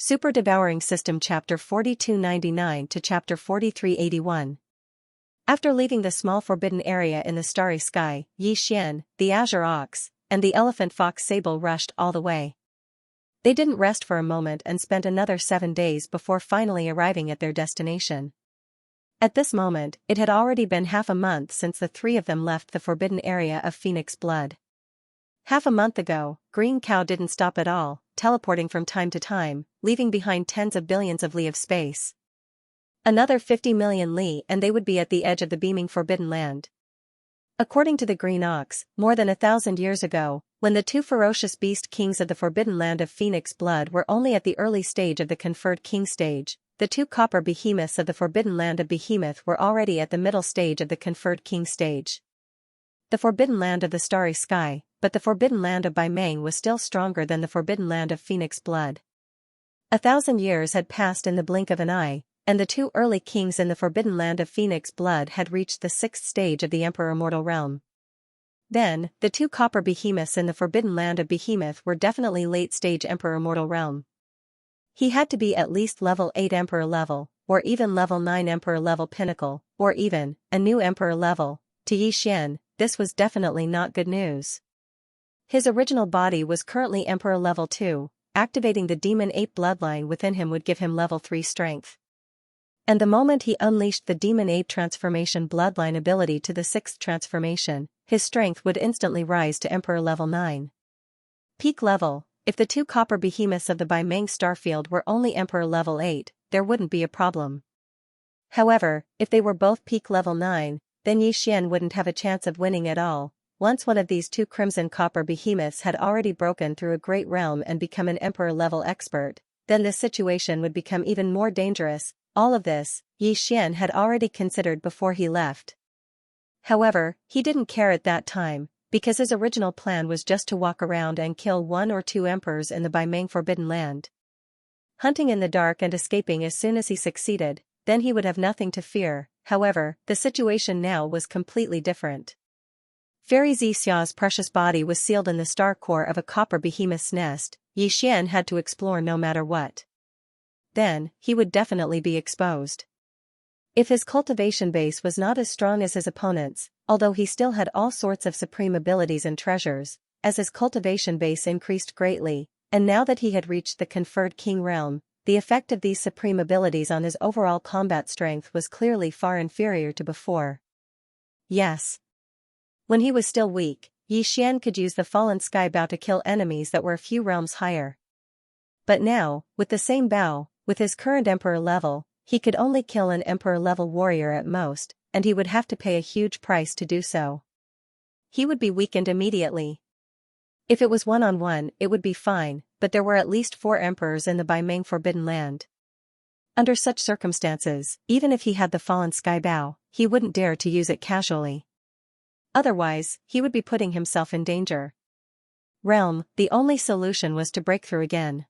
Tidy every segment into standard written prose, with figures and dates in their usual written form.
Super Devouring System Chapter 4299 to Chapter 4381. After leaving the small forbidden area in the starry sky, Xian, the azure ox, and the elephant fox sable rushed all the way. They didn't rest for a moment and spent another 7 days before finally arriving at their destination. At this moment, it had already been half a month since the three of them left the forbidden area of Phoenix Blood. Half a month ago, Green Cow didn't stop at all, teleporting from time to time, leaving behind tens of billions of li of space. Another 50 million li and they would be at the edge of the beaming forbidden land. According to the Green Ox, more than 1,000 years ago, when the two ferocious beast kings of the forbidden land of Phoenix Blood were only at the early stage of the conferred king stage, the two copper behemoths of the forbidden land of Behemoth were already at the middle stage of the conferred king stage. The forbidden land of the starry sky, but the forbidden land of Baimang was still stronger than the forbidden land of Phoenix Blood. 1,000 years had passed in the blink of an eye, and the two early kings in the forbidden land of Phoenix Blood had reached the 6th stage of the Emperor Mortal Realm. Then, the two copper behemoths in the forbidden land of Behemoth were definitely late-stage Emperor Mortal Realm. He had to be at least level 8 Emperor level, or even level 9 Emperor level pinnacle, or even a new Emperor level. To Xian, this was definitely not good news. His original body was currently Emperor level 2, activating the Demon Ape bloodline within him would give him level 3 strength. And the moment he unleashed the Demon Ape transformation bloodline ability to the 6th transformation, his strength would instantly rise to Emperor level 9. Peak level. If the two copper behemoths of the Baimang starfield were only Emperor level 8, there wouldn't be a problem. However, if they were both peak level 9, then Xian wouldn't have a chance of winning at all. Once one of these two crimson copper behemoths had already broken through a great realm and become an Emperor level expert, then this situation would become even more dangerous. All of this, Xian had already considered before he left. However, he didn't care at that time, because his original plan was just to walk around and kill 1 or 2 emperors in the Baimang Forbidden Land. Hunting in the dark and escaping as soon as he succeeded, then he would have nothing to fear. However, the situation now was completely different. Fairy Xiaxia's precious body was sealed in the star core of a copper behemoth's nest. Xian had to explore no matter what. Then, he would definitely be exposed. If his cultivation base was not as strong as his opponent's, although he still had all sorts of supreme abilities and treasures, as his cultivation base increased greatly, and now that he had reached the conferred king realm, the effect of these supreme abilities on his overall combat strength was clearly far inferior to before. Yes. When he was still weak, Xian could use the fallen sky bow to kill enemies that were a few realms higher. But now, with the same bow, with his current Emperor level, he could only kill an Emperor level warrior at most, and he would have to pay a huge price to do so. He would be weakened immediately. If it was one-on-one, it would be fine, but there were at least 4 emperors in the Baimang Forbidden Land. Under such circumstances, even if he had the fallen sky bow, he wouldn't dare to use it casually. Otherwise, he would be putting himself in danger. The only solution was to break through again.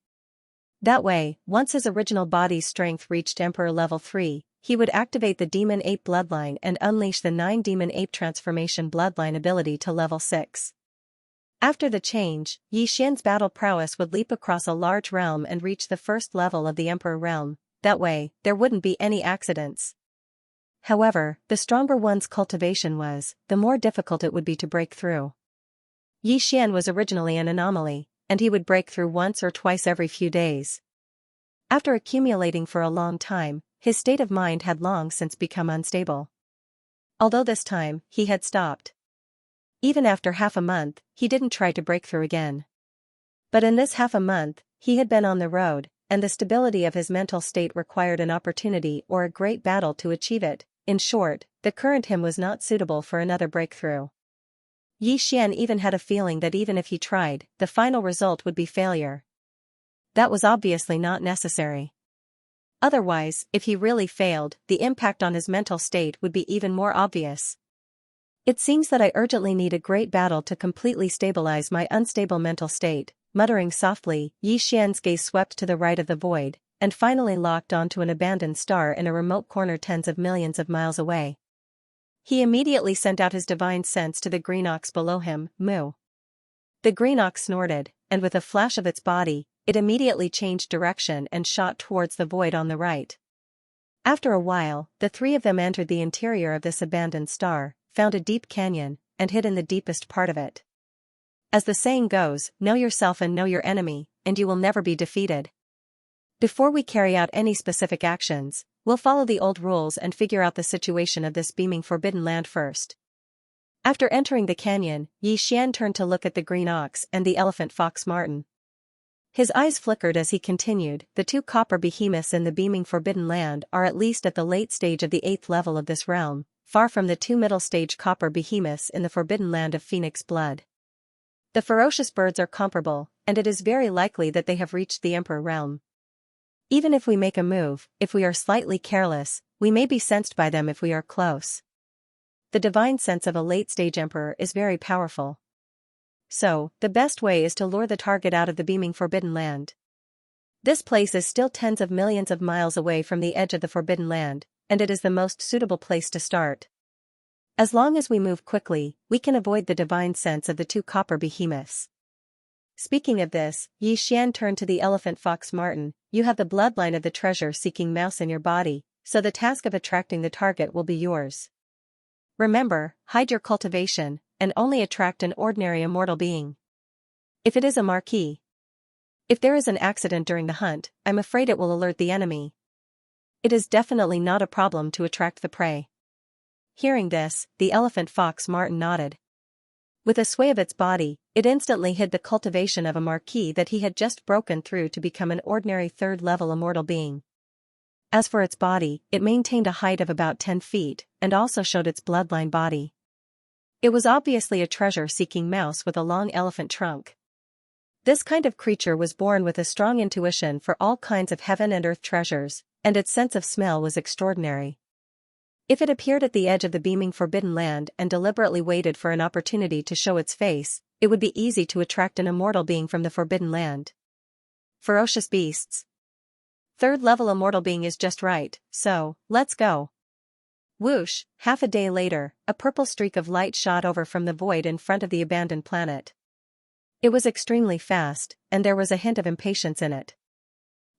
That way, once his original body's strength reached Emperor level 3, he would activate the Demon Ape bloodline and unleash the 9 Demon Ape transformation bloodline ability to level 6. After the change, Xian's battle prowess would leap across a large realm and reach the first level of the Emperor realm. That way, there wouldn't be any accidents. However, the stronger one's cultivation was, the more difficult it would be to break through. Xian was originally an anomaly, and he would break through once or twice every few days. After accumulating for a long time, his state of mind had long since become unstable. Although this time, he had stopped. Even after half a month, he didn't try to break through again. But in this half a month, he had been on the road, and the stability of his mental state required an opportunity or a great battle to achieve it. In short, the current him was not suitable for another breakthrough. Xian even had a feeling that even if he tried, the final result would be failure. That was obviously not necessary. Otherwise, if he really failed, the impact on his mental state would be even more obvious. It seems that I urgently need a great battle to completely stabilize my unstable mental state. Muttering softly, Xian's gaze swept to the right of the void, and finally locked onto an abandoned star in a remote corner tens of millions of miles away. He immediately sent out his divine sense to the green ox below him, Moo. The green ox snorted, and with a flash of its body, it immediately changed direction and shot towards the void on the right. After a while, the three of them entered the interior of this abandoned star, found a deep canyon, and hid in the deepest part of it. As the saying goes, know yourself and know your enemy, and you will never be defeated. Before we carry out any specific actions, we'll follow the old rules and figure out the situation of this beaming forbidden land first. After entering the canyon, Xian turned to look at the green ox and the elephant fox marten. His eyes flickered as he continued, the two copper behemoths in the beaming forbidden land are at least at the late stage of the 8th level of this realm, far from the two middle stage copper behemoths in the forbidden land of Phoenix blood. The ferocious birds are comparable, and it is very likely that they have reached the Emperor realm. Even if we make a move, if we are slightly careless, we may be sensed by them if we are close. The divine sense of a late-stage Emperor is very powerful. So, the best way is to lure the target out of the beaming forbidden land. This place is still tens of millions of miles away from the edge of the forbidden land, and it is the most suitable place to start. As long as we move quickly, we can avoid the divine sense of the two copper behemoths. Speaking of this, Xian turned to the elephant fox marten. You have the bloodline of the treasure-seeking mouse in your body, so the task of attracting the target will be yours. Remember, hide your cultivation, and only attract an ordinary immortal being. If it is a marquis. If there is an accident during the hunt, I'm afraid it will alert the enemy. It is definitely not a problem to attract the prey. Hearing this, the elephant fox marten nodded. With a sway of its body, it instantly hid the cultivation of a marquis that he had just broken through to become an ordinary third-level immortal being. As for its body, it maintained a height of about 10 feet, and also showed its bloodline body. It was obviously a treasure-seeking mouse with a long elephant trunk. This kind of creature was born with a strong intuition for all kinds of heaven and earth treasures, and its sense of smell was extraordinary. If it appeared at the edge of the beaming forbidden land and deliberately waited for an opportunity to show its face, it would be easy to attract an immortal being from the forbidden land. Ferocious beasts. Third-level immortal being is just right, so, let's go. Whoosh, half a day later, a purple streak of light shot over from the void in front of the abandoned planet. It was extremely fast, and there was a hint of impatience in it.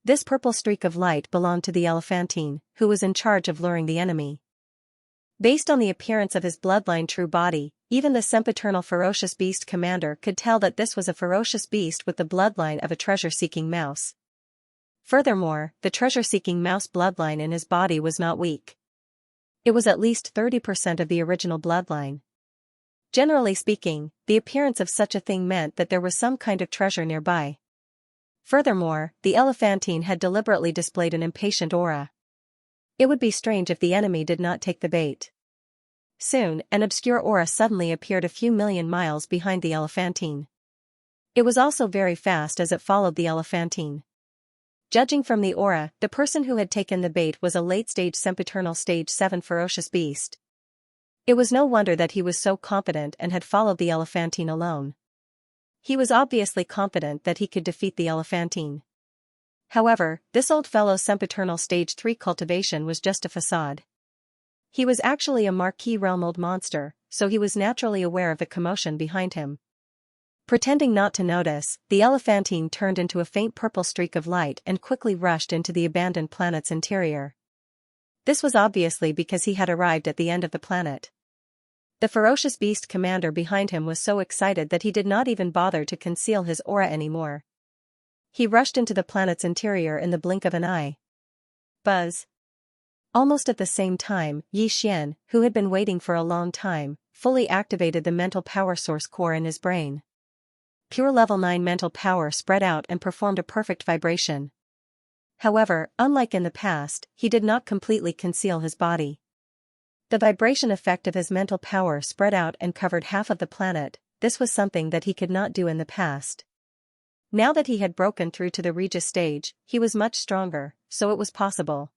This purple streak of light belonged to the elephantine, who was in charge of luring the enemy. Based on the appearance of his bloodline true body, even the sempiternal ferocious beast commander could tell that this was a ferocious beast with the bloodline of a treasure-seeking mouse. Furthermore, the treasure-seeking mouse bloodline in his body was not weak. It was at least 30% of the original bloodline. Generally speaking, the appearance of such a thing meant that there was some kind of treasure nearby. Furthermore, the elephantine had deliberately displayed an impatient aura. It would be strange if the enemy did not take the bait. Soon, an obscure aura suddenly appeared a few million miles behind the elephantine. It was also very fast as it followed the elephantine. Judging from the aura, the person who had taken the bait was a late-stage sempiternal stage 7 ferocious beast. It was no wonder that he was so confident and had followed the elephantine alone. He was obviously confident that he could defeat the elephantine. However, this old fellow's sempiternal stage 3 cultivation was just a facade. He was actually a marquis realm old monster, so he was naturally aware of the commotion behind him. Pretending not to notice, the elephantine turned into a faint purple streak of light and quickly rushed into the abandoned planet's interior. This was obviously because he had arrived at the end of the planet. The ferocious beast commander behind him was so excited that he did not even bother to conceal his aura anymore. He rushed into the planet's interior in the blink of an eye. Buzz. Almost at the same time, Xian, who had been waiting for a long time, fully activated the mental power source core in his brain. Pure level 9 mental power spread out and performed a perfect vibration. However, unlike in the past, he did not completely conceal his body. The vibration effect of his mental power spread out and covered half of the planet. This was something that he could not do in the past. Now that he had broken through to the Regis stage, he was much stronger, so it was possible.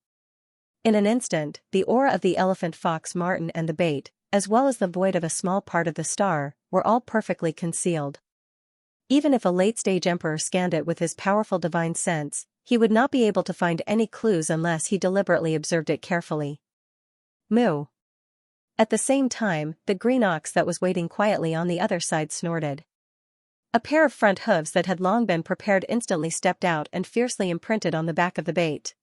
In an instant, the aura of the elephant fox marten and the bait, as well as the void of a small part of the star, were all perfectly concealed. Even if a late-stage emperor scanned it with his powerful divine sense, he would not be able to find any clues unless he deliberately observed it carefully. Moo. At the same time, the green ox that was waiting quietly on the other side snorted. A pair of front hooves that had long been prepared instantly stepped out and fiercely imprinted on the back of the bait.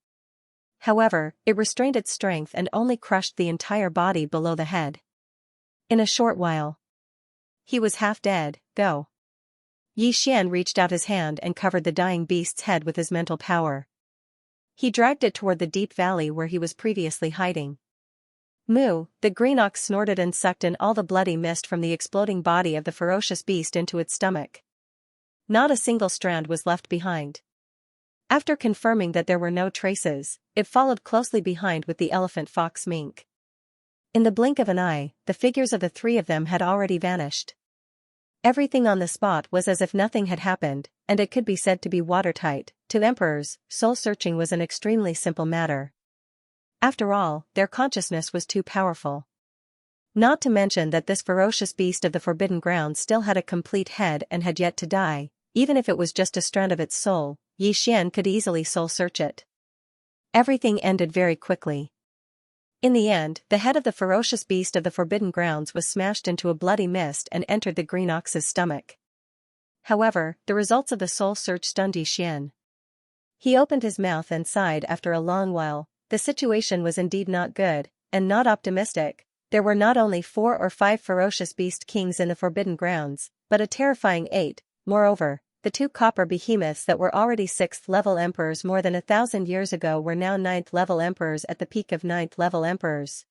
However, it restrained its strength and only crushed the entire body below the head. In a short while, he was half dead. Go. Xian reached out his hand and covered the dying beast's head with his mental power. He dragged it toward the deep valley where he was previously hiding. Moo, the green ox snorted and sucked in all the bloody mist from the exploding body of the ferocious beast into its stomach. Not a single strand was left behind. After confirming that there were no traces, it followed closely behind with the elephant fox mink. In the blink of an eye, the figures of the three of them had already vanished. Everything on the spot was as if nothing had happened, and it could be said to be watertight. To emperors, soul-searching was an extremely simple matter. After all, their consciousness was too powerful. Not to mention that this ferocious beast of the Forbidden Ground still had a complete head and had yet to die. Even if it was just a strand of its soul, Xian could easily soul-search it. Everything ended very quickly. In the end, the head of the ferocious beast of the Forbidden Grounds was smashed into a bloody mist and entered the green ox's stomach. However, the results of the soul search stunned Xian. He opened his mouth and sighed after a long while. The situation was indeed not good, and not optimistic. There were not only 4 or 5 ferocious beast kings in the Forbidden Grounds, but a terrifying 8. Moreover, the 2 copper behemoths that were already 6th-level emperors more than 1,000 years ago were now 9th-level emperors at the peak of 9th-level emperors.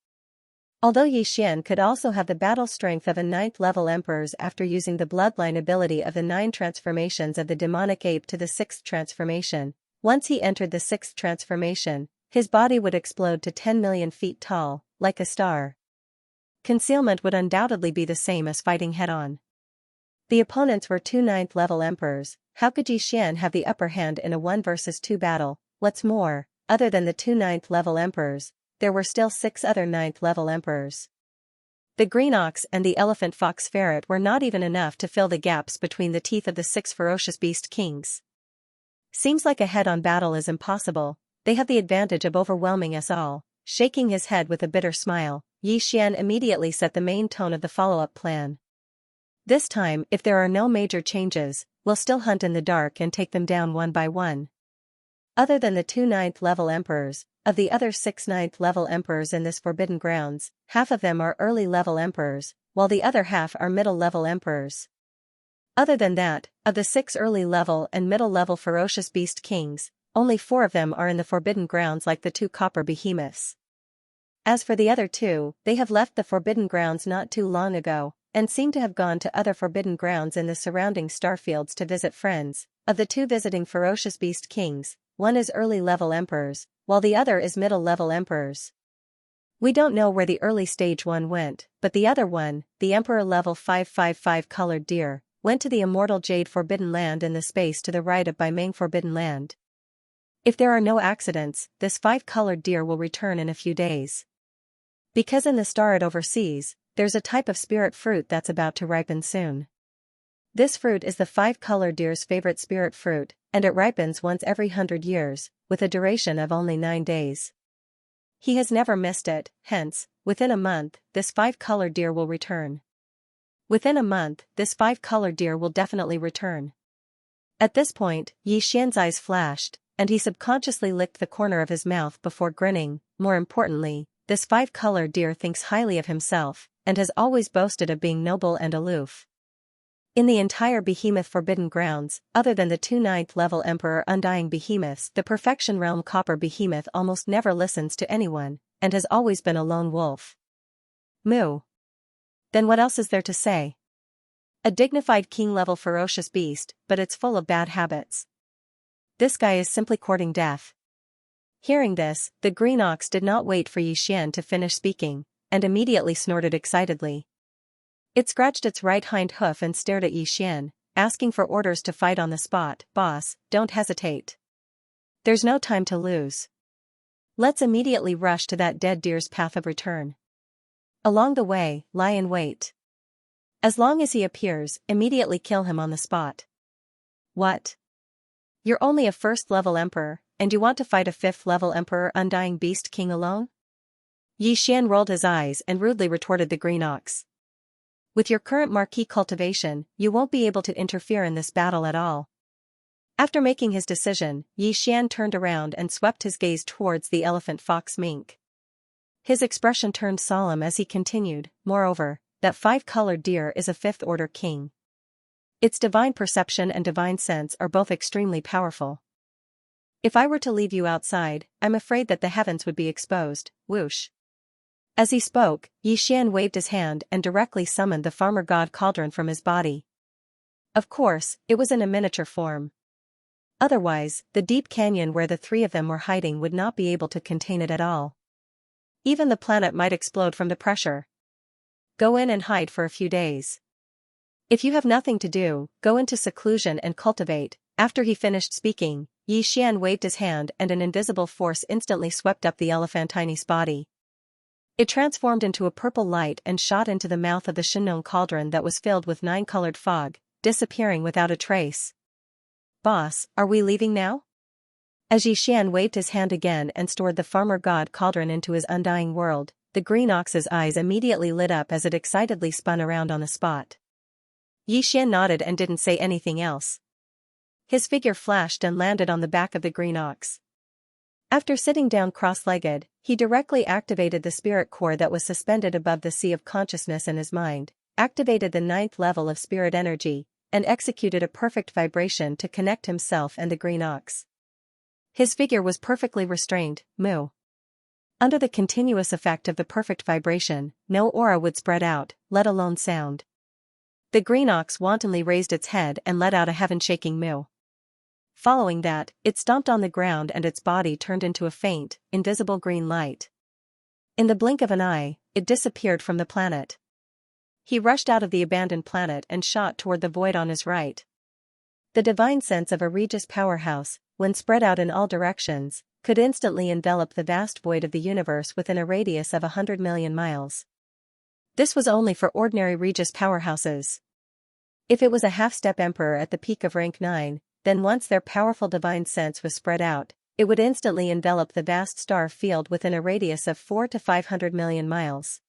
Although Xian could also have the battle strength of a 9th-level emperors after using the bloodline ability of the 9 transformations of the demonic ape to the 6th transformation, once he entered the 6th transformation, his body would explode to 10 million feet tall, like a star. Concealment would undoubtedly be the same as fighting head-on. The opponents were 2 9th-level emperors. How could Xian have the upper hand in a 1 versus 2 battle? What's more, other than the 2 9th-level emperors, there were still 6 other 9th-level emperors. The green ox and the elephant fox ferret were not even enough to fill the gaps between the teeth of the 6 ferocious beast kings. Seems like a head-on battle is impossible. They have the advantage of overwhelming us all. Shaking his head with a bitter smile, Xian immediately set the main tone of the follow-up plan. This time, if there are no major changes, we'll still hunt in the dark and take them down one by one. Other than the 2 9th-level emperors, of the other 6 9th-level emperors in this Forbidden Grounds, half of them are early-level emperors, while the other half are middle-level emperors. Other than that, of the 6 early-level and middle-level ferocious beast kings, only 4 of them are in the Forbidden Grounds like the 2 copper behemoths. As for the other 2, they have left the Forbidden Grounds not too long ago, and seem to have gone to other Forbidden Grounds in the surrounding starfields to visit friends. Of the 2 visiting ferocious beast kings, one is early-level emperors, while the other is middle-level emperors. We don't know where the early stage one went, but the other one, the Emperor level 555 colored deer, went to the immortal Jade Forbidden Land in the space to the right of Baimeng Forbidden Land. If there are no accidents, this 5-colored deer will return in a few days. Because in the star it oversees, there's a type of spirit fruit that's about to ripen soon. This fruit is the 5-colored deer's favorite spirit fruit, and it ripens once every 100 years, with a duration of only 9 days. He has never missed it, hence, within a month, this 5-colored deer will return. Within a month, this 5-colored deer will definitely return. At this point, Xian's eyes flashed, and he subconsciously licked the corner of his mouth before grinning. More importantly, this 5-colored deer thinks highly of himself, and has always boasted of being noble and aloof. In the entire Behemoth Forbidden Grounds, other than the 2 9th-level Emperor Undying Behemoths, the Perfection Realm Copper Behemoth almost never listens to anyone, and has always been a lone wolf. Moo. Then what else is there to say? A dignified king-level ferocious beast, but it's full of bad habits. This guy is simply courting death. Hearing this, the green ox did not wait for Xian to finish speaking, and immediately snorted excitedly. It scratched its right hind hoof and stared at Xian, asking for orders to fight on the spot. Boss, don't hesitate. There's no time to lose. Let's immediately rush to that dead deer's path of return. Along the way, lie in wait. As long as he appears, immediately kill him on the spot. What? You're only a 1st-level emperor, and you want to fight a 5th-level Emperor Undying Beast King alone? Xian rolled his eyes and rudely retorted the green ox. With your current marquee cultivation, you won't be able to interfere in this battle at all. After making his decision, Xian turned around and swept his gaze towards the elephant fox mink. His expression turned solemn as he continued, moreover, that five-colored deer is a fifth-order king. Its divine perception and divine sense are both extremely powerful. If I were to leave you outside, I'm afraid that the heavens would be exposed. Whoosh. As he spoke, Xian waved his hand and directly summoned the farmer god cauldron from his body. Of course, it was in a miniature form. Otherwise, the deep canyon where the three of them were hiding would not be able to contain it at all. Even the planet might explode from the pressure. Go in and hide for a few days. If you have nothing to do, go into seclusion and cultivate. After he finished speaking, Xian waved his hand and an invisible force instantly swept up the elephantine's body. It transformed into a purple light and shot into the mouth of the Shinnon cauldron that was filled with nine-colored fog, disappearing without a trace. Boss, are we leaving now? As Xian waved his hand again and stored the farmer god cauldron into his undying world, the green ox's eyes immediately lit up as it excitedly spun around on the spot. Xian nodded and didn't say anything else. His figure flashed and landed on the back of the green ox. After sitting down cross-legged, he directly activated the spirit core that was suspended above the sea of consciousness in his mind, activated the 9th level of spirit energy, and executed a perfect vibration to connect himself and the green ox. His figure was perfectly restrained, moo. Under the continuous effect of the perfect vibration, no aura would spread out, let alone sound. The green ox wantonly raised its head and let out a heaven-shaking moo. Following that, it stomped on the ground and its body turned into a faint, invisible green light. In the blink of an eye, it disappeared from the planet. He rushed out of the abandoned planet and shot toward the void on his right. The divine sense of a Regis powerhouse, when spread out in all directions, could instantly envelop the vast void of the universe within a radius of 100 million miles. This was only for ordinary Regis powerhouses. If it was a half-step emperor at the peak of rank 9, then once their powerful divine sense was spread out, it would instantly envelop the vast star field within a radius of 400 to 500 million miles.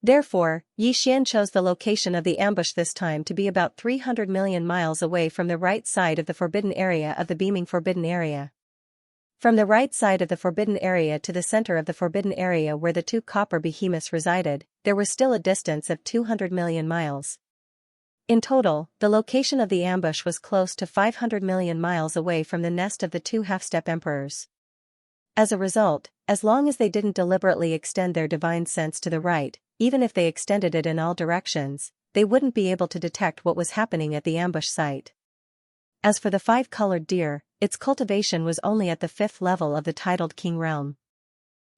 Therefore, Xian chose the location of the ambush this time to be about 300 million miles away from the right side of the forbidden area of the beaming forbidden area. From the right side of the forbidden area to the center of the forbidden area where the two copper behemoths resided, there was still a distance of 200 million miles. In total, the location of the ambush was close to 500 million miles away from the nest of the two half-step emperors. As a result, as long as they didn't deliberately extend their divine sense to the right, even if they extended it in all directions, they wouldn't be able to detect what was happening at the ambush site. As for the five-colored deer, its cultivation was only at the 5th level of the titled king realm.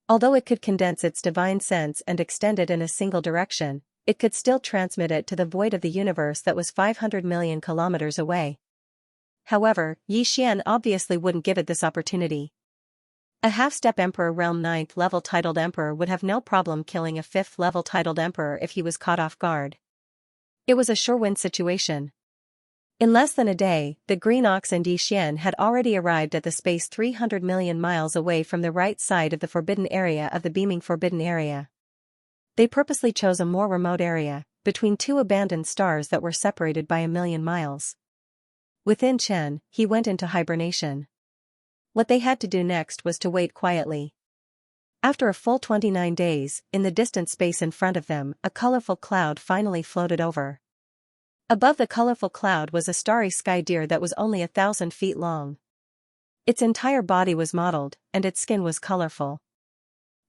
Although it could condense its divine sense and extend it in a single direction, it could still transmit it to the void of the universe that was 500 million kilometers away. However, Xian obviously wouldn't give it this opportunity. A half-step emperor realm 9th level titled emperor would have no problem killing a 5th level titled emperor if he was caught off guard. It was a sure win situation. In less than a day, the green ox and Xian had already arrived at the space 300 million miles away from the right side of the forbidden area of the beaming forbidden area. They purposely chose a more remote area, between two abandoned stars that were separated by 1,000,000 miles. Within Chen, he went into hibernation. What they had to do next was to wait quietly. After a full 29 days, in the distant space in front of them, a colorful cloud finally floated over. Above the colorful cloud was a starry sky deer that was only 1,000 feet long. Its entire body was mottled, and its skin was colorful.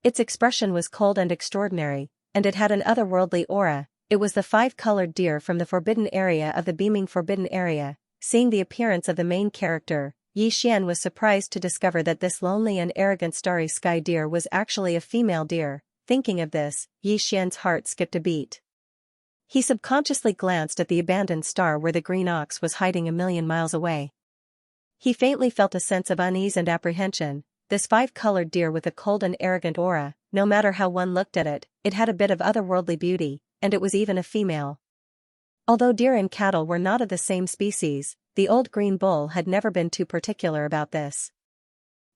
Its expression was cold and extraordinary, and it had an otherworldly aura. It was the five-colored deer from the forbidden area of the beaming forbidden area. Seeing the appearance of the main character, Xian was surprised to discover that this lonely and arrogant starry sky deer was actually a female deer. Thinking of this, Xian's heart skipped a beat. He subconsciously glanced at the abandoned star where the green ox was hiding 1,000,000 miles away. He faintly felt a sense of unease and apprehension. This five-colored deer with a cold and arrogant aura, no matter how one looked at it, it had a bit of otherworldly beauty, and it was even a female. Although deer and cattle were not of the same species, the old green bull had never been too particular about this.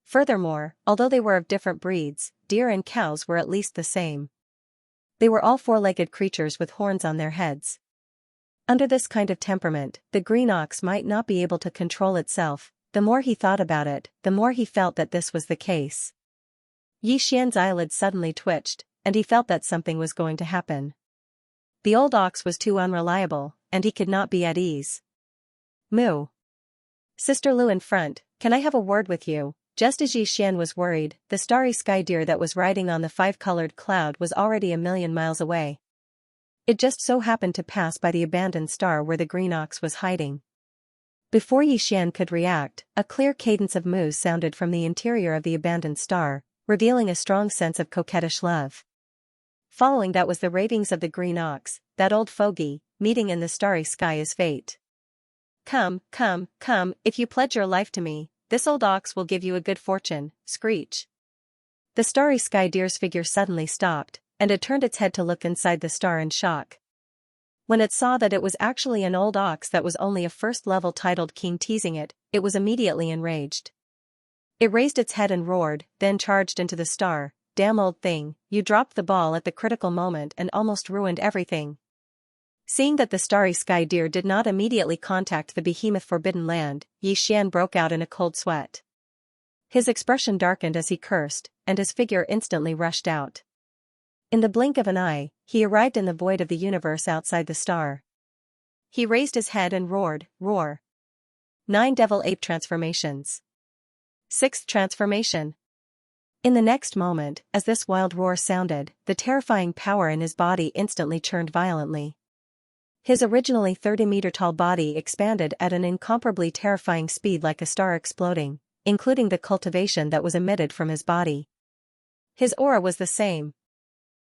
Furthermore, although they were of different breeds, deer and cows were at least the same. They were all four-legged creatures with horns on their heads. Under this kind of temperament, the green ox might not be able to control itself. The more he thought about it, the more he felt that this was the case. Yi Xian's eyelids suddenly twitched, and he felt that something was going to happen. The old ox was too unreliable, and he could not be at ease. Moo. Sister Lu in front, can I have a word with you? Just as Yi Xian was worried, the starry sky deer that was riding on the five-colored cloud was already 1,000,000 miles away. It just so happened to pass by the abandoned star where the green ox was hiding. Before Yi Xian could react, a clear cadence of moos sounded from the interior of the abandoned star, revealing a strong sense of coquettish love. Following that was the ravings of the green ox, that old fogey, meeting in the starry sky is fate. Come, come, come, if you pledge your life to me, this old ox will give you a good fortune, screech. The starry sky deer's figure suddenly stopped, and it turned its head to look inside the star in shock. When it saw that it was actually an old ox that was only a first-level titled king teasing it, it was immediately enraged. It raised its head and roared, then charged into the star. Damn old thing, you dropped the ball at the critical moment and almost ruined everything. Seeing that the starry sky deer did not immediately contact the behemoth forbidden land, Yi Xian broke out in a cold sweat. His expression darkened as he cursed, and his figure instantly rushed out. In the blink of an eye, he arrived in the void of the universe outside the star. He raised his head and roared, roar. 9 devil ape transformations. 6th transformation. In the next moment, as this wild roar sounded, the terrifying power in his body instantly churned violently. His originally 30-meter-tall body expanded at an incomparably terrifying speed like a star exploding, including the cultivation that was emitted from his body. His aura was the same.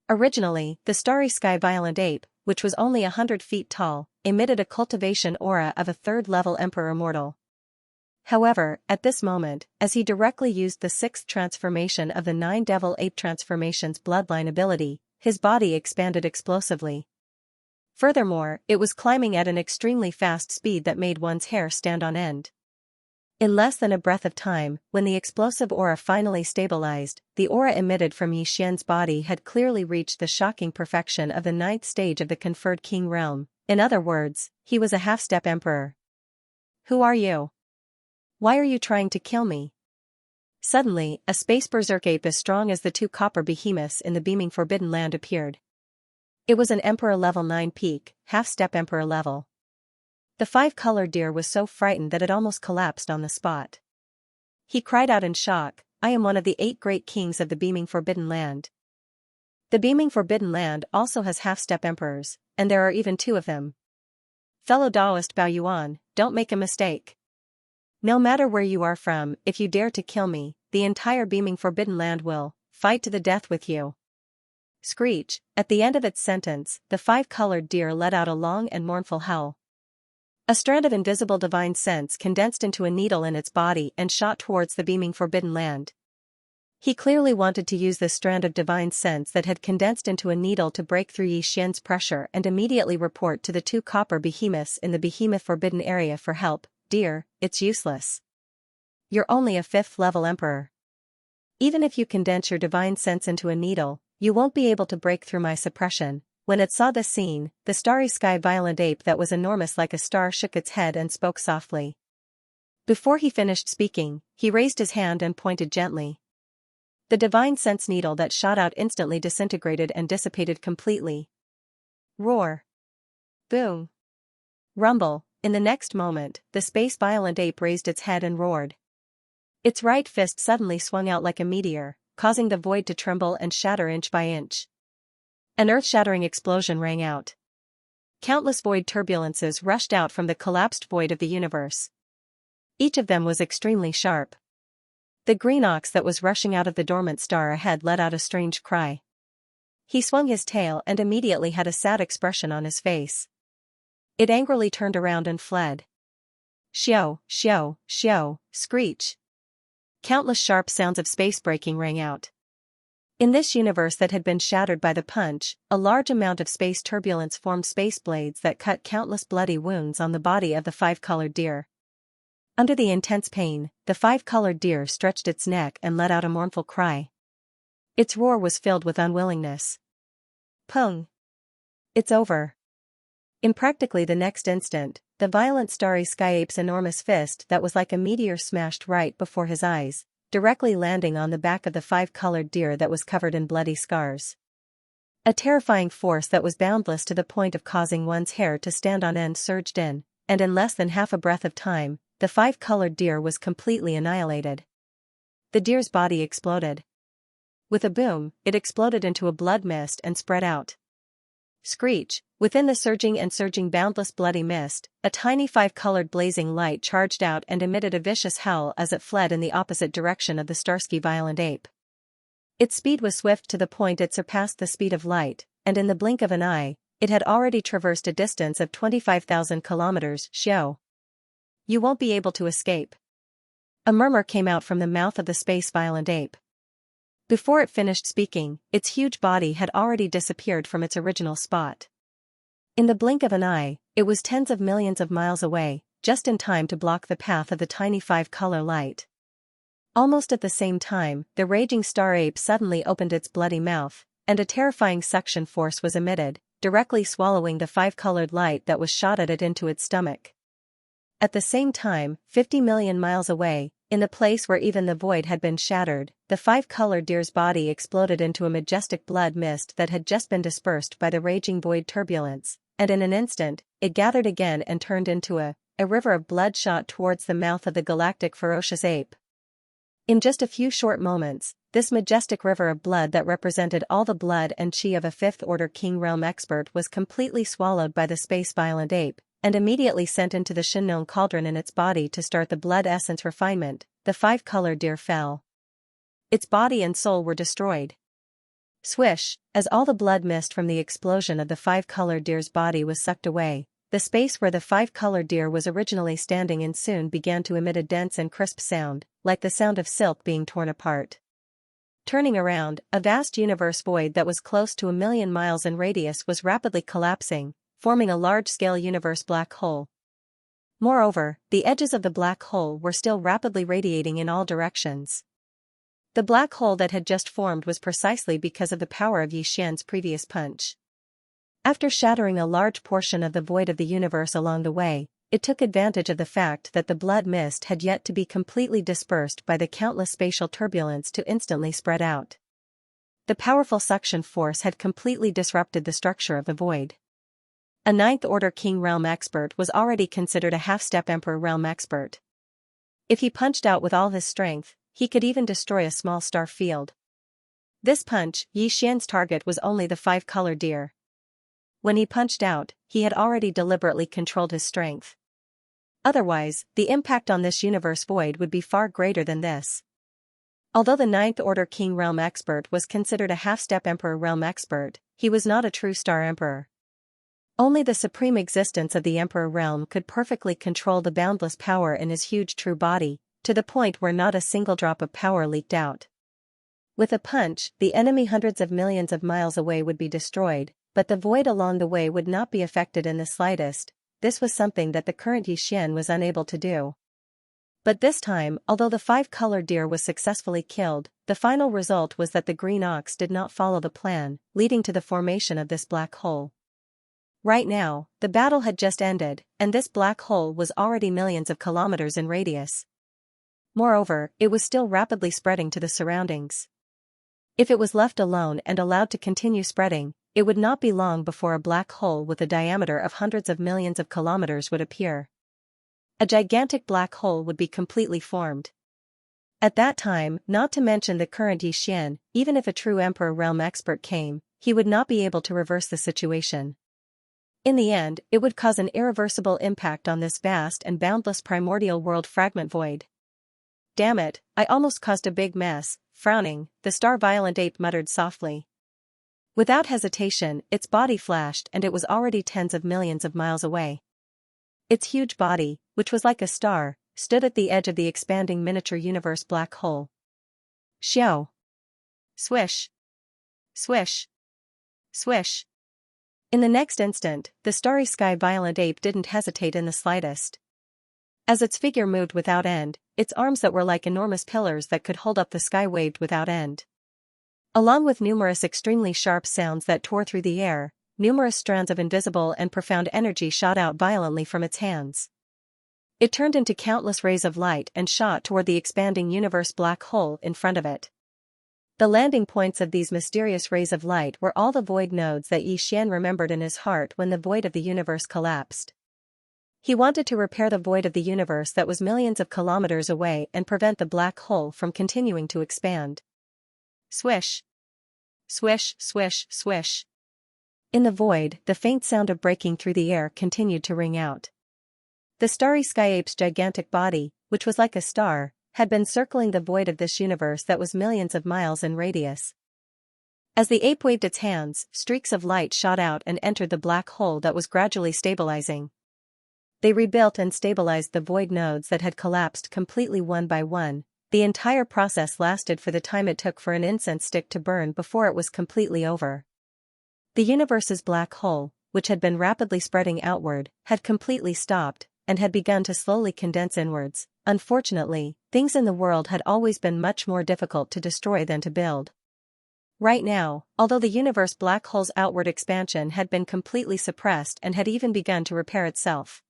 Originally, the starry sky violent ape, which was only 100 feet tall, emitted a cultivation aura of a third-level emperor mortal. However, at this moment, as he directly used the 6th transformation of the 9 devil ape transformations bloodline ability, his body expanded explosively. Furthermore, it was climbing at an extremely fast speed that made one's hair stand on end. In less than a breath of time, when the explosive aura finally stabilized, the aura emitted from Yi Xian's body had clearly reached the shocking perfection of the 9th stage of the conferred king realm. In other words, he was a half-step emperor. Who are you? Why are you trying to kill me? Suddenly, a space berserk ape as strong as the 2 copper behemoths in the beaming forbidden land appeared. It was an Emperor level 9 peak, half-step Emperor level. The 5-colored deer was so frightened that it almost collapsed on the spot. He cried out in shock, I am one of the 8 great kings of the beaming forbidden land. The beaming forbidden land also has half-step emperors, and there are even 2 of them. Fellow Taoist Bao Yuan, don't make a mistake. No matter where you are from, if you dare to kill me, the entire beaming forbidden land will fight to the death with you. Screech. At the end of its sentence, the 5-colored deer let out a long and mournful howl. A strand of invisible divine sense condensed into a needle in its body and shot towards the beaming forbidden land. He clearly wanted to use this strand of divine sense that had condensed into a needle to break through Yi Xian's pressure and immediately report to the 2 copper behemoths in the behemoth forbidden area for help. Dear, it's useless. You're only a 5th-level emperor. Even if you condense your divine sense into a needle, you won't be able to break through my suppression. When it saw the scene, the starry sky violent ape that was enormous like a star shook its head and spoke softly. Before he finished speaking, he raised his hand and pointed gently. The divine sense needle that shot out instantly disintegrated and dissipated completely. Roar. Boom. Rumble. In the next moment, the space violent ape raised its head and roared. Its right fist suddenly swung out like a meteor, causing the void to tremble and shatter inch by inch. An earth-shattering explosion rang out. Countless void turbulences rushed out from the collapsed void of the universe. Each of them was extremely sharp. The green ox that was rushing out of the dormant star ahead let out a strange cry. He swung his tail and immediately had a sad expression on his face. It angrily turned around and fled. Xiao, xiao, xiao, screech. Countless sharp sounds of space breaking rang out. In this universe that had been shattered by the punch, a large amount of space turbulence formed space blades that cut countless bloody wounds on the body of the 5-colored deer. Under the intense pain, the 5-colored deer stretched its neck and let out a mournful cry. Its roar was filled with unwillingness. Pung! It's over. In practically the next instant, the violent starry sky ape's enormous fist that was like a meteor smashed right before his eyes, directly landing on the back of the five-colored deer that was covered in bloody scars. A terrifying force that was boundless to the point of causing one's hair to stand on end surged in, and in less than half a breath of time, the five-colored deer was completely annihilated. The deer's body exploded. With a boom, it exploded into a blood mist and spread out. Screech! Within the surging boundless bloody mist, a tiny five-colored blazing light charged out and emitted a vicious howl as it fled in the opposite direction of the Starsky violent ape. Its speed was swift to the point it surpassed the speed of light, and in the blink of an eye, it had already traversed a distance of 25,000 kilometers. Xiao! You won't be able to escape. A murmur came out from the mouth of the space violent ape. Before it finished speaking, its huge body had already disappeared from its original spot. In the blink of an eye, it was tens of millions of miles away, just in time to block the path of the tiny five-color light. Almost at the same time, the raging star ape suddenly opened its bloody mouth, and a terrifying suction force was emitted, directly swallowing the five-colored light that was shot at it into its stomach. At the same time, 50 million miles away, in the place where even the void had been shattered, the five-colored deer's body exploded into a majestic blood mist that had just been dispersed by the raging void turbulence, and in an instant, it gathered again and turned into a river of blood shot towards the mouth of the galactic ferocious ape. In just a few short moments, this majestic river of blood that represented all the blood and chi of a fifth-order King Realm expert was completely swallowed by the space violent ape, and immediately sent into the Shinnon cauldron in its body to start the blood essence refinement. The five-colored deer fell. Its body and soul were destroyed. Swish! As all the blood mist from the explosion of the five-colored deer's body was sucked away, the space where the five-colored deer was originally standing in soon began to emit a dense and crisp sound, like the sound of silk being torn apart. Turning around, a vast universe void that was close to 1,000,000 miles in radius was rapidly collapsing, forming a large-scale universe black hole. Moreover, the edges of the black hole were still rapidly radiating in all directions. The black hole that had just formed was precisely because of the power of Yi Xian's previous punch. After shattering a large portion of the void of the universe along the way, it took advantage of the fact that the blood mist had yet to be completely dispersed by the countless spatial turbulence to instantly spread out. The powerful suction force had completely disrupted the structure of the void. A ninth-order King Realm expert was already considered a half-step Emperor Realm expert. If he punched out with all his strength, he could even destroy a small star field. This punch, Yi Xian's target was only the five-color deer. When he punched out, he had already deliberately controlled his strength. Otherwise, the impact on this universe void would be far greater than this. Although the ninth-order King Realm expert was considered a half-step Emperor Realm expert, he was not a true Star Emperor. Only the supreme existence of the Emperor Realm could perfectly control the boundless power in his huge true body, to the point where not a single drop of power leaked out. With a punch, the enemy hundreds of millions of miles away would be destroyed, but the void along the way would not be affected in the slightest. This was something that the current Yi Xian was unable to do. But this time, although the five-colored deer was successfully killed, the final result was that the green ox did not follow the plan, leading to the formation of this black hole. Right now, the battle had just ended, and this black hole was already millions of kilometers in radius. Moreover, it was still rapidly spreading to the surroundings. If it was left alone and allowed to continue spreading, it would not be long before a black hole with a diameter of hundreds of millions of kilometers would appear. A gigantic black hole would be completely formed. At that time, not to mention the current Yi Xian, even if a true Emperor Realm expert came, he would not be able to reverse the situation. In the end, it would cause an irreversible impact on this vast and boundless primordial world fragment void. Damn it, I almost caused a big mess. Frowning, the star violent ape muttered softly. Without hesitation, its body flashed and it was already tens of millions of miles away. Its huge body, which was like a star, stood at the edge of the expanding miniature universe black hole. Xiao! Swish! Swish! Swish! In the next instant, the starry sky violent ape didn't hesitate in the slightest. As its figure moved without end, its arms that were like enormous pillars that could hold up the sky waved without end. Along with numerous extremely sharp sounds that tore through the air, numerous strands of invisible and profound energy shot out violently from its hands. It turned into countless rays of light and shot toward the expanding universe black hole in front of it. The landing points of these mysterious rays of light were all the void nodes that Xian remembered in his heart when the void of the universe collapsed. He wanted to repair the void of the universe that was millions of kilometers away and prevent the black hole from continuing to expand. Swish. Swish, swish, swish. In the void, the faint sound of breaking through the air continued to ring out. The starry sky ape's gigantic body, which was like a star, had been circling the void of this universe that was millions of miles in radius. As the ape waved its hands, streaks of light shot out and entered the black hole that was gradually stabilizing. They rebuilt and stabilized the void nodes that had collapsed completely one by one. The entire process lasted for the time it took for an incense stick to burn before it was completely over. The universe's black hole, which had been rapidly spreading outward, had completely stopped, and had begun to slowly condense inwards. Unfortunately, things in the world had always been much more difficult to destroy than to build. Right now, although the universe black hole's outward expansion had been completely suppressed and had even begun to repair itself.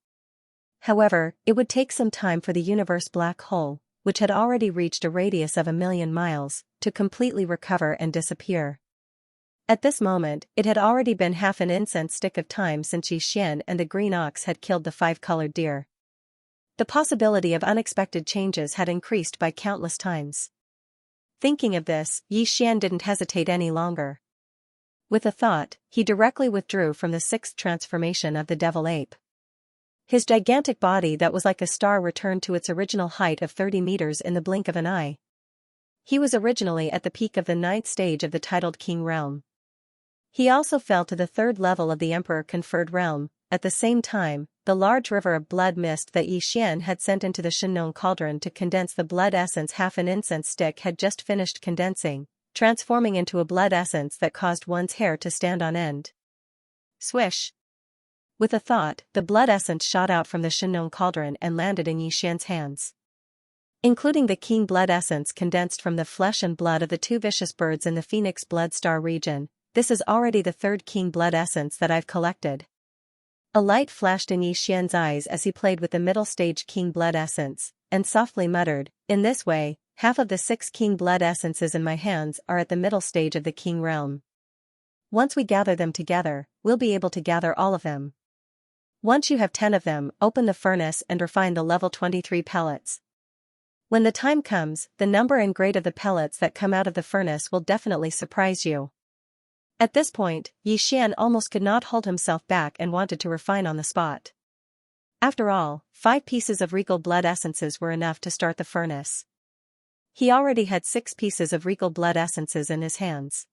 However, it would take some time for the universe black hole, which had already reached a radius of 1,000,000 miles, to completely recover and disappear. At this moment, it had already been half an incense stick of time since Xian and the green ox had killed the 5-colored deer. The possibility of unexpected changes had increased by countless times. Thinking of this, Xian didn't hesitate any longer. With a thought, he directly withdrew from the 6th transformation of the devil ape. His gigantic body that was like a star returned to its original height of 30 meters in the blink of an eye. He was originally at the peak of the 9th stage of the titled King realm. He also fell to the 3rd level of the Emperor-conferred realm. At the same time, the large river of blood mist that Xian had sent into the Shenong cauldron to condense the blood essence half an incense stick had just finished condensing, transforming into a blood essence that caused one's hair to stand on end. Swish. With a thought, the blood essence shot out from the Shenong cauldron and landed in Xian's hands. Including the king blood essence condensed from the flesh and blood of the 2 vicious birds in the Phoenix Blood Star region, this is already the 3rd king blood essence that I've collected. A light flashed in Xian's eyes as he played with the middle stage king blood essence, and softly muttered, "In this way, half of the 6 king blood essences in my hands are at the middle stage of the king realm. Once we gather them together, we'll be able to gather all of them. Once you have 10 of them, open the furnace and refine the level 23 pellets. When the time comes, the number and grade of the pellets that come out of the furnace will definitely surprise you." At this point, Xian almost could not hold himself back and wanted to refine on the spot. After all, 5 pieces of regal blood essences were enough to start the furnace. He already had 6 pieces of regal blood essences in his hands.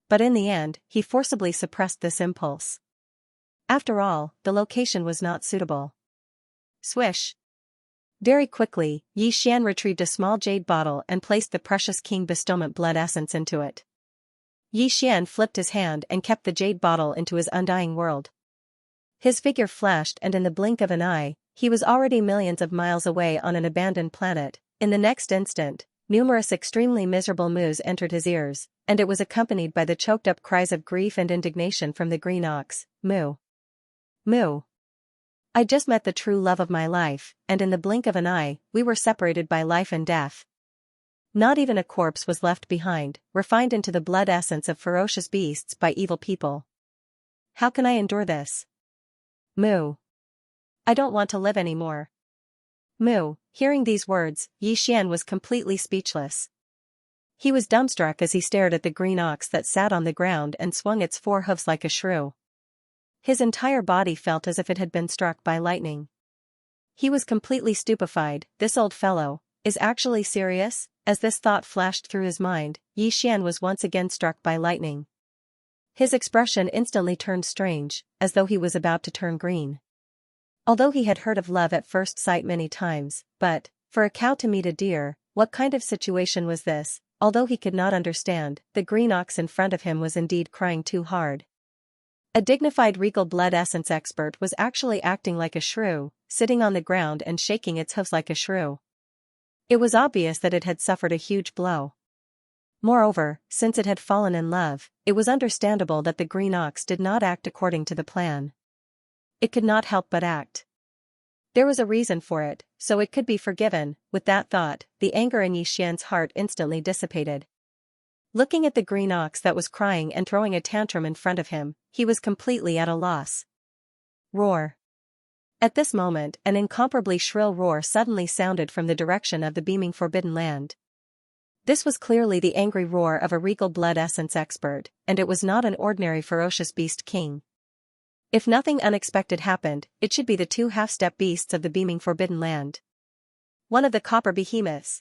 But in the end, he forcibly suppressed this impulse. After all, the location was not suitable. Swish. Very quickly, Xian retrieved a small jade bottle and placed the precious king bestowment blood essence into it. Xian flipped his hand and kept the jade bottle into his undying world. His figure flashed and in the blink of an eye, he was already millions of miles away on an abandoned planet. In the next instant, numerous extremely miserable moos entered his ears, and it was accompanied by the choked-up cries of grief and indignation from the green ox. Moo. Moo. I just met the true love of my life, and in the blink of an eye, we were separated by life and death. Not even a corpse was left behind, refined into the blood essence of ferocious beasts by evil people. How can I endure this? Moo. I don't want to live anymore. Moo. Hearing these words, Xian was completely speechless. He was dumbstruck as he stared at the green ox that sat on the ground and swung its 4 hoofs like a shrew. His entire body felt as if it had been struck by lightning. He was completely stupefied. This old fellow is actually serious? As this thought flashed through his mind, Xian was once again struck by lightning. His expression instantly turned strange, as though he was about to turn green. Although he had heard of love at first sight many times, but, for a cow to meet a deer, what kind of situation was this? Although he could not understand, the green ox in front of him was indeed crying too hard. A dignified regal blood essence expert was actually acting like a shrew, sitting on the ground and shaking its hoofs like a shrew. It was obvious that it had suffered a huge blow. Moreover, since it had fallen in love, it was understandable that the green ox did not act according to the plan. It could not help but act. There was a reason for it, so it could be forgiven. With that thought, the anger in Xian's heart instantly dissipated. Looking at the green ox that was crying and throwing a tantrum in front of him, he was completely at a loss. Roar. At this moment, an incomparably shrill roar suddenly sounded from the direction of the beaming Forbidden Land. This was clearly the angry roar of a regal blood essence expert, and it was not an ordinary ferocious beast king. If nothing unexpected happened, it should be the two half-step beasts of the beaming Forbidden Land. One of the copper behemoths.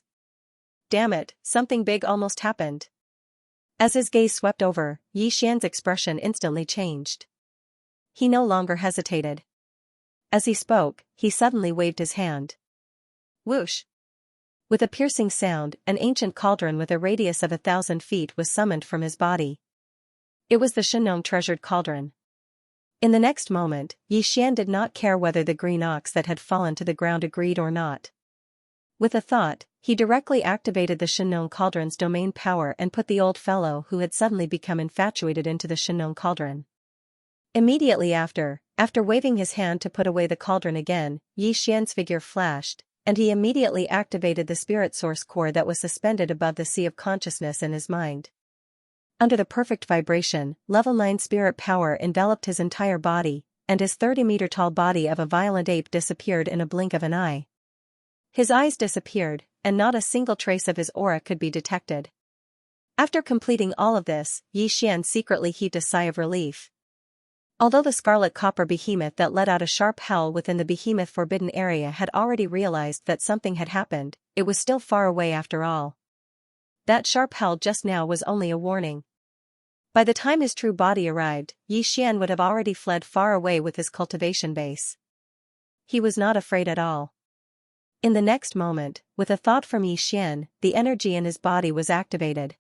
Damn it, something big almost happened. As his gaze swept over, Xian's expression instantly changed. He no longer hesitated. As he spoke, he suddenly waved his hand. Whoosh! With a piercing sound, an ancient cauldron with a radius of 1,000 feet was summoned from his body. It was the Xianxia treasured cauldron. In the next moment, Xian did not care whether the green ox that had fallen to the ground agreed or not. With a thought, he directly activated the Xianxia cauldron's domain power and put the old fellow who had suddenly become infatuated into the Xianxia cauldron. Immediately after waving his hand to put away the cauldron again, Xian's figure flashed, and he immediately activated the spirit source core that was suspended above the sea of consciousness in his mind. Under the perfect vibration, level 9 spirit power enveloped his entire body, and his 30-meter-tall body of a violent ape disappeared in a blink of an eye. His eyes disappeared, and not a single trace of his aura could be detected. After completing all of this, Xian secretly heaved a sigh of relief. Although the scarlet copper behemoth that let out a sharp howl within the behemoth forbidden area had already realized that something had happened, it was still far away after all. That sharp howl just now was only a warning. By the time his true body arrived, Xian would have already fled far away with his cultivation base. He was not afraid at all. In the next moment, with a thought from Xian, the energy in his body was activated.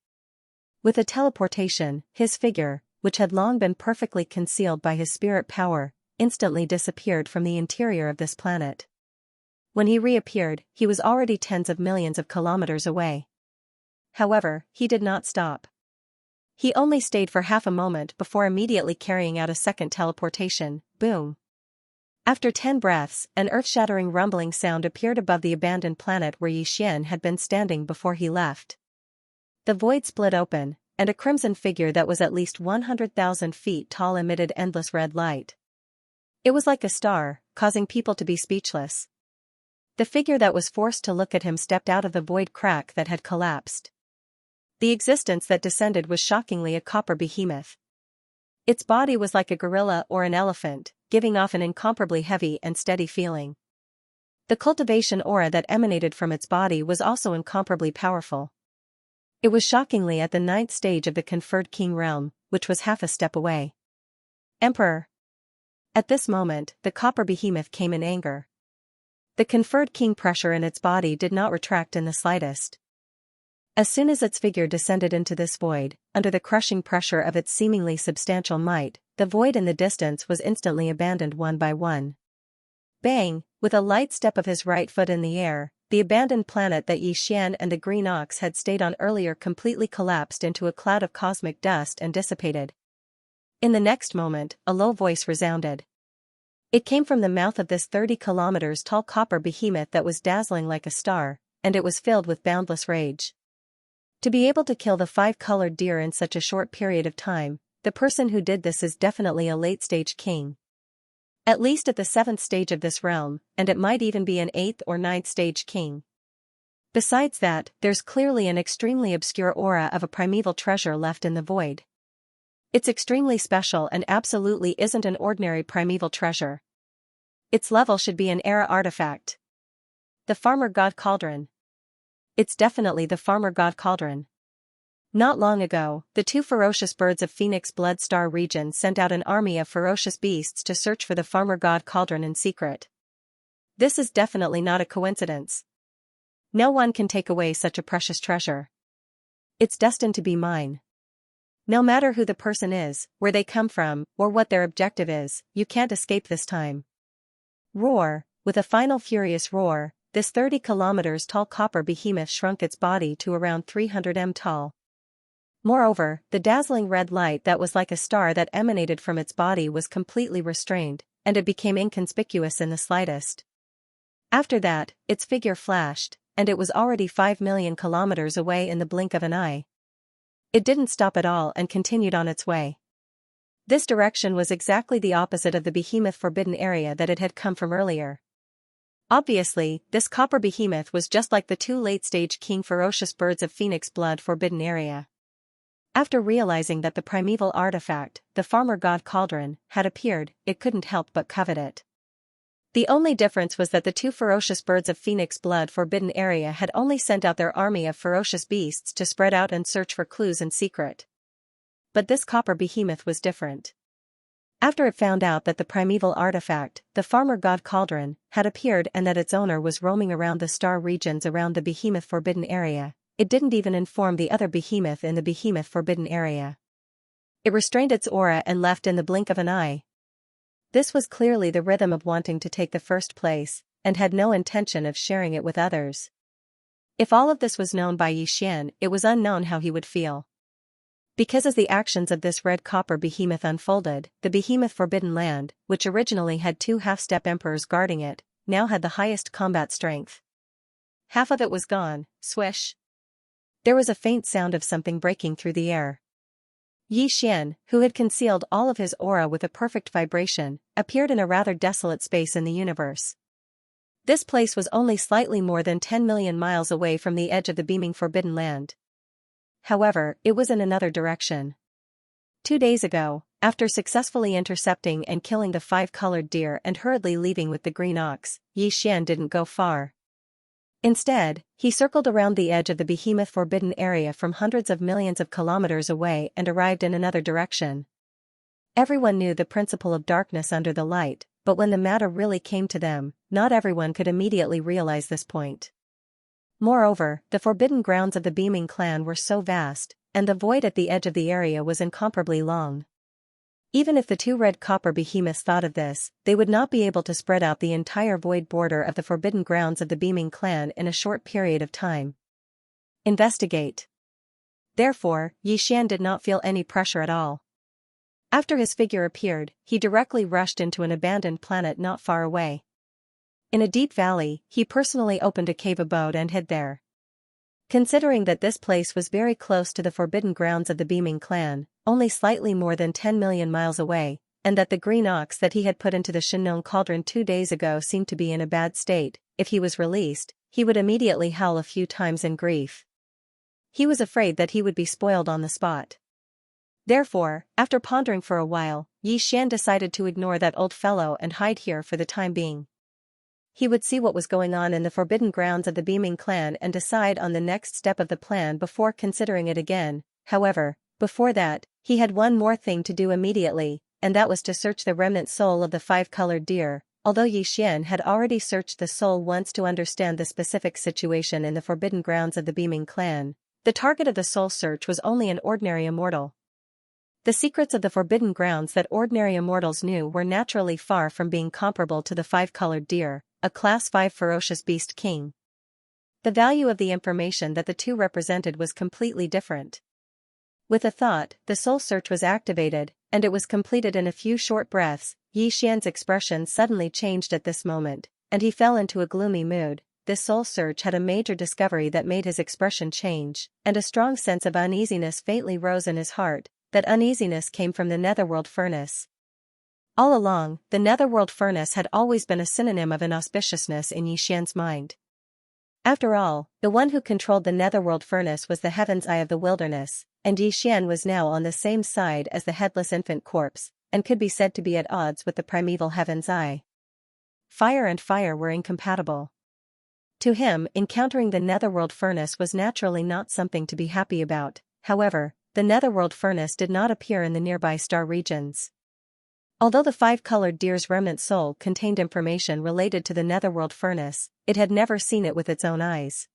With a teleportation, his figure, which had long been perfectly concealed by his spirit power, instantly disappeared from the interior of this planet. When he reappeared, he was already tens of millions of kilometers away. However, he did not stop. He only stayed for half a moment before immediately carrying out a second teleportation. Boom! After 10 breaths, an earth-shattering rumbling sound appeared above the abandoned planet where Xian had been standing before he left. The void split open, and a crimson figure that was at least 100,000 feet tall emitted endless red light. It was like a star, causing people to be speechless. The figure that was forced to look at him stepped out of the void crack that had collapsed. The existence that descended was shockingly a copper behemoth. Its body was like a gorilla or an elephant, giving off an incomparably heavy and steady feeling. The cultivation aura that emanated from its body was also incomparably powerful. It was shockingly at the 9th stage of the conferred king realm, which was half a step away. Emperor! At this moment, the copper behemoth came in anger. The conferred king pressure in its body did not retract in the slightest. As soon as its figure descended into this void, under the crushing pressure of its seemingly substantial might, the void in the distance was instantly abandoned one by one. Bang! With a light step of his right foot in the air, the abandoned planet that Xian and the green ox had stayed on earlier completely collapsed into a cloud of cosmic dust and dissipated. In the next moment, a low voice resounded. It came from the mouth of this 30 kilometers tall copper behemoth that was dazzling like a star, and it was filled with boundless rage. To be able to kill the 5-colored deer in such a short period of time, the person who did this is definitely a late-stage king. At least at the 7th stage of this realm, and it might even be an 8th or 9th stage king. Besides that, there's clearly an extremely obscure aura of a primeval treasure left in the void. It's extremely special and absolutely isn't an ordinary primeval treasure. Its level should be an era artifact. The Farmer God Cauldron. It's definitely the Farmer God Cauldron. Not long ago, the 2 ferocious birds of Phoenix Blood Star region sent out an army of ferocious beasts to search for the Farmer God Cauldron in secret. This is definitely not a coincidence. No one can take away such a precious treasure. It's destined to be mine. No matter who the person is, where they come from, or what their objective is, you can't escape this time. Roar! With a final furious roar, this 30 kilometers tall copper behemoth shrunk its body to around 300 m tall. Moreover, the dazzling red light that was like a star that emanated from its body was completely restrained, and it became inconspicuous in the slightest. After that, its figure flashed, and it was already 5 million kilometers away in the blink of an eye. It didn't stop at all and continued on its way. This direction was exactly the opposite of the behemoth forbidden area that it had come from earlier. Obviously, this copper behemoth was just like the two late-stage king ferocious birds of phoenix blood forbidden area. After realizing that the primeval artifact, the farmer god cauldron, had appeared, it couldn't help but covet it. The only difference was that the two ferocious birds of phoenix blood forbidden area had only sent out their army of ferocious beasts to spread out and search for clues in secret. But this copper behemoth was different. After it found out that the primeval artifact, the farmer god cauldron, had appeared and that its owner was roaming around the star regions around the behemoth forbidden area, it didn't even inform the other behemoth in the behemoth forbidden area. It restrained its aura and left in the blink of an eye. This was clearly the rhythm of wanting to take the first place, and had no intention of sharing it with others. If all of this was known by Xian, it was unknown how he would feel. Because as the actions of this red copper behemoth unfolded, the behemoth forbidden land, which originally had two half-step emperors guarding it, now had the highest combat strength. Half of it was gone, swish. There was a faint sound of something breaking through the air. Yi Xian, who had concealed all of his aura with a perfect vibration, appeared in a rather desolate space in the universe. This place was only slightly more than 10 million miles away from the edge of the beaming forbidden land. However, it was in another direction. 2 days ago, after successfully intercepting and killing the 5-colored deer and hurriedly leaving with the green ox, Yi Xian didn't go far. Instead, he circled around the edge of the behemoth forbidden area from hundreds of millions of kilometers away and arrived in another direction. Everyone knew the principle of darkness under the light, but when the matter really came to them, not everyone could immediately realize this point. Moreover, the forbidden grounds of the beaming clan were so vast, and the void at the edge of the area was incomparably long. Even if the two red copper behemoths thought of this, they would not be able to spread out the entire void border of the forbidden grounds of the beaming clan in a short period of time. Investigate. Therefore, Yi Xian did not feel any pressure at all. After his figure appeared, he directly rushed into an abandoned planet not far away. In a deep valley, he personally opened a cave abode and hid there. Considering that this place was very close to the forbidden grounds of the beaming clan, only slightly more than 10 million miles away, and that the green ox that he had put into the Xianxia cauldron 2 days ago seemed to be in a bad state, if he was released, he would immediately howl a few times in grief. He was afraid that he would be spoiled on the spot. Therefore, after pondering for a while, Yi Xian decided to ignore that old fellow and hide here for the time being. He would see what was going on in the forbidden grounds of the beaming clan and decide on the next step of the plan before considering it again. However, before that, he had one more thing to do immediately, and that was to search the remnant soul of the 5-colored deer. Although Yi Xian had already searched the soul once to understand the specific situation in the forbidden grounds of the beaming clan, the target of the soul search was only an ordinary immortal. The secrets of the forbidden grounds that ordinary immortals knew were naturally far from being comparable to the 5-colored deer, a Class 5 ferocious beast king. The value of the information that the two represented was completely different. With a thought, the soul search was activated, and it was completed in a few short breaths. Yi Xian's expression suddenly changed at this moment, and he fell into a gloomy mood. This soul search had a major discovery that made his expression change, and a strong sense of uneasiness faintly rose in his heart. That uneasiness came from the netherworld furnace. All along, the netherworld furnace had always been a synonym of inauspiciousness in Yi Xian's mind. After all, the one who controlled the netherworld furnace was the heaven's eye of the wilderness, and Yi Xian was now on the same side as the headless infant corpse, and could be said to be at odds with the primeval heaven's eye. Fire and fire were incompatible. To him, encountering the netherworld furnace was naturally not something to be happy about. However, the netherworld furnace did not appear in the nearby star regions. Although the 5-colored deer's remnant soul contained information related to the netherworld furnace, it had never seen it with its own eyes.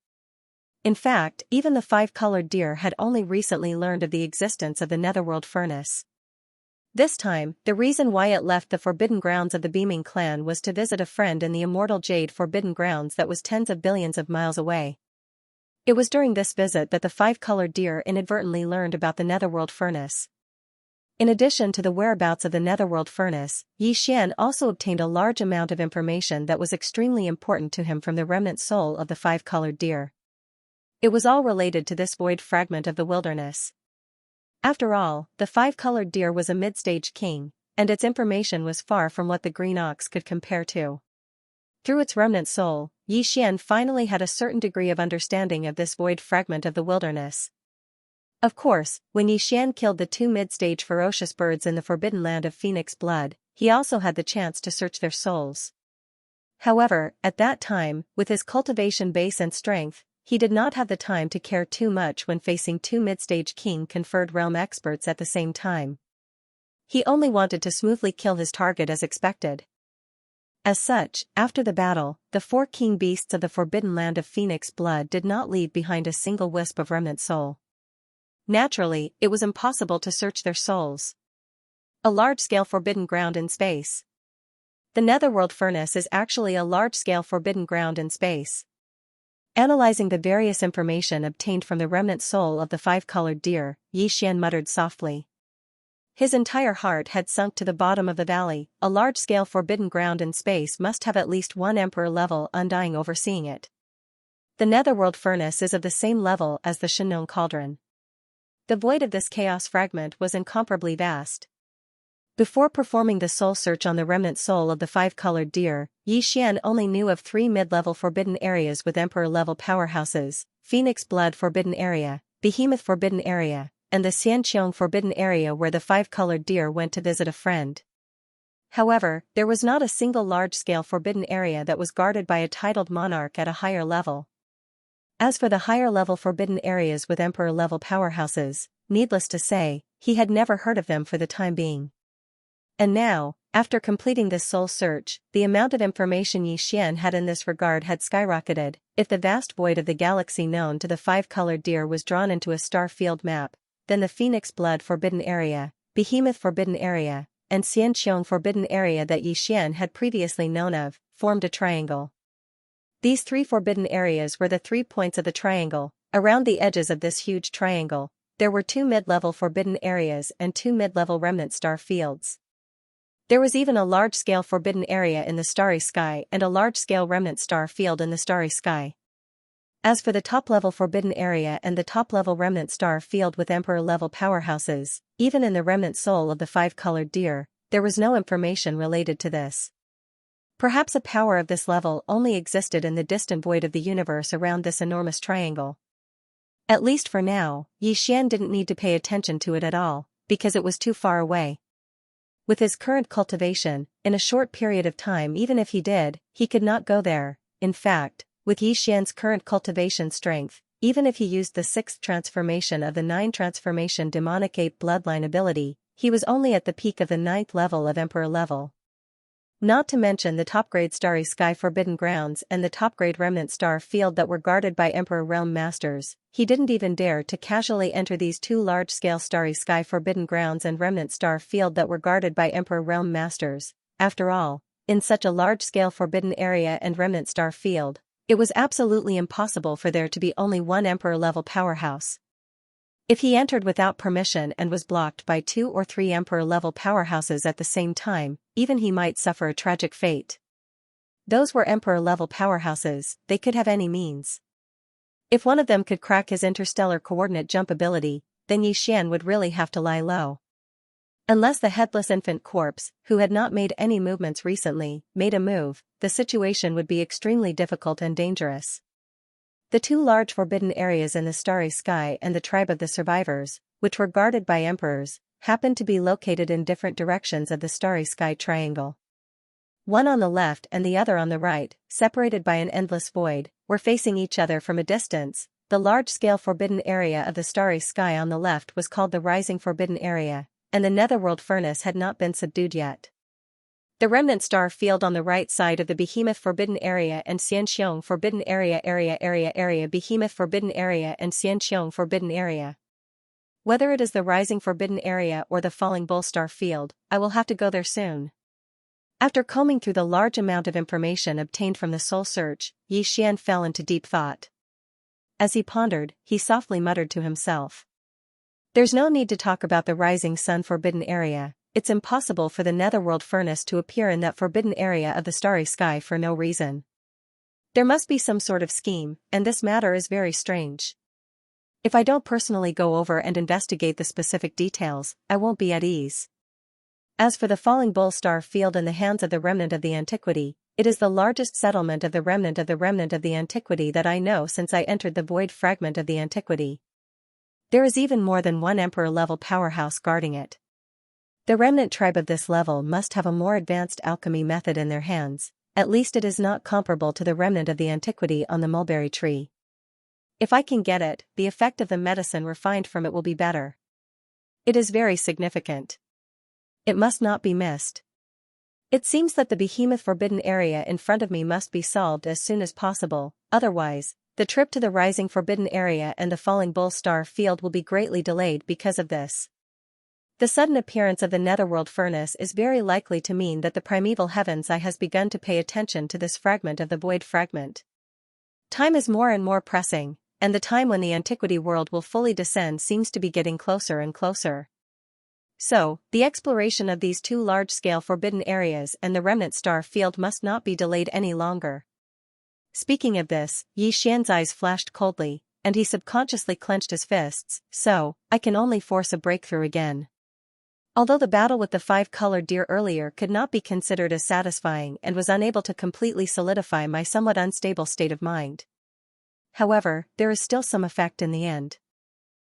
In fact, even the 5-colored deer had only recently learned of the existence of the netherworld furnace. This time, the reason why it left the forbidden grounds of the beaming clan was to visit a friend in the immortal jade forbidden grounds that was tens of billions of miles away. It was during this visit that the five-colored deer inadvertently learned about the netherworld furnace. In addition to the whereabouts of the netherworld furnace, Xian also obtained a large amount of information that was extremely important to him from the remnant soul of the five-colored deer. It was all related to this void fragment of the wilderness. After all, the five-colored deer was a mid-stage king, and its information was far from what the green ox could compare to. Through its remnant soul, Xian finally had a certain degree of understanding of this void fragment of the wilderness. Of course, when Xian killed the two mid-stage ferocious birds in the forbidden land of Phoenix Blood, he also had the chance to search their souls. However, at that time, with his cultivation base and strength, he did not have the time to care too much when facing two mid-stage king-conferred realm experts at the same time. He only wanted to smoothly kill his target as expected. As such, after the battle, the four king beasts of the forbidden land of Phoenix Blood did not leave behind a single wisp of remnant soul. Naturally, it was impossible to search their souls. A large-scale forbidden ground in space. The netherworld furnace is actually a large-scale forbidden ground in space. Analyzing the various information obtained from the remnant soul of the five-colored deer, Xian muttered softly. His entire heart had sunk to the bottom of the valley. A large-scale forbidden ground in space must have at least one emperor-level undying overseeing it. The netherworld furnace is of the same level as the Shenong cauldron. The void of this chaos fragment was incomparably vast. Before performing the soul search on the remnant soul of the five-colored deer, Xian only knew of three mid-level forbidden areas with emperor-level powerhouses: Phoenix Blood Forbidden Area, Behemoth Forbidden Area, and the Xianxia Forbidden Area where the five-colored deer went to visit a friend. However, there was not a single large-scale forbidden area that was guarded by a titled monarch at a higher level. As for the higher-level forbidden areas with emperor-level powerhouses, needless to say, he had never heard of them for the time being. And now, after completing this soul search, the amount of information Xian had in this regard had skyrocketed. If the vast void of the galaxy known to the five-colored deer was drawn into a star field map, then the Phoenix Blood Forbidden Area, Behemoth Forbidden Area, and Xianxia Forbidden Area that Xian had previously known of, formed a triangle. These three forbidden areas were the 3 points of the triangle. Around the edges of this huge triangle, there were two mid-level forbidden areas and two mid-level remnant star fields. There was even a large-scale forbidden area in the starry sky and a large-scale remnant star field in the starry sky. As for the top-level forbidden area and the top-level remnant star field with emperor-level powerhouses, even in the remnant soul of the five-colored deer, there was no information related to this. Perhaps a power of this level only existed in the distant void of the universe around this enormous triangle. At least for now, Xian didn't need to pay attention to it at all, because it was too far away. With his current cultivation, in a short period of time even if he did, he could not go there. In fact, with Xian's current cultivation strength, even if he used the 6th transformation of the 9 transformation demonic ape bloodline ability, he was only at the peak of the 9th level of emperor level. Not to mention the top-grade starry sky forbidden grounds and the top-grade remnant star field that were guarded by emperor realm masters, he didn't even dare to casually enter these two large-scale starry sky forbidden grounds and remnant star field that were guarded by emperor realm masters. After all, in such a large-scale forbidden area and remnant star field, it was absolutely impossible for there to be only one emperor-level powerhouse. If he entered without permission and was blocked by 2 or 3 emperor-level powerhouses at the same time, even he might suffer a tragic fate. Those were emperor-level powerhouses, they could have any means. If one of them could crack his interstellar coordinate jump ability, then Xian would really have to lie low. Unless the headless infant corpse, who had not made any movements recently, made a move, the situation would be extremely difficult and dangerous. The two large forbidden areas in the starry sky and the tribe of the survivors, which were guarded by emperors, happened to be located in different directions of the starry sky triangle. One on the left and the other on the right, separated by an endless void, were facing each other from a distance. The large-scale forbidden area of the starry sky on the left was called the Rising Forbidden Area, and the netherworld furnace had not been subdued yet. The remnant star field on the right side of the Behemoth Forbidden Area and Xianxia Forbidden Area Behemoth Forbidden Area and Xianxia Forbidden Area. Whether it is the Rising Forbidden Area or the Falling Bull Star Field, I will have to go there soon. After combing through the large amount of information obtained from the soul search, Xian fell into deep thought. As he pondered, he softly muttered to himself. There's no need to talk about the rising sun forbidden area. It's impossible for the netherworld furnace to appear in that forbidden area of the starry sky for no reason. There must be some sort of scheme, and this matter is very strange. If I don't personally go over and investigate the specific details, I won't be at ease. As for the falling bull star field in the hands of the remnant of the antiquity, it is the largest settlement of the remnant of the antiquity that I know since I entered the void fragment of the antiquity. There is even more than one emperor-level powerhouse guarding it. The remnant tribe of this level must have a more advanced alchemy method in their hands, at least it is not comparable to the remnant of the antiquity on the mulberry tree. If I can get it, the effect of the medicine refined from it will be better. It is very significant. It must not be missed. It seems that the behemoth forbidden area in front of me must be solved as soon as possible, otherwise, the trip to the rising forbidden area and the falling bull star field will be greatly delayed because of this. The sudden appearance of the netherworld furnace is very likely to mean that the primeval heavens eye has begun to pay attention to this fragment of the void fragment. Time is more and more pressing, and the time when the antiquity world will fully descend seems to be getting closer and closer. So, the exploration of these two large-scale forbidden areas and the remnant star field must not be delayed any longer. Speaking of this, Xian's eyes flashed coldly, and he subconsciously clenched his fists, so, I can only force a breakthrough again. Although the battle with the five-colored deer earlier could not be considered as satisfying and was unable to completely solidify my somewhat unstable state of mind. However, there is still some effect in the end.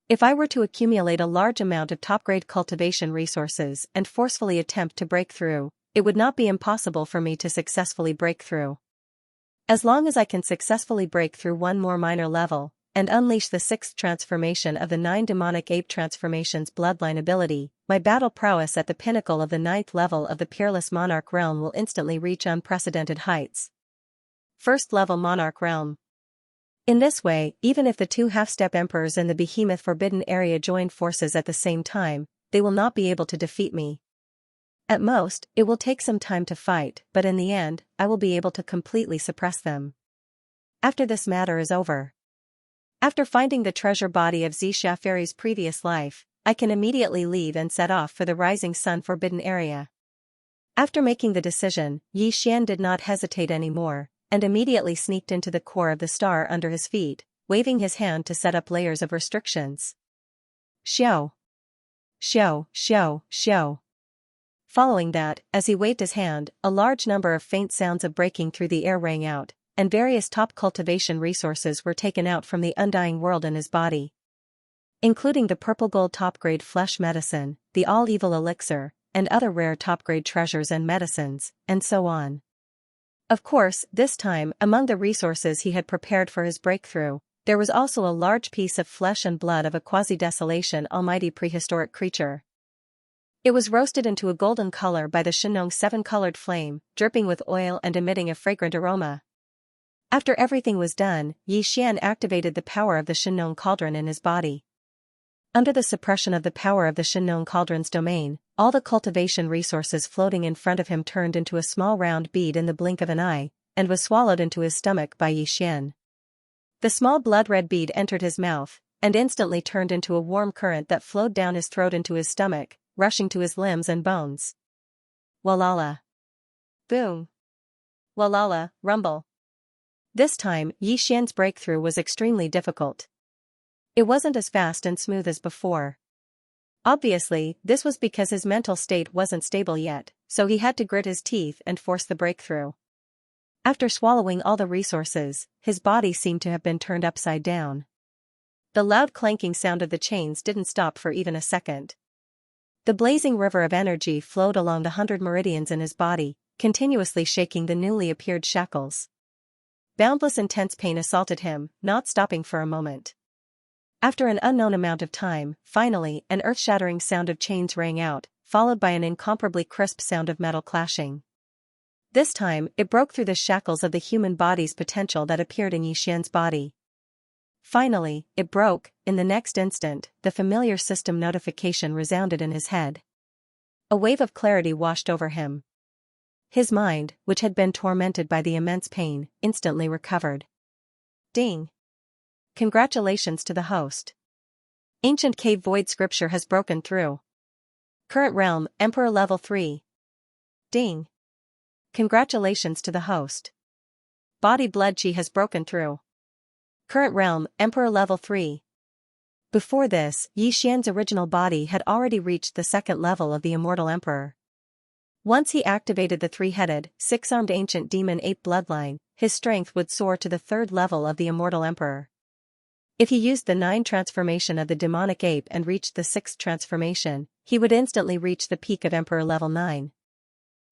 If I were to accumulate a large amount of top-grade cultivation resources and forcefully attempt to break through, it would not be impossible for me to successfully break through. As long as I can successfully break through one more minor level, and unleash the sixth transformation of the 9 demonic ape transformations bloodline ability, my battle prowess at the pinnacle of the 9th level of the peerless monarch realm will instantly reach unprecedented heights. First level monarch realm. In this way, even if the two half-step emperors in the behemoth forbidden area join forces at the same time, they will not be able to defeat me. At most, it will take some time to fight, but in the end, I will be able to completely suppress them. After this matter is over. After finding the treasure body of Xianxia Fairy's previous life, I can immediately leave and set off for the rising sun forbidden area. After making the decision, Xian did not hesitate anymore, and immediately sneaked into the core of the star under his feet, waving his hand to set up layers of restrictions. Xiao. Xiao, xiao, xiao. Following that, as he waved his hand, a large number of faint sounds of breaking through the air rang out, and various top cultivation resources were taken out from the undying world in his body. Including the purple gold top-grade flesh medicine, the all-evil elixir, and other rare top-grade treasures and medicines, and so on. Of course, this time, among the resources he had prepared for his breakthrough, there was also a large piece of flesh and blood of a quasi-desolation almighty prehistoric creature. It was roasted into a golden color by the Shenong 7-colored flame, dripping with oil and emitting a fragrant aroma. After everything was done, Xian activated the power of the Shenong cauldron in his body. Under the suppression of the power of the Shenong cauldron's domain, all the cultivation resources floating in front of him turned into a small round bead in the blink of an eye, and was swallowed into his stomach by Xian. The small blood-red bead entered his mouth, and instantly turned into a warm current that flowed down his throat into his stomach, rushing to his limbs and bones. Walala. Boom. Walala, rumble. This time, Xian's breakthrough was extremely difficult. It wasn't as fast and smooth as before. Obviously, this was because his mental state wasn't stable yet, so he had to grit his teeth and force the breakthrough. After swallowing all the resources, his body seemed to have been turned upside down. The loud clanking sound of the chains didn't stop for even a second. The blazing river of energy flowed along the 100 meridians in his body, continuously shaking the newly appeared shackles. Boundless intense pain assaulted him, not stopping for a moment. After an unknown amount of time, finally, an earth-shattering sound of chains rang out, followed by an incomparably crisp sound of metal clashing. This time, it broke through the shackles of the human body's potential that appeared in Xian's body. Finally, it broke. In the next instant, the familiar system notification resounded in his head. A wave of clarity washed over him. His mind, which had been tormented by the immense pain, instantly recovered. Ding! Congratulations to the host. Ancient cave void scripture has broken through. Current realm, Emperor level 3. Ding. Congratulations to the host. Body blood chi has broken through. Current realm, Emperor level 3. Before this, Xian's original body had already reached the second level of the Immortal Emperor. Once he activated the three-headed, six-armed ancient demon ape bloodline, his strength would soar to the third level of the Immortal Emperor. If he used the 9 transformation of the demonic ape and reached the 6th transformation, he would instantly reach the peak of Emperor level 9.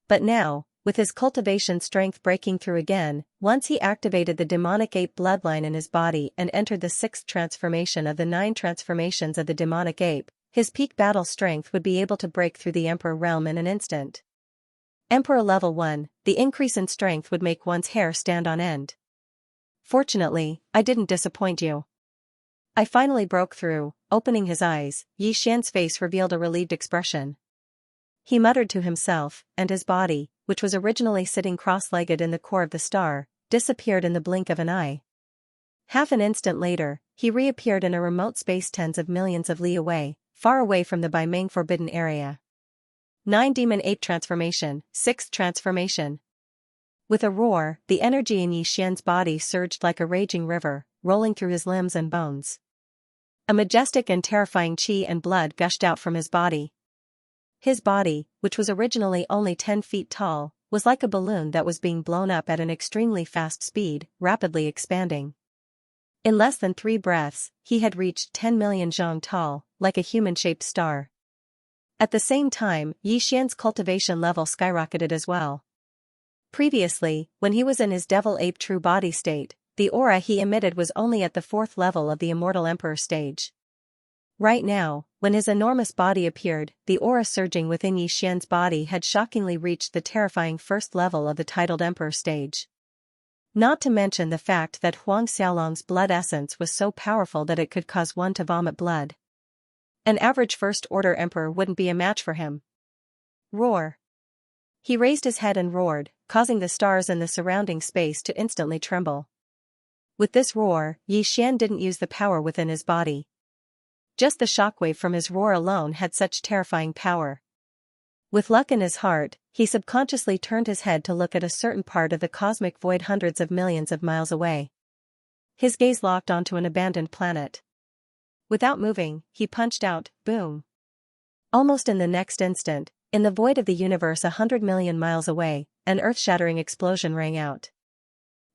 But now, with his cultivation strength breaking through again, once he activated the demonic ape bloodline in his body and entered the 6th transformation of the 9 transformations of the demonic ape, his peak battle strength would be able to break through the Emperor realm in an instant. Emperor level 1, the increase in strength would make one's hair stand on end. Fortunately, I didn't disappoint you. I finally broke through. Opening his eyes, Xian's face revealed a relieved expression. He muttered to himself, and his body, which was originally sitting cross-legged in the core of the star, disappeared in the blink of an eye. Half an instant later, he reappeared in a remote space tens of millions of li away, far away from the Baimeng forbidden area. 9 Demon Ape Transformation, 6th Transformation. With a roar, the energy in Xian's body surged like a raging river, rolling through his limbs and bones. A majestic and terrifying chi and blood gushed out from his body. His body, which was originally only 10 feet tall, was like a balloon that was being blown up at an extremely fast speed, rapidly expanding. In less than 3 breaths, he had reached 10 million zhong tall, like a human-shaped star. At the same time, Xian's cultivation level skyrocketed as well. Previously, when he was in his devil ape true body state, the aura he emitted was only at the 4th level of the Immortal Emperor stage. Right now, when his enormous body appeared, the aura surging within Xian's body had shockingly reached the terrifying 1st level of the titled Emperor stage. Not to mention the fact that Huang Xiaolong's blood essence was so powerful that it could cause one to vomit blood. An average first-order emperor wouldn't be a match for him. Roar. He raised his head and roared, causing the stars in the surrounding space to instantly tremble. With this roar, Xian didn't use the power within his body. Just the shockwave from his roar alone had such terrifying power. With luck in his heart, he subconsciously turned his head to look at a certain part of the cosmic void hundreds of millions of miles away. His gaze locked onto an abandoned planet. Without moving, he punched out, boom. Almost in the next instant, in the void of the universe 100 million miles away, an earth-shattering explosion rang out.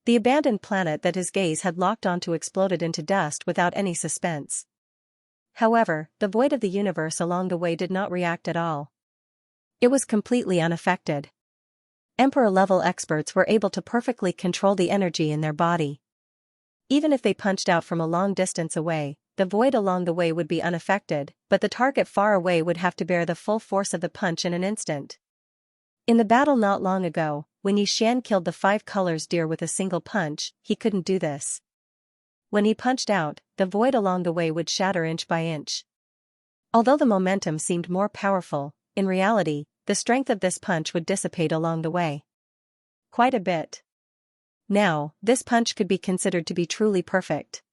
The abandoned planet that his gaze had locked onto exploded into dust without any suspense. However, the void of the universe along the way did not react at all. It was completely unaffected. Emperor-level experts were able to perfectly control the energy in their body. Even if they punched out from a long distance away, the void along the way would be unaffected, but the target far away would have to bear the full force of the punch in an instant. In the battle not long ago, when Xian killed the 5 colors deer with a single punch, he couldn't do this. When he punched out, the void along the way would shatter inch by inch. Although the momentum seemed more powerful, in reality, the strength of this punch would dissipate along the way. Quite a bit. Now, this punch could be considered to be truly perfect.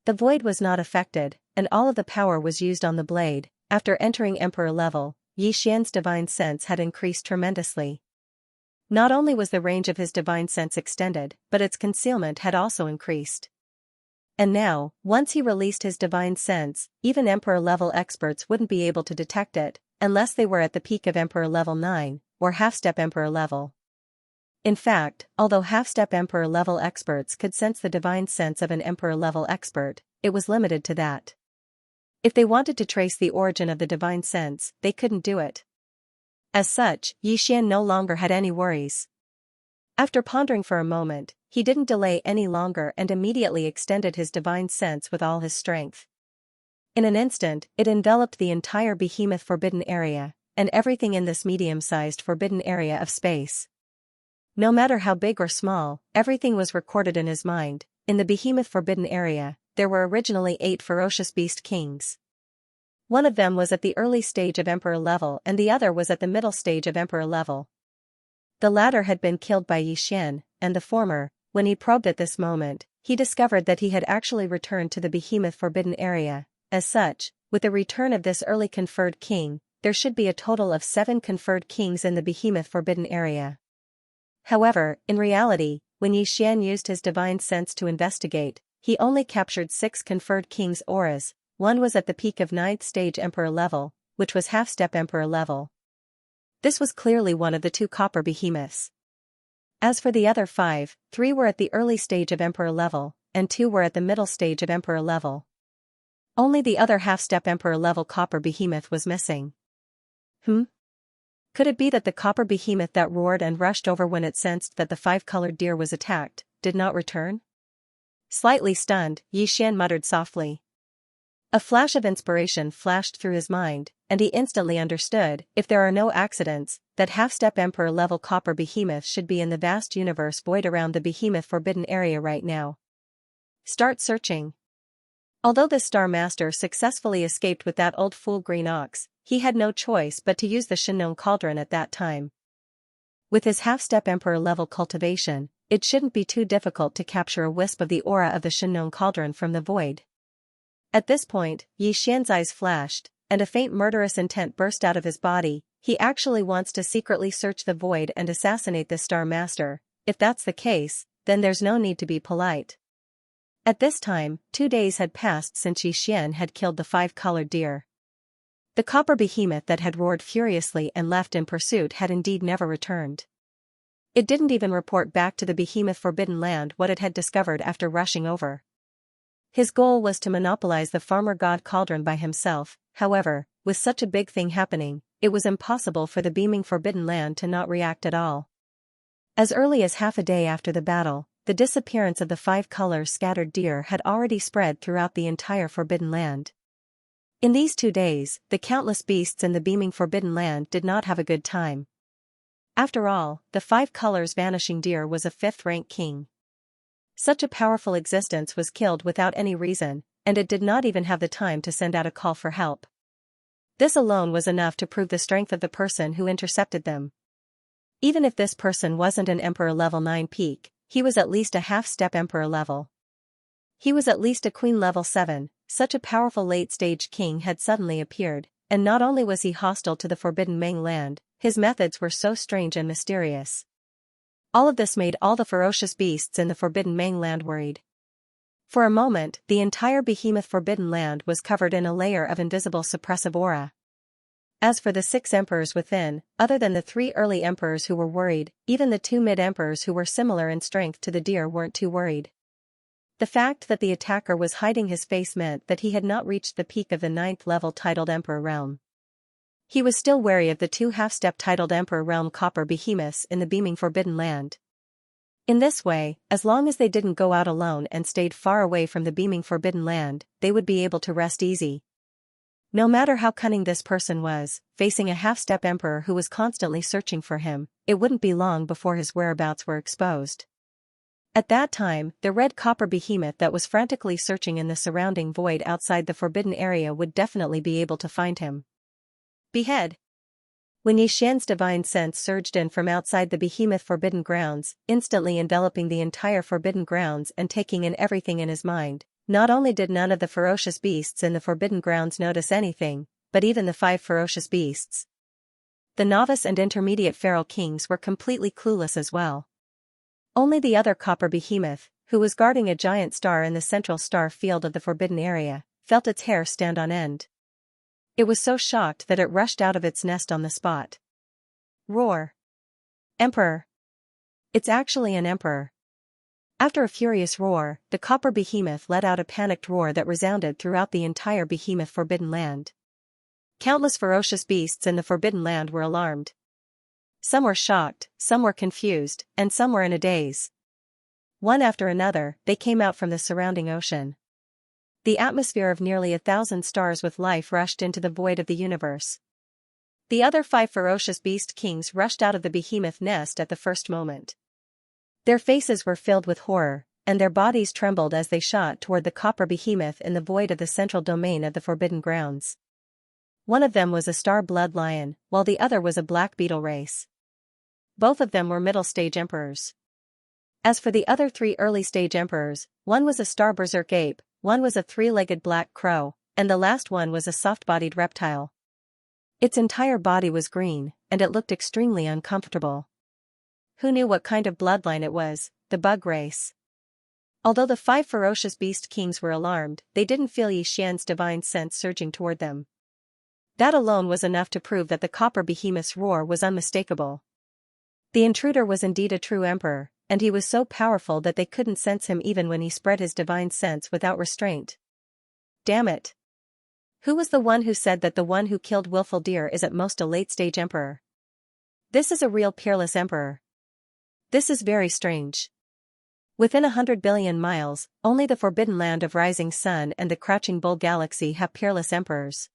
The void was not affected, and all of the power was used on the blade. After entering Emperor level, Xian's divine sense had increased tremendously. Not only was the range of his divine sense extended, but its concealment had also increased. And now, once he released his divine sense, even Emperor-level experts wouldn't be able to detect it, unless they were at the peak of Emperor level 9, or half-step Emperor level. In fact, although half-step Emperor-level experts could sense the divine sense of an Emperor-level expert, it was limited to that. If they wanted to trace the origin of the divine sense, they couldn't do it. As such, Xian no longer had any worries. After pondering for a moment, he didn't delay any longer and immediately extended his divine sense with all his strength. In an instant, it enveloped the entire behemoth forbidden area, and everything in this medium-sized forbidden area of space. No matter how big or small, everything was recorded in his mind. In the behemoth forbidden area, there were originally 8 ferocious beast kings. One of them was at the early stage of Emperor level and the other was at the middle stage of Emperor level. The latter had been killed by Xian, and the former, when he probed at this moment, he discovered that he had actually returned to the Behemoth Forbidden Area. As such, with the return of this early conferred king, there should be a total of 7 conferred kings in the Behemoth Forbidden Area. However, in reality, when Xian used his divine sense to investigate, he only captured 6 conferred kings' auras. One was at the peak of 9th stage Emperor level, which was half-step Emperor level. This was clearly one of the 2 copper behemoths. As for the other 5, 3 were at the early stage of Emperor level, and 2 were at the middle stage of Emperor level. Only the other half-step Emperor level copper behemoth was missing. Could it be that the copper behemoth that roared and rushed over when it sensed that the 5-colored deer was attacked, did not return? Slightly stunned, Xian muttered softly. A flash of inspiration flashed through his mind, and he instantly understood, if there are no accidents, that half-step Emperor level copper behemoth should be in the vast universe void around the Behemoth Forbidden Area right now. Start searching. Although the Star Master successfully escaped with that old fool green ox, he had no choice but to use the Xianxia cauldron at that time. With his half-step Emperor level cultivation, it shouldn't be too difficult to capture a wisp of the aura of the Xianxia cauldron from the void. At this point, Xian's eyes flashed, and a faint murderous intent burst out of his body. He actually wants to secretly search the void and assassinate the Star Master. If that's the case, then there's no need to be polite. At this time, 2 days had passed since Xian had killed the 5-colored deer. The copper behemoth that had roared furiously and left in pursuit had indeed never returned. It didn't even report back to the Behemoth Forbidden Land what it had discovered after rushing over. His goal was to monopolize the Farmer God Cauldron by himself. However, with such a big thing happening, it was impossible for the beaming Forbidden Land to not react at all. As early as half a day after the battle, the disappearance of the 5-color scattered deer had already spread throughout the entire Forbidden Land. In these 2 days, the countless beasts in the beaming Forbidden Land did not have a good time. After all, the 5 colors vanishing deer was a 5th-rank king. Such a powerful existence was killed without any reason, and it did not even have the time to send out a call for help. This alone was enough to prove the strength of the person who intercepted them. Even if this person wasn't an Emperor level 9 peak, he was at least a half-step Emperor level. He was at least a Queen level 7, such a powerful late-stage king had suddenly appeared, and not only was he hostile to the Forbidden Meng Land, his methods were so strange and mysterious. All of this made all the ferocious beasts in the Forbidden Meng Land worried. For a moment, the entire Behemoth Forbidden Land was covered in a layer of invisible suppressive aura. As for the 6 emperors within, other than the 3 early emperors who were worried, even the 2 mid-emperors who were similar in strength to the deer weren't too worried. The fact that the attacker was hiding his face meant that he had not reached the peak of the 9th level titled Emperor realm. He was still wary of the 2 half-step titled Emperor realm copper behemoths in the beaming Forbidden Land. In this way, as long as they didn't go out alone and stayed far away from the beaming Forbidden Land, they would be able to rest easy. No matter how cunning this person was, facing a half-step emperor who was constantly searching for him, it wouldn't be long before his whereabouts were exposed. At that time, the red copper behemoth that was frantically searching in the surrounding void outside the Forbidden Area would definitely be able to find him. Behead. When Xian's divine sense surged in from outside the Behemoth Forbidden Grounds, instantly enveloping the entire Forbidden Grounds and taking in everything in his mind, not only did none of the ferocious beasts in the Forbidden Grounds notice anything, but even the 5 ferocious beasts. The novice and intermediate feral kings were completely clueless as well. Only the other copper behemoth, who was guarding a giant star in the central star field of the Forbidden Area, felt its hair stand on end. It was so shocked that it rushed out of its nest on the spot. Roar. Emperor. It's actually an emperor. After a furious roar, the copper behemoth let out a panicked roar that resounded throughout the entire Behemoth Forbidden Land. Countless ferocious beasts in the Forbidden Land were alarmed. Some were shocked, some were confused, and some were in a daze. One after another, they came out from the surrounding ocean. The atmosphere of nearly 1,000 stars with life rushed into the void of the universe. The other 5 ferocious beast kings rushed out of the behemoth nest at the first moment. Their faces were filled with horror, and their bodies trembled as they shot toward the copper behemoth in the void of the central domain of the Forbidden Grounds. One of them was a star blood lion, while the other was a black beetle race. Both of them were middle-stage emperors. As for the other 3 early-stage emperors, one was a star berserk ape, one was a 3-legged black crow, and the last one was a soft-bodied reptile. Its entire body was green, and it looked extremely uncomfortable. Who knew what kind of bloodline it was? The bug race. Although the 5 ferocious beast kings were alarmed, they didn't feel Xianxia's divine sense surging toward them. That alone was enough to prove that the copper behemoth's roar was unmistakable. The intruder was indeed a true emperor, and he was so powerful that they couldn't sense him even when he spread his divine sense without restraint. Damn it! Who was the one who said that the one who killed willful deer is at most a late-stage emperor? This is a real peerless emperor. This is very strange. Within 100 billion miles, only the Forbidden Land of Rising Sun and the Crouching Bull Galaxy have peerless emperors.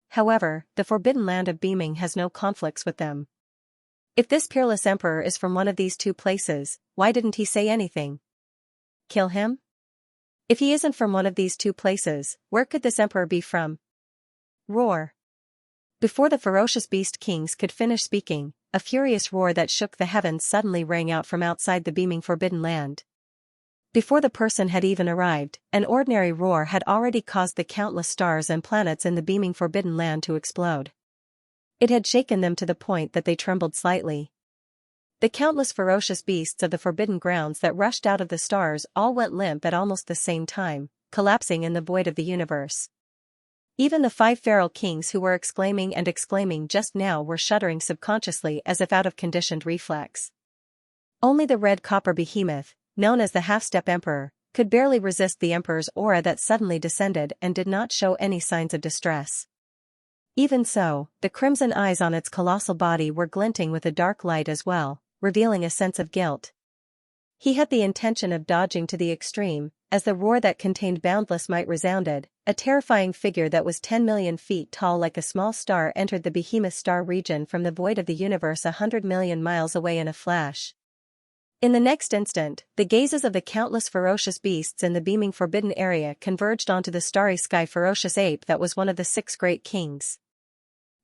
However, the Forbidden Land of Beaming has no conflicts with them. If this peerless emperor is from one of these 2 places, why didn't he say anything? Kill him? If he isn't from one of these 2 places, where could this emperor be from? Roar. Before the ferocious beast kings could finish speaking, a furious roar that shook the heavens suddenly rang out from outside the beaming Forbidden Land. Before the person had even arrived, an ordinary roar had already caused the countless stars and planets in the beaming Forbidden Land to explode. It had shaken them to the point that they trembled slightly. The countless ferocious beasts of the forbidden grounds that rushed out of the stars all went limp at almost the same time, collapsing in the void of the universe. Even the 5 feral kings who were exclaiming just now were shuddering subconsciously as if out of conditioned reflex. Only the red copper behemoth, known as the half-step emperor, could barely resist the emperor's aura that suddenly descended and did not show any signs of distress. Even so, the crimson eyes on its colossal body were glinting with a dark light as well, revealing a sense of guilt. He had the intention of dodging to the extreme, as the roar that contained boundless might resounded. A terrifying figure that was 10 million feet tall like a small star entered the behemoth star region from the void of the universe 100 million miles away in a flash. In the next instant, the gazes of the countless ferocious beasts in the beaming forbidden area converged onto the starry sky ferocious ape that was one of the 6 great kings.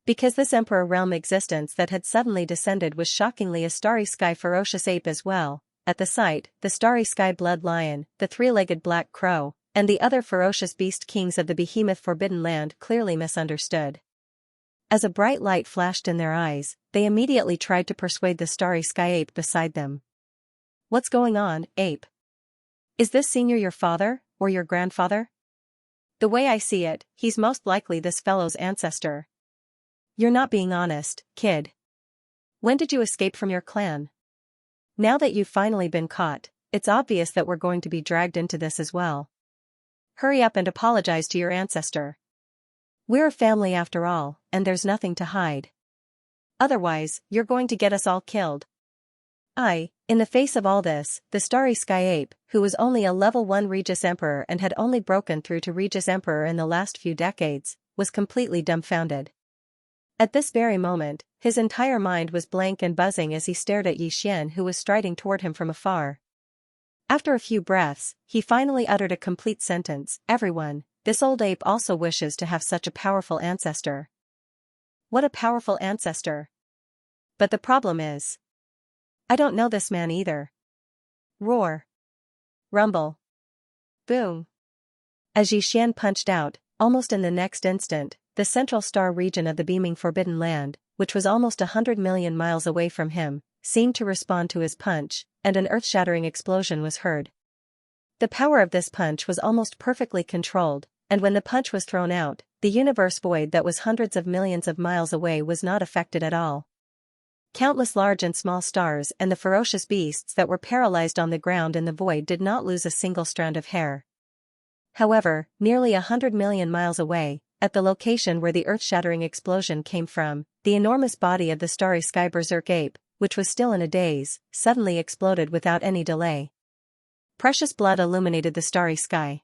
Because this emperor realm existence that had suddenly descended was shockingly a starry sky ferocious ape as well, at the sight, the starry sky blood lion, the 3-legged black crow, and the other ferocious beast kings of the behemoth Forbidden Land clearly misunderstood. As a bright light flashed in their eyes, they immediately tried to persuade the starry sky ape beside them. What's going on, ape? Is this senior your father, or your grandfather? The way I see it, he's most likely this fellow's ancestor. You're not being honest, kid. When did you escape from your clan? Now that you've finally been caught, it's obvious that we're going to be dragged into this as well. Hurry up and apologize to your ancestor. We're a family after all, and there's nothing to hide. Otherwise, you're going to get us all killed. In the face of all this, the starry sky ape, who was only a level 1 Regis Emperor and had only broken through to Regis Emperor in the last few decades, was completely dumbfounded. At this very moment, his entire mind was blank and buzzing as he stared at Xian who was striding toward him from afar. After a few breaths, he finally uttered a complete sentence. Everyone, this old ape also wishes to have such a powerful ancestor. What a powerful ancestor. But the problem is, I don't know this man either. Roar. Rumble. Boom. As Xian punched out, almost in the next instant, the central star region of the beaming Forbidden Land, which was almost 100 million miles away from him, seemed to respond to his punch, and an earth-shattering explosion was heard. The power of this punch was almost perfectly controlled, and when the punch was thrown out, the universe void that was hundreds of millions of miles away was not affected at all. Countless large and small stars and the ferocious beasts that were paralyzed on the ground in the void did not lose a single strand of hair. However, nearly 100 million miles away, at the location where the earth-shattering explosion came from, the enormous body of the starry sky berserk ape, which was still in a daze, suddenly exploded without any delay. Precious blood illuminated the starry sky.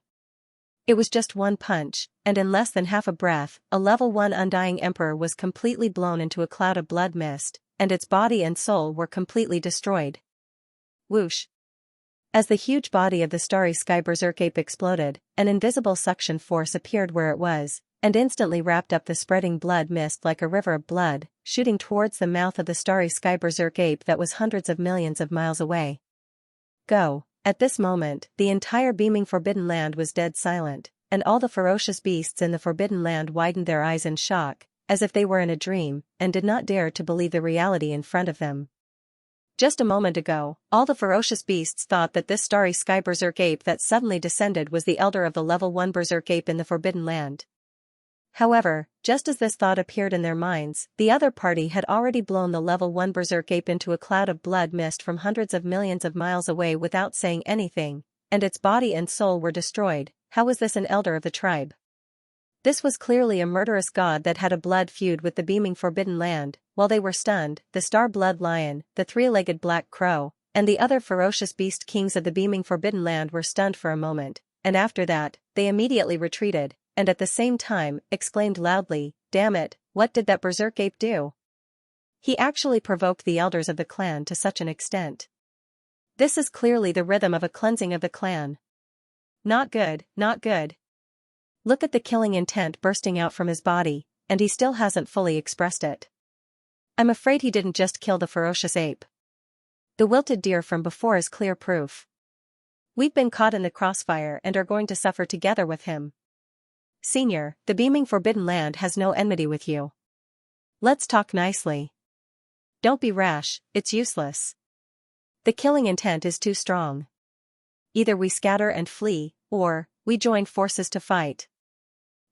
It was just one punch, and in less than half a breath, a level 1 undying emperor was completely blown into a cloud of blood mist, and its body and soul were completely destroyed. Whoosh! As the huge body of the starry sky berserk ape exploded, an invisible suction force appeared where it was, and instantly wrapped up the spreading blood mist like a river of blood, shooting towards the mouth of the starry sky berserk ape that was hundreds of millions of miles away. Go. At this moment, the entire beaming Forbidden Land was dead silent, and all the ferocious beasts in the Forbidden Land widened their eyes in shock, as if they were in a dream, and did not dare to believe the reality in front of them. Just a moment ago, all the ferocious beasts thought that this starry sky berserk ape that suddenly descended was the elder of the level 1 berserk ape in the Forbidden Land. However, just as this thought appeared in their minds, the other party had already blown the level 1 berserk ape into a cloud of blood mist from hundreds of millions of miles away without saying anything, and its body and soul were destroyed. How was this an elder of the tribe? This was clearly a murderous god that had a blood feud with the beaming Forbidden Land. While they were stunned, the star-blood lion, the three-legged black crow, and the other ferocious beast kings of the beaming Forbidden Land were stunned for a moment, and after that, they immediately retreated, and at the same time, exclaimed loudly, "Damn it, what did that berserk ape do? He actually provoked the elders of the clan to such an extent. This is clearly the rhythm of a cleansing of the clan. Not good, not good. Look at the killing intent bursting out from his body, and he still hasn't fully expressed it. I'm afraid he didn't just kill the ferocious ape. The wilted deer from before is clear proof. We've been caught in the crossfire and are going to suffer together with him. Senior, the beaming Forbidden Land has no enmity with you. Let's talk nicely. Don't be rash, it's useless. The killing intent is too strong. Either we scatter and flee, or we join forces to fight."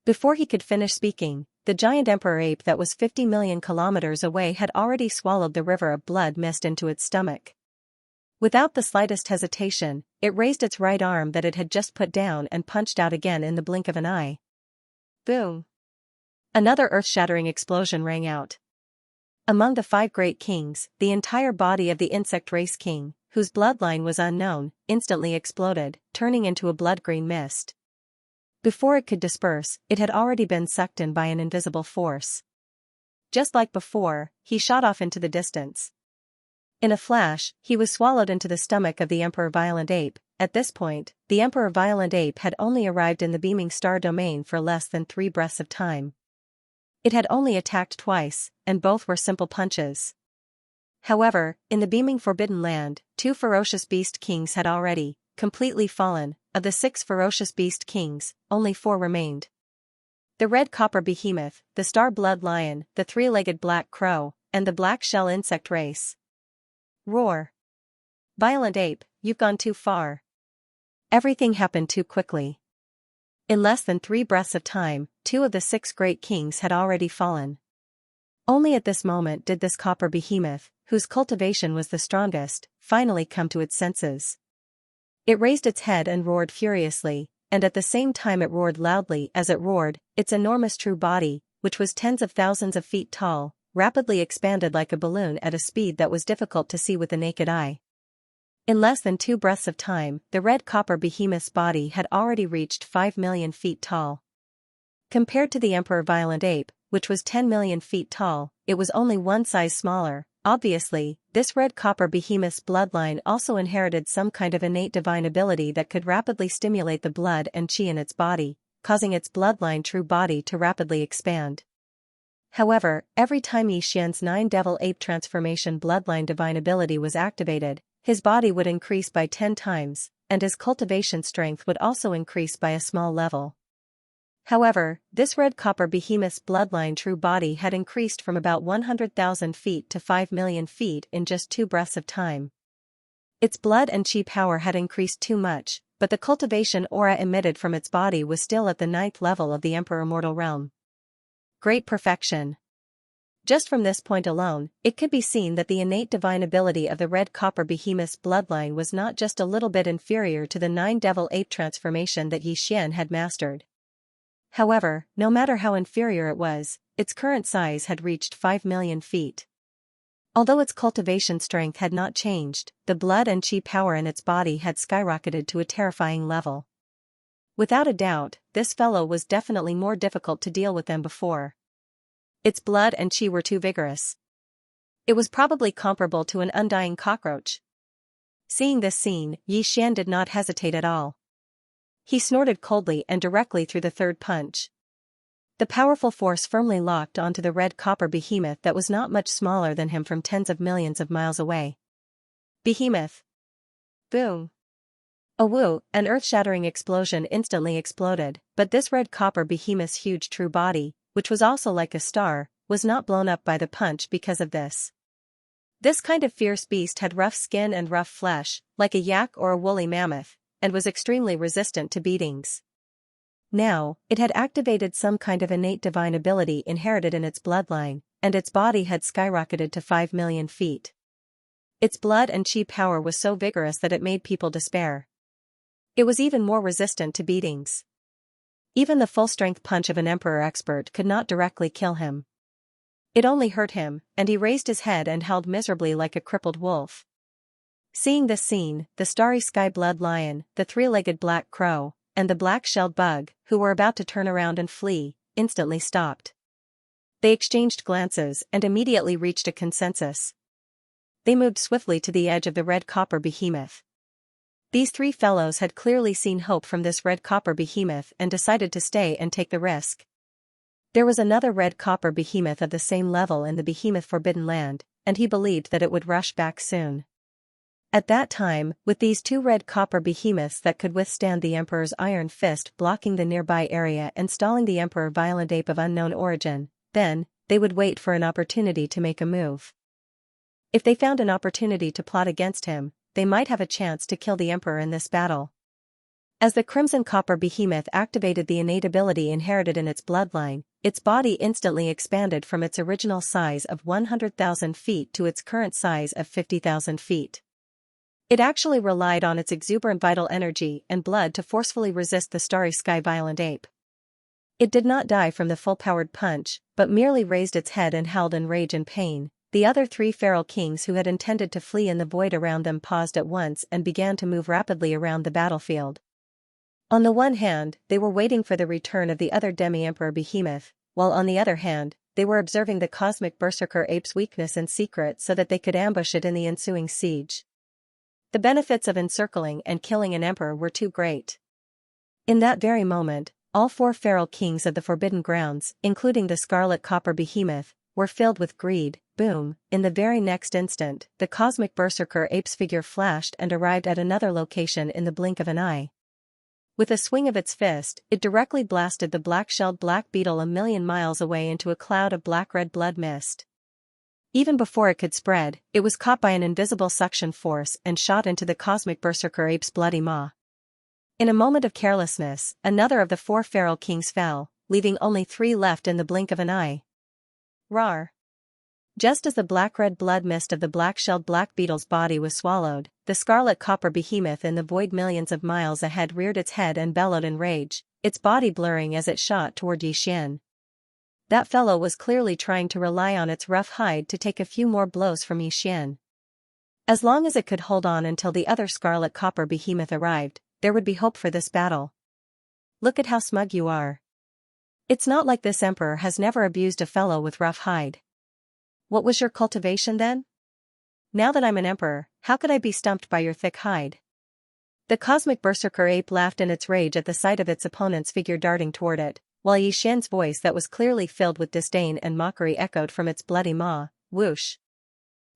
Before he could finish speaking, the giant emperor ape that was 50 million kilometers away had already swallowed the river of blood mist into its stomach. Without the slightest hesitation, it raised its right arm that it had just put down and punched out again in the blink of an eye. Boom! Another earth-shattering explosion rang out. Among the 5 great kings, the entire body of the insect race king, whose bloodline was unknown, instantly exploded, turning into a blood-green mist. Before it could disperse, it had already been sucked in by an invisible force. Just like before, he shot off into the distance. In a flash, he was swallowed into the stomach of the Emperor Violent Ape. At this point, the Emperor Violent Ape had only arrived in the beaming star domain for less than 3 breaths of time. It had only attacked twice, and both were simple punches. However, in the beaming Forbidden Land, 2 ferocious beast kings had already completely fallen. Of the 6 ferocious beast kings, only 4 remained. The red copper behemoth, the star-blood lion, the three-legged black crow, and the black shell insect race. Roar! Violent Ape, you've gone too far. Everything happened too quickly. In less than 3 breaths of time, 2 of the 6 great kings had already fallen. Only at this moment did this copper behemoth, whose cultivation was the strongest, finally come to its senses. It raised its head and roared furiously, and at the same time it roared loudly. As it roared, its enormous true body, which was tens of thousands of feet tall, rapidly expanded like a balloon at a speed that was difficult to see with the naked eye. In less than 2 breaths of time, the red copper behemoth's body had already reached 5 million feet tall. Compared to the Emperor Violent Ape, which was 10 million feet tall, it was only 1 size smaller. Obviously, this red copper behemoth's bloodline also inherited some kind of innate divine ability that could rapidly stimulate the blood and chi in its body, causing its bloodline true body to rapidly expand. However, every time Xianxia's 9 devil ape transformation bloodline divine ability was activated, his body would increase by 10 times, and his cultivation strength would also increase by a small level. However, this red copper behemoth's bloodline true body had increased from about 100,000 feet to 5 million feet in just 2 breaths of time. Its blood and chi power had increased too much, but the cultivation aura emitted from its body was still at the 9th level of the Emperor Mortal Realm. Great perfection. Just from this point alone, it could be seen that the innate divine ability of the red copper behemoth's bloodline was not just a little bit inferior to the 9 devil ape transformation that Xian had mastered. However, no matter how inferior it was, its current size had reached 5 million feet. Although its cultivation strength had not changed, the blood and chi power in its body had skyrocketed to a terrifying level. Without a doubt, this fellow was definitely more difficult to deal with than before. Its blood and chi were too vigorous. It was probably comparable to an undying cockroach. Seeing this scene, Xian did not hesitate at all. He snorted coldly and directly through the 3rd punch. The powerful force firmly locked onto the red copper behemoth that was not much smaller than him from tens of millions of miles away. Behemoth! Boom! A woo, an earth-shattering explosion instantly exploded, but this red copper behemoth's huge true body, which was also like a star, was not blown up by the punch because of this. This kind of fierce beast had rough skin and rough flesh, like a yak or a woolly mammoth, and was extremely resistant to beatings. Now, it had activated some kind of innate divine ability inherited in its bloodline, and its body had skyrocketed to 5 million feet. Its blood and chi power was so vigorous that it made people despair. It was even more resistant to beatings. Even the full-strength punch of an emperor expert could not directly kill him. It only hurt him, and he raised his head and howled miserably like a crippled wolf. Seeing this scene, the starry sky blood lion, the three-legged black crow, and the black-shelled bug, who were about to turn around and flee, instantly stopped. They exchanged glances and immediately reached a consensus. They moved swiftly to the edge of the red copper behemoth. These three fellows had clearly seen hope from this red copper behemoth and decided to stay and take the risk. There was another red copper behemoth of the same level in the behemoth Forbidden Land, and he believed that it would rush back soon. At that time, with these two red copper behemoths that could withstand the Emperor's iron fist blocking the nearby area and stalling the Emperor Violent Ape of unknown origin, then, they would wait for an opportunity to make a move. If they found an opportunity to plot against him, they might have a chance to kill the Emperor in this battle. As the Crimson Copper Behemoth activated the innate ability inherited in its bloodline, its body instantly expanded from its original size of 100,000 feet to its current size of 50,000 feet. It actually relied on its exuberant vital energy and blood to forcefully resist the starry sky Violent Ape. It did not die from the full-powered punch, but merely raised its head and howled in rage and pain. The other three feral kings who had intended to flee in the void around them paused at once and began to move rapidly around the battlefield. On the one hand, they were waiting for the return of the other demi-emperor behemoth, while on the other hand, they were observing the cosmic berserker ape's weakness in secret so that they could ambush it in the ensuing siege. The benefits of encircling and killing an emperor were too great. In that very moment, all four feral kings of the Forbidden Grounds, including the scarlet copper behemoth, were filled with greed. Boom, in the very next instant, the cosmic berserker ape's figure flashed and arrived at another location in the blink of an eye. With a swing of its fist, it directly blasted the black-shelled black beetle a million miles away into a cloud of black-red blood mist. Even before it could spread, it was caught by an invisible suction force and shot into the cosmic berserker ape's bloody maw. In a moment of carelessness, another of the four feral kings fell, leaving only three left in the blink of an eye. Rawr! Just as the black-red blood mist of the black-shelled black beetle's body was swallowed, the scarlet copper behemoth in the void millions of miles ahead reared its head and bellowed in rage, its body blurring as it shot toward Xianxia. That fellow was clearly trying to rely on its rough hide to take a few more blows from Xianxia. As long as it could hold on until the other scarlet copper behemoth arrived, there would be hope for this battle. Look at how smug you are. It's not like this emperor has never abused a fellow with rough hide. What was your cultivation then? Now that I'm an emperor, how could I be stumped by your thick hide? The cosmic berserker ape laughed in its rage at the sight of its opponent's figure darting toward it, while Xianxia's voice that was clearly filled with disdain and mockery echoed from its bloody maw, whoosh.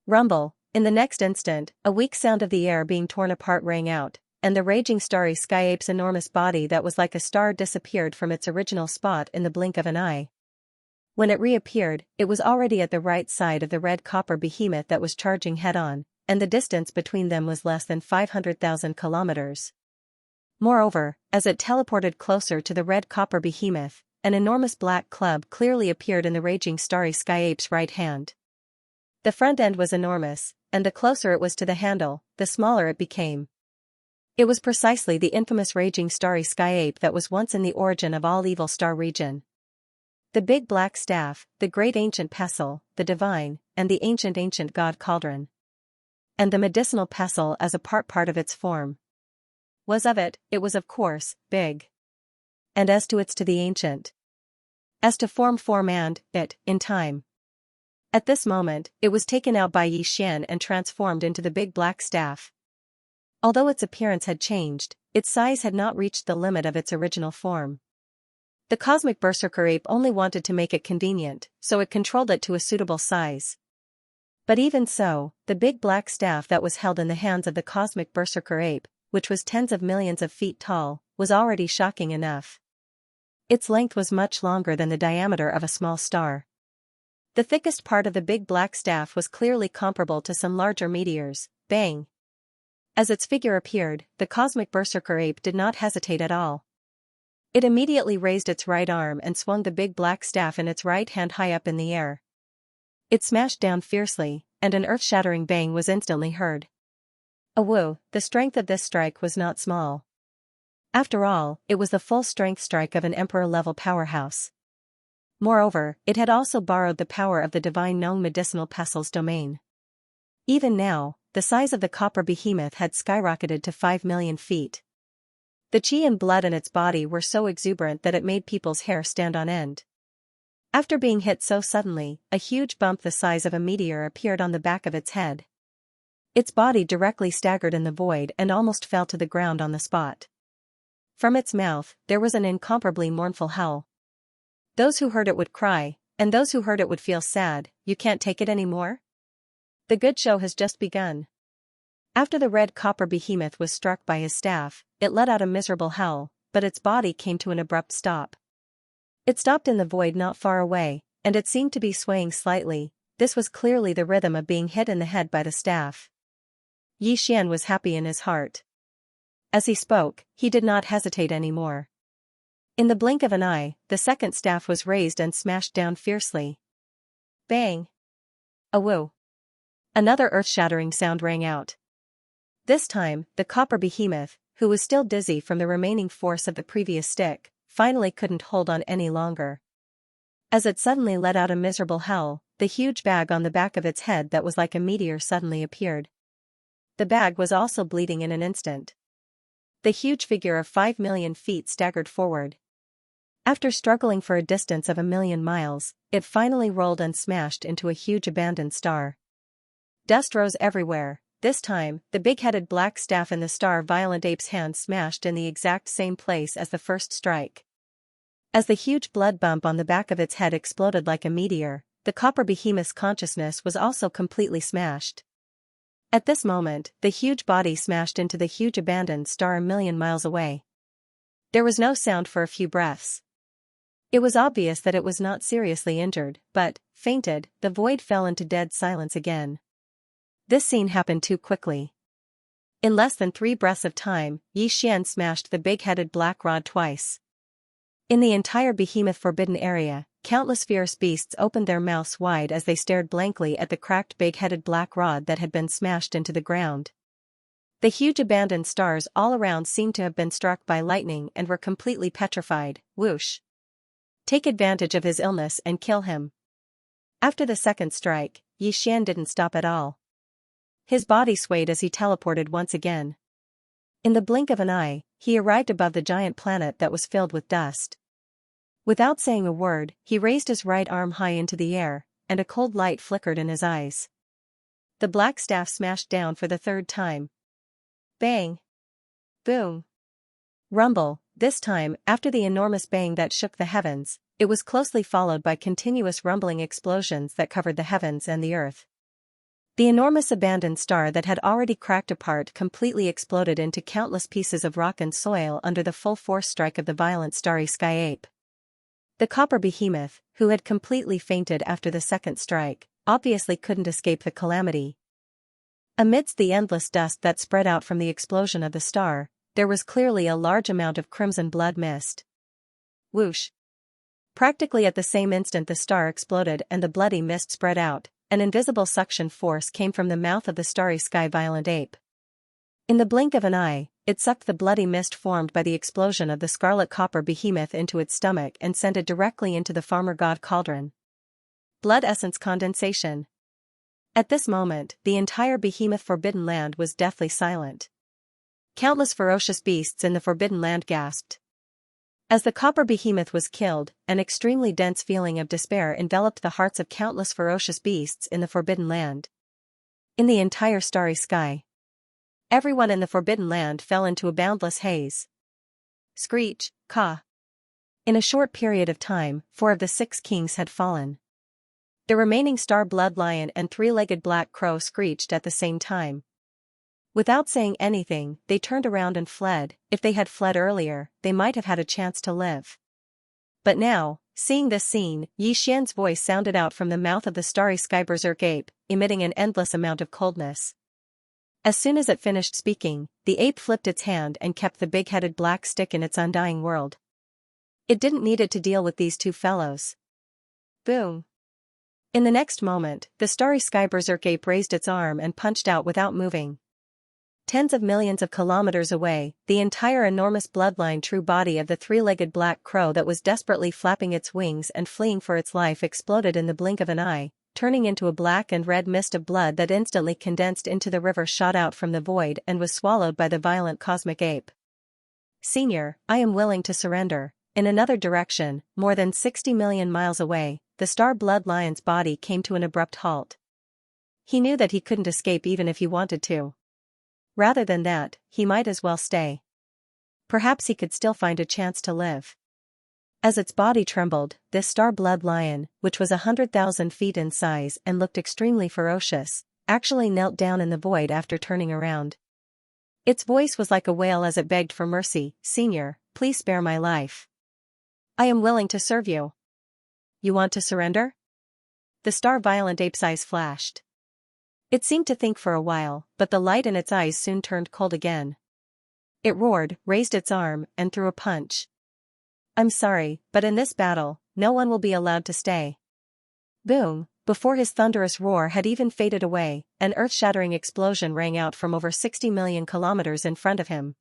Rumble, in the next instant, a weak sound of the air being torn apart rang out, and the raging starry sky ape's enormous body that was like a star disappeared from its original spot in the blink of an eye. When it reappeared, it was already at the right side of the red copper behemoth that was charging head-on, and the distance between them was less than 500,000 kilometers. Moreover, as it teleported closer to the red copper behemoth, an enormous black club clearly appeared in the raging starry sky ape's right hand. The front end was enormous, and the closer it was to the handle, the smaller it became. It was precisely the infamous raging starry sky ape that was once in the origin of all evil star region. The big black staff, the great ancient pestle, the divine, and the ancient god cauldron. And the medicinal pestle as a part of its form. It was of course, big. And as to the ancient. As to form and, in time. At this moment, it was taken out by Xianxia and transformed into the big black staff. Although its appearance had changed, its size had not reached the limit of its original form. The cosmic berserker ape only wanted to make it convenient, so it controlled it to a suitable size. But even so, the big black staff that was held in the hands of the cosmic berserker ape, which was tens of millions of feet tall, was already shocking enough. Its length was much longer than the diameter of a small star. The thickest part of the big black staff was clearly comparable to some larger meteors. Bang! As its figure appeared, the cosmic berserker ape did not hesitate at all. It immediately raised its right arm and swung the big black staff in its right hand high up in the air. It smashed down fiercely, and an earth-shattering bang was instantly heard. Awoo, the strength of this strike was not small. After all, it was the full-strength strike of an emperor-level powerhouse. Moreover, it had also borrowed the power of the divine known medicinal pestle's domain. Even now, the size of the copper behemoth had skyrocketed to 5 million feet. The chi and blood in its body were so exuberant that it made people's hair stand on end. After being hit so suddenly, a huge bump the size of a meteor appeared on the back of its head. Its body directly staggered in the void and almost fell to the ground on the spot. From its mouth, there was an incomparably mournful howl. Those who heard it would cry, and those who heard it would feel sad. You can't take it anymore? The good show has just begun. After the red copper behemoth was struck by his staff, it let out a miserable howl, but its body came to an abrupt stop. It stopped in the void not far away, and it seemed to be swaying slightly. This was clearly the rhythm of being hit in the head by the staff. Xianxia was happy in his heart. As he spoke, he did not hesitate anymore. In the blink of an eye, the second staff was raised and smashed down fiercely. Bang! Awoo! Another earth-shattering sound rang out. This time, the copper behemoth, who was still dizzy from the remaining force of the previous stick, finally couldn't hold on any longer. As it suddenly let out a miserable howl, the huge bag on the back of its head that was like a meteor suddenly appeared. The bag was also bleeding in an instant. The huge figure of 5 million feet staggered forward. After struggling for a distance of 1,000,000 miles, it finally rolled and smashed into a huge abandoned star. Dust rose everywhere. This time, the big-headed black staff in the star-violent ape's hand smashed in the exact same place as the first strike. As the huge blood bump on the back of its head exploded like a meteor, the copper behemoth's consciousness was also completely smashed. At this moment, the huge body smashed into the huge abandoned star 1,000,000 miles away. There was no sound for a few breaths. It was obvious that it was not seriously injured, but, fainted, the void fell into dead silence again. This scene happened too quickly. In less than 3 breaths of time, Xianxia smashed the big-headed black rod twice. In the entire behemoth forbidden area, countless fierce beasts opened their mouths wide as they stared blankly at the cracked big-headed black rod that had been smashed into the ground. The huge abandoned stars all around seemed to have been struck by lightning and were completely petrified. Whoosh! Take advantage of his illness and kill him. After the second strike, Xianxia didn't stop at all. His body swayed as he teleported once again. In the blink of an eye, he arrived above the giant planet that was filled with dust. Without saying a word, he raised his right arm high into the air, and a cold light flickered in his eyes. The black staff smashed down for the third time. Bang! Boom! Rumble. This time, after the enormous bang that shook the heavens, it was closely followed by continuous rumbling explosions that covered the heavens and the earth. The enormous abandoned star that had already cracked apart completely exploded into countless pieces of rock and soil under the full force strike of the violent starry sky ape. The copper behemoth, who had completely fainted after the second strike, obviously couldn't escape the calamity. Amidst the endless dust that spread out from the explosion of the star, there was clearly a large amount of crimson blood mist. Whoosh! Practically at the same instant the star exploded and the bloody mist spread out. An invisible suction force came from the mouth of the starry sky violent ape. In the blink of an eye, it sucked the bloody mist formed by the explosion of the scarlet copper behemoth into its stomach and sent it directly into the farmer god cauldron. Blood essence condensation. At this moment, the entire behemoth forbidden land was deathly silent. Countless ferocious beasts in the forbidden land gasped. As the copper behemoth was killed, an extremely dense feeling of despair enveloped the hearts of countless ferocious beasts in the forbidden land. In the entire starry sky, everyone in the forbidden land fell into a boundless haze. Screech, caw. In a short period of time, 4 of the 6 kings had fallen. The remaining star blood lion and three-legged black crow screeched at the same time. Without saying anything, they turned around and fled. If they had fled earlier, they might have had a chance to live. But now, seeing this scene, Xian's voice sounded out from the mouth of the starry sky berserk ape, emitting an endless amount of coldness. As soon as it finished speaking, the ape flipped its hand and kept the big-headed black stick in its undying world. It didn't need it to deal with these two fellows. Boom. In the next moment, the starry sky berserk ape raised its arm and punched out without moving. Tens of millions of kilometers away, the entire enormous bloodline true body of the three-legged black crow that was desperately flapping its wings and fleeing for its life exploded in the blink of an eye, turning into a black and red mist of blood that instantly condensed into the river shot out from the void and was swallowed by the violent cosmic ape. Senior, I am willing to surrender. In another direction, more than 60 million miles away, the star blood lion's body came to an abrupt halt. He knew that he couldn't escape even if he wanted to. Rather than that, he might as well stay. Perhaps he could still find a chance to live. As its body trembled, this star blood lion, which was 100,000 feet in size and looked extremely ferocious, actually knelt down in the void after turning around. Its voice was like a wail as it begged for mercy. Senior, please spare my life. I am willing to serve you. You want to surrender? The star violent ape's eyes flashed. It seemed to think for a while, but the light in its eyes soon turned cold again. It roared, raised its arm, and threw a punch. I'm sorry, but in this battle, no one will be allowed to stay. Boom! Before his thunderous roar had even faded away, an earth-shattering explosion rang out from over 60 million kilometers in front of him.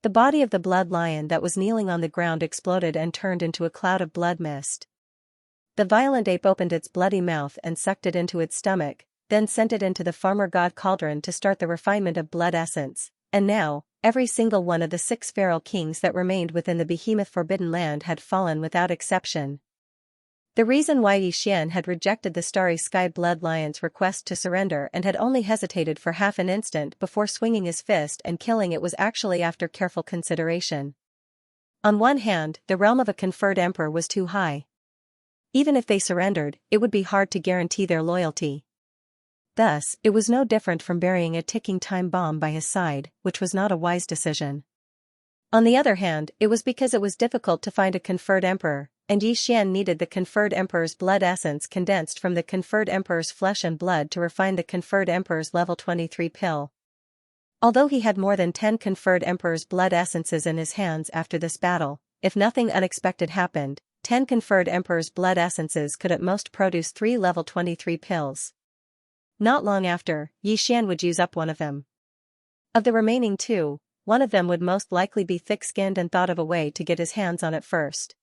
The body of the blood lion that was kneeling on the ground exploded and turned into a cloud of blood mist. The violent ape opened its bloody mouth and sucked it into its stomach, then sent it into the farmer god cauldron to start the refinement of blood essence, and now, every single one of the 6 feral kings that remained within the behemoth forbidden land had fallen without exception. The reason why Xian had rejected the starry sky blood lion's request to surrender and had only hesitated for half an instant before swinging his fist and killing it was actually after careful consideration. On one hand, the realm of a conferred emperor was too high. Even if they surrendered, it would be hard to guarantee their loyalty. Thus, it was no different from burying a ticking time bomb by his side, which was not a wise decision. On the other hand, it was because it was difficult to find a conferred emperor, and Xian needed the conferred emperor's blood essence condensed from the conferred emperor's flesh and blood to refine the conferred emperor's level 23 pill. Although he had more than 10 conferred emperor's blood essences in his hands after this battle, if nothing unexpected happened, 10 conferred emperor's blood essences could at most produce 3 level 23 pills. Not long after, Xian would use up one of them. Of the remaining 2, one of them would most likely be thick-skinned and thought of a way to get his hands on it first.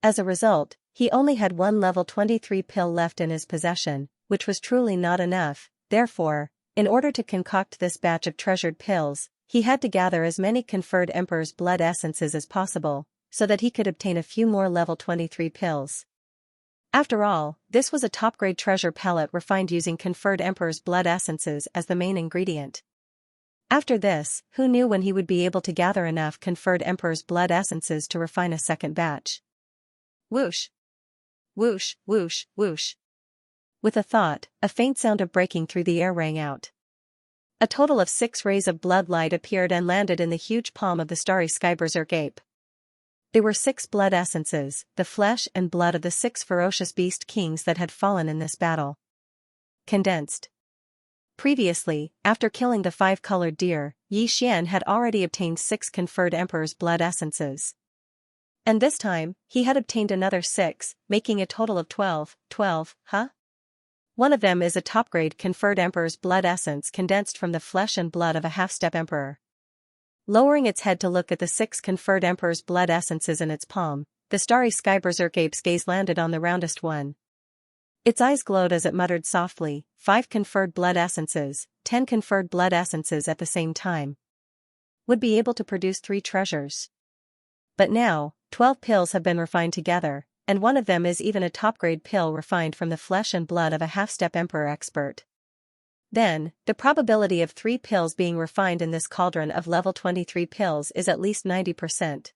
As a result, he only had 1 level 23 pill left in his possession, which was truly not enough. Therefore, in order to concoct this batch of treasured pills, he had to gather as many conferred emperor's blood essences as possible, so that he could obtain a few more level 23 pills. After all, this was a top-grade treasure pellet refined using conferred emperor's blood essences as the main ingredient. After this, who knew when he would be able to gather enough conferred emperor's blood essences to refine a second batch? Whoosh! Whoosh, whoosh, whoosh. With a thought, a faint sound of breaking through the air rang out. A total of 6 rays of blood light appeared and landed in the huge palm of the starry sky berserk ape. They were 6 blood essences, the flesh and blood of the 6 ferocious beast kings that had fallen in this battle. Condensed. Previously, after killing the 5-colored deer, Xian had already obtained 6 conferred emperor's blood essences. And this time, he had obtained another 6, making a total of 12, huh? One of them is a top-grade conferred emperor's blood essence condensed from the flesh and blood of a half-step emperor. Lowering its head to look at the 6 conferred emperor's blood essences in its palm, the starry sky berserk ape's gaze landed on the roundest one. Its eyes glowed as it muttered softly, 5 conferred blood essences, 10 conferred blood essences at the same time. Would be able to produce 3 treasures. But now, 12 pills have been refined together, and one of them is even a top-grade pill refined from the flesh and blood of a half-step emperor expert. Then, the probability of 3 pills being refined in this cauldron of level 23 pills is at least 90%.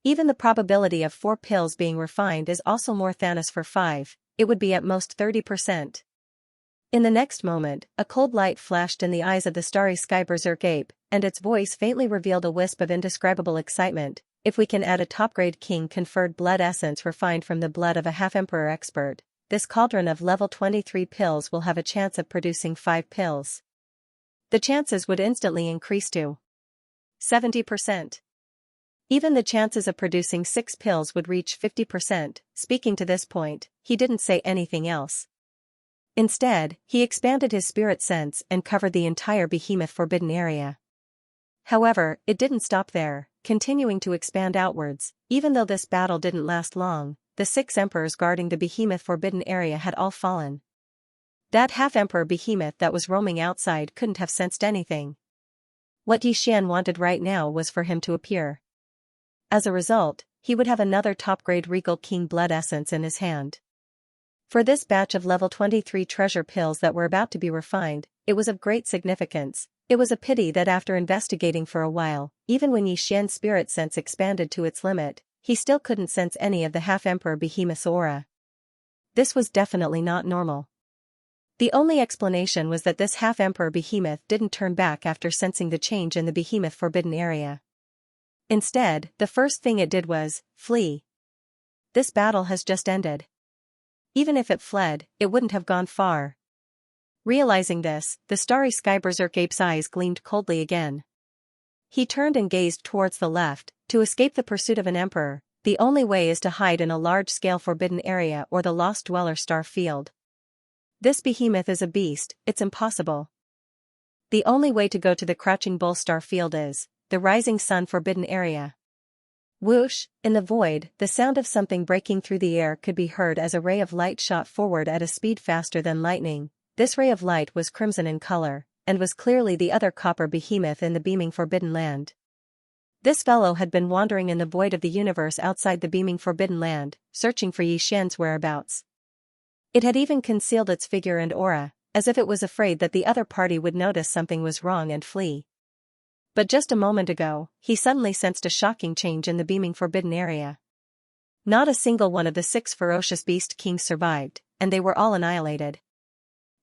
Even the probability of 4 pills being refined is also more than for 5, it would be at most 30%. In the next moment, a cold light flashed in the eyes of the starry sky berserk ape, and its voice faintly revealed a wisp of indescribable excitement. If we can add a top-grade king-conferred blood essence refined from the blood of a half-emperor expert, this cauldron of level 23 pills will have a chance of producing 5 pills. The chances would instantly increase to 70%. Even the chances of producing 6 pills would reach 50%. Speaking to this point, he didn't say anything else. Instead, he expanded his spirit sense and covered the entire behemoth forbidden area. However, it didn't stop there, continuing to expand outwards. Even though this battle didn't last long, the 6 emperors guarding the behemoth forbidden area had all fallen. That half-emperor behemoth that was roaming outside couldn't have sensed anything. What Yi Xian wanted right now was for him to appear. As a result, he would have another top-grade regal king blood essence in his hand. For this batch of level 23 treasure pills that were about to be refined, it was of great significance. It was a pity that after investigating for a while, even when Yi Xian's spirit sense expanded to its limit, he still couldn't sense any of the half-emperor behemoth's aura. This was definitely not normal. The only explanation was that this half-emperor behemoth didn't turn back after sensing the change in the behemoth forbidden area. Instead, the first thing it did was flee. This battle has just ended. Even if it fled, it wouldn't have gone far. Realizing this, the starry sky berserk ape's eyes gleamed coldly again. He turned and gazed towards the left. To escape the pursuit of an emperor, the only way is to hide in a large-scale forbidden area or the Lost Dweller star field. This behemoth is a beast, it's impossible. The only way to go to the Crouching Bull star field is the Rising Sun forbidden area. Whoosh! In the void, the sound of something breaking through the air could be heard as a ray of light shot forward at a speed faster than lightning. This ray of light was crimson in color, and was clearly the other copper behemoth in the beaming forbidden land. This fellow had been wandering in the void of the universe outside the beaming forbidden land, searching for Yi Xian's whereabouts. It had even concealed its figure and aura, as if it was afraid that the other party would notice something was wrong and flee. But just a moment ago, he suddenly sensed a shocking change in the beaming forbidden area. Not a single one of the 6 ferocious beast kings survived, and they were all annihilated.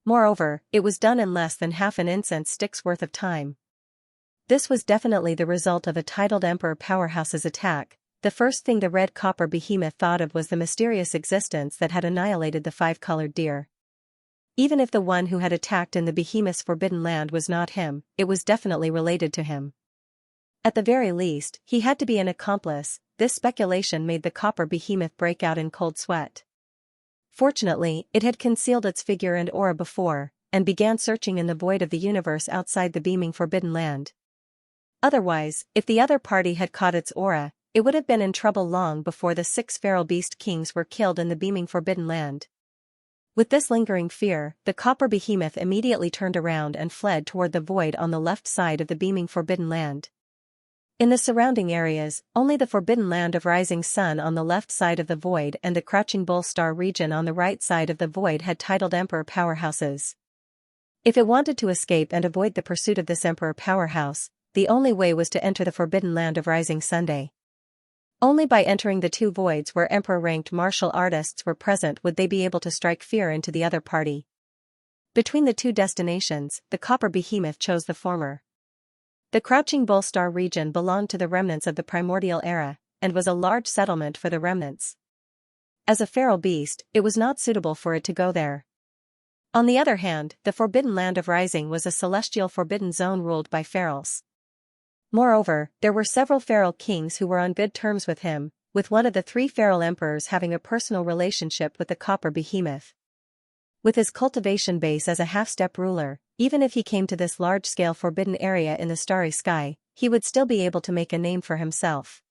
Moreover, it was done in less than half an incense stick's worth of time. This was definitely the result of a titled emperor powerhouse's attack. The first thing the red copper behemoth thought of was the mysterious existence that had annihilated the 5-colored deer. Even if the one who had attacked in the behemoth's forbidden land was not him, it was definitely related to him. At the very least, he had to be an accomplice. This speculation made the copper behemoth break out in cold sweat. Fortunately, it had concealed its figure and aura before, and began searching in the void of the universe outside the beaming forbidden land. Otherwise, if the other party had caught its aura, it would have been in trouble long before the 6 feral beast kings were killed in the beaming forbidden land. With this lingering fear, the copper behemoth immediately turned around and fled toward the void on the left side of the beaming forbidden land. In the surrounding areas, only the forbidden land of Rising Sun on the left side of the void and the Crouching Bull star region on the right side of the void had titled emperor powerhouses. If it wanted to escape and avoid the pursuit of this emperor powerhouse, the only way was to enter the forbidden land of Rising Sunday. Only by entering the 2 voids where emperor-ranked martial artists were present would they be able to strike fear into the other party. Between the 2 destinations, the copper behemoth chose the former. The Crouching Bull star region belonged to the remnants of the primordial era, and was a large settlement for the remnants. As a feral beast, it was not suitable for it to go there. On the other hand, the forbidden land of Rising was a celestial forbidden zone ruled by ferals. Moreover, there were several feral kings who were on good terms with him, with one of the 3 feral emperors having a personal relationship with the copper behemoth. With his cultivation base as a half-step ruler, even if he came to this large-scale forbidden area in the starry sky, he would still be able to make a name for himself.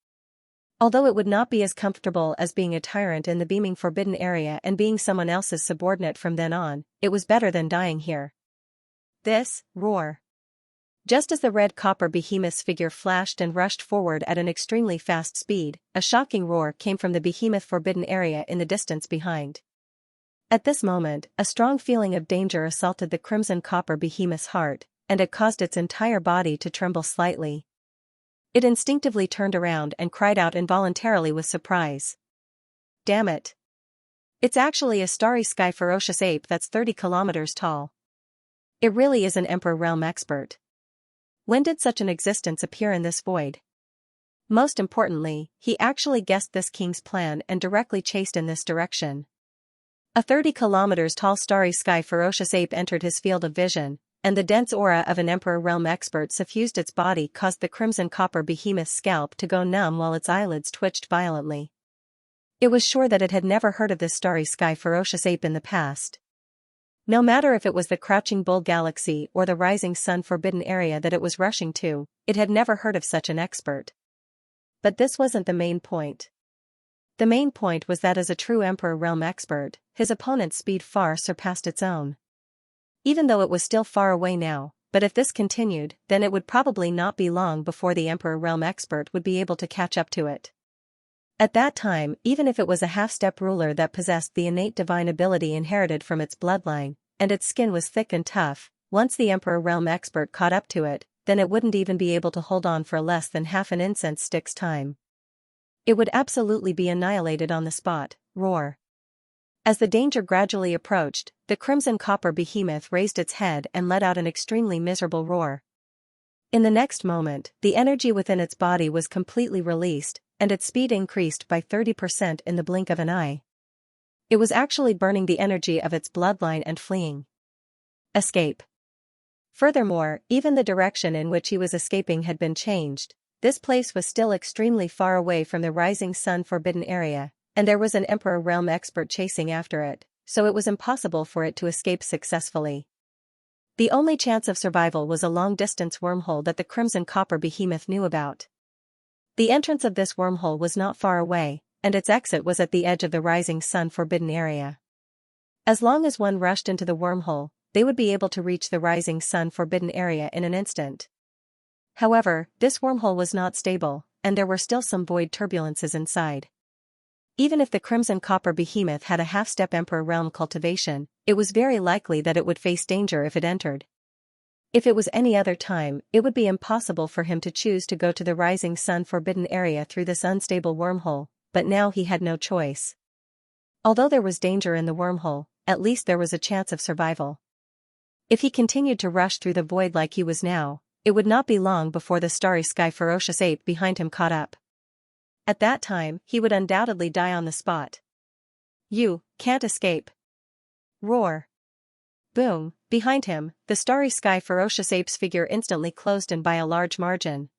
Although it would not be as comfortable as being a tyrant in the beaming forbidden area and being someone else's subordinate from then on, it was better than dying here. This, roar. Just as the red copper behemoth's figure flashed and rushed forward at an extremely fast speed, a shocking roar came from the behemoth forbidden area in the distance behind. At this moment, a strong feeling of danger assaulted the crimson copper behemoth's heart, and it caused its entire body to tremble slightly. It instinctively turned around and cried out involuntarily with surprise. Damn it! It's actually a starry sky ferocious ape that's 30 kilometers tall. It really is an Emperor Realm expert. When did such an existence appear in this void? Most importantly, he actually guessed this king's plan and directly chased in this direction. A 30 kilometers tall starry sky ferocious ape entered his field of vision, and the dense aura of an Emperor Realm expert suffused its body caused the crimson copper behemoth's scalp to go numb while its eyelids twitched violently. It was sure that it had never heard of this starry sky ferocious ape in the past. No matter if it was the Crouching Bull Galaxy or the Rising Sun Forbidden Area that it was rushing to, it had never heard of such an expert. But this wasn't the main point. The main point was that as a true Emperor Realm expert, his opponent's speed far surpassed its own. Even though it was still far away now, but if this continued, then it would probably not be long before the Emperor Realm expert would be able to catch up to it. At that time, even if it was a half-step ruler that possessed the innate divine ability inherited from its bloodline, and its skin was thick and tough, once the Emperor Realm expert caught up to it, then it wouldn't even be able to hold on for less than half an incense stick's time. It would absolutely be annihilated on the spot. Roar. As the danger gradually approached, the crimson copper behemoth raised its head and let out an extremely miserable roar. In the next moment, the energy within its body was completely released, and its speed increased by 30% in the blink of an eye. It was actually burning the energy of its bloodline and fleeing. Escape. Furthermore, even the direction in which he was escaping had been changed. This place was still extremely far away from the Rising Sun Forbidden Area, and there was an Emperor Realm expert chasing after it, so it was impossible for it to escape successfully. The only chance of survival was a long-distance wormhole that the Crimson Copper Behemoth knew about. The entrance of this wormhole was not far away, and its exit was at the edge of the Rising Sun Forbidden Area. As long as one rushed into the wormhole, they would be able to reach the Rising Sun Forbidden Area in an instant. However, this wormhole was not stable, and there were still some void turbulences inside. Even if the Crimson Copper Behemoth had a half-step Emperor Realm cultivation, it was very likely that it would face danger if it entered. If it was any other time, it would be impossible for him to choose to go to the Rising Sun Forbidden Area through this unstable wormhole, but now he had no choice. Although there was danger in the wormhole, at least there was a chance of survival. If he continued to rush through the void like he was now, it would not be long before the starry sky ferocious ape behind him caught up. At that time, he would undoubtedly die on the spot. You can't escape. Roar. Boom, behind him, the starry sky ferocious ape's figure instantly closed in by a large margin.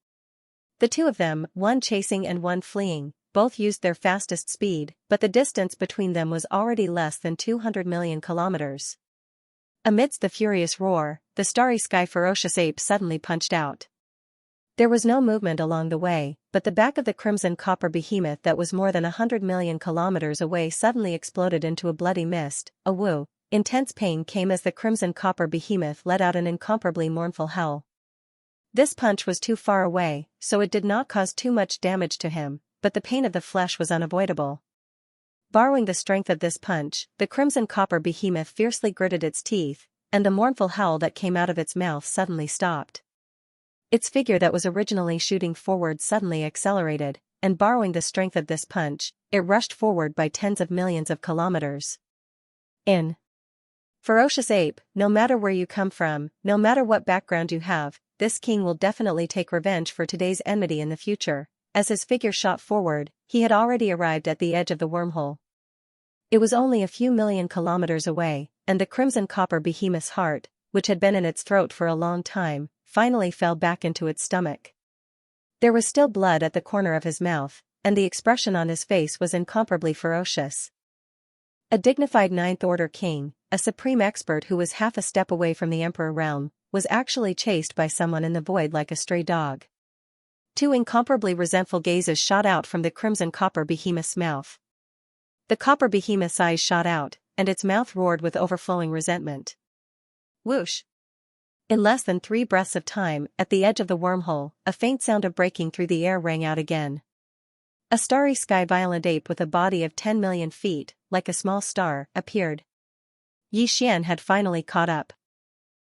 The two of them, one chasing and one fleeing, both used their fastest speed, but the distance between them was already less than 200 million kilometers. Amidst the furious roar, the starry sky ferocious ape suddenly punched out. There was no movement along the way, but the back of the crimson copper behemoth that was more than 100 million kilometers away suddenly exploded into a bloody mist. A woo. Intense pain came as the crimson copper behemoth let out an incomparably mournful howl. This punch was too far away, so it did not cause too much damage to him, but the pain of the flesh was unavoidable. Borrowing the strength of this punch, the crimson copper behemoth fiercely gritted its teeth, and the mournful howl that came out of its mouth suddenly stopped. Its figure that was originally shooting forward suddenly accelerated, and borrowing the strength of this punch, it rushed forward by tens of millions of kilometers. Ferocious ape, no matter where you come from, no matter what background you have, this king will definitely take revenge for today's enmity in the future. As his figure shot forward, he had already arrived at the edge of the wormhole. It was only a few million kilometers away, and the crimson copper behemoth's heart, which had been in its throat for a long time, finally fell back into its stomach. There was still blood at the corner of his mouth, and the expression on his face was incomparably ferocious. A dignified ninth-order king, a supreme expert who was half a step away from the Emperor realm, was actually chased by someone in the void like a stray dog. Two incomparably resentful gazes shot out from the crimson copper behemoth's mouth. The copper behemoth's eyes shot out, and its mouth roared with overflowing resentment. Whoosh! In less than 3 breaths of time, at the edge of the wormhole, a faint sound of breaking through the air rang out again. A starry sky violent ape with a body of 10 million feet, like a small star, appeared. Xianxia had finally caught up.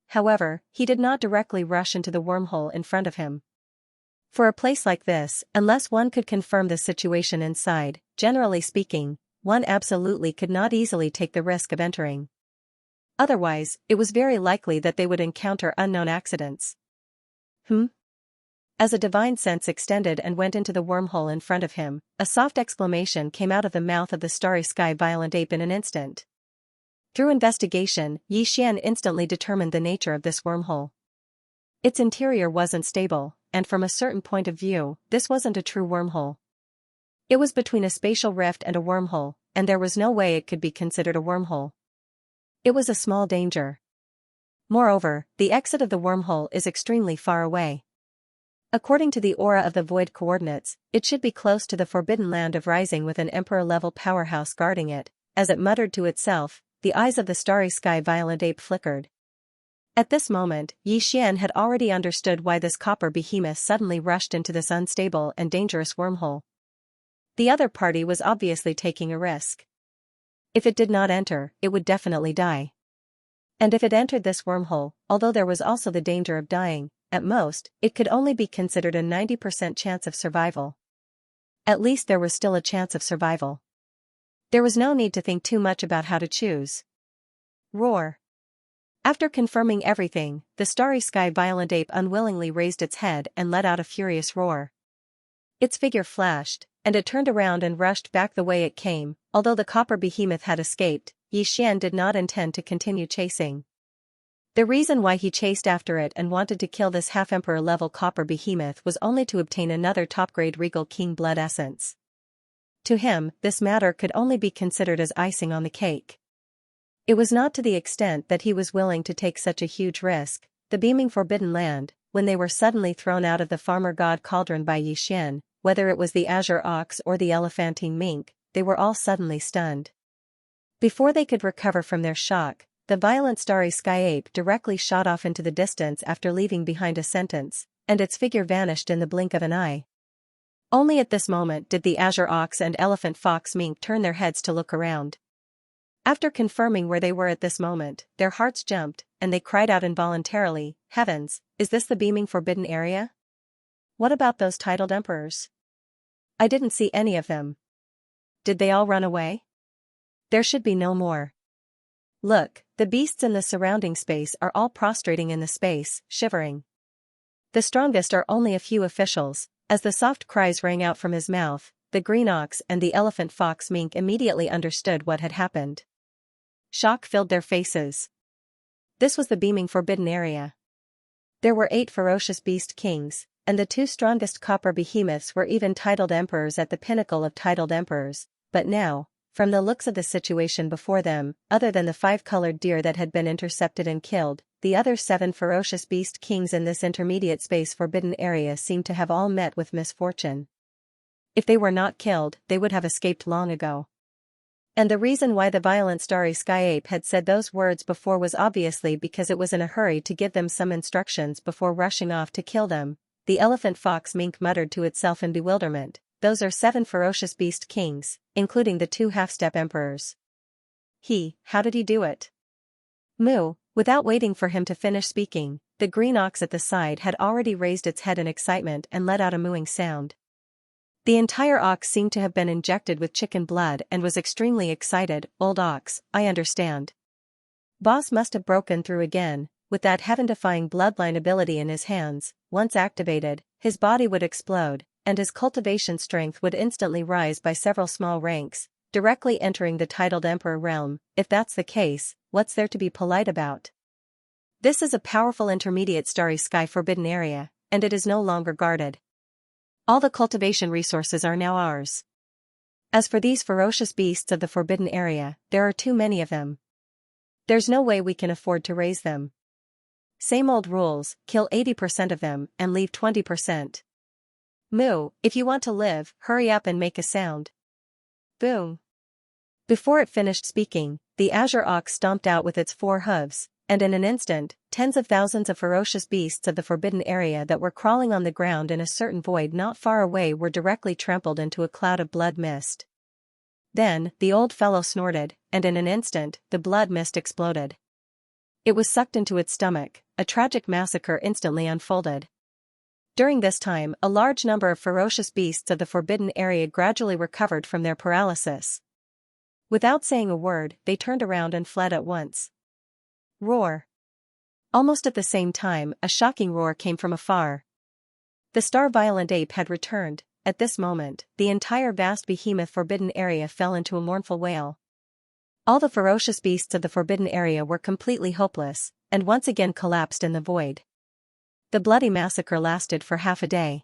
However, he did not directly rush into the wormhole in front of him. For a place like this, unless one could confirm the situation inside, generally speaking, one absolutely could not easily take the risk of entering. Otherwise, it was very likely that they would encounter unknown accidents. As a divine sense extended and went into the wormhole in front of him, a soft exclamation came out of the mouth of the starry sky violent ape in an instant. Through investigation, Xian instantly determined the nature of this wormhole. Its interior wasn't stable, and from a certain point of view, this wasn't a true wormhole. It was between a spatial rift and a wormhole, and there was no way it could be considered a wormhole. It was a small danger. Moreover, the exit of the wormhole is extremely far away. According to the aura of the void coordinates, it should be close to the forbidden land of rising with an emperor-level powerhouse guarding it. As it muttered to itself, the eyes of the starry sky violent ape flickered. At this moment, Xian had already understood why this copper behemoth suddenly rushed into this unstable and dangerous wormhole. The other party was obviously taking a risk. If it did not enter, it would definitely die. And if it entered this wormhole, although there was also the danger of dying, at most, it could only be considered a 90% chance of survival. At least there was still a chance of survival. There was no need to think too much about how to choose. Roar. After confirming everything, the starry sky violent ape unwillingly raised its head and let out a furious roar. Its figure flashed, and it turned around and rushed back the way it came. Although the copper behemoth had escaped, Xian did not intend to continue chasing. The reason why he chased after it and wanted to kill this half-emperor-level copper behemoth was only to obtain another top-grade regal king blood essence. To him, this matter could only be considered as icing on the cake. It was not to the extent that he was willing to take such a huge risk. The beaming forbidden land, when they were suddenly thrown out of the farmer god cauldron by Xian, whether it was the azure ox or the elephantine mink, they were all suddenly stunned. Before they could recover from their shock, the violent starry sky ape directly shot off into the distance after leaving behind a sentence, and its figure vanished in the blink of an eye. Only at this moment did the azure ox and elephant fox mink turn their heads to look around. After confirming where they were at this moment, their hearts jumped, and they cried out involuntarily, "Heavens, is this the beaming forbidden area? What about those titled emperors? I didn't see any of them. Did they all run away? There should be no more. Look, the beasts in the surrounding space are all prostrating in the space, shivering. The strongest are only a few officials." As the soft cries rang out from his mouth, the green ox and the elephant fox mink immediately understood what had happened. Shock filled their faces. This was the beaming forbidden area. There were 8 ferocious beast kings, and the 2 strongest copper behemoths were even titled emperors at the pinnacle of titled emperors, but now, from the looks of the situation before them, other than the 5-colored deer that had been intercepted and killed, the other 7 ferocious beast kings in this intermediate space forbidden area seemed to have all met with misfortune. If they were not killed, they would have escaped long ago. And the reason why the violent starry sky ape had said those words before was obviously because it was in a hurry to give them some instructions before rushing off to kill them. The elephant fox mink muttered to itself in bewilderment, "Those are 7 ferocious beast kings, including the 2 half-step emperors. How did he do it?" Moo. Without waiting for him to finish speaking, the green ox at the side had already raised its head in excitement and let out a mooing sound. The entire ox seemed to have been injected with chicken blood and was extremely excited. "Old ox, I understand. Boss must have broken through again." With that heaven-defying bloodline ability in his hands, once activated, his body would explode, and his cultivation strength would instantly rise by several small ranks, directly entering the titled emperor realm. If that's the case, what's there to be polite about? This is a powerful intermediate starry sky forbidden area, and it is no longer guarded. All the cultivation resources are now ours. As for these ferocious beasts of the forbidden area, there are too many of them. There's no way we can afford to raise them. Same old rules, kill 80% of them and leave 20%. Moo, if you want to live, hurry up and make a sound. Boom. Before it finished speaking, the azure ox stomped out with its 4 hooves, and in an instant, tens of thousands of ferocious beasts of the forbidden area that were crawling on the ground in a certain void not far away were directly trampled into a cloud of blood mist. Then, the old fellow snorted, and in an instant, the blood mist exploded. It was sucked into its stomach. A tragic massacre instantly unfolded. During this time, a large number of ferocious beasts of the forbidden area gradually recovered from their paralysis. Without saying a word, they turned around and fled at once. Roar. Almost at the same time, a shocking roar came from afar. The star-violent ape had returned. At this moment, the entire vast behemoth forbidden area fell into a mournful wail. All the ferocious beasts of the forbidden area were completely hopeless, and once again collapsed in the void. The bloody massacre lasted for half a day.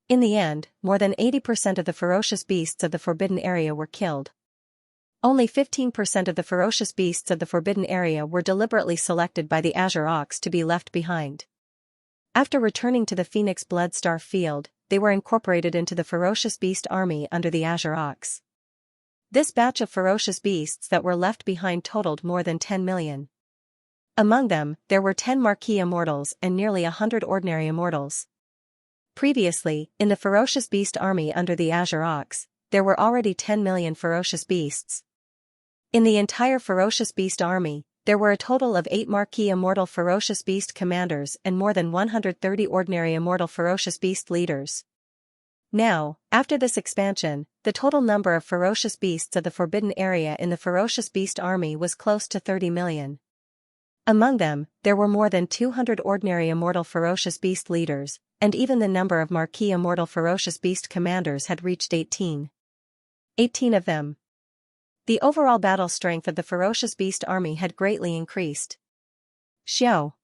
In the end, more than 80% of the ferocious beasts of the forbidden area were killed. Only 15% of the ferocious beasts of the forbidden area were deliberately selected by the Azure Ox to be left behind. After returning to the Phoenix Blood Star Field, they were incorporated into the ferocious beast army under the Azure Ox. This batch of ferocious beasts that were left behind totaled more than 10 million. Among them, there were 10 Marquis Immortals and nearly 100 ordinary Immortals. Previously, in the ferocious beast army under the Azure Ox, there were already 10 million ferocious beasts. In the entire ferocious beast army, there were a total of 8 Marquis Immortal ferocious beast commanders and more than 130 ordinary immortal ferocious beast leaders. Now, after this expansion, the total number of ferocious beasts of the forbidden area in the ferocious beast army was close to 30 million. Among them, there were more than 200 ordinary immortal ferocious beast leaders, and even the number of Marquis Immortal ferocious beast commanders had reached 18. 18 of them. The overall battle strength of the ferocious beast army had greatly increased. Xiao.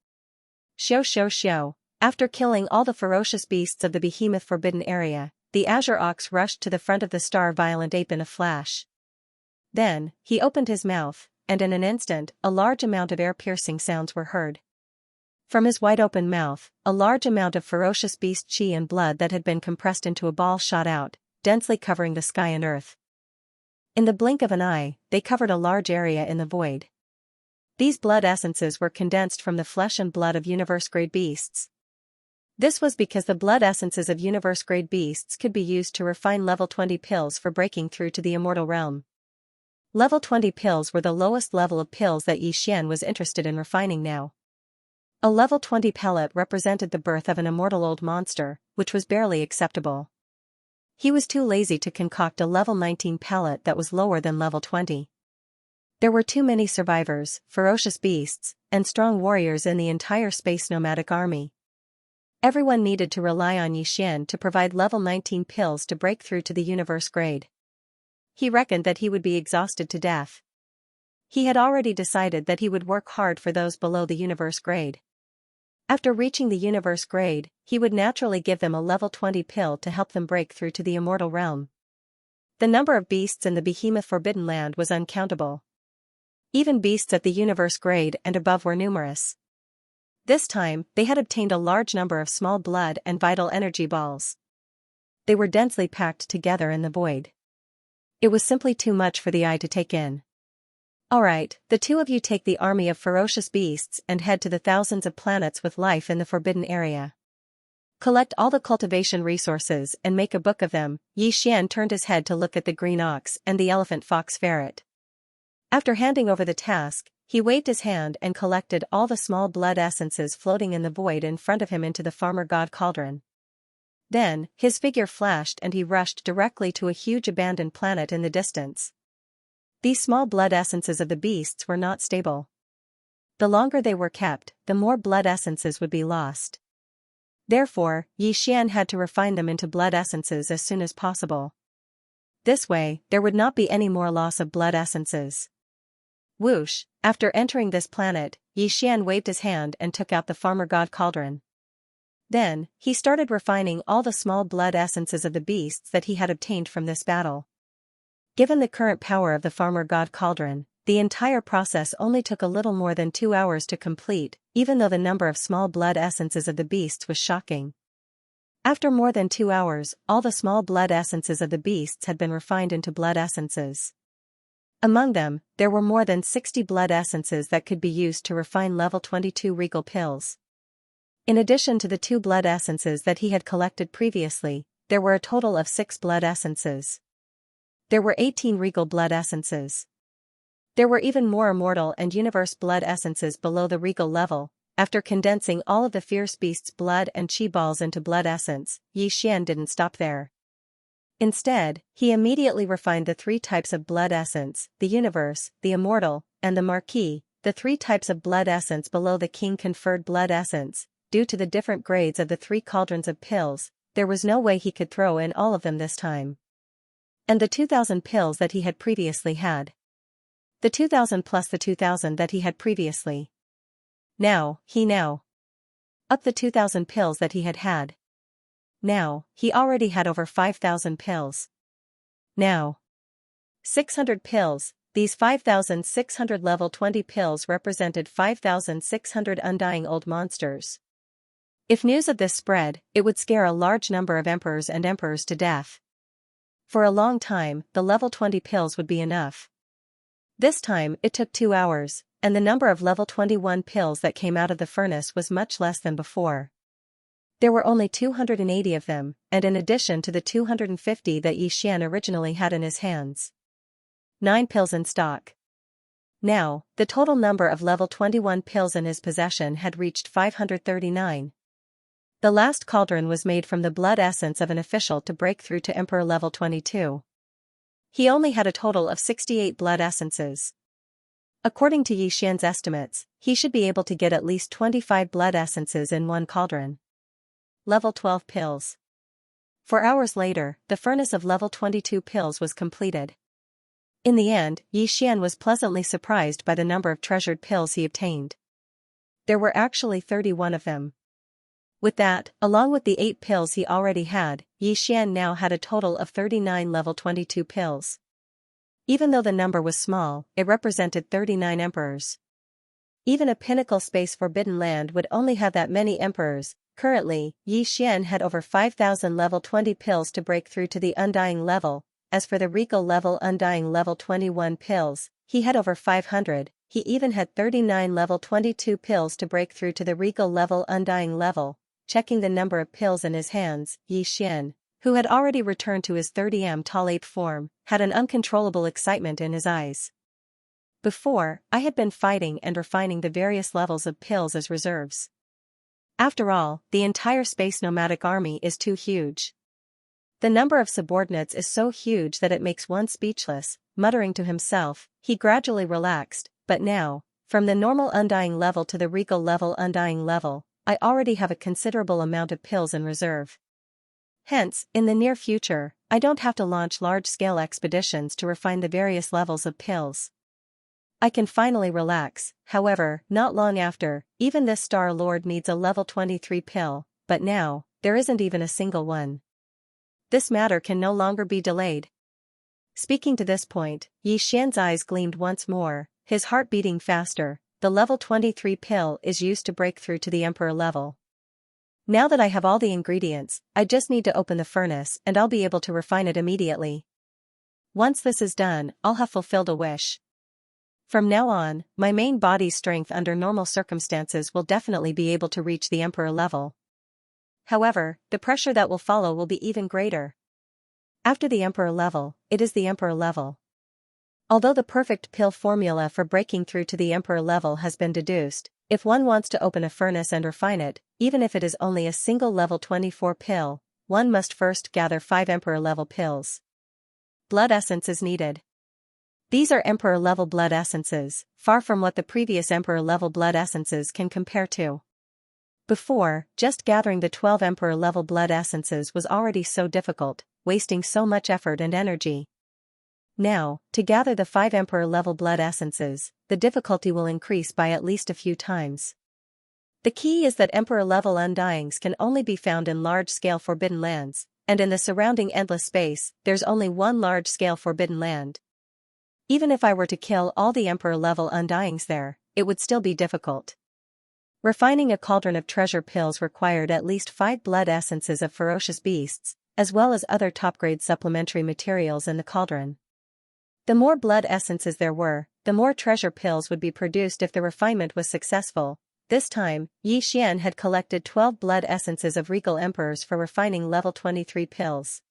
Xiao. After killing all the ferocious beasts of the behemoth forbidden area, the Azure Ox rushed to the front of the star-violent ape in a flash. Then, he opened his mouth, and in an instant, a large amount of air-piercing sounds were heard. From his wide-open mouth, a large amount of ferocious beast chi and blood that had been compressed into a ball shot out, densely covering the sky and earth. In the blink of an eye, they covered a large area in the void. These blood essences were condensed from the flesh and blood of universe-grade beasts. This was because the blood essences of universe-grade beasts could be used to refine level 20 pills for breaking through to the immortal realm. Level 20 pills were the lowest level of pills that Xianxia was interested in refining now. A level 20 pellet represented the birth of an immortal old monster, which was barely acceptable. He was too lazy to concoct a level 19 pellet that was lower than level 20. There were too many survivors, ferocious beasts, and strong warriors in the entire space nomadic army. Everyone needed to rely on Xianxia to provide level 19 pills to break through to the universe grade. He reckoned that he would be exhausted to death. He had already decided that he would work hard for those below the universe grade. After reaching the universe grade, he would naturally give them a level 20 pill to help them break through to the immortal realm. The number of beasts in the behemoth forbidden land was uncountable. Even beasts at the universe grade and above were numerous. This time, they had obtained a large number of small blood and vital energy balls. They were densely packed together in the void. It was simply too much for the eye to take in. Alright, the two of you take the army of ferocious beasts and head to the thousands of planets with life in the forbidden area. Collect all the cultivation resources and make a book of them. Xianxia turned his head to look at the green ox and the elephant fox ferret. After handing over the task, he waved his hand and collected all the small blood essences floating in the void in front of him into the farmer god cauldron. Then, his figure flashed and he rushed directly to a huge abandoned planet in the distance. These small blood essences of the beasts were not stable. The longer they were kept, the more blood essences would be lost. Therefore, Xianxia had to refine them into blood essences as soon as possible. This way, there would not be any more loss of blood essences. Whoosh! After entering this planet, Xianxia waved his hand and took out the farmer god cauldron. Then, he started refining all the small blood essences of the beasts that he had obtained from this battle. Given the current power of the farmer god cauldron, the entire process only took a little more than 2 hours to complete, even though the number of small blood essences of the beasts was shocking. After more than 2 hours, all the small blood essences of the beasts had been refined into blood essences. Among them, there were more than 60 blood essences that could be used to refine level 22 regal pills. In addition to the 2 blood essences that he had collected previously, there were a total of 6 blood essences. There were 18 regal blood essences. There were even more immortal and universe blood essences below the regal level. After condensing all of the fierce beast's blood and chi balls into blood essence, Xianxia didn't stop there. Instead, he immediately refined the 3 types of blood essence: the universe, the immortal, and the marquis, the 3 types of blood essence below the king-conferred blood essence. Due to the different grades of the 3 cauldrons of pills, there was no way he could throw in all of them this time. And the 2,000 pills that he had previously had. The 2,000 plus the 2,000 that he had previously. Now up the 2,000 pills that he had had. Now, he already had over 5,000 pills. Now, 600 pills. These 5,600 level 20 pills represented 5,600 undying old monsters. If news of this spread, it would scare a large number of emperors and emperors to death. For a long time, the level 20 pills would be enough. This time, it took 2 hours, and the number of level 21 pills that came out of the furnace was much less than before. There were only 280 of them, and in addition to the 250 that Xianxia originally had in his hands. 9 pills in stock. Now, the total number of level 21 pills in his possession had reached 539. The last cauldron was made from the blood essence of an official to break through to Emperor level 22. He only had a total of 68 blood essences. According to Xianxia's estimates, he should be able to get at least 25 blood essences in one cauldron. Level 12 pills. 4 hours later, the furnace of level 22 pills was completed. In the end, Xianxia was pleasantly surprised by the number of treasured pills he obtained. There were actually 31 of them. With that, along with the 8 pills he already had, Xianxia now had a total of 39 level 22 pills. Even though the number was small, it represented 39 emperors. Even a pinnacle space forbidden land would only have that many emperors. Currently, Xianxia had over 5,000 level 20 pills to break through to the undying level. As for the regal level undying level 21 pills, he had over 500. He even had 39 level 22 pills to break through to the regal level undying level. Checking the number of pills in his hands, Xianxia, who had already returned to his 30m tall ape form, had an uncontrollable excitement in his eyes. Before, I had been fighting and refining the various levels of pills as reserves. After all, the entire space nomadic army is too huge. The number of subordinates is so huge that it makes one speechless. Muttering to himself, he gradually relaxed, but now, from the normal undying level to the regal level undying level, I already have a considerable amount of pills in reserve. Hence, in the near future, I don't have to launch large-scale expeditions to refine the various levels of pills. I can finally relax. However, not long after, even this Star Lord needs a level 23 pill, but now, there isn't even a single one. This matter can no longer be delayed. Speaking to this point, Xianxia's eyes gleamed once more, his heart beating faster. The level 23 pill is used to break through to the Emperor level. Now that I have all the ingredients, I just need to open the furnace and I'll be able to refine it immediately. Once this is done, I'll have fulfilled a wish. From now on, my main body's strength under normal circumstances will definitely be able to reach the Emperor level. However, the pressure that will follow will be even greater. After the Emperor level, it is the Emperor level. Although the perfect pill formula for breaking through to the Emperor level has been deduced, if one wants to open a furnace and refine it, even if it is only a single level 24 pill, one must first gather 5 Emperor level pills. Blood essence is needed. These are Emperor level blood essences, far from what the previous Emperor level blood essences can compare to. Before, just gathering the 12 Emperor level blood essences was already so difficult, wasting so much effort and energy. Now, to gather the 5 Emperor level blood essences, the difficulty will increase by at least a few times. The key is that Emperor level undyings can only be found in large-scale forbidden lands, and in the surrounding endless space, there's only one large-scale forbidden land. Even if I were to kill all the Emperor level undyings there, it would still be difficult. Refining a cauldron of treasure pills required at least 5 blood essences of ferocious beasts, as well as other top-grade supplementary materials in the cauldron. The more blood essences there were, the more treasure pills would be produced if the refinement was successful. This time, Xianxia had collected 12 blood essences of regal emperors for refining level 23 pills.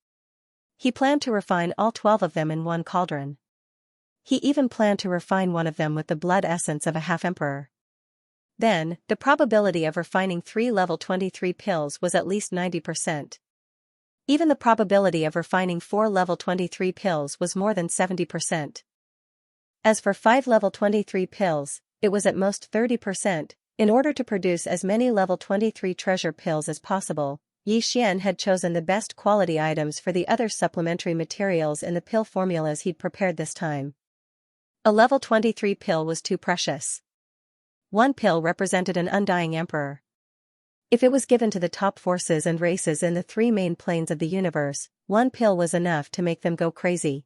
He planned to refine all 12 of them in one cauldron. He even planned to refine one of them with the blood essence of a half-emperor. Then, the probability of refining 3 level 23 pills was at least 90%. Even the probability of refining 4 level 23 pills was more than 70%. As for 5 level 23 pills, it was at most 30%. In order to produce as many level 23 treasure pills as possible, Xian had chosen the best quality items for the other supplementary materials in the pill formulas he'd prepared this time. A level 23 pill was too precious. One pill represented an undying emperor. If it was given to the top forces and races in the 3 main planes of the universe, one pill was enough to make them go crazy.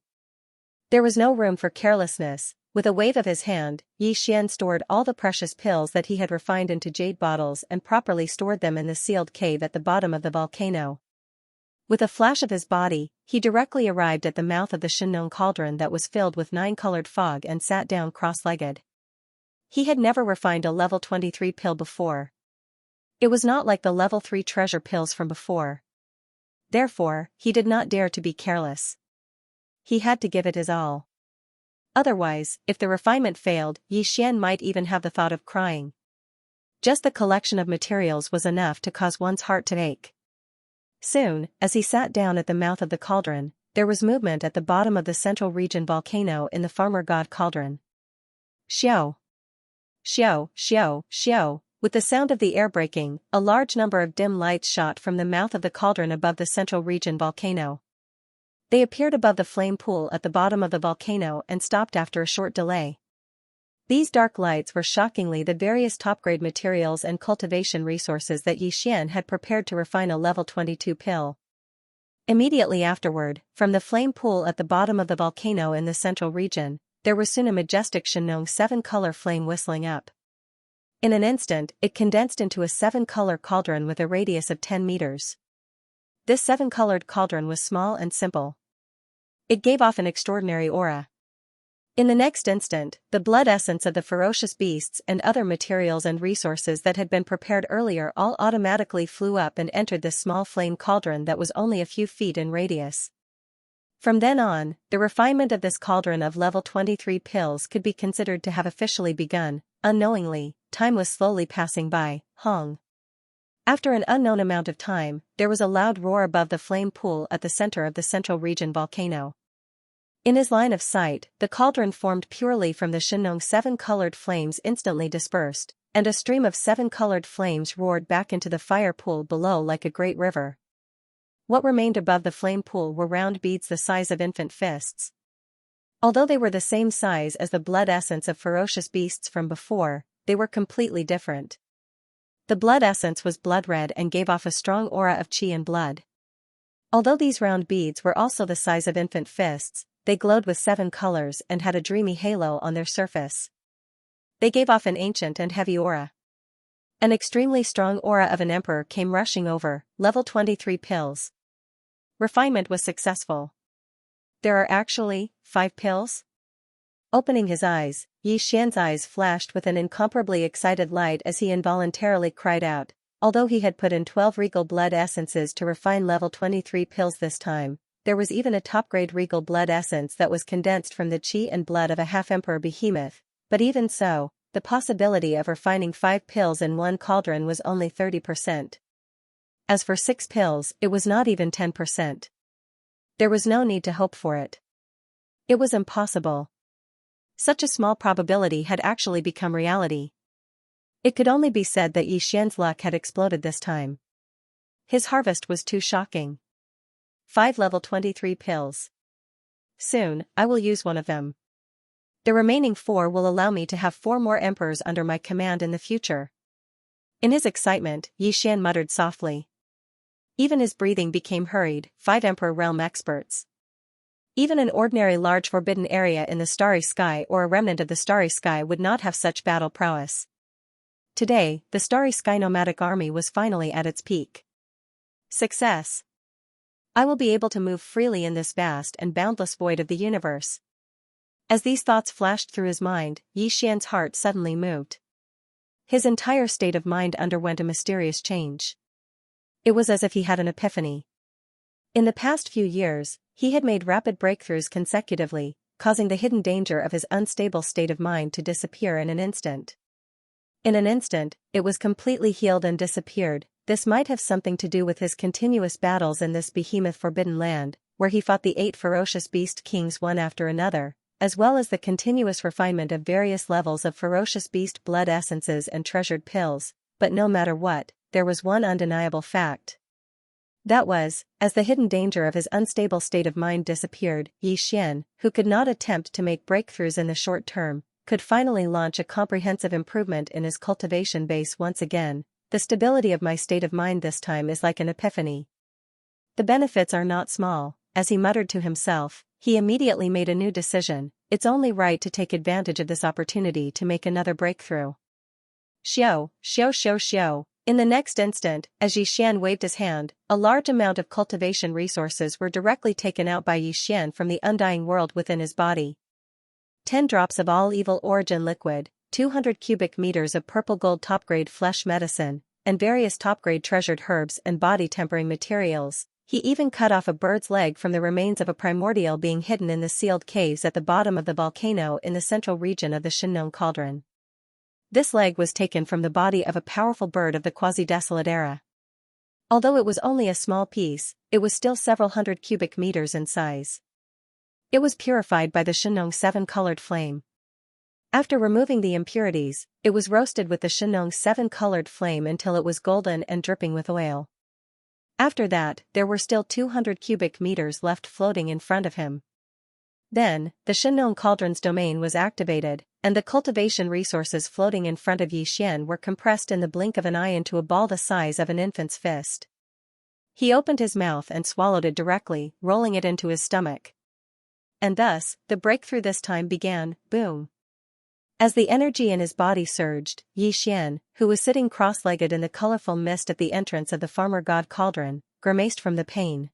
There was no room for carelessness. With a wave of his hand, Xian stored all the precious pills that he had refined into jade bottles and properly stored them in the sealed cave at the bottom of the volcano. With a flash of his body, he directly arrived at the mouth of the Xianxia cauldron that was filled with 9-colored fog and sat down cross-legged. He had never refined a level 23 pill before. It was not like the level 3 treasure pills from before. Therefore, he did not dare to be careless. He had to give it his all. Otherwise, if the refinement failed, Xian might even have the thought of crying. Just the collection of materials was enough to cause one's heart to ache. Soon, as he sat down at the mouth of the cauldron, there was movement at the bottom of the central region volcano in the farmer god cauldron. Xiao! Xiao, xiao, xiao. With the sound of the air breaking, a large number of dim lights shot from the mouth of the cauldron above the central region volcano. They appeared above the flame pool at the bottom of the volcano and stopped after a short delay. These dark lights were shockingly the various top-grade materials and cultivation resources that Xian had prepared to refine a level 22 pill. Immediately afterward, from the flame pool at the bottom of the volcano in the central region, there was soon a majestic Xianxia 7-color flame whistling up. In an instant, it condensed into a 7-color cauldron with a radius of 10 meters. This 7-colored cauldron was small and simple. It gave off an extraordinary aura. In the next instant, the blood essence of the ferocious beasts and other materials and resources that had been prepared earlier all automatically flew up and entered this small flame cauldron that was only a few feet in radius. From then on, the refinement of this cauldron of level 23 pills could be considered to have officially begun. Unknowingly, time was slowly passing by. Hong. After an unknown amount of time, there was a loud roar above the flame pool at the center of the central region volcano. In his line of sight, the cauldron formed purely from the Xianxia 7-colored flames instantly dispersed, and a stream of 7-colored flames roared back into the fire pool below like a great river. What remained above the flame pool were round beads the size of infant fists. Although they were the same size as the blood essence of ferocious beasts from before, they were completely different. The blood essence was blood red and gave off a strong aura of qi and blood. Although these round beads were also the size of infant fists, they glowed with 7 colors and had a dreamy halo on their surface. They gave off an ancient and heavy aura. An extremely strong aura of an emperor came rushing over. Level 23 pills. Refinement was successful. There are actually 5 pills? Opening his eyes, Xian's eyes flashed with an incomparably excited light as he involuntarily cried out. Although he had put in 12 regal blood essences to refine level 23 pills this time, there was even a top-grade regal blood essence that was condensed from the qi and blood of a half-emperor behemoth, but even so, the possibility of refining 5 pills in one cauldron was only 30%. As for 6 pills, it was not even 10%. There was no need to hope for it. It was impossible. Such a small probability had actually become reality. It could only be said that Xian's luck had exploded this time. His harvest was too shocking. 5 level 23 pills. Soon, I will use one of them. The remaining 4 will allow me to have 4 more emperors under my command in the future. In his excitement, Xian muttered softly. Even his breathing became hurried. 5 Emperor Realm experts. Even an ordinary large forbidden area in the starry sky or a remnant of the starry sky would not have such battle prowess. Today, the starry sky nomadic army was finally at its peak. Success. I will be able to move freely in this vast and boundless void of the universe. As these thoughts flashed through his mind, Xian's heart suddenly moved. His entire state of mind underwent a mysterious change. It was as if he had an epiphany. In the past few years, he had made rapid breakthroughs consecutively, causing the hidden danger of his unstable state of mind to disappear in an instant. In an instant, it was completely healed and disappeared. this might have something to do with his continuous battles in this behemoth forbidden land, where he fought the 8 ferocious beast kings one after another, as well as the continuous refinement of various levels of ferocious beast blood essences and treasured pills, but no matter what, there was one undeniable fact. That was, as the hidden danger of his unstable state of mind disappeared, Yi Xian, who could not attempt to make breakthroughs in the short term, could finally launch a comprehensive improvement in his cultivation base once again. The stability of my state of mind this time is like an epiphany. The benefits are not small, as he muttered to himself. He immediately made a new decision. It's only right to take advantage of this opportunity to make another breakthrough. Xiao, xiao xiao xiao. In the next instant, as Yi Xian waved his hand, a large amount of cultivation resources were directly taken out by Yi Xian from the undying world within his body. 10 drops of all evil origin liquid, 200 cubic meters of purple gold top-grade flesh medicine, and various top-grade treasured herbs and body-tempering materials. He even cut off a bird's leg from the remains of a primordial being hidden in the sealed caves at the bottom of the volcano in the central region of the Shinnon Cauldron. This leg was taken from the body of a powerful bird of the quasi-desolate era. Although it was only a small piece, it was still several hundred cubic meters in size. It was purified by the Shinnon 7-colored flame. After removing the impurities, it was roasted with the Shinnon 7-colored flame until it was golden and dripping with oil. After that, there were still 200 cubic meters left floating in front of him. Then, the Shinnon Cauldron's domain was activated, and the cultivation resources floating in front of Yi Xian were compressed in the blink of an eye into a ball the size of an infant's fist. He opened his mouth and swallowed it directly, rolling it into his stomach. And thus, the breakthrough this time began. Boom. As the energy in his body surged, Yi Xian, who was sitting cross-legged in the colorful mist at the entrance of the farmer god cauldron, grimaced from the pain.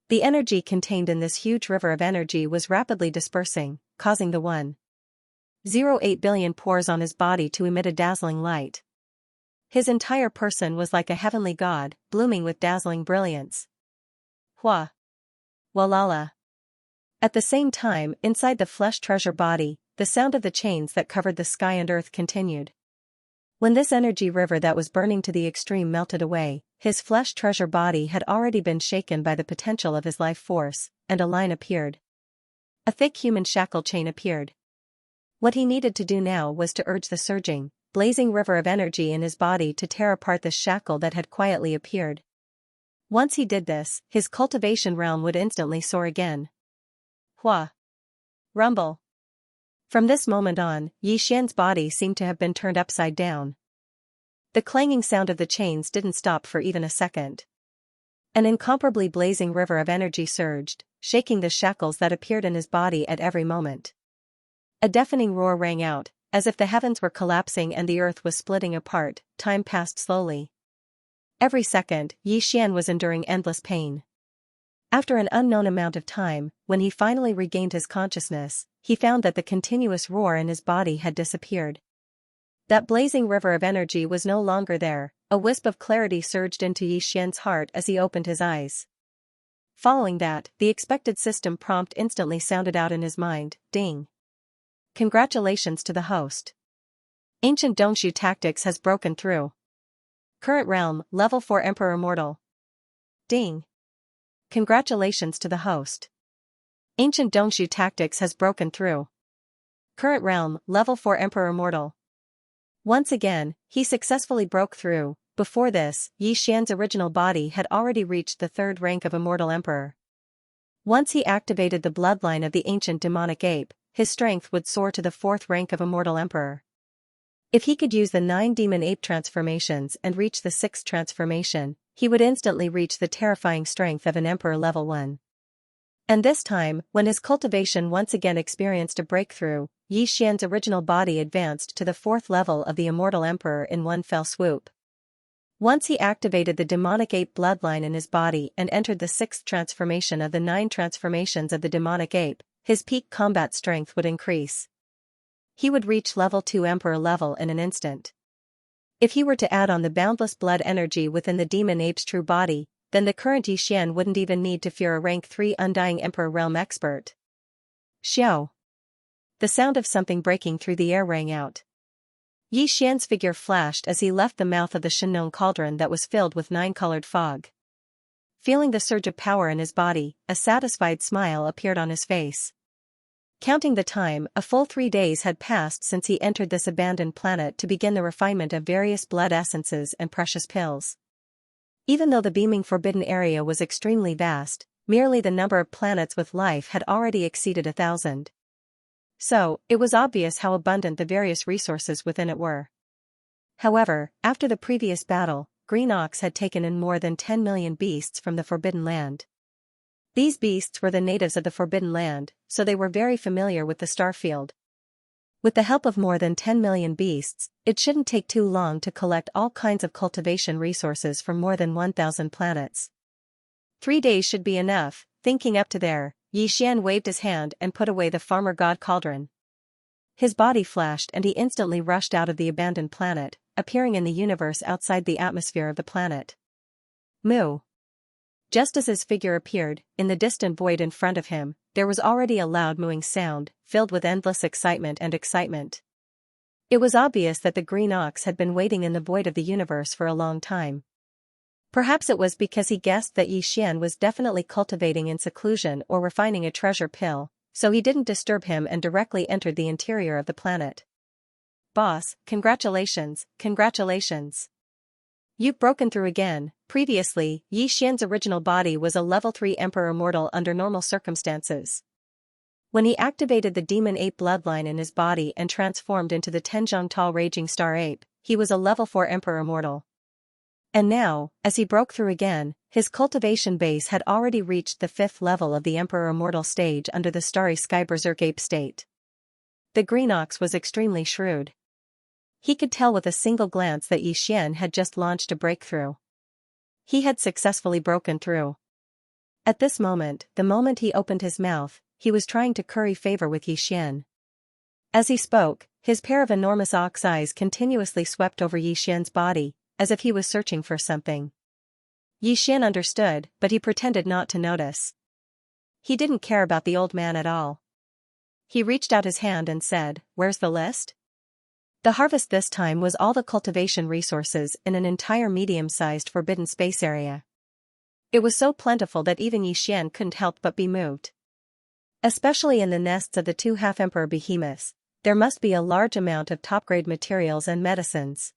The energy contained in this huge river of energy was rapidly dispersing, causing the 1.08 billion pores on his body to emit a dazzling light. His entire person was like a heavenly god, blooming with dazzling brilliance. Hua! Walala! At the same time, inside the flesh treasure body, the sound of the chains that covered the sky and earth continued. When this energy river that was burning to the extreme melted away, his flesh treasure body had already been shaken by the potential of his life force, and a line appeared. A thick human shackle chain appeared. What he needed to do now was to urge the surging, blazing river of energy in his body to tear apart the shackle that had quietly appeared. Once he did this, his cultivation realm would instantly soar again. Hua! Rumble! From this moment on, Yi Xian's body seemed to have been turned upside down. The clanging sound of the chains didn't stop for even a second. An incomparably blazing river of energy surged, shaking the shackles that appeared in his body at every moment. A deafening roar rang out, as if the heavens were collapsing and the earth was splitting apart. Time passed slowly. Every second, Yi Xian was enduring endless pain. After an unknown amount of time, when he finally regained his consciousness, he found that the continuous roar in his body had disappeared. That blazing river of energy was no longer there. A wisp of clarity surged into Yi Xian's heart as he opened his eyes. Following that, the expected system prompt instantly sounded out in his mind. Ding! Congratulations to the host. Ancient Dongshu tactics has broken through. Current realm, level 4 Emperor Immortal. Ding! Congratulations to the host. Ancient Dongshu tactics has broken through. Current realm, level 4 Emperor Immortal. Once again, he successfully broke through. Before this, Yi Xian's original body had already reached the 3rd rank of Immortal Emperor. Once he activated the bloodline of the ancient demonic ape, his strength would soar to the 4th rank of Immortal Emperor. If he could use the 9 demon ape transformations and reach the 6th transformation, he would instantly reach the terrifying strength of an Emperor level 1. And this time, when his cultivation once again experienced a breakthrough, Yi Xian's original body advanced to the 4th level of the Immortal Emperor in one fell swoop. Once he activated the demonic ape bloodline in his body and entered the 6th transformation of the 9 transformations of the demonic ape, his peak combat strength would increase. He would reach level 2 Emperor level in an instant. If he were to add on the boundless blood energy within the demon ape's true body, then the current Yi Xian wouldn't even need to fear a rank 3 Undying Emperor realm expert. Xiao! The sound of something breaking through the air rang out. Yi Xian's figure flashed as he left the mouth of the Shenong cauldron that was filled with nine-colored fog. Feeling the surge of power in his body, a satisfied smile appeared on his face. Counting the time, a full 3 days had passed since he entered this abandoned planet to begin the refinement of various blood essences and precious pills. Even though the beaming forbidden area was extremely vast, merely the number of planets with life had already exceeded 1,000. So, it was obvious how abundant the various resources within it were. However, after the previous battle, Green Ox had taken in more than 10 million beasts from the Forbidden Land. These beasts were the natives of the Forbidden Land, so they were very familiar with the starfield. With the help of more than 10 million beasts, it shouldn't take too long to collect all kinds of cultivation resources from more than 1,000 planets. 3 days should be enough. Thinking up to there, Yi Xian waved his hand and put away the farmer god cauldron. His body flashed and he instantly rushed out of the abandoned planet, appearing in the universe outside the atmosphere of the planet. Moo. Just as his figure appeared, in the distant void in front of him, there was already a loud mooing sound, filled with endless excitement and excitement. It was obvious that the Green Ox had been waiting in the void of the universe for a long time. Perhaps it was because he guessed that Yi Xian was definitely cultivating in seclusion or refining a treasure pill, so he didn't disturb him and directly entered the interior of the planet. Boss, congratulations, congratulations. You've broken through again. Previously, Yi Xian's original body was a level 3 Emperor mortal under normal circumstances. When he activated the Demon Ape bloodline in his body and transformed into the Tenjiangtal Raging Star Ape, he was a level 4 Emperor mortal. And now, as he broke through again, his cultivation base had already reached the 5th level of the Emperor Immortal stage under the Starry Sky Berserk Ape state. The Green Ox was extremely shrewd. He could tell with a single glance that Yi Xian had just launched a breakthrough. He had successfully broken through. At this moment, the moment he opened his mouth, he was trying to curry favor with Yi Xian. As he spoke, his pair of enormous ox eyes continuously swept over Yi Xian's body, as if he was searching for something. Yi Xian understood, but he pretended not to notice. He didn't care about the old man at all. He reached out his hand and said, "Where's the list?" The harvest this time was all the cultivation resources in an entire medium-sized forbidden space area. It was so plentiful that even Yi Xian couldn't help but be moved. Especially in the nests of the 2 half-emperor behemoths, there must be a large amount of top-grade materials and medicines.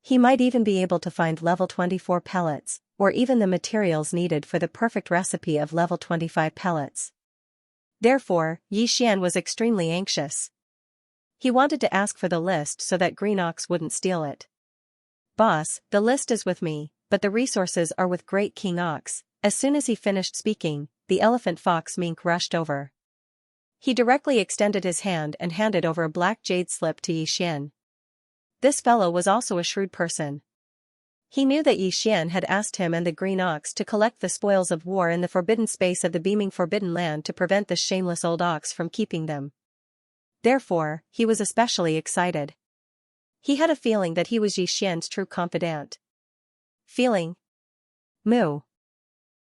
He might even be able to find level 24 pellets, or even the materials needed for the perfect recipe of level 25 pellets. Therefore, Yi Xian was extremely anxious. He wanted to ask for the list so that Green Ox wouldn't steal it. "Boss, the list is with me, but the resources are with Great King Ox." As soon as he finished speaking, the elephant fox mink rushed over. He directly extended his hand and handed over a black jade slip to Yi Xian. This fellow was also a shrewd person. He knew that Yi Xian had asked him and the Green Ox to collect the spoils of war in the forbidden space of the beaming Forbidden Land to prevent the shameless old ox from keeping them. Therefore, he was especially excited. He had a feeling that he was Yi Xian's true confidant. Feeling? Moo.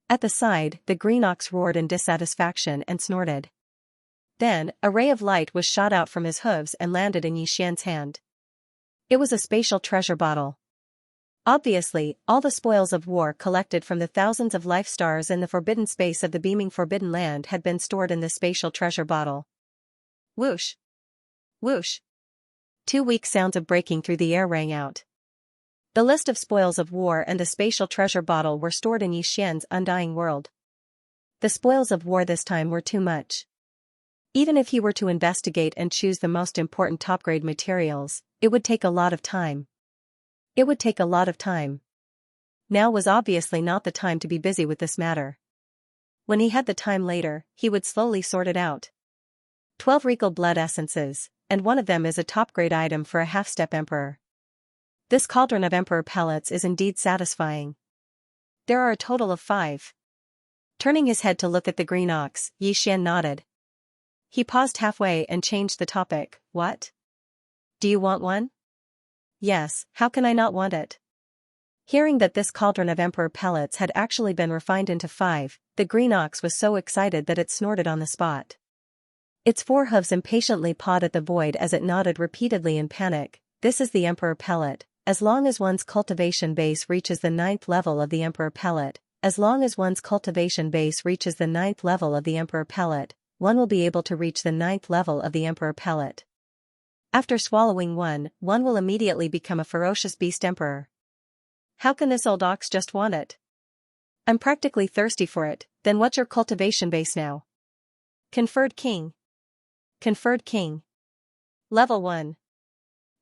At the side, the Green Ox roared in dissatisfaction and snorted. Then, a ray of light was shot out from his hooves and landed in Yi Xian's hand. It was a spatial treasure bottle. Obviously, all the spoils of war collected from the thousands of life stars in the forbidden space of the beaming Forbidden Land had been stored in this spatial treasure bottle. Whoosh! Whoosh! 2 weak sounds of breaking through the air rang out. The list of spoils of war and the spatial treasure bottle were stored in Yi Xian's undying world. The spoils of war this time were too much. Even if he were to investigate and choose the most important top-grade materials, it would take a lot of time. It would take a lot of time. Now was obviously not the time to be busy with this matter. When he had the time later, he would slowly sort it out. 12 regal blood essences, and one of them is a top-grade item for a half-step emperor. This cauldron of emperor pellets is indeed satisfying. There are a total of 5. Turning his head to look at the Green Ox, Yi Xian nodded. He paused halfway and changed the topic. "What? Do you want one?" "Yes, how can I not want it?" Hearing that this cauldron of emperor pellets had actually been refined into 5, the Green Ox was so excited that it snorted on the spot. Its 4 hooves impatiently pawed at the void as it nodded repeatedly in panic, this is the Emperor Pellet. As long as one's cultivation base reaches the 9th level of the Emperor Pellet, one will be able to reach the 9th level of the Emperor Pellet. After swallowing one will immediately become a ferocious beast emperor. How can this old ox just want it? I'm practically thirsty for it. Then what's your cultivation base now? Conferred King. Conferred King. Level 1.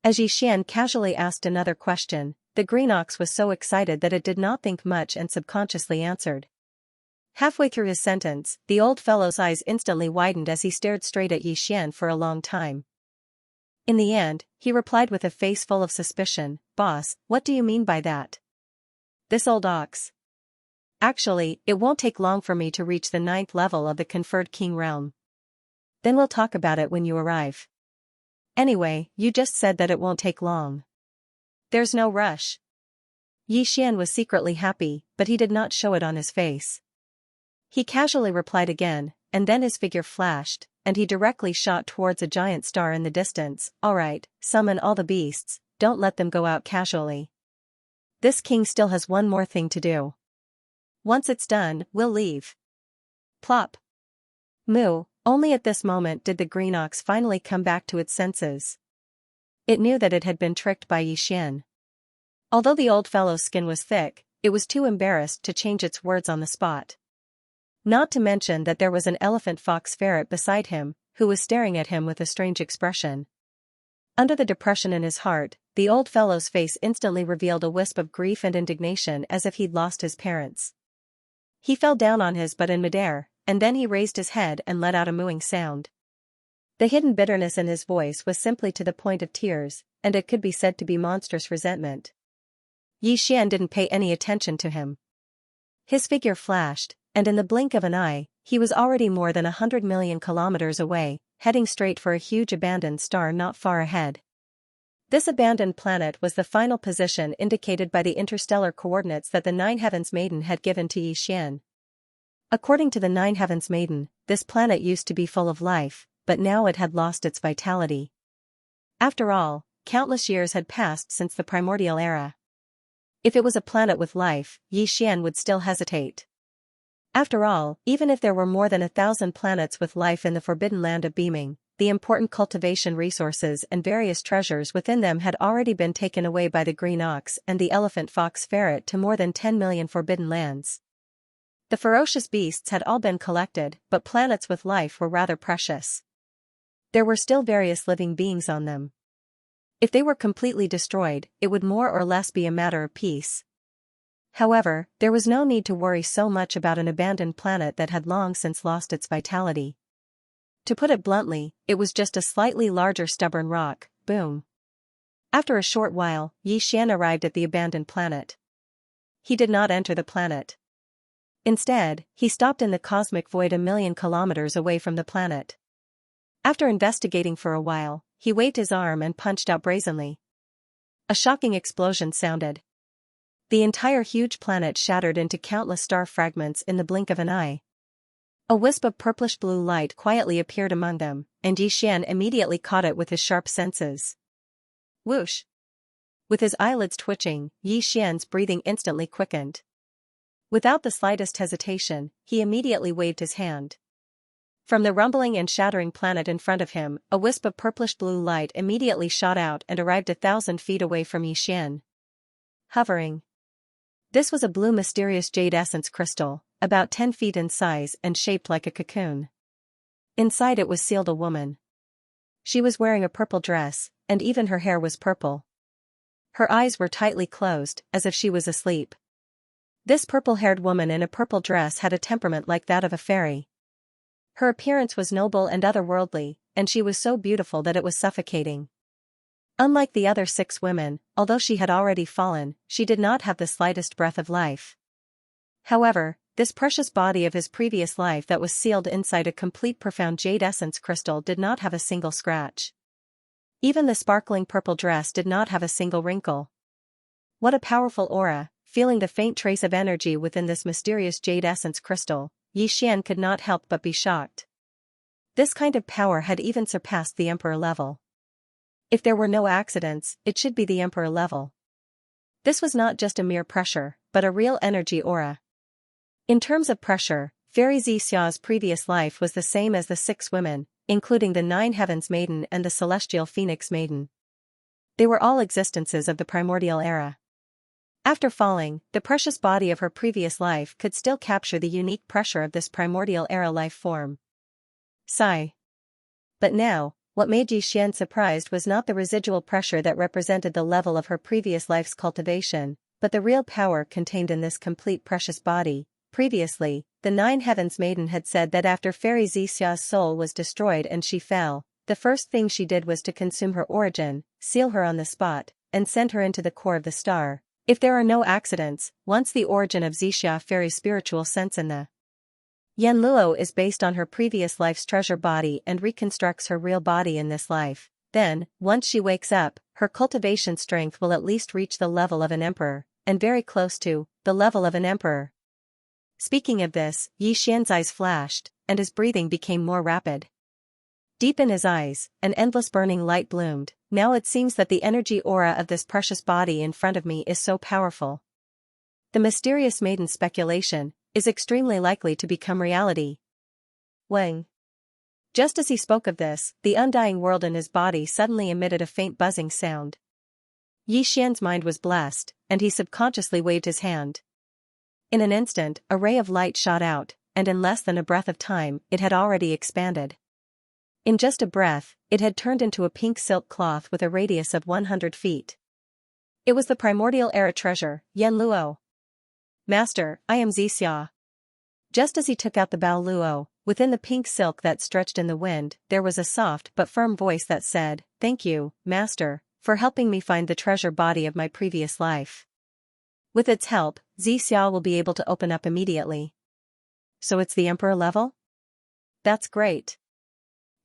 As Yixian casually asked another question, the green ox was so excited that it did not think much and subconsciously answered. Halfway through his sentence, the old fellow's eyes instantly widened as he stared straight at Yixian for a long time. In the end, he replied with a face full of suspicion, "Boss, what do you mean by that? This old ox? Actually, it won't take long for me to reach the 9th level of the Conferred King realm. Then we'll talk about it when you arrive. Anyway, you just said that it won't take long. There's no rush." Yixian was secretly happy, but he did not show it on his face. He casually replied again, and then his figure flashed, and he directly shot towards a giant star in the distance. "Alright, summon all the beasts, don't let them go out casually. This king still has one more thing to do. Once it's done, we'll leave." Plop. Moo. Only at this moment did the green ox finally come back to its senses. It knew that it had been tricked by Yixian. Although the old fellow's skin was thick, it was too embarrassed to change its words on the spot. Not to mention that there was an elephant fox ferret beside him, who was staring at him with a strange expression. Under the depression in his heart, the old fellow's face instantly revealed a wisp of grief and indignation as if he'd lost his parents. He fell down on his butt in midair, and then he raised his head and let out a mooing sound. The hidden bitterness in his voice was simply to the point of tears, and it could be said to be monstrous resentment. Yixian didn't pay any attention to him. His figure flashed, and in the blink of an eye, he was already more than 100 million kilometers away, heading straight for a huge abandoned star not far ahead. This abandoned planet was the final position indicated by the interstellar coordinates that the Nine Heavens Maiden had given to Yixian. According to the Nine Heavens Maiden, this planet used to be full of life, but now it had lost its vitality. After all, countless years had passed since the primordial era. If it was a planet with life, Yixian would still hesitate. After all, even if there were more than 1,000 planets with life in the forbidden land of beaming, the important cultivation resources and various treasures within them had already been taken away by the green ox and the elephant fox ferret to more than 10 million forbidden lands. The ferocious beasts had all been collected, but planets with life were rather precious. There were still various living beings on them. If they were completely destroyed, it would more or less be a matter of peace. However, there was no need to worry so much about an abandoned planet that had long since lost its vitality. To put it bluntly, it was just a slightly larger stubborn rock. Boom. After a short while, Yixian arrived at the abandoned planet. He did not enter the planet. Instead, he stopped in the cosmic void a million kilometers away from the planet. After investigating for a while, he waved his arm and punched out brazenly. A shocking explosion sounded. The entire huge planet shattered into countless star fragments in the blink of an eye. A wisp of purplish-blue light quietly appeared among them, and Yixian immediately caught it with his sharp senses. Whoosh! With his eyelids twitching, Yixian's breathing instantly quickened. Without the slightest hesitation, he immediately waved his hand. From the rumbling and shattering planet in front of him, a wisp of purplish-blue light immediately shot out and arrived 1,000 feet away from Yixian. Hovering. This was a blue mysterious jade essence crystal, about 10 feet in size and shaped like a cocoon. Inside it was sealed a woman. She was wearing a purple dress, and even her hair was purple. Her eyes were tightly closed, as if she was asleep. This purple-haired woman in a purple dress had a temperament like that of a fairy. Her appearance was noble and otherworldly, and she was so beautiful that it was suffocating. Unlike the other 6 women, although she had already fallen, she did not have the slightest breath of life. However, this precious body of his previous life that was sealed inside a complete profound jade essence crystal did not have a single scratch. Even the sparkling purple dress did not have a single wrinkle. What a powerful aura! Feeling the faint trace of energy within this mysterious jade essence crystal, Yixian could not help but be shocked. This kind of power had even surpassed the emperor level. If there were no accidents, it should be the emperor level. This was not just a mere pressure, but a real energy aura. In terms of pressure, Fairy Xiaxia's previous life was the same as the 6 women, including the 9 Heavens Maiden and the Celestial Phoenix Maiden. They were all existences of the primordial era. After falling, the precious body of her previous life could still capture the unique pressure of this primordial era life form. Sigh. But now, what made Yi Xian surprised was not the residual pressure that represented the level of her previous life's cultivation, but the real power contained in this complete precious body. Previously, the 9 Heavens Maiden had said that after Fairy Xiaxia's soul was destroyed and she fell, the first thing she did was to consume her origin, seal her on the spot, and send her into the core of the star. If there are no accidents, once the origin of Xiaxia Fairy's spiritual sense in the Yanluo is based on her previous life's treasure body and reconstructs her real body in this life, then, once she wakes up, her cultivation strength will at least reach the level of an emperor, and very close to the level of an emperor. Speaking of this, Yi Xian's eyes flashed, and his breathing became more rapid. Deep in his eyes, an endless burning light bloomed. Now it seems that the energy aura of this precious body in front of me is so powerful. The mysterious maiden's speculation is extremely likely to become reality. Wang. Just as he spoke of this, the undying world in his body suddenly emitted a faint buzzing sound. Yi Xian's mind was blessed, and he subconsciously waved his hand. In an instant, a ray of light shot out, and in less than a breath of time, it had already expanded. In just a breath, it had turned into a pink silk cloth with a radius of 100 feet. It was the primordial era treasure, Yanluo. Master, I am Xiaxia. Just as he took out the Bao Luo, within the pink silk that stretched in the wind, there was a soft but firm voice that said, "Thank you, Master, for helping me find the treasure body of my previous life. With its help, Xiaxia will be able to open up immediately." So it's the emperor level? That's great.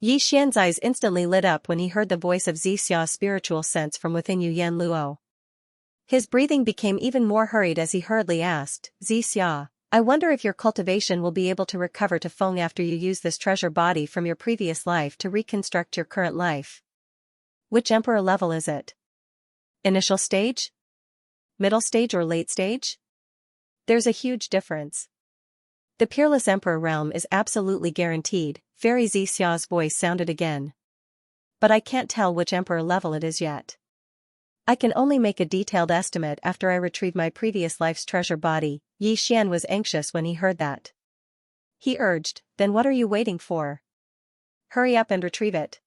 Yi Xian's eyes instantly lit up when he heard the voice of Xiaxia's spiritual sense from within Yanluo. His breathing became even more hurried as he hurriedly asked, "Xiaxia, I wonder if your cultivation will be able to recover to Feng after you use this treasure body from your previous life to reconstruct your current life. Which emperor level is it? Initial stage? Middle stage or late stage? There's a huge difference. The Peerless Emperor realm is absolutely guaranteed," Fairy Xiaxia's voice sounded again. "But I can't tell which emperor level it is yet. I can only make a detailed estimate after I retrieve my previous life's treasure body." Yi Xian was anxious when he heard that. He urged, "Then what are you waiting for? Hurry up and retrieve it."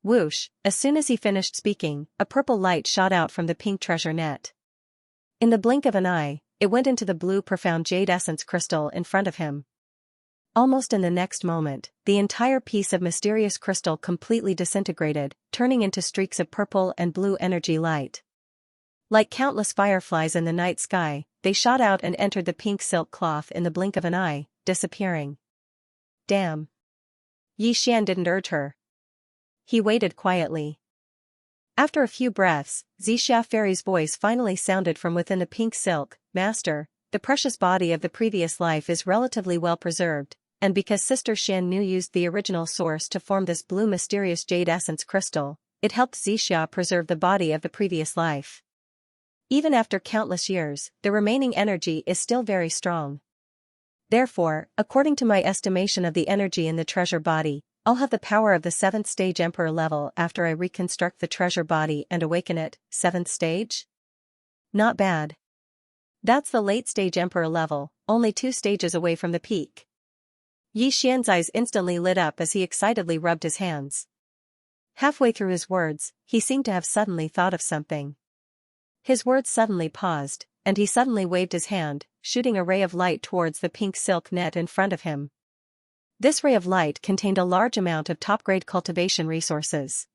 Whoosh, as soon as he finished speaking, a purple light shot out from the pink treasure net. In the blink of an eye, it went into the blue profound jade essence crystal in front of him. Almost in the next moment, the entire piece of mysterious crystal completely disintegrated, turning into streaks of purple and blue energy light. Like countless fireflies in the night sky, they shot out and entered the pink silk cloth in the blink of an eye, disappearing. Damn. Yi Xian didn't urge her. He waited quietly. After a few breaths, Xiaxia Fairy's voice finally sounded from within the pink silk, "Master, the precious body of the previous life is relatively well preserved, and because Sister Xian Nu used the original source to form this blue mysterious jade essence crystal, it helped Xiaxia preserve the body of the previous life. Even after countless years, the remaining energy is still very strong. Therefore, according to my estimation of the energy in the treasure body, I'll have the power of the 7th stage emperor level after I reconstruct the treasure body and awaken it." 7th stage? Not bad. That's the late stage emperor level, only 2 stages away from the peak. Yi Xian's eyes instantly lit up as he excitedly rubbed his hands. Halfway through his words, he seemed to have suddenly thought of something. His words suddenly paused, and he suddenly waved his hand, shooting a ray of light towards the pink silk net in front of him. This ray of light contained a large amount of top-grade cultivation resources.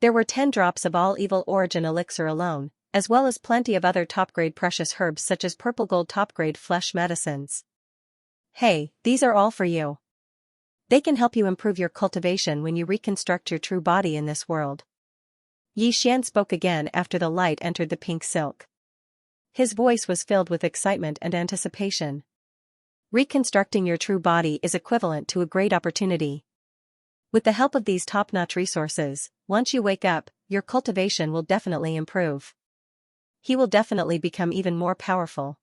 There were 10 drops of all evil origin elixir alone, as well as plenty of other top-grade precious herbs such as purple gold top-grade flesh medicines. "Hey, these are all for you. They can help you improve your cultivation when you reconstruct your true body in this world." Yi Xian spoke again after the light entered the pink silk. His voice was filled with excitement and anticipation. "Reconstructing your true body is equivalent to a great opportunity. With the help of these top-notch resources, once you wake up, your cultivation will definitely improve. He will definitely become even more powerful.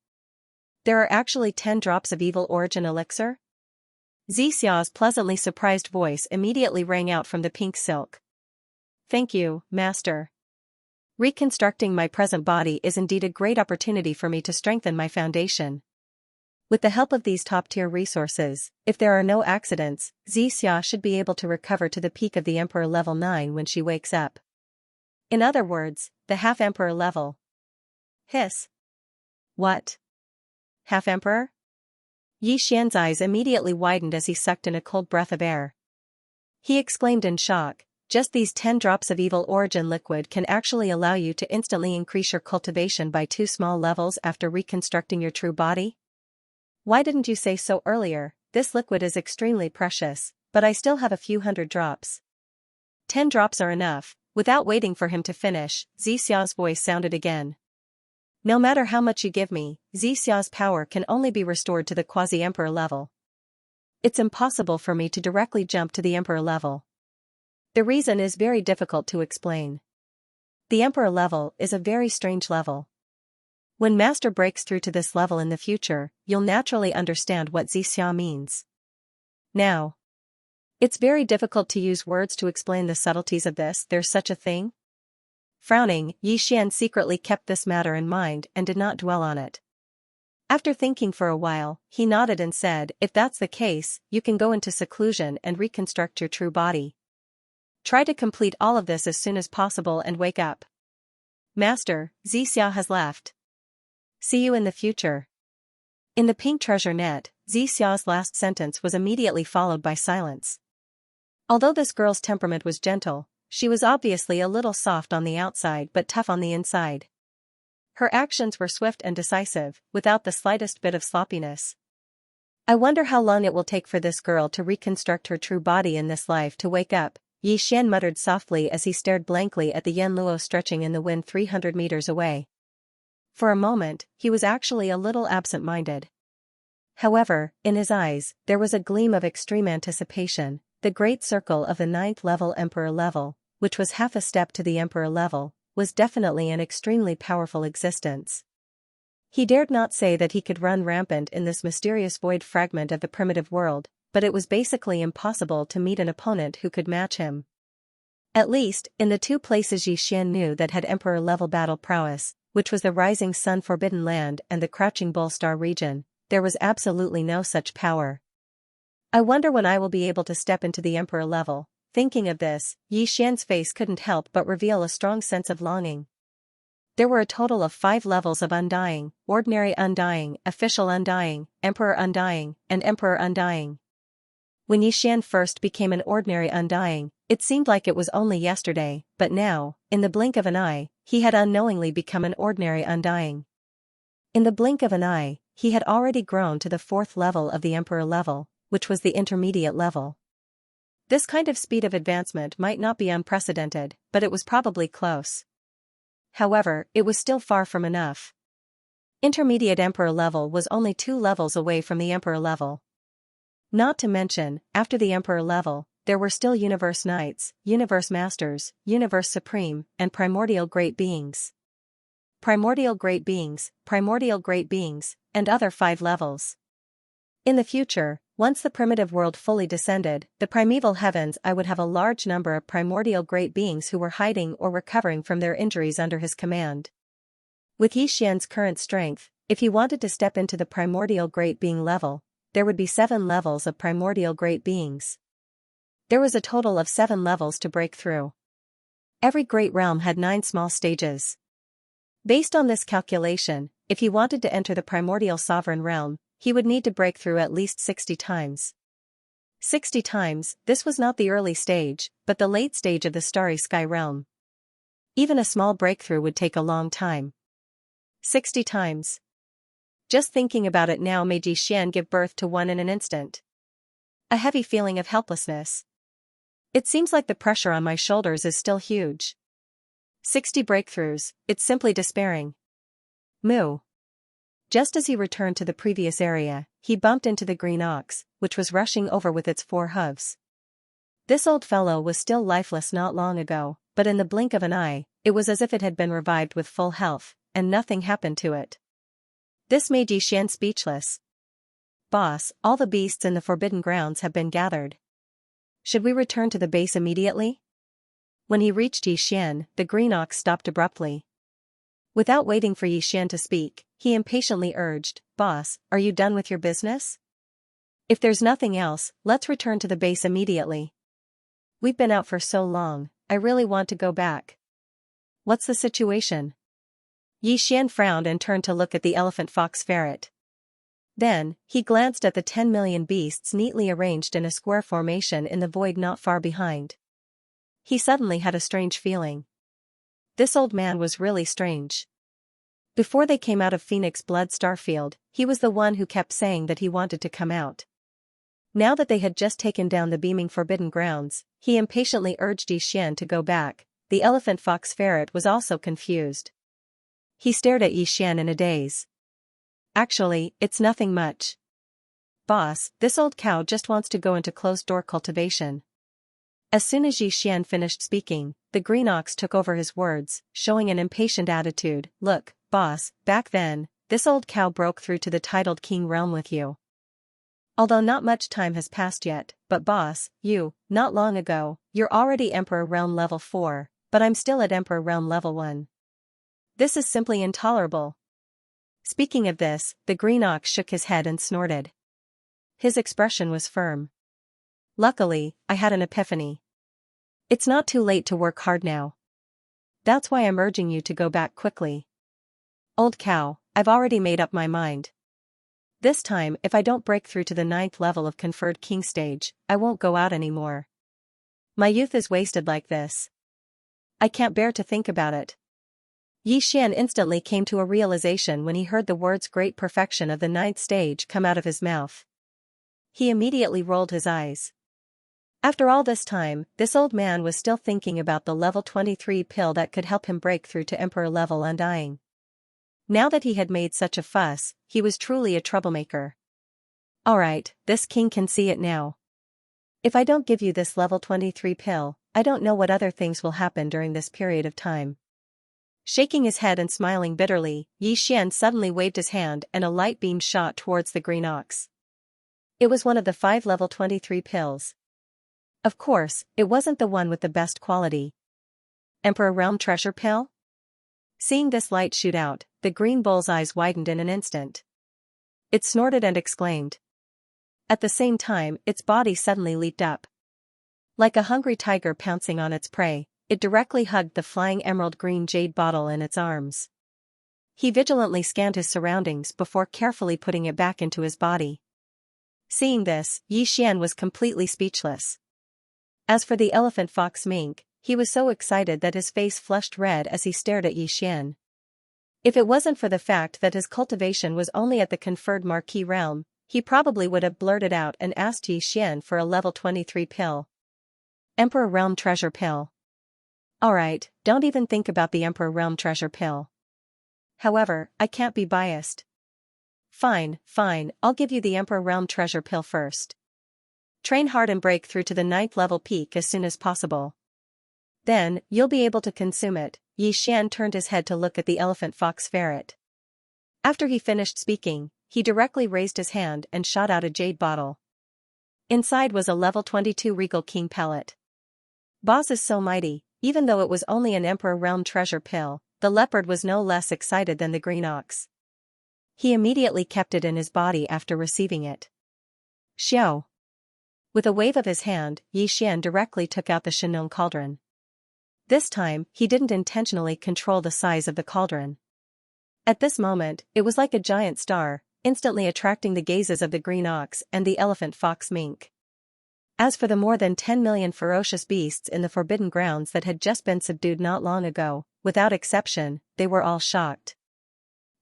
There are actually 10 drops of evil origin elixir? Xiaxia's pleasantly surprised voice immediately rang out from the pink silk. Thank you, Master. Reconstructing my present body is indeed a great opportunity for me to strengthen my foundation. With the help of these top-tier resources, if there are no accidents, Xiaxia should be able to recover to the peak of the Emperor level 9 when she wakes up. In other words, the half-Emperor level. Hiss. What? Half-Emperor? Yi Xian's eyes immediately widened as he sucked in a cold breath of air. He exclaimed in shock, just these 10 drops of evil origin liquid can actually allow you to instantly increase your cultivation by 2 small levels after reconstructing your true body? Why didn't you say so earlier? This liquid is extremely precious, but I still have a few hundred drops. 10 drops are enough. Without waiting for him to finish, Xiaxia's voice sounded again. No matter how much you give me, Xiaxia's power can only be restored to the quasi-emperor level. It's impossible for me to directly jump to the emperor level. The reason is very difficult to explain. The emperor level is a very strange level. When Master breaks through to this level in the future, you'll naturally understand what Xiaxia means. Now, it's very difficult to use words to explain the subtleties of this. There's such a thing? Frowning, Yi Xian secretly kept this matter in mind and did not dwell on it. After thinking for a while, he nodded and said, if that's the case, you can go into seclusion and reconstruct your true body. Try to complete all of this as soon as possible and wake up. Master, Xiaxia has left. See you in the future. In the pink treasure net, Xiaxia's last sentence was immediately followed by silence. Although this girl's temperament was gentle, she was obviously a little soft on the outside but tough on the inside. Her actions were swift and decisive, without the slightest bit of sloppiness. I wonder how long it will take for this girl to reconstruct her true body in this life to wake up, Yi Xian muttered softly as he stared blankly at the Yanluo stretching in the wind 300 meters away. For a moment, he was actually a little absent-minded. However, in his eyes, there was a gleam of extreme anticipation. The great circle of the 9th level Emperor level, which was half a step to the Emperor level, was definitely an extremely powerful existence. He dared not say that he could run rampant in this mysterious void fragment of the primitive world, but it was basically impossible to meet an opponent who could match him. At least, in the 2 places Yi Xian knew that had Emperor-level battle prowess, which was the Rising Sun Forbidden Land and the Crouching Bull Star region, there was absolutely no such power. I wonder when I will be able to step into the Emperor level. Thinking of this, Yi Xian's face couldn't help but reveal a strong sense of longing. There were a total of 5 levels of Undying, Ordinary Undying, Official Undying, Emperor Undying, and Emperor Undying. When Yi Xian first became an Ordinary Undying, it seemed like it was only yesterday, but now, in the blink of an eye, he had unknowingly become an Ordinary Undying. In the blink of an eye, he had already grown to the 4th level of the Emperor level, which was the intermediate level. This kind of speed of advancement might not be unprecedented, but it was probably close. However, it was still far from enough. Intermediate Emperor level was only 2 levels away from the Emperor level. Not to mention, after the Emperor level, there were still Universe Knights, Universe Masters, Universe Supreme, and Primordial Great Beings. Primordial Great Beings, and other 5 levels. In the future, once the primitive world fully descended, the primeval heavens, I would have a large number of primordial great beings who were hiding or recovering from their injuries under his command. With Yi Xian's current strength, if he wanted to step into the primordial great being level, there would be 7 levels of primordial great beings. There was a total of 7 levels to break through. Every great realm had 9 small stages. Based on this calculation, if he wanted to enter the primordial sovereign realm, he would need to break through at least 60 times. 60 times, this was not the early stage, but the late stage of the starry sky realm. Even a small breakthrough would take a long time. 60 times. Just thinking about it now made Yi Xian give birth to one in an instant. A heavy feeling of helplessness. It seems like the pressure on my shoulders is still huge. 60 breakthroughs, it's simply despairing. Moo. Just as he returned to the previous area, he bumped into the green ox, which was rushing over with its 4 hooves. This old fellow was still lifeless not long ago, but in the blink of an eye, it was as if it had been revived with full health, and nothing happened to it. This made Xian speechless. Boss, all the beasts in the Forbidden Grounds have been gathered. Should we return to the base immediately? When he reached Xian, the green ox stopped abruptly. Without waiting for Xian to speak, he impatiently urged, Boss, are you done with your business? If there's nothing else, let's return to the base immediately. We've been out for so long, I really want to go back. What's the situation? Xian frowned and turned to look at the elephant fox ferret. Then, he glanced at the 10 million beasts neatly arranged in a square formation in the void not far behind. He suddenly had a strange feeling. This old man was really strange. Before they came out of Phoenix Blood Starfield, he was the one who kept saying that he wanted to come out. Now that they had just taken down the beaming Forbidden Grounds, he impatiently urged Xian to go back. The elephant fox ferret was also confused. He stared at Xian in a daze. Actually, it's nothing much. Boss, this old cow just wants to go into closed-door cultivation. As soon as Xian finished speaking, the green ox took over his words, showing an impatient attitude. Look, boss, back then, this old cow broke through to the titled king realm with you. Although not much time has passed yet, but boss, not long ago, you're already Emperor Realm level 4, but I'm still at Emperor Realm level 1. This is simply intolerable. Speaking of this, the green ox shook his head and snorted. His expression was firm. Luckily, I had an epiphany. It's not too late to work hard now. That's why I'm urging you to go back quickly. Old cow, I've already made up my mind. This time, if I don't break through to the 9th level of conferred king stage, I won't go out anymore. My youth is wasted like this. I can't bear to think about it. Xian instantly came to a realization when he heard the words great perfection of the 9th stage come out of his mouth. He immediately rolled his eyes. After all this time, this old man was still thinking about the level 23 pill that could help him break through to Emperor level undying. Now that he had made such a fuss, he was truly a troublemaker. Alright, this king can see it now. If I don't give you this level 23 pill, I don't know what other things will happen during this period of time. Shaking his head and smiling bitterly, Xian suddenly waved his hand and a light beam shot towards the green ox. It was one of the 5 level 23 pills. Of course, it wasn't the one with the best quality. Emperor Realm Treasure Pill? Seeing this light shoot out, the green bull's eyes widened in an instant. It snorted and exclaimed. At the same time, its body suddenly leaped up. Like a hungry tiger pouncing on its prey, it directly hugged the flying emerald green jade bottle in its arms. He vigilantly scanned his surroundings before carefully putting it back into his body. Seeing this, Xian was completely speechless. As for the elephant fox mink, he was so excited that his face flushed red as he stared at Xian. If it wasn't for the fact that his cultivation was only at the conferred marquee realm, he probably would have blurted out and asked Xian for a level 23 pill. Emperor Realm Treasure Pill. Alright, don't even think about the Emperor Realm Treasure Pill. However, I can't be biased. Fine, I'll give you the Emperor Realm Treasure Pill first. Train hard and break through to the 9th level peak as soon as possible. Then, you'll be able to consume it. Xian turned his head to look at the elephant fox ferret. After he finished speaking, he directly raised his hand and shot out a jade bottle. Inside was a level 22 Regal King pellet. Boss is so mighty, even though it was only an Emperor Realm Treasure Pill, the leopard was no less excited than the green ox. He immediately kept it in his body after receiving it. Xiao. With a wave of his hand, Xian directly took out the Shinong cauldron. This time, he didn't intentionally control the size of the cauldron. At this moment, it was like a giant star, instantly attracting the gazes of the green ox and the elephant fox mink. As for the more than 10 million ferocious beasts in the Forbidden Grounds that had just been subdued not long ago, without exception, they were all shocked.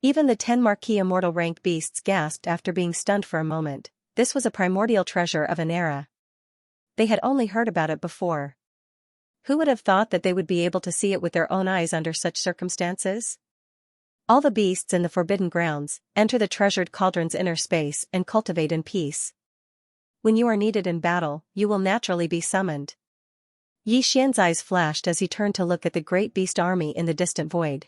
Even the 10 marquee immortal rank beasts gasped after being stunned for a moment. This was a primordial treasure of an era. They had only heard about it before. Who would have thought that they would be able to see it with their own eyes under such circumstances? All the beasts in the Forbidden Grounds enter the treasured cauldron's inner space and cultivate in peace. When you are needed in battle, you will naturally be summoned. Yi Xian's eyes flashed as he turned to look at the great beast army in the distant void.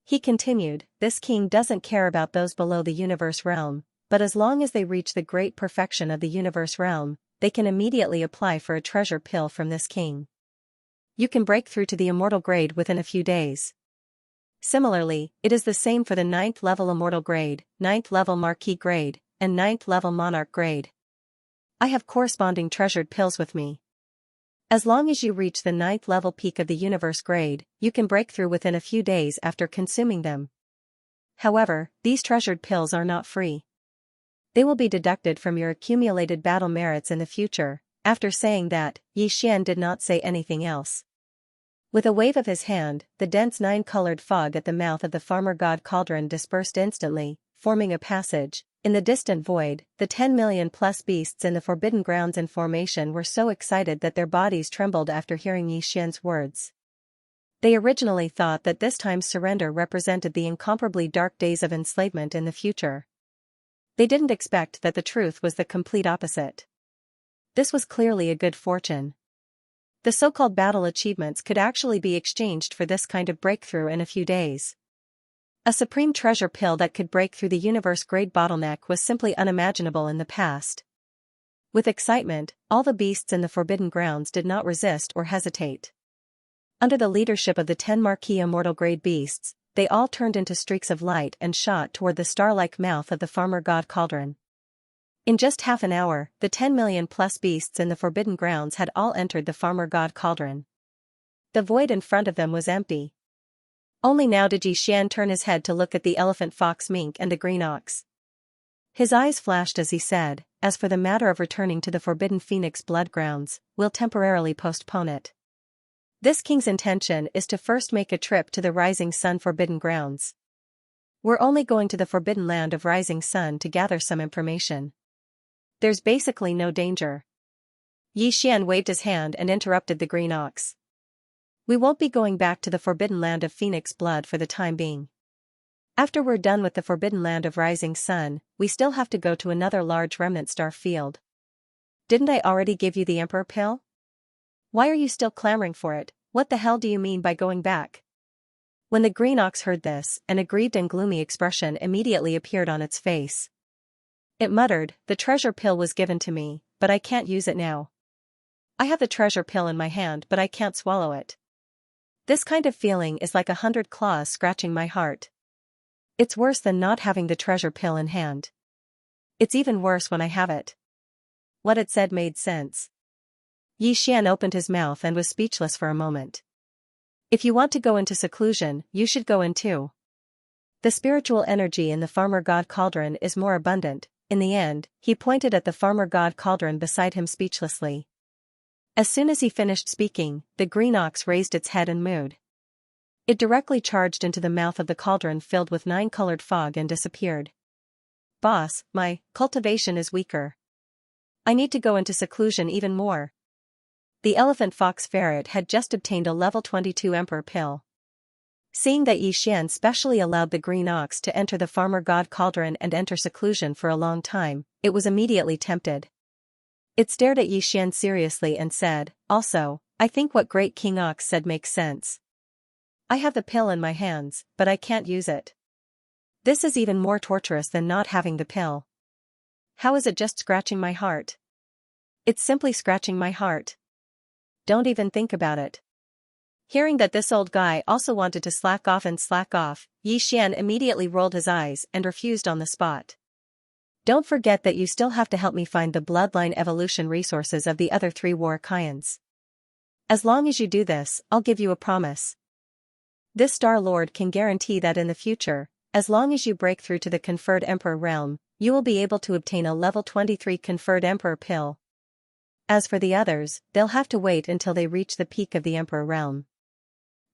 He continued, this king doesn't care about those below the universe realm, but as long as they reach the great perfection of the universe realm, they can immediately apply for a treasure pill from this king. You can break through to the immortal grade within a few days. Similarly, it is the same for the 9th level immortal grade, 9th level marquis grade, and 9th level monarch grade. I have corresponding treasured pills with me. As long as you reach the 9th level peak of the universe grade, you can break through within a few days after consuming them. However, these treasured pills are not free. They will be deducted from your accumulated battle merits in the future. After saying that, Yi Xian did not say anything else. With a wave of his hand, the dense 9-colored fog at the mouth of the farmer god cauldron dispersed instantly, forming a passage. In the distant void, the 10 million plus beasts in the Forbidden Grounds in formation were so excited that their bodies trembled after hearing Yi Xian's words. They originally thought that this time's surrender represented the incomparably dark days of enslavement in the future. They didn't expect that the truth was the complete opposite. This was clearly a good fortune. The so-called battle achievements could actually be exchanged for this kind of breakthrough in a few days. A supreme treasure pill that could break through the universe-grade bottleneck was simply unimaginable in the past. With excitement, all the beasts in the Forbidden Grounds did not resist or hesitate. Under the leadership of the 10 marquis immortal grade beasts, they all turned into streaks of light and shot toward the star-like mouth of the farmer god cauldron. In just half an hour, the 10 million plus beasts in the Forbidden Grounds had all entered the farmer god cauldron. The void in front of them was empty. Only now did Yi Xian turn his head to look at the elephant fox mink and the green ox. His eyes flashed as he said, as for the matter of returning to the Forbidden Phoenix blood grounds, we'll temporarily postpone it. This king's intention is to first make a trip to the Rising Sun Forbidden Grounds. We're only going to the Forbidden Land of Rising Sun to gather some information. There's basically no danger. Yi Xian waved his hand and interrupted the green ox. We won't be going back to the Forbidden Land of Phoenix Blood for the time being. After we're done with the Forbidden Land of Rising Sun, we still have to go to another large remnant star field. Didn't I already give you the Emperor pill? Why are you still clamoring for it? What the hell do you mean by going back? When the green ox heard this, an aggrieved and gloomy expression immediately appeared on its face. It muttered, the treasure pill was given to me, but I can't use it now. I have the treasure pill in my hand but I can't swallow it. This kind of feeling is like 100 claws scratching my heart. It's worse than not having the treasure pill in hand. It's even worse when I have it. What it said made sense. Yi Xian opened his mouth and was speechless for a moment. If you want to go into seclusion, you should go in too. The spiritual energy in the farmer god cauldron is more abundant. In the end, he pointed at the farmer god cauldron beside him speechlessly. As soon as he finished speaking, the green ox raised its head and mooed. It directly charged into the mouth of the cauldron filled with 9-colored fog and disappeared. Boss, my cultivation is weaker. I need to go into seclusion even more. The elephant fox ferret had just obtained a level 22 emperor pill. Seeing that Yi Xian specially allowed the green ox to enter the farmer god cauldron and enter seclusion for a long time, it was immediately tempted. It stared at Yi Xian seriously and said, also, I think what Great King Ox said makes sense. I have the pill in my hands, but I can't use it. This is even more torturous than not having the pill. How is it just scratching my heart? It's simply scratching my heart. Don't even think about it. Hearing that this old guy also wanted to slack off, Yi Xian immediately rolled his eyes and refused on the spot. Don't forget that you still have to help me find the bloodline evolution resources of the other 3 war Kayans. As long as you do this, I'll give you a promise. This Star Lord can guarantee that in the future, as long as you break through to the conferred Emperor realm, you will be able to obtain a level 23 conferred Emperor pill. As for the others, they'll have to wait until they reach the peak of the Emperor realm.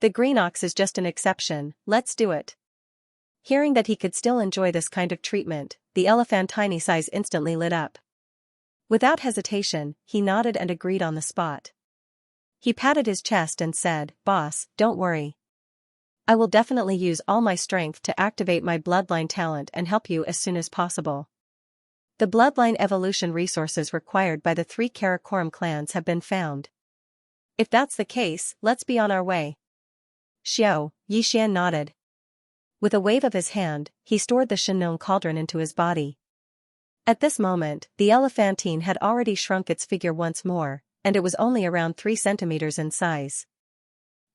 The green ox is just an exception, let's do it. Hearing that he could still enjoy this kind of treatment, the elephantine's eyes instantly lit up. Without hesitation, he nodded and agreed on the spot. He patted his chest and said, Boss, don't worry. I will definitely use all my strength to activate my bloodline talent and help you as soon as possible. The bloodline evolution resources required by the 3 Karakoram clans have been found. If that's the case, let's be on our way. Yixian nodded. With a wave of his hand, he stored the Shenong cauldron into his body. At this moment, the elephantine had already shrunk its figure once more, and it was only around 3 centimeters in size.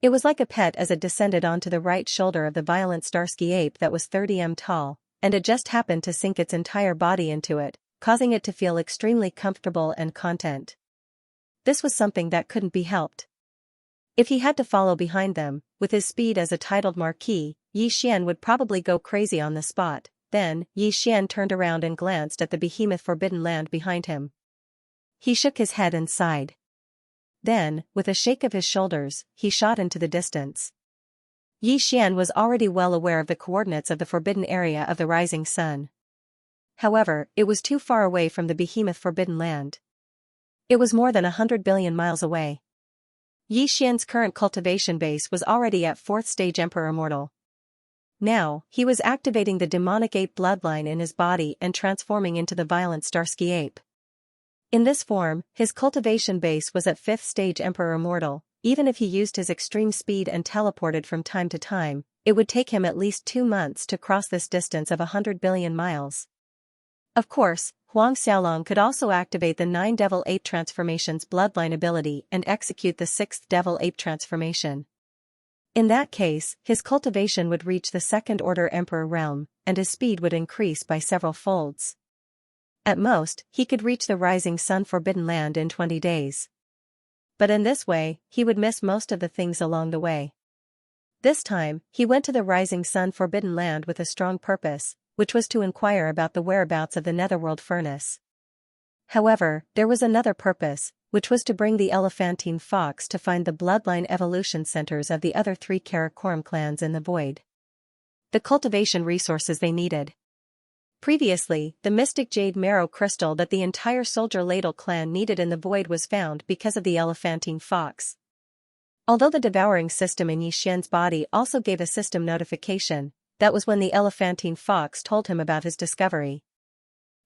It was like a pet as it descended onto the right shoulder of the violent Starsky ape that was 30 m tall, and it just happened to sink its entire body into it, causing it to feel extremely comfortable and content. This was something that couldn't be helped. If he had to follow behind them, with his speed as a titled marquis, Yixian would probably go crazy on the spot. Then, Yixian turned around and glanced at the behemoth forbidden land behind him. He shook his head and sighed. Then, with a shake of his shoulders, he shot into the distance. Yixian was already well aware of the coordinates of the forbidden area of the rising sun. However, it was too far away from the behemoth forbidden land. It was more than 100 billion miles away. Yixian's current cultivation base was already at 4th stage Emperor Mortal. Now, he was activating the demonic ape bloodline in his body and transforming into the violent Starsky ape. In this form, his cultivation base was at 5th stage Emperor Mortal. Even if he used his extreme speed and teleported from time to time, it would take him at least 2 months to cross this distance of 100 billion miles. Of course, Huang Xiaolong could also activate the 9 Devil Ape Transformations bloodline ability and execute the 6th Devil Ape Transformation. In that case, his cultivation would reach the 2nd Order Emperor realm, and his speed would increase by several folds. At most, he could reach the Rising Sun Forbidden Land in 20 days. But in this way, he would miss most of the things along the way. This time, he went to the Rising Sun Forbidden Land with a strong purpose, which was to inquire about the whereabouts of the Netherworld Furnace. However, there was another purpose, which was to bring the elephantine fox to find the bloodline evolution centers of the other 3 Karakoram clans in the void. The cultivation resources they needed. Previously, the mystic jade marrow crystal that the entire soldier ladle clan needed in the void was found because of the elephantine fox. Although the devouring system in Yixian's body also gave a system notification, that was when the elephantine fox told him about his discovery.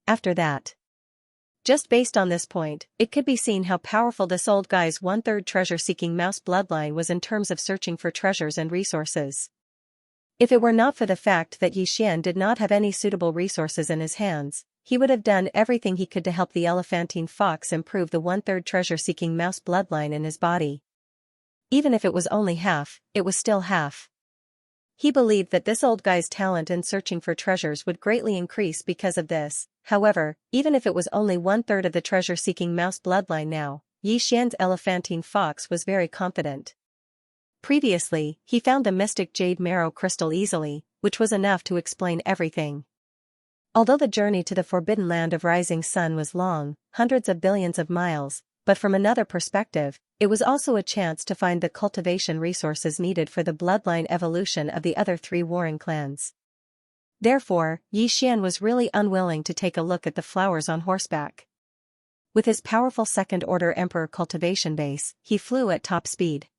After that, just based on this point, it could be seen how powerful this old guy's 1/3 treasure-seeking mouse bloodline was in terms of searching for treasures and resources. If it were not for the fact that Yixian did not have any suitable resources in his hands, he would have done everything he could to help the elephantine fox improve the 1/3 treasure-seeking mouse bloodline in his body. Even if it was only half, it was still half. He believed that this old guy's talent in searching for treasures would greatly increase because of this. However, even if it was only 1/3 of the treasure-seeking mouse bloodline now, Yixian's elephantine fox was very confident. Previously, he found the mystic jade marrow crystal easily, which was enough to explain everything. Although the journey to the forbidden land of Rising Sun was long, hundreds of billions of miles, but from another perspective, it was also a chance to find the cultivation resources needed for the bloodline evolution of the other 3 warring clans. Therefore, Yixian was really unwilling to take a look at the flowers on horseback. With his powerful 2nd Order Emperor cultivation base, he flew at top speed.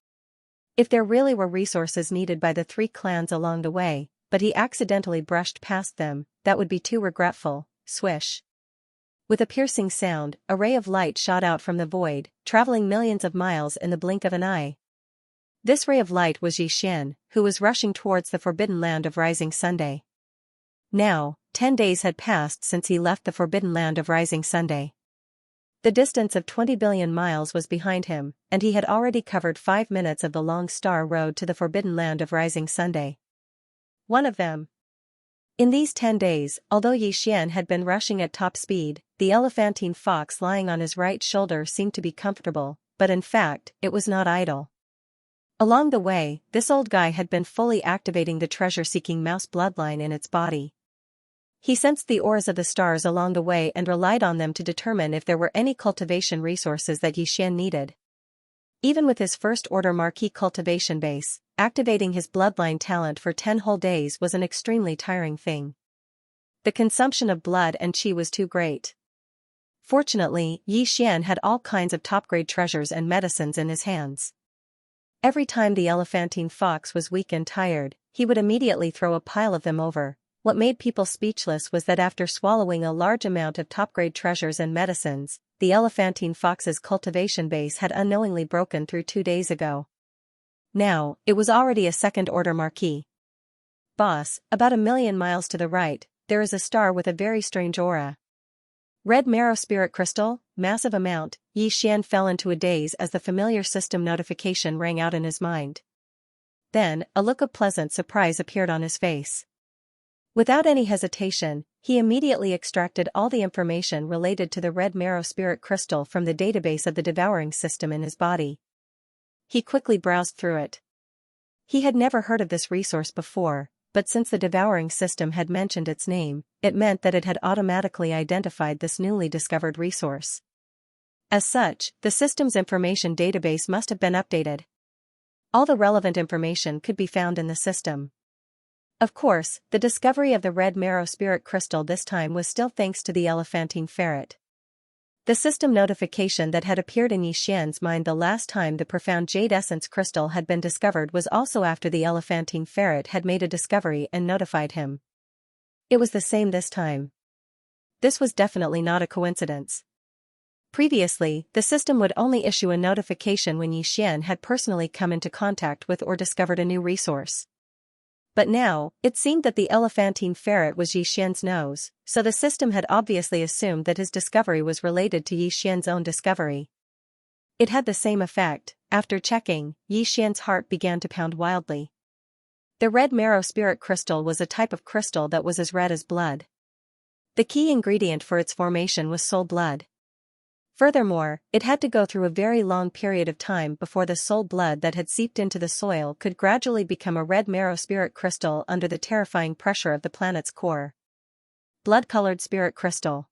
If there really were resources needed by the 3 clans along the way, but he accidentally brushed past them, that would be too regretful. Swish. With a piercing sound, a ray of light shot out from the void, traveling millions of miles in the blink of an eye. This ray of light was Yixian, who was rushing towards the forbidden land of Rising Sunday. Now, 10 days had passed since he left the forbidden land of Rising Sunday. The distance of 20 billion miles was behind him, and he had already covered 5 minutes of the long star road to the forbidden land of Rising Sunday. One of them. In these 10 days, although Yixian had been rushing at top speed, the elephantine fox lying on his right shoulder seemed to be comfortable, but in fact, it was not idle. Along the way, this old guy had been fully activating the treasure-seeking mouse bloodline in its body. He sensed the ores of the stars along the way and relied on them to determine if there were any cultivation resources that Yixian needed. Even with his 1st Order Marquis cultivation base, activating his bloodline talent for 10 whole days was an extremely tiring thing. The consumption of blood and qi was too great. Fortunately, Yixian had all kinds of top-grade treasures and medicines in his hands. Every time the elephantine fox was weak and tired, he would immediately throw a pile of them over, What made people speechless was that after swallowing a large amount of top-grade treasures and medicines, the elephantine fox's cultivation base had unknowingly broken through 2 days ago. Now, it was already a second-order marquee. Boss, about 1,000,000 miles to the right, there is a star with a very strange aura. Red marrow spirit crystal, massive amount. Yi Xian fell into a daze as the familiar system notification rang out in his mind. Then, a look of pleasant surprise appeared on his face. Without any hesitation, he immediately extracted all the information related to the red marrow spirit crystal from the database of the devouring system in his body. He quickly browsed through it. He had never heard of this resource before, but since the devouring system had mentioned its name, it meant that it had automatically identified this newly discovered resource. As such, the system's information database must have been updated. All the relevant information could be found in the system. Of course, the discovery of the red marrow spirit crystal this time was still thanks to the elephantine ferret. The system notification that had appeared in Yi Xian's mind the last time the profound jade essence crystal had been discovered was also after the elephantine ferret had made a discovery and notified him. It was the same this time. This was definitely not a coincidence. Previously, the system would only issue a notification when Yi Xian had personally come into contact with or discovered a new resource. But now, it seemed that the elephantine ferret was Yi Xian's nose, so the system had obviously assumed that his discovery was related to Yi Xian's own discovery. It had the same effect. After checking, Yi Xian's heart began to pound wildly. The red marrow spirit crystal was a type of crystal that was as red as blood. The key ingredient for its formation was soul blood. Furthermore, it had to go through a very long period of time before the soul blood that had seeped into the soil could gradually become a red marrow spirit crystal under the terrifying pressure of the planet's core. Blood-colored spirit crystal.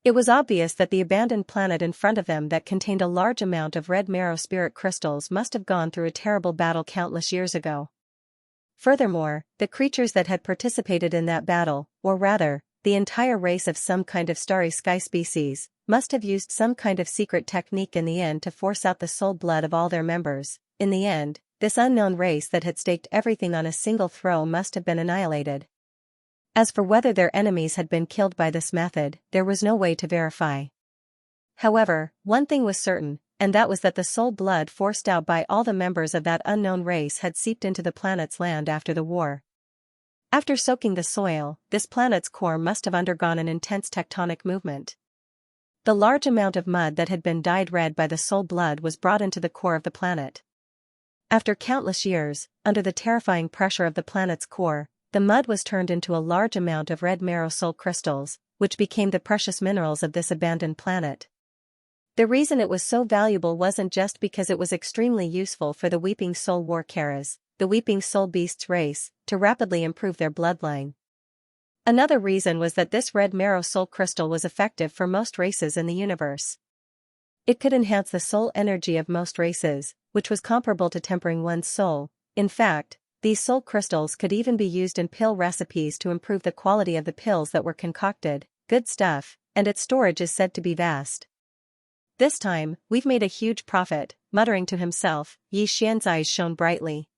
It was obvious that the abandoned planet in front of them that contained a large amount of red marrow spirit crystals must have gone through a terrible battle countless years ago. Furthermore, the creatures that had participated in that battle, or rather, the entire race of some kind of starry sky species, must have used some kind of secret technique in the end to force out the soul blood of all their members. In the end, this unknown race that had staked everything on a single throw must have been annihilated. As for whether their enemies had been killed by this method, there was no way to verify. However, one thing was certain, and that was that the soul blood forced out by all the members of that unknown race had seeped into the planet's land after the war. After soaking the soil, this planet's core must have undergone an intense tectonic movement. The large amount of mud that had been dyed red by the soul blood was brought into the core of the planet. After countless years, under the terrifying pressure of the planet's core, the mud was turned into a large amount of red marrow soul crystals, which became the precious minerals of this abandoned planet. The reason it was so valuable wasn't just because it was extremely useful for the Weeping Soul Warcaras, the Weeping Soul Beasts race, to rapidly improve their bloodline. Another reason was that this red marrow soul crystal was effective for most races in the universe. It could enhance the soul energy of most races, which was comparable to tempering one's soul. In fact, these soul crystals could even be used in pill recipes to improve the quality of the pills that were concocted. Good stuff, and its storage is said to be vast. This time, we've made a huge profit, muttering to himself. Yi Xian's eyes shone brightly.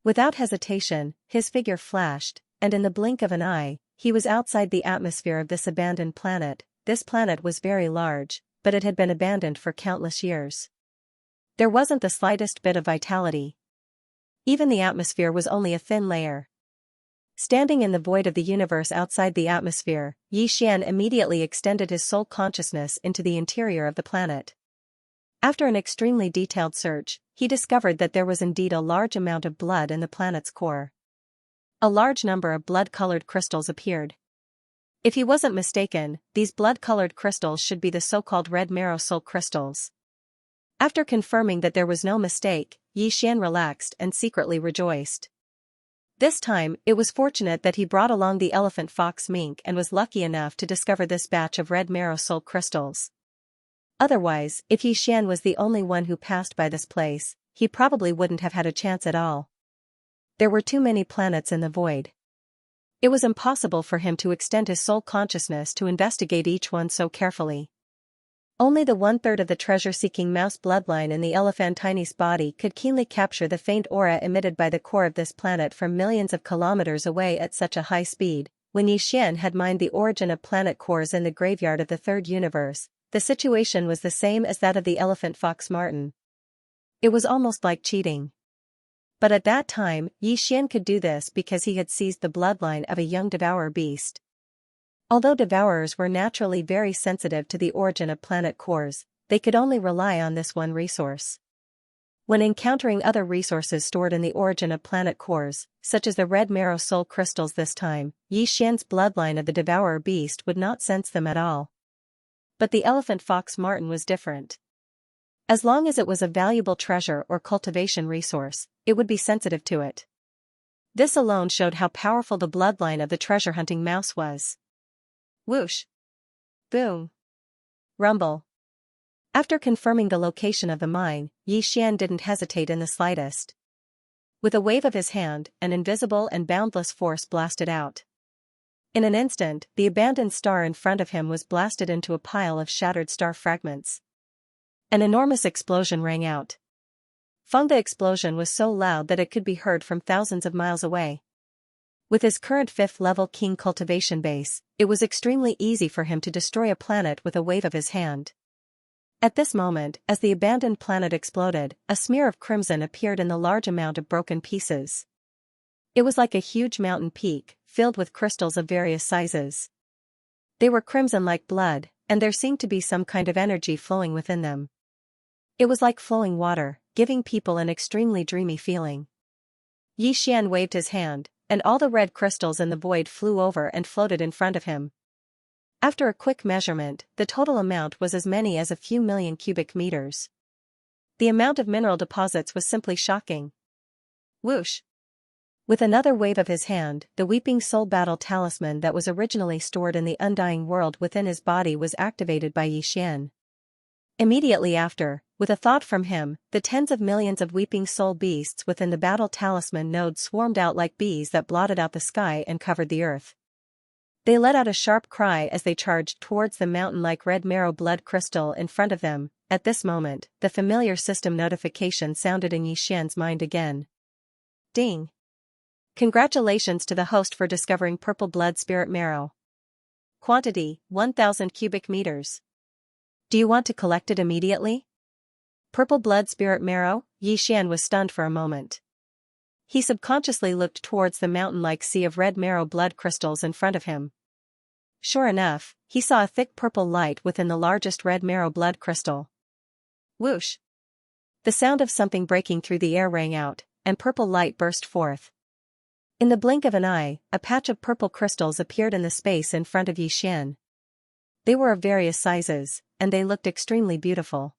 Without hesitation, his figure flashed, and in the blink of an eye, he was outside the atmosphere of this abandoned planet. This planet was very large, but it had been abandoned for countless years. There wasn't the slightest bit of vitality. Even the atmosphere was only a thin layer. Standing in the void of the universe outside the atmosphere, Yi Xian immediately extended his soul consciousness into the interior of the planet. After an extremely detailed search, he discovered that there was indeed a large amount of blood in the planet's core. A large number of blood-colored crystals appeared. If he wasn't mistaken, these blood-colored crystals should be the so-called red marrow soul crystals. After confirming that there was no mistake, Yi Xian relaxed and secretly rejoiced. This time, it was fortunate that he brought along the elephant fox mink and was lucky enough to discover this batch of red marrow soul crystals. Otherwise, if Yi Xian was the only one who passed by this place, he probably wouldn't have had a chance at all. There were too many planets in the void. It was impossible for him to extend his soul consciousness to investigate each one so carefully. Only the one-third of the treasure-seeking mouse bloodline in the elephantine's body could keenly capture the faint aura emitted by the core of this planet from millions of kilometers away at such a high speed. When Yixian had mined the origin of planet cores in the graveyard of the third universe, the situation was the same as that of the elephant fox marten. It was almost like cheating. But at that time, Yixian could do this because he had seized the bloodline of a young devourer beast. Although devourers were naturally very sensitive to the origin of planet cores, they could only rely on this one resource. When encountering other resources stored in the origin of planet cores, such as the red marrow soul crystals this time, Yixian's bloodline of the devourer beast would not sense them at all. But the elephant fox marten was different. As long as it was a valuable treasure or cultivation resource, it would be sensitive to it. This alone showed how powerful the bloodline of the treasure-hunting mouse was. Whoosh! Boom! Rumble! After confirming the location of the mine, Yixian didn't hesitate in the slightest. With a wave of his hand, an invisible and boundless force blasted out. In an instant, the abandoned star in front of him was blasted into a pile of shattered star fragments. An enormous explosion rang out. The explosion was so loud that it could be heard from thousands of miles away. With his current 5th-level King cultivation base, it was extremely easy for him to destroy a planet with a wave of his hand. At this moment, as the abandoned planet exploded, a smear of crimson appeared in the large amount of broken pieces. It was like a huge mountain peak, filled with crystals of various sizes. They were crimson like blood, and there seemed to be some kind of energy flowing within them. It was like flowing water, giving people an extremely dreamy feeling. Yixian waved his hand, and all the red crystals in the void flew over and floated in front of him. After a quick measurement, the total amount was as many as a few million cubic meters. The amount of mineral deposits was simply shocking. Whoosh! With another wave of his hand, the Weeping Soul Battle Talisman that was originally stored in the Undying World within his body was activated by Yixian. Immediately after, with a thought from him, the tens of millions of Weeping Soul beasts within the Battle Talisman node swarmed out like bees that blotted out the sky and covered the earth. They let out a sharp cry as they charged towards the mountain-like red marrow blood crystal in front of them. At this moment, the familiar system notification sounded in Yixian's mind again. Ding! Congratulations to the host for discovering purple blood spirit marrow. Quantity, 1,000 cubic meters. Do you want to collect it immediately? Purple blood spirit marrow? Yixian was stunned for a moment. He subconsciously looked towards the mountain-like sea of red marrow blood crystals in front of him. Sure enough, he saw a thick purple light within the largest red marrow blood crystal. Whoosh! The sound of something breaking through the air rang out, and purple light burst forth. In the blink of an eye, a patch of purple crystals appeared in the space in front of Yixian. They were of various sizes, and they looked extremely beautiful.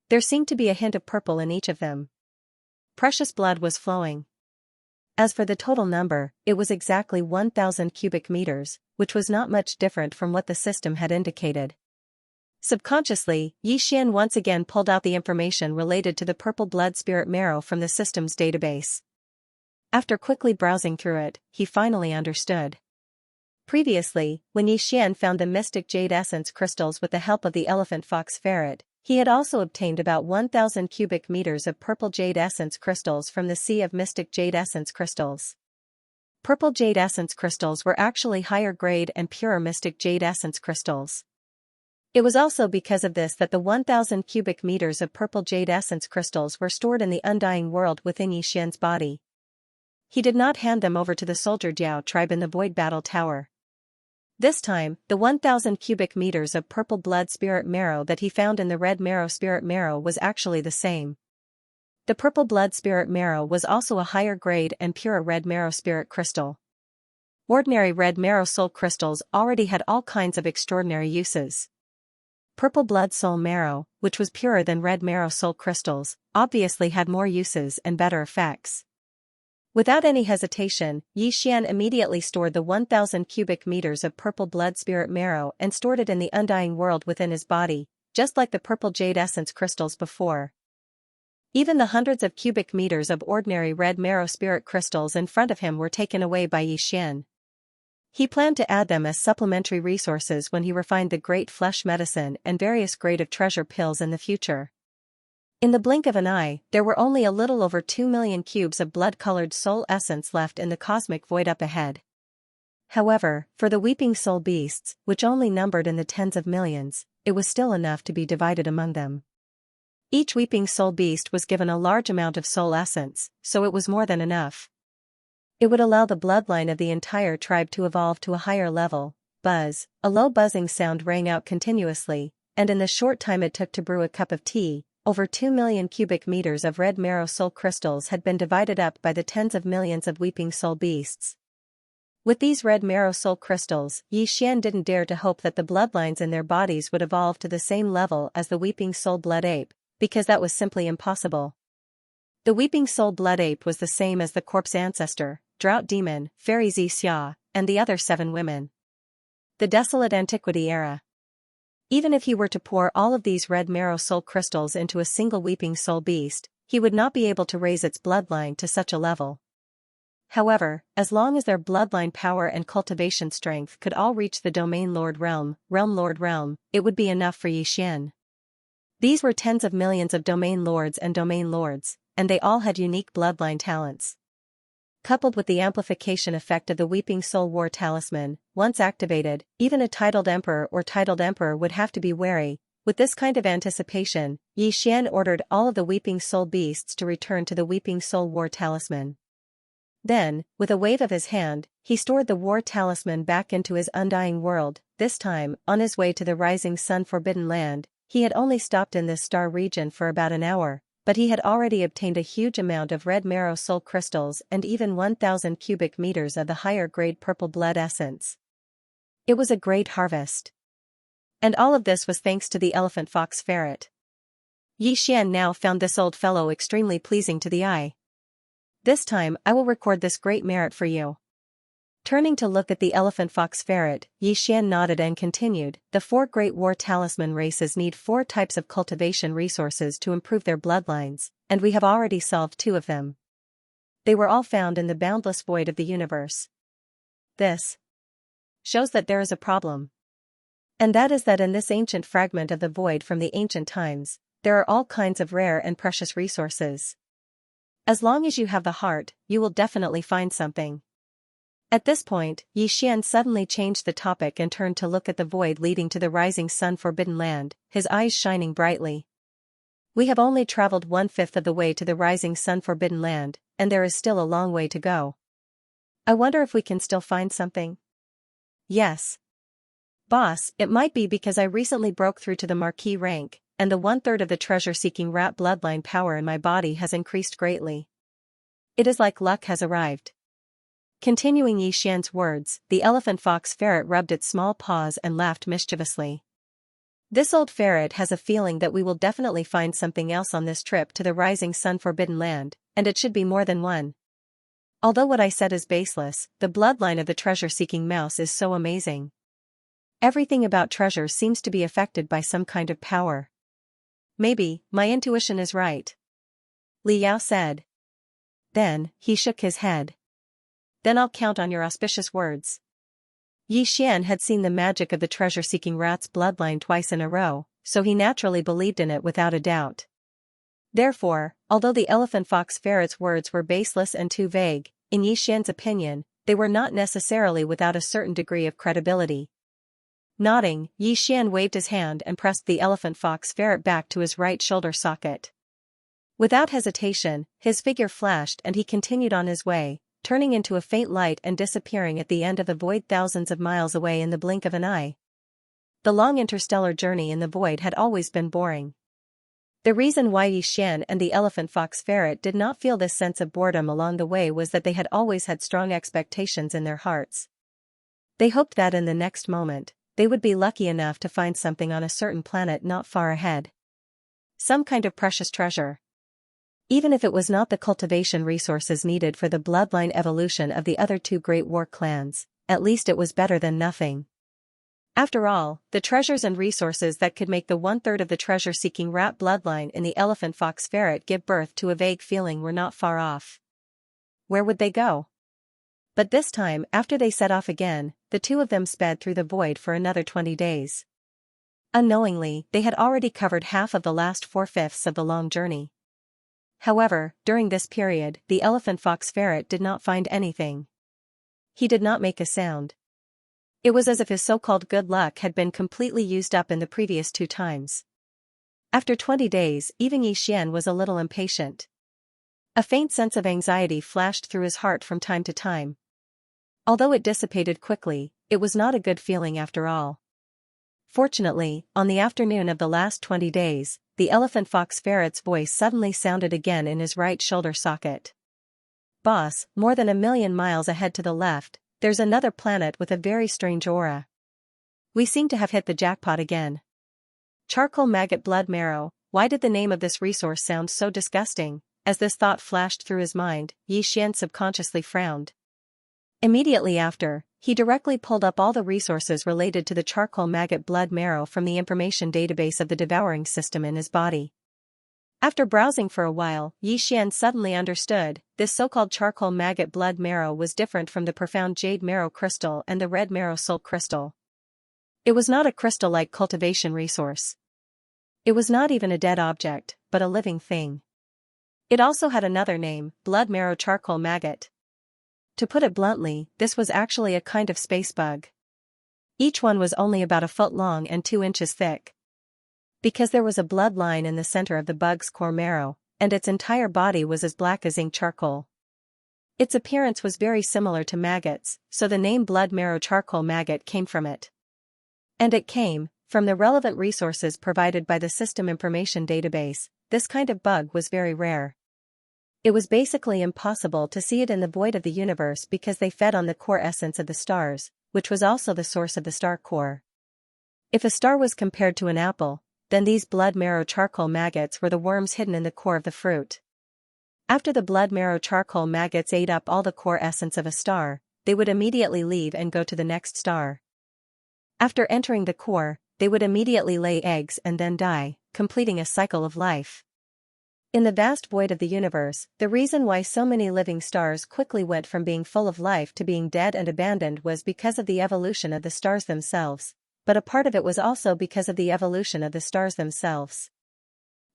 There seemed to be a hint of purple in each of them. Precious blood was flowing. As for the total number, it was exactly 1,000 cubic meters, which was not much different from what the system had indicated. Subconsciously, Yixian once again pulled out the information related to the purple blood spirit marrow from the system's database. After quickly browsing through it, he finally understood. Previously, when Yixian found the mystic jade essence crystals with the help of the elephant fox ferret, he had also obtained about 1,000 cubic meters of purple jade essence crystals from the sea of mystic jade essence crystals. Purple jade essence crystals were actually higher grade and purer mystic jade essence crystals. It was also because of this that the 1,000 cubic meters of purple jade essence crystals were stored in the Undying World within Yixian's body. He did not hand them over to the soldier Jiao tribe in the Void Battle Tower. This time, the 1,000 cubic meters of purple blood spirit marrow that he found in the red marrow spirit marrow was actually the same. The purple blood spirit marrow was also a higher grade and purer red marrow spirit crystal. Ordinary red marrow soul crystals already had all kinds of extraordinary uses. Purple blood soul marrow, which was purer than red marrow soul crystals, obviously had more uses and better effects. Without any hesitation, Yixian immediately stored the 1,000 cubic meters of purple blood spirit marrow and stored it in the Undying World within his body, just like the purple jade essence crystals before. Even the hundreds of cubic meters of ordinary red marrow spirit crystals in front of him were taken away by Yixian. He planned to add them as supplementary resources when he refined the great flesh medicine and various grade of treasure pills in the future. In the blink of an eye, there were only a little over 2 million cubes of blood-colored soul essence left in the cosmic void up ahead. However, for the weeping soul beasts, which only numbered in the tens of millions, it was still enough to be divided among them. Each weeping soul beast was given a large amount of soul essence, so it was more than enough. It would allow the bloodline of the entire tribe to evolve to a higher level. Buzz, a low buzzing sound rang out continuously, and in the short time it took to brew a cup of tea, over 2 million cubic meters of red marrow soul crystals had been divided up by the tens of millions of weeping soul beasts. With these red marrow soul crystals, Xian didn't dare to hope that the bloodlines in their bodies would evolve to the same level as the weeping soul blood ape, because that was simply impossible. The weeping soul blood ape was the same as the corpse ancestor, drought demon, fairy Xianxia, and the other 7 women. The desolate antiquity era. Even if he were to pour all of these red marrow soul crystals into a single weeping soul beast, he would not be able to raise its bloodline to such a level. However, as long as their bloodline power and cultivation strength could all reach the Domain Lord realm, it would be enough for Xian. These were tens of millions of Domain Lords, and they all had unique bloodline talents. Coupled with the amplification effect of the Weeping Soul War Talisman, once activated, even a titled emperor would have to be wary. With this kind of anticipation, Xian ordered all of the Weeping Soul beasts to return to the Weeping Soul War Talisman. Then, with a wave of his hand, he stored the War Talisman back into his undying world. This time, on his way to the Rising Sun Forbidden Land, he had only stopped in this star region for about an hour, but he had already obtained a huge amount of red marrow soul crystals and even 1,000 cubic meters of the higher grade purple blood essence. It was a great harvest. And all of this was thanks to the elephant fox ferret. Xian now found this old fellow extremely pleasing to the eye. This time I will record this great merit for you. Turning to look at the elephant fox ferret, Xian nodded and continued, the 4 great war talisman races need 4 types of cultivation resources to improve their bloodlines, and we have already solved 2 of them. They were all found in the boundless void of the universe. This shows that there is a problem. And that is that in this ancient fragment of the void from the ancient times, there are all kinds of rare and precious resources. As long as you have the heart, you will definitely find something. At this point, Xian suddenly changed the topic and turned to look at the void leading to the Rising Sun Forbidden Land, his eyes shining brightly. We have only traveled 1/5 of the way to the Rising Sun Forbidden Land, and there is still a long way to go. I wonder if we can still find something? Yes. Boss, it might be because I recently broke through to the Marquis rank, and the 1/3 of the treasure-seeking rat bloodline power in my body has increased greatly. It is like luck has arrived. Continuing Xian's words, the elephant fox ferret rubbed its small paws and laughed mischievously. This old ferret has a feeling that we will definitely find something else on this trip to the Rising Sun Forbidden Land, and it should be more than one. Although what I said is baseless, the bloodline of the treasure-seeking mouse is so amazing. Everything about treasure seems to be affected by some kind of power. Maybe, my intuition is right. Li Yao said. Then, he shook his head. Then I'll count on your auspicious words. Xian had seen the magic of the treasure-seeking rat's bloodline twice in a row, so he naturally believed in it without a doubt. Therefore, although the elephant fox ferret's words were baseless and too vague, in Xian's opinion, they were not necessarily without a certain degree of credibility. Nodding, Xian waved his hand and pressed the elephant fox ferret back to his right shoulder socket. Without hesitation, his figure flashed and he continued on his way, turning into a faint light and disappearing at the end of the void thousands of miles away in the blink of an eye. The long interstellar journey in the void had always been boring. The reason why Xian and the elephant fox ferret did not feel this sense of boredom along the way was that they had always had strong expectations in their hearts. They hoped that in the next moment, they would be lucky enough to find something on a certain planet not far ahead. Some kind of precious treasure. Even if it was not the cultivation resources needed for the bloodline evolution of the other 2 great war clans, at least it was better than nothing. After all, the treasures and resources that could make the 1/3 of the treasure-seeking rat bloodline in the elephant fox ferret give birth to a vague feeling were not far off. Where would they go? But this time, after they set off again, the two of them sped through the void for another 20 days. Unknowingly, they had already covered half of the last 4/5 of the long journey. However, during this period, the elephant fox ferret did not find anything. He did not make a sound. It was as if his so-called good luck had been completely used up in the previous 2 times. After 20 days, even Xian was a little impatient. A faint sense of anxiety flashed through his heart from time to time. Although it dissipated quickly, it was not a good feeling after all. Fortunately, on the afternoon of the last 20 days, the elephant fox ferret's voice suddenly sounded again in his right shoulder socket. "Boss, more than 1,000,000 miles ahead to the left, there's another planet with a very strange aura. We seem to have hit the jackpot again." Charcoal maggot blood marrow, why did the name of this resource sound so disgusting? As this thought flashed through his mind, Xian subconsciously frowned. Immediately after, he directly pulled up all the resources related to the charcoal maggot blood marrow from the information database of the Devouring system in his body. After browsing for a while, Xian suddenly understood, this so-called charcoal maggot blood marrow was different from the profound jade marrow crystal and the red marrow soul crystal. It was not a crystal-like cultivation resource. It was not even a dead object, but a living thing. It also had another name, blood marrow charcoal maggot. To put it bluntly, this was actually a kind of space bug. Each one was only about 1 foot long and 2 inches thick. Because there was a blood line in the center of the bug's core marrow, and its entire body was as black as ink charcoal. Its appearance was very similar to maggots, so the name blood marrow charcoal maggot came from it. And it came from the relevant resources provided by the system information database. This kind of bug was very rare. It was basically impossible to see it in the void of the universe because they fed on the core essence of the stars, which was also the source of the star core. If a star was compared to an apple, then these blood marrow charcoal maggots were the worms hidden in the core of the fruit. After the blood marrow charcoal maggots ate up all the core essence of a star, they would immediately leave and go to the next star. After entering the core, they would immediately lay eggs and then die, completing a cycle of life. In the vast void of the universe, the reason why so many living stars quickly went from being full of life to being dead and abandoned was because of the evolution of the stars themselves, but a part of it was also because of the evolution of the stars themselves.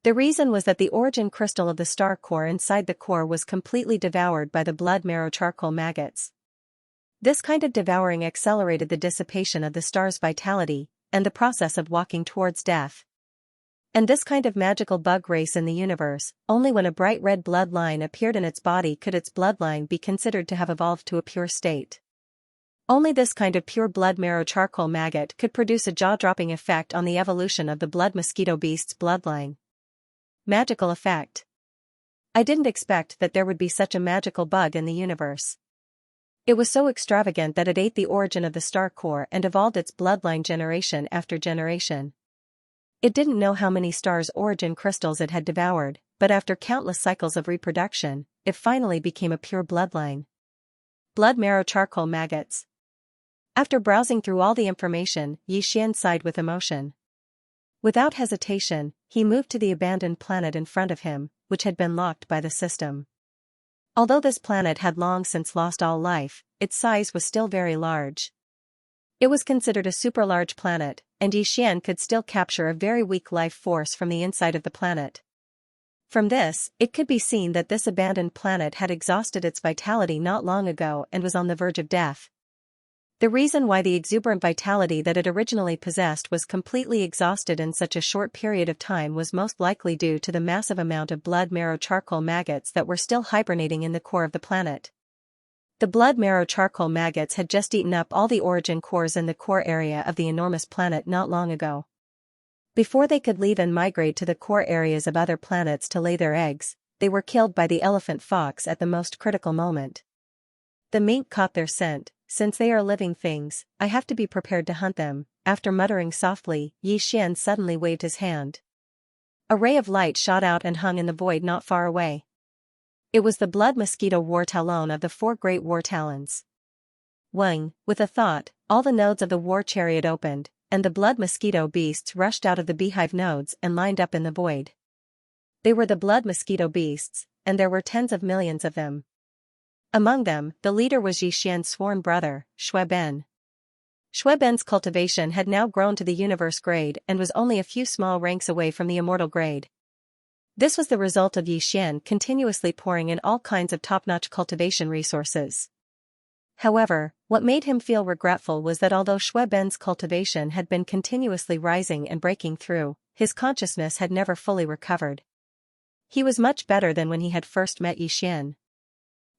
The reason was that the origin crystal of the star core inside the core was completely devoured by the blood marrow charcoal maggots. This kind of devouring accelerated the dissipation of the star's vitality, and the process of walking towards death. And this kind of magical bug race in the universe, only when a bright red blood line appeared in its body could its bloodline be considered to have evolved to a pure state. Only this kind of pure blood marrow charcoal maggot could produce a jaw-dropping effect on the evolution of the blood mosquito beast's bloodline. Magical effect. I didn't expect that there would be such a magical bug in the universe. It was so extravagant that it ate the origin of the star core and evolved its bloodline generation after generation. It didn't know how many stars' origin crystals it had devoured, but after countless cycles of reproduction, it finally became a pure bloodline. Blood marrow charcoal maggots. After browsing through all the information, Xian sighed with emotion. Without hesitation, he moved to the abandoned planet in front of him, which had been locked by the system. Although this planet had long since lost all life, its size was still very large. It was considered a super-large planet, and Xian could still capture a very weak life force from the inside of the planet. From this, it could be seen that this abandoned planet had exhausted its vitality not long ago and was on the verge of death. The reason why the exuberant vitality that it originally possessed was completely exhausted in such a short period of time was most likely due to the massive amount of blood marrow charcoal maggots that were still hibernating in the core of the planet. The blood marrow charcoal maggots had just eaten up all the origin cores in the core area of the enormous planet not long ago. Before they could leave and migrate to the core areas of other planets to lay their eggs, they were killed by the elephant fox at the most critical moment. The mink caught their scent. Since they are living things, I have to be prepared to hunt them. After muttering softly, Xian suddenly waved his hand. A ray of light shot out and hung in the void not far away. It was the blood mosquito war talon of the 4 great war talons. Wang, with a thought, all the nodes of the war chariot opened, and the blood mosquito beasts rushed out of the beehive nodes and lined up in the void. They were the blood mosquito beasts, and there were tens of millions of them. Among them, the leader was Yixian's sworn brother, Shueben. Shueben's cultivation had now grown to the universe grade and was only a few small ranks away from the immortal grade. This was the result of Yixian continuously pouring in all kinds of top-notch cultivation resources. However, what made him feel regretful was that although Shueben's cultivation had been continuously rising and breaking through, his consciousness had never fully recovered. He was much better than when he had first met Yixian.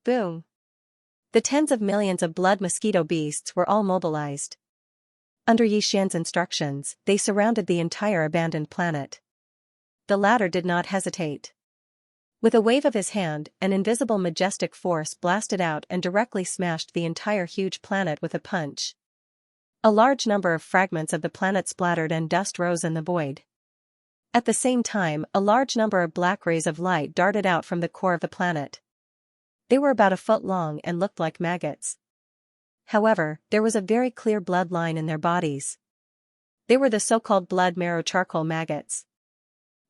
Boom! The tens of millions of blood mosquito beasts were all mobilized. Under Yixian's instructions, they surrounded the entire abandoned planet. The latter did not hesitate. With a wave of his hand, an invisible majestic force blasted out and directly smashed the entire huge planet with a punch. A large number of fragments of the planet splattered and dust rose in the void. At the same time, a large number of black rays of light darted out from the core of the planet. They were about a foot long and looked like maggots. However, there was a very clear bloodline in their bodies. They were the so-called blood marrow charcoal maggots.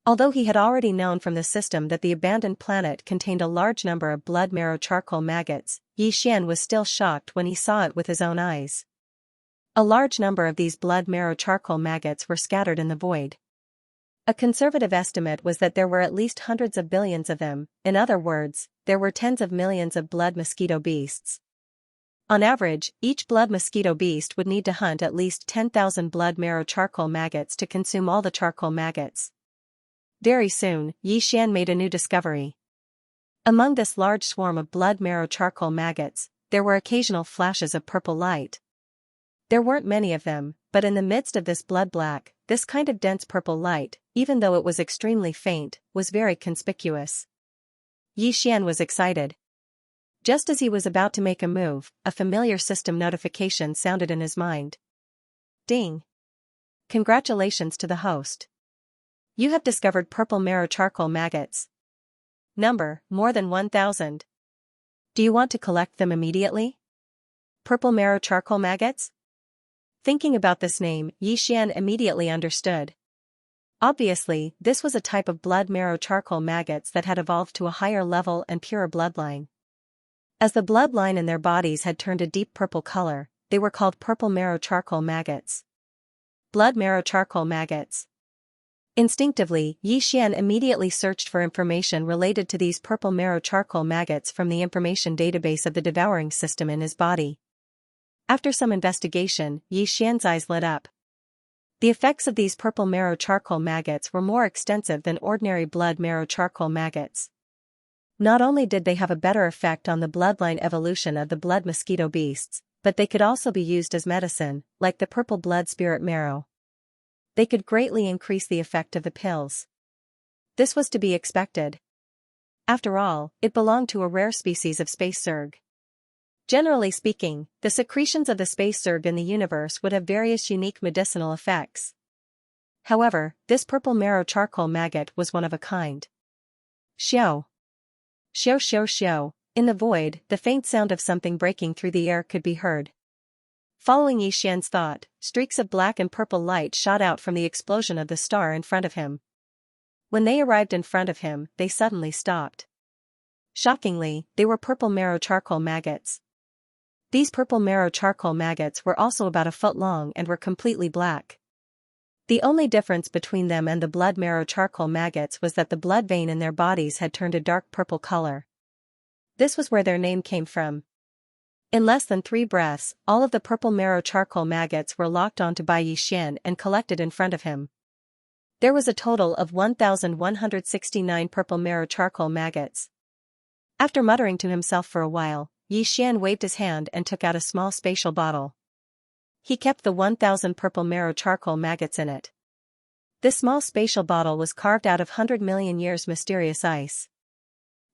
Although he had already known from the system that the abandoned planet contained a large number of blood marrow charcoal maggots, Yixian was still shocked when he saw it with his own eyes. A large number of these blood marrow charcoal maggots were scattered in the void. A conservative estimate was that there were at least hundreds of billions of them. In other words, there were tens of millions of blood mosquito beasts. On average, each blood mosquito beast would need to hunt at least 10,000 blood marrow charcoal maggots to consume all the charcoal maggots. Very soon, Yixian made a new discovery. Among this large swarm of blood marrow charcoal maggots, there were occasional flashes of purple light. There weren't many of them, but in the midst of this blood black, this kind of dense purple light, even though it was extremely faint, was very conspicuous. Yixian was excited. Just as he was about to make a move, a familiar system notification sounded in his mind. Ding! Congratulations to the host. You have discovered purple marrow charcoal maggots. Number, more than 1,000. Do you want to collect them immediately? Purple marrow charcoal maggots? Thinking about this name, Yixian immediately understood. Obviously, this was a type of blood marrow charcoal maggots that had evolved to a higher level and purer bloodline. As the bloodline in their bodies had turned a deep purple color, they were called purple marrow charcoal maggots. Blood marrow charcoal maggots. Instinctively, Yixian immediately searched for information related to these purple marrow charcoal maggots from the information database of the Devouring system in his body. After some investigation, Yixian's eyes lit up. The effects of these purple marrow charcoal maggots were more extensive than ordinary blood marrow charcoal maggots. Not only did they have a better effect on the bloodline evolution of the blood mosquito beasts, but they could also be used as medicine, like the purple blood spirit marrow. They could greatly increase the effect of the pills. This was to be expected. After all, it belonged to a rare species of space zerg. Generally speaking, the secretions of the space zerg in the universe would have various unique medicinal effects. However, this purple marrow charcoal maggot was one of a kind. Xiao. Xiao xiao xiao. In the void, the faint sound of something breaking through the air could be heard. Following Yixian's thought, streaks of black and purple light shot out from the explosion of the star in front of him. When they arrived in front of him, they suddenly stopped. Shockingly, they were purple marrow charcoal maggots. These purple marrow charcoal maggots were also about a foot long and were completely black. The only difference between them and the blood marrow charcoal maggots was that the blood vein in their bodies had turned a dark purple color. This was where their name came from. In less than 3 breaths, all of the purple marrow charcoal maggots were locked onto by Yixian and collected in front of him. There was a total of 1,169 purple marrow charcoal maggots. After muttering to himself for a while, Yixian waved his hand and took out a small spatial bottle. He kept the 1,000 purple marrow charcoal maggots in it. This small spatial bottle was carved out of 100 million years mysterious ice.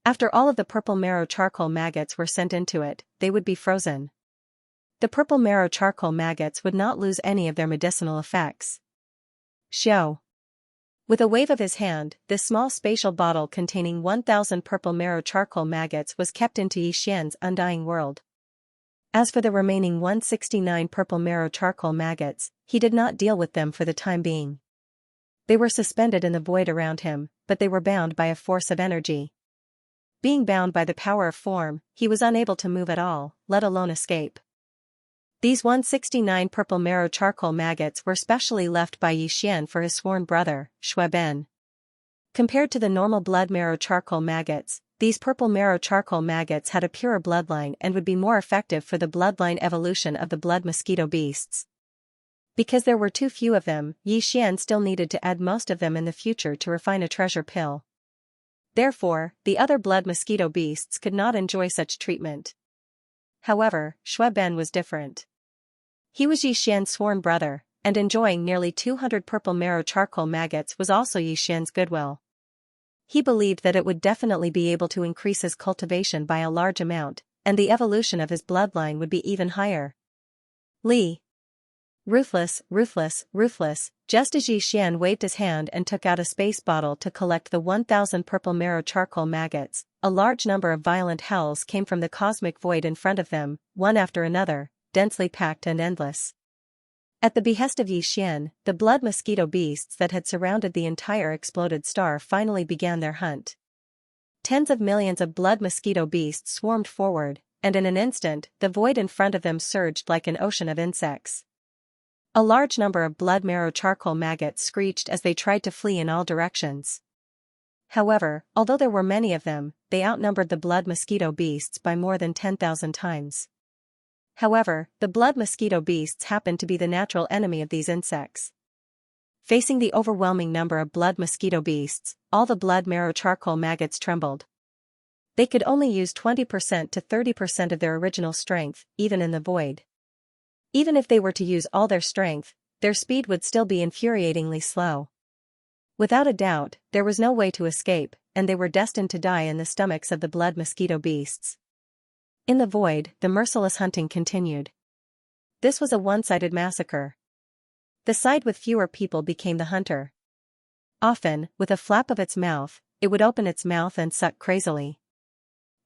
After all of the purple marrow charcoal maggots were sent into it, they would be frozen. The purple marrow charcoal maggots would not lose any of their medicinal effects. Xiao. With a wave of his hand, this small spatial bottle containing 1,000 purple marrow charcoal maggots was kept into Yixian's undying world. As for the remaining 169 purple marrow charcoal maggots, he did not deal with them for the time being. They were suspended in the void around him, but they were bound by a force of energy. Being bound by the power of form, he was unable to move at all, let alone escape. These 169 purple marrow charcoal maggots were specially left by Yixian for his sworn brother, Shueben. Compared to the normal blood marrow charcoal maggots, these purple marrow charcoal maggots had a purer bloodline and would be more effective for the bloodline evolution of the blood mosquito beasts. Because there were too few of them, Yixian still needed to add most of them in the future to refine a treasure pill. Therefore, the other blood mosquito beasts could not enjoy such treatment. However, Shueben was different. He was Yixian's sworn brother, and enjoying nearly 200 purple marrow charcoal maggots was also Yixian's goodwill. He believed that it would definitely be able to increase his cultivation by a large amount, and the evolution of his bloodline would be even higher. Li. Ruthless, ruthless, ruthless, just as Yixian waved his hand and took out a space bottle to collect the 1,000 purple marrow charcoal maggots, a large number of violent howls came from the cosmic void in front of them, one after another, densely packed and endless. At the behest of Yixian, the blood mosquito beasts that had surrounded the entire exploded star finally began their hunt. Tens of millions of blood mosquito beasts swarmed forward, and in an instant, the void in front of them surged like an ocean of insects. A large number of blood marrow charcoal maggots screeched as they tried to flee in all directions. However, although there were many of them, they outnumbered the blood mosquito beasts by more than 10,000 times. However, the blood mosquito beasts happened to be the natural enemy of these insects. Facing the overwhelming number of blood mosquito beasts, all the blood marrow charcoal maggots trembled. They could only use 20% to 30% of their original strength, even in the void. Even if they were to use all their strength, their speed would still be infuriatingly slow. Without a doubt, there was no way to escape, and they were destined to die in the stomachs of the blood mosquito beasts. In the void, the merciless hunting continued. This was a one-sided massacre. The side with fewer people became the hunter. Often, with a flap of its mouth, it would open its mouth and suck crazily.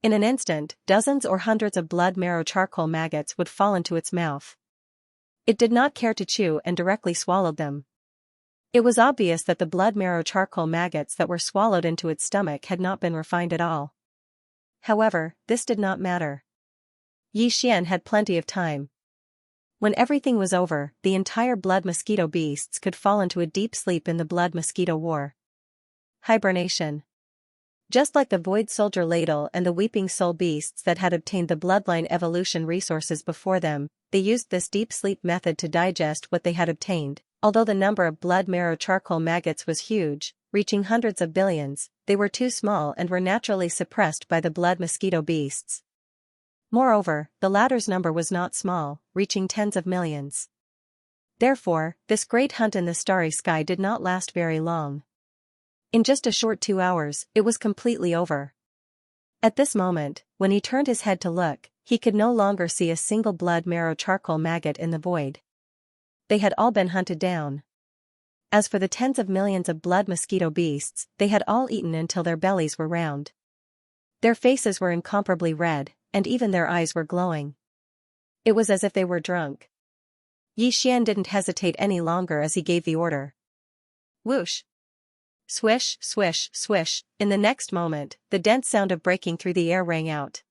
In an instant, dozens or hundreds of blood marrow charcoal maggots would fall into its mouth. It did not care to chew and directly swallowed them. It was obvious that the blood marrow charcoal maggots that were swallowed into its stomach had not been refined at all. However, this did not matter. Yixian had plenty of time. When everything was over, the entire blood mosquito beasts could fall into a deep sleep in the blood mosquito war. Hibernation. Just like the void soldier ladle and the weeping soul beasts that had obtained the bloodline evolution resources before them, they used this deep sleep method to digest what they had obtained. Although the number of blood marrow charcoal maggots was huge, reaching hundreds of billions, they were too small and were naturally suppressed by the blood mosquito beasts. Moreover, the latter's number was not small, reaching tens of millions. Therefore, this great hunt in the starry sky did not last very long. In just a short 2 hours, it was completely over. At this moment, when he turned his head to look, he could no longer see a single blood marrow charcoal maggot in the void. They had all been hunted down. As for the tens of millions of blood mosquito beasts, they had all eaten until their bellies were round. Their faces were incomparably red, and even their eyes were glowing. It was as if they were drunk. Yixian didn't hesitate any longer as he gave the order. Whoosh! Swish, swish, swish, in the next moment, the dense sound of breaking through the air rang out.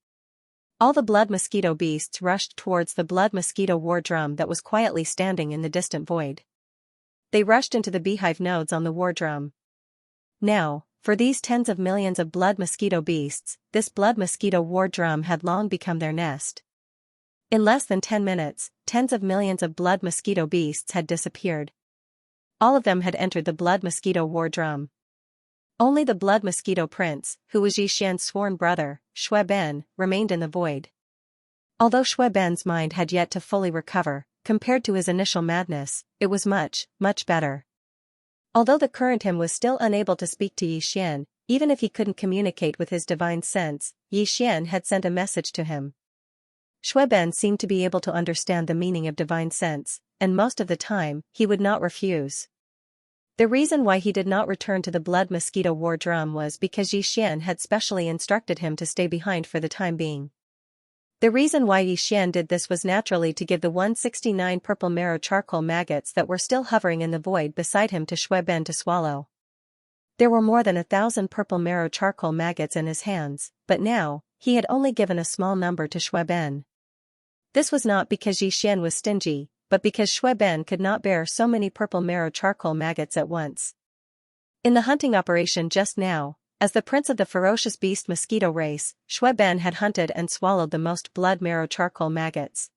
All the blood mosquito beasts rushed towards the blood mosquito war drum that was quietly standing in the distant void. They rushed into the beehive nodes on the war drum. Now, for these tens of millions of blood mosquito beasts, this blood mosquito war drum had long become their nest. In less than 10 minutes, tens of millions of blood mosquito beasts had disappeared. All of them had entered the blood mosquito war drum. Only the blood mosquito prince, who was Yixian's sworn brother, Shueben, remained in the void. Although Shueben's mind had yet to fully recover, compared to his initial madness, it was much, much better. Although the current him was still unable to speak to Yixian, even if he couldn't communicate with his divine sense, Yixian had sent a message to him. Shueben seemed to be able to understand the meaning of divine sense, and most of the time, he would not refuse. The reason why he did not return to the blood mosquito war drum was because Yixian had specially instructed him to stay behind for the time being. The reason why Yixian did this was naturally to give the 169 purple marrow charcoal maggots that were still hovering in the void beside him to Shueben to swallow. There were more than 1,000 purple marrow charcoal maggots in his hands, but now, he had only given a small number to Xueben. This was not because Yixian was stingy, but because Xueben could not bear so many purple marrow charcoal maggots at once. In the hunting operation just now, as the prince of the ferocious beast mosquito race, Xueben had hunted and swallowed the most blood marrow charcoal maggots.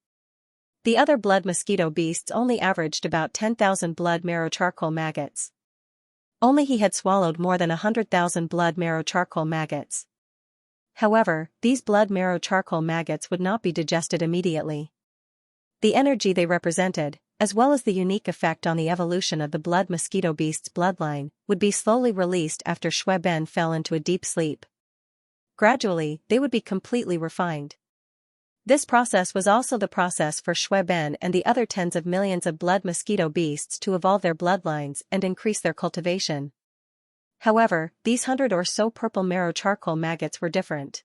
The other blood mosquito beasts only averaged about 10,000 blood marrow charcoal maggots. Only he had swallowed more than 100,000 blood marrow charcoal maggots. However, these blood marrow charcoal maggots would not be digested immediately. The energy they represented, as well as the unique effect on the evolution of the blood mosquito beast's bloodline, would be slowly released after Xueben fell into a deep sleep. Gradually, they would be completely refined. This process was also the process for Xueben and the other tens of millions of blood mosquito beasts to evolve their bloodlines and increase their cultivation. However, these 100 or so purple marrow charcoal maggots were different.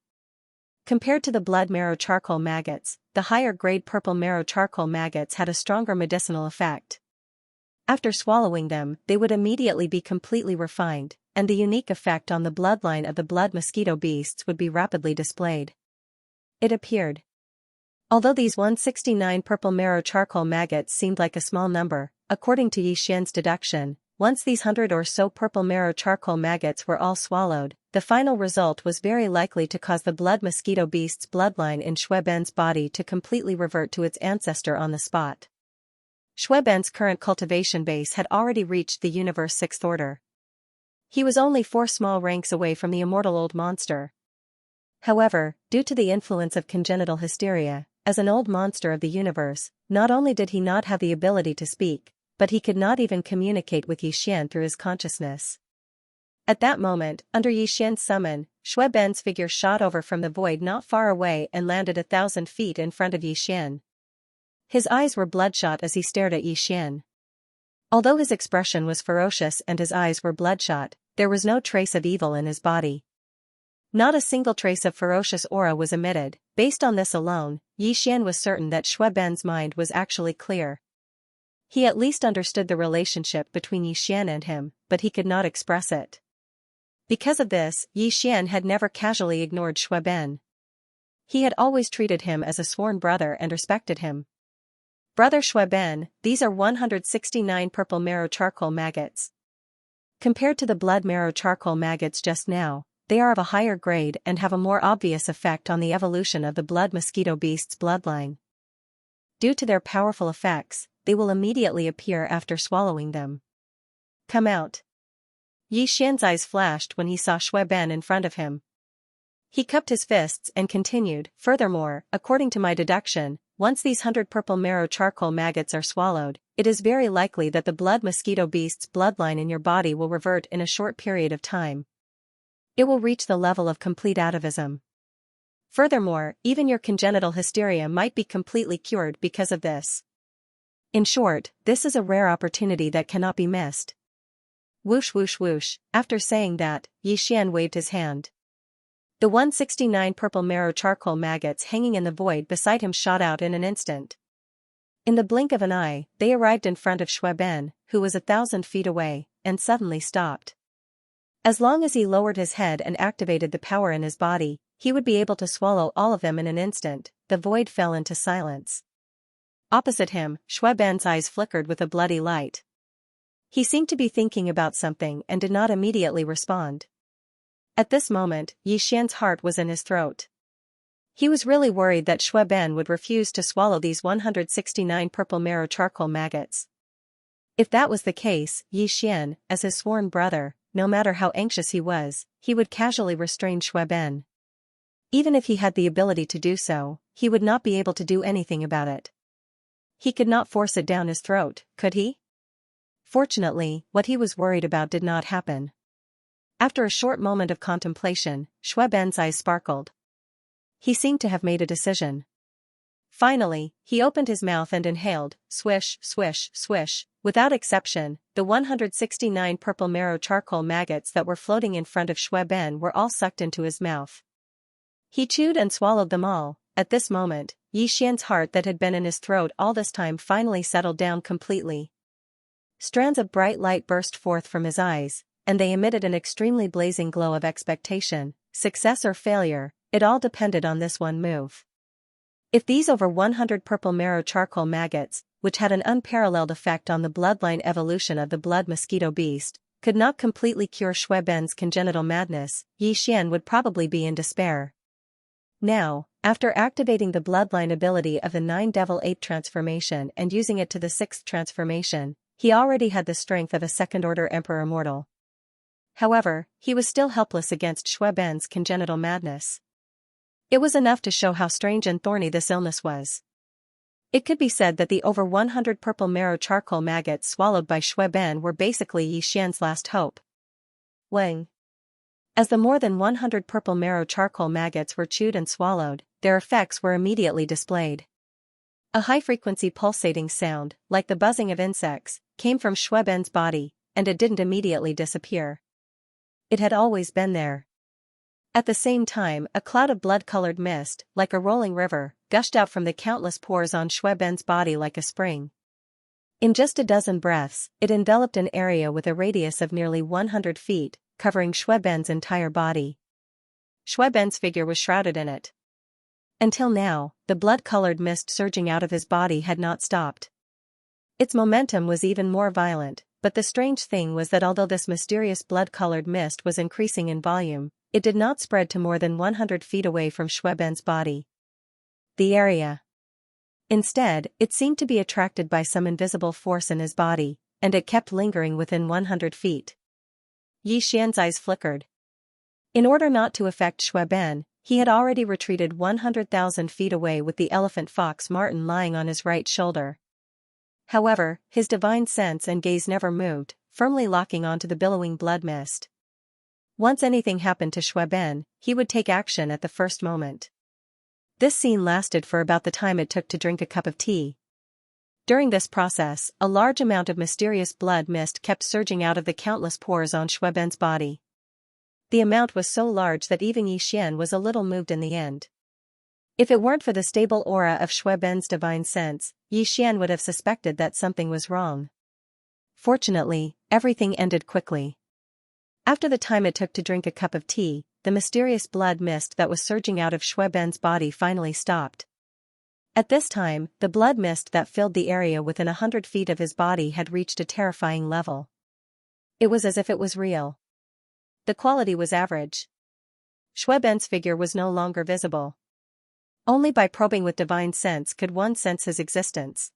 Compared to the blood marrow charcoal maggots, the higher-grade purple marrow charcoal maggots had a stronger medicinal effect. After swallowing them, they would immediately be completely refined, and the unique effect on the bloodline of the blood mosquito beasts would be rapidly displayed. It appeared. Although these 169 purple marrow charcoal maggots seemed like a small number, according to Yixian's deduction, once these 100 or so purple marrow charcoal maggots were all swallowed, the final result was very likely to cause the blood mosquito beast's bloodline in Xueben's body to completely revert to its ancestor on the spot. Xueben's current cultivation base had already reached the universe 6th order. He was only 4 small ranks away from the immortal old monster. However, due to the influence of congenital hysteria, as an old monster of the universe, not only did he not have the ability to speak, but he could not even communicate with Yixian through his consciousness. At that moment, under Yixian's summon, Xueben's figure shot over from the void not far away and landed 1,000 feet in front of Yixian. His eyes were bloodshot as he stared at Yixian. Although his expression was ferocious and his eyes were bloodshot, there was no trace of evil in his body. Not a single trace of ferocious aura was emitted. Based on this alone, Yixian was certain that Xueben's mind was actually clear. He at least understood the relationship between Yixian and him, but he could not express it. Because of this, Yixian had never casually ignored Xueben. He had always treated him as a sworn brother and respected him. Brother Xueben, these are 169 purple marrow charcoal maggots. Compared to the blood marrow charcoal maggots just now, they are of a higher grade and have a more obvious effect on the evolution of the blood mosquito beast's bloodline. Due to their powerful effects, they will immediately appear after swallowing them. Come out. Yixian's eyes flashed when he saw Xueben in front of him. He cupped his fists and continued, furthermore, according to my deduction, once these 100 purple marrow charcoal maggots are swallowed, it is very likely that the blood mosquito beast's bloodline in your body will revert in a short period of time. It will reach the level of complete atavism. Furthermore, even your congenital hysteria might be completely cured because of this. In short, this is a rare opportunity that cannot be missed. Whoosh whoosh whoosh, after saying that, Yixian waved his hand. The 169 purple marrow charcoal maggots hanging in the void beside him shot out in an instant. In the blink of an eye, they arrived in front of Xueben, who was 1,000 feet away, and suddenly stopped. As long as he lowered his head and activated the power in his body, he would be able to swallow all of them in an instant. The void fell into silence. Opposite him, Xueben's eyes flickered with a bloody light. He seemed to be thinking about something and did not immediately respond. At this moment, Yixian's heart was in his throat. He was really worried that Xueben would refuse to swallow these 169 purple marrow charcoal maggots. If that was the case, Yixian, as his sworn brother, no matter how anxious he was, he would casually restrain Xueben. Even if he had the ability to do so, he would not be able to do anything about it. He could not force it down his throat, could he? Fortunately, what he was worried about did not happen. After a short moment of contemplation, Xueben's eyes sparkled. He seemed to have made a decision. Finally, he opened his mouth and inhaled, swish, swish, swish. Without exception, the 169 purple marrow charcoal maggots that were floating in front of Xueben were all sucked into his mouth. He chewed and swallowed them all. At this moment, Yixian's heart that had been in his throat all this time finally settled down completely. Strands of bright light burst forth from his eyes. and they emitted an extremely blazing glow of expectation. Success or failure, it all depended on this one move. If these over 100 purple marrow charcoal maggots, which had an unparalleled effect on the bloodline evolution of the blood mosquito beast, could not completely cure Xue Ben's congenital madness, Yi Xian would probably be in despair. Now, after activating the bloodline ability of the 9 devil ape transformation and using it to the 6th transformation, he already had the strength of a second-order emperor mortal. However, he was still helpless against Xue Ben's congenital madness. It was enough to show how strange and thorny this illness was. It could be said that the over 100 purple marrow charcoal maggots swallowed by Xue Ben were basically Yi Xian's last hope. Wang. As the more than 100 purple marrow charcoal maggots were chewed and swallowed, their effects were immediately displayed. A high-frequency pulsating sound, like the buzzing of insects, came from Xue Ben's body, and it didn't immediately disappear. It had always been there. At the same time, a cloud of blood-colored mist, like a rolling river, gushed out from the countless pores on Xue Ben's body like a spring. In just a dozen breaths, it enveloped an area with a radius of nearly 100 feet, covering Xue Ben's entire body. Xue Ben's figure was shrouded in it. Until now, the blood-colored mist surging out of his body had not stopped. Its momentum was even more violent, but the strange thing was that although this mysterious blood-colored mist was increasing in volume, it did not spread to more than 100 feet away from Xue Ben's body. The area. Instead, it seemed to be attracted by some invisible force in his body, and it kept lingering within 100 feet. Yi Xian's eyes flickered. In order not to affect Xue Ben, he had already retreated 100,000 feet away with the elephant fox Martin lying on his right shoulder. However, his divine sense and gaze never moved, firmly locking onto the billowing blood mist. Once anything happened to Xue Ben, he would take action at the first moment. This scene lasted for about the time it took to drink a cup of tea. During this process, a large amount of mysterious blood mist kept surging out of the countless pores on Xue Ben's body. The amount was so large that even Yi Xian was a little moved in the end. If it weren't for the stable aura of Xue Ben's divine sense, Yi Xian would have suspected that something was wrong. Fortunately, everything ended quickly. After the time it took to drink a cup of tea, the mysterious blood mist that was surging out of Xue Ben's body finally stopped. At this time, the blood mist that filled the area within 100 feet of his body had reached a terrifying level. It was as if it was real. The quality was average. Xue Ben's figure was no longer visible. Only by probing with divine sense could one sense his existence.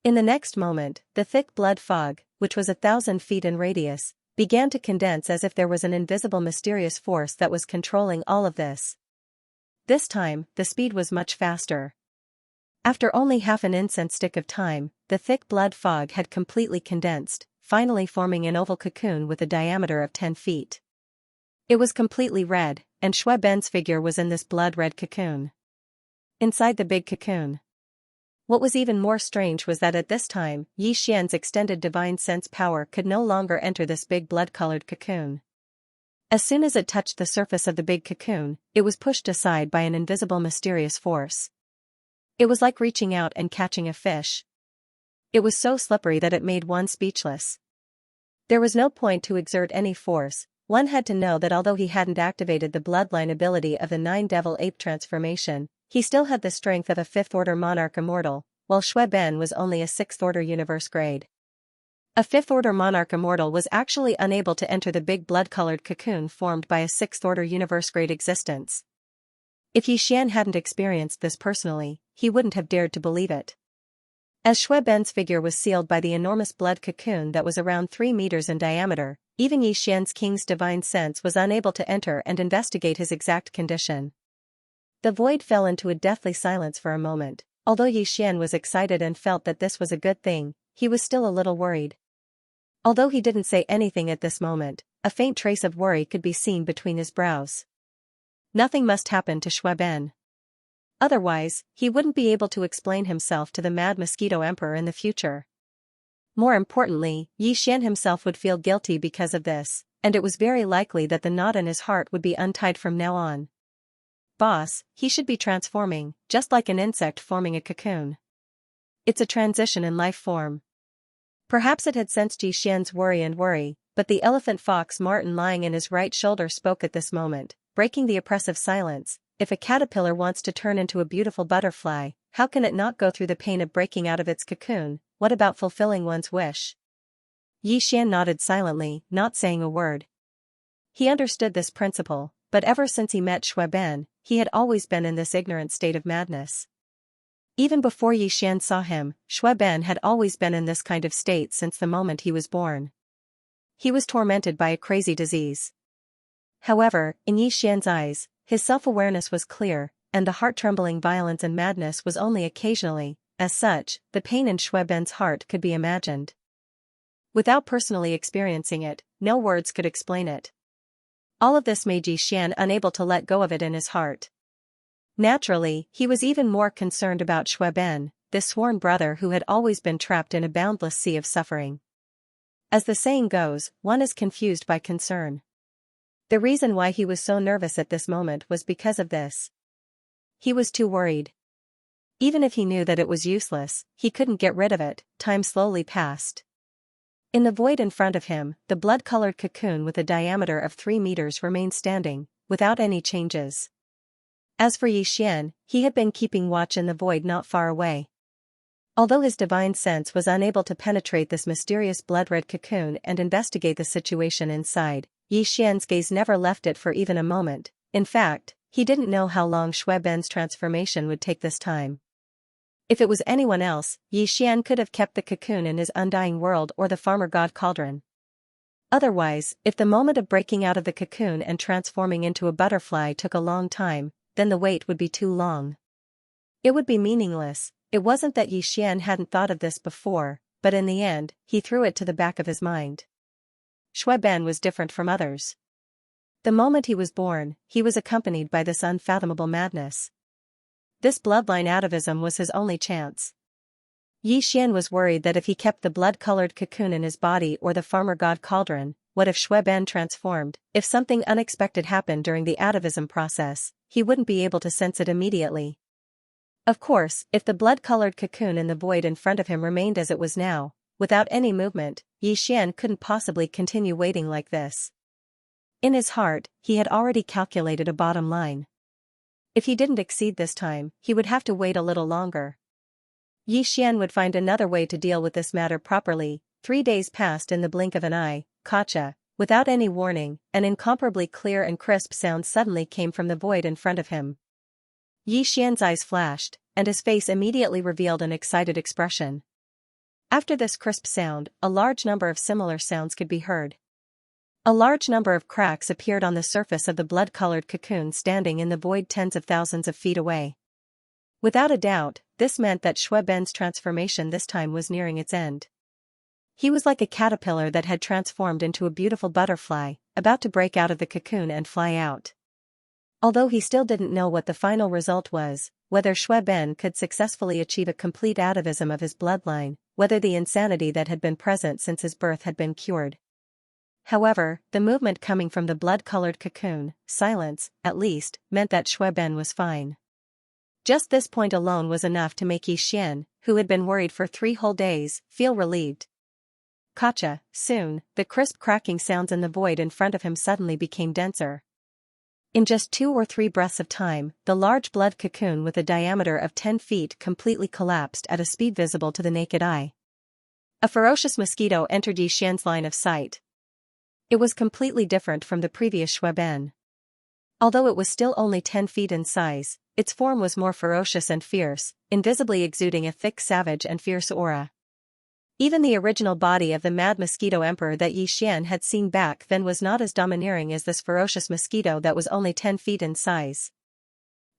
In the next moment, the thick blood fog, which was 1,000 feet in radius, began to condense as if there was an invisible mysterious force that was controlling all of this. This time, the speed was much faster. After only half an incense stick of time, the thick blood fog had completely condensed, finally forming an oval cocoon with a diameter of 10 feet. It was completely red, and Xue Ben's figure was in this blood-red cocoon. Inside the big cocoon. What was even more strange was that at this time, Yi Xian's extended divine sense power could no longer enter this big blood-colored cocoon. As soon as it touched the surface of the big cocoon, it was pushed aside by an invisible mysterious force. It was like reaching out and catching a fish. It was so slippery that it made one speechless. There was no point to exert any force. One had to know that although he hadn't activated the bloodline ability of the 9 devil ape transformation, he still had the strength of a 5th-order monarch immortal, while Xue Ben was only a 6th-order universe grade. A 5th-order monarch immortal was actually unable to enter the big blood-colored cocoon formed by a 6th-order universe grade existence. If Yi Xian hadn't experienced this personally, he wouldn't have dared to believe it. As Xue Ben's figure was sealed by the enormous blood cocoon that was around 3 meters in diameter, even Yi Xian's king's divine sense was unable to enter and investigate his exact condition. The void fell into a deathly silence for a moment. Although Yi Xian was excited and felt that this was a good thing, he was still a little worried. Although he didn't say anything at this moment, a faint trace of worry could be seen between his brows. Nothing must happen to Xue Ben. Otherwise, he wouldn't be able to explain himself to the Mad Mosquito Emperor in the future. More importantly, Yi Xian himself would feel guilty because of this, and it was very likely that the knot in his heart would be untied from now on. Boss, he should be transforming, just like an insect forming a cocoon. It's a transition in life form. Perhaps it had sensed Yi Xian's worry, but the elephant fox Martin lying in his right shoulder spoke at this moment, breaking the oppressive silence. If a caterpillar wants to turn into a beautiful butterfly, how can it not go through the pain of breaking out of its cocoon? What about fulfilling one's wish? Xian nodded silently, not saying a word. He understood this principle, but ever since he met Ben, he had always been in this ignorant state of madness. Even before Xian saw him, Ben had always been in this kind of state since the moment he was born. He was tormented by a crazy disease. However, in Xian's eyes, his self-awareness was clear, and the heart-trembling violence and madness was only occasionally. As such, the pain in Ben's heart could be imagined. Without personally experiencing it, no words could explain it. All of this made Xian unable to let go of it in his heart. Naturally, he was even more concerned about Ben, this sworn brother who had always been trapped in a boundless sea of suffering. As the saying goes, one is confused by concern. The reason why he was so nervous at this moment was because of this. He was too worried. Even if he knew that it was useless, he couldn't get rid of it. Time slowly passed. In the void in front of him, the blood-colored cocoon with a diameter of 3 meters remained standing, without any changes. As for Xian, he had been keeping watch in the void not far away. Although his divine sense was unable to penetrate this mysterious blood-red cocoon and investigate the situation inside, Xian's gaze never left it for even a moment. In fact, he didn't know how long Ben's transformation would take this time. If it was anyone else, Xian could have kept the cocoon in his undying world or the farmer god cauldron. Otherwise, if the moment of breaking out of the cocoon and transforming into a butterfly took a long time, then the wait would be too long. It would be meaningless. It wasn't that Xian hadn't thought of this before, but in the end, he threw it to the back of his mind. Ben was different from others. The moment he was born, he was accompanied by this unfathomable madness. This bloodline atavism was his only chance. Xian was worried that if he kept the blood-colored cocoon in his body or the farmer god cauldron, what if Ben transformed? If something unexpected happened during the atavism process, he wouldn't be able to sense it immediately. Of course, if the blood-colored cocoon in the void in front of him remained as it was now, without any movement, Xian couldn't possibly continue waiting like this. In his heart, he had already calculated a bottom line. If he didn't exceed this time, he would have to wait a little longer. Xian would find another way to deal with this matter properly. 3 days passed in the blink of an eye. Gotcha. Without any warning, an incomparably clear and crisp sound suddenly came from the void in front of him. Xian's eyes flashed, and his face immediately revealed an excited expression. After this crisp sound, a large number of similar sounds could be heard. A large number of cracks appeared on the surface of the blood-colored cocoon standing in the void tens of thousands of feet away. Without a doubt, this meant that Ben's transformation this time was nearing its end. He was like a caterpillar that had transformed into a beautiful butterfly, about to break out of the cocoon and fly out. Although he still didn't know what the final result was, whether Ben could successfully achieve a complete atavism of his bloodline, whether the insanity that had been present since his birth had been cured. However, the movement coming from the blood-colored cocoon, silence, at least, meant that Ben was fine. Just this point alone was enough to make Xian, who had been worried for 3 whole days, feel relieved. Gotcha. Soon, the crisp cracking sounds in the void in front of him suddenly became denser. In just 2 or 3 breaths of time, the large blood cocoon with a diameter of 10 feet completely collapsed at a speed visible to the naked eye. A ferocious mosquito entered Xian's line of sight. It was completely different from the previous Ben. Although it was still only 10 feet in size, its form was more ferocious and fierce, invisibly exuding a thick, savage and fierce aura. Even the original body of the mad mosquito emperor that Xian had seen back then was not as domineering as this ferocious mosquito that was only 10 feet in size.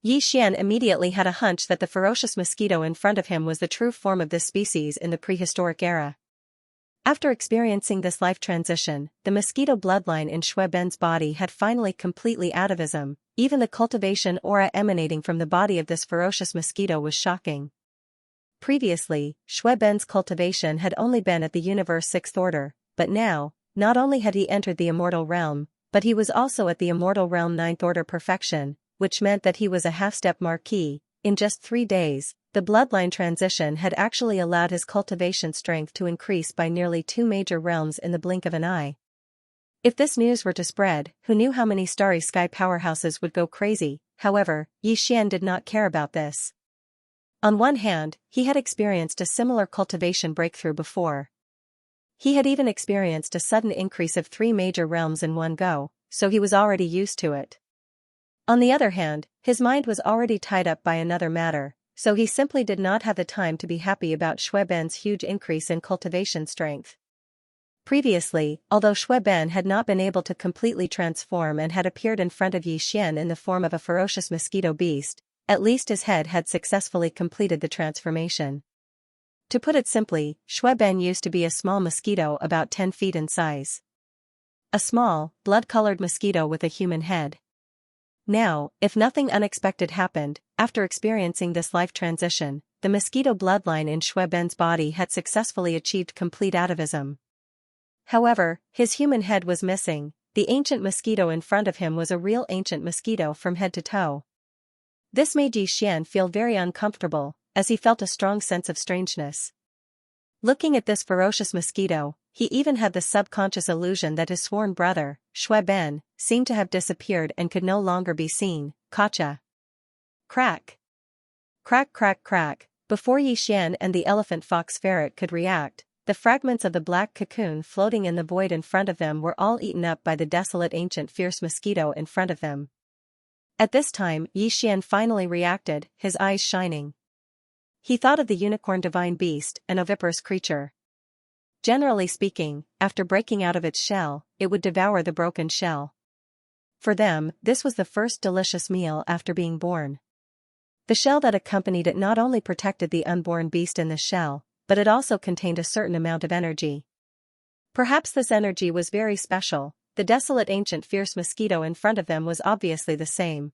Xian immediately had a hunch that the ferocious mosquito in front of him was the true form of this species in the prehistoric era. After experiencing this life transition, the mosquito bloodline in Ben's body had finally completely atavism. Even the cultivation aura emanating from the body of this ferocious mosquito was shocking. Previously, Ben's cultivation had only been at the universe 6th order, but now, not only had he entered the immortal realm, but he was also at the immortal realm 9th order perfection, which meant that he was a half-step marquis. In just 3 days, the bloodline transition had actually allowed his cultivation strength to increase by nearly 2 major realms in the blink of an eye. If this news were to spread, who knew how many starry sky powerhouses would go crazy? However, Xian did not care about this. On one hand, he had experienced a similar cultivation breakthrough before. He had even experienced a sudden increase of 3 major realms in one go, so he was already used to it. On the other hand, his mind was already tied up by another matter, so he simply did not have the time to be happy about Xue Ben's huge increase in cultivation strength. Previously, although Xue Ben had not been able to completely transform and had appeared in front of Xian in the form of a ferocious mosquito beast, at least his head had successfully completed the transformation. To put it simply, Xue Ben used to be a small mosquito about 10 feet in size. A small, blood-colored mosquito with a human head. Now, if nothing unexpected happened, after experiencing this life transition, the mosquito bloodline in Xue Ben's body had successfully achieved complete atavism. However, his human head was missing. The ancient mosquito in front of him was a real ancient mosquito from head to toe. This made Xian feel very uncomfortable, as he felt a strong sense of strangeness. Looking at this ferocious mosquito, he even had the subconscious illusion that his sworn brother, Xue Ben, seemed to have disappeared and could no longer be seen. Gotcha. Crack. Crack crack crack. Before Xian and the elephant fox ferret could react, the fragments of the black cocoon floating in the void in front of them were all eaten up by the desolate ancient fierce mosquito in front of them. At this time, Xian finally reacted, his eyes shining. He thought of the unicorn divine beast, an oviparous creature. Generally speaking, after breaking out of its shell, it would devour the broken shell. For them, this was the first delicious meal after being born. The shell that accompanied it not only protected the unborn beast in the shell, but it also contained a certain amount of energy. Perhaps this energy was very special. The desolate ancient fierce mosquito in front of them was obviously the same.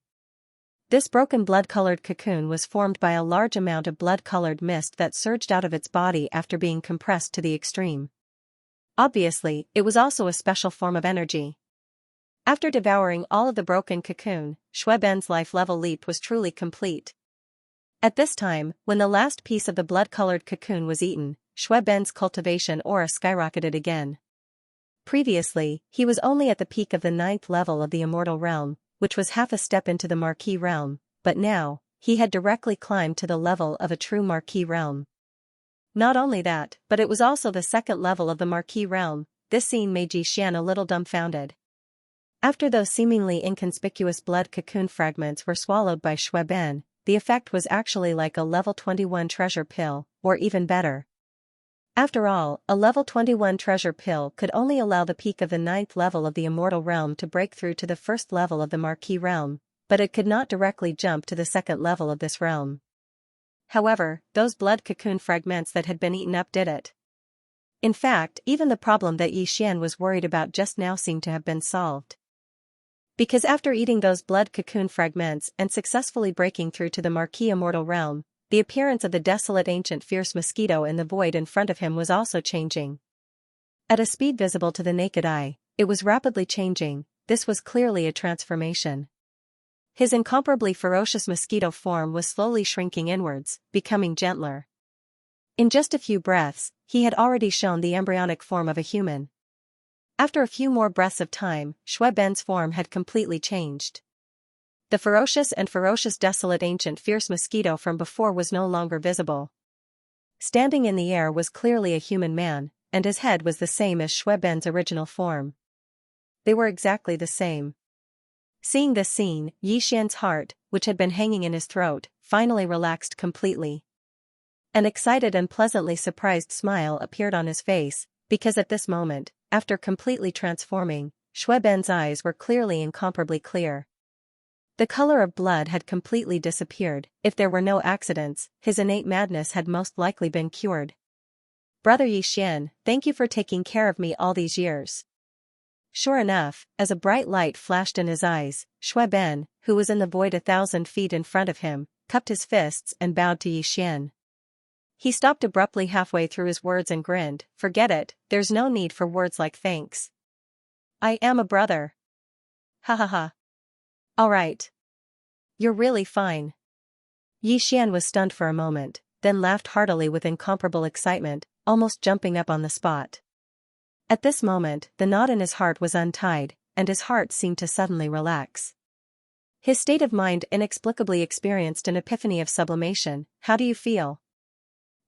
This broken blood-colored cocoon was formed by a large amount of blood-colored mist that surged out of its body after being compressed to the extreme. Obviously, it was also a special form of energy. After devouring all of the broken cocoon, Xue Ben's life level leap was truly complete. At this time, when the last piece of the blood-colored cocoon was eaten, Xue Ben's cultivation aura skyrocketed again. Previously, he was only at the peak of the 9th level of the immortal realm, which was half a step into the marquee realm, but now, he had directly climbed to the level of a true marquee realm. Not only that, but it was also the 2nd level of the marquee realm. This scene made Xian a little dumbfounded. After those seemingly inconspicuous blood cocoon fragments were swallowed by Xue Ben, the effect was actually like a level 21 treasure pill, or even better. After all, a level 21 treasure pill could only allow the peak of the 9th level of the immortal realm to break through to the 1st level of the marquee realm, but it could not directly jump to the 2nd level of this realm. However, those blood cocoon fragments that had been eaten up did it. In fact, even the problem that Xian was worried about just now seemed to have been solved. Because after eating those blood cocoon fragments and successfully breaking through to the marquee immortal realm, the appearance of the desolate ancient fierce mosquito in the void in front of him was also changing. At a speed visible to the naked eye, it was rapidly changing. This was clearly a transformation. His incomparably ferocious mosquito form was slowly shrinking inwards, becoming gentler. In just a few breaths, he had already shown the embryonic form of a human. After a few more breaths of time, Xue Ben's form had completely changed. The ferocious desolate ancient fierce mosquito from before was no longer visible. Standing in the air was clearly a human man, and his head was the same as Xue Ben's original form. They were exactly the same. Seeing this scene, Xian's heart, which had been hanging in his throat, finally relaxed completely. An excited and pleasantly surprised smile appeared on his face, because at this moment, after completely transforming, Xue Ben's eyes were clearly incomparably clear. The color of blood had completely disappeared. If there were no accidents, his innate madness had most likely been cured. Brother Xian, thank you for taking care of me all these years. Sure enough, as a bright light flashed in his eyes, Xue Ben, who was in the void 1,000 feet in front of him, cupped his fists and bowed to Xian. He stopped abruptly halfway through his words and grinned. Forget it, there's no need for words like thanks. I am a brother. Ha ha ha. Alright. You're really fine. Xian was stunned for a moment, then laughed heartily with incomparable excitement, almost jumping up on the spot. At this moment, the knot in his heart was untied, and his heart seemed to suddenly relax. His state of mind inexplicably experienced an epiphany of sublimation. "How do you feel?"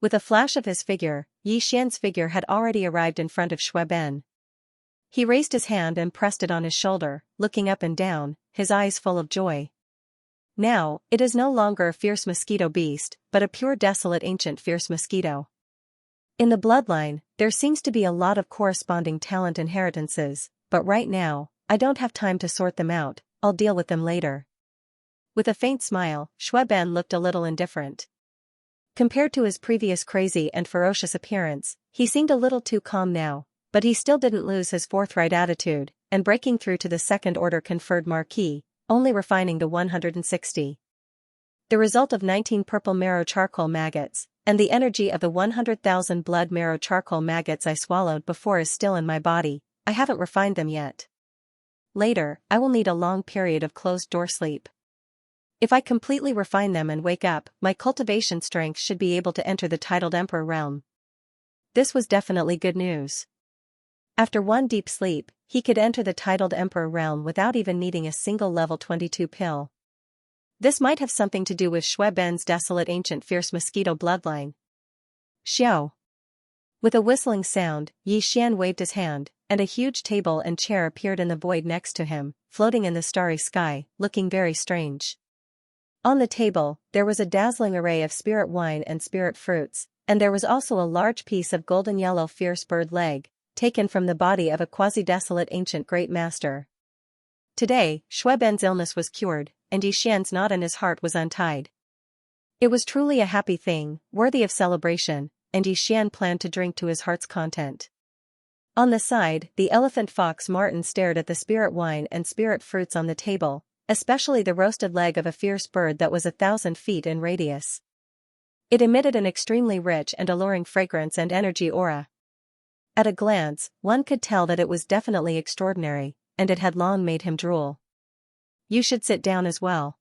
With a flash of his figure, Yi Xian's figure had already arrived in front of Shui Ben. He raised his hand and pressed it on his shoulder, looking up and down, his eyes full of joy. "Now, it is no longer a fierce mosquito beast, but a pure desolate ancient fierce mosquito. In the bloodline, there seems to be a lot of corresponding talent inheritances, but right now, I don't have time to sort them out, I'll deal with them later." With a faint smile, Shui Ben looked a little indifferent. Compared to his previous crazy and ferocious appearance, he seemed a little too calm now, but he still didn't lose his forthright attitude, and breaking through to the second order conferred marquis, only refining the 160. The result of 19 purple marrow charcoal maggots, and the energy of the 100,000 blood marrow charcoal maggots I swallowed before is still in my body. I haven't refined them yet. Later, I will need a long period of closed-door sleep. If I completely refine them and wake up, my cultivation strength should be able to enter the titled Emperor realm. This was definitely good news. After one deep sleep, he could enter the titled Emperor realm without even needing a single level 22 pill. This might have something to do with Shui Ben's desolate ancient fierce mosquito bloodline. Xiao. With a whistling sound, Yi Xian waved his hand, and a huge table and chair appeared in the void next to him, floating in the starry sky, looking very strange. On the table, there was a dazzling array of spirit wine and spirit fruits, and there was also a large piece of golden yellow fierce bird leg, taken from the body of a quasi-desolate ancient great master. Today, Shui Ben's illness was cured, and Yi Xian's knot in his heart was untied. It was truly a happy thing, worthy of celebration, and Yi Xian planned to drink to his heart's content. On the side, the elephant fox Martin stared at the spirit wine and spirit fruits on the table, especially the roasted leg of a fierce bird that was 1,000 feet in radius. It emitted an extremely rich and alluring fragrance and energy aura. At a glance, one could tell that it was definitely extraordinary, and it had long made him drool. "You should sit down as well.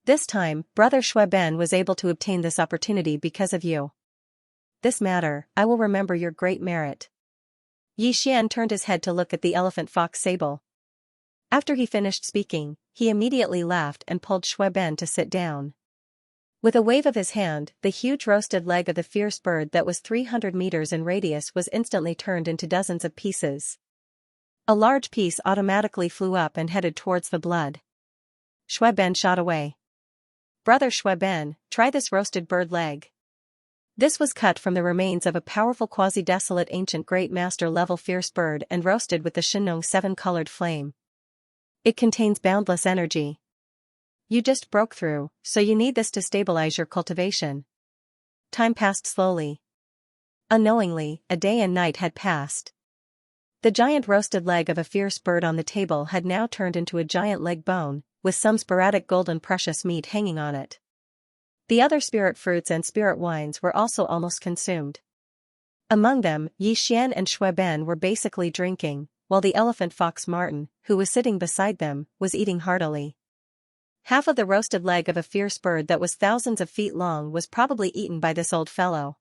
This time, Brother Shui Ben was able to obtain this opportunity because of you. This matter, I will remember your great merit." Yi Xian turned his head to look at the elephant fox sable. After he finished speaking, he immediately laughed and pulled Shui Ben to sit down. With a wave of his hand, the huge roasted leg of the fierce bird that was 300 meters in radius was instantly turned into dozens of pieces. A large piece automatically flew up and headed towards the blood. Shui Ben shot away. "Brother Shui Ben, try this roasted bird leg." This was cut from the remains of a powerful quasi-desolate ancient great master level fierce bird and roasted with the Shinong 7-colored flame. It contains boundless energy. You just broke through, so you need this to stabilize your cultivation. Time passed slowly. Unknowingly, a day and night had passed. The giant roasted leg of a fierce bird on the table had now turned into a giant leg bone, with some sporadic golden precious meat hanging on it. The other spirit fruits and spirit wines were also almost consumed. Among them, Yi Xian and Shui Ben were basically drinking, while the elephant fox Martin, who was sitting beside them, was eating heartily. Half of the roasted leg of a fierce bird that was thousands of feet long was probably eaten by this old fellow.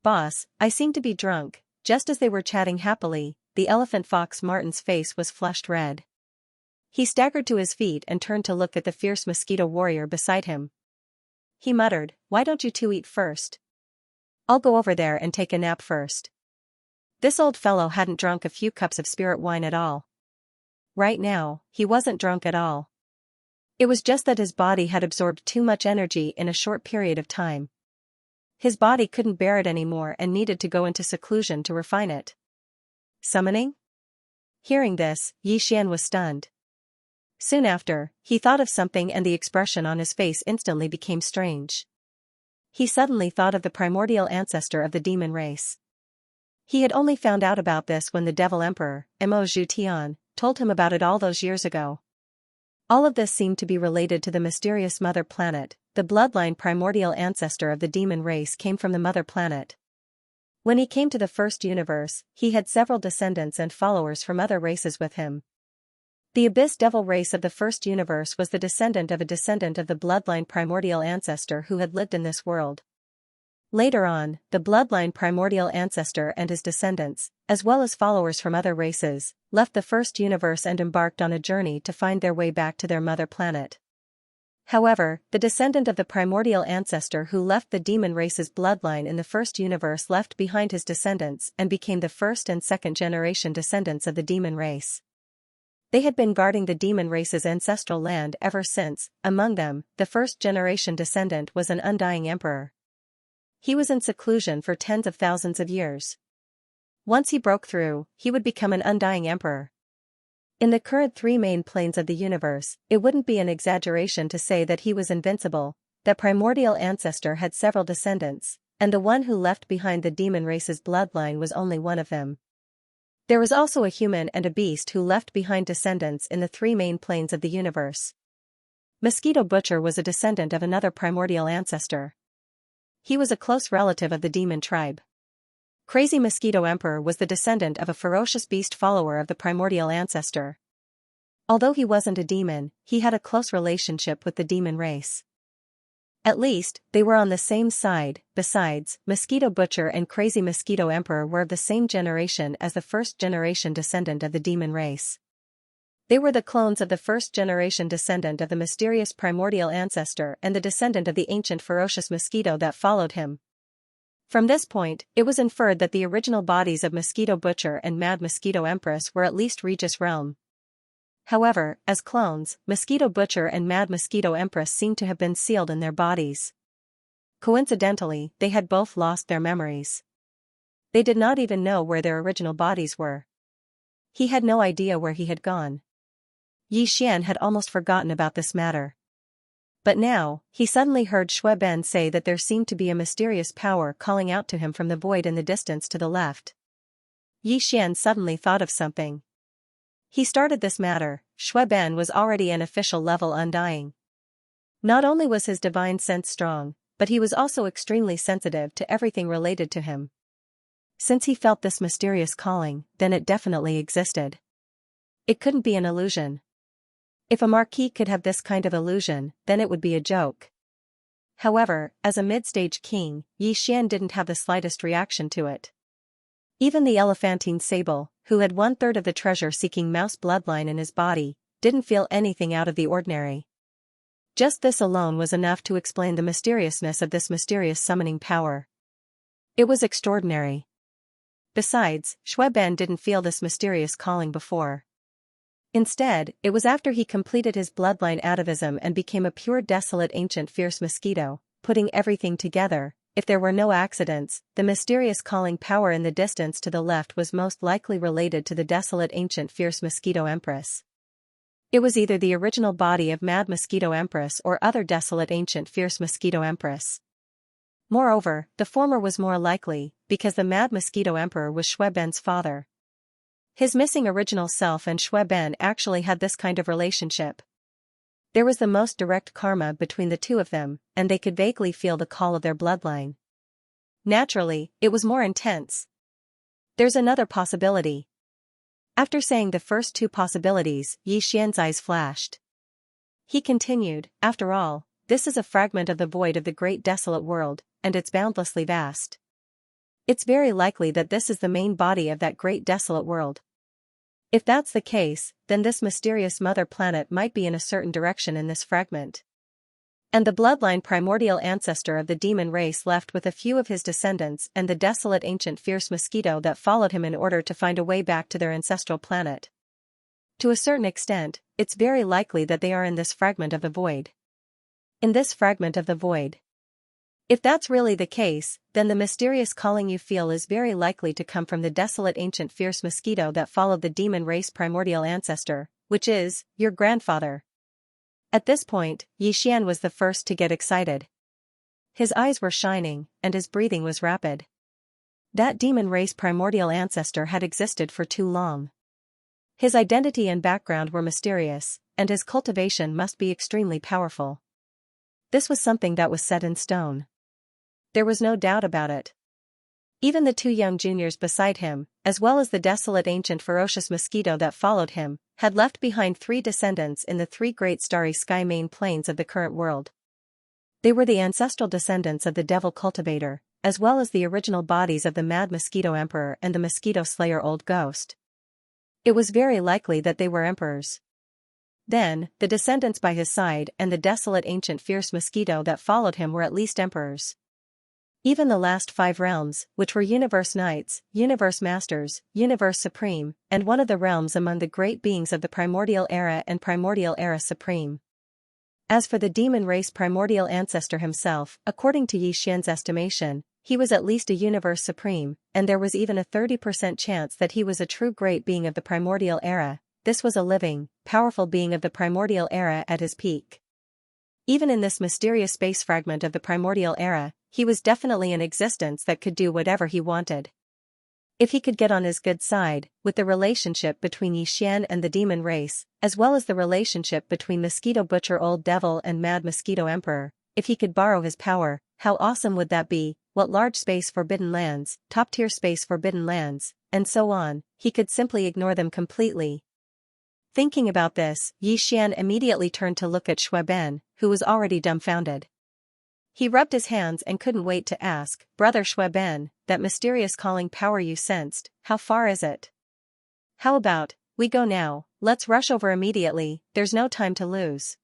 "Boss, I seem to be drunk." Just as they were chatting happily, the elephant fox Martin's face was flushed red. He staggered to his feet and turned to look at the fierce mosquito warrior beside him. He muttered, "Why don't you two eat first? I'll go over there and take a nap first." This old fellow hadn't drunk a few cups of spirit wine at all. Right now, he wasn't drunk at all. It was just that his body had absorbed too much energy in a short period of time. His body couldn't bear it anymore and needed to go into seclusion to refine it. Summoning? Hearing this, Yi Xian was stunned. Soon after, he thought of something and the expression on his face instantly became strange. He suddenly thought of the primordial ancestor of the demon race. He had only found out about this when the Devil Emperor, Mo Zhu Tian, told him about it all those years ago. All of this seemed to be related to the mysterious mother planet. The bloodline primordial ancestor of the demon race came from the mother planet. When he came to the first universe, he had several descendants and followers from other races with him. The Abyss Devil race of the first universe was the descendant of a descendant of the bloodline primordial ancestor who had lived in this world. Later on, the bloodline primordial ancestor and his descendants, as well as followers from other races, left the first universe and embarked on a journey to find their way back to their mother planet. However, the descendant of the primordial ancestor who left the demon race's bloodline in the first universe left behind his descendants and became the first and second generation descendants of the demon race. They had been guarding the demon race's ancestral land ever since. Among them, the first generation descendant was an undying emperor. He was in seclusion for tens of thousands of years. Once he broke through, he would become an undying emperor. In the current three main planes of the universe, it wouldn't be an exaggeration to say that he was invincible. The primordial ancestor had several descendants, and the one who left behind the demon race's bloodline was only one of them. There was also a human and a beast who left behind descendants in the three main planes of the universe. Mosquito Butcher was a descendant of another primordial ancestor. He was a close relative of the demon tribe. Crazy Mosquito Emperor was the descendant of a ferocious beast follower of the primordial ancestor. Although he wasn't a demon, he had a close relationship with the demon race. At least, they were on the same side. Besides, Mosquito Butcher and Crazy Mosquito Emperor were of the same generation as the first generation descendant of the demon race. They were the clones of the first generation descendant of the mysterious primordial ancestor and the descendant of the ancient ferocious mosquito that followed him. From this point, it was inferred that the original bodies of Mosquito Butcher and Mad Mosquito Empress were at least Regis realm. However, as clones, Mosquito Butcher and Mad Mosquito Empress seemed to have been sealed in their bodies. Coincidentally, they had both lost their memories. They did not even know where their original bodies were. He had no idea where he had gone. Xian had almost forgotten about this matter. But now, he suddenly heard Shui Ben say that there seemed to be a mysterious power calling out to him from the void in the distance to the left. Xian suddenly thought of something. He started this matter. Shui Ben was already an official level undying. Not only was his divine sense strong, but he was also extremely sensitive to everything related to him. Since he felt this mysterious calling, then it definitely existed. It couldn't be an illusion. If a marquis could have this kind of illusion, then it would be a joke. However, as a mid-stage king, Xian didn't have the slightest reaction to it. Even the elephantine sable, who had 1/3 of the treasure-seeking mouse bloodline in his body, didn't feel anything out of the ordinary. Just this alone was enough to explain the mysteriousness of this mysterious summoning power. It was extraordinary. Besides, Shui Ben didn't feel this mysterious calling before. Instead, it was after he completed his bloodline atavism and became a pure desolate ancient fierce mosquito, putting everything together. If there were no accidents, the mysterious calling power in the distance to the left was most likely related to the desolate ancient fierce mosquito empress. It was either the original body of Mad Mosquito Empress or other desolate ancient fierce mosquito empress. Moreover, the former was more likely, because the Mad Mosquito Emperor was Shui Ben's father. His missing original self and Shui Ben actually had this kind of relationship. There was the most direct karma between the two of them, and they could vaguely feel the call of their bloodline. Naturally, it was more intense. There's another possibility. After saying the first two possibilities, Xian's eyes flashed. He continued, after all, this is a fragment of the void of the great desolate world, and it's boundlessly vast. It's very likely that this is the main body of that great desolate world. If that's the case, then this mysterious mother planet might be in a certain direction in this fragment. And the bloodline primordial ancestor of the demon race left with a few of his descendants and the desolate ancient fierce mosquito that followed him in order to find a way back to their ancestral planet. To a certain extent, it's very likely that they are in this fragment of the void. In this fragment of the void. If that's really the case, then the mysterious calling you feel is very likely to come from the desolate ancient fierce mosquito that followed the demon race primordial ancestor, which is, your grandfather. At this point, Xian was the first to get excited. His eyes were shining, and his breathing was rapid. That demon race primordial ancestor had existed for too long. His identity and background were mysterious, and his cultivation must be extremely powerful. This was something that was set in stone. There was no doubt about it. Even the two young juniors beside him, as well as the desolate ancient ferocious mosquito that followed him, had left behind 3 descendants in the 3 great starry sky main planes of the current world. They were the ancestral descendants of the devil cultivator, as well as the original bodies of the Mad Mosquito Emperor and the Mosquito Slayer Old Ghost. It was very likely that they were emperors. Then, the descendants by his side and the desolate ancient fierce mosquito that followed him were at least emperors. Even the last 5 realms, which were Universe Knights, Universe Masters, Universe Supreme, and one of the realms among the great beings of the Primordial Era and Primordial Era Supreme. As for the demon race primordial ancestor himself, according to Xian's estimation, he was at least a Universe Supreme, and there was even a 30% chance that he was a true great being of the Primordial Era. This was a living, powerful being of the Primordial Era at his peak. Even in this mysterious space fragment of the Primordial Era, he was definitely an existence that could do whatever he wanted. If he could get on his good side, with the relationship between Xian and the demon race, as well as the relationship between Mosquito Butcher Old Devil and Mad Mosquito Emperor, if he could borrow his power, how awesome would that be? What large space forbidden lands, top-tier space forbidden lands, and so on, he could simply ignore them completely. Thinking about this, Xian immediately turned to look at Xueben, who was already dumbfounded. He rubbed his hands and couldn't wait to ask, "Brother Xueben, that mysterious calling power you sensed, how far is it? How about, we go now, let's rush over immediately, there's no time to lose."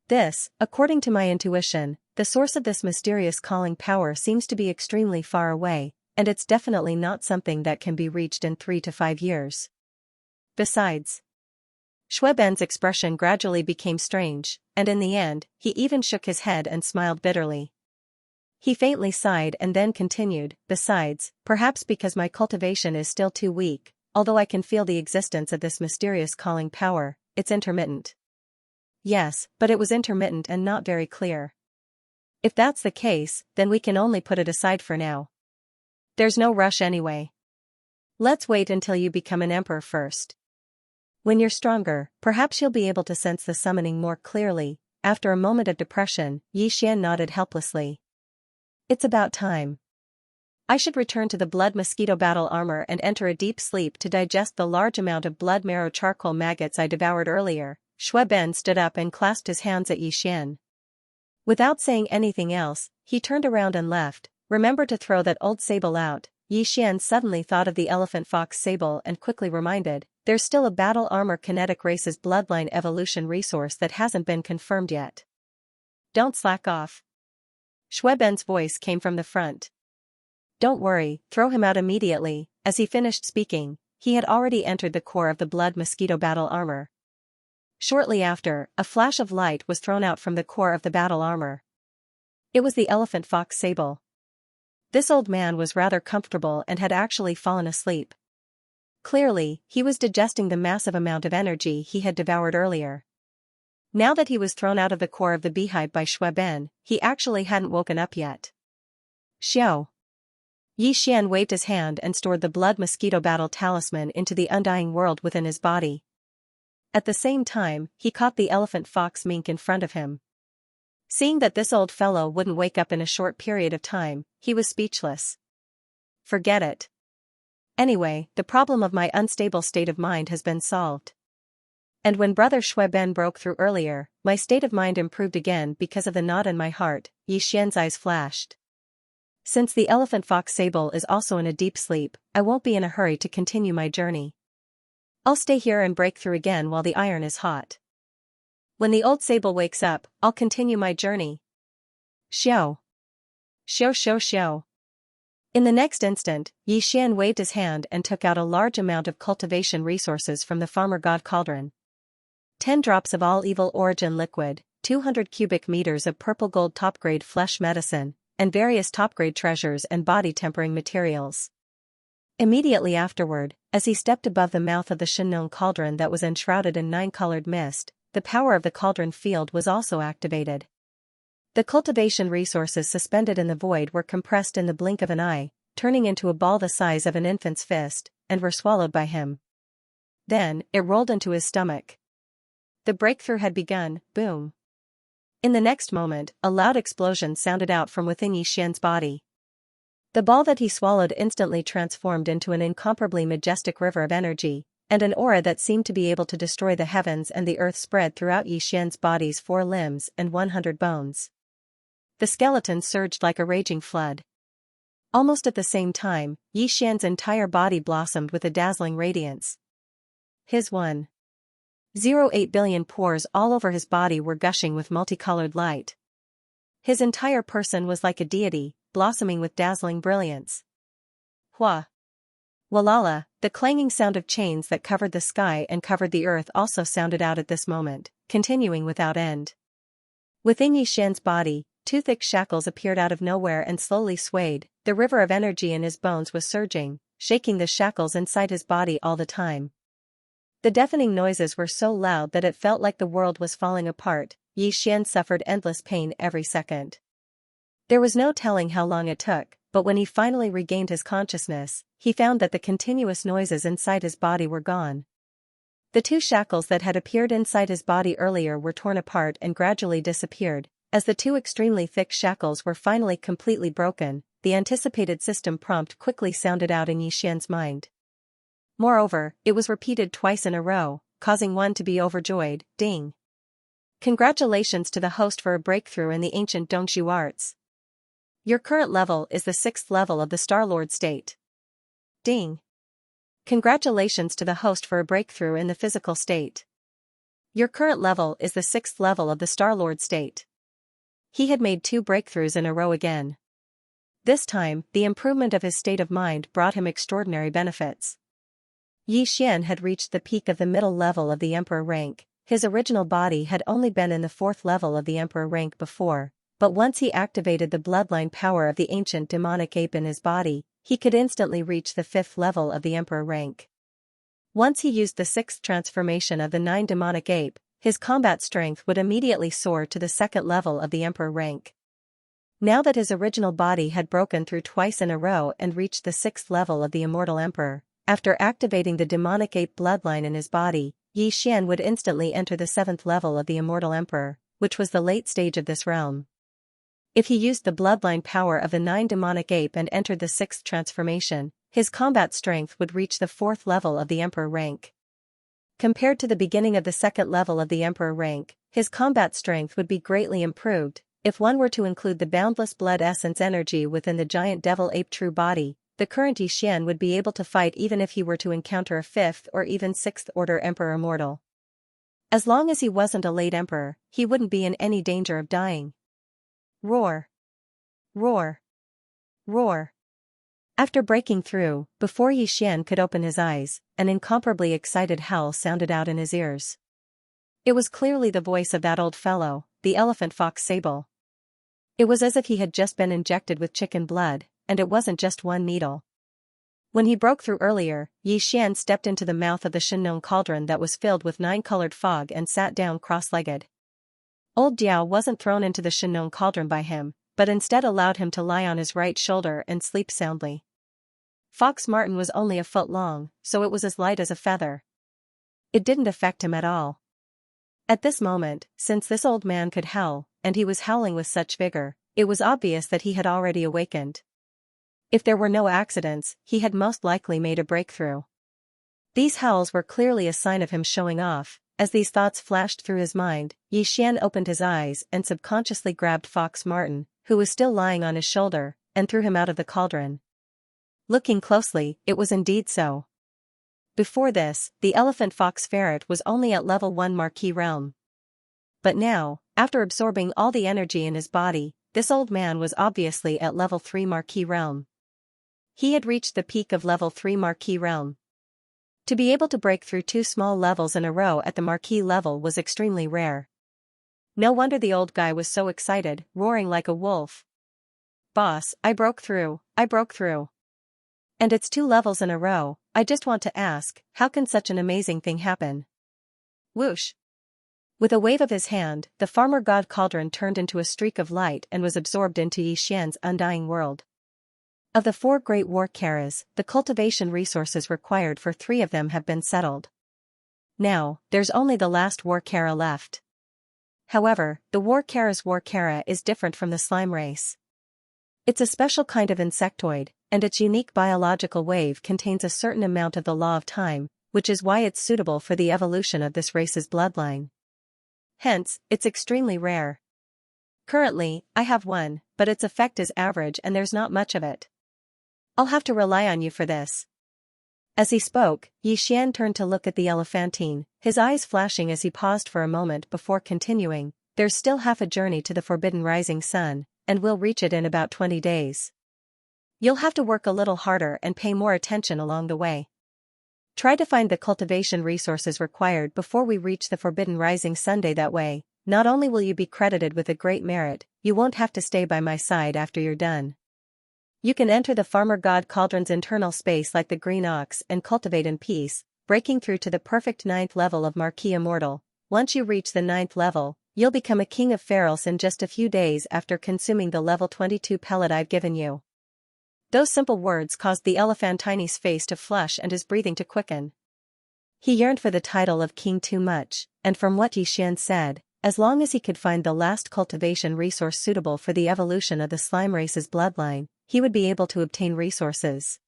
This, according to my intuition, the source of this mysterious calling power seems to be extremely far away, and it's definitely not something that can be reached in 3 to 5 years. Besides, Xueben's expression gradually became strange, and in the end, he even shook his head and smiled bitterly. He faintly sighed and then continued, "Besides, perhaps because my cultivation is still too weak, although I can feel the existence of this mysterious calling power, it's intermittent." Yes, but it was intermittent and not very clear. If that's the case, then we can only put it aside for now. There's no rush anyway. Let's wait until you become an emperor first. When you're stronger, perhaps you'll be able to sense the summoning more clearly. After a moment of depression, Xian nodded helplessly. It's about time. I should return to the blood mosquito battle armor and enter a deep sleep to digest the large amount of blood marrow charcoal maggots I devoured earlier. Xueben stood up and clasped his hands at Xian. Without saying anything else, he turned around and left. "Remember to throw that old sable out." Xian suddenly thought of the elephant fox sable and quickly reminded, "There's still a battle armor kinetic race's bloodline evolution resource that hasn't been confirmed yet. Don't slack off." Xueben's voice came from the front. "Don't worry, throw him out immediately." As he finished speaking, he had already entered the core of the blood mosquito battle armor. Shortly after, a flash of light was thrown out from the core of the battle armor. It was the elephant fox sable. This old man was rather comfortable and had actually fallen asleep. Clearly, he was digesting the massive amount of energy he had devoured earlier. Now that he was thrown out of the core of the beehive by Xueben, he actually hadn't woken up yet. "Xiao." Xian waved his hand and stored the blood mosquito battle talisman into the undying world within his body. At the same time, he caught the elephant fox mink in front of him. Seeing that this old fellow wouldn't wake up in a short period of time, he was speechless. "Forget it. Anyway, the problem of my unstable state of mind has been solved. And when Brother Xueben broke through earlier, my state of mind improved again because of the knot in my heart." Xian's eyes flashed. "Since the elephant fox sable is also in a deep sleep, I won't be in a hurry to continue my journey. I'll stay here and break through again while the iron is hot. When the old sable wakes up, I'll continue my journey. Xiao. Xiao xiao xiao." In the next instant, Xian waved his hand and took out a large amount of cultivation resources from the farmer god cauldron. 10 drops of all evil origin liquid, 200 cubic meters of purple gold top-grade flesh medicine, and various top-grade treasures and body-tempering materials. Immediately afterward, as he stepped above the mouth of the Shinnon cauldron that was enshrouded in 9-colored mist, the power of the cauldron field was also activated. The cultivation resources suspended in the void were compressed in the blink of an eye, turning into a ball the size of an infant's fist, and were swallowed by him. Then, it rolled into his stomach. The breakthrough had begun. Boom. In the next moment, a loud explosion sounded out from within Xian's body. The ball that he swallowed instantly transformed into an incomparably majestic river of energy, and an aura that seemed to be able to destroy the heavens and the earth spread throughout Xian's body's 4 limbs and 100 bones. The skeleton surged like a raging flood. Almost at the same time, Yi Xian's entire body blossomed with a dazzling radiance. His 1.08 billion pores all over his body were gushing with multicolored light. His entire person was like a deity, blossoming with dazzling brilliance. Hua! Walala, the clanging sound of chains that covered the sky and covered the earth also sounded out at this moment, continuing without end. Within Yi Xian's body, two thick shackles appeared out of nowhere and slowly swayed. The river of energy in his bones was surging, shaking the shackles inside his body all the time. The deafening noises were so loud that it felt like the world was falling apart. Yi Xian suffered endless pain every second. There was no telling how long it took, but when he finally regained his consciousness, he found that the continuous noises inside his body were gone. The two shackles that had appeared inside his body earlier were torn apart and gradually disappeared. As the two extremely thick shackles were finally completely broken, the anticipated system prompt quickly sounded out in Yi Xian's mind. Moreover, it was repeated twice in a row, causing one to be overjoyed. Ding! Congratulations to the host for a breakthrough in the ancient Dongshu arts. Your current level is the 6th level of the Star-Lord state. Ding! Congratulations to the host for a breakthrough in the physical state. Your current level is the 6th level of the Star-Lord state. He had made 2 breakthroughs in a row again. This time, the improvement of his state of mind brought him extraordinary benefits. Yi Xian had reached the peak of the middle level of the Emperor rank. His original body had only been in the 4th level of the Emperor rank before, but once he activated the bloodline power of the ancient demonic ape in his body, he could instantly reach the 5th level of the Emperor rank. Once he used the 6th transformation of the 9 demonic ape, his combat strength would immediately soar to the 2nd level of the Emperor rank. Now that his original body had broken through twice in a row and reached the 6th level of the Immortal Emperor, after activating the demonic ape bloodline in his body, Yi Xian would instantly enter the 7th level of the Immortal Emperor, which was the late stage of this realm. If he used the bloodline power of the 9 demonic ape and entered the 6th transformation, his combat strength would reach the 4th level of the Emperor rank. Compared to the beginning of the 2nd level of the Emperor rank, his combat strength would be greatly improved. If one were to include the boundless blood essence energy within the giant devil ape true body, the current Yi Xian would be able to fight even if he were to encounter a 5th or even 6th order Emperor immortal. As long as he wasn't a late Emperor, he wouldn't be in any danger of dying. Roar! Roar! Roar! After breaking through, before Yi Xian could open his eyes, an incomparably excited howl sounded out in his ears. It was clearly the voice of that old fellow, the elephant fox Sable. It was as if he had just been injected with chicken blood, and it wasn't just one needle. When he broke through earlier, Yi Xian stepped into the mouth of the Shenong cauldron that was filled with 9-colored fog and sat down cross-legged. Old Diao wasn't thrown into the Shenong cauldron by him, but instead allowed him to lie on his right shoulder and sleep soundly. Fox Martin was only a foot long, so it was as light as a feather. It didn't affect him at all. At this moment, since this old man could howl, and he was howling with such vigor, it was obvious that he had already awakened. If there were no accidents, he had most likely made a breakthrough. These howls were clearly a sign of him showing off. As these thoughts flashed through his mind, Yi Xian opened his eyes and subconsciously grabbed Fox Martin, who was still lying on his shoulder, and threw him out of the cauldron. Looking closely, it was indeed so. Before this, the elephant fox ferret was only at level 1 Marquis realm. But now, after absorbing all the energy in his body, this old man was obviously at level 3 Marquis realm. He had reached the peak of level 3 Marquis realm. To be able to break through 2 small levels in a row at the Marquis level was extremely rare. No wonder the old guy was so excited, roaring like a wolf. Boss, I broke through, I broke through. And it's 2 levels in a row. I just want to ask, how can such an amazing thing happen? Whoosh! With a wave of his hand, the farmer god cauldron turned into a streak of light and was absorbed into Yi Xian's undying world. Of the 4 great war Karas, the cultivation resources required for 3 of them have been settled. Now, there's only the last war Kara left. However, the war Kara's war Kara is different from the slime race. It's a special kind of insectoid, and its unique biological wave contains a certain amount of the law of time, which is why it's suitable for the evolution of this race's bloodline. Hence, it's extremely rare. Currently, I have one, but its effect is average and there's not much of it. I'll have to rely on you for this. As he spoke, Yixian turned to look at the elephantine, his eyes flashing as he paused for a moment before continuing. There's still half a journey to the forbidden rising sun, and we'll reach it in about 20 days. You'll have to work a little harder and pay more attention along the way. Try to find the cultivation resources required before we reach the forbidden rising Sunday. That way, not only will you be credited with a great merit, you won't have to stay by my side after you're done. You can enter the farmer god cauldron's internal space like the green ox and cultivate in peace, breaking through to the perfect 9th level of Marquis Immortal. Once you reach the 9th level, you'll become a king of Pharos in just a few days after consuming the level 22 pellet I've given you. Those simple words caused the elephantine's face to flush and his breathing to quicken. He yearned for the title of king too much, and from what Yixian said, as long as he could find the last cultivation resource suitable for the evolution of the slime race's bloodline, he would be able to obtain resources.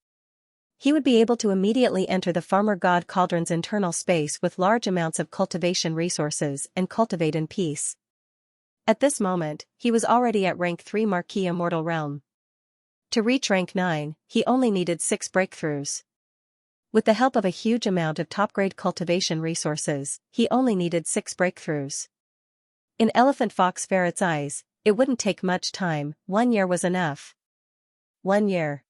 He would be able to immediately enter the farmer god cauldron's internal space with large amounts of cultivation resources and cultivate in peace. At this moment, he was already at rank 3 Marquis Immortal Realm. To reach rank 9, he only needed 6 breakthroughs. With the help of a huge amount of top-grade cultivation resources, he only needed 6 breakthroughs. In Elephant Fox Ferret's eyes, it wouldn't take much time. 1 year was enough. 1 year.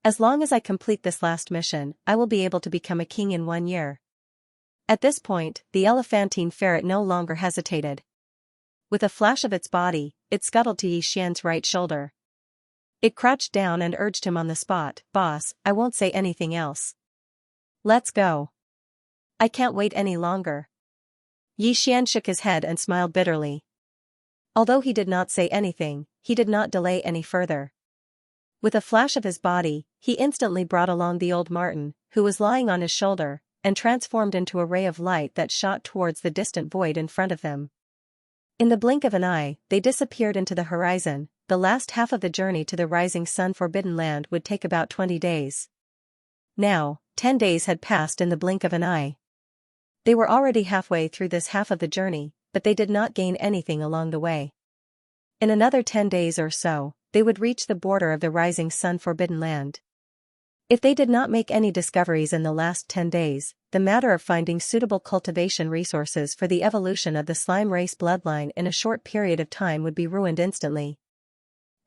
As long as I complete this last mission, I will be able to become a king in 1 year. At this point, the elephantine ferret no longer hesitated. With a flash of its body, it scuttled to Yixian's right shoulder. It crouched down and urged him on the spot. Boss, I won't say anything else. Let's go. I can't wait any longer. Yixian shook his head and smiled bitterly. Although he did not say anything, he did not delay any further. With a flash of his body, he instantly brought along the old marten, who was lying on his shoulder, and transformed into a ray of light that shot towards the distant void in front of them. In the blink of an eye, they disappeared into the horizon. The last half of the journey to the rising sun forbidden land would take about 20 days. Now, 10 days had passed in the blink of an eye. They were already halfway through this half of the journey, but they did not gain anything along the way. In another 10 days or so, they would reach the border of the rising sun forbidden land. If they did not make any discoveries in the last 10 days, the matter of finding suitable cultivation resources for the evolution of the slime race bloodline in a short period of time would be ruined instantly.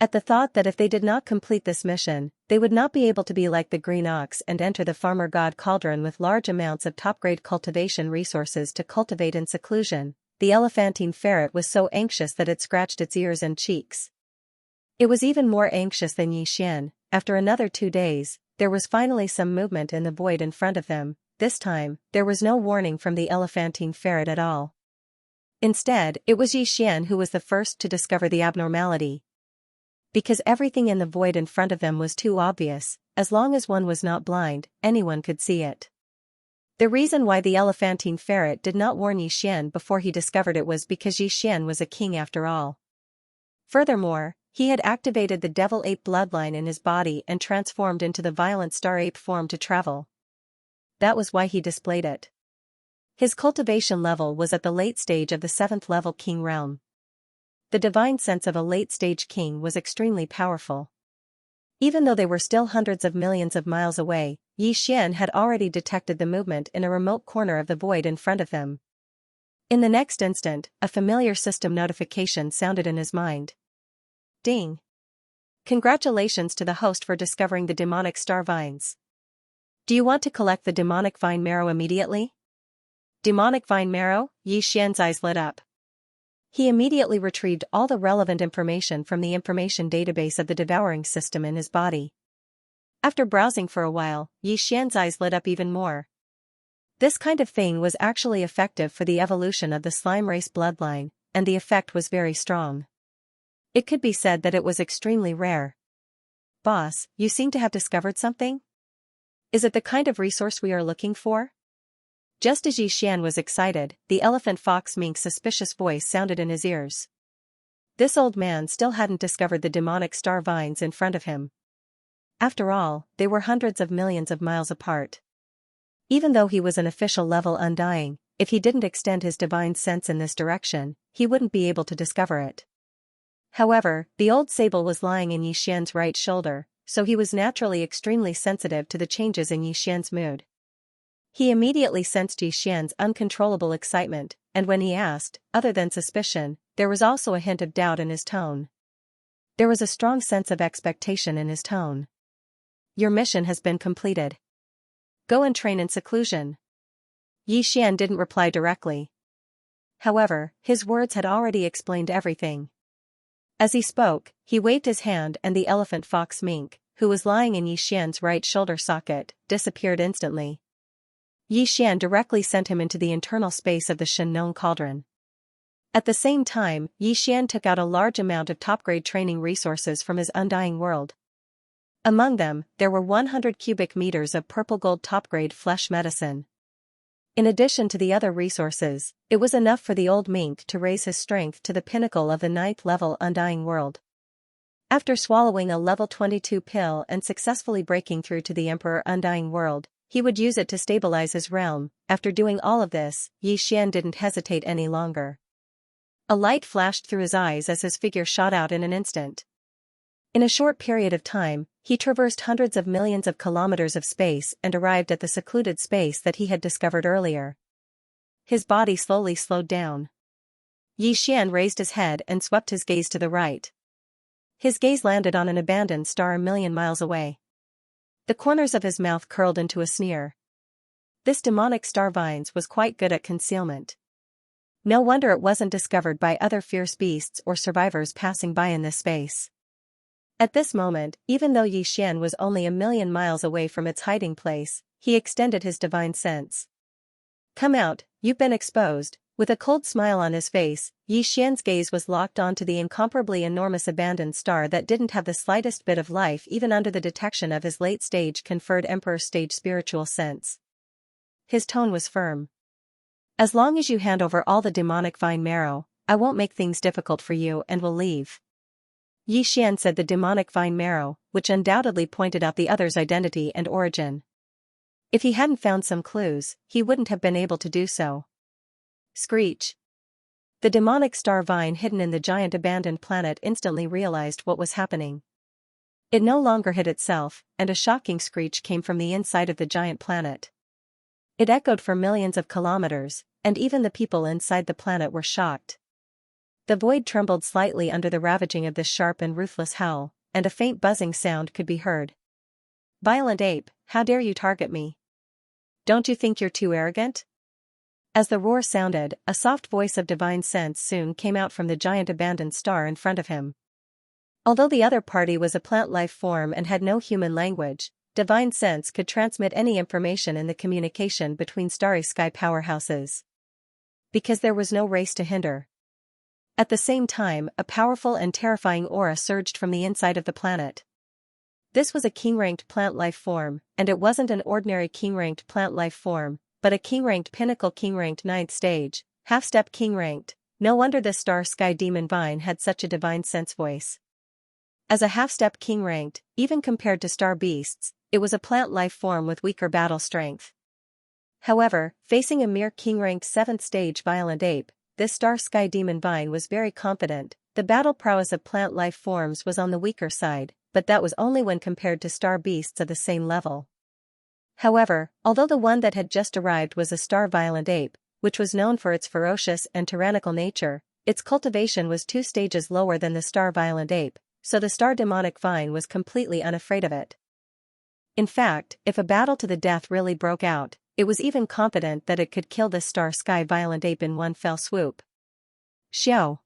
At the thought that if they did not complete this mission, they would not be able to be like the green ox and enter the farmer god cauldron with large amounts of top-grade cultivation resources to cultivate in seclusion, the elephantine ferret was so anxious that it scratched its ears and cheeks. It was even more anxious than Yixian. After another 2 days, there was finally some movement in the void in front of them. This time, there was no warning from the elephantine ferret at all. Instead, it was Yixian who was the first to discover the abnormality. Because everything in the void in front of them was too obvious, as long as one was not blind, anyone could see it. The reason why the elephantine ferret did not warn Yixian before he discovered it was because Yixian was a king after all. Furthermore, he had activated the devil ape bloodline in his body and transformed into the violent star ape form to travel. That was why he displayed it. His cultivation level was at the late stage of the 7th level king realm. The divine sense of a late-stage king was extremely powerful. Even though they were still hundreds of millions of miles away, Yixian had already detected the movement in a remote corner of the void in front of them. In the next instant, a familiar system notification sounded in his mind. Ding! Congratulations to the host for discovering the demonic star vines. Do you want to collect the demonic vine marrow immediately? Demonic vine marrow? Yixian's eyes lit up. He immediately retrieved all the relevant information from the information database of the Devouring system in his body. After browsing for a while, Yixian's eyes lit up even more. This kind of thing was actually effective for the evolution of the slime race bloodline, and the effect was very strong. It could be said that it was extremely rare. Boss, you seem to have discovered something? Is it the kind of resource we are looking for? Just as Yixian was excited, the elephant fox mink's suspicious voice sounded in his ears. This old man still hadn't discovered the demonic star vines in front of him. After all, they were hundreds of millions of miles apart. Even though he was an official level undying, if he didn't extend his divine sense in this direction, he wouldn't be able to discover it. However, the old sable was lying in Yixian's right shoulder, so he was naturally extremely sensitive to the changes in Yi Xian's mood. He immediately sensed Yi Xian's uncontrollable excitement, and when he asked, other than suspicion, there was also a hint of doubt in his tone. There was a strong sense of expectation in his tone. "Your mission has been completed. Go and train in seclusion." Yi Xian didn't reply directly. However, his words had already explained everything. As he spoke, he waved his hand and the elephant fox mink, who was lying in Yi Xian's right shoulder socket, disappeared instantly. Yi Xian directly sent him into the internal space of the Shen cauldron. At the same time, Yi Xian took out a large amount of top-grade training resources from his undying world. Among them, there were 100 cubic meters of purple-gold top-grade flesh medicine. In addition to the other resources, it was enough for the old mink to raise his strength to the pinnacle of the 9th level undying world. After swallowing a level 22 pill and successfully breaking through to the Emperor undying world, he would use it to stabilize his realm. After doing all of this, Yi Xian didn't hesitate any longer. A light flashed through his eyes as his figure shot out in an instant. In a short period of time, he traversed hundreds of millions of kilometers of space and arrived at the secluded space that he had discovered earlier. His body slowly slowed down. Yi Xian raised his head and swept his gaze to the right. His gaze landed on an abandoned star a million miles away. The corners of his mouth curled into a sneer. This demonic star vines was quite good at concealment. No wonder it wasn't discovered by other fierce beasts or survivors passing by in this space. At this moment, even though Yi Xian was only a million miles away from its hiding place, he extended his divine sense. "Come out, you've been exposed." With a cold smile on his face, Yi Xian's gaze was locked onto the incomparably enormous abandoned star that didn't have the slightest bit of life even under the detection of his late-stage conferred Emperor stage spiritual sense. His tone was firm. "As long as you hand over all the demonic vine marrow, I won't make things difficult for you and will leave." Yi Xian said the demonic vine marrow, which undoubtedly pointed out the other's identity and origin. If he hadn't found some clues, he wouldn't have been able to do so. Screech. The demonic star vine hidden in the giant abandoned planet instantly realized what was happening. It no longer hid itself, and a shocking screech came from the inside of the giant planet. It echoed for millions of kilometers, and even the people inside the planet were shocked. The void trembled slightly under the ravaging of this sharp and ruthless howl, and a faint buzzing sound could be heard. "Violent ape, how dare you target me? Don't you think you're too arrogant?" As the roar sounded, a soft voice of divine sense soon came out from the giant abandoned star in front of him. Although the other party was a plant life form and had no human language, divine sense could transmit any information in the communication between starry sky powerhouses. Because there was no race to hinder. At the same time, a powerful and terrifying aura surged from the inside of the planet. This was a king-ranked plant life form, and it wasn't an ordinary king-ranked plant life form, but a king-ranked pinnacle king-ranked 9th stage, half-step king-ranked. No wonder this star sky demon vine had such a divine sense voice. As a half-step king-ranked, even compared to star beasts, it was a plant life form with weaker battle strength. However, facing a mere king-ranked 7th stage violent ape, this star sky demon vine was very confident. The battle prowess of plant life forms was on the weaker side, but that was only when compared to star beasts of the same level. However, although the one that had just arrived was a star violent ape, which was known for its ferocious and tyrannical nature, its cultivation was 2 stages lower than the star violent ape, so the star demonic vine was completely unafraid of it. In fact, if a battle to the death really broke out, it was even confident that it could kill this star sky violent ape in one fell swoop. Xiao.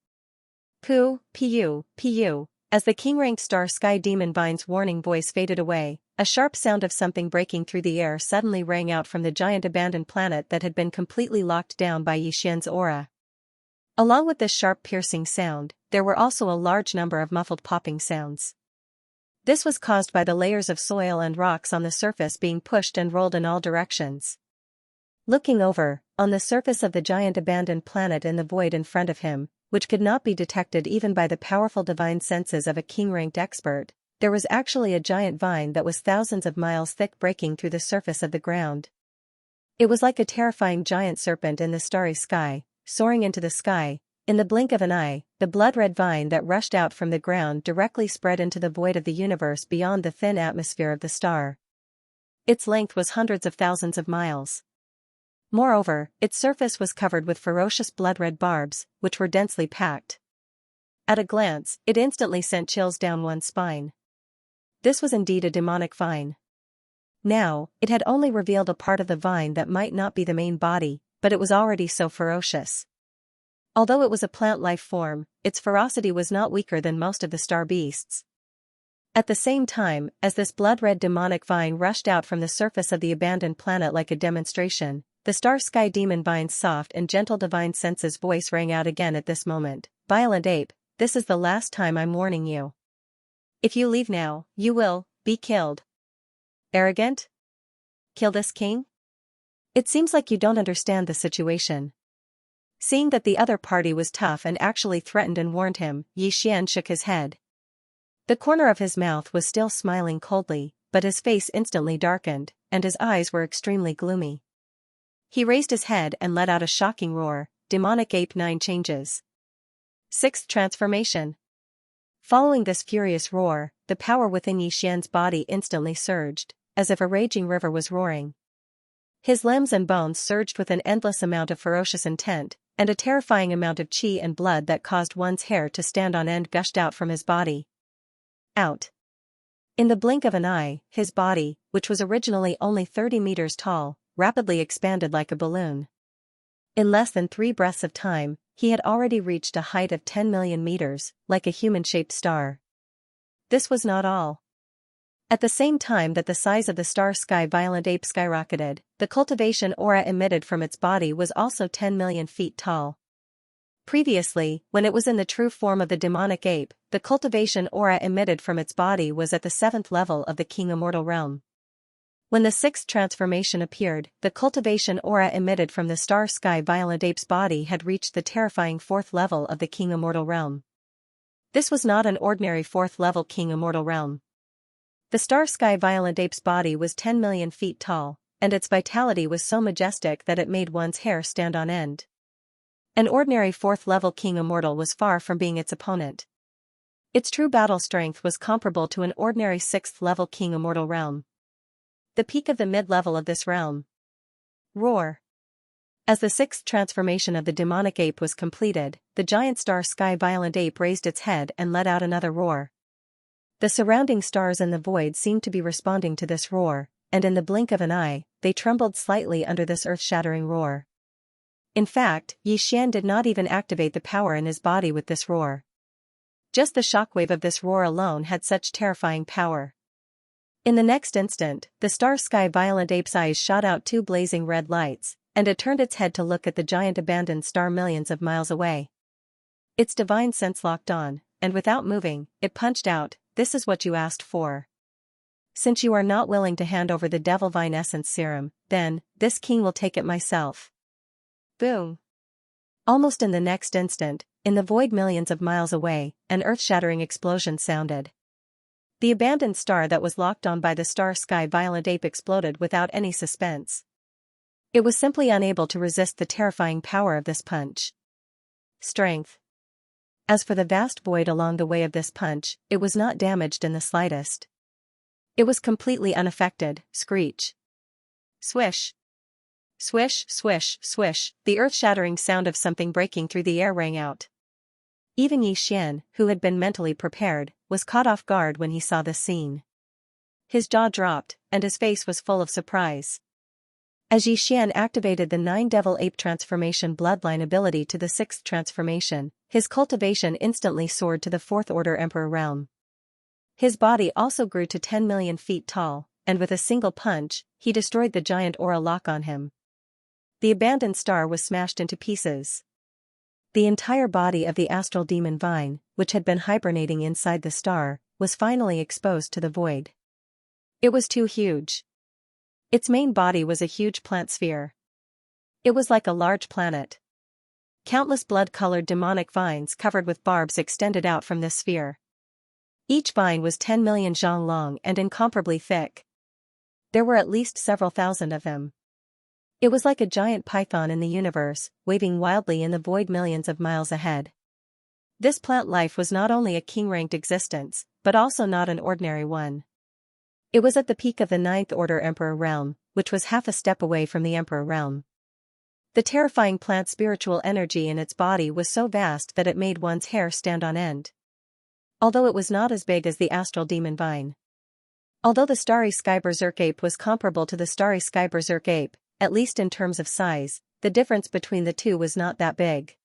Pu, pu, pu. As the king-ranked star sky demon vine's warning voice faded away, a sharp sound of something breaking through the air suddenly rang out from the giant abandoned planet that had been completely locked down by Yi Xian's aura. Along with this sharp piercing sound, there were also a large number of muffled popping sounds. This was caused by the layers of soil and rocks on the surface being pushed and rolled in all directions. Looking over, on the surface of the giant abandoned planet in the void in front of him, which could not be detected even by the powerful divine senses of a king-ranked expert, there was actually a giant vine that was thousands of miles thick breaking through the surface of the ground. It was like a terrifying giant serpent in the starry sky, soaring into the sky, In the blink of an eye, the blood-red vine that rushed out from the ground directly spread into the void of the universe beyond the thin atmosphere of the star. Its length was hundreds of thousands of miles. Moreover, its surface was covered with ferocious blood-red barbs, which were densely packed. At a glance, it instantly sent chills down one's spine. This was indeed a demonic vine. Now, it had only revealed a part of the vine that might not be the main body, but it was already so ferocious. Although it was a plant life form, its ferocity was not weaker than most of the star beasts. At the same time, as this blood-red demonic vine rushed out from the surface of the abandoned planet like a demonstration, the star sky demon vine's soft and gentle divine senses voice rang out again at this moment. "Violent ape, this is the last time I'm warning you. If you leave now, you will be killed." Arrogant? Kill this king? It seems like you don't understand the situation. Seeing that the other party was tough and actually threatened and warned him, Xian shook his head. The corner of his mouth was still smiling coldly, but his face instantly darkened, and his eyes were extremely gloomy. He raised his head and let out a shocking roar. Demonic Ape 9 changes. 6th transformation. Following this furious roar, the power within Xian's body instantly surged, as if a raging river was roaring. His limbs and bones surged with an endless amount of ferocious intent, and a terrifying amount of qi and blood that caused one's hair to stand on end gushed out from his body. Out. In the blink of an eye, his body, which was originally only 30 meters tall, rapidly expanded like a balloon. In less than 3 breaths of time, he had already reached a height of 10 million meters, like a human-shaped star. This was not all. At the same time that the size of the star sky violent ape skyrocketed, the cultivation aura emitted from its body was also 10 million feet tall. Previously, when it was in the true form of the demonic ape, the cultivation aura emitted from its body was at the 7th level of the King Immortal realm. When the 6th transformation appeared, the cultivation aura emitted from the star sky violent ape's body had reached the terrifying 4th level of the King Immortal realm. This was not an ordinary 4th level King Immortal realm. The star sky violent ape's body was 10 million feet tall, and its vitality was so majestic that it made one's hair stand on end. An ordinary 4th level King Immortal was far from being its opponent. Its true battle strength was comparable to an ordinary 6th level King Immortal realm. The peak of the mid-level of this realm. Roar. As the 6th transformation of the demonic ape was completed, the giant star sky violent ape raised its head and let out another roar. The surrounding stars in the void seemed to be responding to this roar, and in the blink of an eye, they trembled slightly under this earth-shattering roar. In fact, Xian did not even activate the power in his body with this roar. Just the shockwave of this roar alone had such terrifying power. In the next instant, the star sky violent ape's eyes shot out 2 blazing red lights, and it turned its head to look at the giant abandoned star millions of miles away. Its divine sense locked on, and without moving, it punched out, "This is what you asked for. Since you are not willing to hand over the Devil Vine Essence Serum, then, this king will take it myself." Boom. Almost in the next instant, in the void millions of miles away, an earth-shattering explosion sounded. The abandoned star that was locked on by the star sky violent ape exploded without any suspense. It was simply unable to resist the terrifying power of this punch. Strength. As for the vast void along the way of this punch, it was not damaged in the slightest. It was completely unaffected. Screech. Swish. Swish, swish, swish, the earth-shattering sound of something breaking through the air rang out. Even Xian, who had been mentally prepared, was caught off guard when he saw this scene. His jaw dropped, and his face was full of surprise. As Xian activated the 9 Devil Ape Transformation bloodline ability to the 6th transformation, his cultivation instantly soared to the 4th Order Emperor realm. His body also grew to 10 million feet tall, and with a single punch, he destroyed the giant aura lock on him. The abandoned star was smashed into pieces. The entire body of the astral demon vine, which had been hibernating inside the star, was finally exposed to the void. It was too huge. Its main body was a huge plant sphere. It was like a large planet. Countless blood-colored demonic vines covered with barbs extended out from this sphere. Each vine was 10 million zhang long and incomparably thick. There were at least several thousand of them. It was like a giant python in the universe, waving wildly in the void millions of miles ahead. This plant life was not only a king-ranked existence, but also not an ordinary one. It was at the peak of the Ninth Order Emperor realm, which was half a step away from the Emperor realm. The terrifying plant's spiritual energy in its body was so vast that it made one's hair stand on end. Although it was not as big as the astral demon vine. Although the starry sky berserk ape was comparable to the starry sky berserk ape, at least in terms of size, the difference between the two was not that big.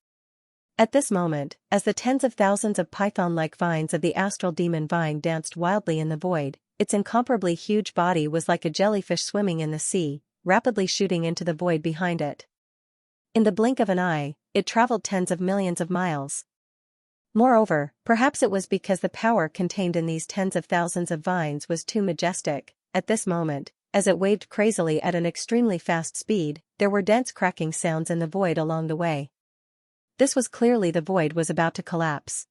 At this moment, as the tens of thousands of python-like vines of the astral demon vine danced wildly in the void, its incomparably huge body was like a jellyfish swimming in the sea, rapidly shooting into the void behind it. In the blink of an eye, it traveled tens of millions of miles. Moreover, perhaps it was because the power contained in these tens of thousands of vines was too majestic. At this moment, as it waved crazily at an extremely fast speed, there were dense cracking sounds in the void along the way. This was clearly the void was about to collapse.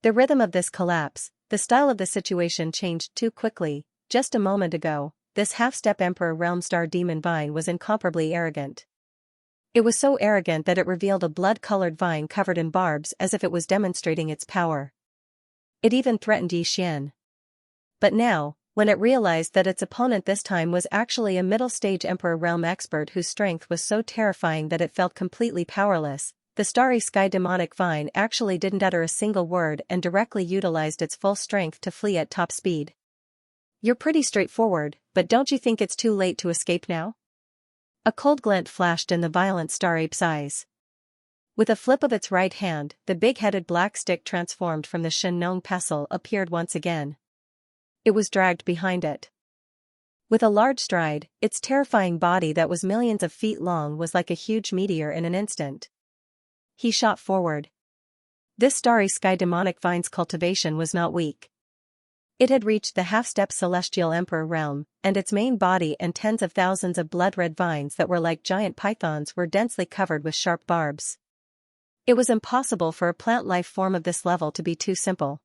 The rhythm of this collapse, the style of the situation changed too quickly. Just a moment ago, this half-step Emperor Realm Star Demon Vine was incomparably arrogant. It was so arrogant that it revealed a blood-colored vine covered in barbs as if it was demonstrating its power. It even threatened Xianxia. But now, when it realized that its opponent this time was actually a middle-stage Emperor Realm expert whose strength was so terrifying that it felt completely powerless, the starry sky demonic vine actually didn't utter a single word and directly utilized its full strength to flee at top speed. "You're pretty straightforward, but don't you think it's too late to escape now?" A cold glint flashed in the violent star ape's eyes. With a flip of its right hand, the big-headed black stick transformed from the Xianxia pestle appeared once again. It was dragged behind it. With a large stride, its terrifying body that was millions of feet long was like a huge meteor in an instant. He shot forward. This starry sky demonic vine's cultivation was not weak. It had reached the half-step celestial emperor realm, and its main body and tens of thousands of blood-red vines that were like giant pythons were densely covered with sharp barbs. It was impossible for a plant life form of this level to be too simple.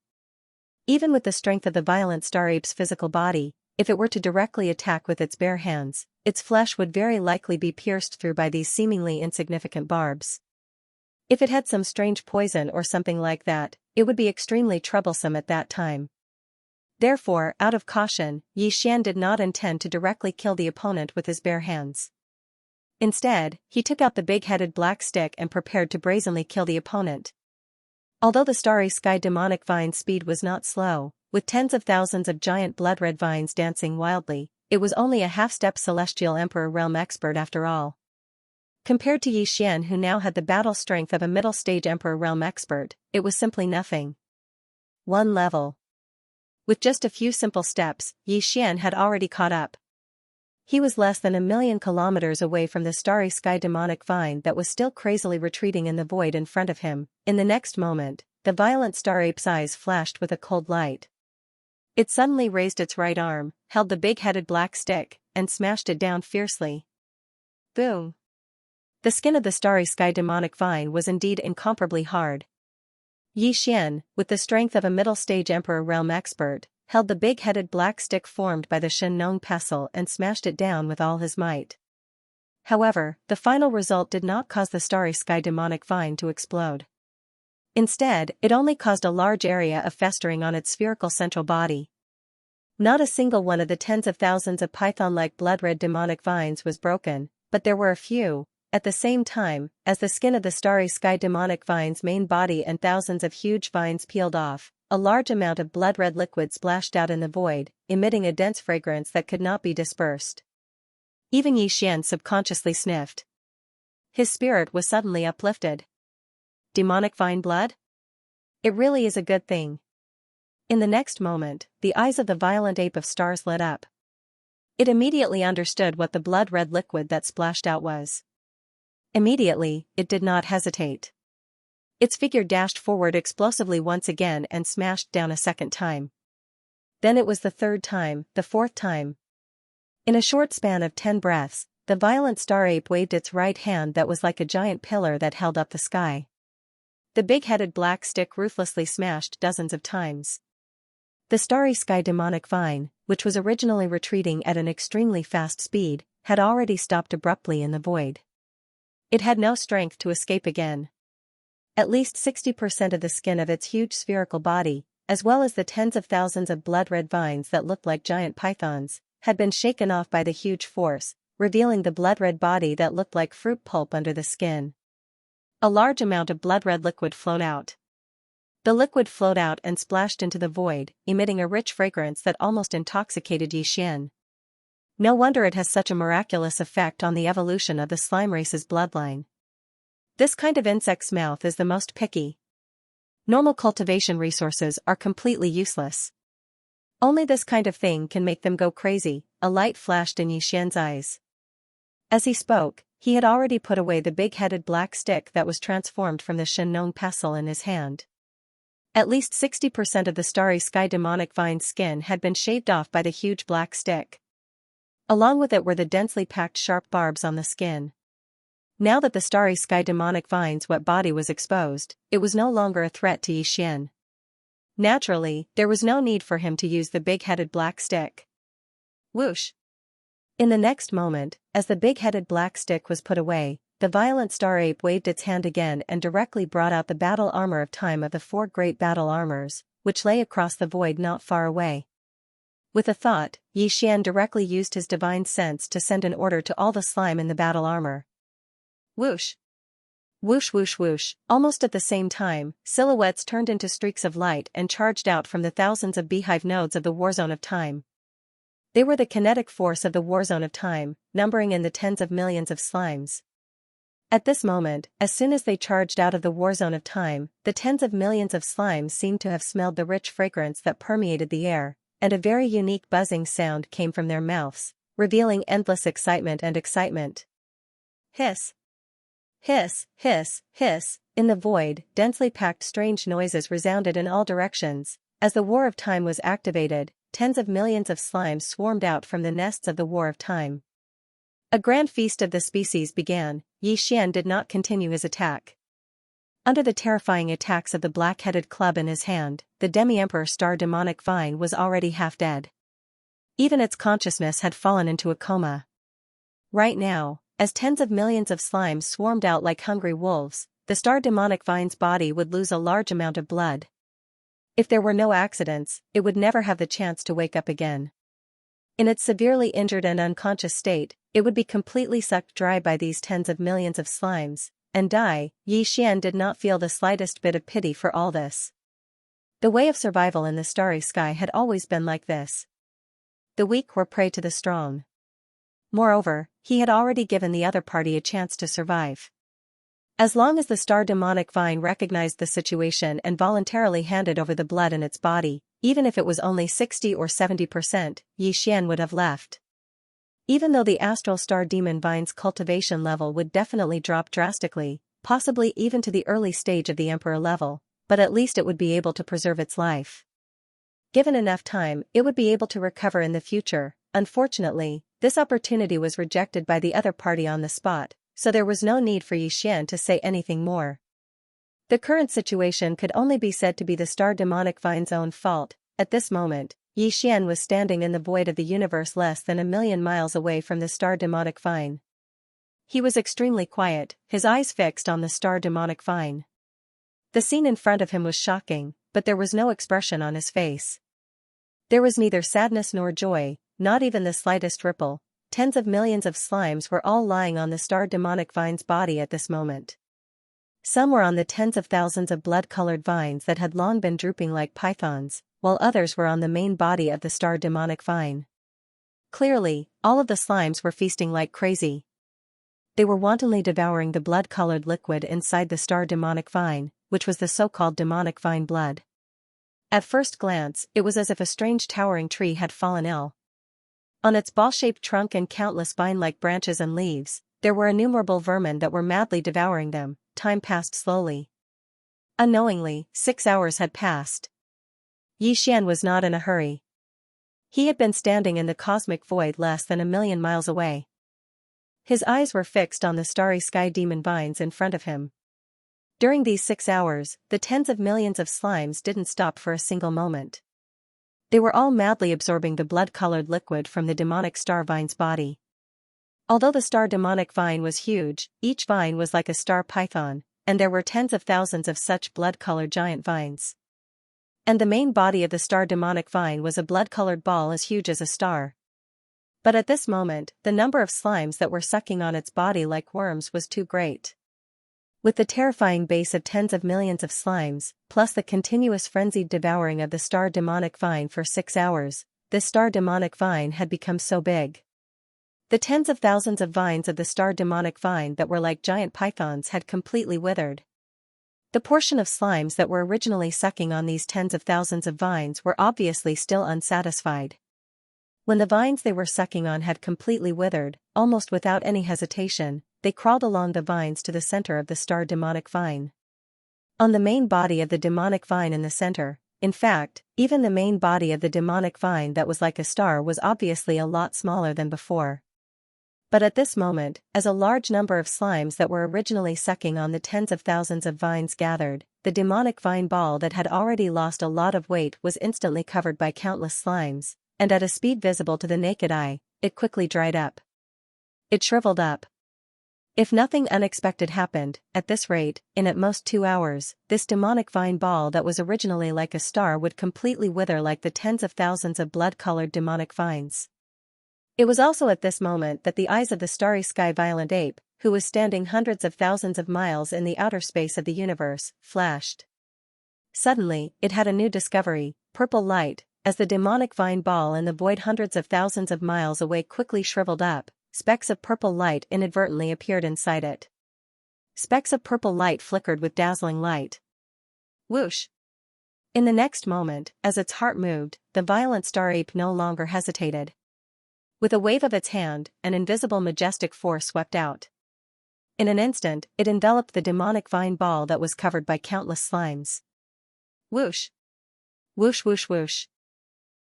Even with the strength of the violent star ape's physical body, if it were to directly attack with its bare hands, its flesh would very likely be pierced through by these seemingly insignificant barbs. If it had some strange poison or something like that, it would be extremely troublesome at that time. Therefore, out of caution, Xianxia did not intend to directly kill the opponent with his bare hands. Instead, he took out the big-headed black stick and prepared to brazenly kill the opponent. Although the starry sky demonic vine's speed was not slow, with tens of thousands of giant blood-red vines dancing wildly, it was only a half-step celestial emperor realm expert after all. Compared to Xianxia, who now had the battle strength of a middle-stage emperor realm expert, it was simply nothing. One level. With just a few simple steps, Xianxia had already caught up. He was less than 1,000,000 kilometers away from the starry sky demonic vine that was still crazily retreating in the void in front of him. In the next moment, the violent star ape's eyes flashed with a cold light. It suddenly raised its right arm, held the big-headed black stick, and smashed it down fiercely. Boom! The skin of the starry sky demonic vine was indeed incomparably hard. Xianxia, with the strength of a middle-stage emperor realm expert, held the big-headed black stick formed by the Xianxia pestle and smashed it down with all his might. However, the final result did not cause the starry sky demonic vine to explode. Instead, it only caused a large area of festering on its spherical central body. Not a single one of the tens of thousands of python-like blood-red demonic vines was broken, but there were a few. At the same time, as the skin of the starry sky demonic vine's main body and thousands of huge vines peeled off, a large amount of blood-red liquid splashed out in the void, emitting a dense fragrance that could not be dispersed. Even Xianxia subconsciously sniffed. His spirit was suddenly uplifted. Demonic vine blood? It really is a good thing. In the next moment, the eyes of the violent ape of stars lit up. It immediately understood what the blood-red liquid that splashed out was. Immediately, it did not hesitate. Its figure dashed forward explosively once again and smashed down a second time. Then it was the third time, the fourth time. In a short span of 10 breaths, the violent star ape waved its right hand that was like a giant pillar that held up the sky. The big-headed black stick ruthlessly smashed dozens of times. The starry sky demonic vine, which was originally retreating at an extremely fast speed, had already stopped abruptly in the void. It had no strength to escape again. At least 60% of the skin of its huge spherical body, as well as the tens of thousands of blood-red vines that looked like giant pythons, had been shaken off by the huge force, revealing the blood-red body that looked like fruit pulp under the skin. A large amount of blood-red liquid flowed out. The liquid flowed out and splashed into the void, emitting a rich fragrance that almost intoxicated Xian. No wonder it has such a miraculous effect on the evolution of the slime race's bloodline. This kind of insect's mouth is the most picky. Normal cultivation resources are completely useless. Only this kind of thing can make them go crazy. A light flashed in Xian's eyes. As he spoke, he had already put away the big-headed black stick that was transformed from the Shenong pestle in his hand. At least 60% of the starry sky demonic vine's skin had been shaved off by the huge black stick. Along with it were the densely packed sharp barbs on the skin. Now that the starry sky demonic vine's wet body was exposed, it was no longer a threat to Xian. Naturally, there was no need for him to use the big-headed black stick. Whoosh! In the next moment, as the big-headed black stick was put away, the violent star ape waved its hand again and directly brought out the battle armor of time of the 4 great battle armors, which lay across the void not far away. With a thought, Xian directly used his divine sense to send an order to all the slime in the battle armor. Whoosh! Whoosh whoosh whoosh! Almost at the same time, silhouettes turned into streaks of light and charged out from the thousands of beehive nodes of the warzone of time. They were the kinetic force of the warzone of time, numbering in the tens of millions of slimes. At this moment, as soon as they charged out of the warzone of time, the tens of millions of slimes seemed to have smelled the rich fragrance that permeated the air, and a very unique buzzing sound came from their mouths, revealing endless excitement and excitement. Hiss! Hiss, hiss, hiss! In the void, densely packed strange noises resounded in all directions. As the War of Time was activated, tens of millions of slimes swarmed out from the nests of the War of Time. A grand feast of the species began. Xian did not continue his attack. Under the terrifying attacks of the black-headed club in his hand, the demi-emperor star demonic vine was already half dead. Even its consciousness had fallen into a coma. Right now, as tens of millions of slimes swarmed out like hungry wolves, the star demonic vine's body would lose a large amount of blood. If there were no accidents, it would never have the chance to wake up again. In its severely injured and unconscious state, it would be completely sucked dry by these tens of millions of slimes, and die. Xian did not feel the slightest bit of pity for all this. The way of survival in the starry sky had always been like this. The weak were prey to the strong. Moreover, he had already given the other party a chance to survive. As long as the star demonic vine recognized the situation and voluntarily handed over the blood in its body, even if it was only 60 or 70%, Xian would have left. Even though the astral star demon vine's cultivation level would definitely drop drastically, possibly even to the early stage of the emperor level, but at least it would be able to preserve its life. Given enough time, it would be able to recover in the future. Unfortunately, this opportunity was rejected by the other party on the spot, so there was no need for Xian to say anything more. The current situation could only be said to be the star demonic vine's own fault. At this moment, Xian was standing in the void of the universe less than 1,000,000 miles away from the star demonic vine. He was extremely quiet, his eyes fixed on the star demonic vine. The scene in front of him was shocking, but there was no expression on his face. There was neither sadness nor joy, not even the slightest ripple. Tens of millions of slimes were all lying on the star demonic vine's body at this moment. Some were on the tens of thousands of blood-colored vines that had long been drooping like pythons, while others were on the main body of the star demonic vine. Clearly, all of the slimes were feasting like crazy. They were wantonly devouring the blood-colored liquid inside the star demonic vine, which was the so-called demonic vine blood. At first glance, it was as if a strange towering tree had fallen ill. On its ball-shaped trunk and countless vine-like branches and leaves, there were innumerable vermin that were madly devouring them. Time passed slowly. Unknowingly, 6 hours had passed. Xian was not in a hurry. He had been standing in the cosmic void less than 1,000,000 miles away. His eyes were fixed on the starry sky demon vines in front of him. During these 6 hours, the tens of millions of slimes didn't stop for a single moment. They were all madly absorbing the blood-colored liquid from the demonic star vine's body. Although the star demonic vine was huge, each vine was like a star python, and there were tens of thousands of such blood-colored giant vines. And the main body of the star demonic vine was a blood-colored ball as huge as a star. But at this moment, the number of slimes that were sucking on its body like worms was too great. With the terrifying base of tens of millions of slimes, plus the continuous frenzied devouring of the star demonic vine for 6 hours, this star demonic vine had become so big. The tens of thousands of vines of the star demonic vine that were like giant pythons had completely withered. The portion of slimes that were originally sucking on these tens of thousands of vines were obviously still unsatisfied. When the vines they were sucking on had completely withered, almost without any hesitation, they crawled along the vines to the center of the star demonic vine. On the main body of the demonic vine in the center, in fact, even the main body of the demonic vine that was like a star was obviously a lot smaller than before. But at this moment, as a large number of slimes that were originally sucking on the tens of thousands of vines gathered, the demonic vine ball that had already lost a lot of weight was instantly covered by countless slimes, and at a speed visible to the naked eye, it quickly dried up. It shriveled up. If nothing unexpected happened, at this rate, in at most 2 hours, this demonic vine ball that was originally like a star would completely wither like the tens of thousands of blood-colored demonic vines. It was also at this moment that the eyes of the starry sky violent ape, who was standing hundreds of thousands of miles in the outer space of the universe, flashed. Suddenly, it had a new discovery, purple light, as the demonic vine ball in the void hundreds of thousands of miles away quickly shriveled up, specks of purple light inadvertently appeared inside it. Specks of purple light flickered with dazzling light. Whoosh! In the next moment, as its heart moved, the violent star ape no longer hesitated. With a wave of its hand, an invisible majestic force swept out. In an instant, it enveloped the demonic vine ball that was covered by countless slimes. Whoosh! Whoosh whoosh whoosh!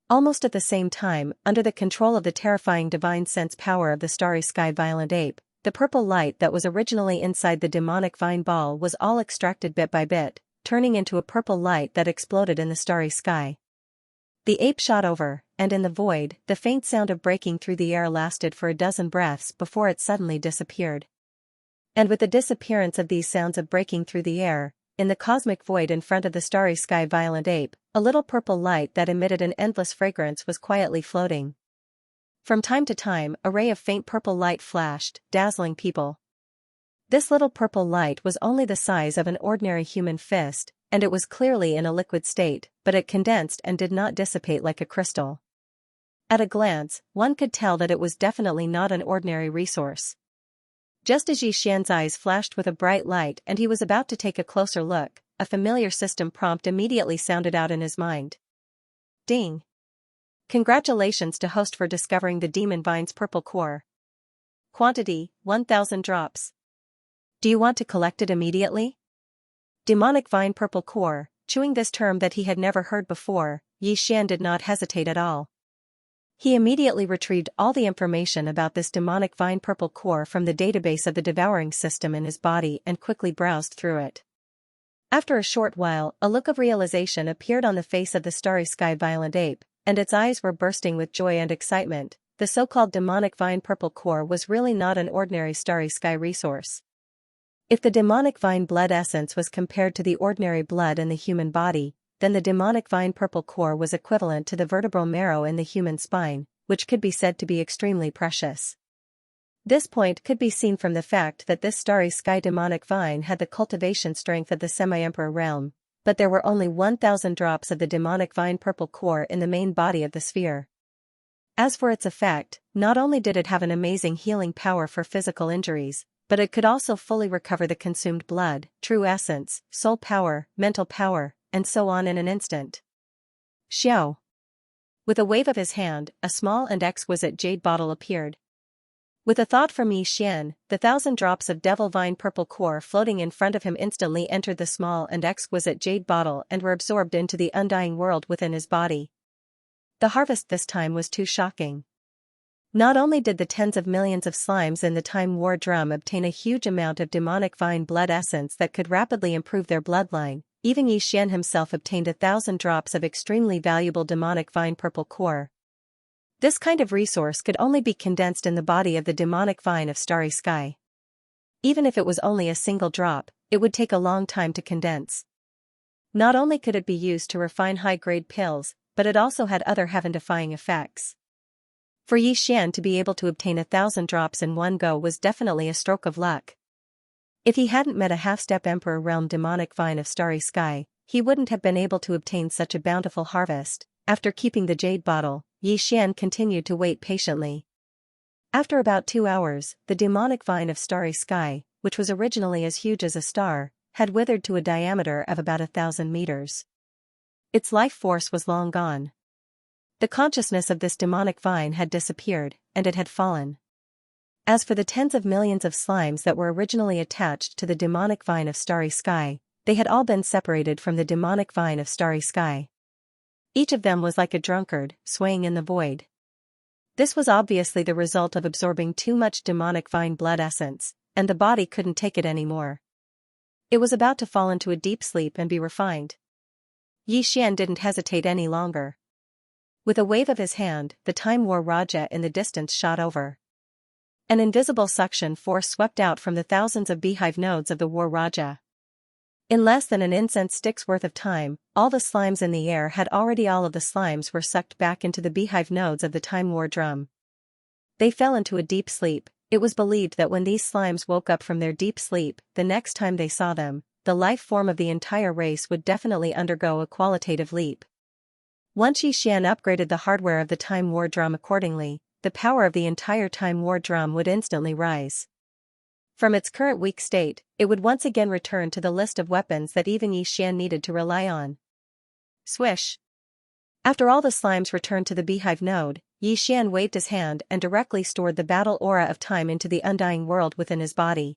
Almost at the same time, under the control of the terrifying divine sense power of the starry sky violent ape, the purple light that was originally inside the demonic vine ball was all extracted bit by bit, turning into a purple light that exploded in the starry sky. The ape shot over, and in the void, the faint sound of breaking through the air lasted for a dozen breaths before it suddenly disappeared. And with the disappearance of these sounds of breaking through the air, in the cosmic void in front of the starry sky violent ape, a little purple light that emitted an endless fragrance was quietly floating. From time to time, a ray of faint purple light flashed, dazzling people. This little purple light was only the size of an ordinary human fist, and it was clearly in a liquid state, but it condensed and did not dissipate like a crystal. At a glance, one could tell that it was definitely not an ordinary resource. Just as Xianxia's eyes flashed with a bright light and he was about to take a closer look, a familiar system prompt immediately sounded out in his mind. Ding! Congratulations to host for discovering the demon vine's purple core. Quantity, 1,000 drops. Do you want to collect it immediately? Demonic vine purple core, chewing this term that he had never heard before, Xian did not hesitate at all. He immediately retrieved all the information about this demonic vine purple core from the database of the devouring system in his body and quickly browsed through it. After a short while, a look of realization appeared on the face of the starry sky violent ape, and its eyes were bursting with joy and excitement. The so-called demonic vine purple core was really not an ordinary starry sky resource. If the demonic vine blood essence was compared to the ordinary blood in the human body, then the demonic vine purple core was equivalent to the vertebral marrow in the human spine, which could be said to be extremely precious. This point could be seen from the fact that this starry sky demonic vine had the cultivation strength of the semi-emperor realm, but there were only 1,000 drops of the demonic vine purple core in the main body of the sphere. As for its effect, not only did it have an amazing healing power for physical injuries, but it could also fully recover the consumed blood, true essence, soul power, mental power, and so on in an instant. Xiao! With a wave of his hand, a small and exquisite jade bottle appeared. With a thought from Xian, the 1,000 drops of devil vine purple core floating in front of him instantly entered the small and exquisite jade bottle and were absorbed into the undying world within his body. The harvest this time was too shocking. Not only did the tens of millions of slimes in the Time War drum obtain a huge amount of demonic vine blood essence that could rapidly improve their bloodline, even Xian himself obtained 1,000 drops of extremely valuable demonic vine purple core. This kind of resource could only be condensed in the body of the demonic vine of starry sky. Even if it was only a single drop, it would take a long time to condense. Not only could it be used to refine high-grade pills, but it also had other heaven-defying effects. For Xian to be able to obtain 1,000 drops in one go was definitely a stroke of luck. If he hadn't met a half-step Emperor Realm demonic vine of starry sky, he wouldn't have been able to obtain such a bountiful harvest. After keeping the jade bottle, Xian continued to wait patiently. After about 2 hours, the demonic vine of starry sky, which was originally as huge as a star, had withered to a diameter of about 1,000 meters. Its life force was long gone. The consciousness of this demonic vine had disappeared, and it had fallen. As for the tens of millions of slimes that were originally attached to the demonic vine of starry sky, they had all been separated from the demonic vine of starry sky. Each of them was like a drunkard, swaying in the void. This was obviously the result of absorbing too much demonic vine blood essence, and the body couldn't take it anymore. It was about to fall into a deep sleep and be refined. Xian didn't hesitate any longer. With a wave of his hand, the Time War Raja in the distance shot over. An invisible suction force swept out from the thousands of beehive nodes of the War Raja. In less than an incense stick's worth of time, all the slimes in the air all of the slimes were sucked back into the beehive nodes of the Time War drum. They fell into a deep sleep. It was believed that when these slimes woke up from their deep sleep, the next time they saw them, the life form of the entire race would definitely undergo a qualitative leap. Once Xian upgraded the hardware of the Time War drum accordingly, the power of the entire Time War drum would instantly rise. From its current weak state, it would once again return to the list of weapons that even Xian needed to rely on. Swish! After all the slimes returned to the beehive node, Xian waved his hand and directly stored the battle aura of time into the undying world within his body.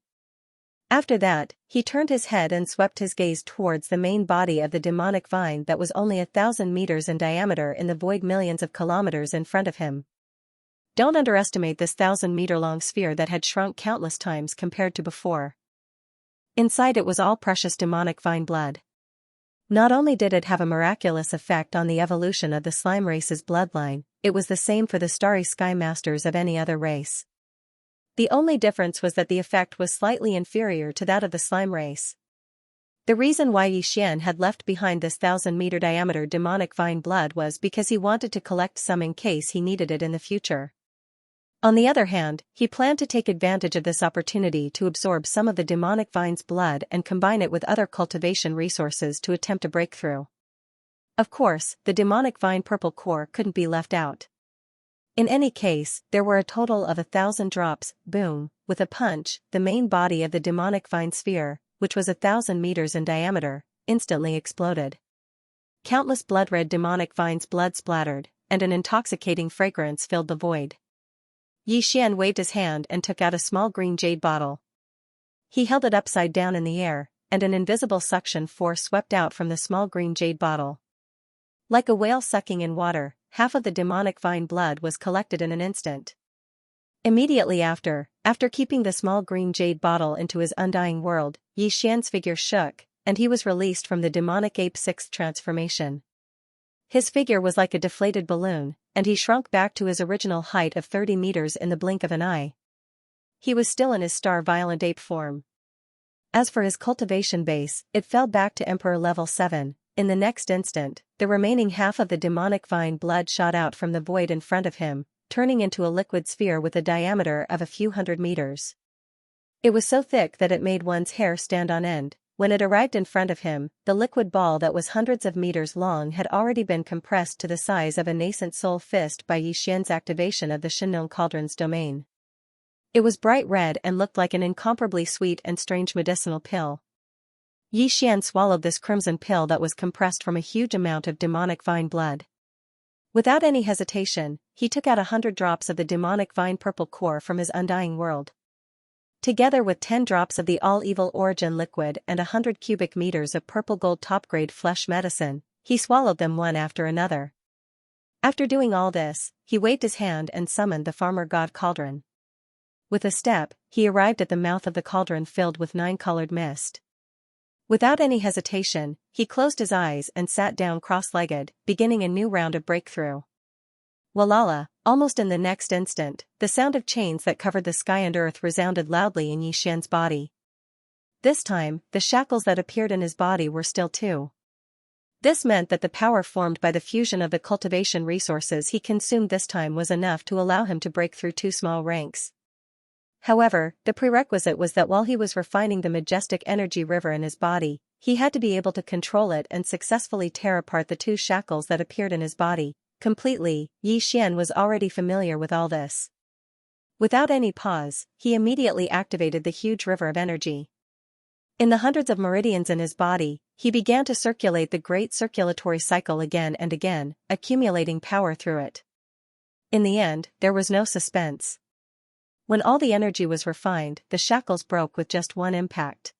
After that, he turned his head and swept his gaze towards the main body of the demonic vine that was only 1,000 meters in diameter in the void millions of kilometers in front of him. Don't underestimate this 1,000-meter-long sphere that had shrunk countless times compared to before. Inside it was all precious demonic vine blood. Not only did it have a miraculous effect on the evolution of the slime race's bloodline, it was the same for the starry sky masters of any other race. The only difference was that the effect was slightly inferior to that of the slime race. The reason why Xian had left behind this 1,000-meter diameter demonic vine blood was because he wanted to collect some in case he needed it in the future. On the other hand, he planned to take advantage of this opportunity to absorb some of the demonic vine's blood and combine it with other cultivation resources to attempt a breakthrough. Of course, the demonic vine purple core couldn't be left out. In any case, there were a total of 1,000 drops. Boom, with a punch, the main body of the demonic vine sphere, which was 1,000 meters in diameter, instantly exploded. Countless blood-red demonic vines blood splattered, and an intoxicating fragrance filled the void. Xian waved his hand and took out a small green jade bottle. He held it upside down in the air, and an invisible suction force swept out from the small green jade bottle. Like a whale sucking in water, half of the demonic vine blood was collected in an instant. Immediately after keeping the small green jade bottle into his undying world, Xian's figure shook, and he was released from the demonic ape 6th transformation. His figure was like a deflated balloon, and he shrunk back to his original height of 30 meters in the blink of an eye. He was still in his star-violent ape form. As for his cultivation base, it fell back to Emperor level 7. In the next instant, the remaining half of the demonic vine blood shot out from the void in front of him, turning into a liquid sphere with a diameter of a few hundred meters. It was so thick that it made one's hair stand on end. When it arrived in front of him, the liquid ball that was hundreds of meters long had already been compressed to the size of a nascent soul fist by Xian's activation of the Shinnon Cauldron's domain. It was bright red and looked like an incomparably sweet and strange medicinal pill. Xian swallowed this crimson pill that was compressed from a huge amount of demonic vine blood. Without any hesitation, he took out 100 drops of the demonic vine purple core from his undying world. Together with 10 drops of the all-evil origin liquid and 100 cubic meters of purple gold top-grade flesh medicine, he swallowed them one after another. After doing all this, he waved his hand and summoned the farmer god cauldron. With a step, he arrived at the mouth of the cauldron filled with 9-colored mist. Without any hesitation, he closed his eyes and sat down cross-legged, beginning a new round of breakthrough. Walala, Almost in the next instant, the sound of chains that covered the sky and earth resounded loudly in Yixian's body. This time, the shackles that appeared in his body were still too. This meant that the power formed by the fusion of the cultivation resources he consumed this time was enough to allow him to break through two small ranks. However, the prerequisite was that while he was refining the majestic energy river in his body, he had to be able to control it and successfully tear apart the two shackles that appeared in his body. Completely, Yixian was already familiar with all this. Without any pause, he immediately activated the huge river of energy. In the hundreds of meridians in his body, he began to circulate the great circulatory cycle again and again, accumulating power through it. In the end, there was no suspense. When all the energy was refined, the shackles broke with just one impact.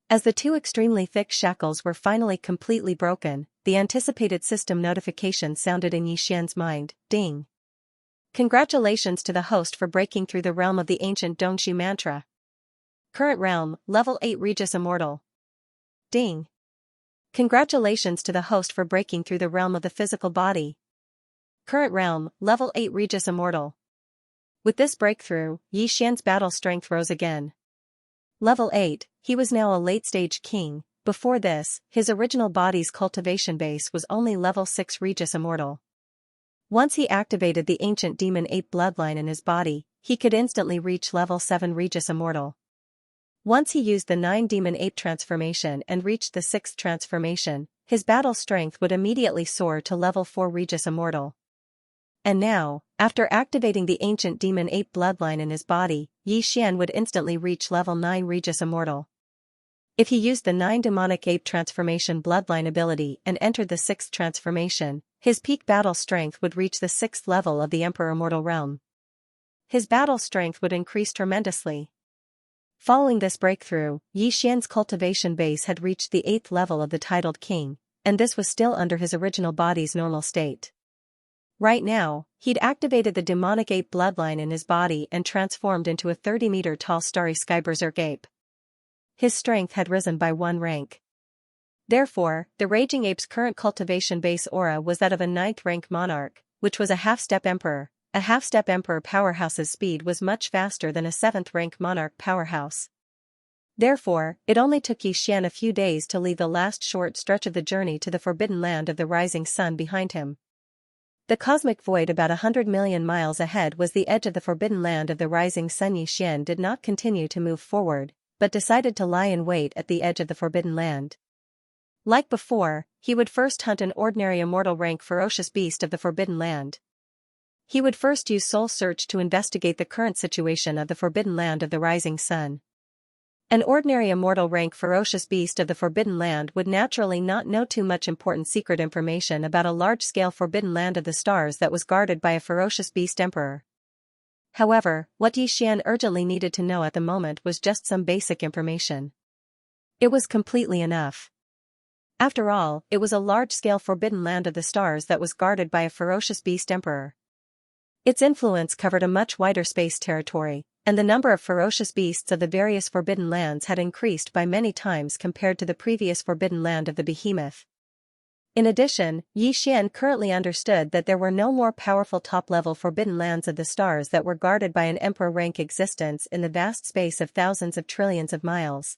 As the two extremely thick shackles were finally completely broken, the anticipated system notification sounded in Yixian's mind, ding. Congratulations to the host for breaking through the realm of the ancient Dongxi mantra. Current realm, level 8 Regis Immortal. Ding. Congratulations to the host for breaking through the realm of the physical body. Current realm, level 8 Regis Immortal. With this breakthrough, Yixian's battle strength rose again. Level 8, he was now a late-stage king. Before this, his original body's cultivation base was only level 6 Regis Immortal. Once he activated the ancient demon ape bloodline in his body, he could instantly reach level 7 Regis Immortal. Once he used the 9 demon ape transformation and reached the 6th transformation, his battle strength would immediately soar to level 4 Regis Immortal. And now, after activating the ancient demon ape bloodline in his body, Yixian would instantly reach level 9 Regis Immortal. If he used the 9 demonic ape transformation bloodline ability and entered the 6th transformation, his peak battle strength would reach the 6th level of the Emperor Immortal realm. His battle strength would increase tremendously. Following this breakthrough, Yixian's cultivation base had reached the 8th level of the titled king, and this was still under his original body's normal state. Right now, he'd activated the demonic ape bloodline in his body and transformed into a 30-meter-tall starry sky berserk ape. His strength had risen by 1 rank. Therefore, the raging ape's current cultivation base aura was that of a 9th-rank monarch, which was a half-step emperor. A half-step emperor powerhouse's speed was much faster than a 7th-rank monarch powerhouse. Therefore, it only took Yixian a few days to leave the last short stretch of the journey to the forbidden land of the rising sun behind him. The cosmic void about 100 million miles ahead was the edge of the forbidden land of the rising sun. Yixian did not continue to move forward, but decided to lie in wait at the edge of the forbidden land. Like before, he would first hunt an ordinary immortal rank ferocious beast of the forbidden land. He would first use soul search to investigate the current situation of the forbidden land of the rising sun. An ordinary immortal rank ferocious beast of the forbidden land would naturally not know too much important secret information about a large-scale forbidden land of the stars that was guarded by a ferocious beast emperor. However, what Yixian urgently needed to know at the moment was just some basic information. It was completely enough. After all, it was a large-scale forbidden land of the stars that was guarded by a ferocious beast emperor. Its influence covered a much wider space territory, and the number of ferocious beasts of the various forbidden lands had increased by many times compared to the previous forbidden land of the behemoth. In addition, Yixian currently understood that there were no more powerful top-level forbidden lands of the stars that were guarded by an emperor-rank existence in the vast space of thousands of trillions of miles.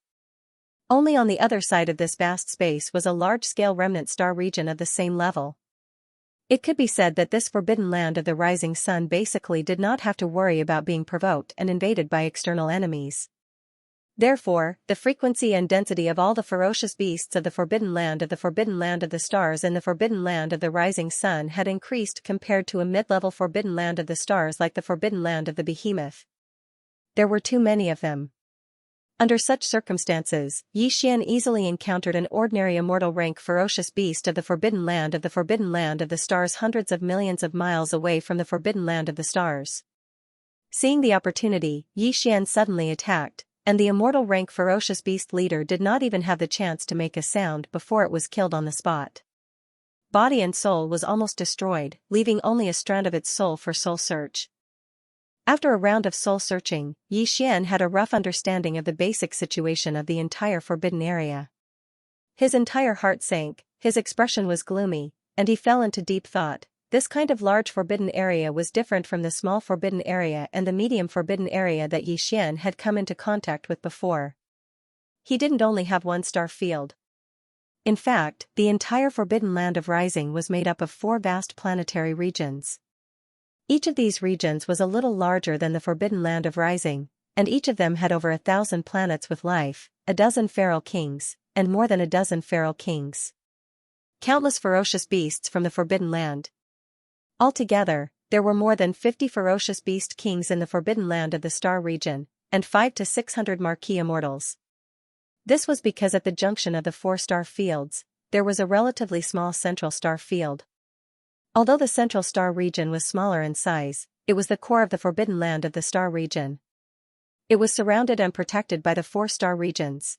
Only on the other side of this vast space was a large-scale remnant star region of the same level. It could be said that this forbidden land of the rising sun basically did not have to worry about being provoked and invaded by external enemies. Therefore, the frequency and density of all the ferocious beasts of the forbidden land of the stars and the forbidden land of the rising sun had increased compared to a mid-level forbidden land of the stars like the forbidden land of the behemoth. There were too many of them. Under such circumstances, Yixian easily encountered an ordinary immortal rank ferocious beast of the forbidden land of the stars hundreds of millions of miles away from the forbidden land of the stars. Seeing the opportunity, Yixian suddenly attacked, and the immortal rank ferocious beast leader did not even have the chance to make a sound before it was killed on the spot. Body and soul was almost destroyed, leaving only a strand of its soul for soul search. After a round of soul-searching, Yixian had a rough understanding of the basic situation of the entire forbidden area. His entire heart sank, his expression was gloomy, and he fell into deep thought. This kind of large forbidden area was different from the small forbidden area and the medium forbidden area that Yi Xian had come into contact with before. He didn't only have one star field. In fact, the entire Forbidden Land of Rising was made up of 4 vast planetary regions. Each of these regions was a little larger than the Forbidden Land of Rising, and each of them had over 1,000 planets with life, a dozen feral kings, and more than a dozen feral kings. Countless ferocious beasts from the Forbidden Land. Altogether, there were more than 50 ferocious beast kings in the Forbidden Land of the Star region, and 500 to 600 marquee immortals. This was because at the junction of the 4 star fields, there was a relatively small central star field. Although the central star region was smaller in size, it was the core of the Forbidden Land of the Star region. It was surrounded and protected by the 4 star regions.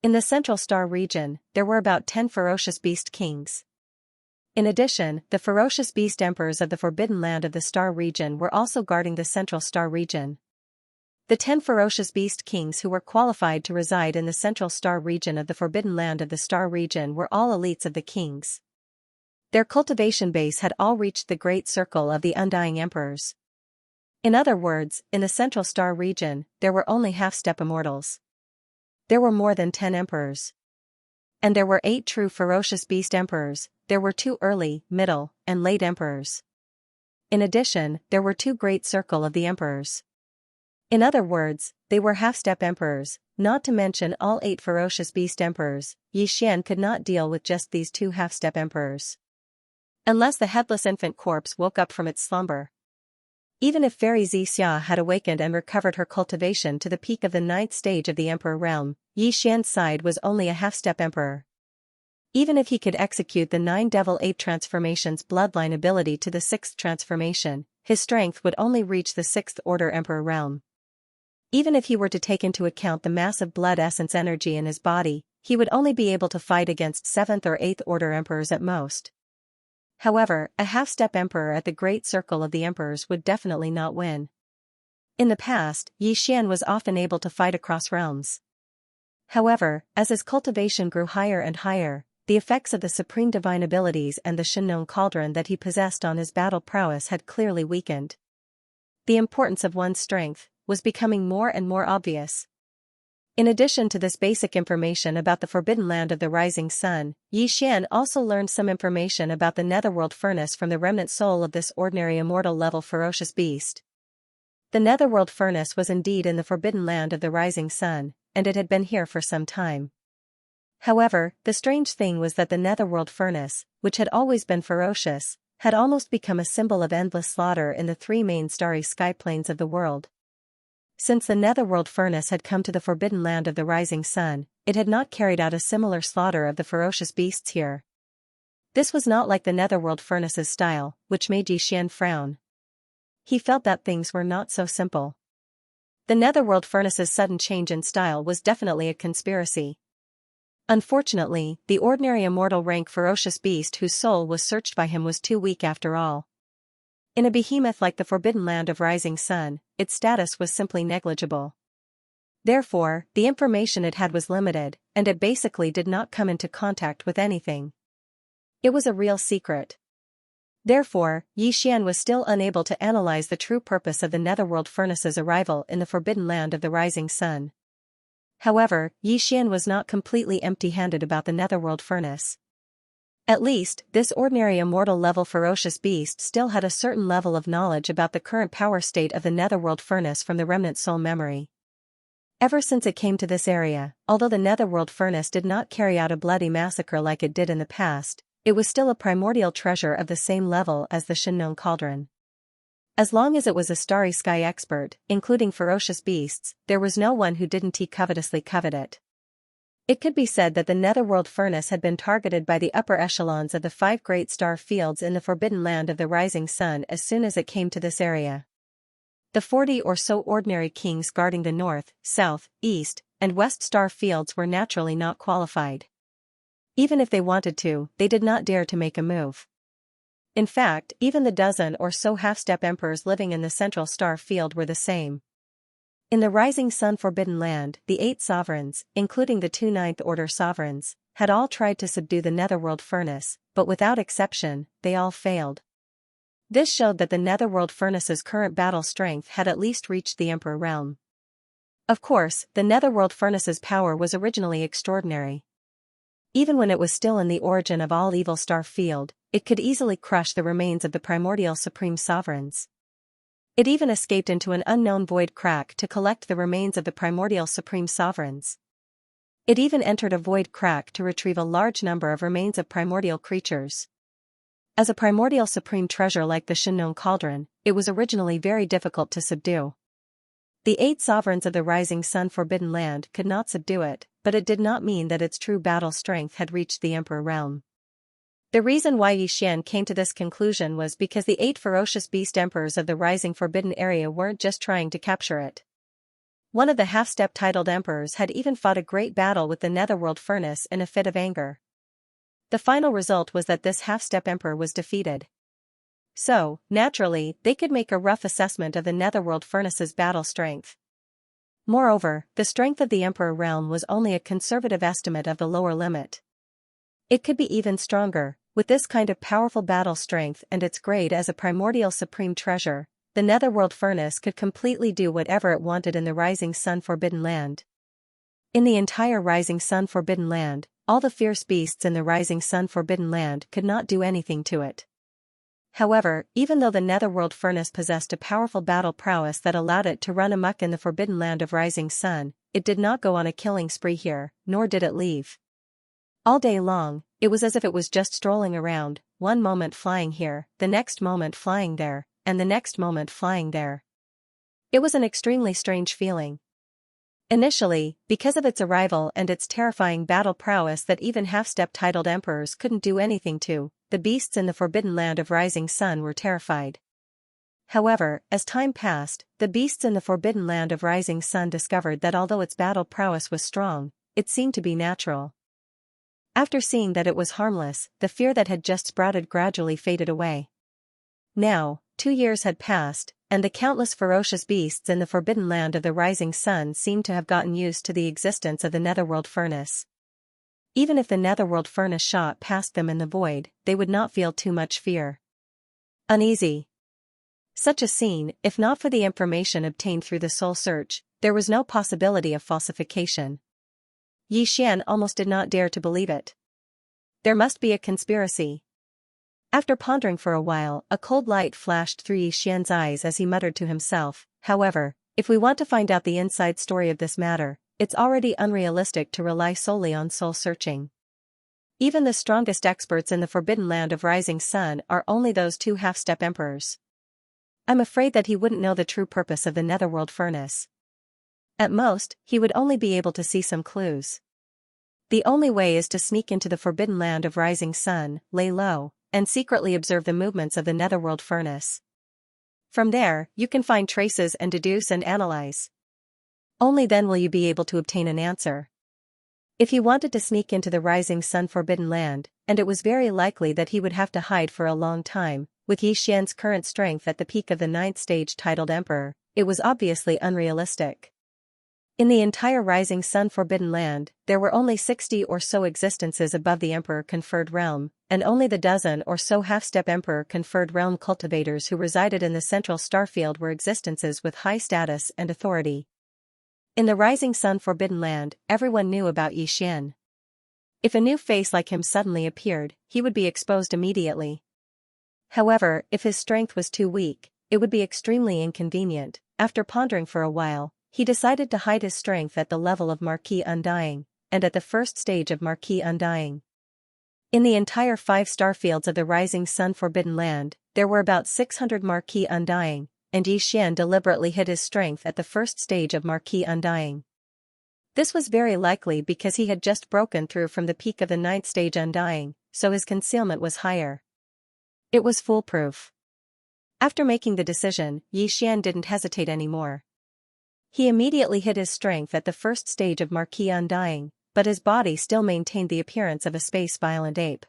In the central star region, there were about 10 ferocious beast kings. In addition, the ferocious beast emperors of the Forbidden Land of the Star region were also guarding the central star region. The 10 ferocious beast kings who were qualified to reside in the central star region of the Forbidden Land of the Star region were all elites of the kings. Their cultivation base had all reached the great circle of the undying emperors. In other words, in the central star region, there were only half-step immortals. There were more than 10 emperors. And there were 8 true ferocious beast emperors. There were 2 early, middle, and late emperors. In addition, there were 2 great circle of the emperors. In other words, they were half-step emperors, not to mention all 8 ferocious beast emperors. Yi Xian could not deal with just these 2 half-step emperors. Unless the headless infant corpse woke up from its slumber. Even if fairy Xianxia had awakened and recovered her cultivation to the peak of the 9th stage of the emperor realm, Yi Xian's side was only a half-step emperor. Even if he could execute the 9 devil ape transformations bloodline ability to the 6th transformation, his strength would only reach the 6th order emperor realm. Even if he were to take into account the massive blood essence energy in his body, he would only be able to fight against 7th or 8th order emperors at most. However, a half-step emperor at the great circle of the emperors would definitely not win. In the past, Yi Xian was often able to fight across realms. However, as his cultivation grew higher and higher, the effects of the supreme divine abilities and the Xianxia cauldron that he possessed on his battle prowess had clearly weakened. The importance of one's strength was becoming more and more obvious. In addition to this basic information about the Forbidden Land of the Rising Sun, Yi Xian also learned some information about the Netherworld Furnace from the remnant soul of this ordinary immortal level ferocious beast. The Netherworld Furnace was indeed in the Forbidden Land of the Rising Sun, and it had been here for some time. However, the strange thing was that the Netherworld Furnace, which had always been ferocious, had almost become a symbol of endless slaughter in the 3 main starry sky planes of the world. Since the Netherworld Furnace had come to the Forbidden Land of the Rising Sun, it had not carried out a similar slaughter of the ferocious beasts here. This was not like the Netherworld Furnace's style, which made Yi Xian frown. He felt that things were not so simple. The Netherworld Furnace's sudden change in style was definitely a conspiracy. Unfortunately, the ordinary immortal rank ferocious beast whose soul was searched by him was too weak after all. In a behemoth like the Forbidden Land of Rising Sun, its status was simply negligible. Therefore, the information it had was limited, and it basically did not come into contact with anything. It was a real secret. Therefore, Yi Xian was still unable to analyze the true purpose of the Netherworld Furnace's arrival in the Forbidden Land of the Rising Sun. However, Yi Xian was not completely empty-handed about the Netherworld Furnace. At least, this ordinary immortal level ferocious beast still had a certain level of knowledge about the current power state of the Netherworld Furnace from the remnant soul memory. Ever since it came to this area, although the Netherworld Furnace did not carry out a bloody massacre like it did in the past, it was still a primordial treasure of the same level as the Xianxia cauldron. As long as it was a starry sky expert, including ferocious beasts, there was no one who didn't covetously covet it. It could be said that the Netherworld Furnace had been targeted by the upper echelons of the 5 great star fields in the Forbidden Land of the Rising Sun as soon as it came to this area. The 40 or so ordinary kings guarding the north, south, east, and west star fields were naturally not qualified. Even if they wanted to, they did not dare to make a move. In fact, even the dozen or so half-step emperors living in the central star field were the same. In the Rising Sun Forbidden Land, the 8 sovereigns, including the 2 9th order sovereigns, had all tried to subdue the Netherworld Furnace, but without exception, they all failed. This showed that the Netherworld Furnace's current battle strength had at least reached the Emperor realm. Of course, the Netherworld Furnace's power was originally extraordinary. Even when it was still in the origin of all evil star field, it could easily crush the remains of the primordial supreme sovereigns. It even escaped into an unknown void crack to collect the remains of the primordial supreme sovereigns. It even entered a void crack to retrieve a large number of remains of primordial creatures. As a primordial supreme treasure like the Shinnon Cauldron, it was originally very difficult to subdue. The 8 sovereigns of the Rising Sun Forbidden Land could not subdue it, but it did not mean that its true battle strength had reached the Emperor realm. The reason why Yixian came to this conclusion was because the 8 ferocious beast emperors of the Rising Forbidden Area weren't just trying to capture it. One of the half-step titled emperors had even fought a great battle with the Netherworld Furnace in a fit of anger. The final result was that this half-step emperor was defeated. So, naturally, they could make a rough assessment of the Netherworld Furnace's battle strength. Moreover, the strength of the Emperor realm was only a conservative estimate of the lower limit. It could be even stronger. With this kind of powerful battle strength and its grade as a primordial supreme treasure, the Netherworld Furnace could completely do whatever it wanted in the Rising Sun Forbidden Land. In the entire Rising Sun Forbidden Land, all the fierce beasts in the Rising Sun Forbidden Land could not do anything to it. However, even though the Netherworld Furnace possessed a powerful battle prowess that allowed it to run amok in the Forbidden Land of Rising Sun, it did not go on a killing spree here, nor did it leave. All day long, it was as if it was just strolling around, one moment flying here, the next moment flying there, and the next moment flying there. It was an extremely strange feeling. Initially, because of its arrival and its terrifying battle prowess that even half-step titled emperors couldn't do anything to, the beasts in the Forbidden Land of Rising Sun were terrified. However, as time passed, the beasts in the Forbidden Land of Rising Sun discovered that although its battle prowess was strong, it seemed to be natural. After seeing that it was harmless, the fear that had just sprouted gradually faded away. Now, 2 years had passed, and the countless ferocious beasts in the Forbidden Land of the Rising Sun seemed to have gotten used to the existence of the Netherworld Furnace. Even if the Netherworld Furnace shot past them in the void, they would not feel too much fear. Uneasy. Such a scene, if not for the information obtained through the soul search, there was no possibility of falsification. Yixian almost did not dare to believe it. There must be a conspiracy. After pondering for a while, a cold light flashed through Yixian's eyes as he muttered to himself, however, if we want to find out the inside story of this matter, it's already unrealistic to rely solely on soul searching. Even the strongest experts in the Forbidden Land of Rising Sun are only those 2 half-step emperors. I'm afraid that he wouldn't know the true purpose of the Netherworld Furnace. At most, he would only be able to see some clues. The only way is to sneak into the Forbidden Land of Rising Sun, lay low, and secretly observe the movements of the Netherworld Furnace. From there, you can find traces and deduce and analyze. Only then will you be able to obtain an answer. If he wanted to sneak into the Rising Sun Forbidden Land, and it was very likely that he would have to hide for a long time, with Yixian's current strength at the peak of the 9th stage titled Emperor, it was obviously unrealistic. In the entire Rising Sun Forbidden Land, there were only 60 or so existences above the Emperor-conferred realm, and only the dozen or so half-step Emperor-conferred realm cultivators who resided in the central starfield were existences with high status and authority. In the Rising Sun Forbidden Land, everyone knew about Yixian. If a new face like him suddenly appeared, he would be exposed immediately. However, if his strength was too weak, it would be extremely inconvenient. After pondering for a while, he decided to hide his strength at the level of Marquis Undying, and at the 1st stage of Marquis Undying. In the entire 5 starfields of the Rising Sun Forbidden Land, there were about 600 Marquis Undying, and Yixian deliberately hid his strength at the 1st stage of Marquis Undying. This was very likely because he had just broken through from the peak of the 9th stage Undying, so his concealment was higher. It was foolproof. After making the decision, Yixian didn't hesitate anymore. He immediately hid his strength at the 1st stage of Marquis Undying, but his body still maintained the appearance of a space-violent ape.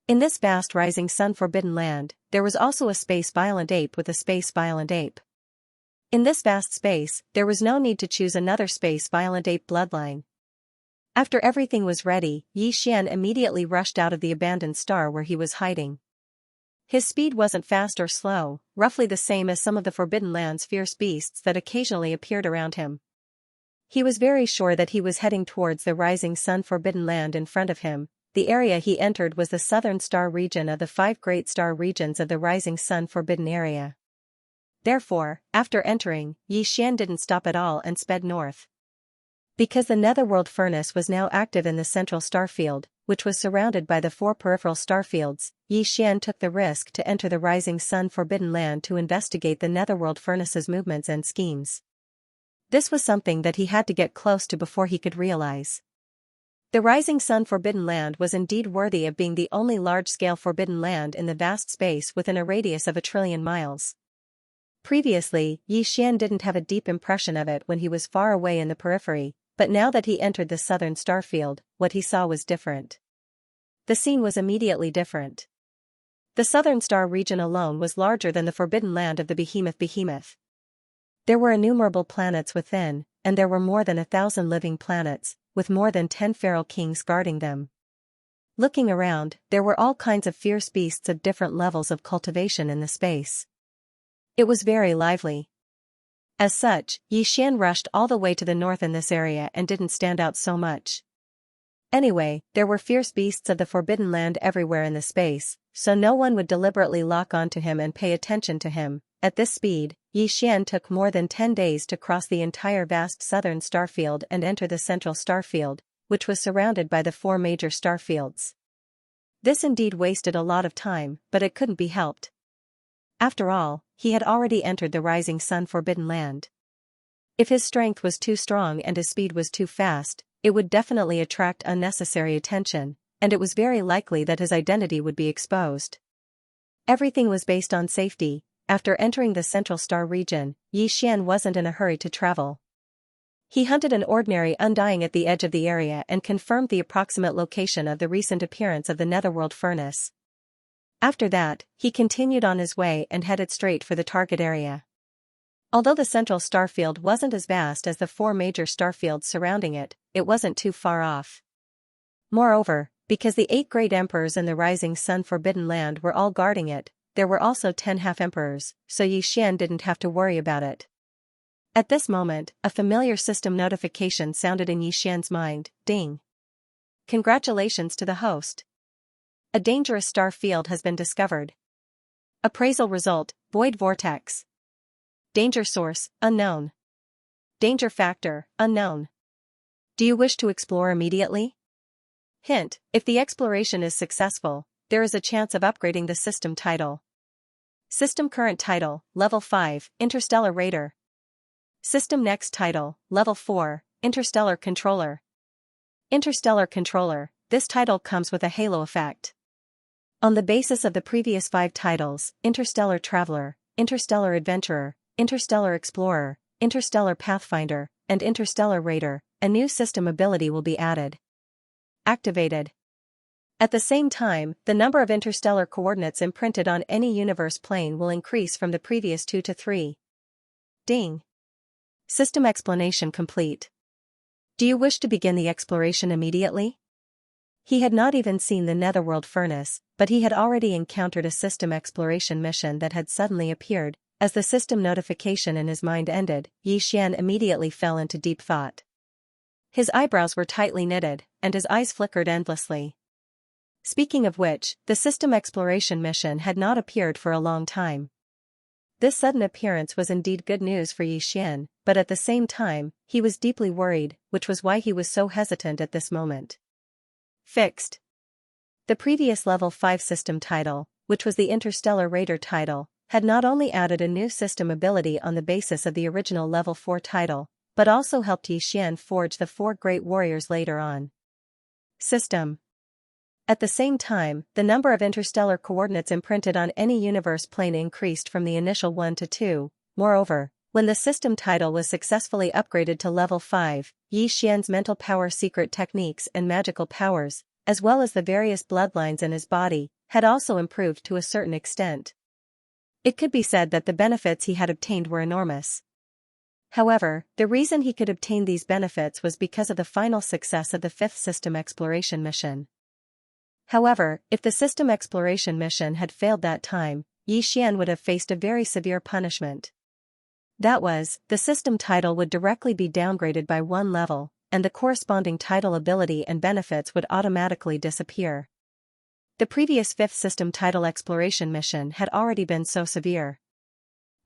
In this vast Rising Sun Forbidden Land, there was also a space-violent ape with a space-violent ape. In this vast space, there was no need to choose another space-violent ape bloodline. After everything was ready, Yixian immediately rushed out of the abandoned star where he was hiding. His speed wasn't fast or slow, roughly the same as some of the Forbidden Land's fierce beasts that occasionally appeared around him. He was very sure that he was heading towards the rising sun Forbidden Land in front of him. The area he entered was the southern star region of the 5 great star regions of the rising sun Forbidden area. Therefore, after entering, Xian didn't stop at all and sped north. Because the netherworld furnace was now active in the central starfield, which was surrounded by the 4 peripheral starfields, Xian took the risk to enter the rising sun Forbidden Land to investigate the netherworld furnace's movements and schemes. This was something that he had to get close to before he could realize. The rising sun Forbidden Land was indeed worthy of being the only large-scale Forbidden Land in the vast space within a radius of 1 trillion miles. Previously, Xian didn't have a deep impression of it when he was far away in the periphery, but now that he entered the southern starfield, what he saw was different. The scene was immediately different. The southern star region alone was larger than the Forbidden Land of the Behemoth. There were innumerable planets within, and there were more than 1,000 living planets, with more than 10 feral kings guarding them. Looking around, there were all kinds of fierce beasts of different levels of cultivation in the space. It was very lively. As such, Xian rushed all the way to the north in this area and didn't stand out so much. Anyway, there were fierce beasts of the Forbidden Land everywhere in the space, so no one would deliberately lock onto him and pay attention to him. At this speed, Xian took more than 10 days to cross the entire vast southern starfield and enter the central starfield, which was surrounded by the 4 major starfields. This indeed wasted a lot of time, but it couldn't be helped. After all, he had already entered the rising sun Forbidden Land. If his strength was too strong and his speed was too fast, it would definitely attract unnecessary attention, and it was very likely that his identity would be exposed. Everything was based on safety. After entering the central star region, Xian wasn't in a hurry to travel. He hunted an ordinary undying at the edge of the area and confirmed the approximate location of the recent appearance of the netherworld furnace. After that, he continued on his way and headed straight for the target area. Although the central starfield wasn't as vast as the 4 major starfields surrounding it, it wasn't too far off. Moreover, because the 8 great emperors in the rising sun Forbidden Land were all guarding it, there were also 10 half-emperors, so Xian didn't have to worry about it. At this moment, a familiar system notification sounded in Xian's mind. Ding! Congratulations to the host. A dangerous star field has been discovered. Appraisal result, void vortex. Danger source, unknown. Danger factor, unknown. Do you wish to explore immediately? Hint, if the exploration is successful, there is a chance of upgrading the system title. System current title, level 5, Interstellar Raider. System next title, level 4, Interstellar Controller. Interstellar Controller, this title comes with a halo effect. On the basis of the previous 5 titles, Interstellar Traveler, Interstellar Adventurer, Interstellar Explorer, Interstellar Pathfinder, and Interstellar Raider, a new system ability will be added. Activated. At the same time, the number of interstellar coordinates imprinted on any universe plane will increase from the previous 2 to 3. Ding! System explanation complete. Do you wish to begin the exploration immediately? He had not even seen the netherworld furnace, but he had already encountered a system exploration mission that had suddenly appeared. As the system notification in his mind ended, Xian immediately fell into deep thought. His eyebrows were tightly knitted, and his eyes flickered endlessly. Speaking of which, the system exploration mission had not appeared for a long time. This sudden appearance was indeed good news for Xian, but at the same time, he was deeply worried, which was why he was so hesitant at this moment. Fixed. The previous level 5 system title, which was the Interstellar Raider title, had not only added a new system ability on the basis of the original level 4 title, but also helped Xian forge the 4 great warriors later on. System. At the same time, the number of interstellar coordinates imprinted on any universe plane increased from the initial 1 to 2. Moreover, when the system title was successfully upgraded to level 5, Xian's mental power, secret techniques and magical powers, as well as the various bloodlines in his body, had also improved to a certain extent. It could be said that the benefits he had obtained were enormous. However, the reason he could obtain these benefits was because of the final success of the 5th system exploration mission. However, if the system exploration mission had failed that time, Xian would have faced a very severe punishment. That was, the system title would directly be downgraded by one level, and the corresponding title ability and benefits would automatically disappear. The previous 5th system title exploration mission had already been so severe.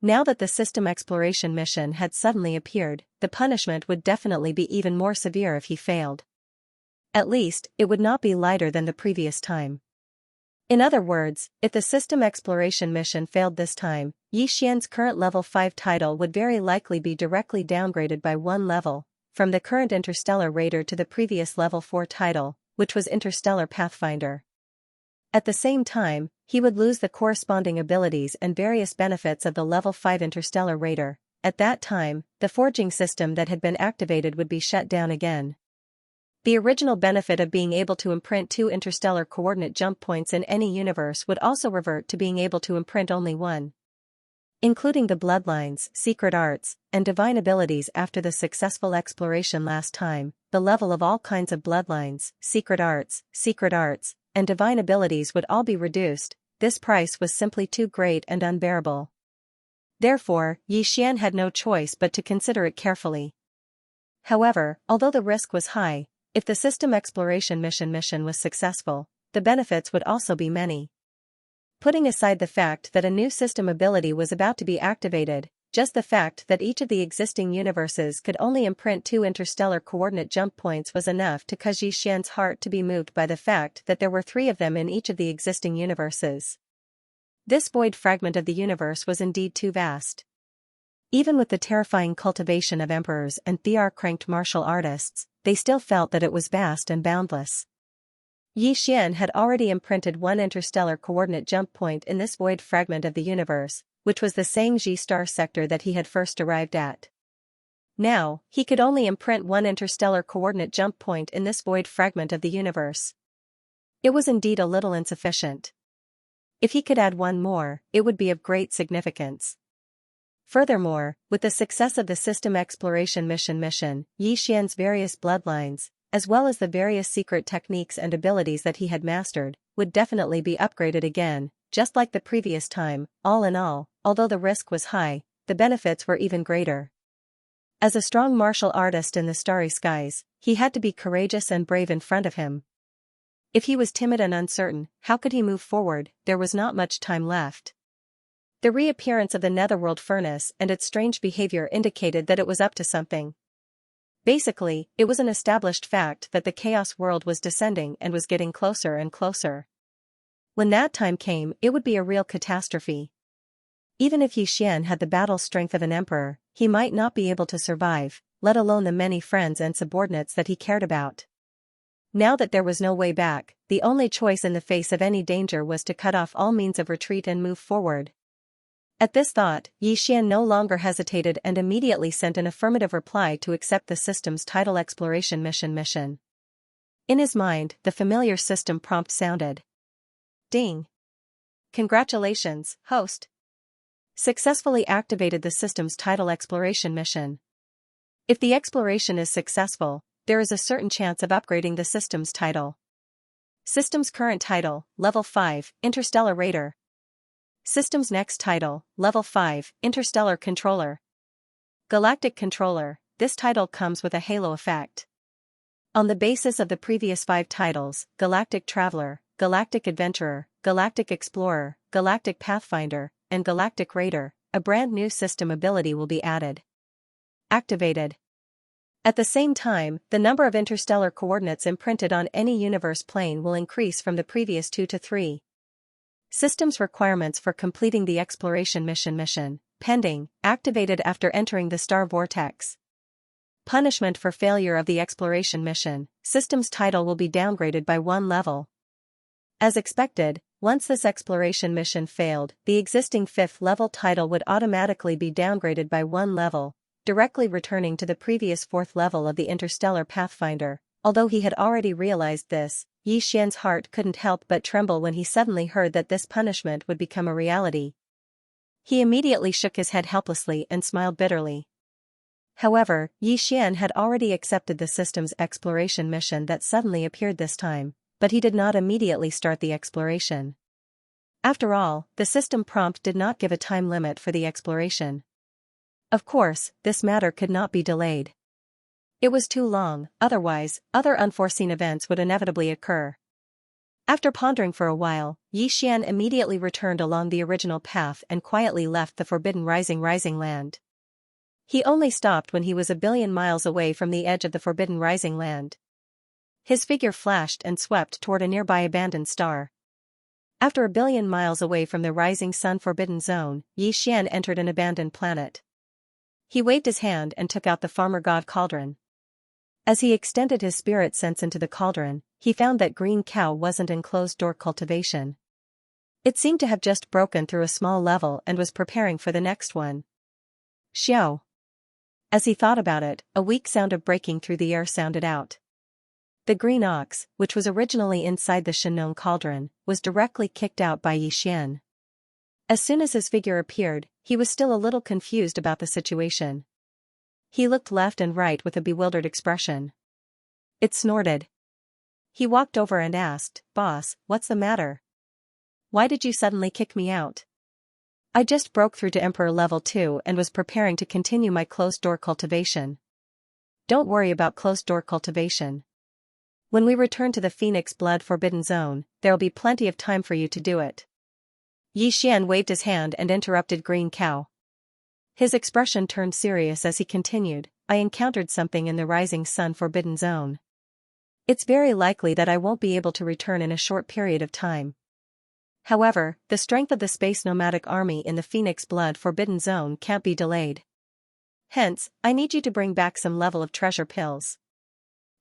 Now that the system exploration mission had suddenly appeared, the punishment would definitely be even more severe if he failed. At least, it would not be lighter than the previous time. In other words, if the system exploration mission failed this time, Xian's current level 5 title would very likely be directly downgraded by one level, from the current Interstellar Raider to the previous level 4 title, which was Interstellar Pathfinder. At the same time, he would lose the corresponding abilities and various benefits of the level 5 Interstellar Raider. At that time, the forging system that had been activated would be shut down again. The original benefit of being able to imprint 2 interstellar coordinate jump points in any universe would also revert to being able to imprint only one. Including the bloodlines, secret arts, and divine abilities after the successful exploration last time, the level of all kinds of bloodlines, secret arts, and divine abilities would all be reduced. This price was simply too great and unbearable. Therefore, Xian had no choice but to consider it carefully. However, although the risk was high, if the system exploration mission was successful, the benefits would also be many. Putting aside the fact that a new system ability was about to be activated, just the fact that each of the existing universes could only imprint 2 interstellar coordinate jump points was enough to cause Xian's heart to be moved by the fact that there were 3 of them in each of the existing universes. This void fragment of the universe was indeed too vast. Even with the terrifying cultivation of emperors and Thear-cranked martial artists, they still felt that it was vast and boundless. Xian had already imprinted 1 interstellar coordinate jump point in this void fragment of the universe, which was the Xianxia star sector that he had first arrived at. Now, he could only imprint 1 interstellar coordinate jump point in this void fragment of the universe. It was indeed a little insufficient. If he could add 1 more, it would be of great significance. Furthermore, with the success of the system exploration mission, Xian's various bloodlines, as well as the various secret techniques and abilities that he had mastered, would definitely be upgraded again, just like the previous time. All in all, although the risk was high, the benefits were even greater. As a strong martial artist in the starry skies, he had to be courageous and brave in front of him. If he was timid and uncertain, how could he move forward? There was not much time left. The reappearance of the netherworld furnace and its strange behavior indicated that it was up to something. Basically, it was an established fact that the chaos world was descending and was getting closer and closer. When that time came, it would be a real catastrophe. Even if Xian had the battle strength of an emperor, he might not be able to survive, let alone the many friends and subordinates that he cared about. Now that there was no way back, the only choice in the face of any danger was to cut off all means of retreat and move forward. At this thought, Xian no longer hesitated and immediately sent an affirmative reply to accept the system's title exploration mission. In his mind, the familiar system prompt sounded. Ding! Congratulations, host! Successfully activated the system's title exploration mission. If the exploration is successful, there is a certain chance of upgrading the system's title. System's current title, Level 5, Interstellar Raider. System's next title, Level 5, Interstellar Controller. Galactic Controller. This title comes with a halo effect. On the basis of the previous 5 titles, Galactic Traveler, Galactic Adventurer, Galactic Explorer, Galactic Pathfinder, and Galactic Raider, a brand new system ability will be added. Activated. At the same time, the number of interstellar coordinates imprinted on any universe plane will increase from the previous 2 to 3. Systems requirements for completing the exploration mission, pending, activated after entering the star vortex. Punishment for failure of the exploration mission, system's title will be downgraded by 1 level. As expected, once this exploration mission failed, the existing 5th level title would automatically be downgraded by 1 level, directly returning to the previous 4th level of the Interstellar Pathfinder. Although he had already realized this, Xian's heart couldn't help but tremble when he suddenly heard that this punishment would become a reality. He immediately shook his head helplessly and smiled bitterly. However, Xian had already accepted the system's exploration mission that suddenly appeared this time. but he did not immediately start the exploration. After all, the system prompt did not give a time limit for the exploration. Of course, this matter could not be delayed. It was too long, otherwise, other unforeseen events would inevitably occur. After pondering for a while, Xian immediately returned along the original path and quietly left the forbidden rising land. He only stopped when he was 1 billion miles away from the edge of the forbidden rising land. His figure flashed and swept toward a nearby abandoned star. After 1 billion miles away from the rising sun forbidden zone, Xian entered an abandoned planet. He waved his hand and took out the farmer god cauldron. As he extended his spirit sense into the cauldron, he found that green cow wasn't in closed-door cultivation. It seemed to have just broken through a small level and was preparing for the next one. Xiao. As he thought about it, a weak sound of breaking through the air sounded out. The green ox, which was originally inside the Shenong cauldron, was directly kicked out by Xian. As soon as his figure appeared, he was still a little confused about the situation. He looked left and right with a bewildered expression. It snorted. He walked over and asked, "Boss, what's the matter? Why did you suddenly kick me out? I just broke through to Emperor Level 2 and was preparing to continue my closed-door cultivation." "Don't worry about closed-door cultivation. When we return to the Phoenix Blood Forbidden Zone, there'll be plenty of time for you to do it." Xian waved his hand and interrupted Green Cow. His expression turned serious as he continued, "I encountered something in the Rising Sun Forbidden Zone. It's very likely that I won't be able to return in a short period of time. However, the strength of the Space Nomadic Army in the Phoenix Blood Forbidden Zone can't be delayed. Hence, I need you to bring back some level of treasure pills.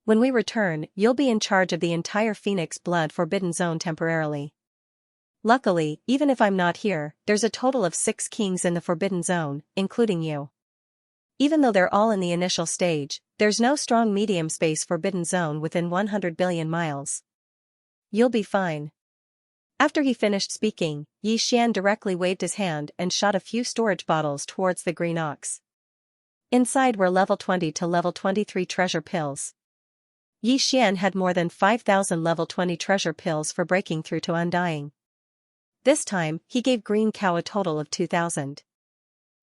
When we return, you'll be in charge of the entire Phoenix Blood Forbidden Zone temporarily. Luckily, even if I'm not here, there's a total of 6 kings in the Forbidden Zone, including you. Even though they're all in the initial stage, there's no strong medium space Forbidden Zone within 100 billion miles. You'll be fine." After he finished speaking, Xian directly waved his hand and shot a few storage bottles towards the green ox. Inside were level 20 to level 23 treasure pills. Xian had more than 5,000 level 20 treasure pills for breaking through to Undying. This time, he gave Green Cow a total of 2,000.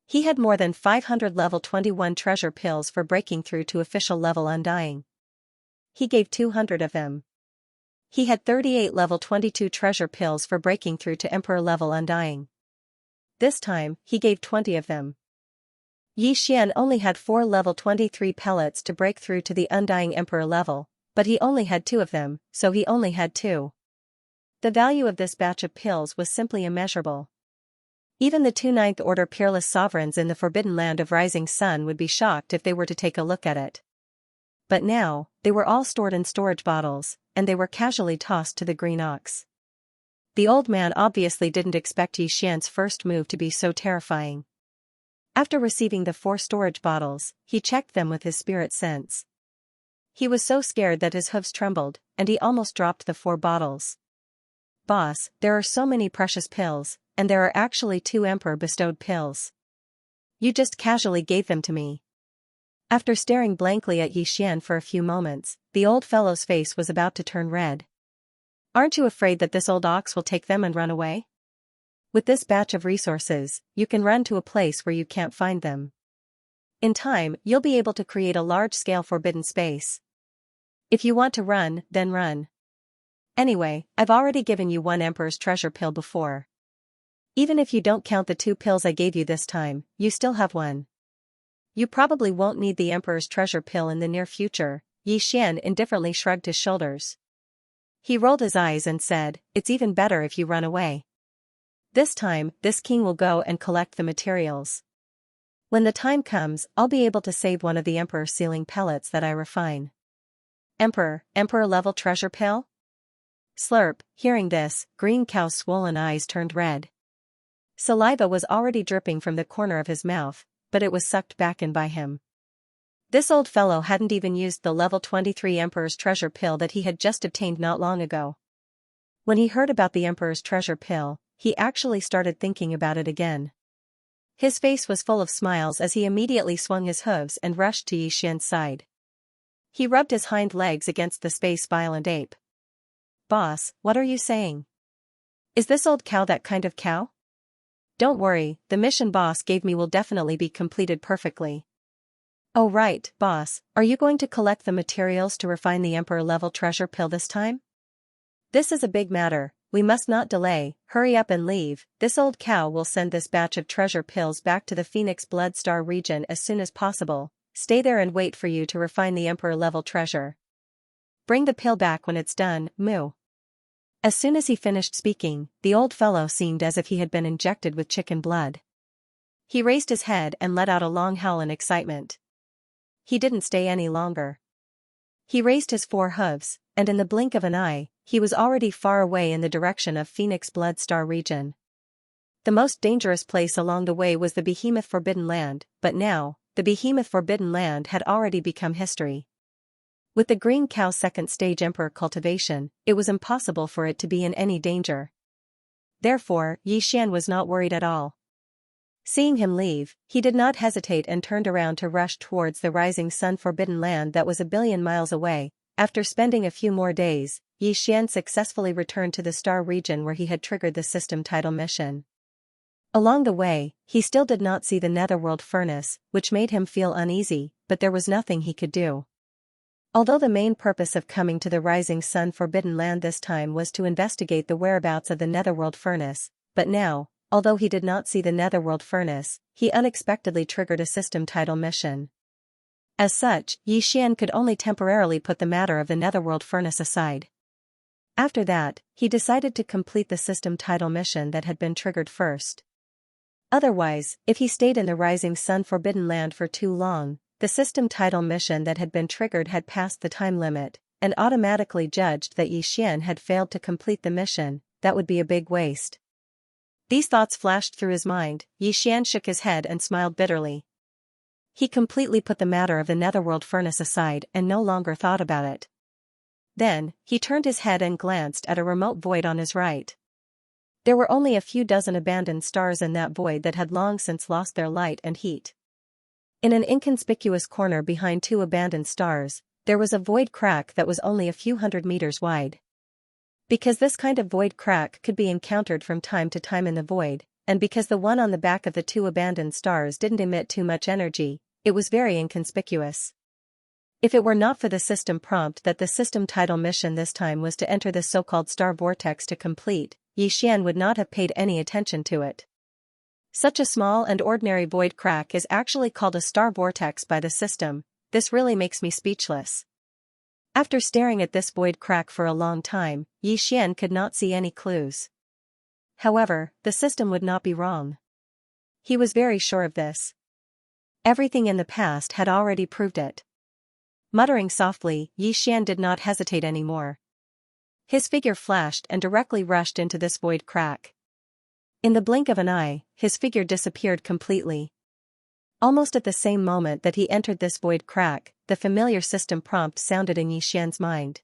He had more than 500 level 21 treasure pills for breaking through to official level Undying. He gave 200 of them. He had 38 level 22 treasure pills for breaking through to Emperor level Undying. This time, he gave 20 of them. Xian only had 4 level 23 pellets to break through to the Undying Emperor level, but he only had 2 of them, so he only had 2. The value of this batch of pills was simply immeasurable. Even the 2 Ninth Order peerless sovereigns in the Forbidden Land of Rising Sun would be shocked if they were to take a look at it. But now, they were all stored in storage bottles, and they were casually tossed to the green ox. The old man obviously didn't expect Xian's first move to be so terrifying. After receiving the 4 storage bottles, he checked them with his spirit sense. He was so scared that his hooves trembled, and he almost dropped the 4 bottles. "Boss, there are so many precious pills, and there are actually 2 Emperor-bestowed pills. You just casually gave them to me." After staring blankly at Xian for a few moments, the old fellow's face was about to turn red. "Aren't you afraid that this old ox will take them and run away? With this batch of resources, you can run to a place where you can't find them. In time, you'll be able to create a large-scale forbidden space. If you want to run, then run. Anyway, I've already given you 1 Emperor's treasure pill before. Even if you don't count the 2 pills I gave you this time, you still have 1. You probably won't need the Emperor's treasure pill in the near future." Xian indifferently shrugged his shoulders. He rolled his eyes and said, "It's even better if you run away. This time, this king will go and collect the materials. When the time comes, I'll be able to save one of the Emperor's sealing pellets that I refine." Emperor-level treasure pill? Slurp. Hearing this, Green Cow's swollen eyes turned red. Saliva was already dripping from the corner of his mouth, but it was sucked back in by him. This old fellow hadn't even used the level 23 Emperor's treasure pill that he had just obtained not long ago. When he heard about the Emperor's treasure pill, he actually started thinking about it again. His face was full of smiles as he immediately swung his hooves and rushed to Xian's side. He rubbed his hind legs against the space violent ape. Boss, what are you saying? Is this old cow that kind of cow? Don't worry, the mission boss gave me will definitely be completed perfectly. Oh right, boss, are you going to collect the materials to refine the Emperor-level treasure pill this time? This is a big matter, we must not delay, hurry up and leave. This old cow will send this batch of treasure pills back to the Phoenix Blood Star region as soon as possible. Stay there and wait for you to refine the Emperor-level treasure. Bring the pill back when it's done, moo. As soon as he finished speaking, the old fellow seemed as if he had been injected with chicken blood. He raised his head and let out a long howl in excitement. He didn't stay any longer. He raised his 4 hooves, and in the blink of an eye, he was already far away in the direction of Phoenix Blood Star region. The most dangerous place along the way was the Behemoth Forbidden Land, but now, the Behemoth Forbidden Land had already become history. With the green cow's second stage Emperor cultivation, it was impossible for it to be in any danger. Therefore, Xian was not worried at all. Seeing him leave, he did not hesitate and turned around to rush towards the rising sun forbidden land that was a billion miles away. After spending a few more days, Xian successfully returned to the star region where he had triggered the system title mission. Along the way, he still did not see the netherworld furnace, which made him feel uneasy, but there was nothing he could do. Although the main purpose of coming to the rising sun forbidden land this time was to investigate the whereabouts of the netherworld furnace, but now, although he did not see the netherworld furnace, he unexpectedly triggered a system title mission. As such, Xian could only temporarily put the matter of the netherworld furnace aside. After that, he decided to complete the system title mission that had been triggered first. Otherwise, if he stayed in the rising sun forbidden land for too long, the system title mission that had been triggered had passed the time limit, and automatically judged that Xian had failed to complete the mission. That would be a big waste. These thoughts flashed through his mind. Xian shook his head and smiled bitterly. He completely put the matter of the netherworld furnace aside and no longer thought about it. Then, he turned his head and glanced at a remote void on his right. There were only a few dozen abandoned stars in that void that had long since lost their light and heat. In an inconspicuous corner behind 2 abandoned stars, there was a void crack that was only a few hundred meters wide. Because this kind of void crack could be encountered from time to time in the void, and because the one on the back of the 2 abandoned stars didn't emit too much energy, it was very inconspicuous. If it were not for the system prompt that the system title mission this time was to enter the so-called star vortex to complete, Xian would not have paid any attention to it. Such a small and ordinary void crack is actually called a star vortex by the system. This really makes me speechless. After staring at this void crack for a long time, Xian could not see any clues. However, the system would not be wrong. He was very sure of this. Everything in the past had already proved it. Muttering softly, Xian did not hesitate anymore. His figure flashed and directly rushed into this void crack. In the blink of an eye, his figure disappeared completely. Almost at the same moment that he entered this void crack, the familiar system prompt sounded in Xian's mind.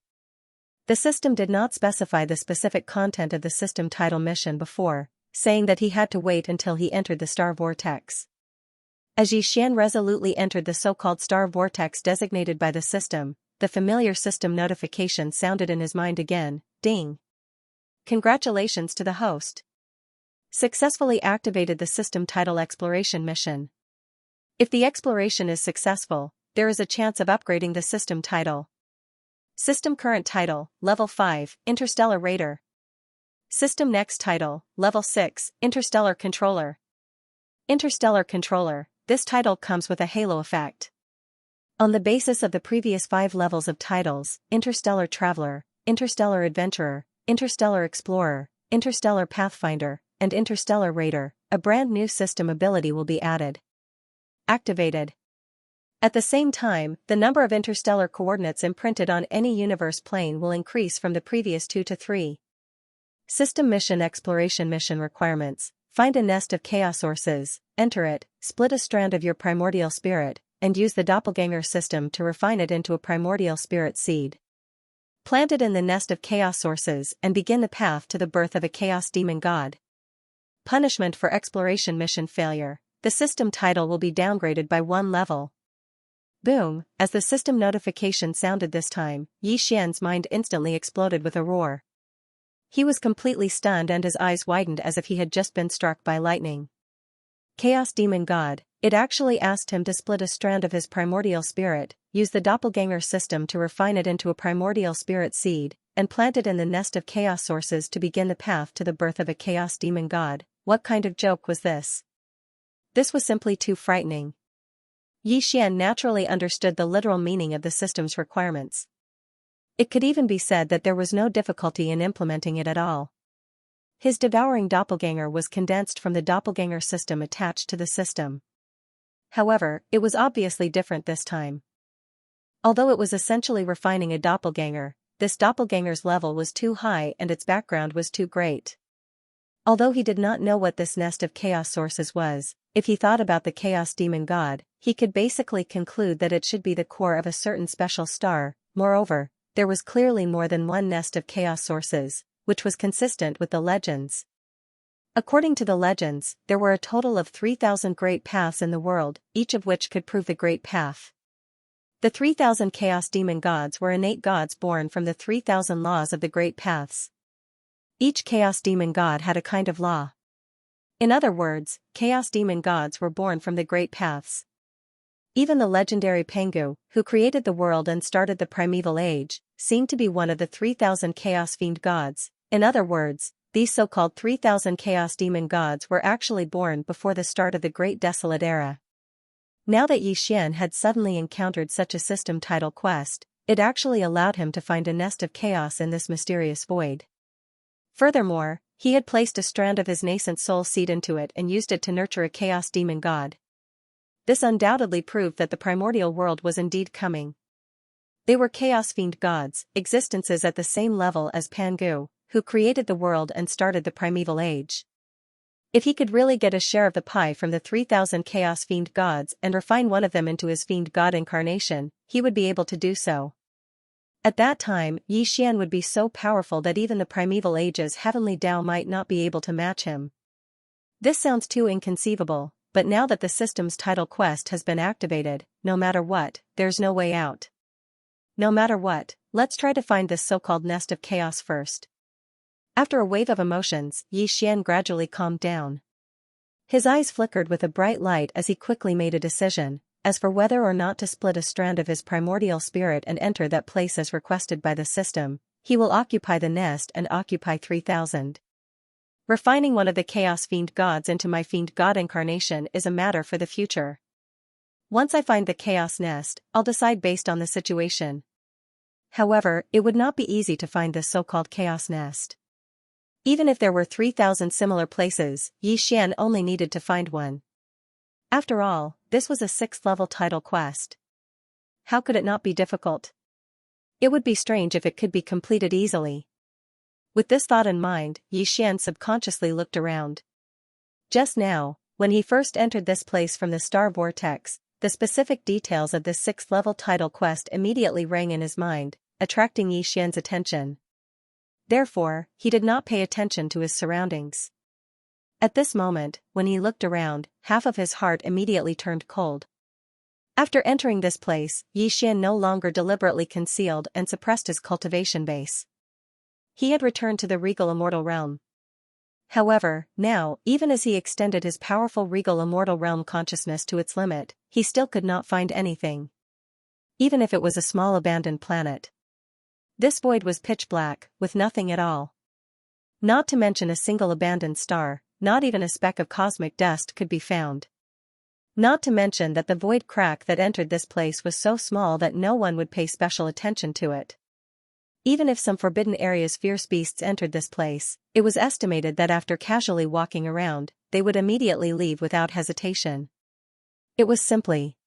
The system did not specify the specific content of the system title mission before, saying that he had to wait until he entered the star vortex. As Xian resolutely entered the so-called star vortex designated by the system, the familiar system notification sounded in his mind again. Ding! Congratulations to the host. Successfully activated the system title exploration mission. If the exploration is successful, there is a chance of upgrading the system title. System current title, level 5, Interstellar Raider. System next title, level 6, Interstellar Controller. Interstellar Controller, this title comes with a halo effect. On the basis of the previous 5 levels of titles, Interstellar Traveler, Interstellar Adventurer, Interstellar Explorer, Interstellar Pathfinder, and Interstellar Raider, a brand new system ability will be added. Activated. At the same time, the number of interstellar coordinates imprinted on any universe plane will increase from the previous 2 to 3. System mission exploration mission requirements. Find a nest of chaos sources, enter it, split a strand of your primordial spirit, and use the doppelganger system to refine it into a primordial spirit seed. Plant it in the nest of chaos sources and begin the path to the birth of a chaos demon god. Punishment for exploration mission failure. The system title will be downgraded by 1 level. Boom! As the system notification sounded this time, Xian's mind instantly exploded with a roar. He was completely stunned and his eyes widened as if he had just been struck by lightning. Chaos Demon God, it actually asked him to split a strand of his primordial spirit, use the doppelganger system to refine it into a primordial spirit seed, and plant it in the nest of chaos sources to begin the path to the birth of a Chaos Demon God. What kind of joke was this? This was simply too frightening. Xian naturally understood the literal meaning of the system's requirements. It could even be said that there was no difficulty in implementing it at all. His devouring doppelganger was condensed from the doppelganger system attached to the system. However, it was obviously different this time. Although it was essentially refining a doppelganger, this doppelganger's level was too high and its background was too great. Although he did not know what this nest of chaos sources was, if he thought about the Chaos Demon God, he could basically conclude that it should be the core of a certain special star. Moreover, there was clearly more than one nest of chaos sources, which was consistent with the legends. According to the legends, there were a total of 3,000 great paths in the world, each of which could prove the great path. The 3,000 Chaos Demon Gods were innate gods born from the 3,000 laws of the great paths. Each Chaos Demon God had a kind of law. In other words, Chaos Demon Gods were born from the great paths. Even the legendary Pengu, who created the world and started the primeval age, seemed to be one of the 3,000 Chaos Fiend Gods. In other words, these so-called 3,000 Chaos Demon Gods were actually born before the start of the Great Desolate Era. Now that Xian had suddenly encountered such a system title quest, it actually allowed him to find a nest of chaos in this mysterious void. Furthermore, he had placed a strand of his nascent soul seed into it and used it to nurture a Chaos Demon God. This undoubtedly proved that the primordial world was indeed coming. They were Chaos Fiend Gods, existences at the same level as Pengu, who created the world and started the primeval age. If he could really get a share of the pie from the 3,000 Chaos Fiend Gods and refine one of them into his Fiend God incarnation, he would be able to do so. At that time, Xian would be so powerful that even the primeval age's heavenly Tao might not be able to match him. This sounds too inconceivable, but now that the system's title quest has been activated, no matter what, there's no way out. No matter what, let's try to find this so-called nest of chaos first. After a wave of emotions, Xian gradually calmed down. His eyes flickered with a bright light as he quickly made a decision. As for whether or not to split a strand of his primordial spirit and enter that place as requested by the system, he will occupy the nest and occupy 3,000. Refining one of the Chaos Fiend Gods into my Fiend God incarnation is a matter for the future. Once I find the Chaos Nest, I'll decide based on the situation. However, it would not be easy to find this so-called Chaos Nest. Even if there were 3,000 similar places, Xian only needed to find one. After all, this was a 6th-level title quest. How could it not be difficult? It would be strange if it could be completed easily. With this thought in mind, Xian subconsciously looked around. Just now, when he first entered this place from the star vortex, the specific details of this 6th-level title quest immediately rang in his mind, attracting Xian's attention. Therefore, he did not pay attention to his surroundings. At this moment, when he looked around, half of his heart immediately turned cold. After entering this place, Xian no longer deliberately concealed and suppressed his cultivation base. He had returned to the regal immortal realm. However, now, even as he extended his powerful regal immortal realm consciousness to its limit, he still could not find anything. Even if it was a small abandoned planet. This void was pitch black, with nothing at all. Not to mention a single abandoned star. Not even a speck of cosmic dust could be found. Not to mention that the void crack that entered this place was so small that no one would pay special attention to it. Even if some forbidden area's fierce beasts entered this place, it was estimated that after casually walking around, they would immediately leave without hesitation. It was simply.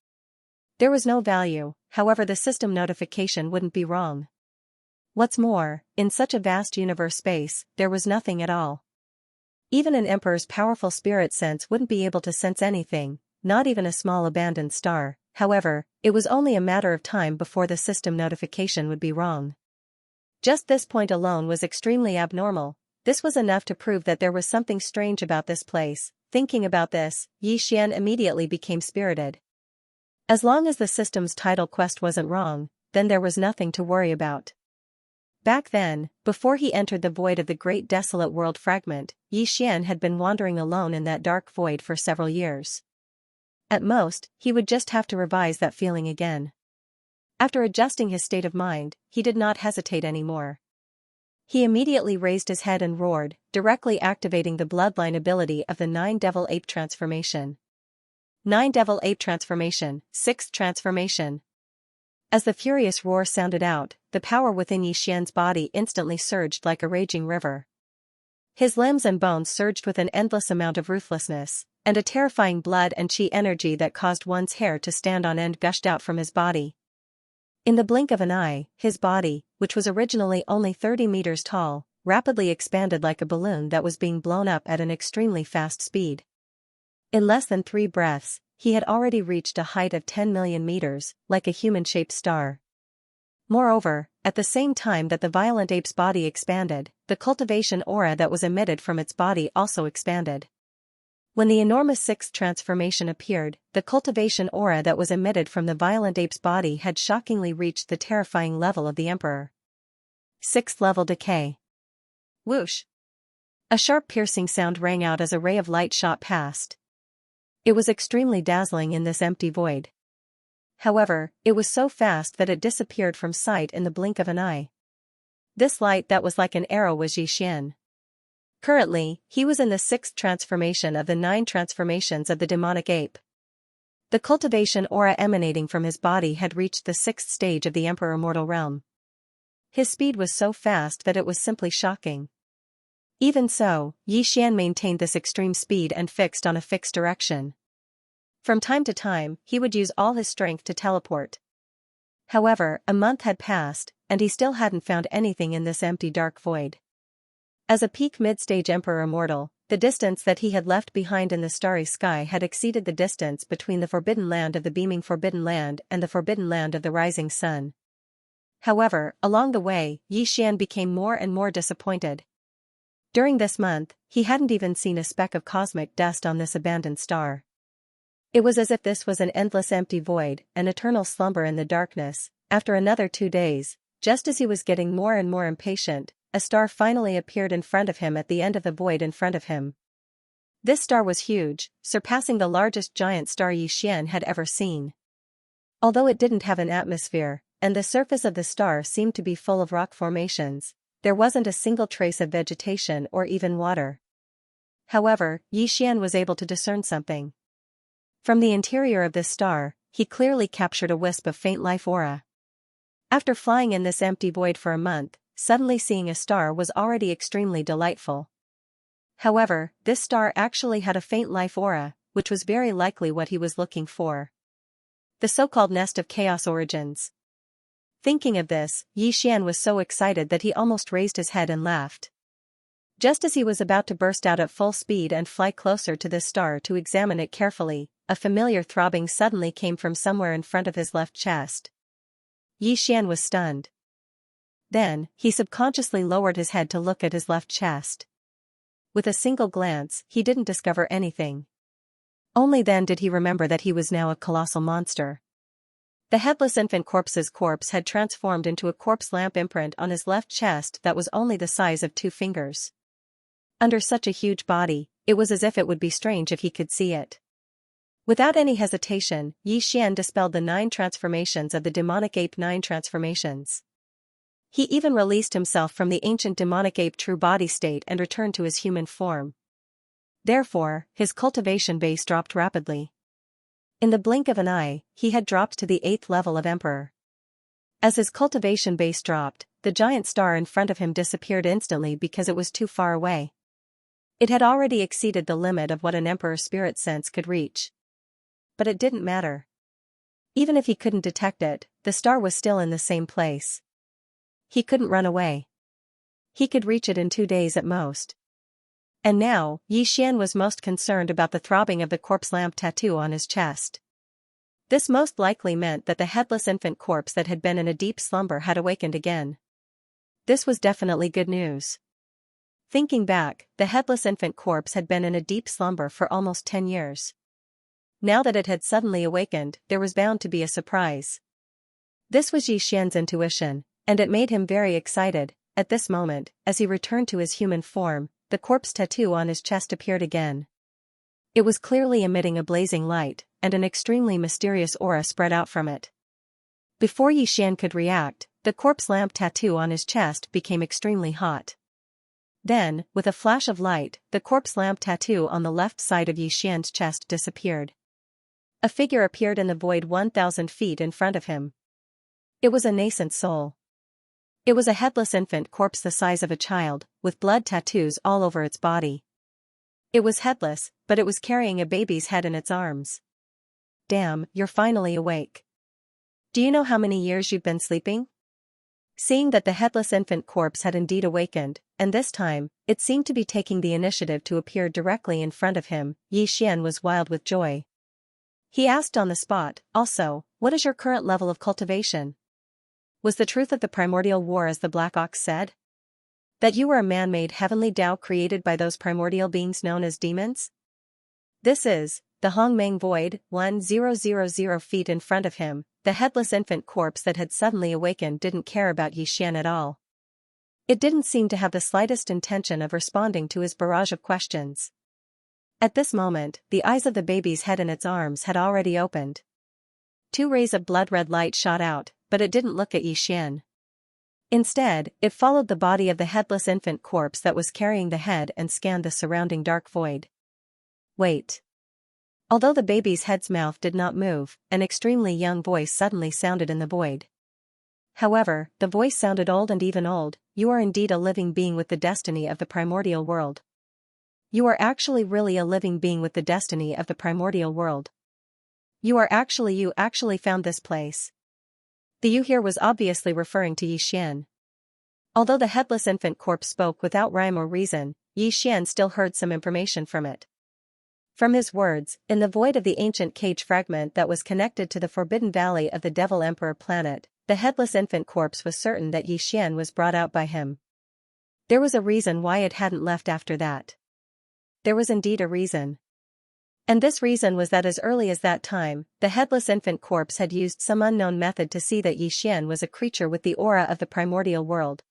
There was no value, however the system notification wouldn't be wrong. What's more, in such a vast universe space, there was nothing at all. Even an emperor's powerful spirit sense wouldn't be able to sense anything, not even a small abandoned star. However, it was only a matter of time before the system notification would be wrong. Just this point alone was extremely abnormal. This was enough to prove that there was something strange about this place. Thinking about this, Xian immediately became spirited. As long as the system's title quest wasn't wrong, then there was nothing to worry about. Back then, before he entered the void of the great desolate world fragment, Xian had been wandering alone in that dark void for several years. At most, he would just have to revise that feeling again. After adjusting his state of mind, he did not hesitate anymore. He immediately raised his head and roared, directly activating the bloodline ability of the 9 Devil Ape transformation. 9 Devil Ape transformation, 6th transformation. As the furious roar sounded out, the power within Xian's body instantly surged like a raging river. His limbs and bones surged with an endless amount of ruthlessness, and a terrifying blood and chi energy that caused one's hair to stand on end gushed out from his body. In the blink of an eye, his body, which was originally only 30 meters tall, rapidly expanded like a balloon that was being blown up at an extremely fast speed. In less than 3 breaths, he had already reached a height of 10 million meters, like a human-shaped star. Moreover, at the same time that the violent ape's body expanded, the cultivation aura that was emitted from its body also expanded. When the enormous 6th transformation appeared, the cultivation aura that was emitted from the violent ape's body had shockingly reached the terrifying level of the Emperor. 6th level decay. Whoosh! A sharp piercing sound rang out as a ray of light shot past. It was extremely dazzling in this empty void. However, it was so fast that it disappeared from sight in the blink of an eye. This light that was like an arrow was Xian. Currently, he was in the 6th transformation of the 9 transformations of the demonic ape. The cultivation aura emanating from his body had reached the 6th stage of the Emperor Mortal Realm. His speed was so fast that it was simply shocking. Even so, Xian maintained this extreme speed and fixed on a fixed direction. From time to time, he would use all his strength to teleport. However, a month had passed, and he still hadn't found anything in this empty dark void. As a peak mid-stage Emperor Immortal, the distance that he had left behind in the starry sky had exceeded the distance between the Forbidden Land of the beaming Forbidden Land and the Forbidden Land of the rising sun. However, along the way, Xian became more and more disappointed. During this month, he hadn't even seen a speck of cosmic dust on this abandoned star. It was as if this was an endless empty void, an eternal slumber in the darkness. After another 2 days, just as he was getting more and more impatient, a star finally appeared in front of him at the end of the void in front of him. This star was huge, surpassing the largest giant star Xian had ever seen. Although it didn't have an atmosphere, and the surface of the star seemed to be full of rock formations, there wasn't a single trace of vegetation or even water. However, Xian was able to discern something. From the interior of this star, he clearly captured a wisp of faint life aura. After flying in this empty void for a month, suddenly seeing a star was already extremely delightful. However, this star actually had a faint life aura, which was very likely what he was looking for. The so-called nest of chaos origins. Thinking of this, Xian was so excited that he almost raised his head and laughed. Just as he was about to burst out at full speed and fly closer to this star to examine it carefully, a familiar throbbing suddenly came from somewhere in front of his left chest. Xian was stunned. Then, he subconsciously lowered his head to look at his left chest. With a single glance, he didn't discover anything. Only then did he remember that he was now a colossal monster. The headless infant corpse's corpse had transformed into a corpse lamp imprint on his left chest that was only the size of 2 fingers. Under such a huge body, it was as if it would be strange if he could see it. Without any hesitation, Xian dispelled the 9 transformations of the demonic ape 9 transformations. He even released himself from the ancient demonic ape true body state and returned to his human form. Therefore, his cultivation base dropped rapidly. In the blink of an eye, he had dropped to the 8th level of Emperor. As his cultivation base dropped, the giant star in front of him disappeared instantly because it was too far away. It had already exceeded the limit of what an Emperor's spirit sense could reach. But it didn't matter. Even if he couldn't detect it, the star was still in the same place. He couldn't run away. He could reach it in 2 days at most. And now, Xian was most concerned about the throbbing of the corpse lamp tattoo on his chest. This most likely meant that the headless infant corpse that had been in a deep slumber had awakened again. This was definitely good news. Thinking back, the headless infant corpse had been in a deep slumber for almost 10 years. Now that it had suddenly awakened, there was bound to be a surprise. This was Xian's intuition, And it made him very excited. At this moment, as he returned to his human form, the corpse tattoo on his chest appeared again. It was clearly emitting a blazing light, and an extremely mysterious aura spread out from it. Before Yixian could react, the corpse lamp tattoo on his chest became extremely hot. Then, with a flash of light, the corpse lamp tattoo on the left side of Yixian's chest disappeared. A figure appeared in the void 1,000 feet in front of him. It was a nascent soul. It was a headless infant corpse the size of a child, with blood tattoos all over its body. It was headless, but it was carrying a baby's head in its arms. Damn, you're finally awake. Do you know how many years you've been sleeping? Seeing that the headless infant corpse had indeed awakened, and this time, it seemed to be taking the initiative to appear directly in front of him, Yixian was wild with joy. He asked on the spot, also, what is your current level of cultivation? Was the truth of the primordial war as the Black Ox said? That you were a man-made heavenly Tao created by those primordial beings known as demons? This is, the Hongmeng Void, 1,000 feet in front of him. The headless infant corpse that had suddenly awakened didn't care about Yixian at all. It didn't seem to have the slightest intention of responding to his barrage of questions. At this moment, the eyes of the baby's head in its arms had already opened. 2 rays of blood-red light shot out, but it didn't look at Yixian. Instead, it followed the body of the headless infant corpse that was carrying the head and scanned the surrounding dark void. Wait. Although the baby's head's mouth did not move, an extremely young voice suddenly sounded in the void. However, the voice sounded old and even old. You are indeed a living being with the destiny of the primordial world. You are actually really a living being with the destiny of the primordial world. You actually found this place. The you here was obviously referring to Yixian. Although the headless infant corpse spoke without rhyme or reason, Yixian still heard some information from it. From his words, in the void of the ancient cage fragment that was connected to the Forbidden Valley of the Devil Emperor planet, the headless infant corpse was certain that Yixian was brought out by him. There was a reason why it hadn't left after that. There was indeed a reason. And this reason was that as early as that time, the headless infant corpse had used some unknown method to see that Yixian was a creature with the aura of the primordial world.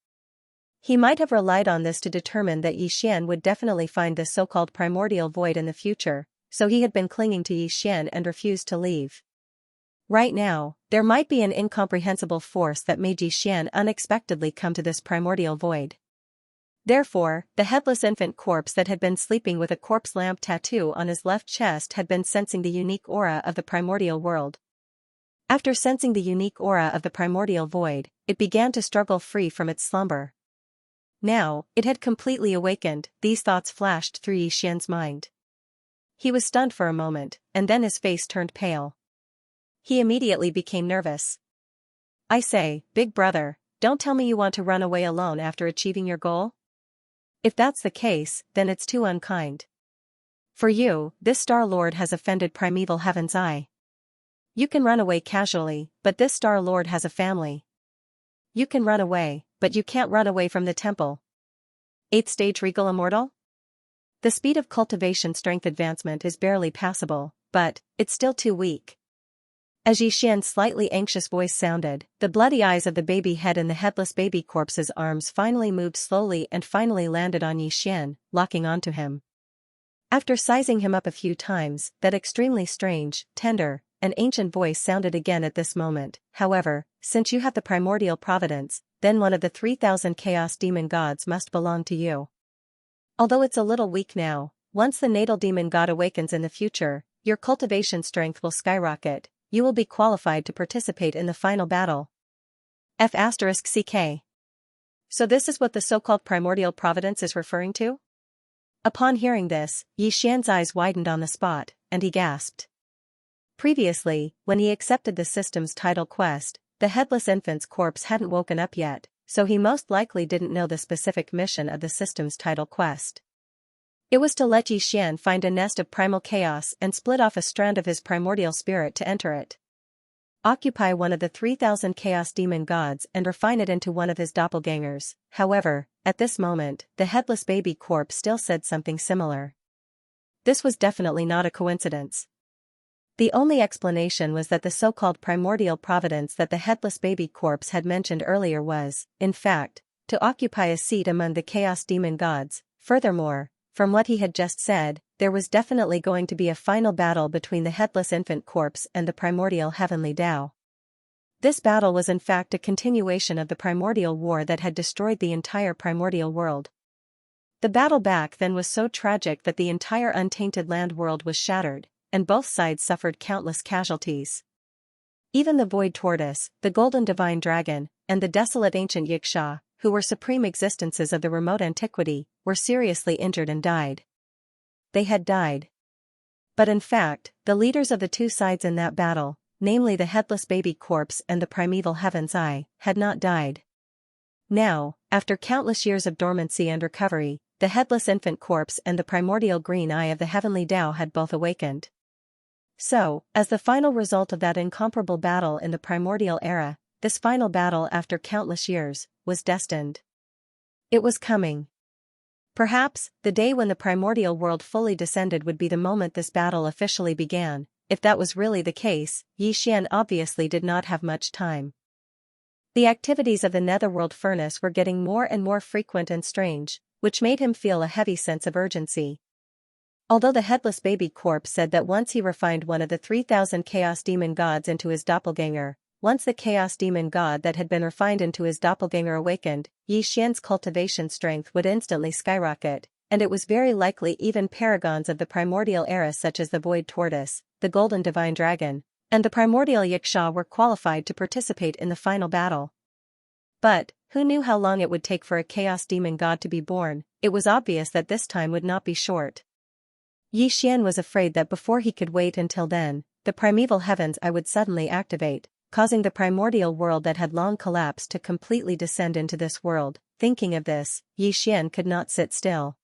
He might have relied on this to determine that Yixian would definitely find this so-called primordial void in the future, so he had been clinging to Yixian and refused to leave. Right now, there might be an incomprehensible force that made Yixian unexpectedly come to this primordial void. Therefore, the headless infant corpse that had been sleeping with a corpse lamp tattoo on his left chest had been sensing the unique aura of the primordial world. After sensing the unique aura of the primordial void, it began to struggle free from its slumber. Now, it had completely awakened. These thoughts flashed through Yixian's mind. He was stunned for a moment, and then his face turned pale. He immediately became nervous. I say, big brother, don't tell me you want to run away alone after achieving your goal? If that's the case, then it's too unkind. For you, this Star Lord has offended primeval heaven's eye. You can run away casually, but this Star Lord has a family. You can run away, but you can't run away from the temple. 8th stage Regal Immortal? The speed of cultivation strength advancement is barely passable, but it's still too weak. As Yixian's slightly anxious voice sounded, the bloody eyes of the baby head in the headless baby corpse's arms finally moved slowly and finally landed on Yixian, locking onto him. After sizing him up a few times, that extremely strange, tender, and ancient voice sounded again at this moment. However, since you have the primordial providence, then one of the 3,000 chaos demon gods must belong to you. Although it's a little weak now, once the natal demon god awakens in the future, your cultivation strength will skyrocket. You will be qualified to participate in the final battle. F***CK. So this is what the so-called primordial providence is referring to? Upon hearing this, Yixian's eyes widened on the spot, and he gasped. Previously, when he accepted the system's title quest, the headless infant's corpse hadn't woken up yet, so he most likely didn't know the specific mission of the system's title quest. It was to let Yixian find a nest of primal chaos and split off a strand of his primordial spirit to enter it. Occupy one of the 3,000 chaos demon gods and refine it into one of his doppelgangers. However, at this moment, the headless baby corpse still said something similar. This was definitely not a coincidence. The only explanation was that the so-called primordial providence that the headless baby corpse had mentioned earlier was, in fact, to occupy a seat among the chaos demon gods. Furthermore, from what he had just said, there was definitely going to be a final battle between the headless infant corpse and the primordial heavenly Tao. This battle was in fact a continuation of the primordial war that had destroyed the entire primordial world. The battle back then was so tragic that the entire untainted land world was shattered, and both sides suffered countless casualties. Even the void tortoise, the golden divine dragon, and the desolate ancient Xianxia, who were supreme existences of the remote antiquity, were seriously injured and died. They had died. But in fact, the leaders of the two sides in that battle, namely the headless baby corpse and the primeval heaven's eye, had not died. Now, after countless years of dormancy and recovery, the headless infant corpse and the primordial green eye of the heavenly Tao had both awakened. So, as the final result of that incomparable battle in the primordial era, this final battle after countless years, was destined. It was coming. Perhaps, the day when the primordial world fully descended would be the moment this battle officially began. If that was really the case, Xian obviously did not have much time. The activities of the netherworld furnace were getting more and more frequent and strange, which made him feel a heavy sense of urgency. Although the headless baby corpse said that once he refined one of the 3,000 chaos demon gods into his doppelganger, once the chaos demon god that had been refined into his doppelganger awakened, Xian's cultivation strength would instantly skyrocket, and it was very likely even paragons of the primordial era such as the void tortoise, the golden divine dragon, and the primordial Xianxia were qualified to participate in the final battle. But, who knew how long it would take for a chaos demon god to be born? It was obvious that this time would not be short. Xian was afraid that before he could wait until then, the primeval heaven's eye would suddenly activate, causing the primordial world that had long collapsed to completely descend into this world. Thinking of this, Xian could not sit still.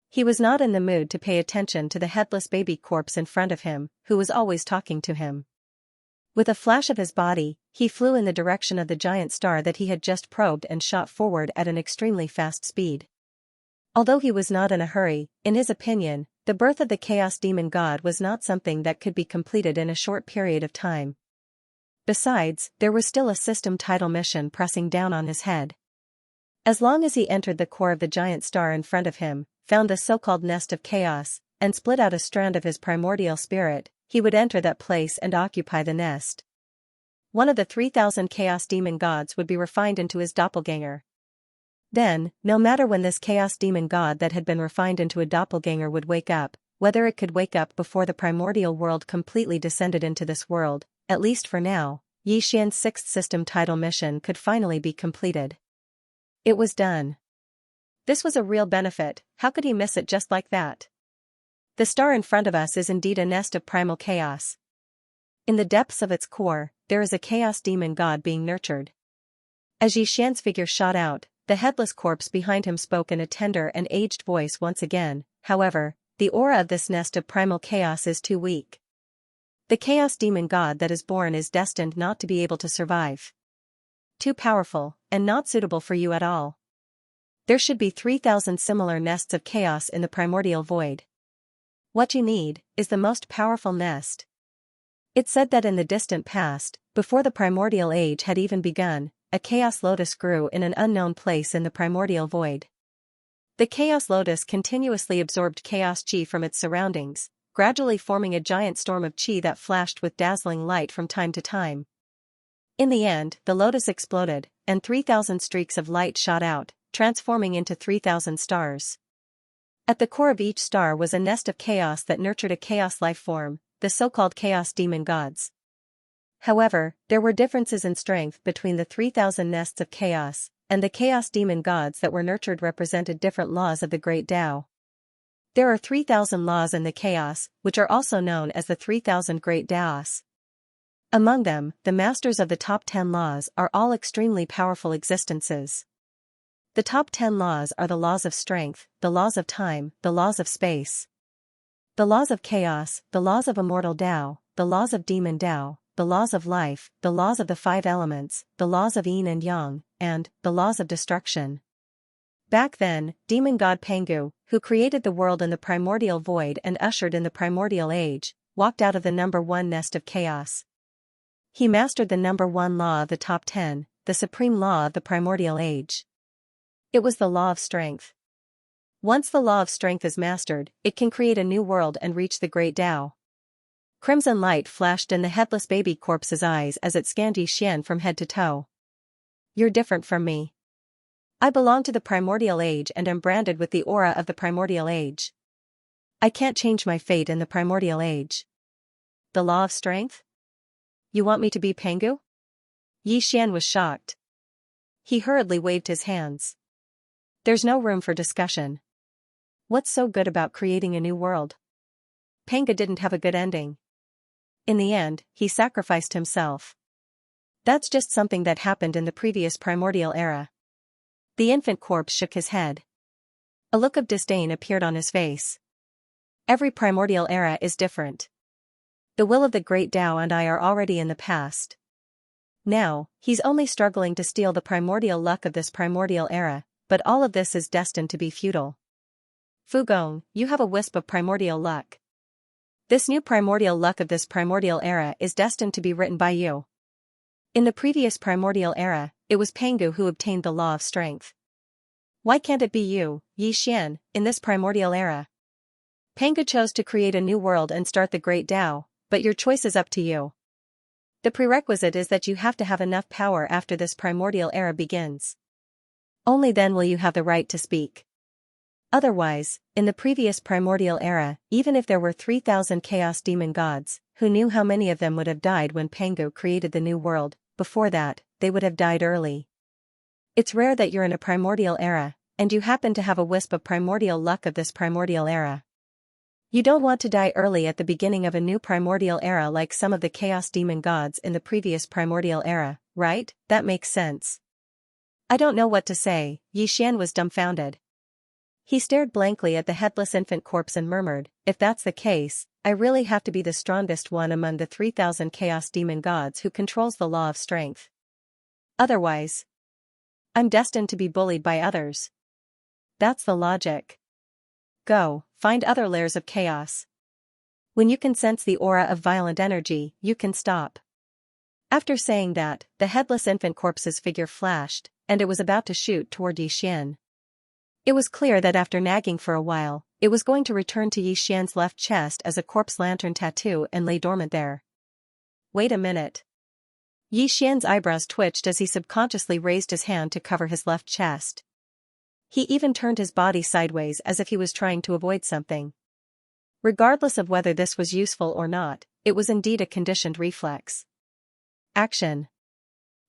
He was not in the mood to pay attention to the headless baby corpse in front of him, who was always talking to him. With a flash of his body, he flew in the direction of the giant star that he had just probed and shot forward at an extremely fast speed. Although he was not in a hurry, in his opinion, the birth of the chaos demon god was not something that could be completed in a short period of time. Besides, there was still a system title mission pressing down on his head. As long as he entered the core of the giant star in front of him, found the so-called nest of chaos, and split out a strand of his primordial spirit, he would enter that place and occupy the nest. One of the 3,000 chaos demon gods would be refined into his doppelganger. Then, no matter when this chaos demon god that had been refined into a doppelganger would wake up, whether it could wake up before the primordial world completely descended into this world, at least for now, Xian's sixth system title mission could finally be completed. It was done. This was a real benefit. How could he miss it just like that? The star in front of us is indeed a nest of primal chaos. In the depths of its core, there is a chaos demon god being nurtured. As Xian's figure shot out, the headless corpse behind him spoke in a tender and aged voice once again. However, the aura of this nest of primal chaos is too weak. The chaos demon god that is born is destined not to be able to survive. Too powerful, and not suitable for you at all. There should be 3,000 similar nests of chaos in the primordial void. What you need is the most powerful nest. It said that in the distant past, before the primordial age had even begun, a chaos lotus grew in an unknown place in the primordial void. The chaos lotus continuously absorbed chaos chi from its surroundings, gradually forming a giant storm of chi that flashed with dazzling light from time to time. In the end, the lotus exploded, and 3,000 streaks of light shot out, transforming into 3,000 stars. At the core of each star was a nest of chaos that nurtured a chaos life form, the so-called chaos demon gods. However, there were differences in strength between the 3,000 nests of chaos, and the chaos demon gods that were nurtured represented different laws of the great Tao. There are 3,000 laws in the chaos, which are also known as the 3,000 great Taos. Among them, the masters of the top 10 laws are all extremely powerful existences. The top 10 laws are the laws of strength, the laws of time, the laws of space, the laws of chaos, the laws of immortal Tao, the laws of demon Tao, the laws of life, the laws of the 5 elements, the laws of yin and yang, and the laws of destruction. Back then, demon god Pangu, who created the world in the primordial void and ushered in the primordial age, walked out of the number 1 nest of chaos. He mastered the number 1 law of the top 10, the supreme law of the primordial age. It was the law of strength. Once the law of strength is mastered, it can create a new world and reach the great Tao. Crimson light flashed in the headless baby corpse's eyes as it scanned Yixian from head to toe. You're different from me. I belong to the primordial age and am branded with the aura of the primordial age. I can't change my fate in the primordial age. The law of strength? You want me to be Pengu? Yixian was shocked. He hurriedly waved his hands. There's no room for discussion. What's so good about creating a new world? Pengu didn't have a good ending. In the end, he sacrificed himself. That's just something that happened in the previous primordial era. The infant corpse shook his head. A look of disdain appeared on his face. Every primordial era is different. The will of the great Tao and I are already in the past. Now, he's only struggling to steal the primordial luck of this primordial era, but all of this is destined to be futile. Fu Gong, you have a wisp of primordial luck. This new primordial luck of this primordial era is destined to be written by you. In the previous primordial era, it was Pengu who obtained the law of strength. Why can't it be you, Yixian, in this primordial era? Pengu chose to create a new world and start the great Tao, but your choice is up to you. The prerequisite is that you have to have enough power after this primordial era begins. Only then will you have the right to speak. Otherwise, in the previous primordial era, even if there were 3,000 chaos demon gods, who knew how many of them would have died when Pengu created the new world, before that, they would have died early. It's rare that you're in a primordial era, and you happen to have a wisp of primordial luck of this primordial era. You don't want to die early at the beginning of a new primordial era like some of the chaos demon gods in the previous primordial era, right? That makes sense. I don't know what to say. Yixian was dumbfounded. He stared blankly at the headless infant corpse and murmured, if that's the case, I really have to be the strongest one among the 3,000 chaos demon gods who controls the law of strength. Otherwise, I'm destined to be bullied by others. That's the logic. Go, find other layers of chaos. When you can sense the aura of violent energy, you can stop. After saying that, the headless infant corpse's figure flashed, and it was about to shoot toward Yixian. It was clear that after nagging for a while, it was going to return to Yixian's left chest as a corpse lantern tattoo and lay dormant there. Wait a minute. Yixian's eyebrows twitched as he subconsciously raised his hand to cover his left chest. He even turned his body sideways as if he was trying to avoid something. Regardless of whether this was useful or not, it was indeed a conditioned reflex. Action.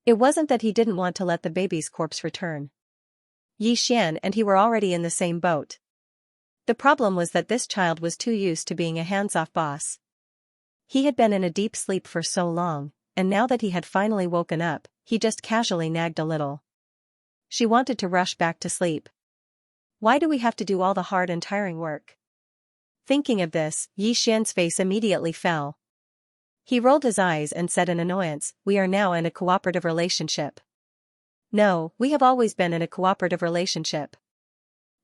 It wasn't that he didn't want to let the baby's corpse return. Yixian and he were already in the same boat. The problem was that this child was too used to being a hands-off boss. He had been in a deep sleep for so long, and now that he had finally woken up, he just casually nagged a little. She wanted to rush back to sleep. Why do we have to do all the hard and tiring work? Thinking of this, Yixian's face immediately fell. He rolled his eyes and said in annoyance, we are now in a cooperative relationship. No, we have always been in a cooperative relationship.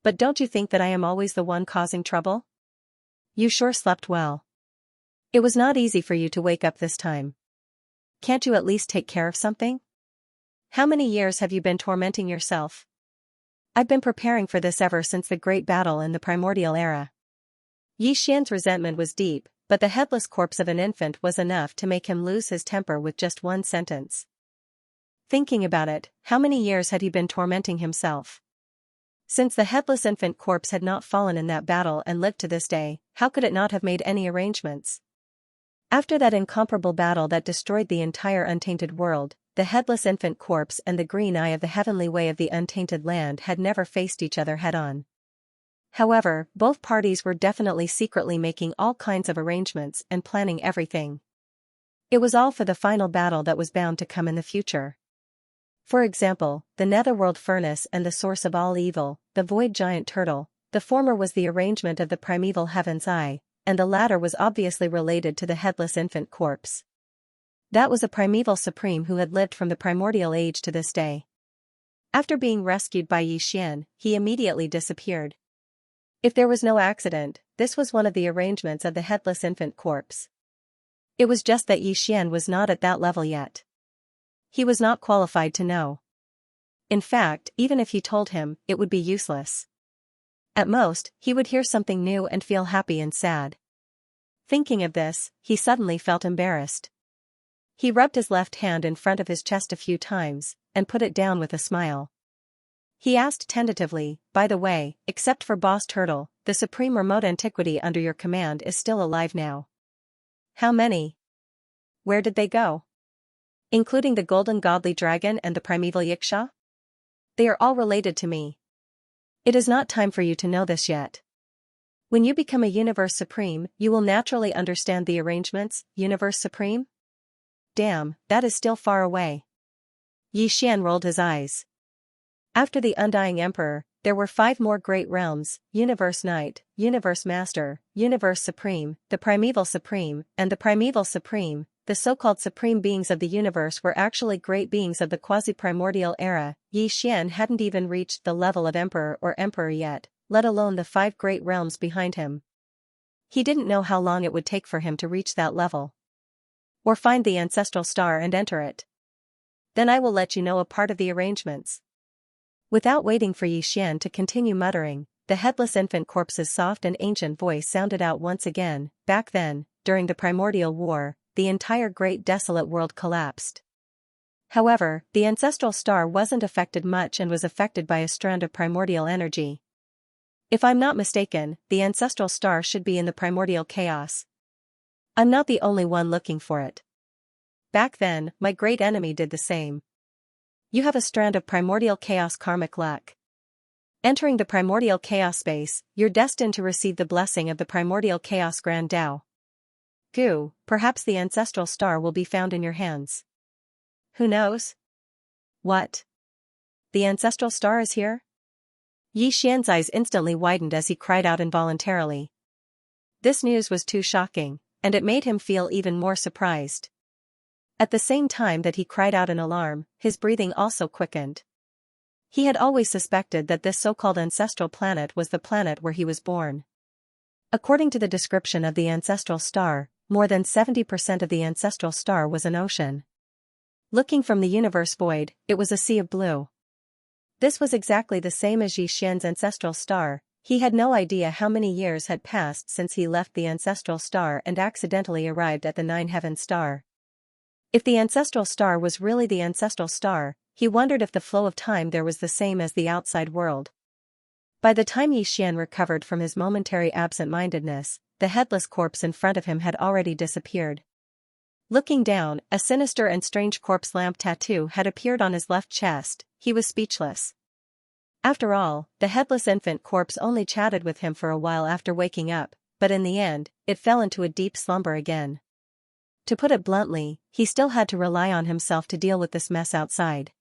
But don't you think that I am always the one causing trouble? You sure slept well. It was not easy for you to wake up this time. Can't you at least take care of something? How many years have you been tormenting yourself? I've been preparing for this ever since the great battle in the primordial era. Yixian's resentment was deep, but the headless corpse of an infant was enough to make him lose his temper with just one sentence. Thinking about it, how many years had he been tormenting himself? Since the headless infant corpse had not fallen in that battle and lived to this day, how could it not have made any arrangements? After that incomparable battle that destroyed the entire untainted world, the headless infant corpse and the green eye of the heavenly way of the untainted land had never faced each other head-on. However, both parties were definitely secretly making all kinds of arrangements and planning everything. It was all for the final battle that was bound to come in the future. For example, the netherworld furnace and the source of all evil, the void giant turtle, the former was the arrangement of the primeval heaven's eye, and the latter was obviously related to the headless infant corpse. That was a primeval supreme who had lived from the primordial age to this day. After being rescued by Yixian, he immediately disappeared. If there was no accident, this was one of the arrangements of the headless infant corpse. It was just that Yi Xian was not at that level yet. He was not qualified to know. In fact, even if he told him, it would be useless. At most, he would hear something new and feel happy and sad. Thinking of this, he suddenly felt embarrassed. He rubbed his left hand in front of his chest a few times, and put it down with a smile. He asked tentatively, "By the way, except for Boss Turtle, the supreme remote antiquity under your command is still alive now." "How many? Where did they go?" "Including the golden godly dragon and the primeval Xianxia? They are all related to me." "It is not time for you to know this yet. When you become a Universe Supreme, you will naturally understand the arrangements." "Universe Supreme? Damn, that is still far away." Yi Xian rolled his eyes. After the Undying Emperor, there were 5 more great realms: Universe Knight, Universe Master, Universe Supreme, the Primeval Supreme, and the Primeval Supreme. The so-called supreme beings of the universe were actually great beings of the quasi-primordial era. Yi Xian hadn't even reached the level of Emperor or Emperor yet, let alone the 5 great realms behind him. He didn't know how long it would take for him to reach that level. Or find the ancestral star and enter it. Then I will let you know a part of the arrangements. Without waiting for Yi Xian to continue muttering, the headless infant corpse's soft and ancient voice sounded out once again. Back then, during the primordial war, the entire great desolate world collapsed. However, the ancestral star wasn't affected much and was affected by a strand of primordial energy. If I'm not mistaken, the ancestral star should be in the primordial chaos. I'm not the only one looking for it. Back then, my great enemy did the same. You have a strand of primordial chaos karmic luck. Entering the primordial chaos space, you're destined to receive the blessing of the primordial chaos Grand Tao. Goo, perhaps the ancestral star will be found in your hands. Who knows? What? The ancestral star is here? Yi Xian's eyes instantly widened as he cried out involuntarily. This news was too shocking, and it made him feel even more surprised. At the same time that he cried out in alarm, his breathing also quickened. He had always suspected that this so-called ancestral planet was the planet where he was born. According to the description of the ancestral star, more than 70% of the ancestral star was an ocean. Looking from the universe void, it was a sea of blue. This was exactly the same as Yi Xian's ancestral star. He had no idea how many years had passed since he left the ancestral star and accidentally arrived at the 9-heaven star. If the ancestral star was really the ancestral star, he wondered if the flow of time there was the same as the outside world. By the time Yi Xian recovered from his momentary absent-mindedness, the headless corpse in front of him had already disappeared. Looking down, a sinister and strange corpse lamp tattoo had appeared on his left chest. He was speechless. After all, the headless infant corpse only chatted with him for a while after waking up, but in the end, it fell into a deep slumber again. To put it bluntly, he still had to rely on himself to deal with this mess outside.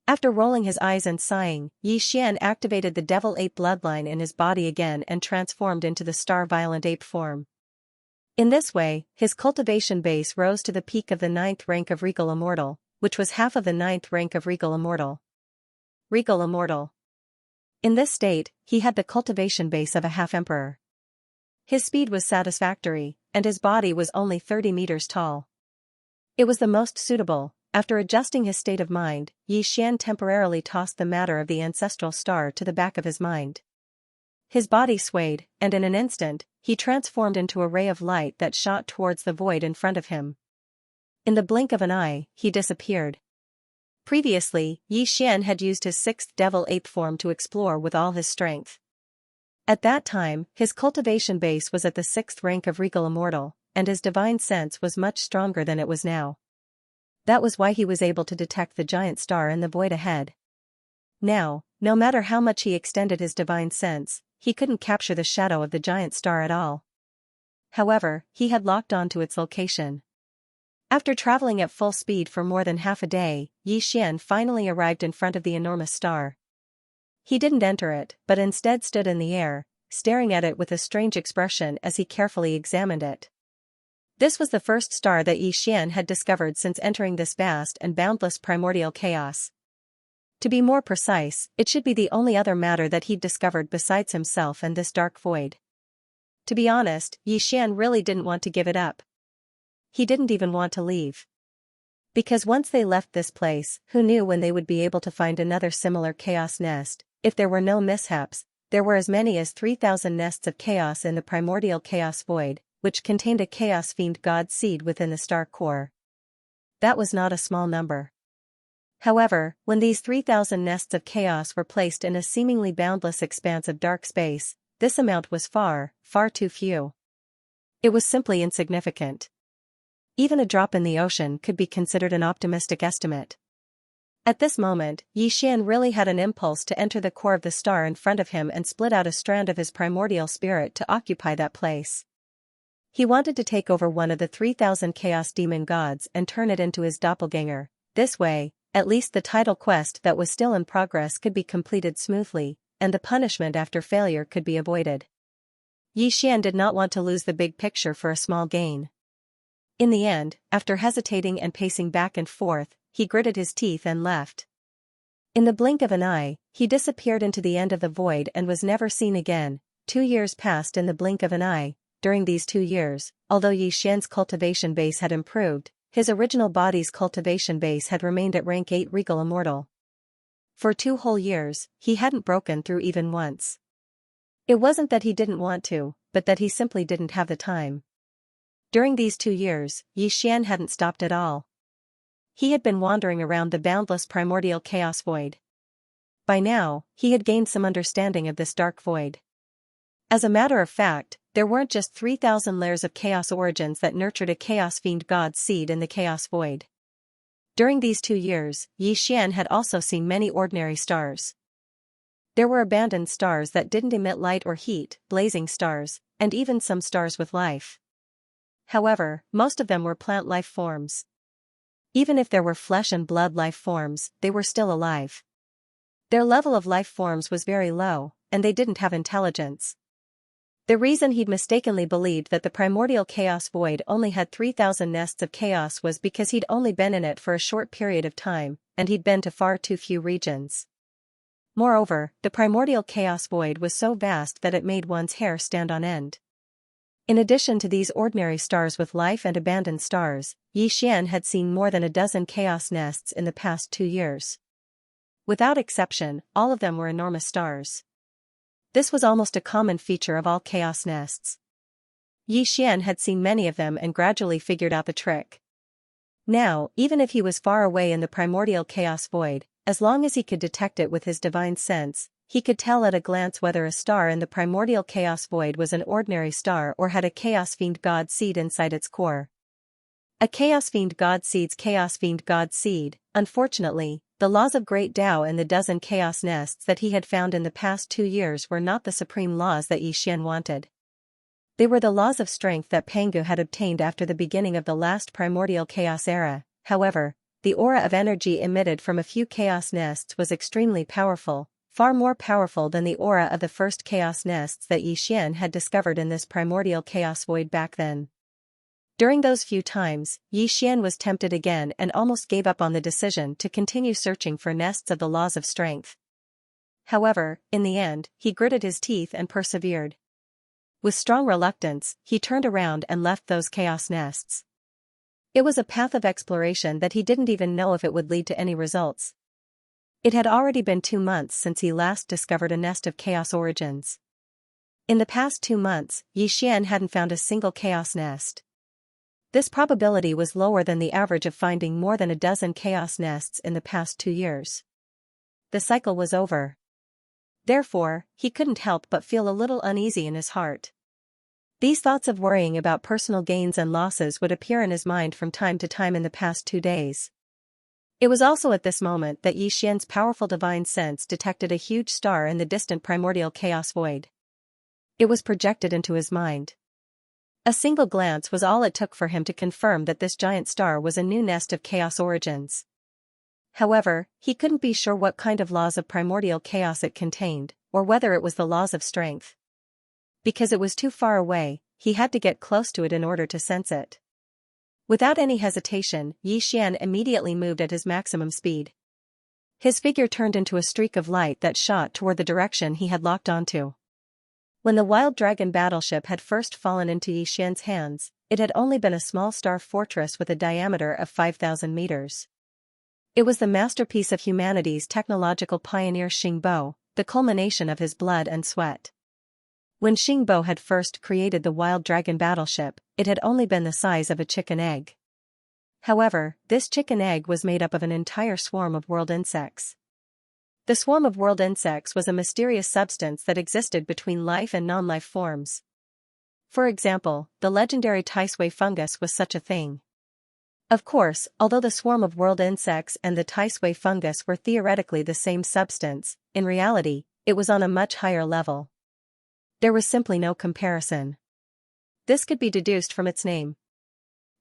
After rolling his eyes and sighing, Yi Xian activated the devil ape bloodline in his body again and transformed into the star-violent ape form. In this way, his cultivation base rose to the peak of the 9th rank of Regal Immortal, which was half of the 9th rank of Regal Immortal. Regal Immortal. In this state, he had the cultivation base of a half-emperor. His speed was satisfactory, and his body was only 30 meters tall. It was the most suitable. After adjusting his state of mind, Yi Xian temporarily tossed the matter of the ancestral star to the back of his mind. His body swayed, and in an instant, he transformed into a ray of light that shot towards the void in front of him. In the blink of an eye, he disappeared. Previously, Yi Xian had used his 6th devil ape form to explore with all his strength. At that time, his cultivation base was at the 6th rank of Regal Immortal, and his divine sense was much stronger than it was now. That was why he was able to detect the giant star in the void ahead. Now, no matter how much he extended his divine sense, he couldn't capture the shadow of the giant star at all. However, he had locked on to its location. After traveling at full speed for more than half a day, Yi Xian finally arrived in front of the enormous star. He didn't enter it, but instead stood in the air, staring at it with a strange expression as he carefully examined it. This was the first star that Yi Xian had discovered since entering this vast and boundless primordial chaos. To be more precise, it should be the only other matter that he'd discovered besides himself and this dark void. To be honest, Yi Xian really didn't want to give it up. he didn't even want to leave. Because once they left this place, who knew when they would be able to find another similar chaos nest? If there were no mishaps, there were as many as 3,000 nests of chaos in the primordial chaos void, which contained a chaos fiend god seed within the star core. That was not a small number. However, when these 3,000 nests of chaos were placed in a seemingly boundless expanse of dark space, this amount was far, far too few. It was simply insignificant. Even a drop in the ocean could be considered an optimistic estimate. At this moment, Xian really had an impulse to enter the core of the star in front of him and split out a strand of his primordial spirit to occupy that place. He wanted to take over one of the 3,000 chaos demon gods and turn it into his doppelganger. This way, at least the title quest that was still in progress could be completed smoothly, and the punishment after failure could be avoided. Xian did not want to lose the big picture for a small gain. In the end, after hesitating and pacing back and forth, he gritted his teeth and left. In the blink of an eye, he disappeared into the end of the void and was never seen again. 2 years passed in the blink of an eye. During these 2 years, although Xian's cultivation base had improved, his original body's cultivation base had remained at rank 8 regal immortal. For 2 whole years, he hadn't broken through even once. It wasn't that he didn't want to, but that he simply didn't have the time. During these 2 years, Xian hadn't stopped at all. He had been wandering around the boundless primordial chaos void. By now, he had gained some understanding of this dark void. As a matter of fact, there weren't just 3,000 layers of chaos origins that nurtured a chaos fiend god seed in the chaos void. During these 2 years, Xian had also seen many ordinary stars. There were abandoned stars that didn't emit light or heat, blazing stars, and even some stars with life. However, most of them were plant life forms. Even if there were flesh and blood life forms, they were still alive. Their level of life forms was very low, and they didn't have intelligence. The reason he'd mistakenly believed that the primordial chaos void only had 3,000 nests of chaos was because he'd only been in it for a short period of time, and he'd been to far too few regions. Moreover, the primordial chaos void was so vast that it made one's hair stand on end. In addition to these ordinary stars with life and abandoned stars, Xian had seen more than a dozen chaos nests in the past 2 years. Without exception, all of them were enormous stars. This was almost a common feature of all chaos nests. Xian had seen many of them and gradually figured out the trick. Now, even if he was far away in the primordial chaos void, as long as he could detect it with his divine sense, he could tell at a glance whether a star in the primordial chaos void was an ordinary star or had a chaos fiend god seed inside its core. A chaos fiend god seed's chaos fiend god seed. Unfortunately, the laws of Great Tao in the dozen chaos nests that he had found in the past 2 years were not the supreme laws that Xian wanted. They were the laws of strength that Pangu had obtained after the beginning of the last primordial chaos era. However, the aura of energy emitted from a few chaos nests was extremely powerful, far more powerful than the aura of the first chaos nests that Xian had discovered in this primordial chaos void back then. During those few times, Xian was tempted again and almost gave up on the decision to continue searching for nests of the laws of strength. However, in the end, he gritted his teeth and persevered. With strong reluctance, he turned around and left those chaos nests. It was a path of exploration that he didn't even know if it would lead to any results. It had already been 2 months since he last discovered a nest of chaos origins. In the past 2 months, Xian hadn't found a single chaos nest. This probability was lower than the average of finding more than a dozen chaos nests in the past 2 years. The cycle was over. Therefore, he couldn't help but feel a little uneasy in his heart. These thoughts of worrying about personal gains and losses would appear in his mind from time to time in the past 2 days. It was also at this moment that Xian's powerful divine sense detected a huge star in the distant primordial chaos void. It was projected into his mind. A single glance was all it took for him to confirm that this giant star was a new nest of chaos origins. However, he couldn't be sure what kind of laws of primordial chaos it contained, or whether it was the laws of strength. Because it was too far away, he had to get close to it in order to sense it. Without any hesitation, Xian immediately moved at his maximum speed. His figure turned into a streak of light that shot toward the direction he had locked onto. When the Wild Dragon battleship had first fallen into Xian's hands, it had only been a small star fortress with a diameter of 5,000 meters. It was the masterpiece of humanity's technological pioneer Xingbo, the culmination of his blood and sweat. When Xingbo had first created the Wild Dragon battleship, it had only been the size of a chicken egg. However, this chicken egg was made up of an entire swarm of world insects. The swarm of world insects was a mysterious substance that existed between life and non-life forms. For example, the legendary Taisui fungus was such a thing. Of course, although the swarm of world insects and the Taisui fungus were theoretically the same substance, in reality, it was on a much higher level. There was simply no comparison. This could be deduced from its name.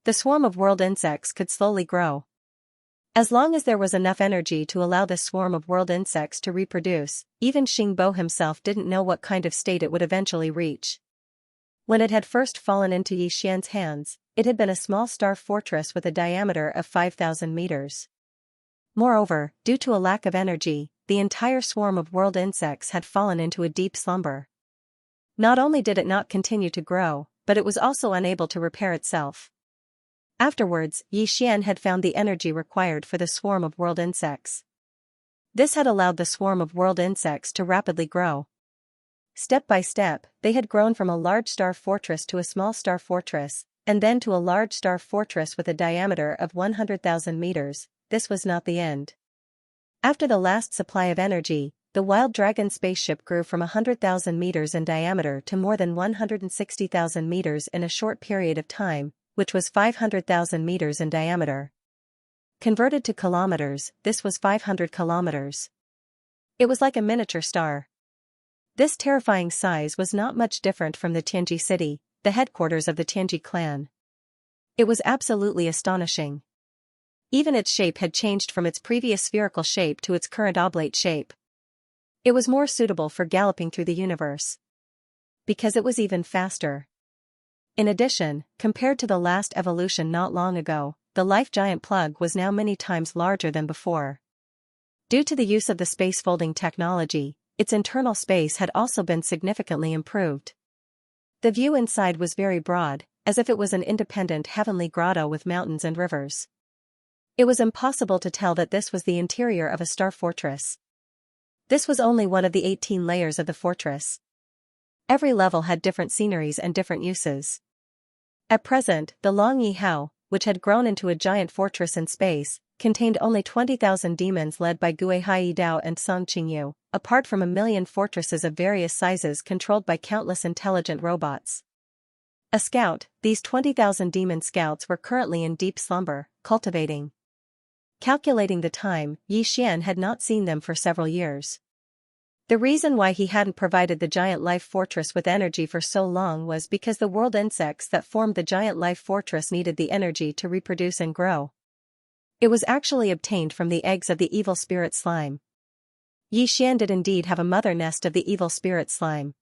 The swarm of world insects could slowly grow. As long as there was enough energy to allow this swarm of world insects to reproduce, even Xingbo himself didn't know what kind of state it would eventually reach. When it had first fallen into Yixian's hands, it had been a small star fortress with a diameter of 5,000 meters. Moreover, due to a lack of energy, the entire swarm of world insects had fallen into a deep slumber. Not only did it not continue to grow, but it was also unable to repair itself. Afterwards, Yixian had found the energy required for the swarm of world insects. This had allowed the swarm of world insects to rapidly grow. Step by step, they had grown from a large star fortress to a small star fortress, and then to a large star fortress with a diameter of 100,000 meters. This was not the end. After the last supply of energy, the Wild Dragon spaceship grew from 100,000 meters in diameter to more than 160,000 meters in a short period of time, which was 500,000 meters in diameter. Converted to kilometers, this was 500 kilometers. It was like a miniature star. This terrifying size was not much different from the Tianji city, the headquarters of the Tianji clan. It was absolutely astonishing. Even its shape had changed from its previous spherical shape to its current oblate shape. It was more suitable for galloping through the universe. Because it was even faster. In addition, compared to the last evolution not long ago, the life giant plug was now many times larger than before. Due to the use of the space folding technology, its internal space had also been significantly improved. The view inside was very broad, as if it was an independent heavenly grotto with mountains and rivers. It was impossible to tell that this was the interior of a star fortress. This was only one of the 18 layers of the fortress. Every level had different sceneries and different uses. At present, the Long Yihao, which had grown into a giant fortress in space, contained only 20,000 demons led by Gui Hai Dao and Song Qingyu, apart from 1,000,000 fortresses of various sizes controlled by countless intelligent robots. A scout, these 20,000 demon scouts were currently in deep slumber, cultivating. Calculating the time, Yixian had not seen them for several years. The reason why he hadn't provided the giant life fortress with energy for so long was because the world insects that formed the giant life fortress needed the energy to reproduce and grow. It was actually obtained from the eggs of the evil spirit slime. Yixian did indeed have a mother nest of the evil spirit slime.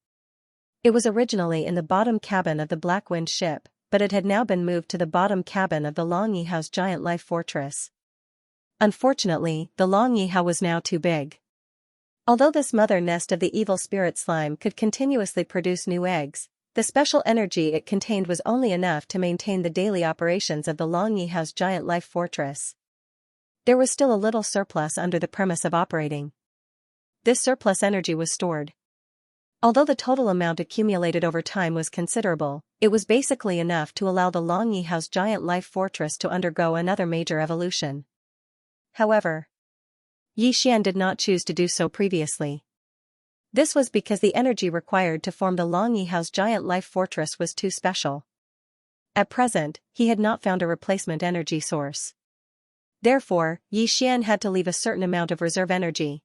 It was originally in the bottom cabin of the Black Wind ship, but it had now been moved to the bottom cabin of the Long Yihao's giant life fortress. Unfortunately, the Long Yihao was now too big. Although this mother nest of the evil spirit slime could continuously produce new eggs, the special energy it contained was only enough to maintain the daily operations of the Long Yihao's giant life fortress. There was still a little surplus under the premise of operating. This surplus energy was stored. Although the total amount accumulated over time was considerable, it was basically enough to allow the Long Yihao's giant life fortress to undergo another major evolution. However, Yixian did not choose to do so previously. This was because the energy required to form the Long Yihao's giant life fortress was too special. At present, he had not found a replacement energy source. Therefore, Yixian had to leave a certain amount of reserve energy.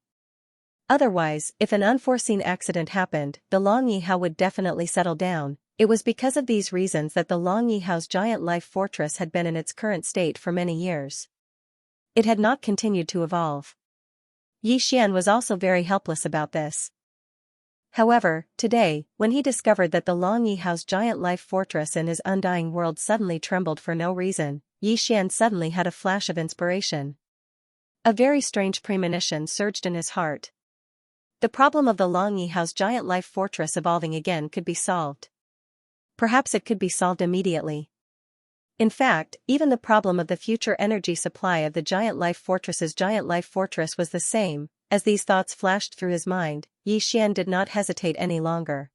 Otherwise, if an unforeseen accident happened, the Long Yihao would definitely settle down. It was because of these reasons that the Long Yihao's giant life fortress had been in its current state for many years. It had not continued to evolve. Yixian was also very helpless about this. However, today, when he discovered that the Long Yihao's giant life fortress in his undying world suddenly trembled for no reason, Yixian suddenly had a flash of inspiration. A very strange premonition surged in his heart. The problem of the Long Yihao's giant life fortress evolving again could be solved. Perhaps it could be solved immediately. In fact, even the problem of the future energy supply of the giant life fortress's giant life fortress was the same. As these thoughts flashed through his mind, Yi Xian did not hesitate any longer.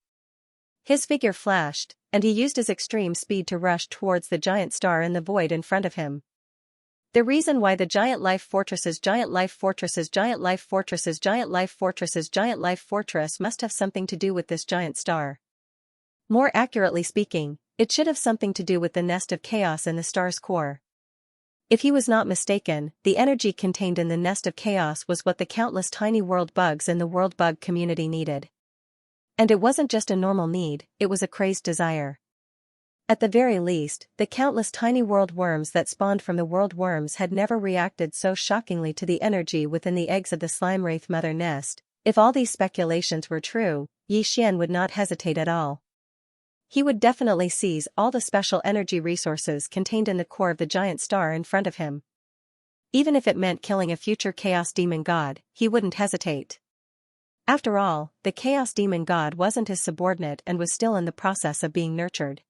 His figure flashed, and he used his extreme speed to rush towards the giant star in the void in front of him. The reason why the giant life fortress's giant life fortress's giant life fortress's giant life fortress's giant life fortress must have something to do with this giant star. More accurately speaking, it should have something to do with the nest of chaos in the star's core. If he was not mistaken, the energy contained in the nest of chaos was what the countless tiny world bugs in the world bug community needed. And it wasn't just a normal need, it was a crazed desire. At the very least, the countless tiny world worms that spawned from the world worms had never reacted so shockingly to the energy within the eggs of the slime wraith mother nest. If all these speculations were true, Yi Xian would not hesitate at all. He would definitely seize all the special energy resources contained in the core of the giant star in front of him. Even if it meant killing a future Chaos Demon God, he wouldn't hesitate. After all, the Chaos Demon God wasn't his subordinate and was still in the process of being nurtured.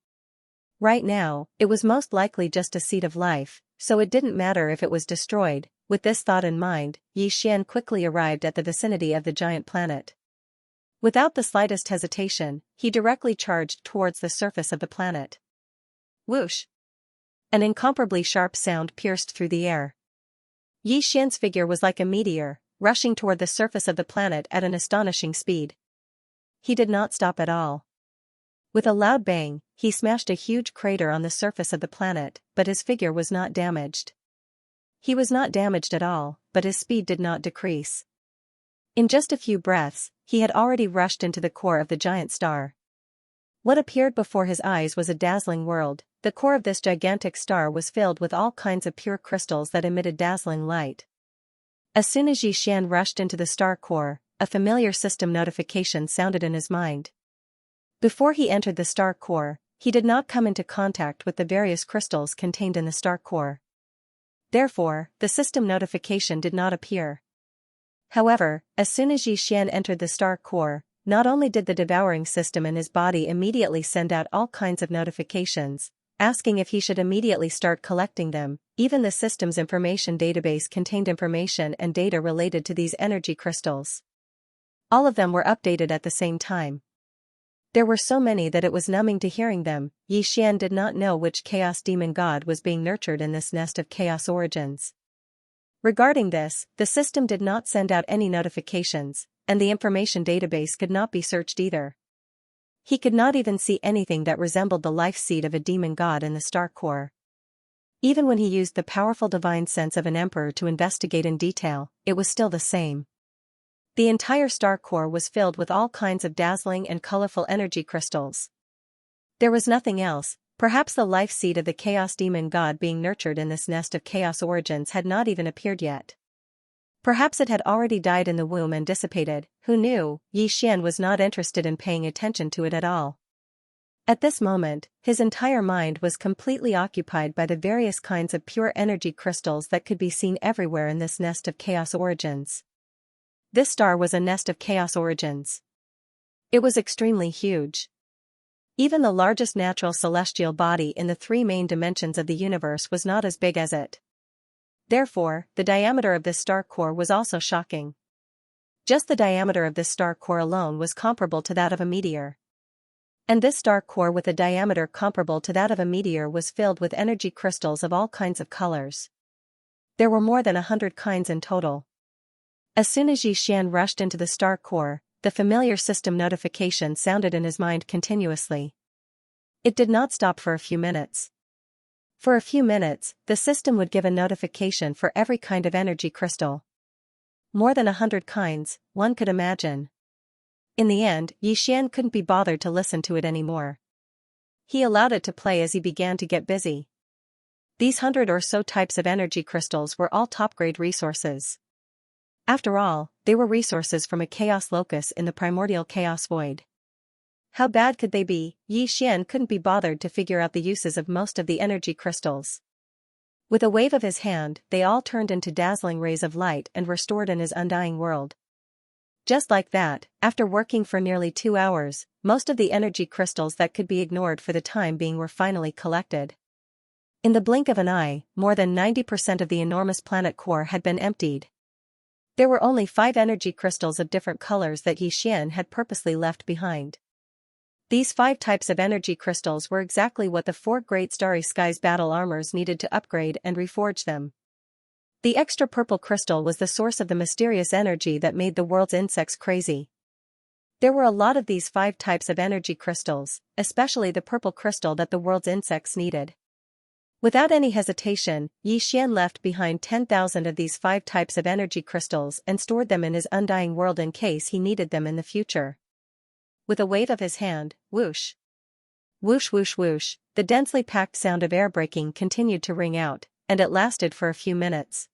Right now, it was most likely just a seed of life, so it didn't matter if it was destroyed. With this thought in mind, Yi Xian quickly arrived at the vicinity of the giant planet. Without the slightest hesitation, he directly charged towards the surface of the planet. Whoosh! An incomparably sharp sound pierced through the air. Yi Xian's figure was like a meteor, rushing toward the surface of the planet at an astonishing speed. He did not stop at all. With a loud bang, he smashed a huge crater on the surface of the planet, but his figure was not damaged. He was not damaged at all, but his speed did not decrease. In just a few breaths, he had already rushed into the core of the giant star. What appeared before his eyes was a dazzling world. The core of this gigantic star was filled with all kinds of pure crystals that emitted dazzling light. As soon as Yi Xian rushed into the star core, a familiar system notification sounded in his mind. Before he entered the star core, he did not come into contact with the various crystals contained in the star core. Therefore, the system notification did not appear. However, as soon as Yi Xian entered the star core, not only did the devouring system in his body immediately send out all kinds of notifications, asking if he should immediately start collecting them, even the system's information database contained information and data related to these energy crystals. All of them were updated at the same time. There were so many that it was numbing to hearing them. Yi Xian did not know which chaos demon god was being nurtured in this nest of chaos origins. Regarding this, the system did not send out any notifications, and the information database could not be searched either. He could not even see anything that resembled the life seed of a demon god in the star core. Even when he used the powerful divine sense of an emperor to investigate in detail, it was still the same. The entire star core was filled with all kinds of dazzling and colorful energy crystals. There was nothing else. Perhaps the life seed of the chaos demon god being nurtured in this nest of chaos origins had not even appeared yet. Perhaps it had already died in the womb and dissipated. Who knew? Yi Xian was not interested in paying attention to it at all. At this moment, his entire mind was completely occupied by the various kinds of pure energy crystals that could be seen everywhere in this nest of chaos origins. This star was a nest of chaos origins. It was extremely huge. Even the largest natural celestial body in the three main dimensions of the universe was not as big as it. Therefore, the diameter of this star core was also shocking. Just the diameter of this star core alone was comparable to that of a meteor. And this star core with a diameter comparable to that of a meteor was filled with energy crystals of all kinds of colors. There were more than 100 kinds in total. As soon as Yi Xian rushed into the star core, the familiar system notification sounded in his mind continuously. It did not stop for a few minutes. For a few minutes, the system would give a notification for every kind of energy crystal. More than 100 kinds, one could imagine. In the end, Yi Xian couldn't be bothered to listen to it anymore. He allowed it to play as he began to get busy. These 100 or so types of energy crystals were all top-grade resources. After all, they were resources from a chaos locus in the primordial chaos void. How bad could they be? Yi Xian couldn't be bothered to figure out the uses of most of the energy crystals. With a wave of his hand, they all turned into dazzling rays of light and were stored in his undying world. Just like that, after working for nearly 2 hours, most of the energy crystals that could be ignored for the time being were finally collected. In the blink of an eye, more than 90% of the enormous planet core had been emptied. There were only 5 energy crystals of different colors that Xian had purposely left behind. These 5 types of energy crystals were exactly what the 4 Great Starry Skies battle armors needed to upgrade and reforge them. The extra purple crystal was the source of the mysterious energy that made the world's insects crazy. There were a lot of these 5 types of energy crystals, especially the purple crystal that the world's insects needed. Without any hesitation, Xian left behind 10,000 of these 5 types of energy crystals and stored them in his undying world in case he needed them in the future. With a wave of his hand, whoosh! Whoosh whoosh whoosh, the densely packed sound of air braking continued to ring out, and it lasted for a few minutes.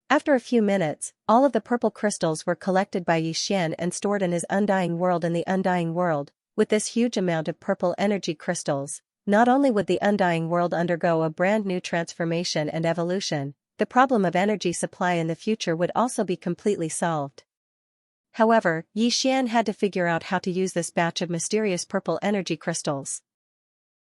After a few minutes, all of the purple crystals were collected by Xian and stored in his undying world in the undying world. With this huge amount of purple energy crystals, not only would the undying world undergo a brand new transformation and evolution, the problem of energy supply in the future would also be completely solved. However, Xian had to figure out how to use this batch of mysterious purple energy crystals.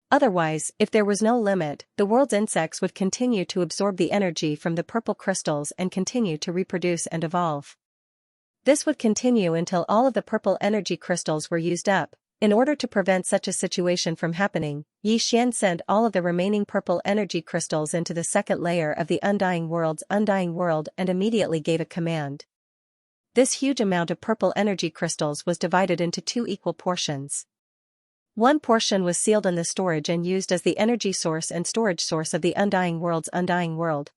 Otherwise, if there was no limit, the world's insects would continue to absorb the energy from the purple crystals and continue to reproduce and evolve. This would continue until all of the purple energy crystals were used up. In order to prevent such a situation from happening, Xian sent all of the remaining purple energy crystals into the second layer of the undying world's undying world and immediately gave a command. This huge amount of purple energy crystals was divided into 2 equal portions. One portion was sealed in the storage and used as the energy source and storage source of the undying world's undying world.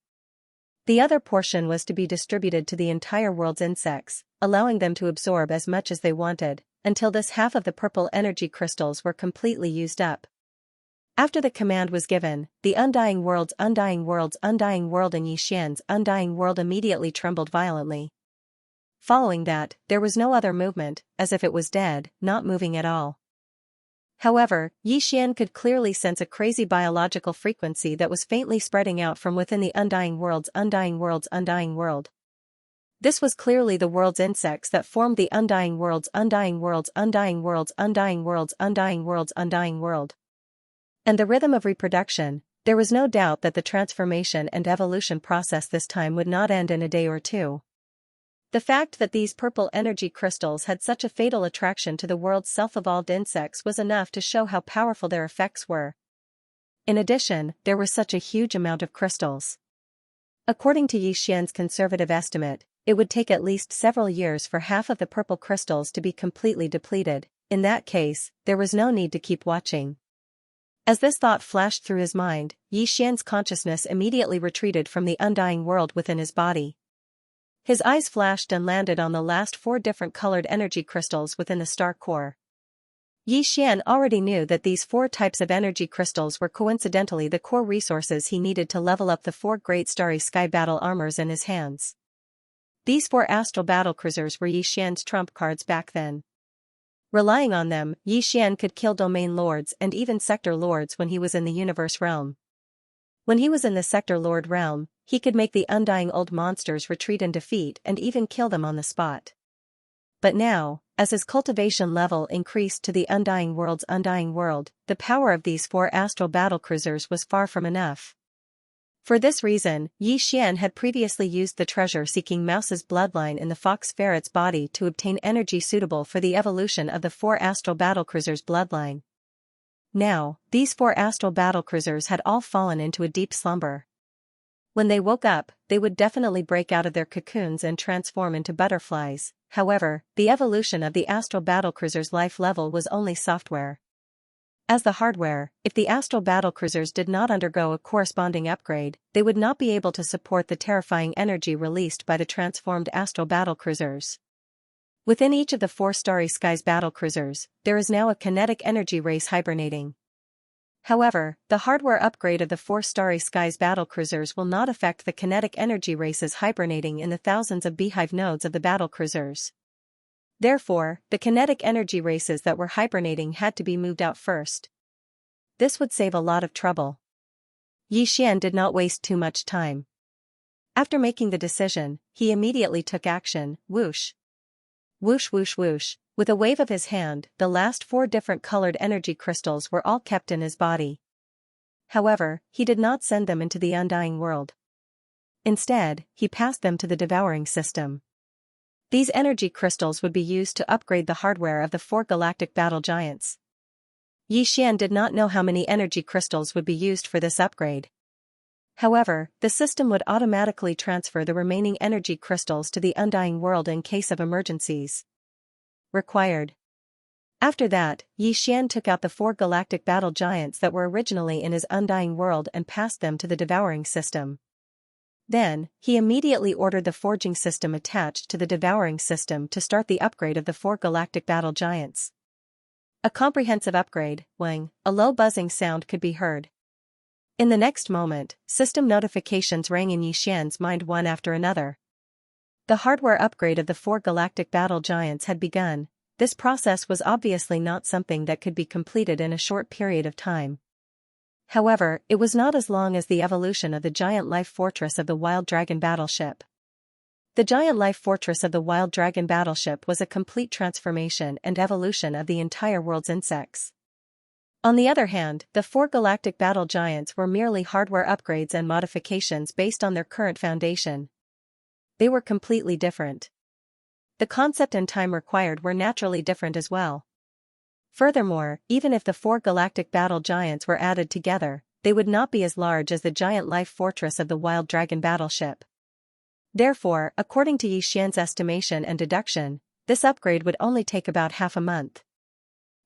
The other portion was to be distributed to the entire world's insects, allowing them to absorb as much as they wanted, until this half of the purple energy crystals were completely used up. After the command was given, the undying world's undying world's undying world and Xian's undying world immediately trembled violently. Following that, there was no other movement, as if it was dead, not moving at all. However, Xian could clearly sense a crazy biological frequency that was faintly spreading out from within the undying world's undying world's undying world. This was clearly the world's insects that formed the undying world's undying world's undying world's undying world's undying world's undying world. And the rhythm of reproduction, there was no doubt that the transformation and evolution process this time would not end in a day or 2. The fact that these purple energy crystals had such a fatal attraction to the world's self-evolved insects was enough to show how powerful their effects were. In addition, there was such a huge amount of crystals. According to Xian's conservative estimate, it would take at least several years for half of the purple crystals to be completely depleted. In that case, there was no need to keep watching. As this thought flashed through his mind, Xian's consciousness immediately retreated from the undying world within his body. His eyes flashed and landed on the last 4 different colored energy crystals within the star core. Xian already knew that these 4 types of energy crystals were coincidentally the core resources he needed to level up the 4 Great Starry Sky battle armors in his hands. These 4 astral battlecruisers were Xian's trump cards back then. Relying on them, Xian could kill domain lords and even sector lords when he was in the universe realm. When he was in the sector lord realm, he could make the undying old monsters retreat in defeat and even kill them on the spot. But now, as his cultivation level increased to the undying world's undying world, the power of these 4 astral battlecruisers was far from enough. For this reason, Xian had previously used the treasure-seeking mouse's bloodline in the fox ferret's body to obtain energy suitable for the evolution of the 4 astral battlecruisers' bloodline. Now, these 4 astral battlecruisers had all fallen into a deep slumber. When they woke up, they would definitely break out of their cocoons and transform into butterflies. However, the evolution of the astral battlecruiser's life level was only software. As the hardware, if the astral battlecruisers did not undergo a corresponding upgrade, they would not be able to support the terrifying energy released by the transformed astral battlecruisers. Within each of the 4 Starry Skies battlecruisers, there is now a kinetic energy race hibernating. However, the hardware upgrade of the 4 Starry Skies battlecruisers will not affect the kinetic energy races hibernating in the thousands of beehive nodes of the battlecruisers. Therefore, the kinetic energy races that were hibernating had to be moved out first. This would save a lot of trouble. Xian did not waste too much time. After making the decision, he immediately took action. Whoosh! Whoosh whoosh whoosh. With a wave of his hand, the last 4 different colored energy crystals were all kept in his body. However, he did not send them into the undying world. Instead, he passed them to the Devouring system. These energy crystals would be used to upgrade the hardware of the 4 galactic battle giants. Xian did not know how many energy crystals would be used for this upgrade. However, the system would automatically transfer the remaining energy crystals to the undying world in case of emergencies. Required. After that, Xian took out the 4 galactic battle giants that were originally in his undying world and passed them to the Devouring system. Then, he immediately ordered the forging system attached to the Devouring system to start the upgrade of the 4 galactic battle giants. A comprehensive upgrade, wing, a low buzzing sound could be heard. In the next moment, system notifications rang in Xian's mind one after another. The hardware upgrade of the 4 galactic battle giants had begun. This process was obviously not something that could be completed in a short period of time. However, it was not as long as the evolution of the giant life fortress of the Wild Dragon battleship. The giant life fortress of the Wild Dragon battleship was a complete transformation and evolution of the entire world's insects. On the other hand, the 4 galactic battle giants were merely hardware upgrades and modifications based on their current foundation. They were completely different. The concept and time required were naturally different as well. Furthermore, even if the 4 galactic battle giants were added together, they would not be as large as the giant life fortress of the Wild Dragon battleship. Therefore, according to Xian's estimation and deduction, this upgrade would only take about half a month.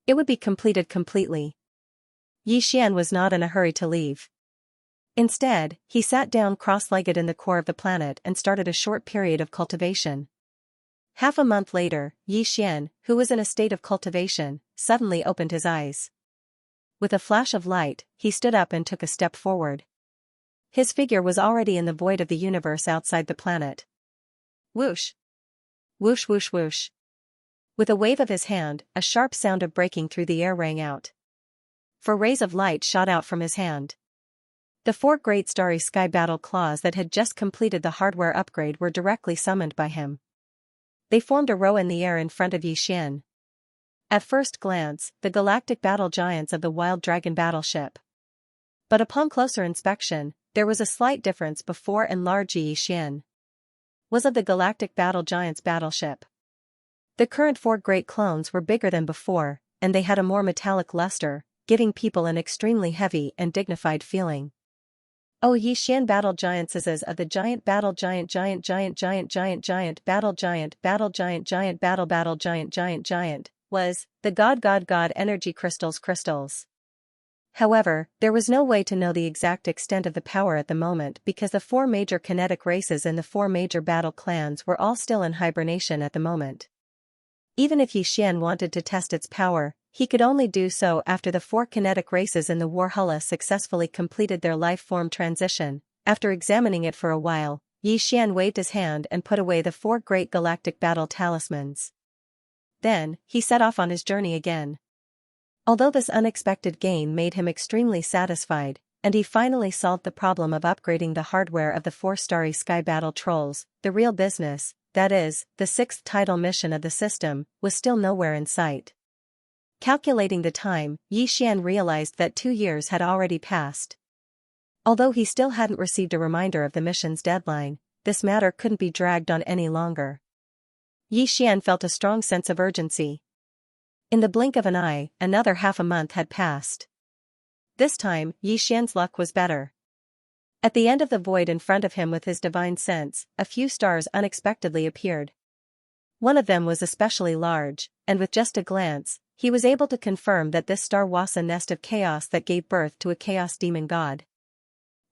It would be completed completely. Xian was not in a hurry to leave. Instead, he sat down cross-legged in the core of the planet and started a short period of cultivation. Half a month later, Xian, who was in a state of cultivation, suddenly opened his eyes. With a flash of light, he stood up and took a step forward. His figure was already in the void of the universe outside the planet. Whoosh! Whoosh whoosh whoosh! With a wave of his hand, a sharp sound of breaking through the air rang out. 4 rays of light shot out from his hand. The 4 great starry sky battle claws that had just completed the hardware upgrade were directly summoned by him. They formed a row in the air in front of Xian. At first glance, the galactic battle giants of the Wild Dragon battleship. But upon closer inspection, there was a slight difference before and large Xian was of the galactic battle giants battleship. The current 4 great clones were bigger than before, and they had a more metallic luster, giving people an extremely heavy and dignified feeling. Oh, Xian battle giants is of the giant battle giant battle giant was the god energy crystals. However, there was no way to know the exact extent of the power at the moment because the 4 major kinetic races in the 4 major battle clans were all still in hibernation at the moment. Even if Xian wanted to test its power, he could only do so after the 4 kinetic races in the Warhulla successfully completed their life form transition. After examining it for a while, Xian waved his hand and put away the 4 great galactic battle talismans. Then, he set off on his journey again. Although this unexpected gain made him extremely satisfied, and he finally solved the problem of upgrading the hardware of the 4 starry sky battle trolls, the real business, that is, the 6th title mission of the system, was still nowhere in sight. Calculating the time, Xian realized that 2 years had already passed. Although he still hadn't received a reminder of the mission's deadline, this matter couldn't be dragged on any longer. Xian felt a strong sense of urgency. In the blink of an eye, another half a month had passed. This time, Xian's luck was better. At the end of the void in front of him with his divine sense, a few stars unexpectedly appeared. One of them was especially large, and with just a glance, he was able to confirm that this star was a nest of chaos that gave birth to a chaos demon god.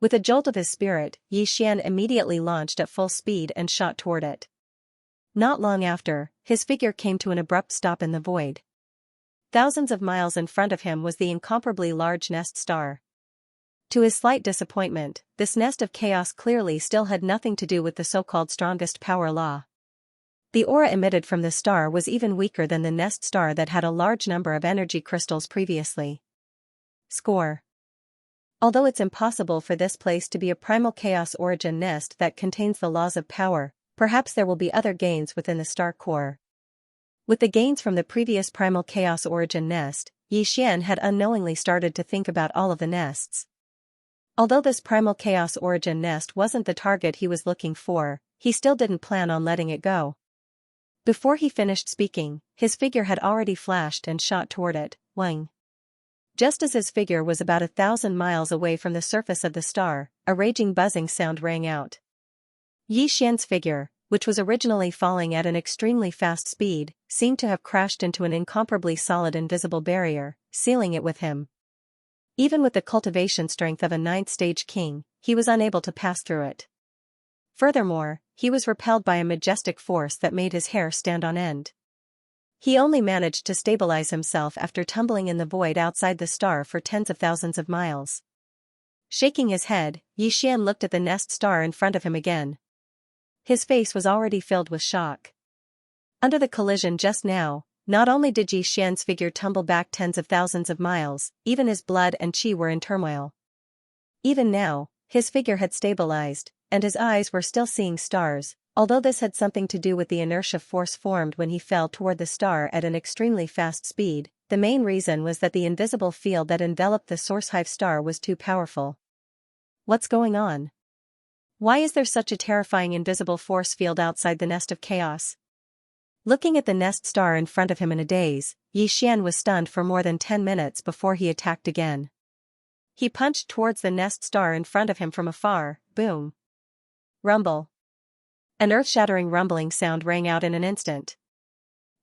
With a jolt of his spirit, Xian immediately launched at full speed and shot toward it. Not long after, his figure came to an abrupt stop in the void. Thousands of miles in front of him was the incomparably large nest star. To his slight disappointment, this nest of chaos clearly still had nothing to do with the so-called strongest power law. The aura emitted from the star was even weaker than the nest star that had a large number of energy crystals previously. Score. Although it's impossible for this place to be a primal chaos origin nest that contains the laws of power, perhaps there will be other gains within the star core. With the gains from the previous primal chaos origin nest, Xian had unknowingly started to think about all of the nests. Although this primal chaos origin nest wasn't the target he was looking for, he still didn't plan on letting it go. Before he finished speaking, his figure had already flashed and shot toward it, Wang. Just as his figure was about 1,000 miles away from the surface of the star, a raging buzzing sound rang out. Yi Xian's figure, which was originally falling at an extremely fast speed, seemed to have crashed into an incomparably solid invisible barrier, sealing it with him. Even with the cultivation strength of a 9th-stage king, he was unable to pass through it. Furthermore, he was repelled by a majestic force that made his hair stand on end. He only managed to stabilize himself after tumbling in the void outside the star for tens of thousands of miles. Shaking his head, Yi Xian looked at the nest star in front of him again. His face was already filled with shock. Under the collision just now, not only did Yi Xian's figure tumble back tens of thousands of miles, even his blood and qi were in turmoil. Even now, his figure had stabilized, and his eyes were still seeing stars, although this had something to do with the inertia force formed when he fell toward the star at an extremely fast speed. The main reason was that the invisible field that enveloped the source hive star was too powerful. What's going on? Why is there such a terrifying invisible force field outside the nest of chaos? Looking at the nest star in front of him in a daze, Yi Xian was stunned for more than 10 minutes before he attacked again. He punched towards the nest star in front of him from afar, boom. Rumble. An earth-shattering rumbling sound rang out in an instant.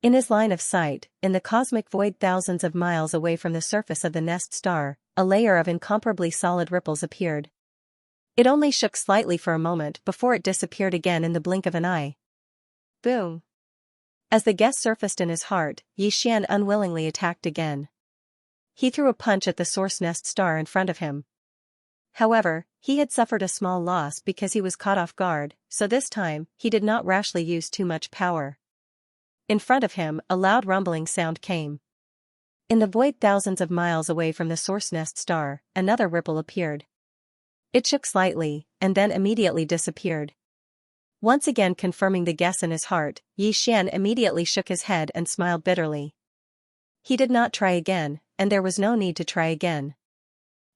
In his line of sight, in the cosmic void thousands of miles away from the surface of the nest star, a layer of incomparably solid ripples appeared. It only shook slightly for a moment before it disappeared again in the blink of an eye. Boom. As the guess surfaced in his heart, Yi Xian unwillingly attacked again. He threw a punch at the source nest star in front of him. However, he had suffered a small loss because he was caught off guard, so this time, he did not rashly use too much power. In front of him, a loud rumbling sound came. In the void thousands of miles away from the source nest star, another ripple appeared. It shook slightly, and then immediately disappeared. Once again confirming the guess in his heart, Yi Xian immediately shook his head and smiled bitterly. He did not try again, and there was no need to try again.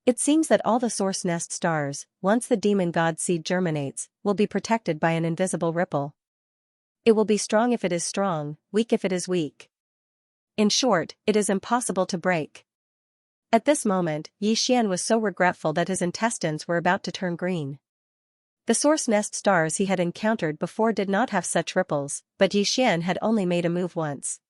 It seems that all the source nest stars, once the demon god seed germinates, will be protected by an invisible ripple. It will be strong if it is strong, weak if it is weak. In short, it is impossible to break. At this moment, Yi Xian was so regretful that his intestines were about to turn green. The source nest stars he had encountered before did not have such ripples, but Yi Xian had only made a move once.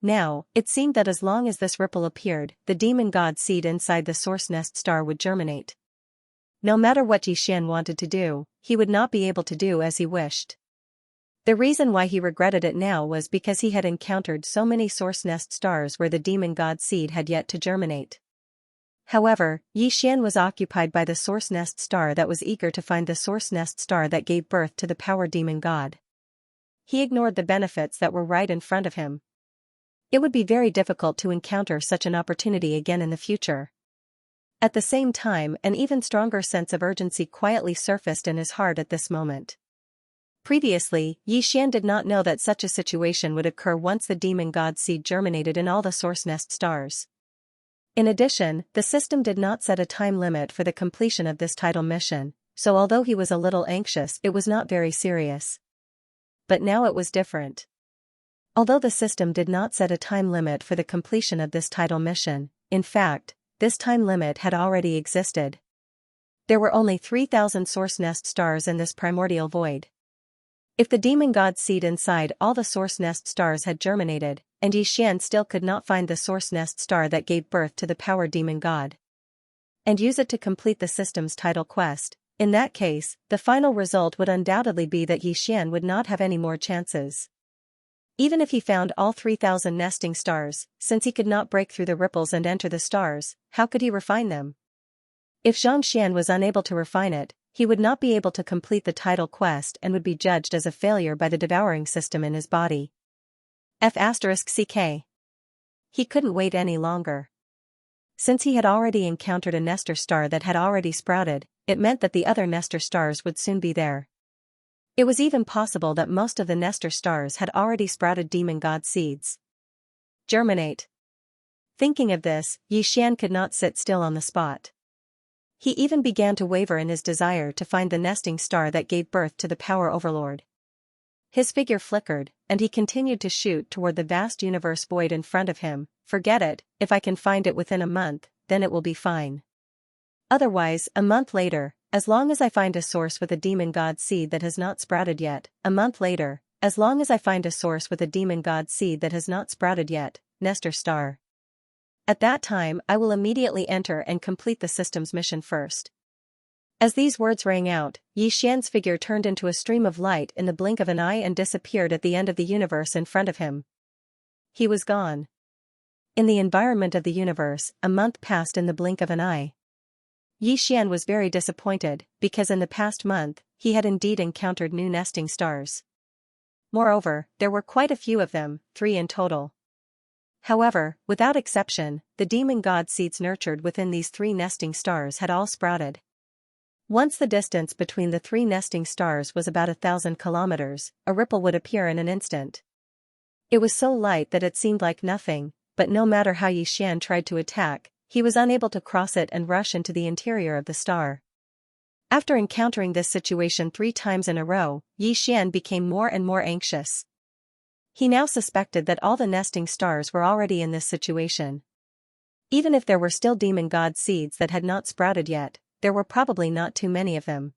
Now, it seemed that as long as this ripple appeared, the demon god seed inside the source nest star would germinate. No matter what Yi Xian wanted to do, he would not be able to do as he wished. The reason why he regretted it now was because he had encountered so many source nest stars where the demon god seed had yet to germinate. However, Yi Xian was occupied by the source nest star that was eager to find the source nest star that gave birth to the power demon god. He ignored the benefits that were right in front of him. It would be very difficult to encounter such an opportunity again in the future. At the same time, an even stronger sense of urgency quietly surfaced in his heart at this moment. Previously, Yi Xian did not know that such a situation would occur once the demon god seed germinated in all the source nest stars. In addition, the system did not set a time limit for the completion of this title mission, so although he was a little anxious, it was not very serious. But now it was different. Although the system did not set a time limit for the completion of this title mission, in fact, this time limit had already existed. There were only 3,000 source nest stars in this primordial void. If the demon god seed inside all the source nest stars had germinated, and Yi Xian still could not find the source nest star that gave birth to the power demon god, and use it to complete the system's title quest, in that case, the final result would undoubtedly be that Yi Xian would not have any more chances. Even if he found all 3,000 nesting stars, since he could not break through the ripples and enter the stars, how could he refine them? If Xianxia was unable to refine it, he would not be able to complete the title quest and would be judged as a failure by the devouring system in his body. F***ck. He couldn't wait any longer. Since he had already encountered a nestor star that had already sprouted, it meant that the other nestor stars would soon be there. It was even possible that most of the nestor stars had already sprouted demon god seeds. Germinate. Thinking of this, Yi Xian could not sit still on the spot. He even began to waver in his desire to find the nesting star that gave birth to the power overlord. His figure flickered, and he continued to shoot toward the vast universe void in front of him. Forget it, if I can find it within a month, then it will be fine. Otherwise, a month later, as long as I find a source with a demon god seed that has not sprouted yet, a month later, as long as I find a source with a demon god seed that has not sprouted yet, Nestor star. At that time I will immediately enter and complete the system's mission first. As these words rang out, Xianxia's figure turned into a stream of light in the blink of an eye and disappeared at the end of the universe in front of him. He was gone. In the environment of the universe, a month passed in the blink of an eye. Xian was very disappointed, because in the past month, he had indeed encountered new nesting stars. Moreover, there were quite a few of them, 3 in total. However, without exception, the demon god seeds nurtured within these 3 nesting stars had all sprouted. Once the distance between the 3 nesting stars was about 1,000 kilometers, a ripple would appear in an instant. It was so light that it seemed like nothing, but no matter how Xian tried to attack, he was unable to cross it and rush into the interior of the star. After encountering this situation 3 times in a row, Xian became more and more anxious. He now suspected that all the nesting stars were already in this situation. Even if there were still demon god seeds that had not sprouted yet, there were probably not too many of them.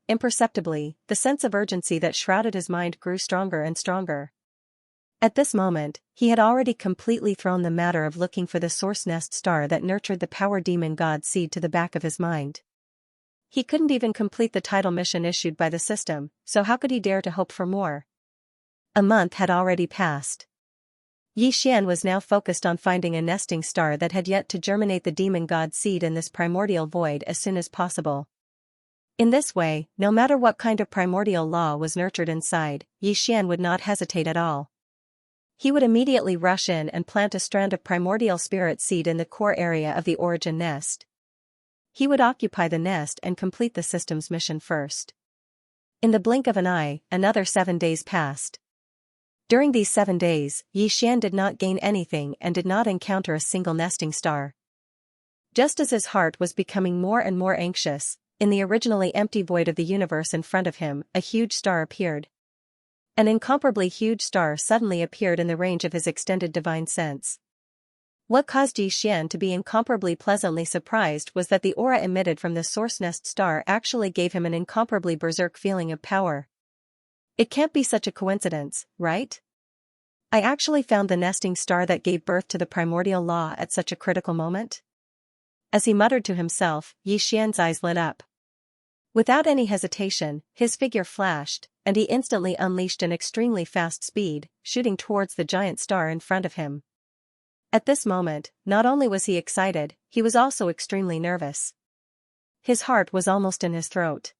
Imperceptibly, the sense of urgency that shrouded his mind grew stronger and stronger. At this moment, he had already completely thrown the matter of looking for the source nest star that nurtured the power demon god seed to the back of his mind. He couldn't even complete the title mission issued by the system, so how could he dare to hope for more? A month had already passed. Xian was now focused on finding a nesting star that had yet to germinate the demon god seed in this primordial void as soon as possible. In this way, no matter what kind of primordial law was nurtured inside, Xian would not hesitate at all. He would immediately rush in and plant a strand of primordial spirit seed in the core area of the origin nest. He would occupy the nest and complete the system's mission first. In the blink of an eye, another 7 days passed. During these 7 days, Xian did not gain anything and did not encounter a single nesting star. Just as his heart was becoming more and more anxious, in the originally empty void of the universe in front of him, a huge star appeared. An incomparably huge star suddenly appeared in the range of his extended divine sense. What caused Xian to be incomparably pleasantly surprised was that the aura emitted from the source nest star actually gave him an incomparably berserk feeling of power. It can't be such a coincidence, right? I actually found the nesting star that gave birth to the primordial law at such a critical moment. As he muttered to himself, Xian's eyes lit up. Without any hesitation, his figure flashed, and he instantly unleashed an extremely fast speed, shooting towards the giant star in front of him. At this moment, not only was he excited, he was also extremely nervous. His heart was almost in his throat.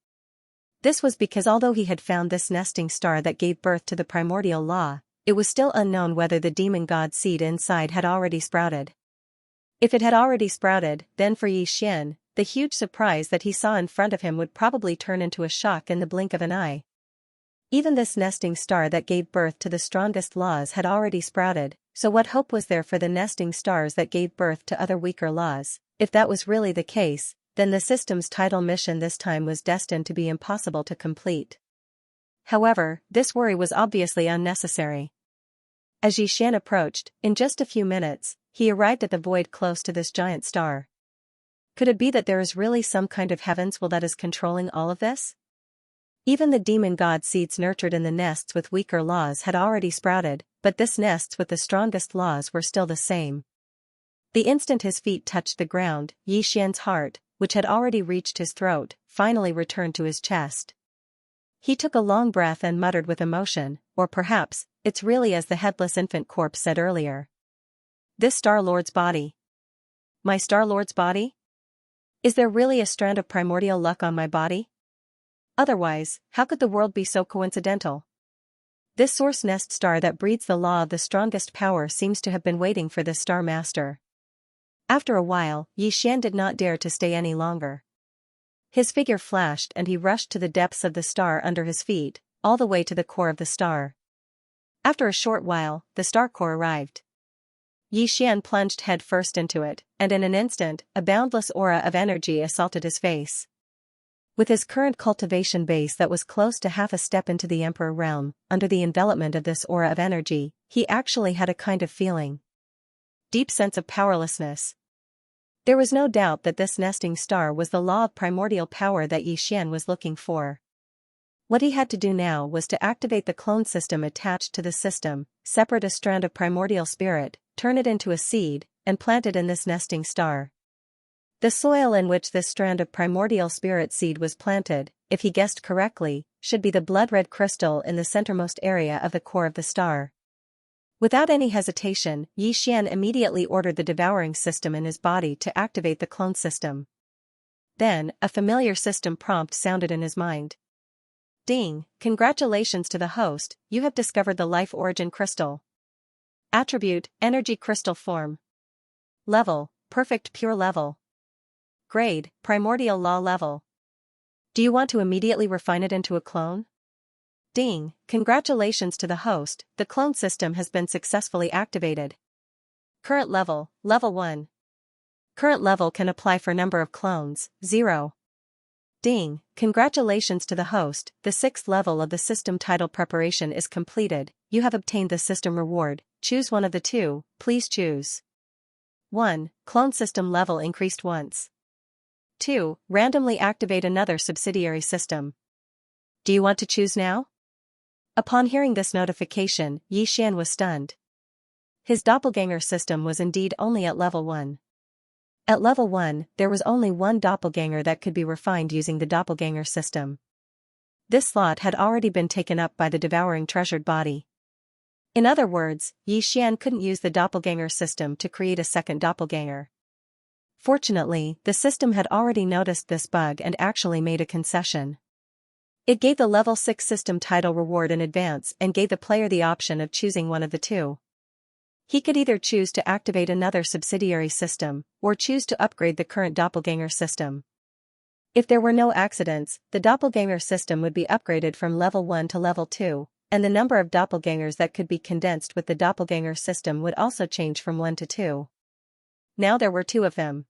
This was because although he had found this nesting star that gave birth to the primordial law, it was still unknown whether the demon god seed inside had already sprouted. If it had already sprouted, then for Xian, the huge surprise that he saw in front of him would probably turn into a shock in the blink of an eye. Even this nesting star that gave birth to the strongest laws had already sprouted, so what hope was there for the nesting stars that gave birth to other weaker laws? If that was really the case, then the system's title mission this time was destined to be impossible to complete. However, this worry was obviously unnecessary. As Xian approached, in just a few minutes, he arrived at the void close to this giant star. Could it be that there is really some kind of heaven's will that is controlling all of this? Even the demon god seeds nurtured in the nests with weaker laws had already sprouted, but this nests with the strongest laws were still the same. The instant his feet touched the ground, Xian's heart, which had already reached his throat, finally returned to his chest. He took a long breath and muttered with emotion, or perhaps, it's really as the headless infant corpse said earlier. This Star-Lord's body. My Star-Lord's body? Is there really a strand of primordial luck on my body? Otherwise, how could the world be so coincidental? This source nest star that breeds the law of the strongest power seems to have been waiting for this star master. After a while, Xian did not dare to stay any longer. His figure flashed and he rushed to the depths of the star under his feet, all the way to the core of the star. After a short while, the star core arrived. Yi Xian plunged headfirst into it, and in an instant, a boundless aura of energy assaulted his face. With his current cultivation base that was close to half a step into the Emperor realm, under the envelopment of this aura of energy, he actually had a kind of feeling. Deep sense of powerlessness. There was no doubt that this nesting star was the law of primordial power that Yi Xian was looking for. What he had to do now was to activate the clone system attached to the system, separate a strand of primordial spirit, turn it into a seed, and plant it in this nesting star. The soil in which this strand of primordial spirit seed was planted, if he guessed correctly, should be the blood-red crystal in the centermost area of the core of the star. Without any hesitation, Yi Xian immediately ordered the devouring system in his body to activate the clone system. Then, a familiar system prompt sounded in his mind. Ding! Congratulations to the host, you have discovered the life origin crystal. Attribute, energy crystal form. Level, perfect pure level. Grade, primordial law level. Do you want to immediately refine it into a clone? Ding! Congratulations to the host, the clone system has been successfully activated. Current level, level 1. Current level can apply for number of clones, 0. Ding! Congratulations to the host, the 6th level of the system title preparation is completed, you have obtained the system reward, choose one of the two, please choose. 1. Clone system level increased once. 2. Randomly activate another subsidiary system. Do you want to choose now? Upon hearing this notification, Yi Xian was stunned. His doppelganger system was indeed only at level 1. At level 1, there was only one doppelganger that could be refined using the doppelganger system. This slot had already been taken up by the devouring treasured body. In other words, Yi Xian couldn't use the doppelganger system to create a second doppelganger. Fortunately, the system had already noticed this bug and actually made a concession. It gave the level 6 system title reward in advance and gave the player the option of choosing one of the two. He could either choose to activate another subsidiary system, or choose to upgrade the current doppelganger system. If there were no accidents, the doppelganger system would be upgraded from level 1 to level 2, and the number of doppelgangers that could be condensed with the doppelganger system would also change from 1 to 2. Now there were 2 of them.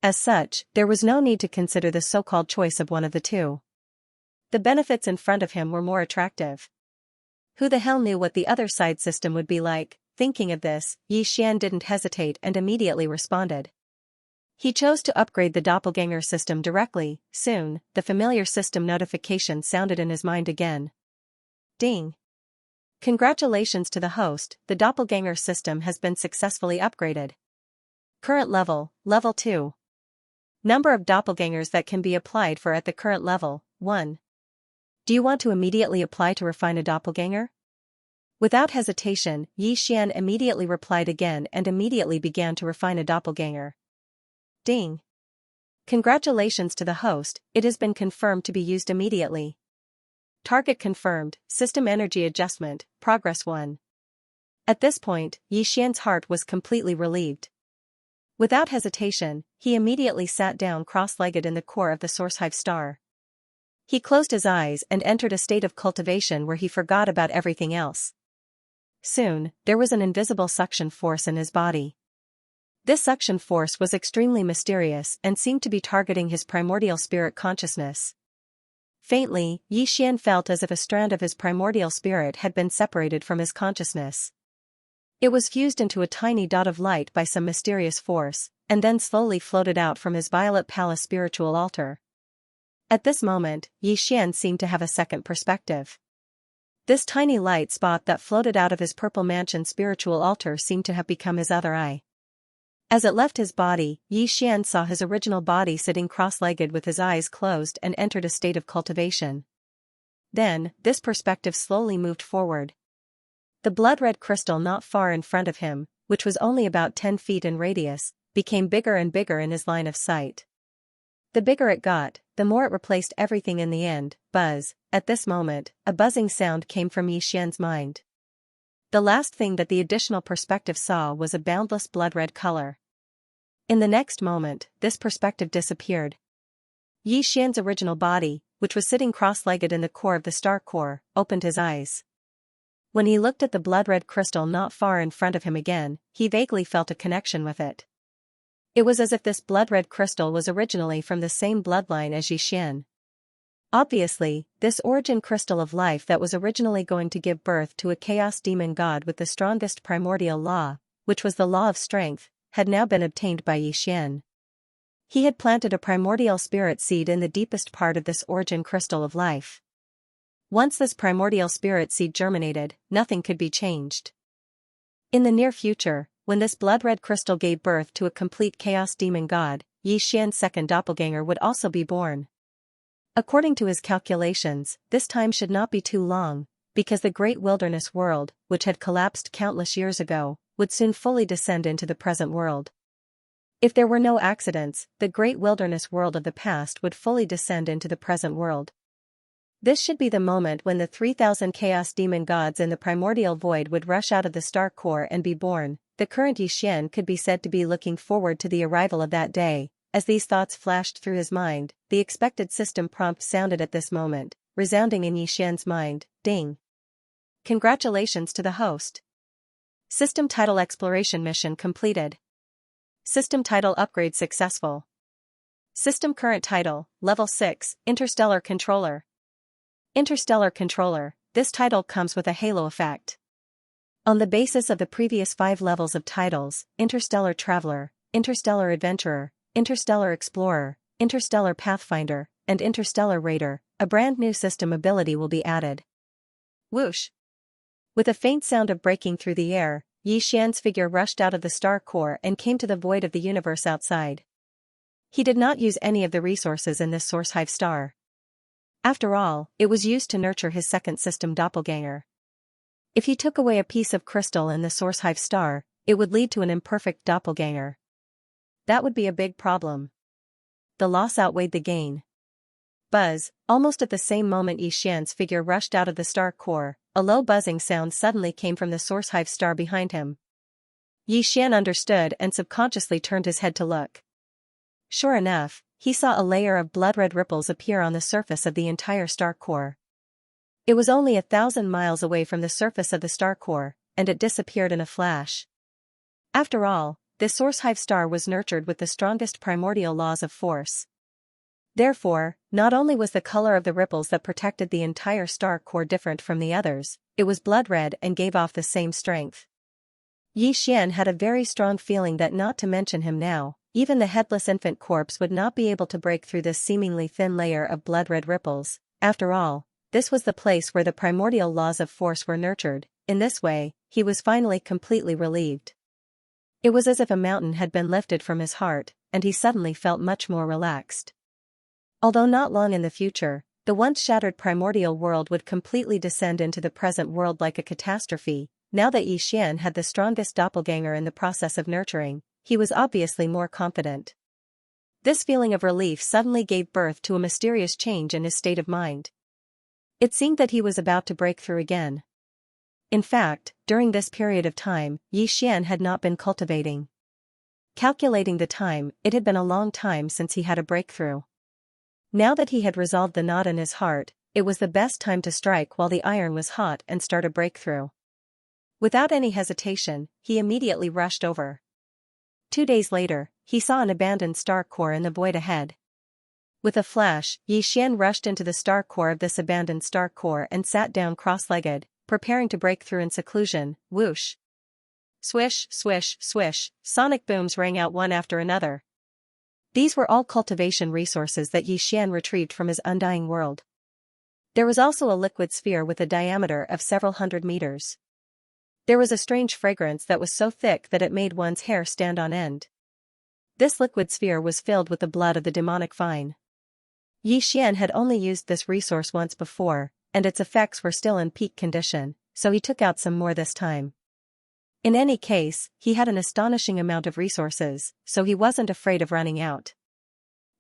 As such, there was no need to consider the so-called choice of one of the two. The benefits in front of him were more attractive. Who the hell knew what the other side system would be like? Thinking of this, Yi Xian didn't hesitate and immediately responded. He chose to upgrade the doppelganger system directly. Soon, the familiar system notification sounded in his mind again. Ding! Congratulations to the host, the doppelganger system has been successfully upgraded. Current level, level 2. Number of doppelgangers that can be applied for at the current level, 1. Do you want to immediately apply to refine a doppelganger? Without hesitation, Yi Xian immediately replied again and immediately began to refine a doppelganger. Ding! Congratulations to the host, it has been confirmed to be used immediately. Target confirmed, system energy adjustment, progress 1. At this point, Yi Xian's heart was completely relieved. Without hesitation, he immediately sat down cross-legged in the core of the source hive star. He closed his eyes and entered a state of cultivation where he forgot about everything else. Soon, there was an invisible suction force in his body. This suction force was extremely mysterious and seemed to be targeting his primordial spirit consciousness. Faintly, Yi Xian felt as if a strand of his primordial spirit had been separated from his consciousness. It was fused into a tiny dot of light by some mysterious force, and then slowly floated out from his Violet Palace spiritual altar. At this moment, Yi Xian seemed to have a second perspective. This tiny light spot that floated out of his Purple Mansion spiritual altar seemed to have become his other eye. As it left his body, Yi Xian saw his original body sitting cross-legged with his eyes closed and entered a state of cultivation. Then, this perspective slowly moved forward. The blood-red crystal not far in front of him, which was only about 10 feet in radius, became bigger and bigger in his line of sight. The bigger it got, the more it replaced everything in the end. Buzz. At this moment, a buzzing sound came from Yi Xian's mind. The last thing that the additional perspective saw was a boundless blood-red color. In the next moment, this perspective disappeared. Yi Xian's original body, which was sitting cross-legged in the core of the star core, opened his eyes. When he looked at the blood-red crystal not far in front of him again, he vaguely felt a connection with it. It was as if this blood-red crystal was originally from the same bloodline as Xian. Obviously, this origin crystal of life that was originally going to give birth to a chaos demon god with the strongest primordial law, which was the law of strength, had now been obtained by Xian. He had planted a primordial spirit seed in the deepest part of this origin crystal of life. Once this primordial spirit seed germinated, nothing could be changed. In the near future, when this blood-red crystal gave birth to a complete chaos demon god, Xian's second doppelganger would also be born. According to his calculations, this time should not be too long, because the great wilderness world, which had collapsed countless years ago, would soon fully descend into the present world. If there were no accidents, the great wilderness world of the past would fully descend into the present world. This should be the moment when the 3,000 chaos demon gods in the primordial void would rush out of the star core and be born. The current Xian could be said to be looking forward to the arrival of that day. As these thoughts flashed through his mind, the expected system prompt sounded at this moment, resounding in Xian's mind. Ding! Congratulations to the host. System title exploration mission completed. System title upgrade successful. System current title, Level 6, Interstellar Controller. Interstellar Controller, this title comes with a halo effect. On the basis of the previous 5 levels of titles, Interstellar Traveler, Interstellar Adventurer, Interstellar Explorer, Interstellar Pathfinder, and Interstellar Raider, a brand new system ability will be added. Whoosh! With a faint sound of breaking through the air, Xian's figure rushed out of the star core and came to the void of the universe outside. He did not use any of the resources in this source hive star. After all, it was used to nurture his second system doppelganger. If he took away a piece of crystal in the source hive star, it would lead to an imperfect doppelganger. That would be a big problem. The loss outweighed the gain. Buzz, almost at the same moment Xian's figure rushed out of the star core, a low buzzing sound suddenly came from the source hive star behind him. Xian understood and subconsciously turned his head to look. Sure enough, he saw a layer of blood-red ripples appear on the surface of the entire star core. It was only 1,000 miles away from the surface of the star core, and it disappeared in a flash. After all, this source hive star was nurtured with the strongest primordial laws of force. Therefore, not only was the color of the ripples that protected the entire star core different from the others, it was blood-red and gave off the same strength. Xian had a very strong feeling that not to mention him now, even the headless infant corpse would not be able to break through this seemingly thin layer of blood-red ripples. After all, this was the place where the primordial laws of force were nurtured. In this way, he was finally completely relieved. It was as if a mountain had been lifted from his heart, and he suddenly felt much more relaxed. Although not long in the future, the once shattered primordial world would completely descend into the present world like a catastrophe. Now that Xian had the strongest doppelganger in the process of nurturing, he was obviously more confident. This feeling of relief suddenly gave birth to a mysterious change in his state of mind. It seemed that he was about to break through again. In fact, during this period of time, Xian had not been cultivating. Calculating the time, it had been a long time since he had a breakthrough. Now that he had resolved the knot in his heart, it was the best time to strike while the iron was hot and start a breakthrough. Without any hesitation, he immediately rushed over. 2 days later, he saw an abandoned star core in the void ahead. With a flash, Xian rushed into the star core of this abandoned star core and sat down cross-legged, preparing to break through in seclusion. Whoosh! Swish, swish, swish, sonic booms rang out one after another. These were all cultivation resources that Xian retrieved from his undying world. There was also a liquid sphere with a diameter of several hundred meters. There was a strange fragrance that was so thick that it made one's hair stand on end. This liquid sphere was filled with the blood of the demonic vine. Xian had only used this resource once before, and its effects were still in peak condition, so he took out some more this time. In any case, he had an astonishing amount of resources, so he wasn't afraid of running out.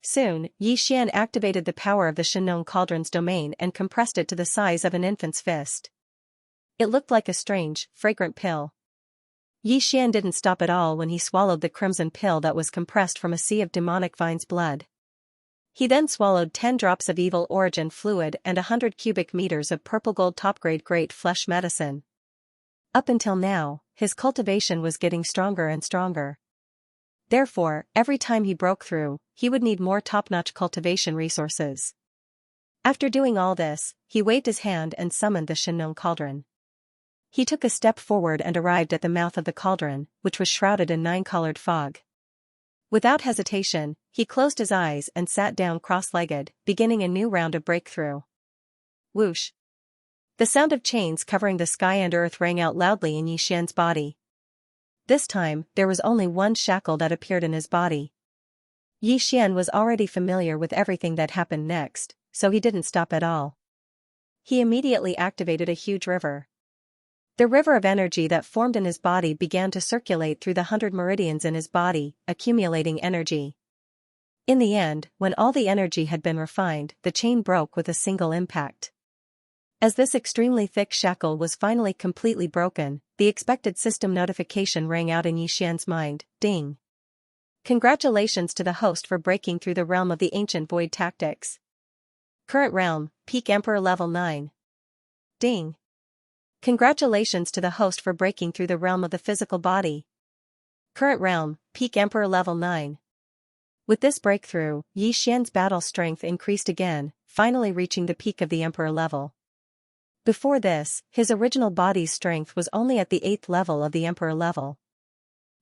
Soon, Xian activated the power of the Shenong Cauldron's domain and compressed it to the size of an infant's fist. It looked like a strange, fragrant pill. Xian didn't stop at all when he swallowed the crimson pill that was compressed from a sea of demonic vine's blood. He then swallowed 10 drops of evil origin fluid and 100 cubic meters of purple gold top-grade great flesh medicine. Up until now, his cultivation was getting stronger and stronger. Therefore, every time he broke through, he would need more top-notch cultivation resources. After doing all this, he waved his hand and summoned the Xianxia cauldron. He took a step forward and arrived at the mouth of the cauldron, which was shrouded in nine-colored fog. Without hesitation, he closed his eyes and sat down cross-legged, beginning a new round of breakthrough. Whoosh! The sound of chains covering the sky and earth rang out loudly in Yixian's body. This time, there was only one shackle that appeared in his body. Yixian was already familiar with everything that happened next, so he didn't stop at all. He immediately activated a huge river. The river of energy that formed in his body began to circulate through the 100 meridians in his body, accumulating energy. In the end, when all the energy had been refined, the chain broke with a single impact. As this extremely thick shackle was finally completely broken, the expected system notification rang out in Yixian's mind, ding. Congratulations to the host for breaking through the realm of the ancient void tactics. Current realm, Peak Emperor level 9. Ding. Congratulations to the host for breaking through the realm of the physical body. Current realm, Peak Emperor level 9. With this breakthrough, Yixian's battle strength increased again, finally reaching the peak of the Emperor level. Before this, his original body's strength was only at the 8th level of the Emperor level.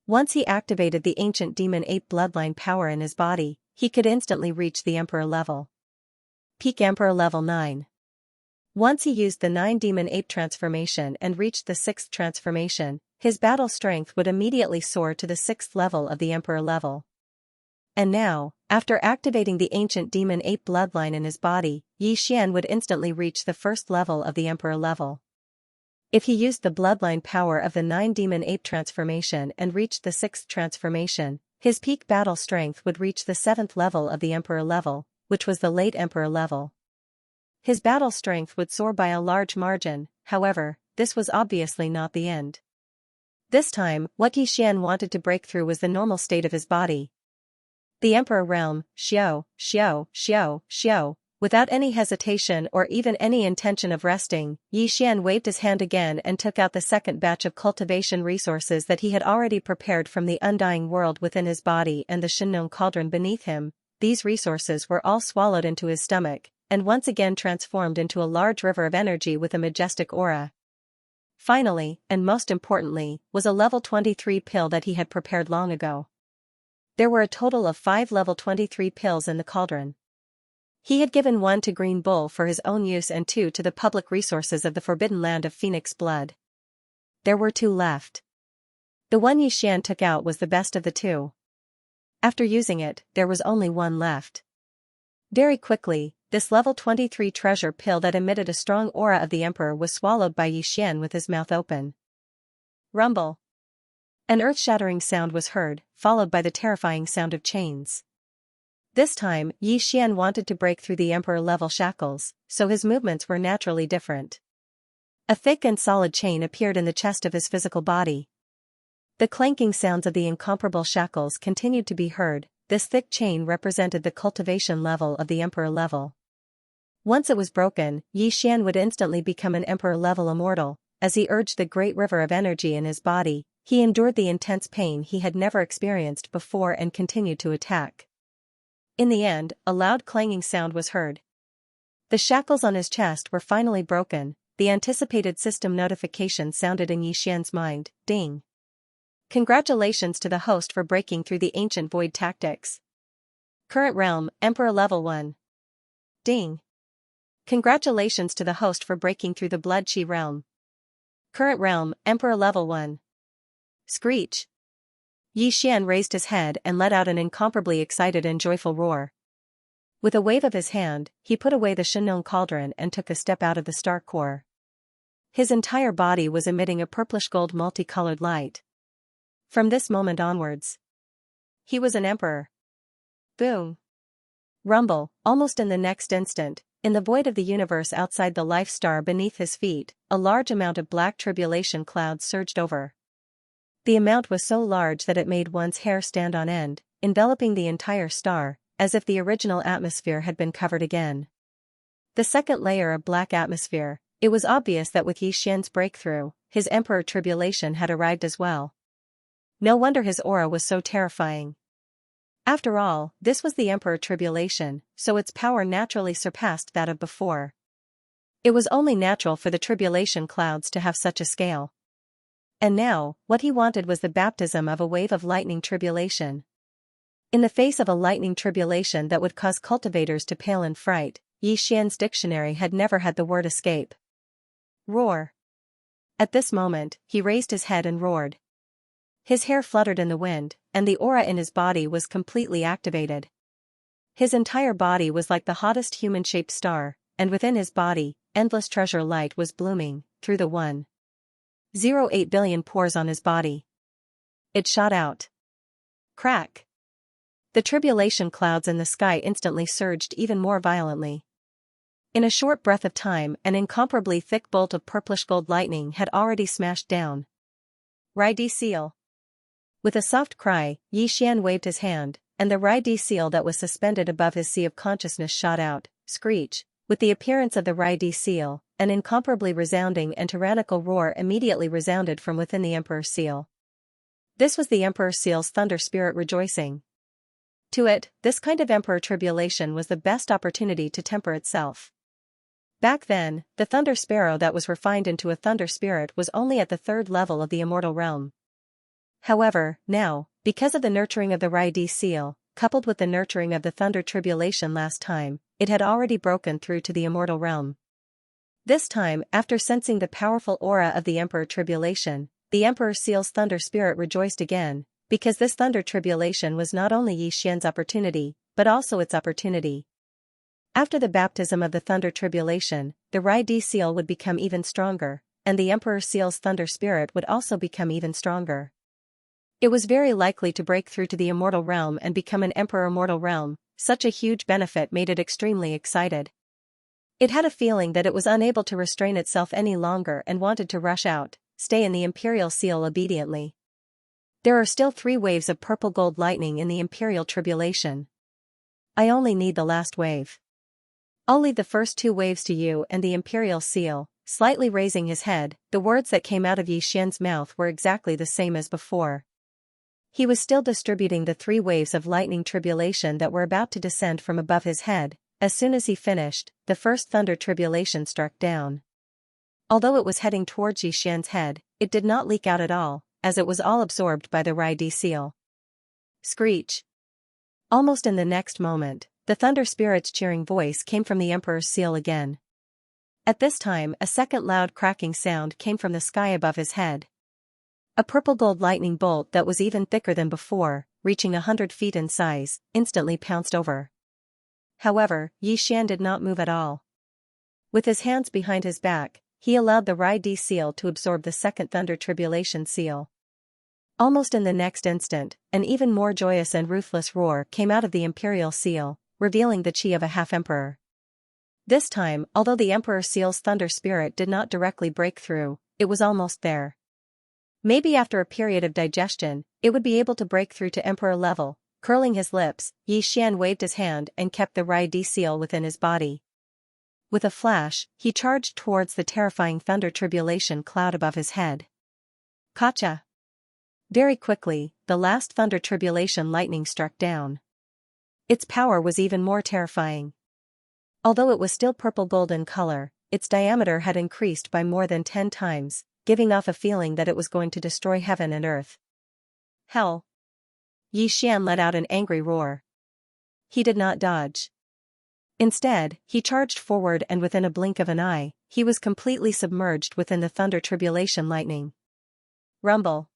Once he activated the ancient demon ape bloodline power in his body, he could instantly reach the Emperor level. Peak Emperor level 9. Once he used the 9 demon ape transformation and reached the 6th transformation, his battle strength would immediately soar to the 6th level of the Emperor level. And now, after activating the ancient demon ape bloodline in his body, Yixian would instantly reach the 1st level of the Emperor level. If he used the bloodline power of the 9 demon ape transformation and reached the 6th transformation, his peak battle strength would reach the 7th level of the Emperor level, which was the late Emperor level. His battle strength would soar by a large margin. However, this was obviously not the end. This time, what Yixian wanted to break through was the normal state of his body. The Emperor realm, Xiao, Xiao, Xiao, Xiao. Without any hesitation or even any intention of resting, Yixian waved his hand again and took out the second batch of cultivation resources that he had already prepared from the undying world within his body and the Xianxia cauldron beneath him. These resources were all swallowed into his stomach, and once again transformed into a large river of energy with a majestic aura. Finally, and most importantly, was a level 23 pill that he had prepared long ago. There were a total of 5 level 23 pills in the cauldron. He had given 1 to Green Bull for his own use and 2 to the public resources of the Forbidden Land of Phoenix Blood. There were 2 left. The one Yixian took out was the best of the 2. After using it, there was only 1 left. Very quickly, this level 23 treasure pill that emitted a strong aura of the Emperor was swallowed by Yixian with his mouth open. Rumble. An earth-shattering sound was heard, followed by the terrifying sound of chains. This time, Yixian wanted to break through the Emperor-level shackles, so his movements were naturally different. A thick and solid chain appeared in the chest of his physical body. The clanking sounds of the incomparable shackles continued to be heard. This thick chain represented the cultivation level of the Emperor level. Once it was broken, Yixian would instantly become an Emperor-level immortal. As he urged the great river of energy in his body, he endured the intense pain he had never experienced before and continued to attack. In the end, a loud clanging sound was heard. The shackles on his chest were finally broken. The anticipated system notification sounded in Yixian's mind, ding. Congratulations to the host for breaking through the ancient void tactics. Current realm, Emperor level 1. Ding. Congratulations to the host for breaking through the blood chi realm. Current realm, Emperor level 1. Screech. Yixian raised his head and let out an incomparably excited and joyful roar. With a wave of his hand, he put away the Xianxia cauldron and took a step out of the star core. His entire body was emitting a purplish-gold multicolored light. From this moment onwards, he was an emperor. Boom. Rumble, almost in the next instant, in the void of the universe outside the life star beneath his feet, a large amount of black tribulation clouds surged over. The amount was so large that it made one's hair stand on end, enveloping the entire star, as if the original atmosphere had been covered again. The second layer of black atmosphere, It was obvious that with Yi Xian's breakthrough, his emperor tribulation had arrived as well. No wonder his aura was so terrifying. After all, this was the emperor tribulation, so its power naturally surpassed that of before. It was only natural for the tribulation clouds to have such a scale. And now, what he wanted was the baptism of a wave of lightning tribulation. In the face of a lightning tribulation that would cause cultivators to pale in fright, Yi Xian's dictionary had never had the word escape. Roar. At this moment, he raised his head and roared. His hair fluttered in the wind, and the aura in his body was completely activated. His entire body was like the hottest human-shaped star, and within his body, endless treasure light was blooming, through the 1.08 billion pores on his body. It shot out. Crack. The tribulation clouds in the sky instantly surged even more violently. In a short breath of time, an incomparably thick bolt of purplish gold lightning had already smashed down. Rai seal. With a soft cry, Yi Xian waved his hand, and the Rai seal that was suspended above his sea of consciousness shot out, screech. With the appearance of the Rai seal, an incomparably resounding and tyrannical roar immediately resounded from within the Emperor seal. This was the Emperor seal's thunder spirit rejoicing. To it, this kind of emperor tribulation was the best opportunity to temper itself. Back then, the thunder sparrow that was refined into a thunder spirit was only at the 3rd level of the immortal realm. However, now, because of the nurturing of the Rai seal, coupled with the nurturing of the thunder tribulation last time, it had already broken through to the immortal realm. This time, after sensing the powerful aura of the emperor tribulation, the Emperor seal's thunder spirit rejoiced again, because this thunder tribulation was not only Yi Xian's opportunity, but also its opportunity. After the baptism of the thunder tribulation, the Rai seal would become even stronger, and the Emperor seal's thunder spirit would also become even stronger. It was very likely to break through to the immortal realm and become an emperor immortal realm. Such a huge benefit made it extremely excited. It had a feeling that it was unable to restrain itself any longer and wanted to rush out, stay in the imperial seal obediently. There are still 3 waves of purple gold lightning in the imperial tribulation. I only need the last wave. I'll leave the first 2 waves to you and the imperial seal. Slightly raising his head, the words that came out of Yi Xian's mouth were exactly the same as before. He was still distributing the 3 waves of lightning tribulation that were about to descend from above his head. As soon as he finished, the first thunder tribulation struck down. Although it was heading towards Yi Xian's head, it did not leak out at all, as it was all absorbed by the Rai seal. Screech. Almost in the next moment, the thunder spirit's cheering voice came from the Emperor's seal again. At this time, a second loud cracking sound came from the sky above his head. A purple gold lightning bolt that was even thicker than before, reaching 100 feet in size, instantly pounced over. However, Yi Xian did not move at all. With his hands behind his back, he allowed the Rai seal to absorb the second thunder tribulation seal. Almost in the next instant, an even more joyous and ruthless roar came out of the imperial seal, revealing the chi of a half-emperor. This time, although the Emperor seal's thunder spirit did not directly break through, it was almost there. Maybe after a period of digestion, it would be able to break through to emperor level. Curling his lips, Yi Xian waved his hand and kept the Rai seal within his body. With a flash, he charged towards the terrifying thunder tribulation cloud above his head. Kacha! Very quickly, the last thunder tribulation lightning struck down. Its power was even more terrifying. Although it was still purple gold in color, its diameter had increased by more than 10 times, giving off a feeling that it was going to destroy heaven and earth. Hell! Yi Xian let out an angry roar. He did not dodge. Instead, he charged forward, and within a blink of an eye, he was completely submerged within the thunder tribulation lightning. Rumble.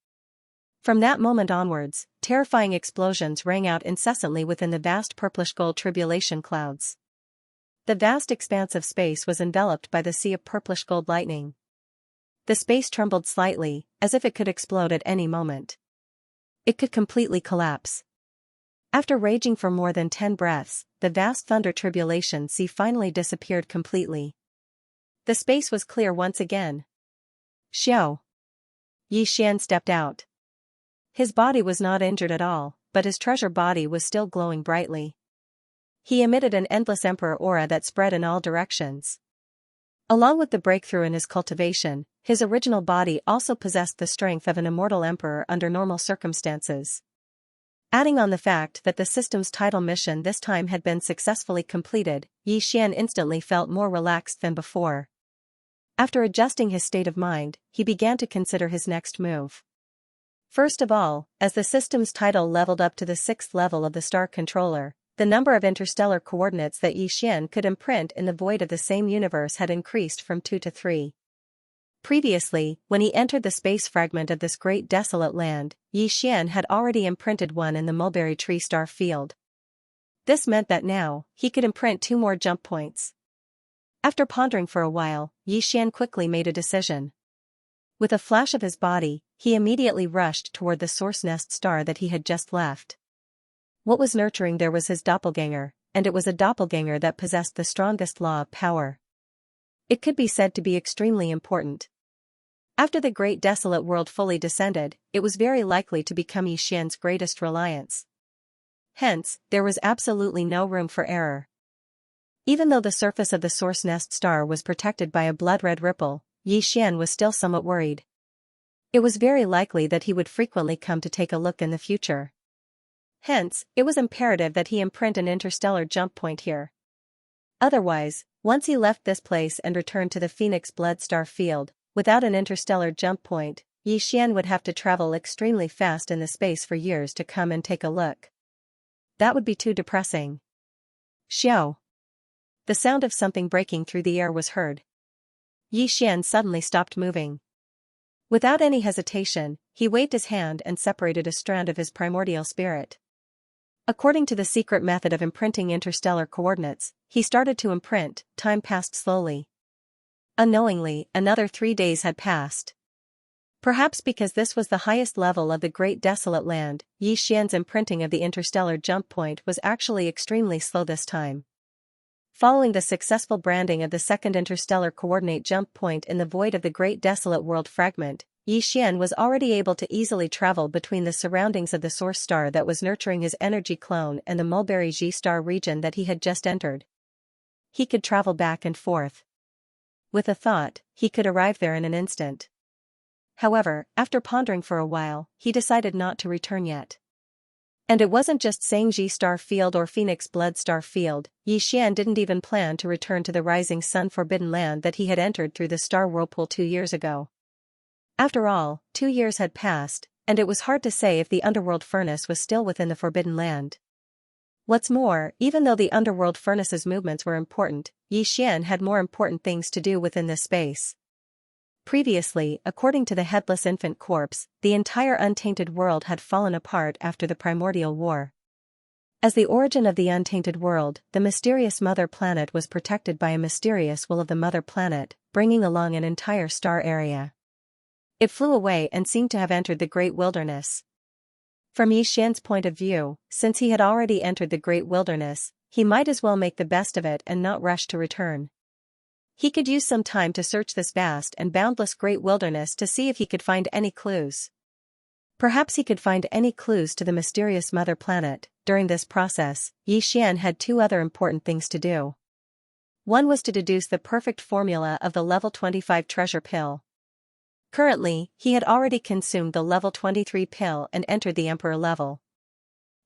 From that moment onwards, terrifying explosions rang out incessantly within the vast purplish gold tribulation clouds. The vast expanse of space was enveloped by the sea of purplish gold lightning. The space trembled slightly, as if it could explode at any moment. It could completely collapse. After raging for more than 10 breaths, the vast thunder tribulation sea finally disappeared completely. The space was clear once again. Xiao! Yi Xian stepped out. His body was not injured at all, but his treasure body was still glowing brightly. He emitted an endless emperor aura that spread in all directions. Along with the breakthrough in his cultivation, his original body also possessed the strength of an immortal emperor under normal circumstances. Adding on the fact that the system's title mission this time had been successfully completed, Xian instantly felt more relaxed than before. After adjusting his state of mind, he began to consider his next move. First of all, as the system's title leveled up to the 6th level of the Star Controller, the number of interstellar coordinates that Xian could imprint in the void of the same universe had increased from 2 to 3. Previously, when he entered the space fragment of this great desolate land, Xian had already imprinted one in the mulberry tree star field. This meant that now, he could imprint 2 more jump points. After pondering for a while, Xian quickly made a decision. With a flash of his body, he immediately rushed toward the source nest star that he had just left. What was nurturing there was his doppelganger, and it was a doppelganger that possessed the strongest law of power. It could be said to be extremely important. After the great desolate world fully descended, it was very likely to become Xian's greatest reliance. Hence, there was absolutely no room for error. Even though the surface of the source nest star was protected by a blood-red ripple, Xian was still somewhat worried. It was very likely that he would frequently come to take a look in the future. Hence, it was imperative that he imprint an interstellar jump point here. Otherwise, once he left this place and returned to the Phoenix Blood Star field, without an interstellar jump point, Xian would have to travel extremely fast in the space for years to come and take a look. That would be too depressing. Xiao. The sound of something breaking through the air was heard. Xian suddenly stopped moving. Without any hesitation, he waved his hand and separated a strand of his primordial spirit. According to the secret method of imprinting interstellar coordinates, he started to imprint. Time passed slowly. Unknowingly, another 3 days had passed. Perhaps because this was the highest level of the great desolate land, Xian's imprinting of the interstellar jump point was actually extremely slow this time. Following the successful branding of the second interstellar coordinate jump point in the void of the great desolate world fragment, Xian was already able to easily travel between the surroundings of the source star that was nurturing his energy clone and the Mulberry G star region that he had just entered. He could travel back and forth. With a thought, he could arrive there in an instant. However, after pondering for a while, he decided not to return yet. And it wasn't just Xianxia star field or Phoenix Blood Star field. Xian didn't even plan to return to the rising sun forbidden land that he had entered through the star whirlpool 2 years ago. After all, 2 years had passed, and it was hard to say if the underworld furnace was still within the forbidden land. What's more, even though the underworld furnace's movements were important, Xian had more important things to do within this space. Previously, according to the headless infant corpse, the entire untainted world had fallen apart after the primordial war. As the origin of the untainted world, the mysterious mother planet was protected by a mysterious will of the mother planet, bringing along an entire star area. It flew away and seemed to have entered the great wilderness. From Xian's point of view, since he had already entered the great wilderness, he might as well make the best of it and not rush to return. He could use some time to search this vast and boundless great wilderness to see if he could find any clues. Perhaps he could find any clues to the mysterious mother planet. During this process, Xian had 2 other important things to do. One was to deduce the perfect formula of the level 25 treasure pill. Currently, he had already consumed the level 23 pill and entered the Emperor level.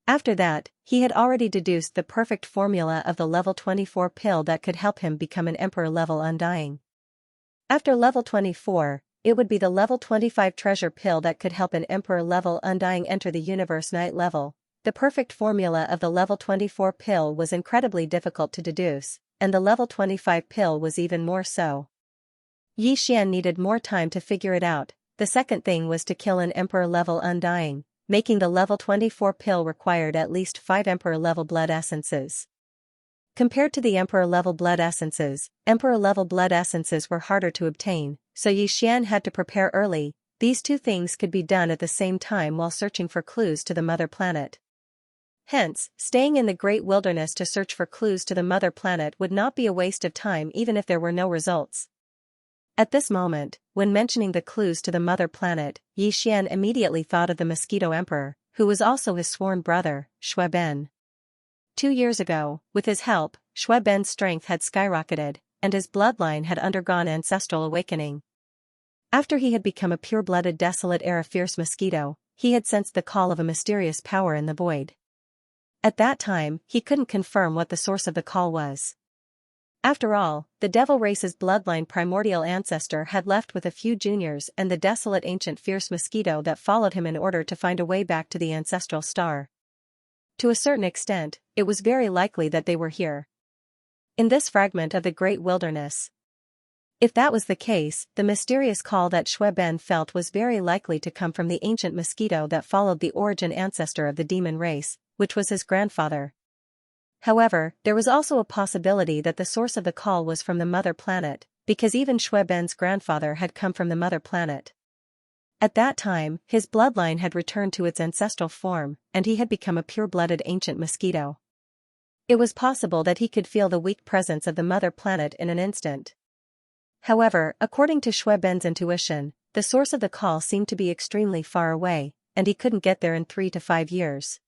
After that, he had already deduced the perfect formula of the level 24 pill that could help him become an Emperor level Undying. After level 24, it would be the level 25 treasure pill that could help an Emperor level Undying enter the Universe Night level. The perfect formula of the level 24 pill was incredibly difficult to deduce, and the level 25 pill was even more so. Xian needed more time to figure it out. The second thing was to kill an Emperor level Undying, making the level 24 pill required at least 5 Emperor level blood essences. Compared to the Emperor level blood essences, Emperor level blood essences were harder to obtain, so Xian had to prepare early. These 2 things could be done at the same time while searching for clues to the mother planet. Hence, staying in the great wilderness to search for clues to the mother planet would not be a waste of time even if there were no results. At this moment, when mentioning the clues to the mother planet, Xian immediately thought of the Mosquito Emperor, who was also his sworn brother, Shueben. 2 years ago, with his help, Shueben's strength had skyrocketed, and his bloodline had undergone ancestral awakening. After he had become a pure-blooded desolate air of fierce mosquito, he had sensed the call of a mysterious power in the void. At that time, he couldn't confirm what the source of the call was. After all, the devil race's bloodline primordial ancestor had left with a few juniors and the desolate ancient fierce mosquito that followed him in order to find a way back to the ancestral star. To a certain extent, it was very likely that they were here, in this fragment of the great wilderness. If that was the case, the mysterious call that Xue Ben felt was very likely to come from the ancient mosquito that followed the origin ancestor of the demon race, which was his grandfather. However, there was also a possibility that the source of the call was from the mother planet, because even Xue Ben's grandfather had come from the mother planet. At that time, his bloodline had returned to its ancestral form, and he had become a pure-blooded ancient mosquito. It was possible that he could feel the weak presence of the mother planet in an instant. However, according to Xue Ben's intuition, the source of the call seemed to be extremely far away, and he couldn't get there in 3 to 5 years.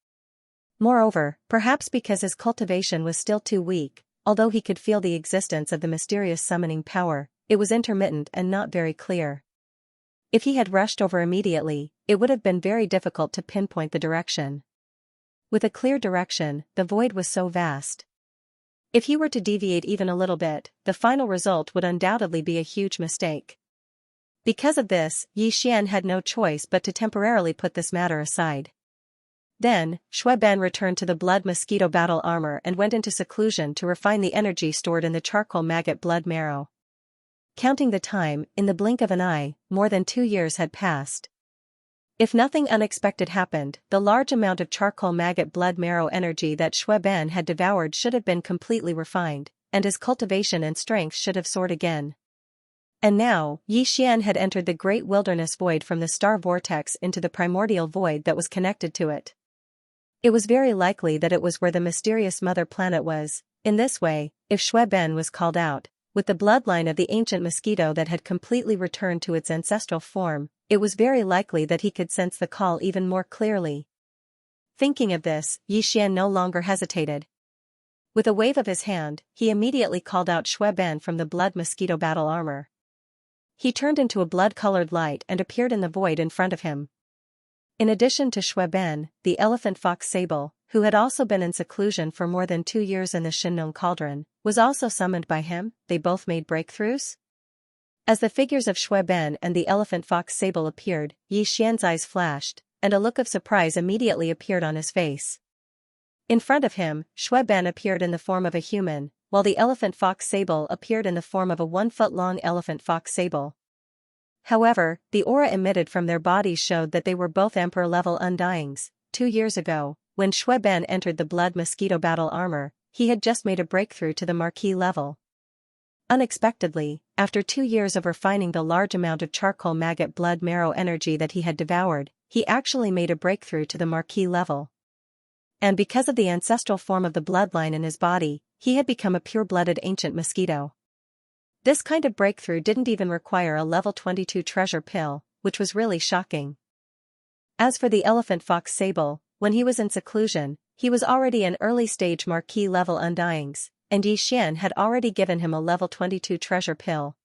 Moreover, perhaps because his cultivation was still too weak, although he could feel the existence of the mysterious summoning power, it was intermittent and not very clear. If he had rushed over immediately, it would have been very difficult to pinpoint the direction. With a clear direction, the void was so vast. If he were to deviate even a little bit, the final result would undoubtedly be a huge mistake. Because of this, Xian had no choice but to temporarily put this matter aside. Then, Xue Ben returned to the blood mosquito battle armor and went into seclusion to refine the energy stored in the charcoal maggot blood marrow. Counting the time, in the blink of an eye, more than 2 years had passed. If nothing unexpected happened, the large amount of charcoal maggot blood marrow energy that Xue Ben had devoured should have been completely refined, and his cultivation and strength should have soared again. And now, Xian had entered the great wilderness void from the star vortex into the primordial void that was connected to it. It was very likely that it was where the mysterious mother planet was. In this way, if Xue Ben was called out, with the bloodline of the ancient mosquito that had completely returned to its ancestral form, it was very likely that he could sense the call even more clearly. Thinking of this, Xian no longer hesitated. With a wave of his hand, he immediately called out Xue Ben from the blood mosquito battle armor. He turned into a blood-colored light and appeared in the void in front of him. In addition to Xue Ben, the elephant fox Sable, who had also been in seclusion for more than 2 years in the Shinnon cauldron, was also summoned by him. They both made breakthroughs. As the figures of Xue Ben and the elephant fox Sable appeared, Xian's eyes flashed, and a look of surprise immediately appeared on his face. In front of him, Xue Ben appeared in the form of a human, while the elephant fox Sable appeared in the form of a 1-foot-long elephant fox Sable. However, the aura emitted from their bodies showed that they were both Emperor-level Undyings. 2 years ago, when Xue Ben entered the blood mosquito battle armor, he had just made a breakthrough to the Marquis level. Unexpectedly, after 2 years of refining the large amount of charcoal maggot blood marrow energy that he had devoured, he actually made a breakthrough to the Marquis level. And because of the ancestral form of the bloodline in his body, he had become a pure-blooded ancient mosquito. This kind of breakthrough didn't even require a level 22 treasure pill, which was really shocking. As for the elephant fox Sable, when he was in seclusion, he was already an early-stage Marquis level Undyings, and Xian had already given him a level 22 treasure pill.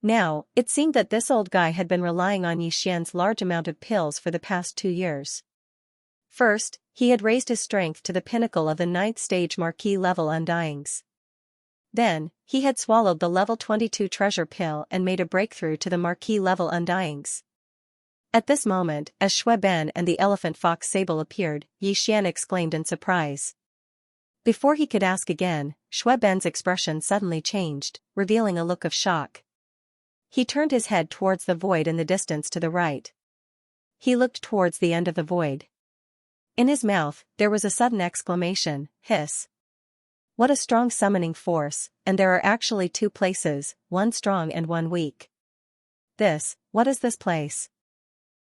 Now, it seemed that this old guy had been relying on Xian's large amount of pills for the past 2 years. First, he had raised his strength to the pinnacle of the 9th stage Marquis level Undyings. Then, he had swallowed the level 22 treasure pill and made a breakthrough to the Marquis level Undyings. At this moment, as Xue Ben and the elephant fox Sable appeared, Xian exclaimed in surprise. Before he could ask again, Xue Ben's expression suddenly changed, revealing a look of shock. He turned his head towards the void in the distance to the right. He looked towards the end of the void. In his mouth, there was a sudden exclamation, hiss. What a strong summoning force, and there are actually 2 places, one strong and one weak. What is this place?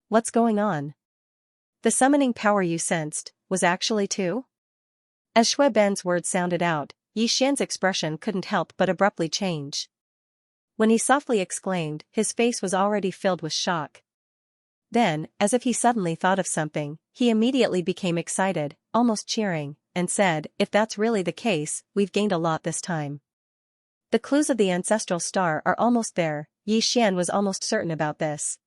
What's going on? The summoning power you sensed, was actually 2? As Xue Ben's words sounded out, Xian's expression couldn't help but abruptly change. When he softly exclaimed, his face was already filled with shock. Then, as if he suddenly thought of something, he immediately became excited, almost cheering, and said, if that's really the case, we've gained a lot this time. The clues of the ancestral star are almost there. Yi Xian was almost certain about this.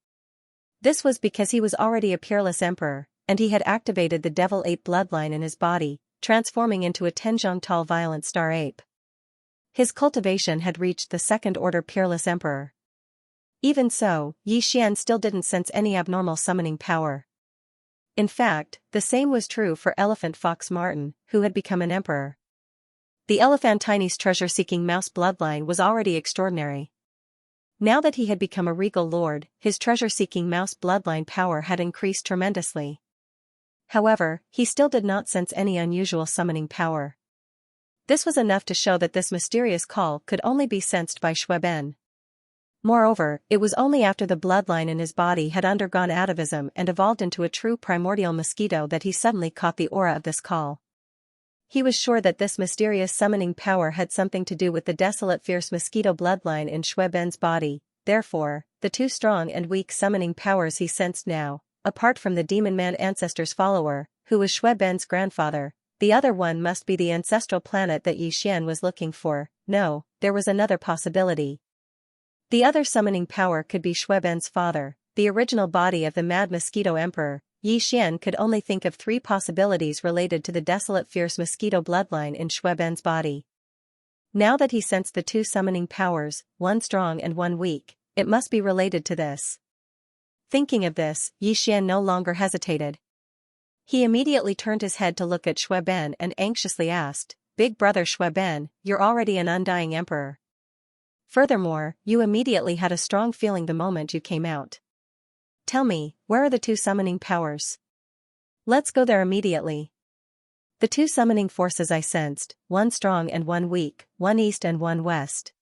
This was because he was already a peerless emperor, and he had activated the devil ape bloodline in his body, transforming into a Tenjiang violent star ape. His cultivation had reached the second-order peerless emperor. Even so, Yi Xian still didn't sense any abnormal summoning power. In fact, the same was true for Elephant Fox Martin, who had become an emperor. The Elephantine's treasure-seeking mouse bloodline was already extraordinary. Now that he had become a regal lord, his treasure-seeking mouse bloodline power had increased tremendously. However, he still did not sense any unusual summoning power. This was enough to show that this mysterious call could only be sensed by Xueben. Moreover, it was only after the bloodline in his body had undergone atavism and evolved into a true primordial mosquito that he suddenly caught the aura of this call. He was sure that this mysterious summoning power had something to do with the desolate fierce mosquito bloodline in Xueben's body. Therefore, the two strong and weak summoning powers he sensed now, apart from the demon man ancestor's follower, who was Xueben's grandfather, the other one must be the ancestral planet that Yi Xian was looking for. No, there was another possibility. The other summoning power could be Xueben's father, the original body of the Mad Mosquito Emperor. Yi Xian could only think of three possibilities related to the desolate fierce mosquito bloodline in Xueben's body. Now that he sensed the two summoning powers, one strong and one weak, it must be related to this. Thinking of this, Yi Xian no longer hesitated. He immediately turned his head to look at Xueben and anxiously asked, "Big brother Xueben, you're already an undying emperor. Furthermore, you immediately had a strong feeling the moment you came out. Tell me, where are the two summoning powers? Let's go there immediately." The two summoning forces I sensed, one strong and one weak, one east and one west.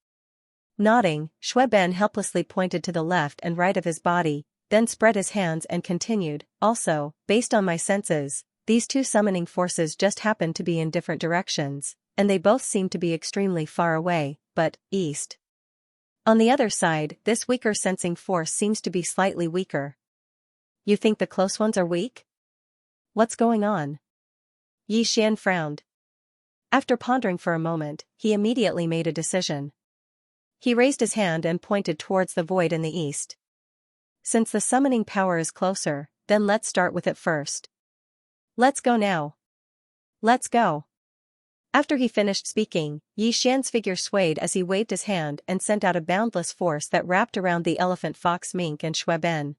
Nodding, Xueben helplessly pointed to the left and right of his body, then spread his hands and continued, "Also, based on my senses, these two summoning forces just happen to be in different directions, and they both seem to be extremely far away, but east. On the other side, this weaker sensing force seems to be slightly weaker." "You think the close ones are weak? What's going on?" Yi Xian frowned. After pondering for a moment, he immediately made a decision. He raised his hand and pointed towards the void in the east. "Since the summoning power is closer, then let's start with it first. Let's go now. Let's go." After he finished speaking, Yi Xian's figure swayed as he waved his hand and sent out a boundless force that wrapped around the elephant fox mink and Xueben.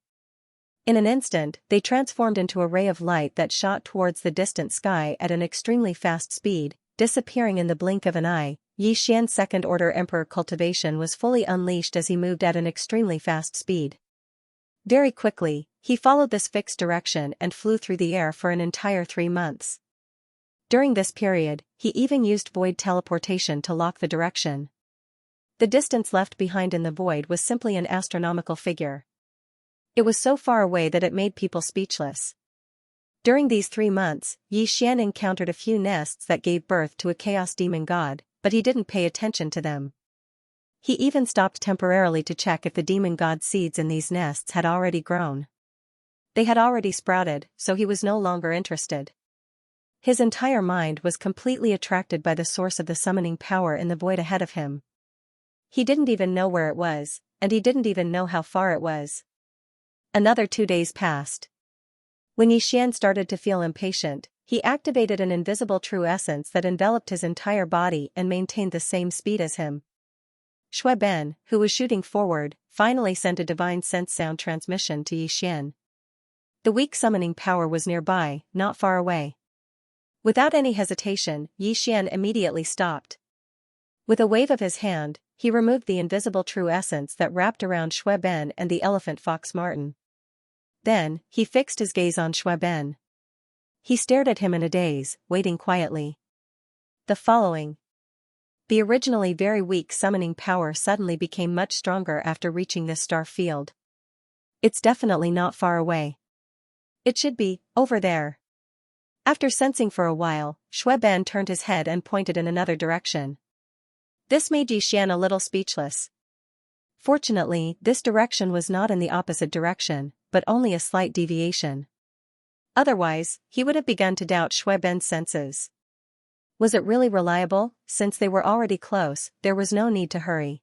In an instant, they transformed into a ray of light that shot towards the distant sky at an extremely fast speed, disappearing in the blink of an eye. Yi Xian's second-order emperor cultivation was fully unleashed as he moved at an extremely fast speed. Very quickly, he followed this fixed direction and flew through the air for an entire 3 months. During this period, he even used void teleportation to lock the direction. The distance left behind in the void was simply an astronomical figure. It was so far away that it made people speechless. During these 3 months, Yi Xian encountered a few nests that gave birth to a chaos demon god, but he didn't pay attention to them. He even stopped temporarily to check if the demon god seeds in these nests had already grown. They had already sprouted, so he was no longer interested. His entire mind was completely attracted by the source of the summoning power in the void ahead of him. He didn't even know where it was, and he didn't even know how far it was. Another 2 days passed. When Yi Xian started to feel impatient, he activated an invisible true essence that enveloped his entire body and maintained the same speed as him. Xueben, who was shooting forward, finally sent a divine sense sound transmission to Yi Xian. The weak summoning power was nearby, not far away. Without any hesitation, Yi Xian immediately stopped. With a wave of his hand, he removed the invisible true essence that wrapped around Xueben and the elephant fox Martin. Then, he fixed his gaze on Xueben. He stared at him in a daze, waiting quietly. The following. The originally very weak summoning power suddenly became much stronger after reaching this star field. "It's definitely not far away. It should be, over there." After sensing for a while, Xueben turned his head and pointed in another direction. This made Yi Xian a little speechless. Fortunately, this direction was not in the opposite direction, but only a slight deviation. Otherwise, he would have begun to doubt Xueben's senses. Was it really reliable? Since they were already close, there was no need to hurry.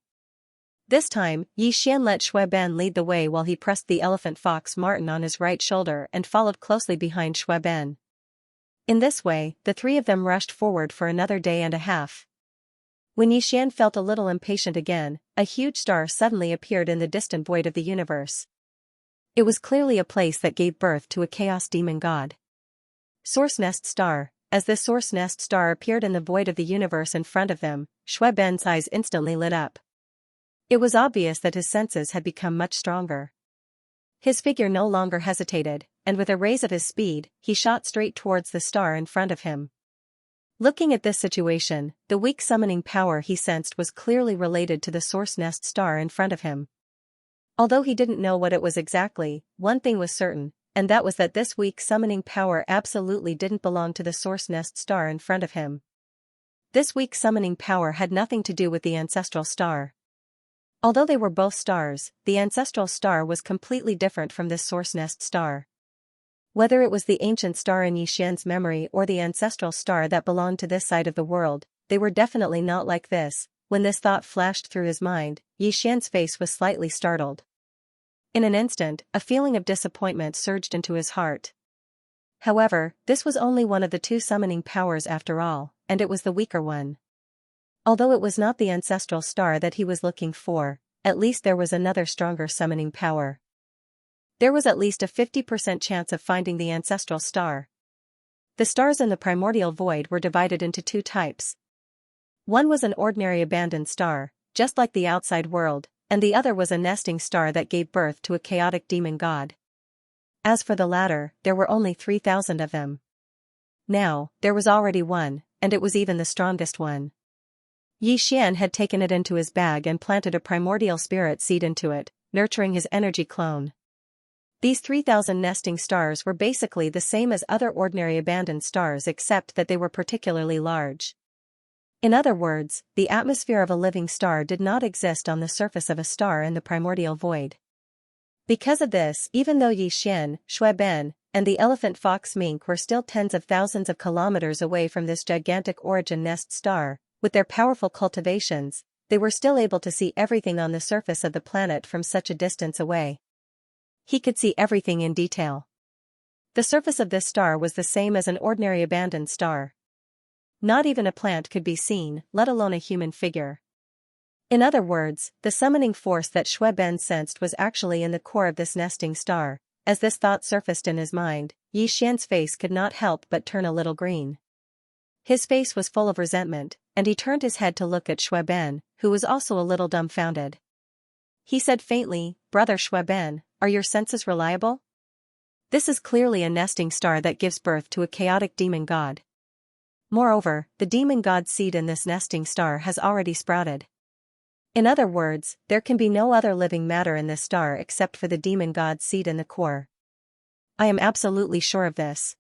This time, Yi Xian let Shui Ben lead the way while he pressed the elephant fox Martin on his right shoulder and followed closely behind Shui Ben. In this way, the three of them rushed forward for another day and a half. When Yi Xian felt a little impatient again, a huge star suddenly appeared in the distant void of the universe. It was clearly a place that gave birth to a chaos demon god. Source Nest Star. As this Source Nest Star appeared in the void of the universe in front of them, Shui Ben's eyes instantly lit up. It was obvious that his senses had become much stronger. His figure no longer hesitated, and with a raise of his speed, he shot straight towards the star in front of him. Looking at this situation, the weak summoning power he sensed was clearly related to the Source Nest Star in front of him. Although he didn't know what it was exactly, one thing was certain, and that was that this weak summoning power absolutely didn't belong to the Source Nest Star in front of him. This weak summoning power had nothing to do with the ancestral star. Although they were both stars, the ancestral star was completely different from this Source Nest Star. Whether it was the ancient star in Yi Xian's memory or the ancestral star that belonged to this side of the world, they were definitely not like this. When this thought flashed through his mind, Yi Xian's face was slightly startled. In an instant, a feeling of disappointment surged into his heart. However, this was only one of the two summoning powers after all, and it was the weaker one. Although it was not the ancestral star that he was looking for, at least there was another stronger summoning power. There was at least a 50% chance of finding the ancestral star. The stars in the primordial void were divided into two types. One was an ordinary abandoned star, just like the outside world, and the other was a nesting star that gave birth to a chaotic demon god. As for the latter, there were only 3,000 of them. Now, there was already one, and it was even the strongest one. Yi Xian had taken it into his bag and planted a primordial spirit seed into it, nurturing his energy clone. These 3,000 nesting stars were basically the same as other ordinary abandoned stars except that they were particularly large. In other words, the atmosphere of a living star did not exist on the surface of a star in the primordial void. Because of this, even though Yi Xian, Shui Ben, and the elephant fox mink were still tens of thousands of kilometers away from this gigantic origin nest star, with their powerful cultivations, they were still able to see everything on the surface of the planet from such a distance away. He could see everything in detail. The surface of this star was the same as an ordinary abandoned star. Not even a plant could be seen, let alone a human figure. In other words, the summoning force that Shui Ben sensed was actually in the core of this nesting star. As this thought surfaced in his mind, Yi Xian's face could not help but turn a little green. His face was full of resentment, and he turned his head to look at Shui Ben, who was also a little dumbfounded. He said faintly, "Brother Shui Ben, are your senses reliable? This is clearly a nesting star that gives birth to a chaotic demon god. Moreover, the demon god seed in this nesting star has already sprouted. In other words, there can be no other living matter in this star except for the demon god seed in the core. I am absolutely sure of this."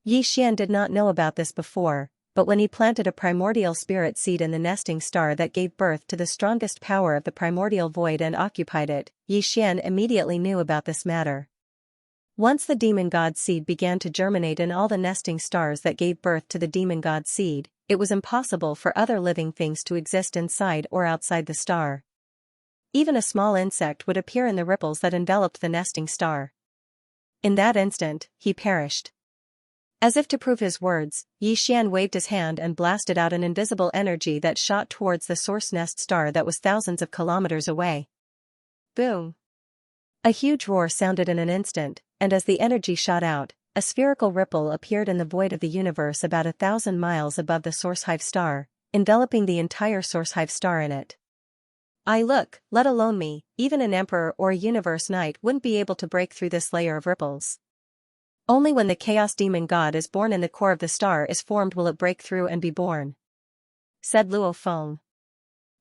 Yi Xian did not know about this before, but when he planted a primordial spirit seed in the nesting star that gave birth to the strongest power of the primordial void and occupied it, Yi Xian immediately knew about this matter. Once the demon god seed began to germinate in all the nesting stars that gave birth to the demon god seed, it was impossible for other living things to exist inside or outside the star. Even a small insect would appear in the ripples that enveloped the nesting star. In that instant, he perished. As if to prove his words, Yi Xian waved his hand and blasted out an invisible energy that shot towards the source nest star that was thousands of kilometers away. Boom! A huge roar sounded in an instant, and as the energy shot out, a spherical ripple appeared in the void of the universe about 1,000 miles above the source hive star, enveloping the entire source hive star in it. Look, let alone me, even an emperor or a universe knight wouldn't be able to break through this layer of ripples. Only when the chaos demon god is born in the core of the star is formed will it break through and be born," said Luo Feng.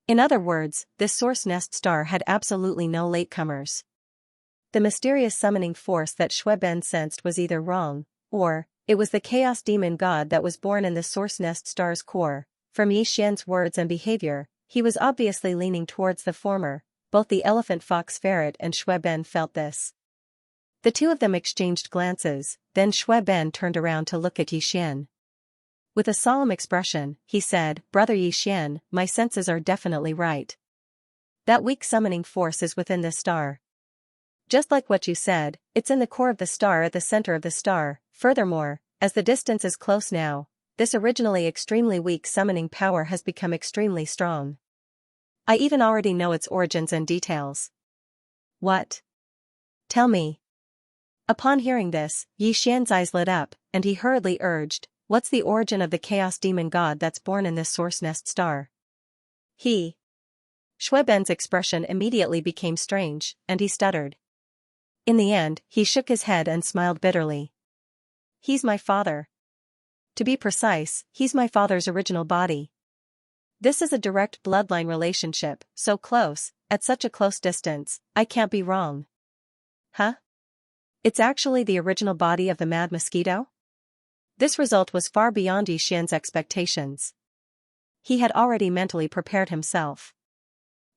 In other words, this source nest star had absolutely no latecomers. The mysterious summoning force that Shui Ben sensed was either wrong, or it was the chaos demon god that was born in the source nest star's core. From Yi Xian's words and behavior, he was obviously leaning towards the former. Both the elephant fox ferret and Shui Ben felt this. The two of them exchanged glances, then Shui Ben turned around to look at Yi Xian. With a solemn expression, he said, "Brother Yixian, my senses are definitely right. That weak summoning force is within this star. Just like what you said, it's in the core of the star at the center of the star. Furthermore, as the distance is close now, this originally extremely weak summoning power has become extremely strong. I even already know its origins and details." "What? Tell me." Upon hearing this, Yi Xian's eyes lit up, and he hurriedly urged, "What's the origin of the chaos demon god that's born in this source nest star?" Shui Ben's expression immediately became strange, and he stuttered. In the end, he shook his head and smiled bitterly. "He's my father. To be precise, he's my father's original body. This is a direct bloodline relationship, so close, at such a close distance, I can't be wrong." "Huh? It's actually the original body of the mad mosquito?" This result was far beyond Yi Xian's expectations. He had already mentally prepared himself.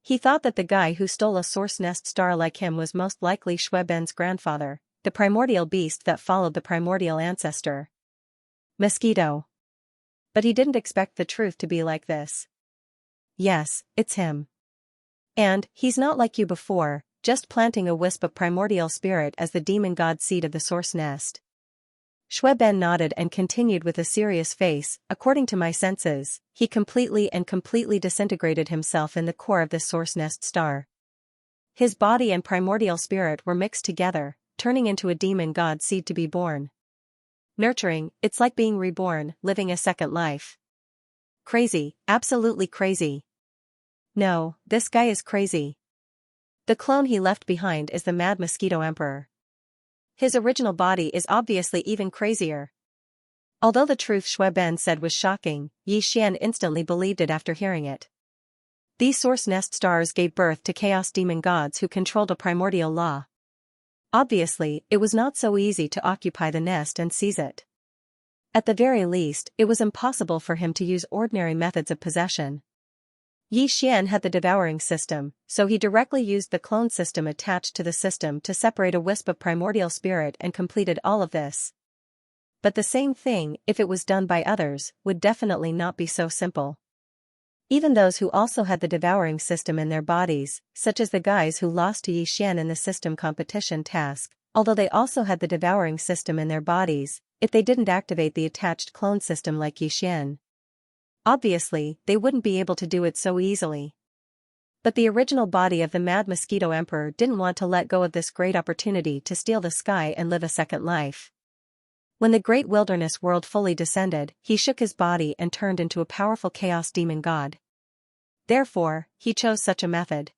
He thought that the guy who stole a source nest star like him was most likely Shui Ben's grandfather, the primordial beast that followed the primordial ancestor. Mosquito. But he didn't expect the truth to be like this. "Yes, it's him. And he's not like you before, just planting a wisp of primordial spirit as the demon god seed of the source nest." Shui Ben nodded and continued with a serious face, "According to my senses, he completely disintegrated himself in the core of the source nest star. His body and primordial spirit were mixed together, turning into a demon god seed to be born. Nurturing, it's like being reborn, living a second life. Crazy, absolutely crazy. No, this guy is crazy. The clone he left behind is the Mad Mosquito Emperor. His original body is obviously even crazier." Although the truth Shui Ben said was shocking, Yi Xian instantly believed it after hearing it. These source nest stars gave birth to chaos demon gods who controlled a primordial law. Obviously, it was not so easy to occupy the nest and seize it. At the very least, it was impossible for him to use ordinary methods of possession. Yi Xian had the devouring system, so he directly used the clone system attached to the system to separate a wisp of primordial spirit and completed all of this. But the same thing, if it was done by others, would definitely not be so simple. Even those who also had the devouring system in their bodies, such as the guys who lost to Yi Xian in the system competition task, although they also had the devouring system in their bodies, if they didn't activate the attached clone system like Yi Xian, obviously, they wouldn't be able to do it so easily. But the original body of the Mad Mosquito Emperor didn't want to let go of this great opportunity to steal the sky and live a second life. When the great wilderness world fully descended, he shook his body and turned into a powerful chaos demon god. Therefore, he chose such a method.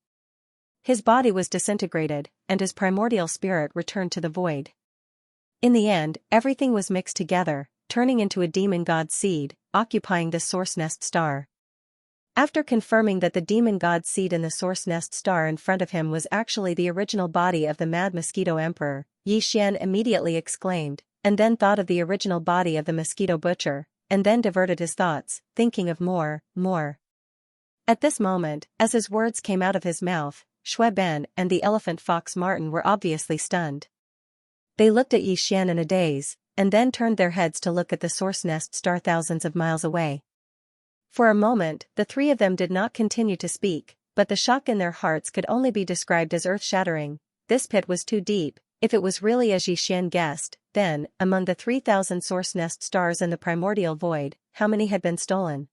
His body was disintegrated, and his primordial spirit returned to the void. In the end, everything was mixed together, turning into a demon god seed, occupying the source nest star. After confirming that the demon god seed in the source nest star in front of him was actually the original body of the Mad Mosquito Emperor, Yi Xian immediately exclaimed, and then thought of the original body of the mosquito butcher, and then diverted his thoughts, thinking of more. At this moment, as his words came out of his mouth, Shui Ben and the elephant fox Martin were obviously stunned. They looked at Yi Xian in a daze, and then turned their heads to look at the source nest star thousands of miles away. For a moment, the three of them did not continue to speak, but the shock in their hearts could only be described as earth-shattering. This pit was too deep. If it was really as Yi Xian guessed, then, among the 3,000 source nest stars in the primordial void, how many had been stolen?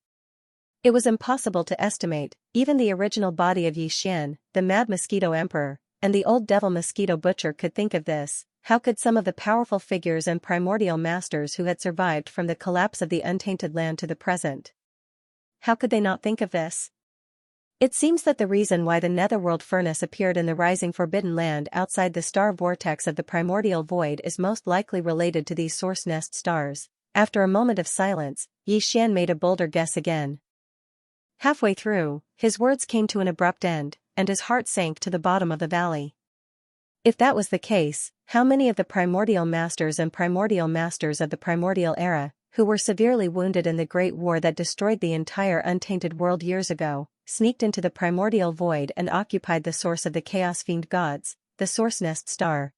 It was impossible to estimate. Even the original body of Yi Xian, the Mad Mosquito Emperor, and the old devil mosquito butcher could think of this. How could some of the powerful figures and primordial masters who had survived from the collapse of the untainted land to the present? How could they not think of this? It seems that the reason why the netherworld furnace appeared in the rising forbidden land outside the star vortex of the primordial void is most likely related to these source nest stars. After a moment of silence, Yi Xian made a bolder guess again. Halfway through, his words came to an abrupt end, and his heart sank to the bottom of the valley. If that was the case, how many of the primordial masters and primordial masters of the primordial era, who were severely wounded in the Great War that destroyed the entire untainted world years ago, sneaked into the primordial void and occupied the source of the chaos fiend gods, the source nest star?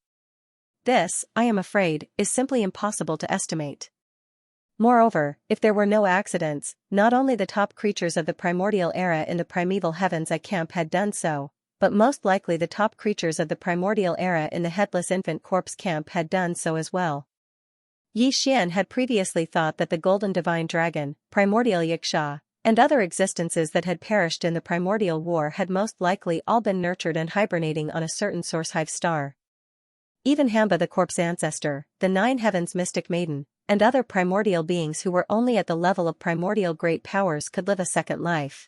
This, I am afraid, is simply impossible to estimate. Moreover, if there were no accidents, not only the top creatures of the primordial era in the primeval heavens camp had done so, but most likely the top creatures of the primordial era in the headless infant corpse camp had done so as well. Yi Xian had previously thought that the golden divine dragon, primordial Xianxia, and other existences that had perished in the primordial war had most likely all been nurtured and hibernating on a certain source hive star. Even Hamba the corpse ancestor, the Nine Heavens mystic maiden, and other primordial beings who were only at the level of primordial great powers could live a second life.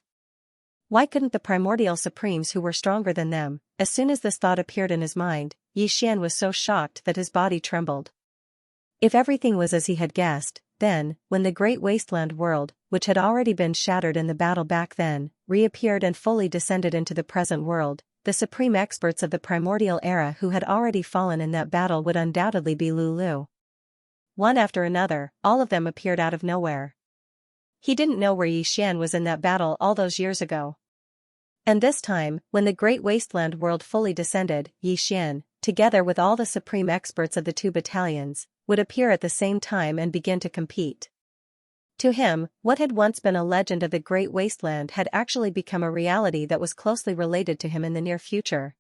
Why couldn't the primordial supremes who were stronger than them? As soon as this thought appeared in his mind, Yi Xian was so shocked that his body trembled. If everything was as he had guessed, then, when the great wasteland world, which had already been shattered in the battle back then, reappeared and fully descended into the present world, the supreme experts of the primordial era who had already fallen in that battle would undoubtedly be Lulu. One after another, all of them appeared out of nowhere. He didn't know where Yi Xian was in that battle all those years ago. And this time, when the great wasteland world fully descended, Yi Xian, together with all the supreme experts of the two battalions, would appear at the same time and begin to compete. To him, what had once been a legend of the great wasteland had actually become a reality that was closely related to him in the near future.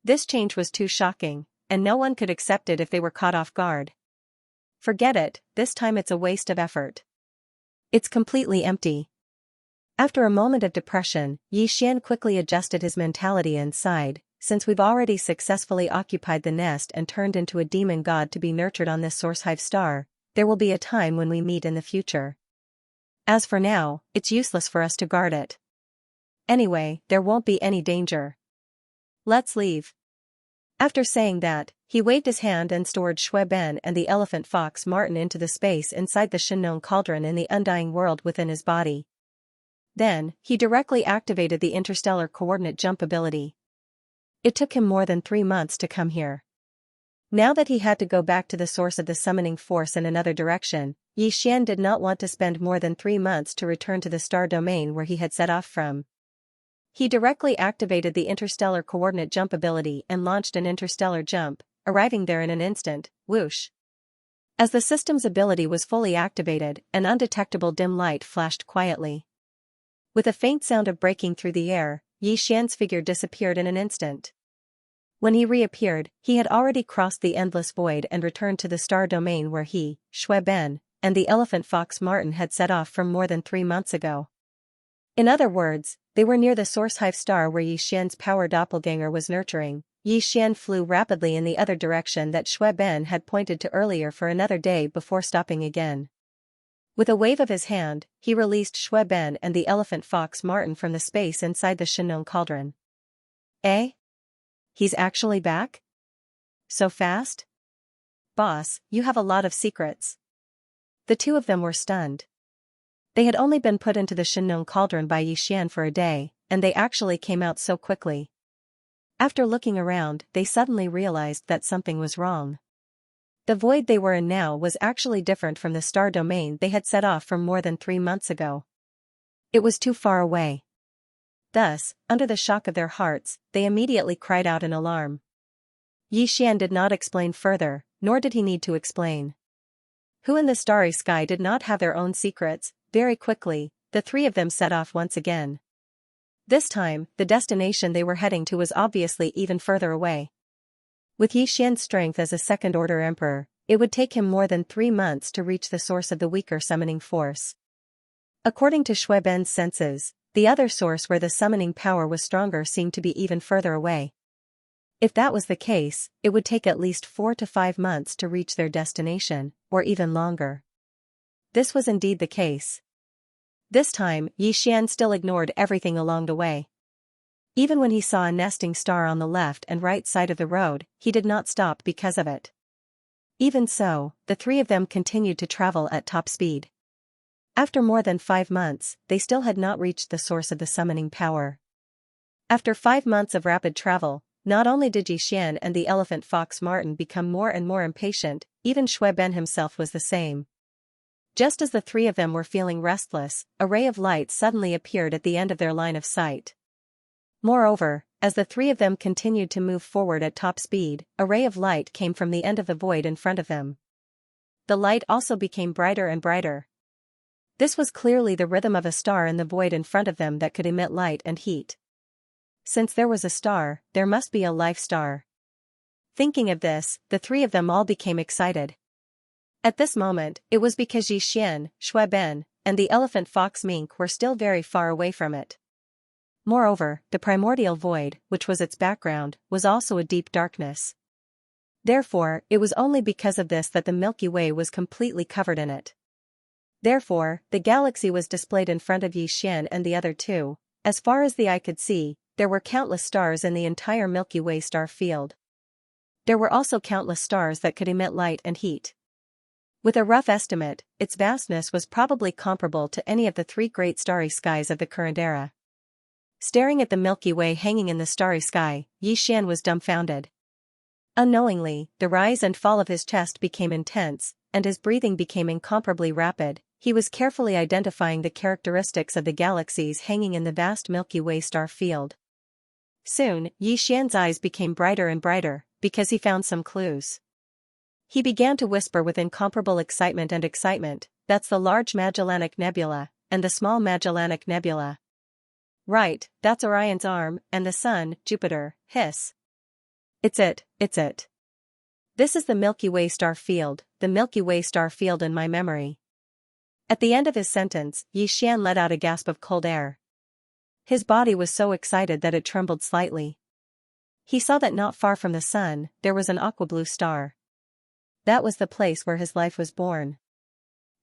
This change was too shocking, and no one could accept it if they were caught off guard. Forget it, this time it's a waste of effort. It's completely empty. After a moment of depression, Yi Xian quickly adjusted his mentality and sighed, since we've already successfully occupied the nest and turned into a demon god to be nurtured on this source hive star, there will be a time when we meet in the future. As for now, it's useless for us to guard it. Anyway, there won't be any danger. Let's leave. After saying that, he waved his hand and stored Shui Ben and the elephant fox Martin into the space inside the Shinnon cauldron in the undying world within his body. Then, he directly activated the interstellar coordinate jump ability. It took him more than 3 months to come here. Now that he had to go back to the source of the summoning force in another direction, Yi Xian did not want to spend more than 3 months to return to the star domain where he had set off from. He directly activated the interstellar coordinate jump ability and launched an interstellar jump, arriving there in an instant, whoosh. As the system's ability was fully activated, an undetectable dim light flashed quietly. With a faint sound of breaking through the air, Yi Xian's figure disappeared in an instant. When he reappeared, he had already crossed the endless void and returned to the star domain where he, Shui Ben, and the elephant fox Martin had set off from more than 3 months ago. In other words, they were near the source hive star where Yi Xian's power doppelganger was nurturing. Yi Xian flew rapidly in the other direction that Shui Ben had pointed to earlier for another day before stopping again. With a wave of his hand, he released Shui Ben and the elephant fox Martin from the space inside the Shinnon cauldron. Eh? He's actually back? So fast? Boss, you have a lot of secrets. The two of them were stunned. They had only been put into the Shinnon cauldron by Yi Xian for a day, and they actually came out so quickly. After looking around, they suddenly realized that something was wrong. The void they were in now was actually different from the star domain they had set off from more than 3 months ago. It was too far away. Thus, under the shock of their hearts, they immediately cried out in alarm. Yi Xian did not explain further, nor did he need to explain. Who in the starry sky did not have their own secrets? Very quickly, the three of them set off once again. This time, the destination they were heading to was obviously even further away. With Yi Xian's strength as a second-order emperor, it would take him more than 3 months to reach the source of the weaker summoning force. According to Shui Ben's senses, the other source where the summoning power was stronger seemed to be even further away. If that was the case, it would take at least 4 to 5 months to reach their destination, or even longer. This was indeed the case. This time, Yi Xian still ignored everything along the way. Even when he saw a nesting star on the left and right side of the road, he did not stop because of it. Even so, the three of them continued to travel at top speed. After more than 5 months, they still had not reached the source of the summoning power. After 5 months of rapid travel, not only did Yi Xian and the elephant fox Martin become more and more impatient, even Shui Ben himself was the same. Just as the three of them were feeling restless, a ray of light suddenly appeared at the end of their line of sight. Moreover, as the three of them continued to move forward at top speed, a ray of light came from the end of the void in front of them. the light also became brighter and brighter. This was clearly the rhythm of a star in the void in front of them that could emit light and heat. Since there was a star, there must be a life star. Thinking of this, the three of them all became excited. At this moment, it was because Yixian, Shuaiben, and the elephant fox mink were still very far away from it. Moreover, the primordial void, which was its background, was also a deep darkness. Therefore, it was only because of this that the Milky Way was completely covered in it. Therefore, the galaxy was displayed in front of Yixian and the other two. As far as the eye could see, there were countless stars in the entire Milky Way star field. There were also countless stars that could emit light and heat. With a rough estimate, its vastness was probably comparable to any of the three great starry skies of the current era. Staring at the Milky Way hanging in the starry sky, Yixian was dumbfounded. Unknowingly, the rise and fall of his chest became intense, and his breathing became incomparably rapid. He was carefully identifying the characteristics of the galaxies hanging in the vast Milky Way star field. Soon, Yixian's eyes became brighter and brighter, because he found some clues. He began to whisper with incomparable excitement, "That's the Large Magellanic Nebula, and the Small Magellanic Nebula. Right, that's Orion's arm, and the Sun, Jupiter, hiss. It's it. This is the Milky Way star field, the Milky Way star field in my memory." At the end of his sentence, Yixian let out a gasp of cold air. His body was so excited that it trembled slightly. He saw that not far from the sun, there was an aqua-blue star. That was the place where his life was born.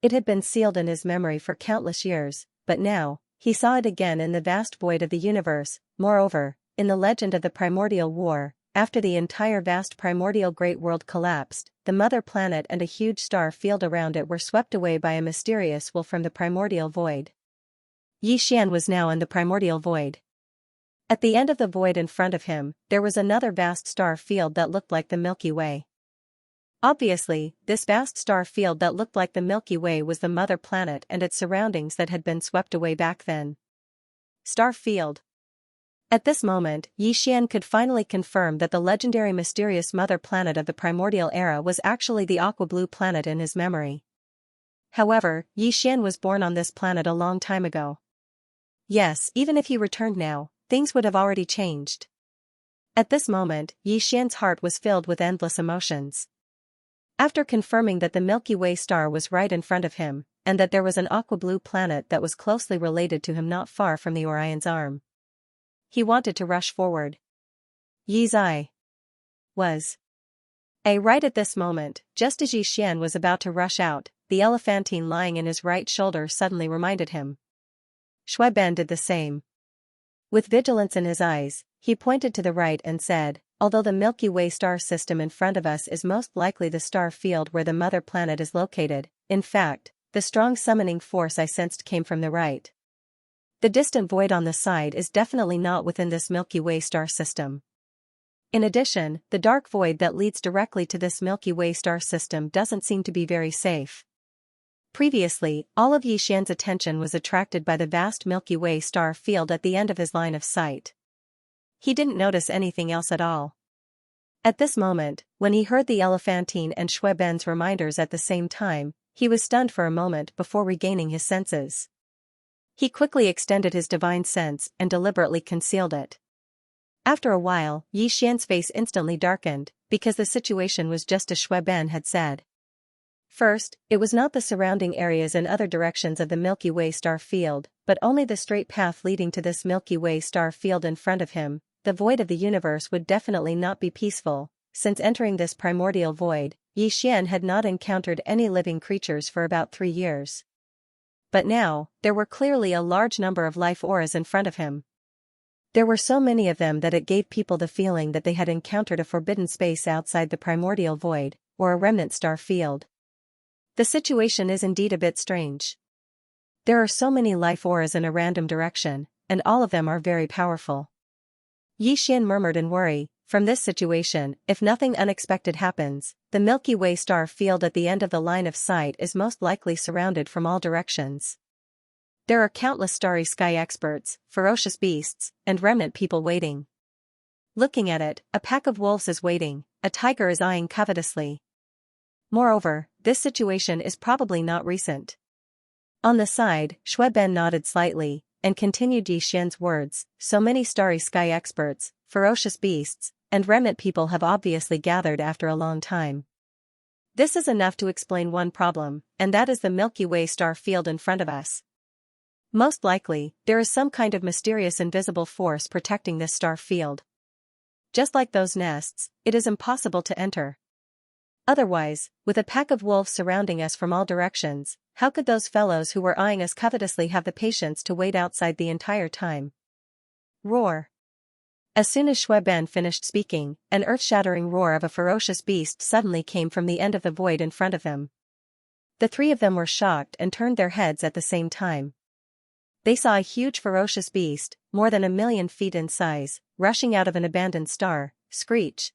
It had been sealed in his memory for countless years, but now, he saw it again in the vast void of the universe. Moreover, in the legend of the primordial war, after the entire vast primordial great world collapsed, the mother planet and a huge star field around it were swept away by a mysterious will from the primordial void. Yixian was now in the primordial void. At the end of the void in front of him, there was another vast star field that looked like the Milky Way. Obviously, this vast star field that looked like the Milky Way was the mother planet and its surroundings that had been swept away back then. Star field. At this moment, Yixian could finally confirm that the legendary mysterious mother planet of the primordial era was actually the aqua-blue planet in his memory. However, Yixian was born on this planet a long time ago. Yes, even if he returned now, things would have already changed. At this moment, Yixian's heart was filled with endless emotions. After confirming that the Milky Way star was right in front of him, and that there was an aqua-blue planet that was closely related to him not far from the Orion's arm, he wanted to rush forward. Yi's eye was right at this moment. Just as Yixian was about to rush out, the elephantine lying in his right shoulder suddenly reminded him. Shuaiben did the same. With vigilance in his eyes, he pointed to the right and said, "Although the Milky Way star system in front of us is most likely the star field where the mother planet is located, in fact, the strong summoning force I sensed came from the right. The distant void on the side is definitely not within this Milky Way star system. In addition, the dark void that leads directly to this Milky Way star system doesn't seem to be very safe." Previously, all of Yixian's attention was attracted by the vast Milky Way star field at the end of his line of sight. He didn't notice anything else at all. At this moment, when he heard the elephantine and Shuaiben's reminders at the same time, he was stunned for a moment before regaining his senses. He quickly extended his divine sense and deliberately concealed it. After a while, Yixian's face instantly darkened, because the situation was just as Shuaiben had said. First, it was not the surrounding areas in other directions of the Milky Way star field, but only the straight path leading to this Milky Way star field in front of him. The void of the universe would definitely not be peaceful. Since entering this primordial void, Yixian had not encountered any living creatures for about 3 years. But now, there were clearly a large number of life auras in front of him. There were so many of them that it gave people the feeling that they had encountered a forbidden space outside the primordial void, or a remnant star field. The situation is indeed a bit strange. There are so many life auras in a random direction, and all of them are very powerful. Yixian murmured in worry. From this situation, if nothing unexpected happens, the Milky Way star field at the end of the line of sight is most likely surrounded from all directions. There are countless starry sky experts, ferocious beasts, and remnant people waiting. Looking at it, a pack of wolves is waiting, a tiger is eyeing covetously. Moreover, this situation is probably not recent. On the side, Xueben nodded slightly, and continued Yi Xian's words, so many starry sky experts, ferocious beasts, and remnant people have obviously gathered after a long time. This is enough to explain one problem, and that is the Milky Way star field in front of us. Most likely, there is some kind of mysterious invisible force protecting this star field. Just like those nests, it is impossible to enter. Otherwise, with a pack of wolves surrounding us from all directions, how could those fellows who were eyeing us covetously have the patience to wait outside the entire time? Roar. As soon as Xueben finished speaking, an earth-shattering roar of a ferocious beast suddenly came from the end of the void in front of them. The three of them were shocked and turned their heads at the same time. They saw a huge ferocious beast, more than 1,000,000 feet in size, rushing out of an abandoned star, screech.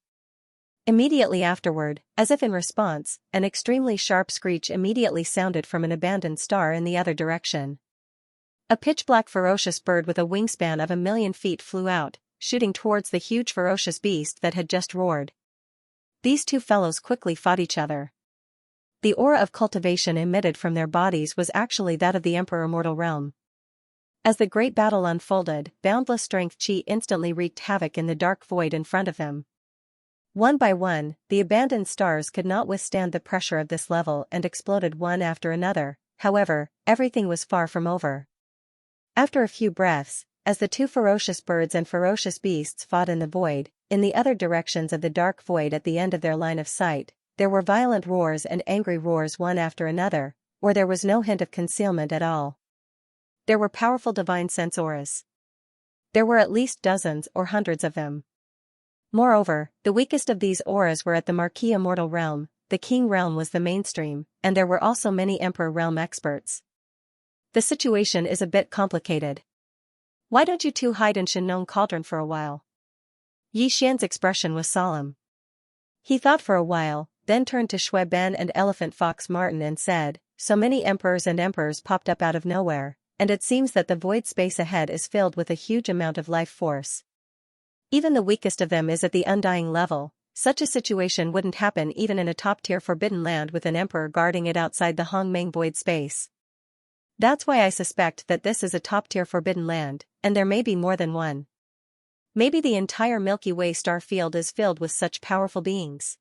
Immediately afterward, as if in response, an extremely sharp screech immediately sounded from an abandoned star in the other direction. A pitch-black ferocious bird with a wingspan of 1,000,000 feet flew out, shooting towards the huge ferocious beast that had just roared. These two fellows quickly fought each other. The aura of cultivation emitted from their bodies was actually that of the Emperor Mortal Realm. As the great battle unfolded, boundless strength chi instantly wreaked havoc in the dark void in front of them. One by one, the abandoned stars could not withstand the pressure of this level and exploded one after another. However, everything was far from over. After a few breaths, as the two ferocious birds and ferocious beasts fought in the void, in the other directions of the dark void at the end of their line of sight, there were violent roars and angry roars one after another, or there was no hint of concealment at all. There were powerful divine sense auras. There were at least dozens or hundreds of them. Moreover, the weakest of these auras were at the Marquis Immortal Realm, the King Realm was the mainstream, and there were also many Emperor Realm experts. The situation is a bit complicated. Why don't you two hide in Shinnon Cauldron for a while? Yi Xian's expression was solemn. He thought for a while, then turned to Xueben and Elephant Fox Martin and said, so many emperors popped up out of nowhere, and it seems that the void space ahead is filled with a huge amount of life force. Even the weakest of them is at the undying level. Such a situation wouldn't happen even in a top-tier forbidden land with an emperor guarding it outside the Hongmeng void space. That's why I suspect that this is a top-tier forbidden land, and there may be more than one. Maybe the entire Milky Way star field is filled with such powerful beings.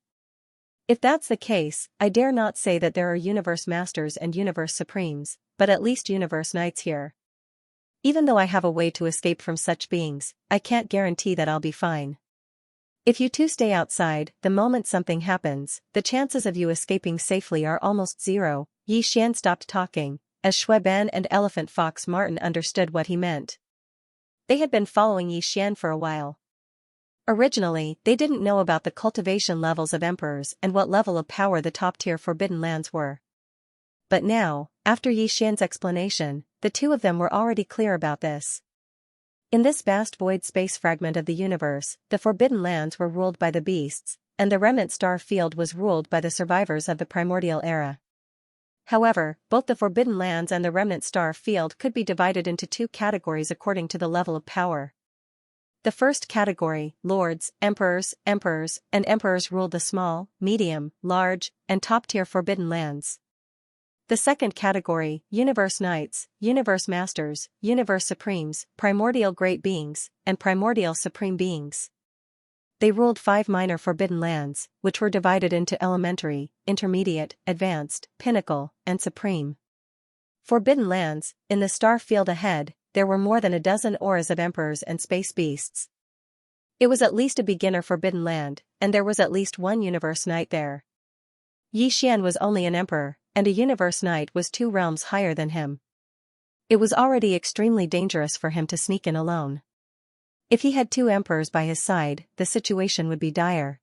If that's the case, I dare not say that there are universe masters and universe supremes, but at least universe knights here. Even though I have a way to escape from such beings, I can't guarantee that I'll be fine. If you two stay outside, the moment something happens, the chances of you escaping safely are almost zero. Yi Xian stopped talking, as Xueben and Elephant Fox Martin understood what he meant. They had been following Yi Xian for a while. Originally, they didn't know about the cultivation levels of emperors and what level of power the top-tier forbidden lands were. But now, after Yi Xian's explanation, the two of them were already clear about this. In this vast void space fragment of the universe, the forbidden lands were ruled by the beasts, and the remnant star field was ruled by the survivors of the primordial era. However, both the forbidden lands and the remnant star field could be divided into two categories according to the level of power. The first category, lords, emperors, and emperors ruled the small, medium, large, and top-tier forbidden lands. The second category, universe knights, universe masters, universe supremes, primordial great beings, and primordial supreme beings. They ruled 5 minor forbidden lands, which were divided into elementary, intermediate, advanced, pinnacle, and supreme. Forbidden lands, in the star field ahead, there were more than a dozen auras of emperors and space beasts. It was at least a beginner forbidden land, and there was at least one universe knight there. Yi Xian was only an emperor, and a universe knight was 2 realms higher than him. It was already extremely dangerous for him to sneak in alone. If he had 2 emperors by his side, the situation would be dire.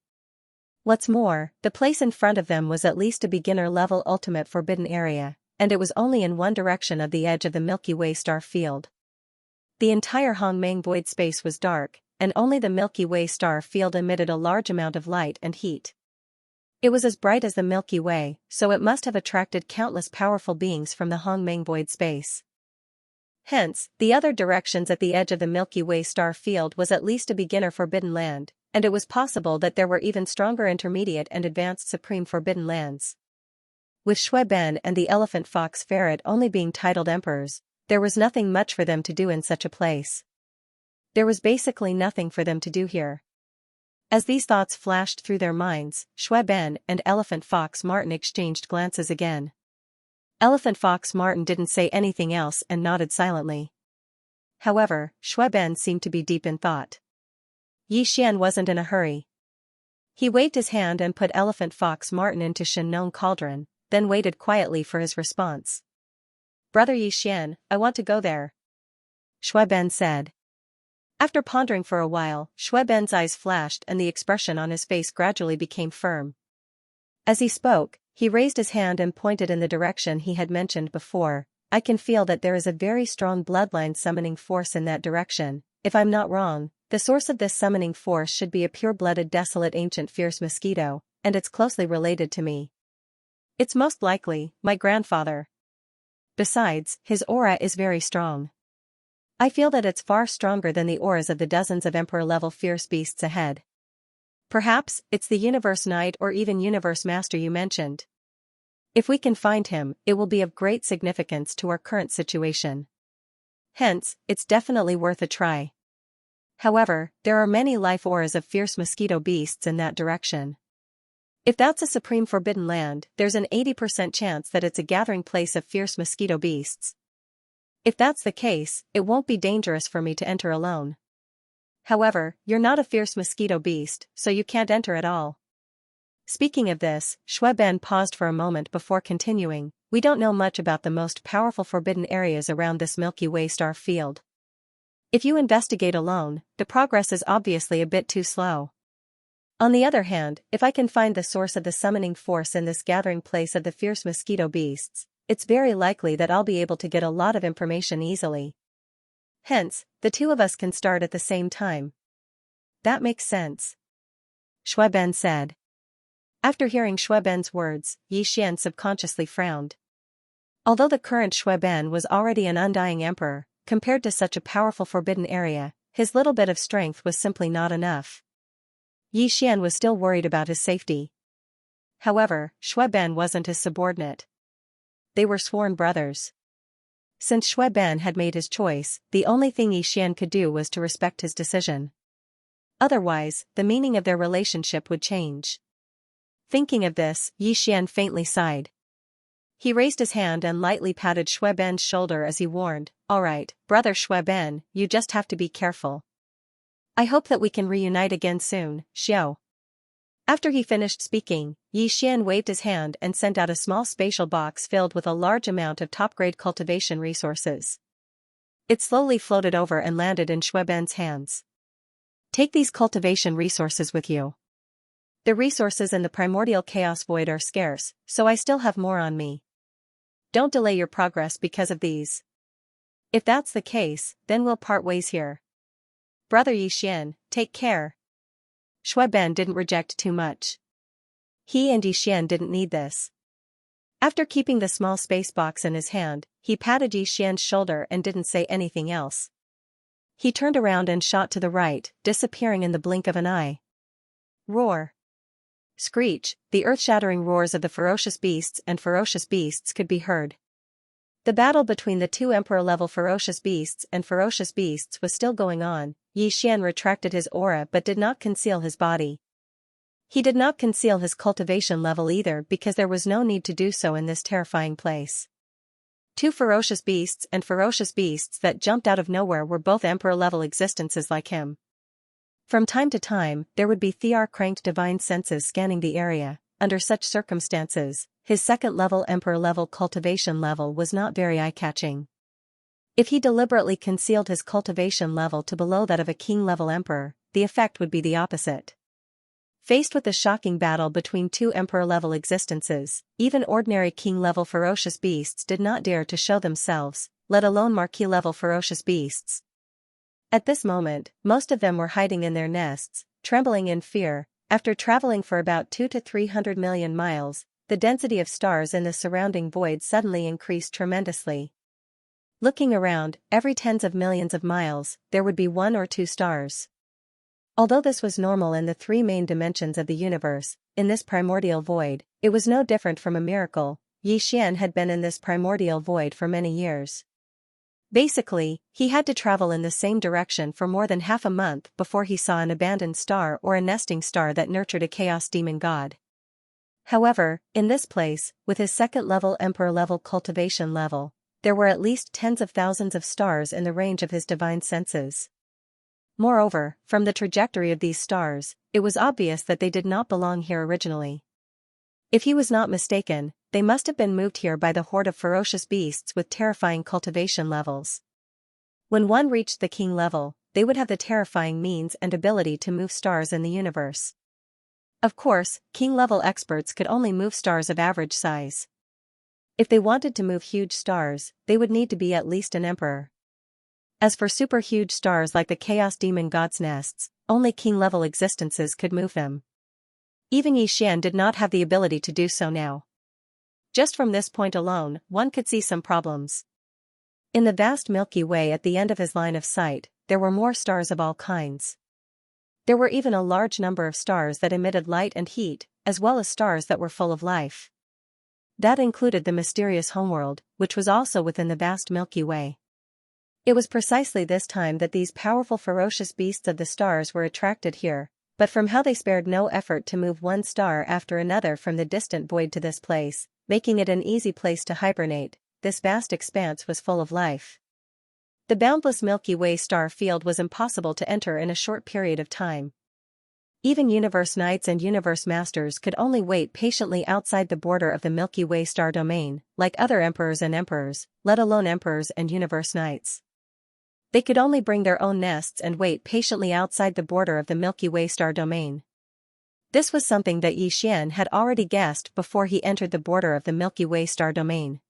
What's more, the place in front of them was at least a beginner-level ultimate forbidden area, and it was only in one direction of the edge of the Milky Way star field. The entire Hongmeng void space was dark, and only the Milky Way star field emitted a large amount of light and heat. It was as bright as the Milky Way, so it must have attracted countless powerful beings from the Hongmeng void space. Hence, the other directions at the edge of the Milky Way star field was at least a beginner forbidden land, and it was possible that there were even stronger intermediate and advanced supreme forbidden lands. with Shueben and the elephant fox ferret only being titled emperors, there was nothing much for them to do in such a place. There was basically nothing for them to do here. As these thoughts flashed through their minds, Shueben and Elephant Fox Martin exchanged glances again. Elephant Fox Martin didn't say anything else and nodded silently. However, Shueben seemed to be deep in thought. Yi Xian wasn't in a hurry. He waved his hand and put Elephant Fox Martin into Shenong Cauldron, then waited quietly for his response. "Brother Yi Xian, I want to go there," Shueben said. After pondering for a while, Shueben's eyes flashed and the expression on his face gradually became firm. As he spoke, he raised his hand and pointed in the direction he had mentioned before. "I can feel that there is a very strong bloodline summoning force in that direction. If I'm not wrong, the source of this summoning force should be a pure-blooded desolate ancient fierce mosquito, and it's closely related to me. It's most likely my grandfather. Besides, his aura is very strong. I feel that it's far stronger than the auras of the dozens of Emperor-level fierce beasts ahead. Perhaps it's the Universe Knight or even Universe Master you mentioned. If we can find him, it will be of great significance to our current situation. Hence, it's definitely worth a try. However, there are many life auras of fierce mosquito beasts in that direction. If that's a supreme forbidden land, there's an 80% chance that it's a gathering place of fierce mosquito beasts. If that's the case, it won't be dangerous for me to enter alone. However, you're not a fierce mosquito beast, so you can't enter at all." Speaking of this, Shueben paused for a moment before continuing. "We don't know much about the most powerful forbidden areas around this Milky Way star field. If you investigate alone, the progress is obviously a bit too slow. On the other hand, if I can find the source of the summoning force in this gathering place of the fierce mosquito beasts, it's very likely that I'll be able to get a lot of information easily. Hence, the two of us can start at the same time." "That makes sense," Shueben said. After hearing Shueben's words, Yi Xian subconsciously frowned. Although the current Shueben was already an undying emperor, compared to such a powerful forbidden area, his little bit of strength was simply not enough. Yi Xian was still worried about his safety. However, Shueben wasn't his subordinate. They were sworn brothers. Since Shueben had made his choice, the only thing Yi Xian could do was to respect his decision. Otherwise, the meaning of their relationship would change. Thinking of this, Yi Xian faintly sighed. He raised his hand and lightly patted Shueben's shoulder as he warned, "All right, brother Shueben, you just have to be careful. I hope that we can reunite again soon, Xiao." After he finished speaking, Yi Xian waved his hand and sent out a small spatial box filled with a large amount of top-grade cultivation resources. It slowly floated over and landed in Shueben's hands. "Take these cultivation resources with you. The resources in the primordial chaos void are scarce, so I still have more on me. Don't delay your progress because of these. If that's the case, then we'll part ways here. Brother Yi Xian, take care." Shueben didn't reject too much. He and Yi Xian didn't need this. After keeping the small space box in his hand, he patted Yi Xian's shoulder and didn't say anything else. He turned around and shot to the right, disappearing in the blink of an eye. Roar. Screech, the earth-shattering roars of the ferocious beasts could be heard. The battle between the two emperor-level ferocious beasts was still going on. Yi Xian retracted his aura but did not conceal his body. He did not conceal his cultivation level either because there was no need to do so in this terrifying place. Two ferocious beasts that jumped out of nowhere were both emperor-level existences like him. From time to time, there would be Thear-cranked divine senses scanning the area. Under such circumstances, his second-level emperor-level cultivation level was not very eye-catching. If he deliberately concealed his cultivation level to below that of a king-level emperor, the effect would be the opposite. Faced with the shocking battle between two emperor-level existences, even ordinary king-level ferocious beasts did not dare to show themselves, let alone marquis-level ferocious beasts. At this moment, most of them were hiding in their nests, trembling in fear. After traveling for about 200 to 300 million miles, the density of stars in the surrounding void suddenly increased tremendously. Looking around, every tens of millions of miles, there would be one or two stars. Although this was normal in the three main dimensions of the universe, in this primordial void, it was no different from a miracle. Yi Xian had been in this primordial void for many years. Basically, he had to travel in the same direction for more than half a month before he saw an abandoned star or a nesting star that nurtured a chaos demon god. However, in this place, with his second-level emperor-level cultivation level, there were at least tens of thousands of stars in the range of his divine senses. Moreover, from the trajectory of these stars, it was obvious that they did not belong here originally. If he was not mistaken, they must have been moved here by the horde of ferocious beasts with terrifying cultivation levels. When one reached the king level, they would have the terrifying means and ability to move stars in the universe. Of course, king-level experts could only move stars of average size. If they wanted to move huge stars, they would need to be at least an emperor. As for super-huge stars like the Chaos Demon God's nests, only king-level existences could move them. Even Yi Xian did not have the ability to do so now. Just from this point alone, one could see some problems. In the vast Milky Way at the end of his line of sight, there were more stars of all kinds. There were even a large number of stars that emitted light and heat, as well as stars that were full of life. That included the mysterious homeworld, which was also within the vast Milky Way. It was precisely this time that these powerful ferocious beasts of the stars were attracted here, but from how they spared no effort to move one star after another from the distant void to this place, making it an easy place to hibernate. This vast expanse was full of life. The boundless Milky Way star field was impossible to enter in a short period of time. Even Universe Knights and Universe Masters could only wait patiently outside the border of the Milky Way star domain, like other emperors and emperors, let alone emperors and Universe Knights. They could only bring their own nests and wait patiently outside the border of the Milky Way star domain. This was something that Yi Xian had already guessed before he entered the border of the Milky Way star domain.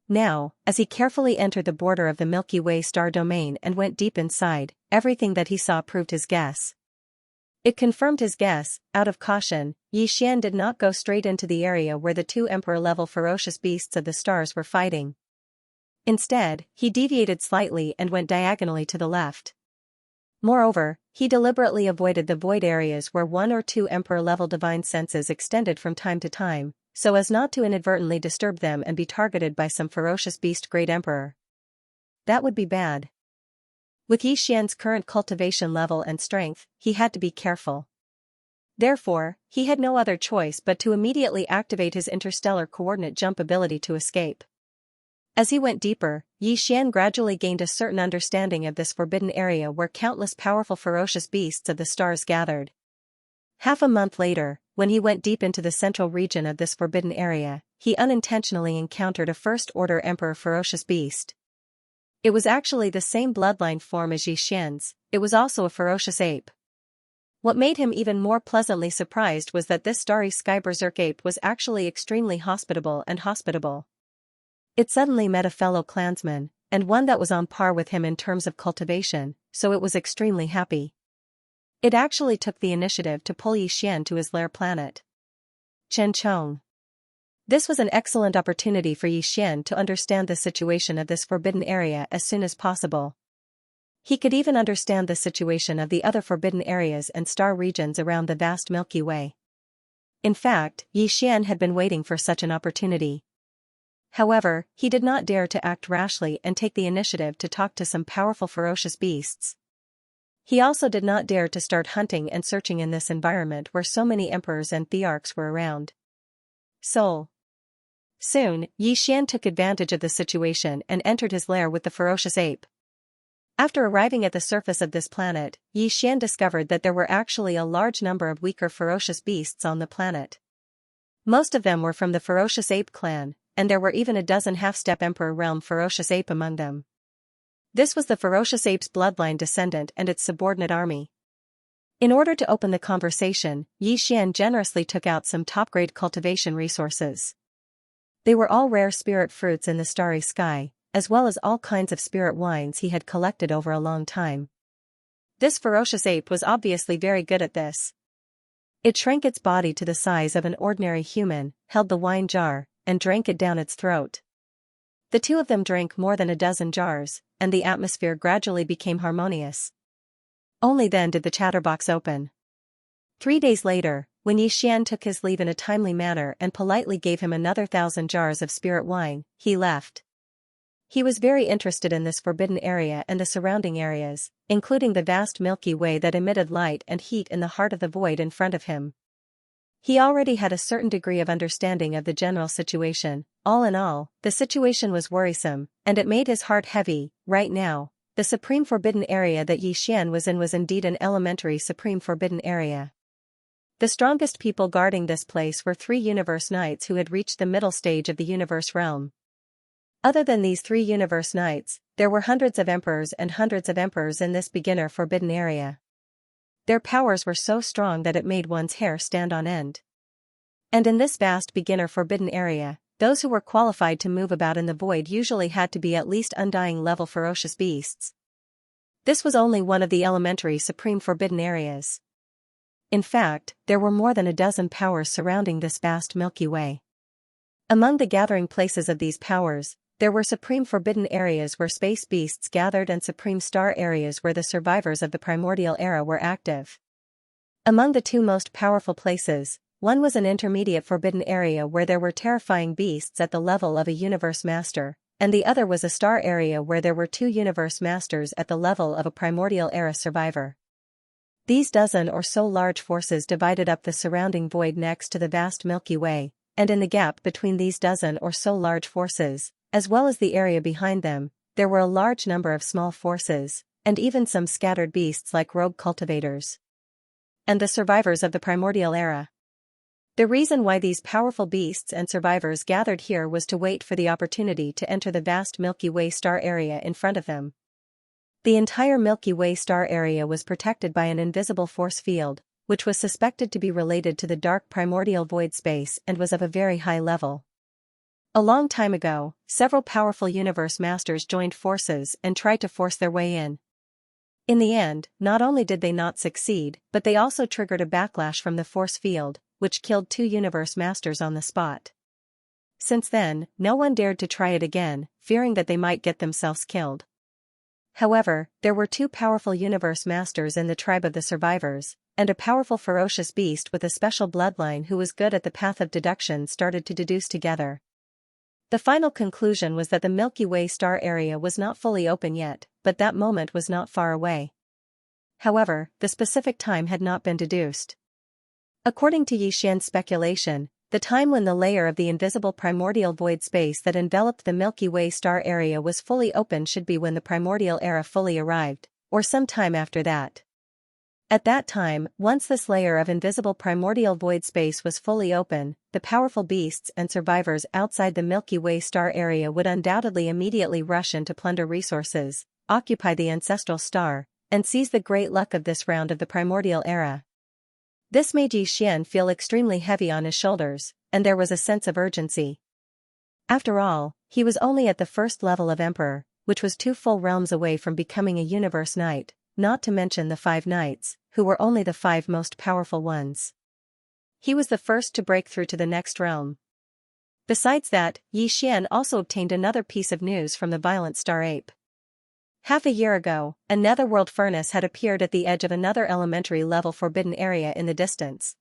Now, as he carefully entered the border of the Milky Way star domain and went deep inside, everything that he saw proved his guess. It confirmed his guess. Out of caution, Yi Xian did not go straight into the area where the two emperor-level ferocious beasts of the stars were fighting. Instead, he deviated slightly and went diagonally to the left. Moreover, he deliberately avoided the void areas where one or two emperor-level divine senses extended from time to time, so as not to inadvertently disturb them and be targeted by some ferocious beast great emperor. That would be bad. With Yi Xian's current cultivation level and strength, he had to be careful. Therefore, he had no other choice but to immediately activate his interstellar coordinate jump ability to escape. As he went deeper, Yi Xian gradually gained a certain understanding of this forbidden area where countless powerful ferocious beasts of the stars gathered. Half a month later, when he went deep into the central region of this forbidden area, he unintentionally encountered a first-order emperor ferocious beast. It was actually the same bloodline form as Yi Xian's. It was also a ferocious ape. What made him even more pleasantly surprised was that this starry sky berserk ape was actually extremely hospitable. It suddenly met a fellow clansman, and one that was on par with him in terms of cultivation, so it was extremely happy. It actually took the initiative to pull Yi Xian to his lair planet, Chenchong. This was an excellent opportunity for Yi Xian to understand the situation of this forbidden area as soon as possible. He could even understand the situation of the other forbidden areas and star regions around the vast Milky Way. In fact, Yi Xian had been waiting for such an opportunity. However, he did not dare to act rashly and take the initiative to talk to some powerful ferocious beasts. He also did not dare to start hunting and searching in this environment where so many emperors and thearchs were around. Soon, Yi Xian took advantage of the situation and entered his lair with the ferocious ape. After arriving at the surface of this planet, Yi Xian discovered that there were actually a large number of weaker ferocious beasts on the planet. Most of them were from the ferocious ape clan, and there were even a dozen half-step emperor realm ferocious ape among them. This was the ferocious ape's bloodline descendant and its subordinate army. In order to open the conversation, Yi Xian generously took out some top-grade cultivation resources. They were all rare spirit fruits in the starry sky, as well as all kinds of spirit wines he had collected over a long time. This ferocious ape was obviously very good at this. It shrank its body to the size of an ordinary human, held the wine jar, and drank it down its throat. The two of them drank more than a dozen jars, and the atmosphere gradually became harmonious. Only then did the chatterbox open. 3 days later, when Yi Xian took his leave in a timely manner and politely gave him another 1,000 jars of spirit wine, he left. He was very interested in this forbidden area and the surrounding areas, including the vast Milky Way that emitted light and heat in the heart of the void in front of him. He already had a certain degree of understanding of the general situation. All in all, the situation was worrisome, and it made his heart heavy. Right now, the supreme forbidden area that Yi Xian was in was indeed an elementary supreme forbidden area. The strongest people guarding this place were 3 universe knights who had reached the middle stage of the universe realm. Other than these 3 universe knights, there were hundreds of emperors and hundreds of emperors in this beginner forbidden area. Their powers were so strong that it made one's hair stand on end. And in this vast beginner forbidden area, those who were qualified to move about in the void usually had to be at least undying level ferocious beasts. This was only one of the elementary supreme forbidden areas. In fact, there were more than a dozen powers surrounding this vast Milky Way. Among the gathering places of these powers, there were supreme forbidden areas where space beasts gathered and supreme star areas where the survivors of the primordial era were active. Among the 2 most powerful places, one was an intermediate forbidden area where there were terrifying beasts at the level of a universe master, and the other was a star area where there were 2 universe masters at the level of a primordial era survivor. These dozen or so large forces divided up the surrounding void next to the vast Milky Way, and in the gap between these dozen or so large forces, as well as the area behind them, there were a large number of small forces, and even some scattered beasts like rogue cultivators. And the survivors of the primordial era. The reason why these powerful beasts and survivors gathered here was to wait for the opportunity to enter the vast Milky Way star area in front of them. The entire Milky Way star area was protected by an invisible force field, which was suspected to be related to the dark primordial void space and was of a very high level. A long time ago, several powerful universe masters joined forces and tried to force their way in. In the end, not only did they not succeed, but they also triggered a backlash from the force field, which killed 2 universe masters on the spot. Since then, no one dared to try it again, fearing that they might get themselves killed. However, there were 2 powerful universe masters in the tribe of the survivors, and a powerful ferocious beast with a special bloodline who was good at the path of deduction started to deduce together. The final conclusion was that the Milky Way star area was not fully open yet, but that moment was not far away. However, the specific time had not been deduced. According to Yi Xian's speculation, the time when the layer of the invisible primordial void space that enveloped the Milky Way star area was fully open should be when the primordial era fully arrived, or some time after that. At that time, once this layer of invisible primordial void space was fully open, the powerful beasts and survivors outside the Milky Way star area would undoubtedly immediately rush in to plunder resources, occupy the ancestral star, and seize the great luck of this round of the primordial era. This made Yi Xian feel extremely heavy on his shoulders, and there was a sense of urgency. After all, he was only at the first level of emperor, which was 2 full realms away from becoming a universe knight, not to mention the 5 knights, who were only the 5 most powerful ones. He was the first to break through to the next realm. Besides that, Yi Xian also obtained another piece of news from the violent star ape. Half a year ago, a netherworld furnace had appeared at the edge of another elementary level forbidden area in the distance.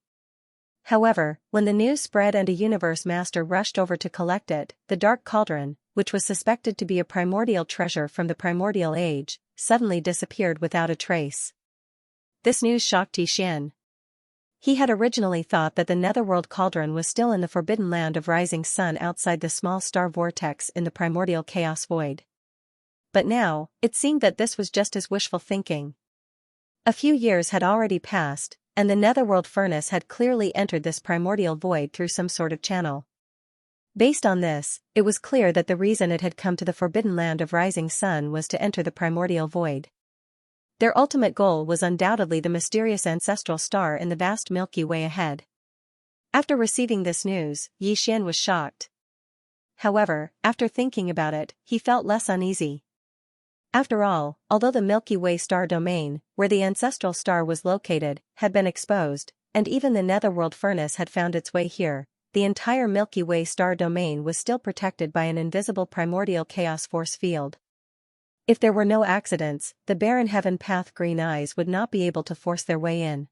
However, when the news spread and a universe master rushed over to collect it, the dark cauldron, which was suspected to be a primordial treasure from the primordial age, suddenly disappeared without a trace. This news shocked Yi Xian. He had originally thought that the netherworld cauldron was still in the forbidden land of rising sun outside the small star vortex in the primordial chaos void. But now, it seemed that this was just his wishful thinking. A few years had already passed, and the netherworld furnace had clearly entered this primordial void through some sort of channel. Based on this, it was clear that the reason it had come to the forbidden land of rising sun was to enter the primordial void. Their ultimate goal was undoubtedly the mysterious ancestral star in the vast Milky Way ahead. After receiving this news, Yi Xian was shocked. However, after thinking about it, he felt less uneasy. After all, although the Milky Way star domain, where the ancestral star was located, had been exposed, and even the netherworld furnace had found its way here, the entire Milky Way star domain was still protected by an invisible primordial chaos force field. If there were no accidents, the barren heaven path green eyes would not be able to force their way in.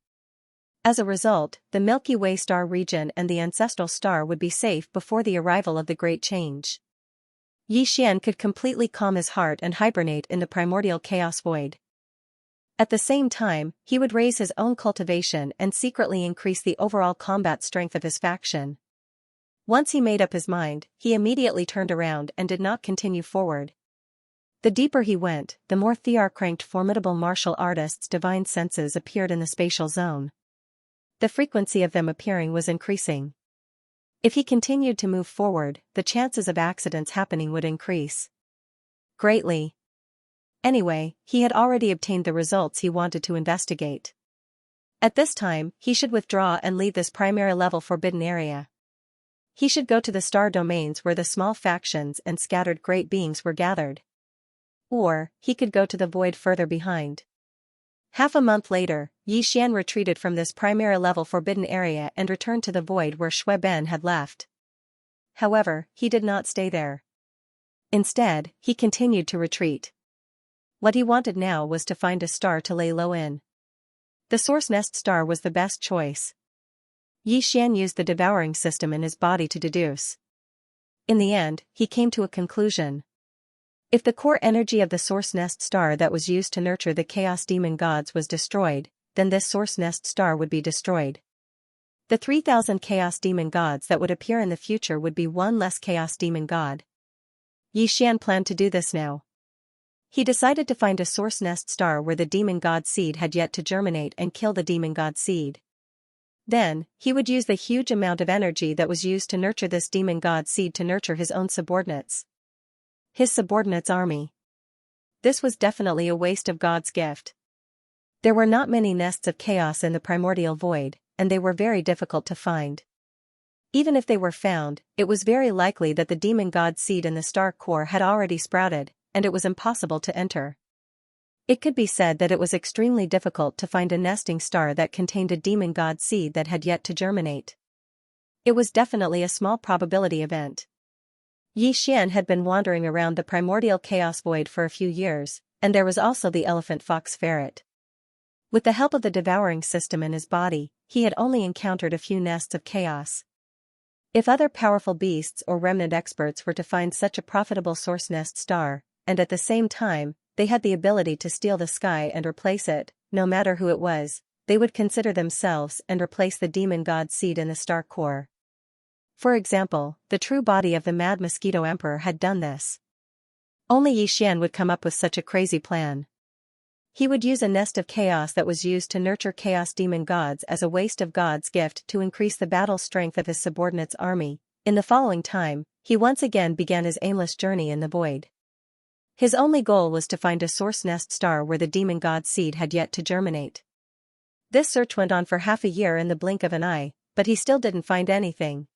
As a result, the Milky Way star region and the ancestral star would be safe before the arrival of the Great Change. Xian could completely calm his heart and hibernate in the primordial chaos void. At the same time, he would raise his own cultivation and secretly increase the overall combat strength of his faction. Once he made up his mind, he immediately turned around and did not continue forward. The deeper he went, the more Thear-cranked formidable martial artists' divine senses appeared in the spatial zone. The frequency of them appearing was increasing. If he continued to move forward, the chances of accidents happening would increase greatly. Anyway, he had already obtained the results he wanted to investigate. At this time, he should withdraw and leave this primary level forbidden area. He should go to the star domains where the small factions and scattered great beings were gathered. Or, he could go to the void further behind. Half a month later, Xian retreated from this primary level forbidden area and returned to the void where Shui Ben had left. However, he did not stay there. Instead, he continued to retreat. What he wanted now was to find a star to lay low in. The Source Nest star was the best choice. Xian used the Devouring system in his body to deduce. In the end, he came to a conclusion. If the core energy of the Source Nest star that was used to nurture the Chaos Demon Gods was destroyed, then this Source Nest star would be destroyed. The 3,000 Chaos Demon Gods that would appear in the future would be one less Chaos Demon God. Xian planned to do this now. He decided to find a Source Nest star where the Demon God seed had yet to germinate and kill the Demon God seed. Then, he would use the huge amount of energy that was used to nurture this Demon God seed to nurture his own subordinates. His subordinates' army. This was definitely a waste of God's gift. There were not many nests of chaos in the primordial void, and they were very difficult to find. Even if they were found, it was very likely that the Demon God seed in the star core had already sprouted, and it was impossible to enter. It could be said that it was extremely difficult to find a nesting star that contained a Demon God seed that had yet to germinate. It was definitely a small probability event. Xian had been wandering around the primordial chaos void for a few years, and there was also the elephant fox ferret. With the help of the devouring system in his body, he had only encountered a few nests of chaos. If other powerful beasts or remnant experts were to find such a profitable Source Nest star, and at the same time, they had the ability to steal the sky and replace it, no matter who it was, they would consider themselves and replace the Demon God seed in the star core. For example, the true body of the Mad Mosquito Emperor had done this. Only Xian would come up with such a crazy plan. He would use a nest of chaos that was used to nurture Chaos Demon Gods as a waste of God's gift to increase the battle strength of his subordinates' army. In the following time, he once again began his aimless journey in the void. His only goal was to find a Source Nest star where the Demon God seed had yet to germinate. This search went on for half a year in the blink of an eye, but he still didn't find anything.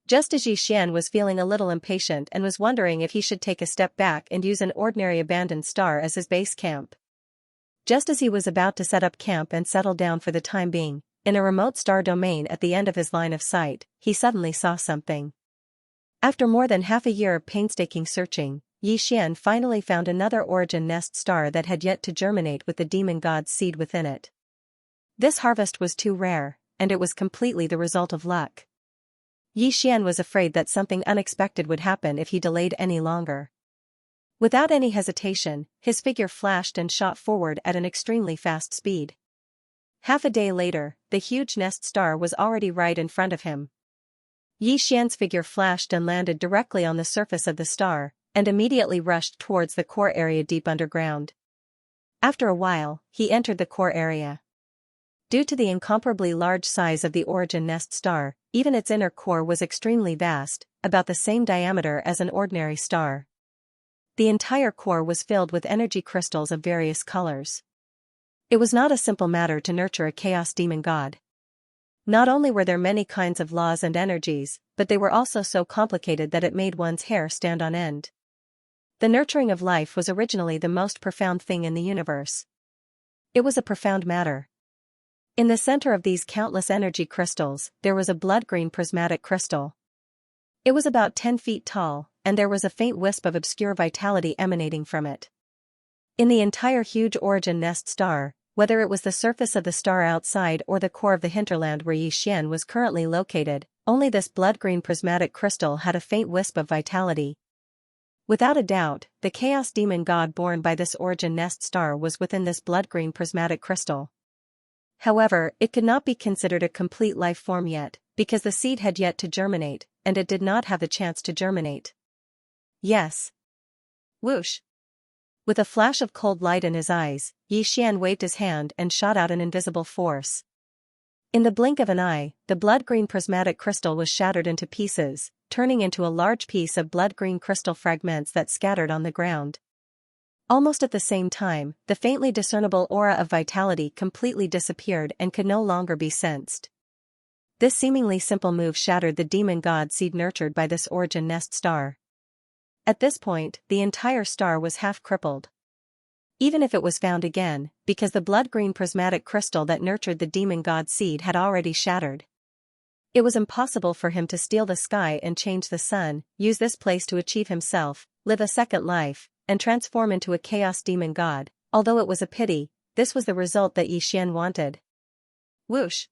Just as Xian was feeling a little impatient and was wondering if he should take a step back and use an ordinary abandoned star as his base camp. Just as he was about to set up camp and settle down for the time being, in a remote star domain at the end of his line of sight, he suddenly saw something. After more than half a year of painstaking searching, Xian finally found another Origin Nest star that had yet to germinate with the Demon God's seed within it. This harvest was too rare, and it was completely the result of luck. Xian was afraid that something unexpected would happen if he delayed any longer. Without any hesitation, his figure flashed and shot forward at an extremely fast speed. Half a day later, the huge nest star was already right in front of him. Xian's figure flashed and landed directly on the surface of the star, and immediately rushed towards the core area deep underground. After a while, he entered the core area. Due to the incomparably large size of the Origin Nest star, even its inner core was extremely vast, about the same diameter as an ordinary star. The entire core was filled with energy crystals of various colors. It was not a simple matter to nurture a Chaos Demon God. Not only were there many kinds of laws and energies, but they were also so complicated that it made one's hair stand on end. The nurturing of life was originally the most profound thing in the universe. It was a profound matter. In the center of these countless energy crystals, there was a blood-green prismatic crystal. It was about 10 feet tall, and there was a faint wisp of obscure vitality emanating from it. In the entire huge Origin Nest star, Whether it was the surface of the star outside or the core of the hinterland where Yixian was currently located, only this blood-green prismatic crystal had a faint wisp of vitality. Without a doubt, the chaos demon god born by this origin nest star was within this blood-green prismatic crystal. However, it could not be considered a complete life form yet, because the seed had yet to germinate, and it did not have the chance to germinate. Yes. Whoosh. With a flash of cold light in his eyes, Yixian waved his hand and shot out an invisible force. In the blink of an eye, the blood-green prismatic crystal was shattered into pieces, turning into a large piece of blood-green crystal fragments that scattered on the ground. Almost at the same time, the faintly discernible aura of vitality completely disappeared and could no longer be sensed. This seemingly simple move shattered the demon god seed nurtured by this origin nest star. At this point, the entire star was half crippled. Even if it was found again, because the blood-green prismatic crystal that nurtured the demon god seed had already shattered. It was impossible for him to steal the sky and change the sun, use this place to achieve himself, live a second life, and transform into a chaos demon god. Although it was a pity, this was the result that Yixian wanted. Whoosh!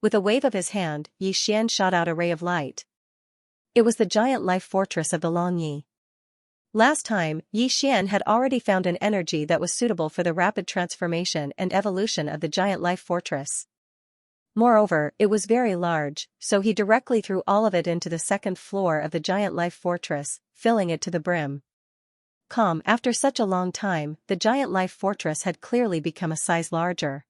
With a wave of his hand, Yixian shot out a ray of light. It was the giant life fortress of the Longyi. Last time, Yixian had already found an energy that was suitable for the rapid transformation and evolution of the giant life fortress. Moreover, it was very large, so he directly threw all of it into the second floor of the giant life fortress, filling it to the brim. After such a long time, the giant life fortress had clearly become a size larger.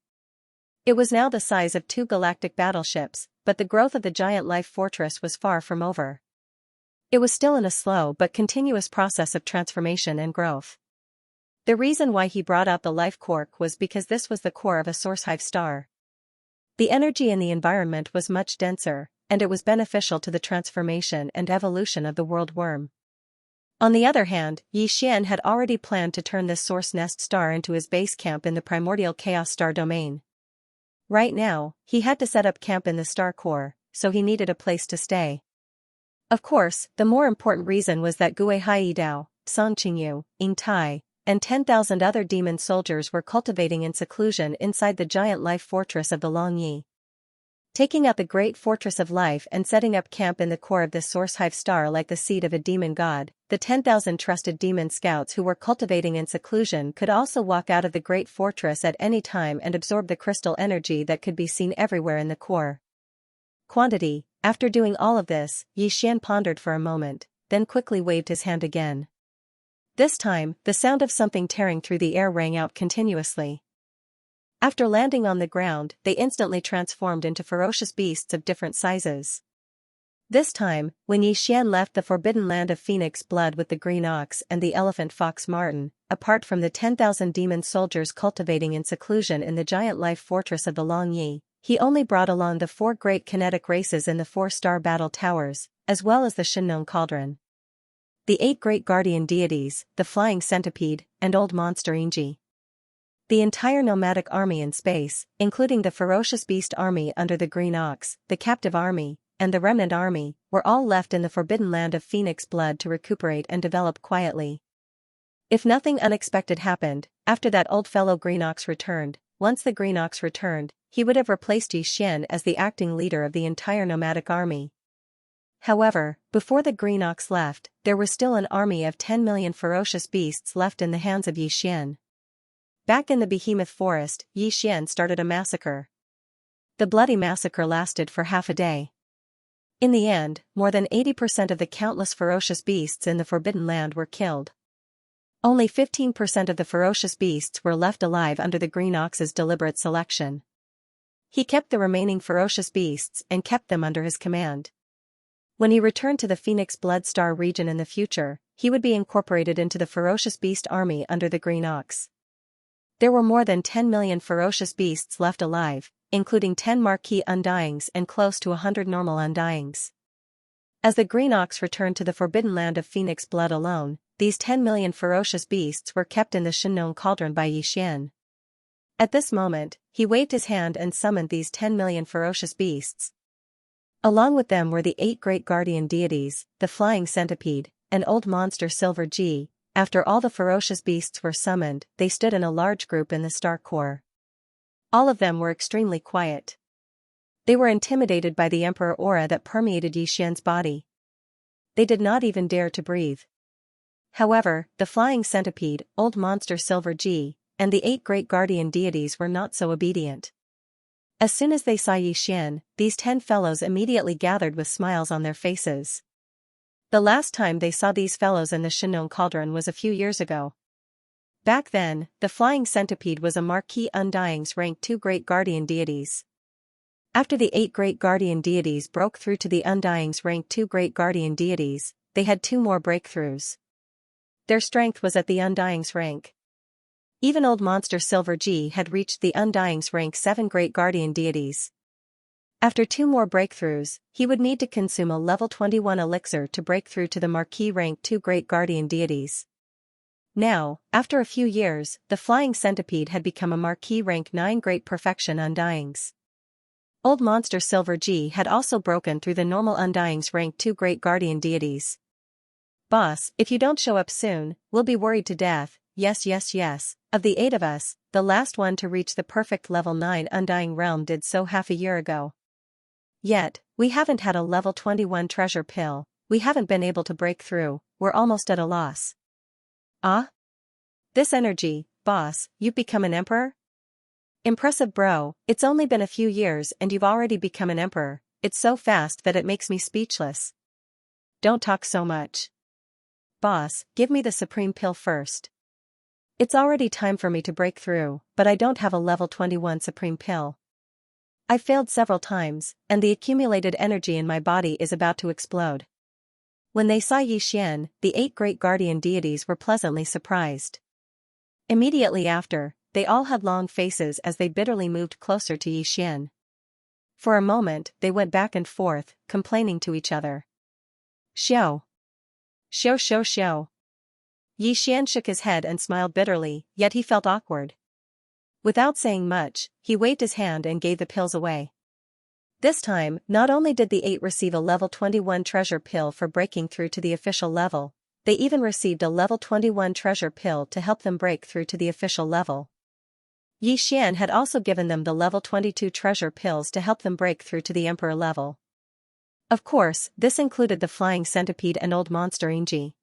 It was now the size of 2 galactic battleships, but the growth of the giant life fortress was far from over. It was still in a slow but continuous process of transformation and growth. The reason why he brought out the life quark was because this was the core of a source hive star. The energy in the environment was much denser, and it was beneficial to the transformation and evolution of the world worm. On the other hand, Yixian had already planned to turn this source nest star into his base camp in the primordial chaos star domain. Right now, he had to set up camp in the star core, so he needed a place to stay. Of course, the more important reason was that Gui Haidao, Song Qingyu, Ying Tai, and 10,000 other demon soldiers were cultivating in seclusion inside the giant life fortress of the Longyi. Taking out the great fortress of life and setting up camp in the core of this source hive star like the seed of a demon god, the 10,000 trusted demon scouts who were cultivating in seclusion could also walk out of the great fortress at any time and absorb the crystal energy that could be seen everywhere in the core. Quantity. After doing all of this, Yixian pondered for a moment, then quickly waved his hand again. This time, the sound of something tearing through the air rang out continuously. After landing on the ground, they instantly transformed into ferocious beasts of different sizes. This time, when Yixian left the forbidden land of phoenix blood with the green ox and the elephant fox marten, apart from the 10,000 demon soldiers cultivating in seclusion in the giant life fortress of the Longyi, he only brought along the 4 great kinetic races in the 4-star battle towers, as well as the Shinnon cauldron. The 8 great guardian deities, the flying centipede, and old monster Inji. The entire nomadic army in space, including the ferocious beast army under the green ox, the captive army, and the remnant army, were all left in the forbidden land of phoenix blood to recuperate and develop quietly. If nothing unexpected happened, after that old fellow green ox returned, once the green ox returned, he would have replaced Yixian as the acting leader of the entire nomadic army. However, before the green ox left, there was still an army of 10 million ferocious beasts left in the hands of Yixian. Back in the behemoth forest, Yixian started a massacre. The bloody massacre lasted for half a day. In the end, more than 80% of the countless ferocious beasts in the Forbidden Land were killed. Only 15% of the ferocious beasts were left alive under the green ox's deliberate selection. He kept the remaining ferocious beasts and kept them under his command. When he returned to the Phoenix Blood Star region in the future, he would be incorporated into the ferocious beast army under the green ox. There were more than 10 million ferocious beasts left alive, including 10 marquee undyings and close to 100 normal undyings. As the green ox returned to the forbidden land of Phoenix Blood alone, these 10 million ferocious beasts were kept in the Shinnon cauldron by Yixian. At this moment, he waved his hand and summoned these 10 million ferocious beasts. Along with them were the 8 great guardian deities, the flying centipede, and old monster Silver G. After all the ferocious beasts were summoned, they stood in a large group in the star core. All of them were extremely quiet. They were intimidated by the emperor aura that permeated Yixian's body. They did not even dare to breathe. However, the flying centipede, old monster Silver G, and the 8 great guardian deities were not so obedient. As soon as they saw Yixian, these 10 fellows immediately gathered with smiles on their faces. The last time they saw these fellows in the Xianxia cauldron was a few years ago. Back then, the flying centipede was a Marquis Undying's rank 2 great guardian deities. After the 8 great guardian deities broke through to the Undying's rank 2 great guardian deities, they had 2 more breakthroughs. Their strength was at the Undying's rank. Even old monster Silver G had reached the Undying's rank 7 great guardian deities. After 2 more breakthroughs, he would need to consume a level 21 elixir to break through to the Marquis rank 2 great guardian deities. Now, after a few years, the flying centipede had become a Marquis rank 9 great perfection Undyings. Old monster Silver G had also broken through the normal Undying's rank 2 great guardian deities. Boss, if you don't show up soon, we'll be worried to death. Yes, yes, yes. Of the 8 of us, the last one to reach the perfect level 9 Undying realm did so half a year ago. Yet, we haven't had a level 21 treasure pill, we haven't been able to break through, we're almost at a loss. Ah? This energy, boss, you've become an emperor? Impressive bro, it's only been a few years and you've already become an emperor, it's so fast that it makes me speechless. Don't talk so much. Boss, give me the supreme pill first. It's already time for me to break through, but I don't have a level 21 supreme pill. I've failed several times, and the accumulated energy in my body is about to explode. When they saw Yixian, the 8 great guardian deities were pleasantly surprised. Immediately after, they all had long faces as they bitterly moved closer to Yixian. For a moment, they went back and forth, complaining to each other. Xiao. Xiao xiao xiao. Yixian shook his head and smiled bitterly, yet he felt awkward. Without saying much, he waved his hand and gave the pills away. This time, not only did the 8 receive a level 21 treasure pill for breaking through to the official level, they even received a level 21 treasure pill to help them break through to the official level. Yixian had also given them the level 22 treasure pills to help them break through to the emperor level. Of course, this included the flying centipede and old monster Ingji.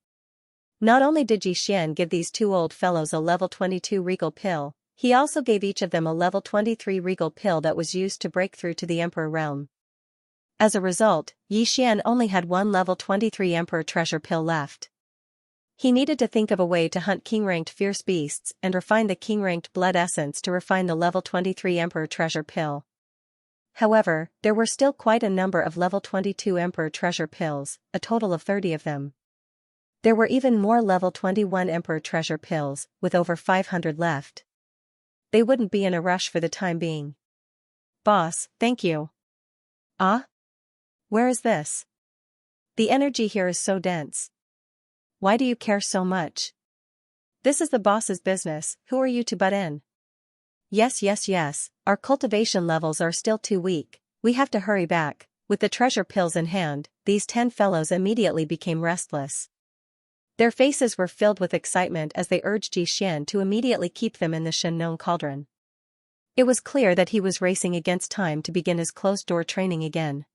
Not only did Yixian give these 2 old fellows a level 22 regal pill, he also gave each of them a level 23 regal pill that was used to break through to the emperor realm. As a result, Yixian only had 1 level 23 emperor treasure pill left. He needed to think of a way to hunt king-ranked fierce beasts and refine the king-ranked blood essence to refine the level 23 emperor treasure pill. However, there were still quite a number of level 22 emperor treasure pills, a total of 30 of them. There were even more level 21 emperor treasure pills, with over 500 left. They wouldn't be in a rush for the time being. Boss, thank you. Ah? Where is this? The energy here is so dense. Why do you care so much? This is the boss's business, who are you to butt in? Yes, yes, yes, our cultivation levels are still too weak, we have to hurry back. With the treasure pills in hand, these 10 fellows immediately became restless. Their faces were filled with excitement as they urged Yixian to immediately keep them in the Xianxia cauldron. It was clear that he was racing against time to begin his closed-door training again.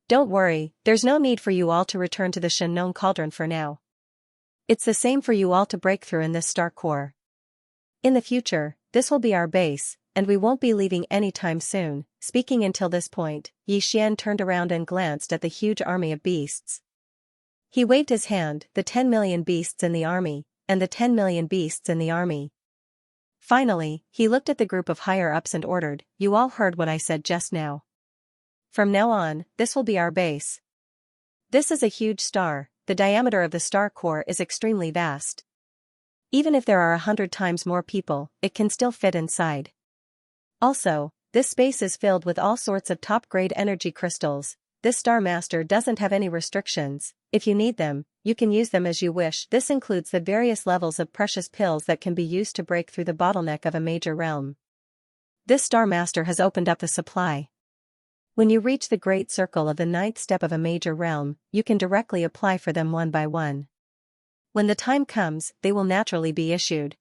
Don't worry, there's no need for you all to return to the Xianxia cauldron for now. It's the same for you all to break through in this star core. In the future, this will be our base, and we won't be leaving anytime soon. Speaking until this point, Yixian turned around and glanced at the huge army of beasts. He waved his hand, the 10 million beasts in the army, and the 10 million beasts in the army. Finally, he looked at the group of higher-ups and ordered, "You all heard what I said just now. From now on, this will be our base. This is a huge star, the diameter of the star core is extremely vast. Even if there are 100 times more people, it can still fit inside. Also, this space is filled with all sorts of top-grade energy crystals. This Star Master doesn't have any restrictions. If you need them, you can use them as you wish. This includes the various levels of precious pills that can be used to break through the bottleneck of a major realm. This Star Master has opened up the supply. When you reach the great circle of the 9th step of a major realm, you can directly apply for them one by one. When the time comes, they will naturally be issued.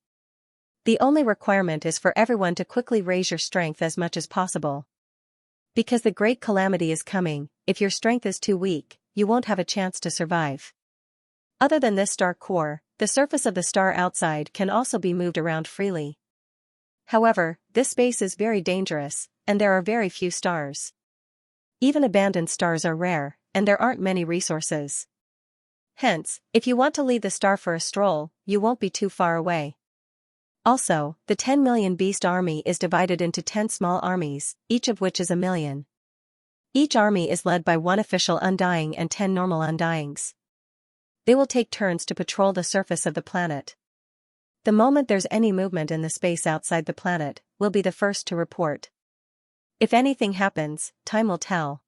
The only requirement is for everyone to quickly raise your strength as much as possible. Because the great calamity is coming, if your strength is too weak, you won't have a chance to survive. Other than this star core, the surface of the star outside can also be moved around freely. However, this space is very dangerous, and there are very few stars. Even abandoned stars are rare, and there aren't many resources. Hence, if you want to leave the star for a stroll, you won't be too far away. Also, the 10 million beast army is divided into 10 small armies, each of which is 1,000,000. Each army is led by one official undying and 10 normal undyings. They will take turns to patrol the surface of the planet. The moment there's any movement in the space outside the planet, we'll be the first to report. If anything happens, time will tell.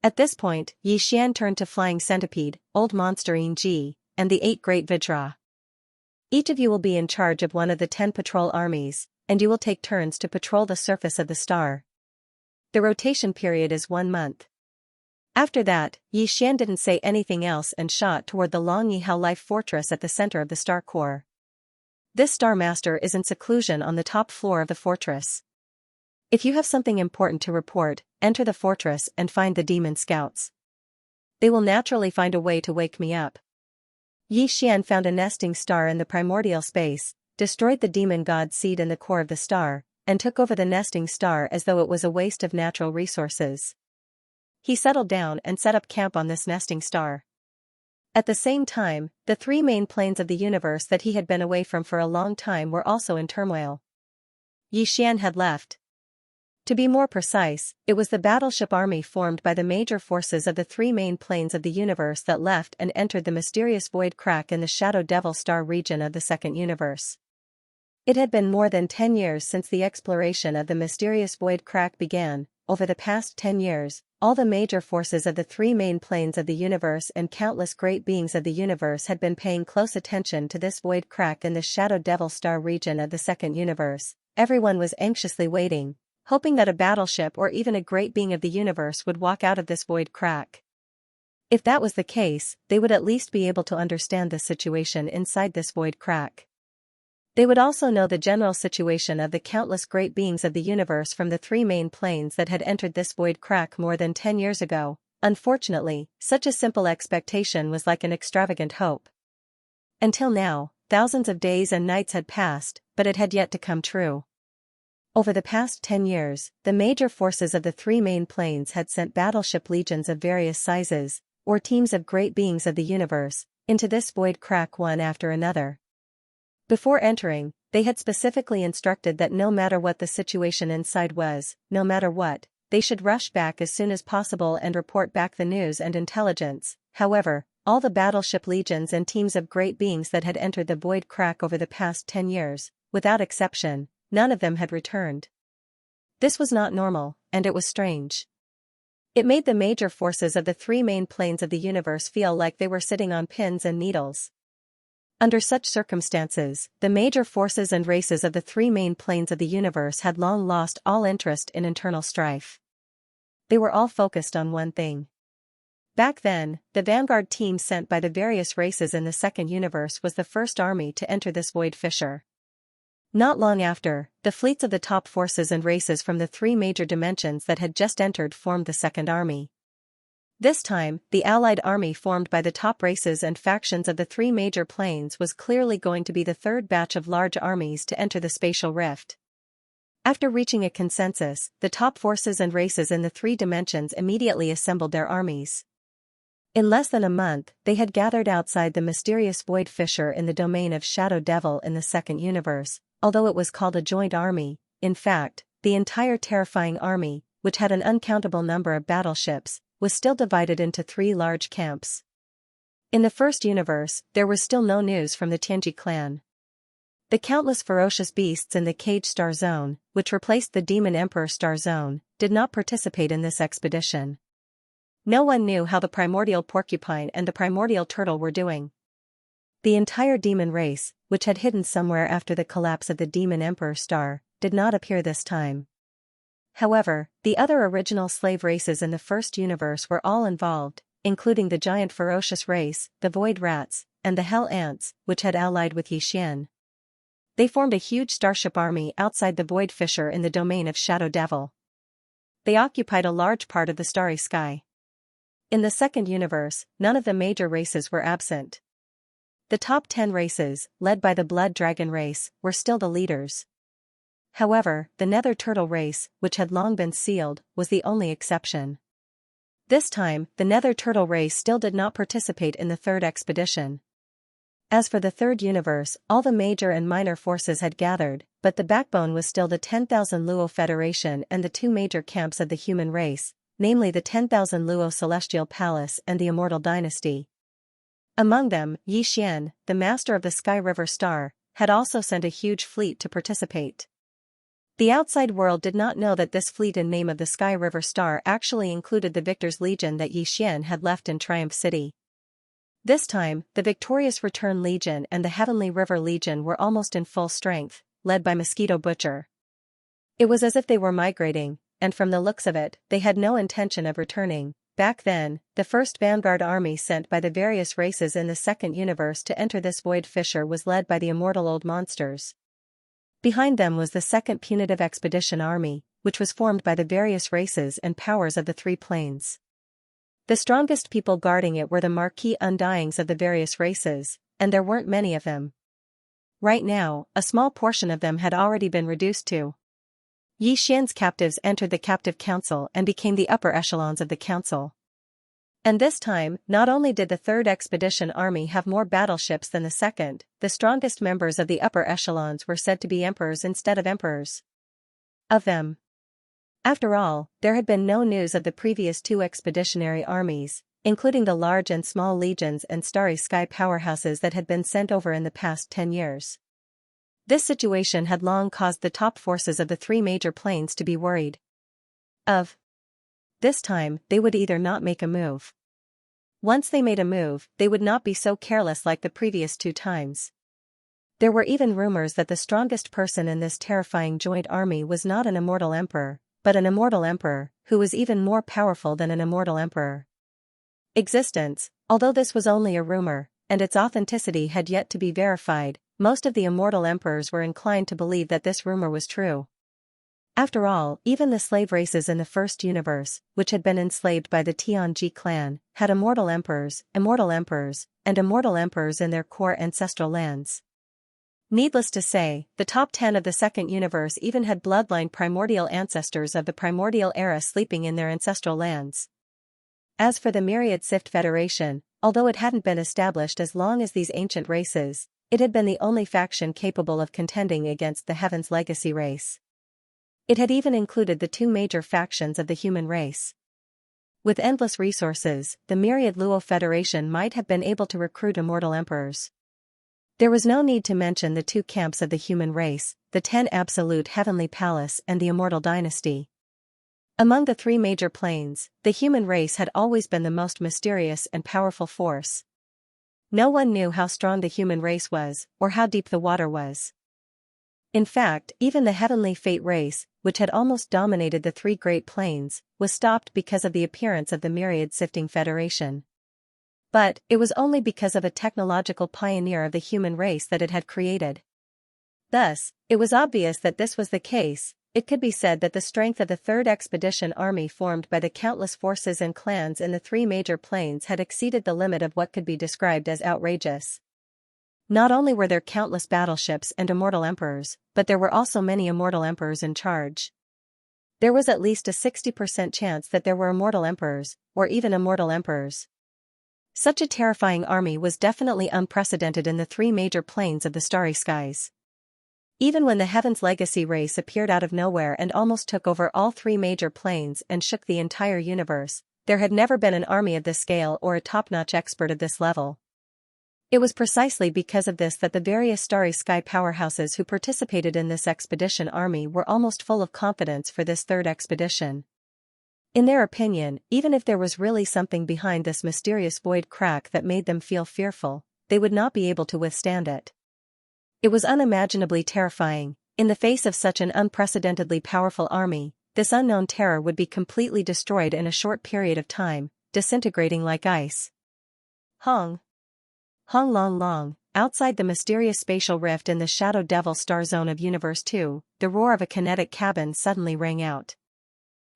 At this point, Xian turned to Flying Centipede, Old Monster Ji, and the 8 Great Vidra. Each of you will be in charge of one of the 10 patrol armies, and you will take turns to patrol the surface of the star. The rotation period is 1 month. After that, Xian didn't say anything else and shot toward the Long Yihao life fortress at the center of the star core. This Star Master is in seclusion on the top floor of the fortress. If you have something important to report, enter the fortress and find the demon scouts. They will naturally find a way to wake me up. Xian found a nesting star in the primordial space, destroyed the demon god seed in the core of the star, and took over the nesting star as though it was a waste of natural resources. He settled down and set up camp on this nesting star. At the same time, the 3 main planes of the universe that he had been away from for a long time were also in turmoil. Xian had left. To be more precise, it was the battleship army formed by the major forces of the 3 main planes of the universe that left and entered the mysterious void crack in the Shadow Devil star region of the second universe. It had been more than 10 years since the exploration of the mysterious void crack began. Over the past 10 years, all the major forces of the 3 main planes of the universe and countless great beings of the universe had been paying close attention to this void crack in the Shadow Devil star region of the second universe. Everyone was anxiously waiting, hoping that a battleship or even a great being of the universe would walk out of this void crack. If that was the case, they would at least be able to understand the situation inside this void crack. They would also know the general situation of the countless great beings of the universe from the 3 main planes that had entered this void crack more than 10 years ago. Unfortunately, such a simple expectation was like an extravagant hope. Until now, thousands of days and nights had passed, but it had yet to come true. Over the past 10 years, the major forces of the 3 main planes had sent battleship legions of various sizes, or teams of great beings of the universe, into this void crack one after another. Before entering, they had specifically instructed that no matter what the situation inside was, no matter what, they should rush back as soon as possible and report back the news and intelligence. However, all the battleship legions and teams of great beings that had entered the void crack over the past 10 years, without exception, none of them had returned. This was not normal, and it was strange. It made the major forces of the 3 main planes of the universe feel like they were sitting on pins and needles. Under such circumstances, the major forces and races of the 3 main planes of the universe had long lost all interest in internal strife. They were all focused on one thing. Back then, the vanguard team sent by the various races in the second universe was the first army to enter this void fissure. Not long after, the fleets of the top forces and races from the 3 major dimensions that had just entered formed the second army. This time, the allied army formed by the top races and factions of the 3 major planes was clearly going to be the third batch of large armies to enter the spatial rift. After reaching a consensus, the top forces and races in the 3 dimensions immediately assembled their armies. In less than a month, they had gathered outside the mysterious void fissure in the domain of Shadow Devil in the second universe. Although it was called a joint army, in fact, the entire terrifying army, which had an uncountable number of battleships, was still divided into 3 large camps. In the first universe, there was still no news from the Tianji clan. The countless ferocious beasts in the Cage Star Zone, which replaced the Demon Emperor Star Zone, did not participate in this expedition. No one knew how the primordial porcupine and the primordial turtle were doing. The entire demon race, which had hidden somewhere after the collapse of the Demon Emperor star, did not appear this time. However, the other original slave races in the first universe were all involved, including the giant ferocious race, the void rats, and the hell ants, which had allied with Xian. They formed a huge starship army outside the Void Fissure in the domain of Shadow Devil. They occupied a large part of the starry sky. In the second universe, none of the major races were absent. The top 10 races, led by the Blood Dragon race, were still the leaders. However, the Nether Turtle race, which had long been sealed, was the only exception. This time, the Nether Turtle race still did not participate in the third expedition. As for the third universe, all the major and minor forces had gathered, but the backbone was still the 10,000 Luo Federation and the two major camps of the human race, namely the 10,000 Luo Celestial Palace and the Immortal Dynasty. Among them, Xianxia, the master of the Sky River Star, had also sent a huge fleet to participate. The outside world did not know that this fleet in name of the Sky River Star actually included the Victor's Legion that Xianxia had left in Triumph City. This time, the Victorious Return Legion and the Heavenly River Legion were almost in full strength, led by Mosquito Butcher. It was as if they were migrating, and from the looks of it, they had no intention of returning. Back then, the first vanguard army sent by the various races in the second universe to enter this void fissure was led by the immortal old monsters. Behind them was the second punitive expedition army, which was formed by the various races and powers of the three planes. The strongest people guarding it were the Marquis Undyings of the various races, and there weren't many of them. Right now, a small portion of them had already been reduced to. Xianxia's captives entered the captive council and became the upper echelons of the council. And this time, not only did the third expedition army have more battleships than the second, the strongest members of the upper echelons were said to be emperors instead of emperors. Of them. After all, there had been no news of the previous two expeditionary armies, including the large and small legions and starry sky powerhouses that had been sent over in the past 10 years. This situation had long caused the top forces of the three major planes to be worried. This time, they would either not make a move. Once they made a move, they would not be so careless like the previous two times. There were even rumors that the strongest person in this terrifying joint army was not an immortal emperor, but an immortal emperor, who was even more powerful than an immortal emperor. Existence, although this was only a rumor, and its authenticity had yet to be verified, most of the immortal emperors were inclined to believe that this rumor was true. After all, even the slave races in the first universe, which had been enslaved by the Tianji clan, had immortal emperors, and immortal emperors in their core ancestral lands. Needless to say, the top 10 of the second universe even had bloodline primordial ancestors of the primordial era sleeping in their ancestral lands. As for the Myriad Sift Federation, although it hadn't been established as long as these ancient races, it had been the only faction capable of contending against the Heaven's Legacy race. It had even included the two major factions of the human race. With endless resources, the Myriad Luo Federation might have been able to recruit immortal emperors. There was no need to mention the two camps of the human race, the 10 Absolute Heavenly Palace and the Immortal Dynasty. Among the three major planes, the human race had always been the most mysterious and powerful force. No one knew how strong the human race was, or how deep the water was. In fact, even the Heavenly Fate race, which had almost dominated the three Great Plains, was stopped because of the appearance of the Myriad Sifting Federation. But, it was only because of a technological pioneer of the human race that it had created. Thus, it was obvious that this was the case. It could be said that the strength of the third expedition army formed by the countless forces and clans in the three major planes had exceeded the limit of what could be described as outrageous. Not only were there countless battleships and immortal emperors, but there were also many immortal emperors in charge. There was at least a 60% chance that there were immortal emperors, or even immortal emperors. Such a terrifying army was definitely unprecedented in the three major planes of the starry skies. Even when the Heaven's Legacy race appeared out of nowhere and almost took over all three major planes and shook the entire universe, there had never been an army of this scale or a top-notch expert of this level. It was precisely because of this that the various starry sky powerhouses who participated in this expedition army were almost full of confidence for this third expedition. In their opinion, even if there was really something behind this mysterious void crack that made them feel fearful, they would not be able to withstand it. It was unimaginably terrifying. In the face of such an unprecedentedly powerful army, this unknown terror would be completely destroyed in a short period of time, disintegrating like ice. Hong long, outside the mysterious spatial rift in the Shadow Devil star zone of Universe 2, the roar of a kinetic cabin suddenly rang out.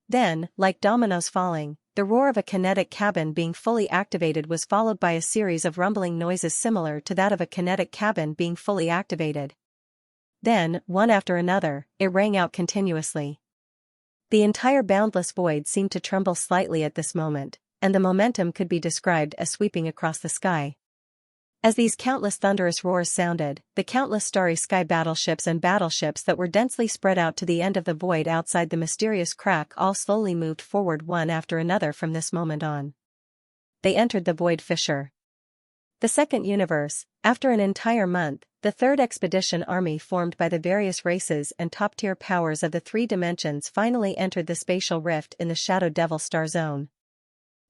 Then, like dominoes falling, the roar of a kinetic cabin being fully activated was followed by a series of rumbling noises similar to that of a kinetic cabin being fully activated. Then, one after another, it rang out continuously. The entire boundless void seemed to tremble slightly at this moment, and the momentum could be described as sweeping across the sky. As these countless thunderous roars sounded, the countless starry sky battleships and battleships that were densely spread out to the end of the void outside the mysterious crack all slowly moved forward one after another from this moment on. They entered the void fissure. The second universe, after an entire month, the third expedition army formed by the various races and top-tier powers of the three dimensions finally entered the spatial rift in the Shadow Devil star zone.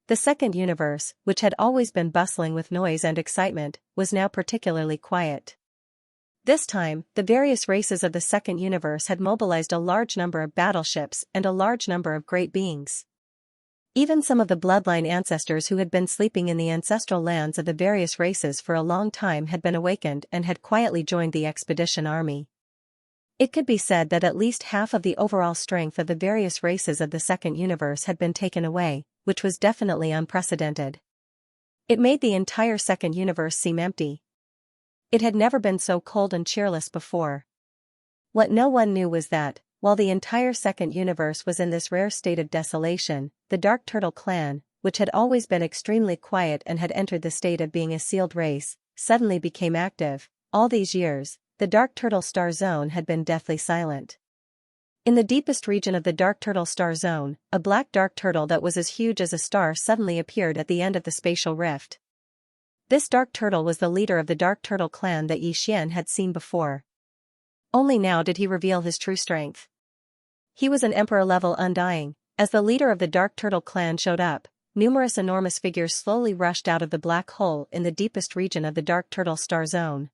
The second universe, which had always been bustling with noise and excitement, was now particularly quiet. This time, the various races of the second universe had mobilized a large number of battleships and a large number of great beings. Even some of the bloodline ancestors who had been sleeping in the ancestral lands of the various races for a long time had been awakened and had quietly joined the expedition army. It could be said that at least half of the overall strength of the various races of the second universe had been taken away, which was definitely unprecedented. It made the entire second universe seem empty. It had never been so cold and cheerless before. What no one knew was that, while the entire second universe was in this rare state of desolation, the Dark Turtle clan, which had always been extremely quiet and had entered the state of being a sealed race, suddenly became active. All these years, the Dark Turtle star zone had been deathly silent. In the deepest region of the Dark Turtle star zone, a black dark turtle that was as huge as a star suddenly appeared at the end of the spatial rift. This dark turtle was the leader of the Dark Turtle clan that Xianxia had seen before. Only now did he reveal his true strength. He was an emperor-level undying. As the leader of the Dark Turtle clan showed up, numerous enormous figures slowly rushed out of the black hole in the deepest region of the Dark Turtle star zone.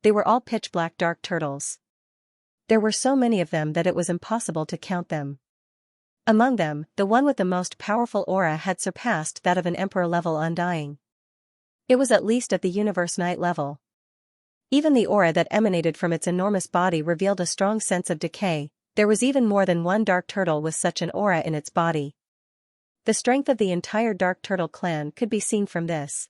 They were all pitch-black dark turtles. There were so many of them that it was impossible to count them. Among them, the one with the most powerful aura had surpassed that of an emperor-level undying. It was at least at the universe night level. Even the aura that emanated from its enormous body revealed a strong sense of decay. There was even more than one dark turtle with such an aura in its body. The strength of the entire Dark Turtle clan could be seen from this.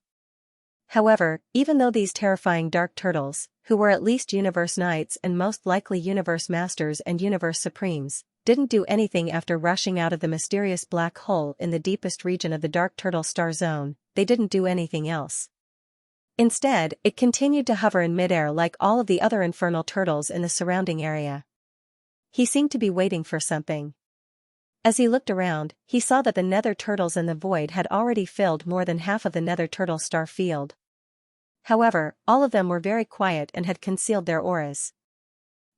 However, even though these terrifying dark turtles, who were at least universe knights and most likely universe masters and universe supremes, didn't do anything after rushing out of the mysterious black hole in the deepest region of the Dark Turtle star zone, they didn't do anything else. Instead, it continued to hover in midair like all of the other infernal turtles in the surrounding area. He seemed to be waiting for something. As he looked around, he saw that the nether turtles in the void had already filled more than half of the nether turtle star field. However, all of them were very quiet and had concealed their auras.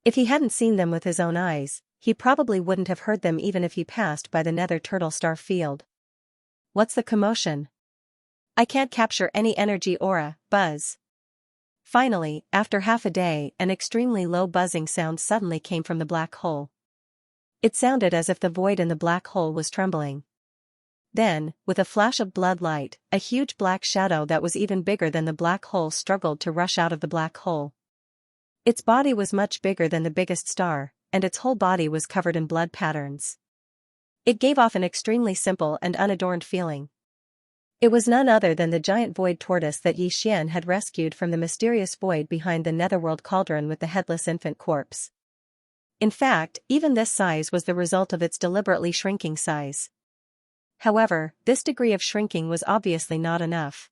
If he hadn't seen them with his own eyes, he probably wouldn't have heard them even if he passed by the nether turtle star field. What's the commotion? I can't capture any energy aura, buzz. Finally, after half a day, an extremely low buzzing sound suddenly came from the black hole. It sounded as if the void in the black hole was trembling. Then, with a flash of blood light, a huge black shadow that was even bigger than the black hole struggled to rush out of the black hole. Its body was much bigger than the biggest star, and its whole body was covered in blood patterns. It gave off an extremely simple and unadorned feeling. It was none other than the giant void tortoise that Xianxia had rescued from the mysterious void behind the netherworld cauldron with the headless infant corpse. In fact, even this size was the result of its deliberately shrinking size. However, this degree of shrinking was obviously not enough.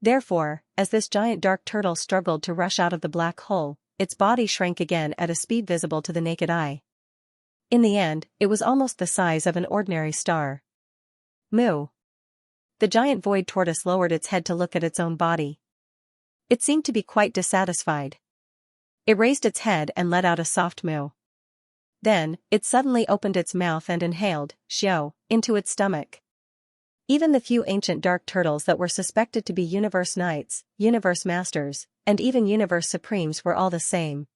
Therefore, as this giant dark turtle struggled to rush out of the black hole, its body shrank again at a speed visible to the naked eye. In the end, it was almost the size of an ordinary star. Moo. The giant void tortoise lowered its head to look at its own body. It seemed to be quite dissatisfied. It raised its head and let out a soft moo. Then, it suddenly opened its mouth and inhaled, xiao, into its stomach. Even the few ancient dark turtles that were suspected to be universe knights, universe masters, and even universe supremes were all the same.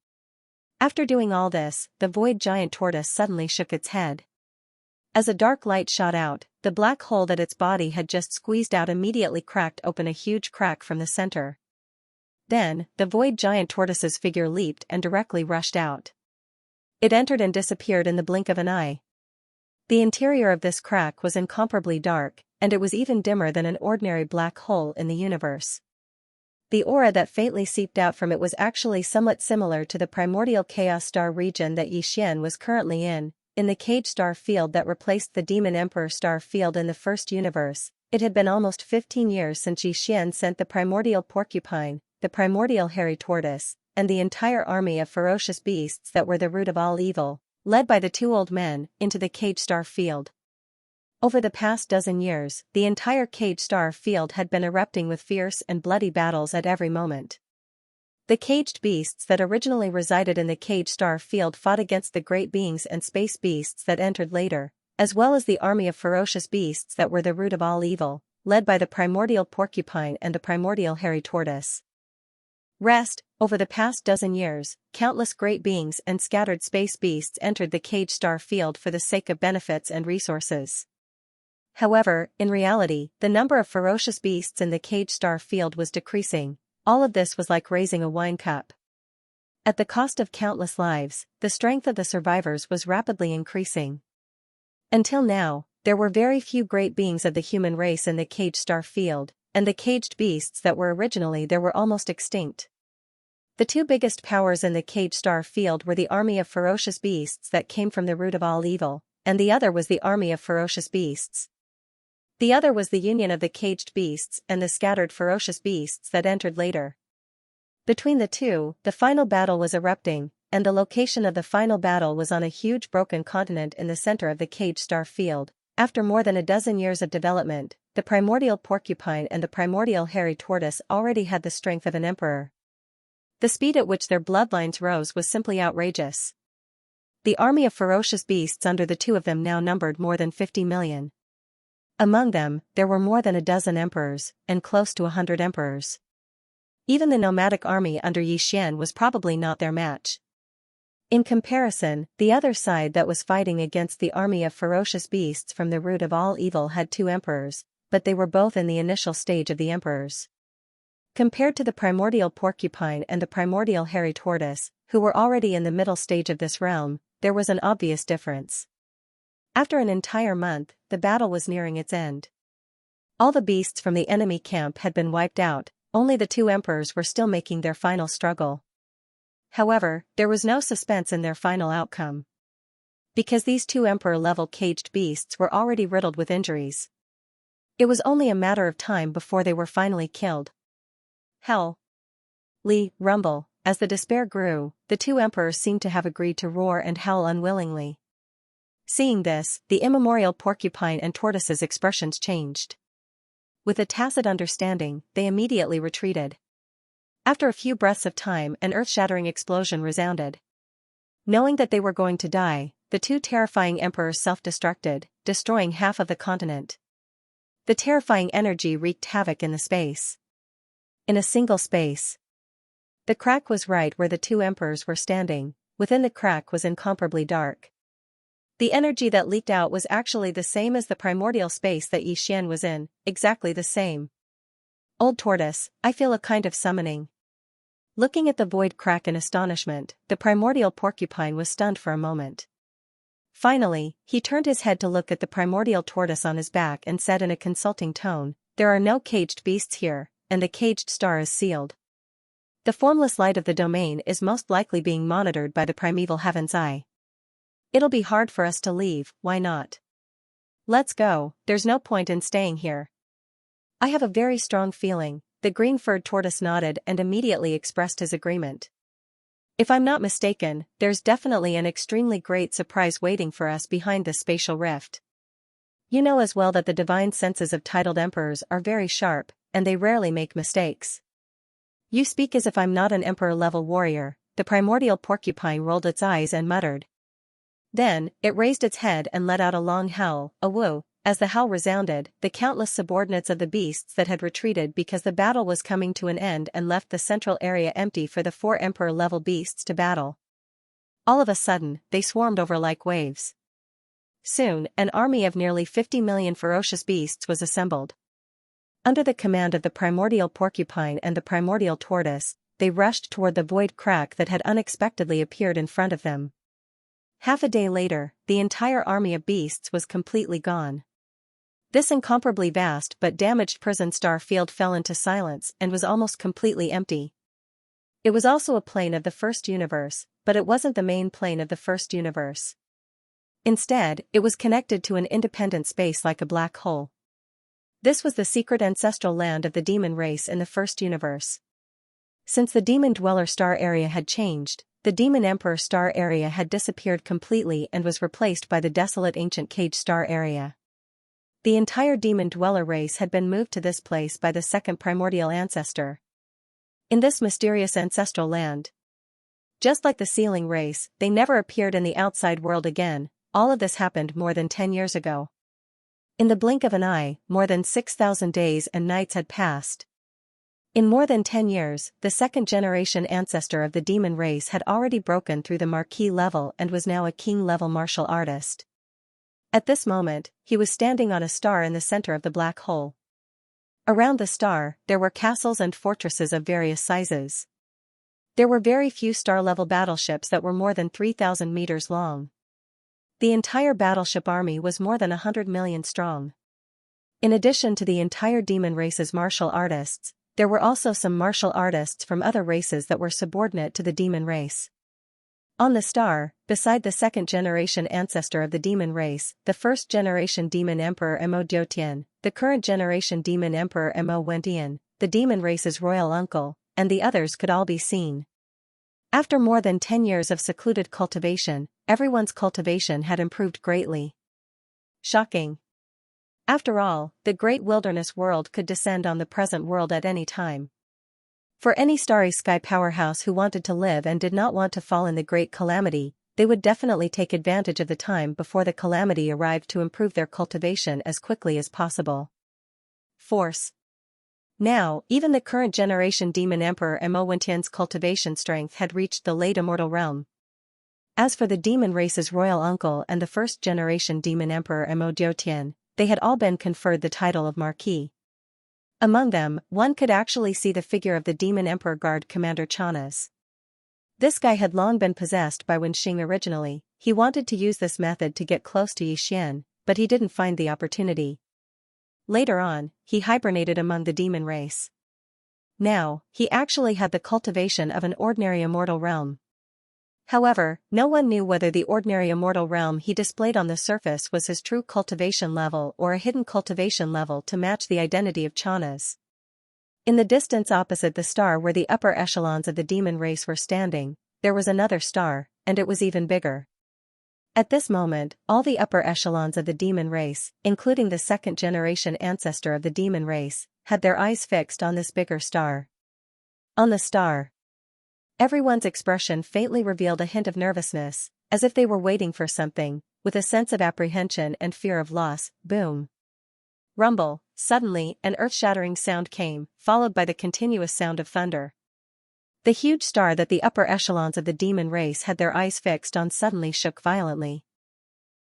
After doing all this, the void giant tortoise suddenly shook its head. As a dark light shot out, the black hole that its body had just squeezed out immediately cracked open a huge crack from the center. Then, the void giant tortoise's figure leaped and directly rushed out. It entered and disappeared in the blink of an eye. The interior of this crack was incomparably dark, and it was even dimmer than an ordinary black hole in the universe. The aura that faintly seeped out from it was actually somewhat similar to the primordial chaos star region that Xianxia was currently in the cage star field that replaced the Demon Emperor star field in the first universe. It had been almost 15 years since Xianxia sent the primordial porcupine, the primordial hairy tortoise, and the entire army of ferocious beasts that were the root of all evil, led by the two old men, into the cage star field. Over the past dozen years, the entire cage star field had been erupting with fierce and bloody battles at every moment. The caged beasts that originally resided in the cage star field fought against the great beings and space beasts that entered later, as well as the army of ferocious beasts that were the root of all evil, led by the primordial porcupine and the primordial hairy tortoise. Over the past dozen years, countless great beings and scattered space beasts entered the cage star field for the sake of benefits and resources. However, in reality, the number of ferocious beasts in the cage star field was decreasing. All of this was like raising a wine cup. At the cost of countless lives, the strength of the survivors was rapidly increasing. Until now, there were very few great beings of the human race in the cage star field, and the caged beasts that were originally there were almost extinct. The two biggest powers in the cage star field were the army of ferocious beasts that came from the root of all evil, and the other was the army of ferocious beasts. The other was the union of the caged beasts and the scattered ferocious beasts that entered later. Between the two, the final battle was erupting, and the location of the final battle was on a huge broken continent in the center of the cage star field. After more than a dozen years of development, the primordial porcupine and the primordial hairy tortoise already had the strength of an emperor. The speed at which their bloodlines rose was simply outrageous. The army of ferocious beasts under the two of them now numbered more than 50 million. Among them, there were more than a dozen emperors, and close to 100 emperors. Even the nomadic army under Xianxia was probably not their match. In comparison, the other side that was fighting against the army of ferocious beasts from the root of all evil had 2 emperors, but they were both in the initial stage of the emperors. Compared to the primordial porcupine and the primordial hairy tortoise, who were already in the middle stage of this realm, there was an obvious difference. After an entire month, the battle was nearing its end. All the beasts from the enemy camp had been wiped out, only the 2 emperors were still making their final struggle. However, there was no suspense in their final outcome. Because these 2 emperor-level caged beasts were already riddled with injuries. It was only a matter of time before they were finally killed. Hell! Rumble, as the despair grew, the 2 emperors seemed to have agreed to roar and howl unwillingly. Seeing this, the immemorial porcupine and tortoise's expressions changed. With a tacit understanding, they immediately retreated. After a few breaths of time, an earth-shattering explosion resounded. Knowing that they were going to die, the 2 terrifying emperors self-destructed, destroying half of the continent. The terrifying energy wreaked havoc in the space. In a single space. The crack was right where the 2 emperors were standing. Within the crack was incomparably dark. The energy that leaked out was actually the same as the primordial space that Xianxia was in, exactly the same. Old tortoise, I feel a kind of summoning. Looking at the void crack in astonishment, the primordial porcupine was stunned for a moment. Finally, he turned his head to look at the primordial tortoise on his back and said in a consulting tone, "There are no caged beasts here, and the caged star is sealed. The formless light of the domain is most likely being monitored by the primeval heaven's eye. It'll be hard for us to leave, why not? Let's go, there's no point in staying here." "I have a very strong feeling," the green-furred tortoise nodded and immediately expressed his agreement. "If I'm not mistaken, there's definitely an extremely great surprise waiting for us behind this spatial rift. You know as well that the divine senses of titled emperors are very sharp, and they rarely make mistakes." "You speak as if I'm not an emperor-level warrior," the primordial porcupine rolled its eyes and muttered. Then, it raised its head and let out a long howl, a woo. As the howl resounded, the countless subordinates of the beasts that had retreated because the battle was coming to an end and left the central area empty for the 4 emperor-level beasts to battle. All of a sudden, they swarmed over like waves. Soon, an army of nearly 50 million ferocious beasts was assembled. Under the command of the primordial porcupine and the primordial tortoise, they rushed toward the void crack that had unexpectedly appeared in front of them. Half a day later, the entire army of beasts was completely gone. This incomparably vast but damaged prison star field fell into silence and was almost completely empty. It was also a plane of the first universe, but it wasn't the main plane of the first universe. Instead, it was connected to an independent space like a black hole. This was the secret ancestral land of the demon race in the first universe. Since the demon dweller star area had changed, the demon emperor star area had disappeared completely and was replaced by the desolate ancient cage star area. The entire demon dweller race had been moved to this place by the second primordial ancestor. In this mysterious ancestral land, just like the sealing race, they never appeared in the outside world again. All of this happened more than 10 years ago. In the blink of an eye, more than 6,000 days and nights had passed. In more than 10 years, the second-generation ancestor of the demon race had already broken through the marquis level and was now a king-level martial artist. At this moment, he was standing on a star in the center of the black hole. Around the star, there were castles and fortresses of various sizes. There were very few star-level battleships that were more than 3,000 meters long. The entire battleship army was more than 100 million strong. In addition to the entire demon race's martial artists, there were also some martial artists from other races that were subordinate to the demon race. On the star, beside the second-generation ancestor of the demon race, the first-generation demon emperor Mo Diotian, the current-generation demon emperor Mo Wentian, the demon race's royal uncle, and the others could all be seen. After more than 10 years of secluded cultivation, everyone's cultivation had improved greatly. Shocking. After all, the great wilderness world could descend on the present world at any time. For any starry sky powerhouse who wanted to live and did not want to fall in the great calamity, they would definitely take advantage of the time before the calamity arrived to improve their cultivation as quickly as possible. Force. Now, even the current generation demon emperor Mo Wentian's cultivation strength had reached the late immortal realm. As for the demon race's royal uncle and the first generation demon emperor Mo Diotian, they had all been conferred the title of marquis. Among them, one could actually see the figure of the demon emperor guard commander Chanas. This guy had long been possessed by Wenxing originally. He wanted to use this method to get close to Yixian, but he didn't find the opportunity. Later on, he hibernated among the demon race. Now, he actually had the cultivation of an ordinary immortal realm. However, no one knew whether the ordinary immortal realm he displayed on the surface was his true cultivation level or a hidden cultivation level to match the identity of Chanas. In the distance opposite the star where the upper echelons of the demon race were standing, there was another star, and it was even bigger. At this moment, all the upper echelons of the demon race, including the second-generation ancestor of the demon race, had their eyes fixed on this bigger star. On the star, everyone's expression faintly revealed a hint of nervousness, as if they were waiting for something, with a sense of apprehension and fear of loss. Boom. Rumble. Suddenly, an earth-shattering sound came, followed by the continuous sound of thunder. The huge star that the upper echelons of the demon race had their eyes fixed on suddenly shook violently.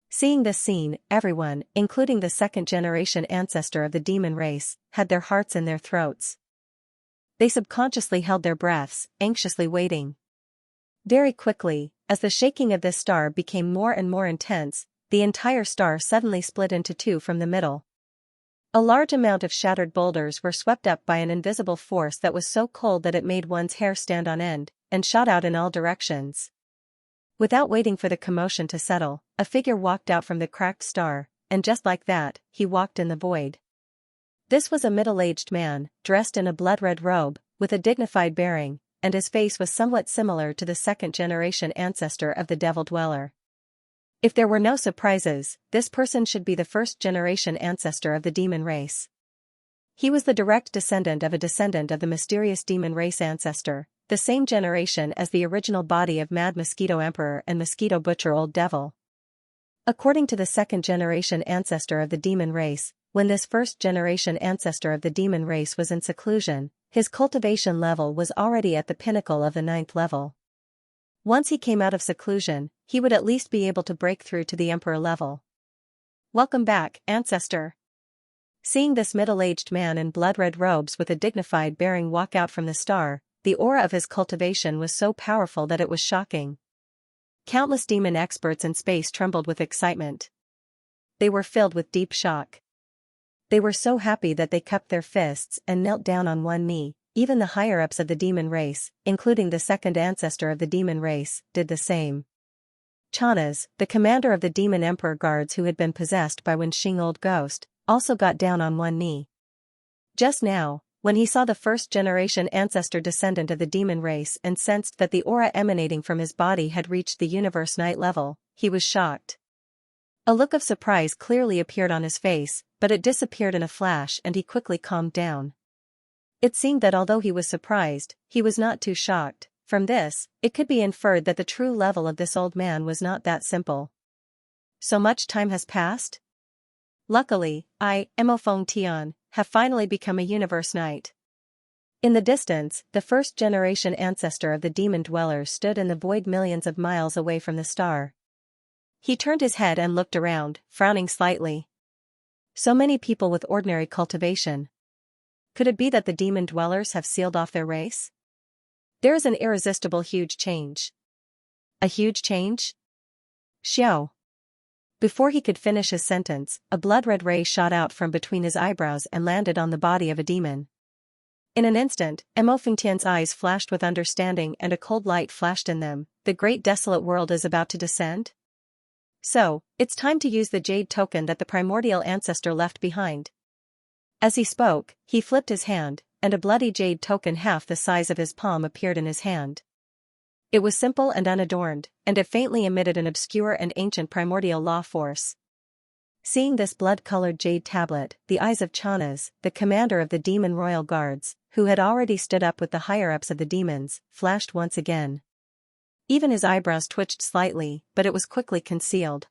Seeing this scene, everyone, including the second-generation ancestor of the demon race, had their hearts in their throats. They subconsciously held their breaths, anxiously waiting. Very quickly, as the shaking of this star became more and more intense, the entire star suddenly split into two from the middle. A large amount of shattered boulders were swept up by an invisible force that was so cold that it made one's hair stand on end, and shot out in all directions. Without waiting for the commotion to settle, a figure walked out from the cracked star, and just like that, he walked in the void. This was a middle-aged man, dressed in a blood-red robe, with a dignified bearing, and his face was somewhat similar to the second-generation ancestor of the Devil Dweller. If there were no surprises, this person should be the first-generation ancestor of the demon race. He was the direct descendant of the mysterious demon race ancestor, the same generation as the original body of Mad Mosquito Emperor and Mosquito Butcher Old Devil. According to the second-generation ancestor of the demon race, when this first-generation ancestor of the demon race was in seclusion, his cultivation level was already at the pinnacle of the 9th level. Once he came out of seclusion, he would at least be able to break through to the emperor level. Welcome back, ancestor. Seeing this middle-aged man in blood-red robes with a dignified bearing walk out from the star, the aura of his cultivation was so powerful that it was shocking. Countless demon experts in space trembled with excitement. They were filled with deep shock. They were so happy that they cupped their fists and knelt down on one knee. Even the higher-ups of the demon race, including the second ancestor of the demon race, did the same. Xianxia, the commander of the demon emperor guards who had been possessed by Wenxing old ghost, also got down on one knee. Just now, when he saw the first-generation ancestor descendant of the demon race and sensed that the aura emanating from his body had reached the universe night level, he was shocked. A look of surprise clearly appeared on his face, but it disappeared in a flash and he quickly calmed down. It seemed that although he was surprised, he was not too shocked. From this, it could be inferred that the true level of this old man was not that simple. So much time has passed? Luckily, I, Mo Feng Tian, have finally become a universe knight. In the distance, the first-generation ancestor of the demon dwellers stood in the void millions of miles away from the star. He turned his head and looked around, frowning slightly. So many people with ordinary cultivation. Could it be that the demon dwellers have sealed off their race? There is an irresistible huge change. A huge change? Xiao. Before he could finish his sentence, a blood-red ray shot out from between his eyebrows and landed on the body of a demon. In an instant, Mo Fengtian's eyes flashed with understanding and a cold light flashed in them. The great desolate world is about to descend? So, it's time to use the jade token that the primordial ancestor left behind. As he spoke, he flipped his hand, and a bloody jade token half the size of his palm appeared in his hand. It was simple and unadorned, and it faintly emitted an obscure and ancient primordial law force. Seeing this blood-colored jade tablet, the eyes of Xianxia, the commander of the demon royal guards, who had already stood up with the higher-ups of the demons, flashed once again. Even his eyebrows twitched slightly, but it was quickly concealed.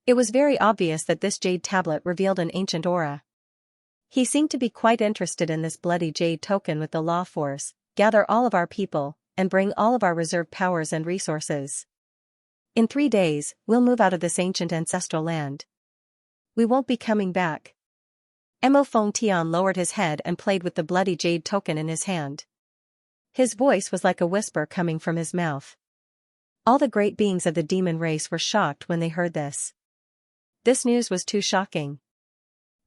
It was very obvious that this jade tablet revealed an ancient aura. He seemed to be quite interested in this bloody jade token with the law force. Gather all of our people, and bring all of our reserve powers and resources. In 3 days, we'll move out of this ancient ancestral land. We won't be coming back. Mo Feng Tian lowered his head and played with the bloody jade token in his hand. His voice was like a whisper coming from his mouth. All the great beings of the demon race were shocked when they heard this. This news was too shocking.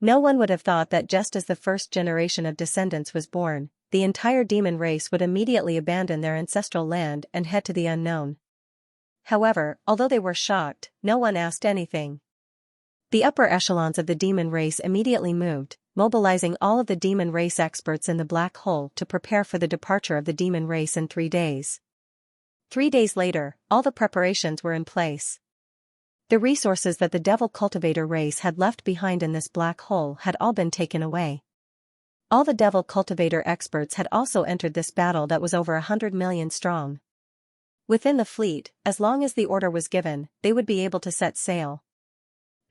No one would have thought that just as the first generation of descendants was born, the entire demon race would immediately abandon their ancestral land and head to the unknown. However, although they were shocked, no one asked anything. The upper echelons of the demon race immediately moved, mobilizing all of the demon race experts in the black hole to prepare for the departure of the demon race in 3 days. 3 days later, all the preparations were in place. The resources that the devil cultivator race had left behind in this black hole had all been taken away. All the devil cultivator experts had also entered this battle that was over 100 million strong. Within the fleet, as long as the order was given, they would be able to set sail.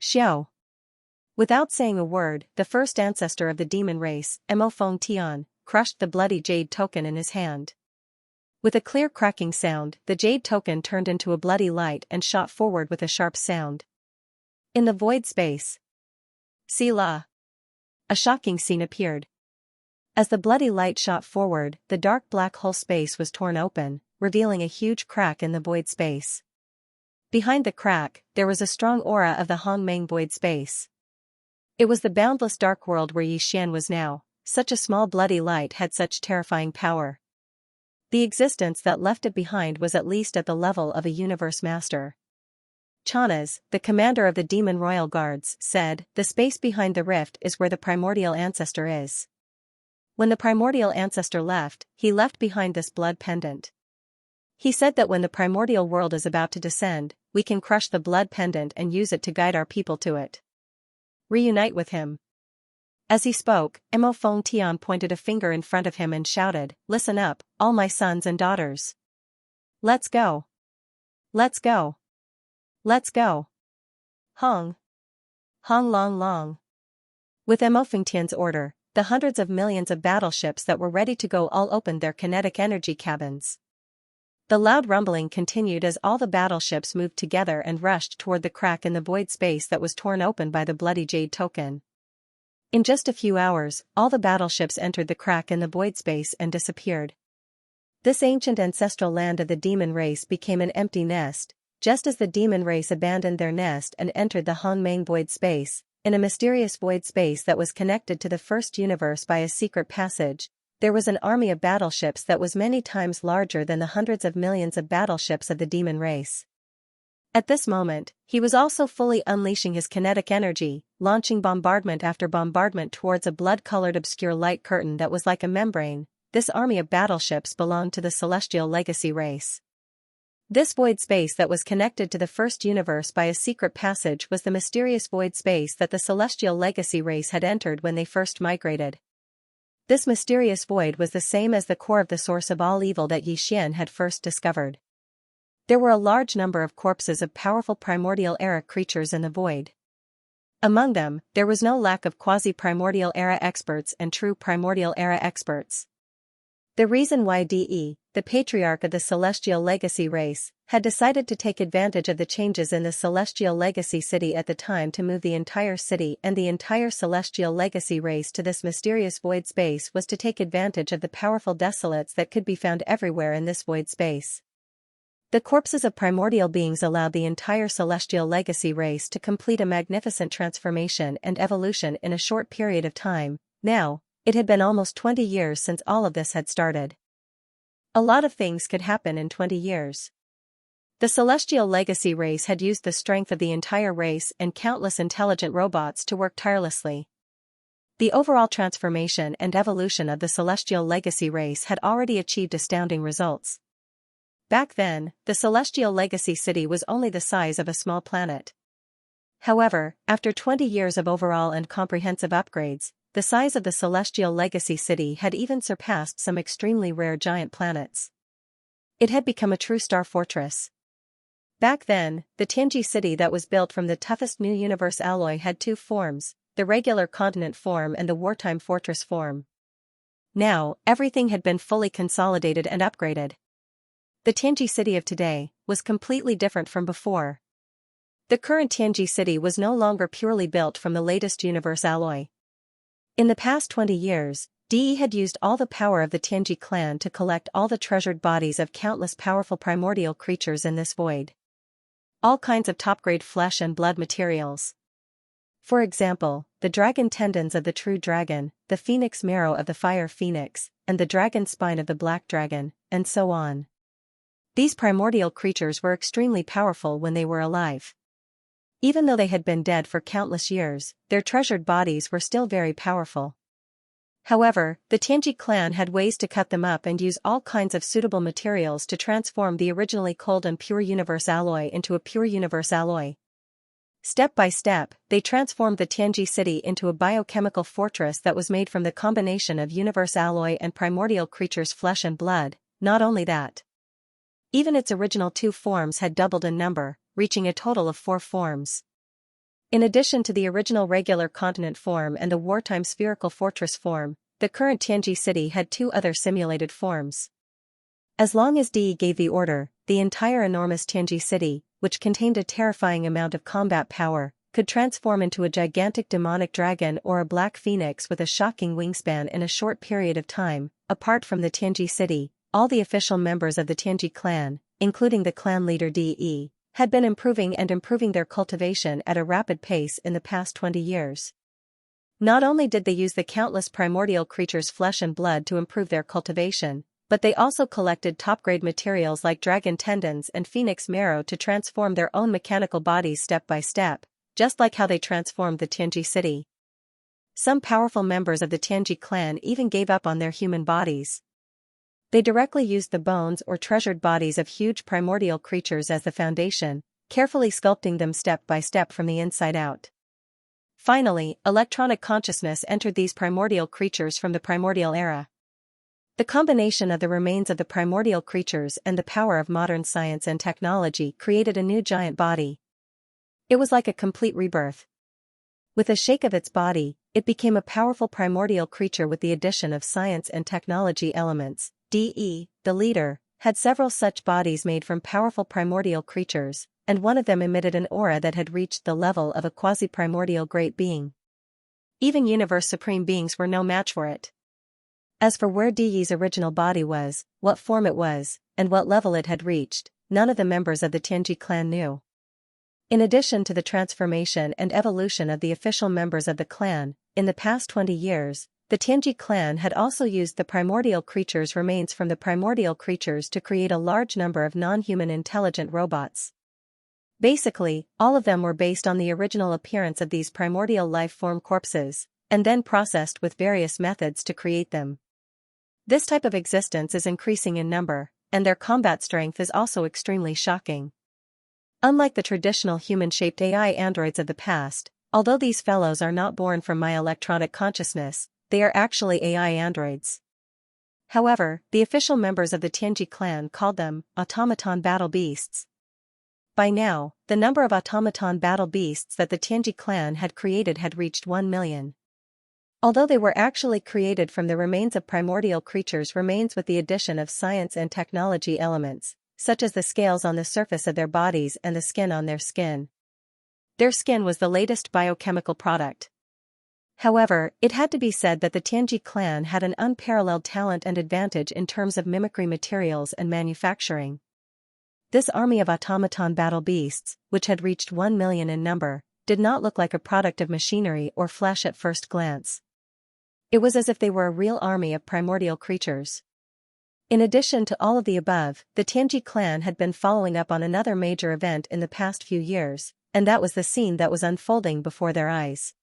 Xiao. Without saying a word, the first ancestor of the demon race, Mo Feng Tian, crushed the bloody jade token in his hand. With a clear cracking sound, the jade token turned into a bloody light and shot forward with a sharp sound. In the void space. Selah. A shocking scene appeared. As the bloody light shot forward, the dark black hole space was torn open, revealing a huge crack in the void space. Behind the crack, there was a strong aura of the Hongmeng void space. It was the boundless dark world where Yixian was now. Such a small bloody light had such terrifying power. The existence that left it behind was at least at the level of a universe master. Xianxia, the commander of the demon royal guards, said, "The space behind the rift is where the primordial ancestor is." When the primordial ancestor left, he left behind this blood pendant. He said that when the primordial world is about to descend, we can crush the blood pendant and use it to guide our people to it. Reunite with him. As he spoke, Mo Feng Tian pointed a finger in front of him and shouted, "Listen up, all my sons and daughters. Let's go. Let's go. Let's go. Hong. Hong long long." With Mo Feng Tian's order, the hundreds of millions of battleships that were ready to go all opened their kinetic energy cabins. The loud rumbling continued as all the battleships moved together and rushed toward the crack in the void space that was torn open by the bloody jade token. In just a few hours, all the battleships entered the crack in the void space and disappeared. This ancient ancestral land of the demon race became an empty nest, just as the demon race abandoned their nest and entered the Hongmeng void space. In a mysterious void space that was connected to the first universe by a secret passage, there was an army of battleships that was many times larger than the hundreds of millions of battleships of the demon race. At this moment, he was also fully unleashing his kinetic energy, launching bombardment after bombardment towards a blood-colored obscure light curtain that was like a membrane. This army of battleships belonged to the celestial legacy race. This void space that was connected to the first universe by a secret passage was the mysterious void space that the celestial legacy race had entered when they first migrated. This mysterious void was the same as the core of the source of all evil that Xianxia had first discovered. There were a large number of corpses of powerful primordial era creatures in the void. Among them, there was no lack of quasi-primordial era experts and true primordial era experts. The reason why De, the patriarch of the celestial legacy race, had decided to take advantage of the changes in the celestial legacy city at the time to move the entire city and the entire celestial legacy race to this mysterious void space was to take advantage of the powerful desolates that could be found everywhere in this void space. The corpses of primordial beings allowed the entire celestial legacy race to complete a magnificent transformation and evolution in a short period of time. Now, it had been almost 20 years since all of this had started. A lot of things could happen in 20 years. The celestial legacy race had used the strength of the entire race and countless intelligent robots to work tirelessly. The overall transformation and evolution of the celestial legacy race had already achieved astounding results. Back then, the celestial legacy city was only the size of a small planet. However, after 20 years of overall and comprehensive upgrades, the size of the celestial legacy city had even surpassed some extremely rare giant planets. It had become a true star fortress. Back then, the Tianji city that was built from the toughest new universe alloy had two forms, the regular continent form and the wartime fortress form. Now, everything had been fully consolidated and upgraded. The Tianji city of today was completely different from before. The current Tianji city was no longer purely built from the latest universe alloy. In the past 20 years, De had used all the power of the Tianji clan to collect all the treasured bodies of countless powerful primordial creatures in this void. All kinds of top-grade flesh and blood materials. For example, the dragon tendons of the true dragon, the phoenix marrow of the fire phoenix, and the dragon spine of the black dragon, and so on. These primordial creatures were extremely powerful when they were alive. Even though they had been dead for countless years, their treasured bodies were still very powerful. However, the Tianji clan had ways to cut them up and use all kinds of suitable materials to transform the originally cold and pure universe alloy into a pure universe alloy. Step by step, they transformed the Tianji city into a biochemical fortress that was made from the combination of universe alloy and primordial creatures' flesh and blood. Not only that, even its original two forms had doubled in number, reaching a total of 4 forms. In addition to the original regular continent form and the wartime spherical fortress form, the current Tianji city had 2 other simulated forms. As long as De gave the order, the entire enormous Tianji city, which contained a terrifying amount of combat power, could transform into a gigantic demonic dragon or a black phoenix with a shocking wingspan in a short period of time. Apart from the Tianji city, all the official members of the Tianji clan, including the clan leader De, had been improving their cultivation at a rapid pace in the past 20 years. Not only did they use the countless primordial creatures' flesh and blood to improve their cultivation, but they also collected top-grade materials like dragon tendons and phoenix marrow to transform their own mechanical bodies step by step, just like how they transformed the Tianji city. Some powerful members of the Tianji clan even gave up on their human bodies. They directly used the bones or treasured bodies of huge primordial creatures as the foundation, carefully sculpting them step by step from the inside out. Finally, electronic consciousness entered these primordial creatures from the primordial era. The combination of the remains of the primordial creatures and the power of modern science and technology created a new giant body. It was like a complete rebirth. With a shake of its body, it became a powerful primordial creature with the addition of science and technology elements. De, the leader, had several such bodies made from powerful primordial creatures, and one of them emitted an aura that had reached the level of a quasi-primordial great being. Even universe supreme beings were no match for it. As for where Di's original body was, what form it was, and what level it had reached, none of the members of the Tianji clan knew. In addition to the transformation and evolution of the official members of the clan, in the past 20 years, the Tianji clan had also used the primordial creatures' remains from the primordial creatures to create a large number of non-human intelligent robots. Basically, all of them were based on the original appearance of these primordial life form corpses, and then processed with various methods to create them. This type of existence is increasing in number, and their combat strength is also extremely shocking. Unlike the traditional human-shaped AI androids of the past, although these fellows are not born from my electronic consciousness, they are actually AI androids. However, the official members of the Tianji clan called them automaton battle beasts. By now, the number of automaton battle beasts that the Tianji clan had created had reached 1 million. Although they were actually created from the remains of primordial creatures remains with the addition of science and technology elements, such as the scales on the surface of their bodies and the skin on their skin. Their skin was the latest biochemical product. However, it had to be said that the Tianji clan had an unparalleled talent and advantage in terms of mimicry materials and manufacturing. This army of automaton battle beasts, which had reached 1 million in number, did not look like a product of machinery or flesh at first glance. It was as if they were a real army of primordial creatures. In addition to all of the above, the Tianji clan had been following up on another major event in the past few years, and that was the scene that was unfolding before their eyes.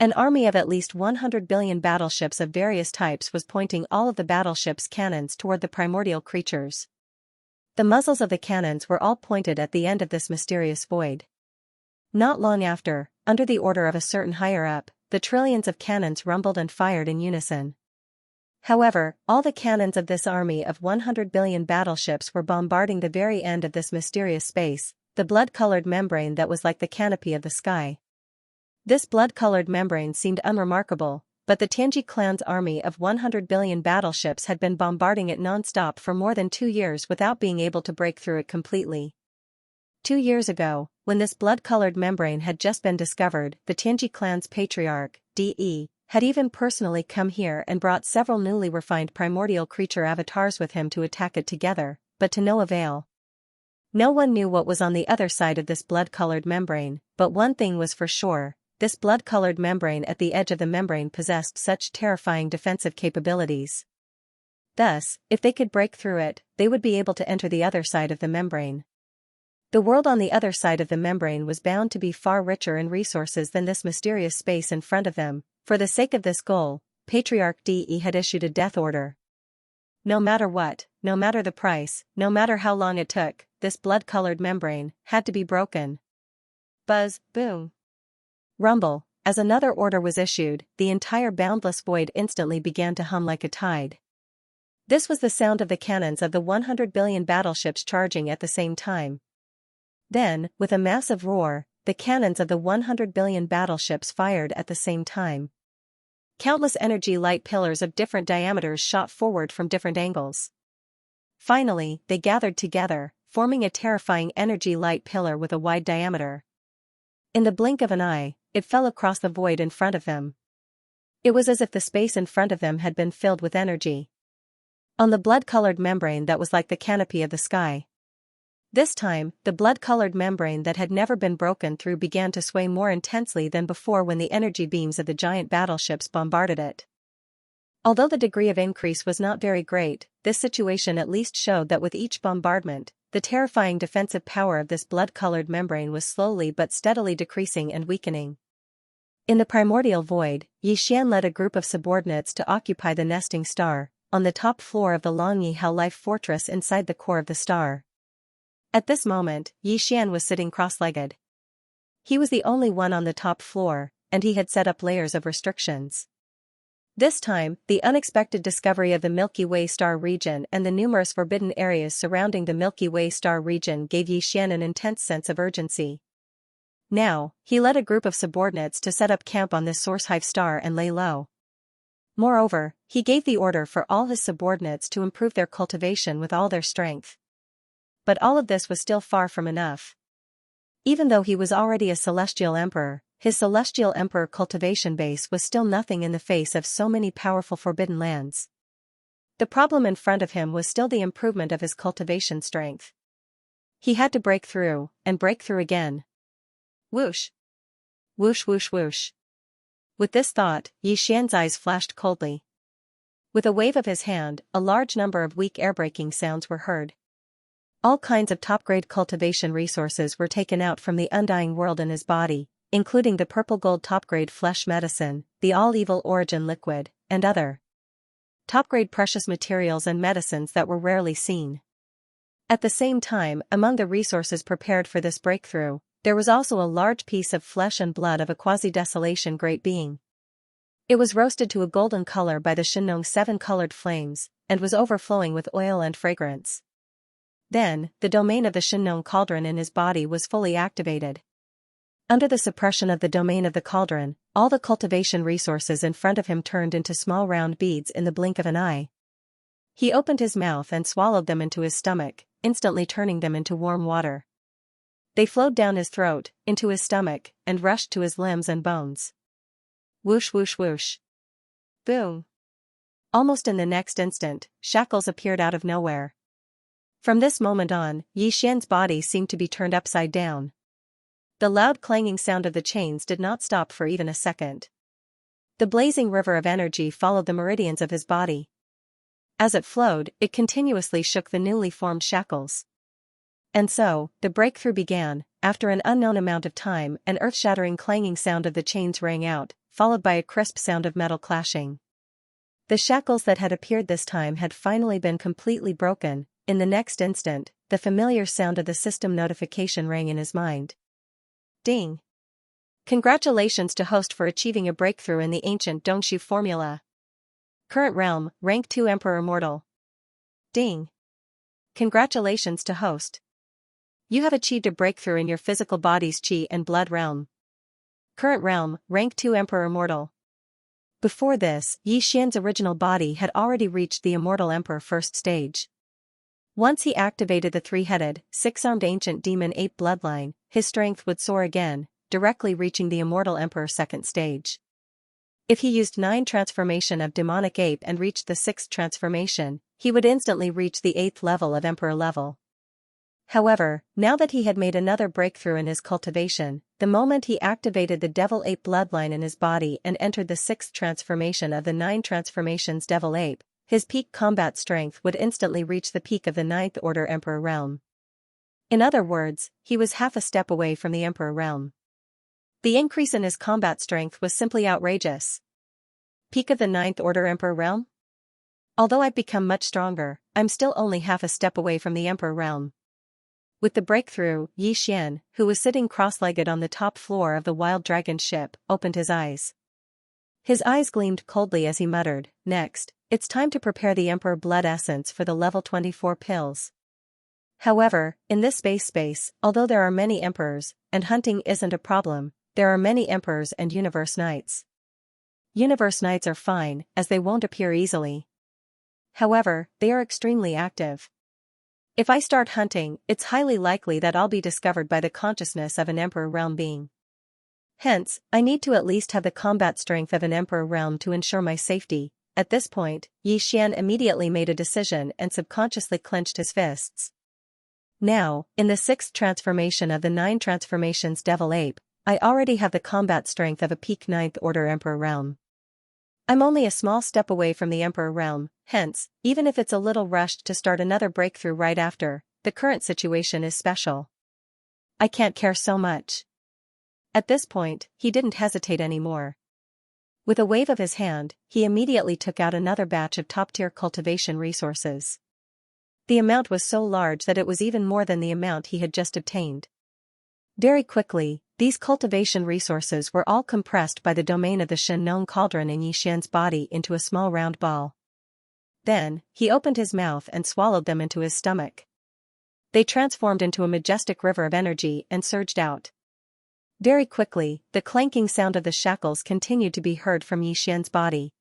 An army of at least 100 billion battleships of various types was pointing all of the battleships' cannons toward the primordial creatures. The muzzles of the cannons were all pointed at the end of this mysterious void. Not long after, under the order of a certain higher-up, the trillions of cannons rumbled and fired in unison. However, all the cannons of this army of 100 billion battleships were bombarding the very end of this mysterious space, the blood-colored membrane that was like the canopy of the sky. This blood-colored membrane seemed unremarkable, but the Tianji clan's army of 100 billion battleships had been bombarding it non-stop for more than 2 years without being able to break through it completely. 2 years ago, when this blood-colored membrane had just been discovered, the Tianji clan's patriarch, De, had even personally come here and brought several newly refined primordial creature avatars with him to attack it together, but to no avail. No one knew what was on the other side of this blood-colored membrane, but one thing was for sure. This blood-colored membrane at the edge of the membrane possessed such terrifying defensive capabilities. Thus, if they could break through it, they would be able to enter the other side of the membrane. The world on the other side of the membrane was bound to be far richer in resources than this mysterious space in front of them. For the sake of this goal, Patriarch De had issued a death order. No matter what, no matter the price, no matter how long it took, this blood-colored membrane had to be broken. Buzz, boom. Rumble, as another order was issued, the entire boundless void instantly began to hum like a tide. This was the sound of the cannons of the 100 billion battleships charging at the same time. Then, with a massive roar, the cannons of the 100 billion battleships fired at the same time. Countless energy light pillars of different diameters shot forward from different angles. Finally, they gathered together, forming a terrifying energy light pillar with a wide diameter. In the blink of an eye, it fell across the void in front of them. It was as if the space in front of them had been filled with energy. On the blood-colored membrane that was like the canopy of the sky. This time, the blood-colored membrane that had never been broken through began to sway more intensely than before when the energy beams of the giant battleships bombarded it. Although the degree of increase was not very great, this situation at least showed that with each bombardment, the terrifying defensive power of this blood-colored membrane was slowly but steadily decreasing and weakening. In the primordial void, Xianxia led a group of subordinates to occupy the nesting star, on the top floor of the Longyi Hell Life Fortress inside the core of the star. At this moment, Xianxia was sitting cross-legged. He was the only one on the top floor, and he had set up layers of restrictions. This time, the unexpected discovery of the Milky Way star region and the numerous forbidden areas surrounding the Milky Way star region gave Xianxia an intense sense of urgency. Now, he led a group of subordinates to set up camp on this source hive star and lay low. Moreover, he gave the order for all his subordinates to improve their cultivation with all their strength. But all of this was still far from enough. Even though he was already a celestial emperor, his celestial emperor cultivation base was still nothing in the face of so many powerful forbidden lands. The problem in front of him was still the improvement of his cultivation strength. He had to break through, and break through again. Whoosh! Whoosh whoosh whoosh. With this thought, Xian's eyes flashed coldly. With a wave of his hand, a large number of weak air-breaking sounds were heard. All kinds of top-grade cultivation resources were taken out from the undying world in his body, including the purple-gold top-grade flesh medicine, the all-evil origin liquid, and other top-grade precious materials and medicines that were rarely seen. At the same time, among the resources prepared for this breakthrough, there was also a large piece of flesh and blood of a quasi-desolation great being. It was roasted to a golden color by the Xianxia 7-colored flames, and was overflowing with oil and fragrance. Then, the domain of the Xianxia cauldron in his body was fully activated. Under the suppression of the domain of the cauldron, all the cultivation resources in front of him turned into small round beads in the blink of an eye. He opened his mouth and swallowed them into his stomach, instantly turning them into warm water. They flowed down his throat, into his stomach, and rushed to his limbs and bones. Whoosh whoosh whoosh. Boom. Almost in the next instant, shackles appeared out of nowhere. From this moment on, Xian's body seemed to be turned upside down. The loud clanging sound of the chains did not stop for even a second. The blazing river of energy followed the meridians of his body. As it flowed, it continuously shook the newly formed shackles. And so, the breakthrough began. After an unknown amount of time, an earth-shattering clanging sound of the chains rang out, followed by a crisp sound of metal clashing. The shackles that had appeared this time had finally been completely broken. In the next instant, the familiar sound of the system notification rang in his mind. Ding! Congratulations to host for achieving a breakthrough in the ancient Dongshu formula. Current realm, rank 2 Emperor Mortal. Ding! Congratulations to host. You have achieved a breakthrough in your physical body's Qi and blood realm. Current realm, rank 2 Emperor Mortal. Before this, Xian's original body had already reached the Immortal Emperor first stage. Once he activated the 3-headed, 6-armed ancient demon ape bloodline, his strength would soar again, directly reaching the Immortal Emperor second stage. If he used 9 transformation of demonic ape and reached the 6th transformation, he would instantly reach the 8th level of Emperor level. However, now that he had made another breakthrough in his cultivation, the moment he activated the Devil Ape bloodline in his body and entered the 6th transformation of the 9 transformations Devil Ape, his peak combat strength would instantly reach the peak of the 9th Order Emperor realm. In other words, he was half a step away from the Emperor realm. The increase in his combat strength was simply outrageous. Peak of the 9th Order Emperor realm? Although I've become much stronger, I'm still only half a step away from the Emperor realm. With the breakthrough, Xian, who was sitting cross-legged on the top floor of the Wild Dragon ship, opened his eyes. His eyes gleamed coldly as he muttered, "Next, it's time to prepare the Emperor Blood Essence for the level 24 pills." However, in this space, although there are many emperors, and hunting isn't a problem, there are many emperors and Universe Knights. Universe Knights are fine, as they won't appear easily. However, they are extremely active. If I start hunting, it's highly likely that I'll be discovered by the consciousness of an Emperor Realm being. Hence, I need to at least have the combat strength of an Emperor Realm to ensure my safety. At this point, Xian immediately made a decision and subconsciously clenched his fists. Now, in the 6th transformation of the 9 transformations Devil Ape, I already have the combat strength of a peak 9th Order Emperor Realm. I'm only a small step away from the Emperor Realm, hence, even if it's a little rushed to start another breakthrough right after, the current situation is special. I can't care so much. At this point, he didn't hesitate anymore. With a wave of his hand, he immediately took out another batch of top-tier cultivation resources. The amount was so large that it was even more than the amount he had just obtained. Very quickly, these cultivation resources were all compressed by the domain of the Xianxia cauldron in Xian's body into a small round ball. Then, he opened his mouth and swallowed them into his stomach. They transformed into a majestic river of energy and surged out. Very quickly, the clanking sound of the shackles continued to be heard from Xian's body.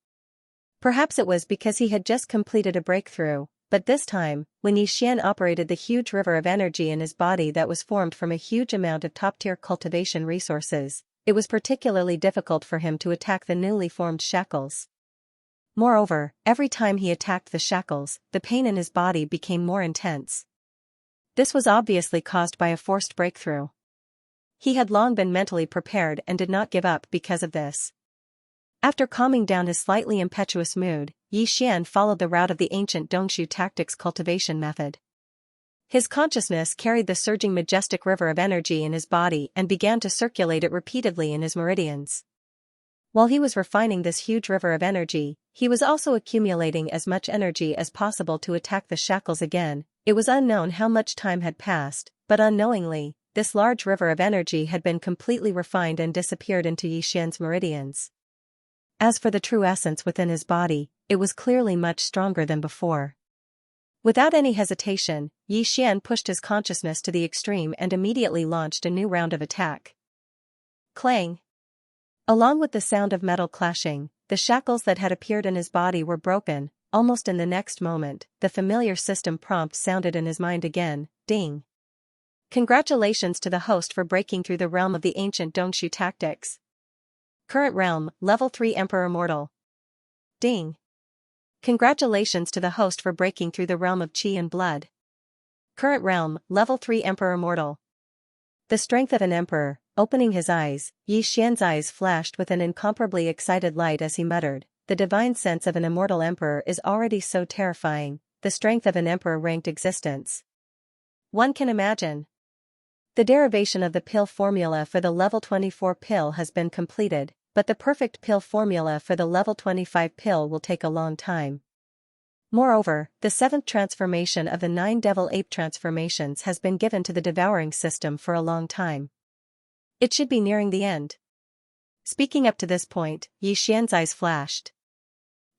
Perhaps it was because he had just completed a breakthrough, but this time, when Xian operated the huge river of energy in his body that was formed from a huge amount of top-tier cultivation resources, it was particularly difficult for him to attack the newly formed shackles. Moreover, every time he attacked the shackles, the pain in his body became more intense. This was obviously caused by a forced breakthrough. He had long been mentally prepared and did not give up because of this. After calming down his slightly impetuous mood, Xian followed the route of the ancient Dongshu tactics cultivation method. His consciousness carried the surging majestic river of energy in his body and began to circulate it repeatedly in his meridians. While he was refining this huge river of energy, he was also accumulating as much energy as possible to attack the shackles again. It was unknown how much time had passed, but unknowingly, this large river of energy had been completely refined and disappeared into Yixian's meridians. As for the true essence within his body, it was clearly much stronger than before. Without any hesitation, Yixian pushed his consciousness to the extreme and immediately launched a new round of attack. Clang! Along with the sound of metal clashing, the shackles that had appeared in his body were broken. Almost in the next moment, the familiar system prompt sounded in his mind again, ding. Congratulations to the host for breaking through the realm of the ancient Dongshu tactics. Current realm, Level 3 Emperor Mortal. Ding. Congratulations to the host for breaking through the realm of Qi and Blood. Current realm, Level 3 Emperor Mortal. The strength of an emperor. Opening his eyes, Yixian's eyes flashed with an incomparably excited light as he muttered, "The divine sense of an immortal emperor is already so terrifying, the strength of an emperor-ranked existence. One can imagine." The derivation of the pill formula for the level 24 pill has been completed, but the perfect pill formula for the level 25 pill will take a long time. Moreover, the 7th transformation of the 9 devil ape transformations has been given to the devouring system for a long time. It should be nearing the end. Speaking up to this point, Yixian's eyes flashed.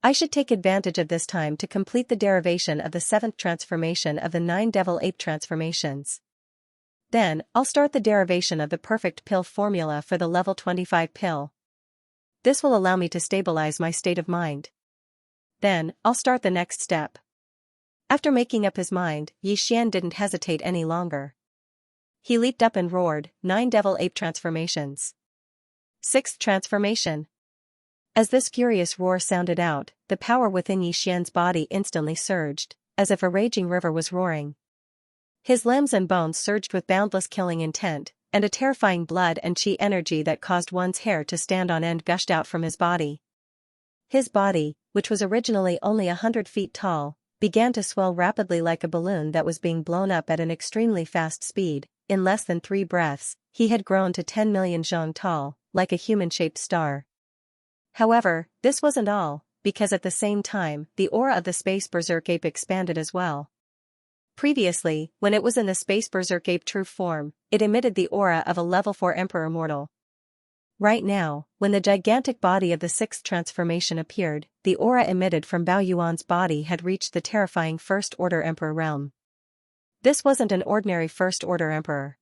I should take advantage of this time to complete the derivation of the 7th transformation of the 9 devil ape transformations. Then, I'll start the derivation of the perfect pill formula for the level 25 pill. This will allow me to stabilize my state of mind. Then, I'll start the next step. After making up his mind, Yixian didn't hesitate any longer. He leaped up and roared, 9 devil ape transformations. 6th transformation. As this furious roar sounded out, the power within Yixian's body instantly surged, as if a raging river was roaring. His limbs and bones surged with boundless killing intent, and a terrifying blood and qi energy that caused one's hair to stand on end gushed out from his body. His body, which was originally only 100 feet tall, began to swell rapidly like a balloon that was being blown up at an extremely fast speed. In less than 3 breaths, he had grown to 10 million zhang tall, like a human-shaped star. However, this wasn't all, because at the same time, the aura of the space berserk ape expanded as well. Previously, when it was in the space berserk ape true form, it emitted the aura of a level 4 emperor mortal. Right now, when the gigantic body of the 6th transformation appeared, the aura emitted from Bao Yuan's body had reached the terrifying first-order emperor realm. This wasn't an ordinary first-order emperor.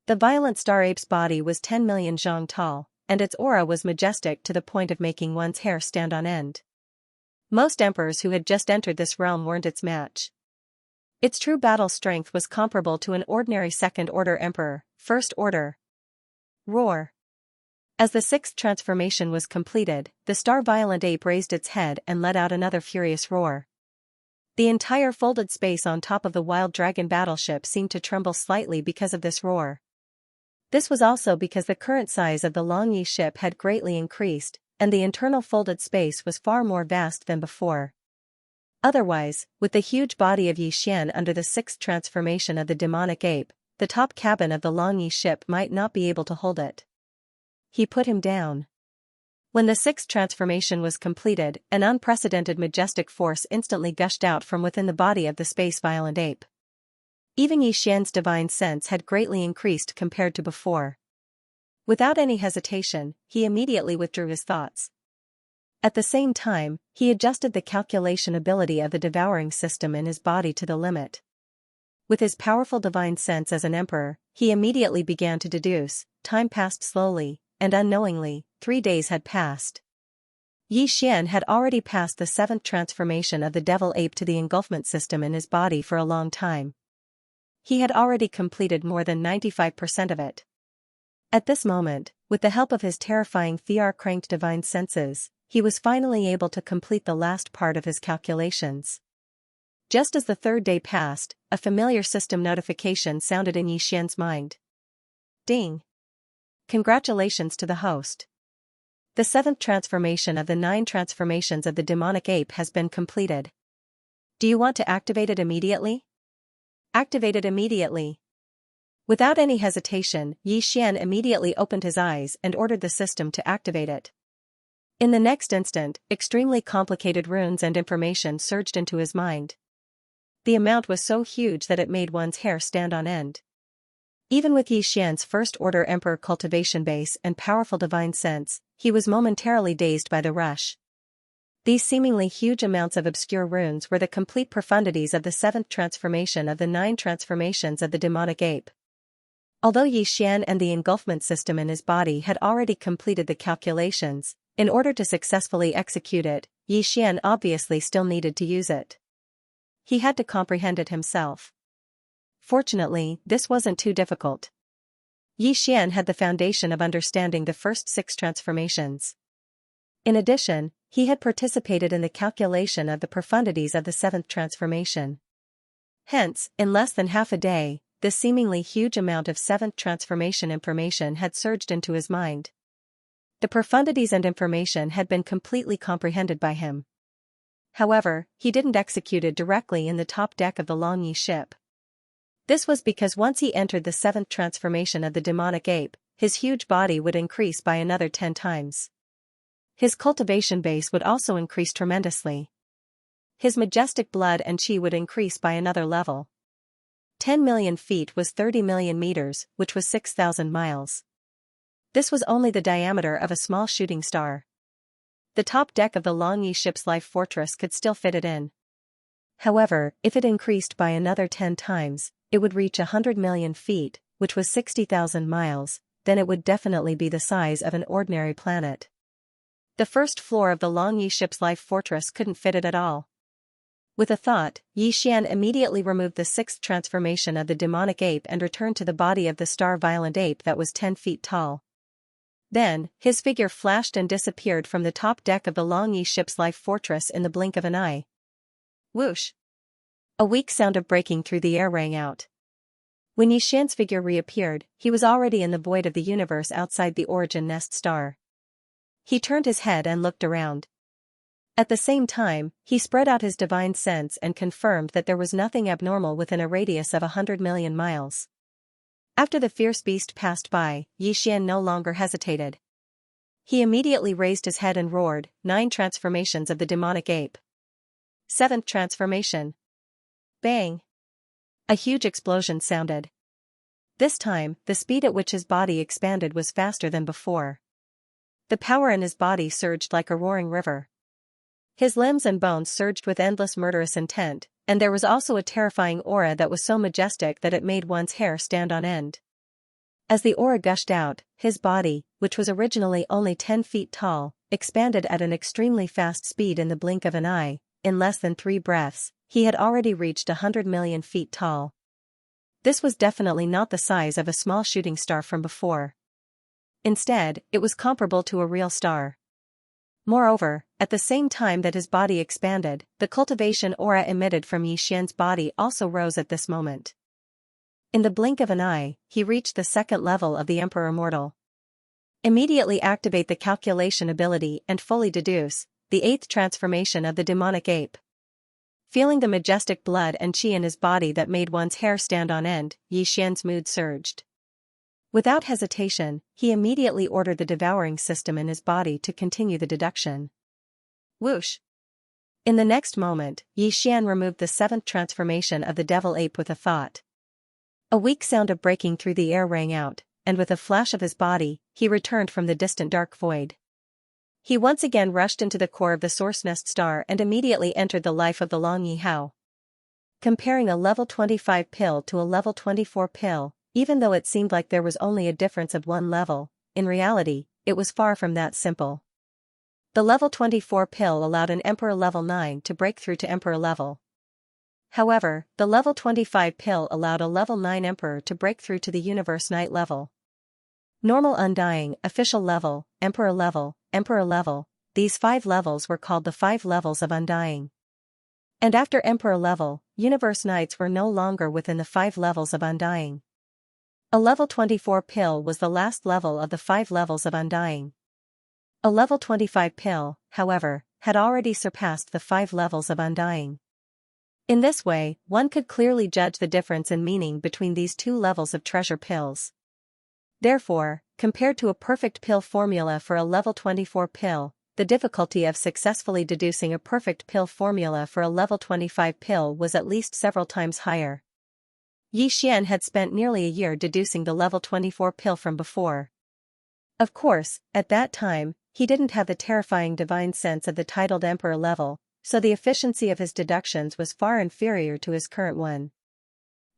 The violent star ape's body was 10 million zhang tall, and its aura was majestic to the point of making one's hair stand on end. Most emperors who had just entered this realm weren't its match. Its true battle strength was comparable to an ordinary second-order emperor, first order. Roar. As the 6th transformation was completed, the star violent ape raised its head and let out another furious roar. The entire folded space on top of the Wild Dragon battleship seemed to tremble slightly because of this roar. This was also because the current size of the Longyi ship had greatly increased, and the internal folded space was far more vast than before. Otherwise, with the huge body of Yixian under the 6th transformation of the demonic ape, the top cabin of the Longyi ship might not be able to hold it. He put him down. When the 6th transformation was completed, an unprecedented majestic force instantly gushed out from within the body of the space violent ape. Even Yixian's divine sense had greatly increased compared to before. Without any hesitation, he immediately withdrew his thoughts. At the same time, he adjusted the calculation ability of the devouring system in his body to the limit. With his powerful divine sense as an emperor, he immediately began to deduce. Time passed slowly, and unknowingly, 3 days had passed. Yixian had already passed the 7th transformation of the devil ape to the engulfment system in his body for a long time. He had already completed more than 95% of it. At this moment, with the help of his terrifying VR-cranked divine senses, he was finally able to complete the last part of his calculations. Just as the third day passed, a familiar system notification sounded in Yixian's mind. Ding! Congratulations to the host. The 7th transformation of the 9 transformations of the demonic ape has been completed. Do you want to activate it immediately? Activate it immediately. Without any hesitation, Yixian immediately opened his eyes and ordered the system to activate it. In the next instant, extremely complicated runes and information surged into his mind. The amount was so huge that it made one's hair stand on end. Even with Yixian's first-order Emperor cultivation base and powerful divine sense, he was momentarily dazed by the rush. These seemingly huge amounts of obscure runes were the complete profundities of the 7th transformation of the 9 transformations of the demonic ape. Although Yixian and the engulfment system in his body had already completed the calculations, in order to successfully execute it, Yixian obviously still needed to use it. He had to comprehend it himself. Fortunately, this wasn't too difficult. Yixian had the foundation of understanding the first 6 transformations. In addition, he had participated in the calculation of the profundities of the 7th transformation. Hence, in less than half a day, this seemingly huge amount of 7th transformation information had surged into his mind. The profundities and information had been completely comprehended by him. However, he didn't execute it directly in the top deck of the Longyi ship. This was because once he entered the 7th transformation of the demonic ape, his huge body would increase by another 10 times. His cultivation base would also increase tremendously. His majestic blood and chi would increase by another level. 10 million feet was 30 million meters, which was 6,000 miles. This was only the diameter of a small shooting star. The top deck of the Longyi ship's life fortress could still fit it in. However, if it increased by another 10 times, it would reach 100 million feet, which was 60,000 miles, then it would definitely be the size of an ordinary planet. The first floor of the Longyi ship's life fortress couldn't fit it at all. With a thought, Yixian immediately removed the 6th transformation of the demonic ape and returned to the body of the star-violent ape that was 10 feet tall. Then, his figure flashed and disappeared from the top deck of the Longyi ship's life fortress in the blink of an eye. Whoosh! A weak sound of breaking through the air rang out. When Yixian's figure reappeared, he was already in the void of the universe outside the origin nest star. He turned his head and looked around. At the same time, he spread out his divine sense and confirmed that there was nothing abnormal within a radius of 100 million miles. After the fierce beast passed by, Yixian no longer hesitated. He immediately raised his head and roared, 9 transformations of the demonic ape. 7th transformation. Bang! A huge explosion sounded. This time, the speed at which his body expanded was faster than before. The power in his body surged like a roaring river. His limbs and bones surged with endless murderous intent, and there was also a terrifying aura that was so majestic that it made one's hair stand on end. As the aura gushed out, his body, which was originally only 10 feet tall, expanded at an extremely fast speed in the blink of an eye. In less than 3 breaths, he had already reached 100 million feet tall. This was definitely not the size of a small shooting star from before. Instead, it was comparable to a real star. Moreover, at the same time that his body expanded, the cultivation aura emitted from Yixian's body also rose at this moment. In the blink of an eye, he reached the 2nd level of the Emperor Mortal. Immediately activate the calculation ability and fully deduce the 8th transformation of the demonic ape. Feeling the majestic blood and chi in his body that made one's hair stand on end, Yixian's mood surged. Without hesitation, he immediately ordered the devouring system in his body to continue the deduction. Whoosh! In the next moment, Yixian removed the 7th transformation of the devil ape with a thought. A weak sound of breaking through the air rang out, and with a flash of his body, he returned from the distant dark void. He once again rushed into the core of the source nest star and immediately entered the life of the Longyi Hao. Comparing a level 25 pill to a level 24 pill, even though it seemed like there was only a difference of 1 level, in reality, it was far from that simple. The level 24 pill allowed an Emperor level 9 to break through to Emperor level. However, the level 25 pill allowed a level 9 Emperor to break through to the Universe Knight level. Normal Undying, Official Level, Emperor Level, Emperor Level. These 5 levels were called the 5 levels of Undying. And after Emperor Level, Universe Knights were no longer within the 5 levels of Undying. A level 24 pill was the last level of the 5 levels of Undying. A level 25 pill, however, had already surpassed the 5 levels of Undying. In this way, one could clearly judge the difference in meaning between these 2 levels of treasure pills. Therefore, compared to a perfect pill formula for a level 24 pill, the difficulty of successfully deducing a perfect pill formula for a level 25 pill was at least several times higher. Xian had spent nearly a year deducing the level 24 pill from before. Of course, at that time, he didn't have the terrifying divine sense of the titled Emperor level, so the efficiency of his deductions was far inferior to his current one.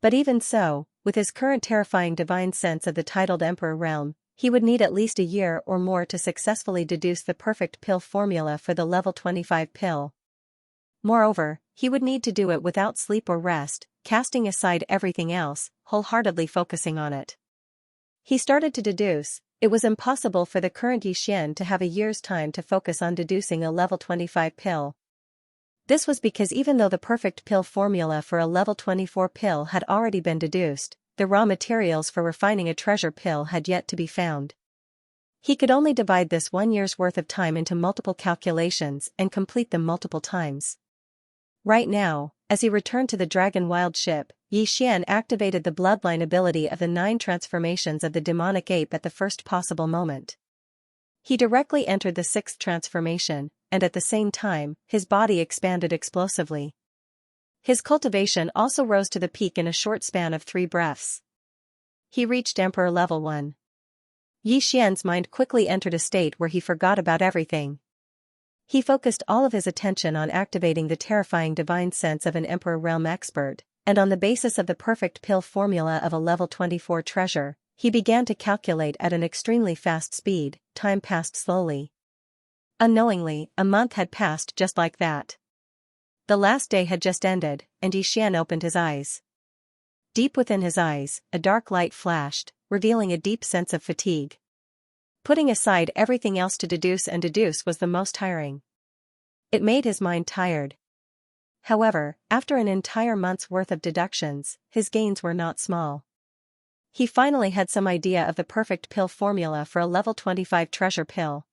But even so, with his current terrifying divine sense of the titled Emperor realm, he would need at least a year or more to successfully deduce the perfect pill formula for the level 25 pill. Moreover, he would need to do it without sleep or rest, casting aside everything else, wholeheartedly focusing on it. He started to deduce. It was impossible for the current Xian to have a year's time to focus on deducing a level 25 pill. This was because even though the perfect pill formula for a level 24 pill had already been deduced, the raw materials for refining a treasure pill had yet to be found. He could only divide this 1 year's worth of time into multiple calculations and complete them multiple times. Right now, as he returned to the Dragon Wild ship, Xian activated the bloodline ability of the 9 transformations of the demonic ape at the first possible moment. He directly entered the 6th transformation, and at the same time, his body expanded explosively. His cultivation also rose to the peak in a short span of 3 breaths. He reached Emperor Level 1. Xian's mind quickly entered a state where he forgot about everything. He focused all of his attention on activating the terrifying divine sense of an Emperor Realm expert, and on the basis of the perfect pill formula of a level 24 treasure, he began to calculate at an extremely fast speed. Time passed slowly. Unknowingly, a month had passed just like that. The last day had just ended, and Xian opened his eyes. Deep within his eyes, a dark light flashed, revealing a deep sense of fatigue. Putting aside everything else to deduce was the most tiring. It made his mind tired. However, after an entire month's worth of deductions, his gains were not small. He finally had some idea of the perfect pill formula for a level 25 treasure pill.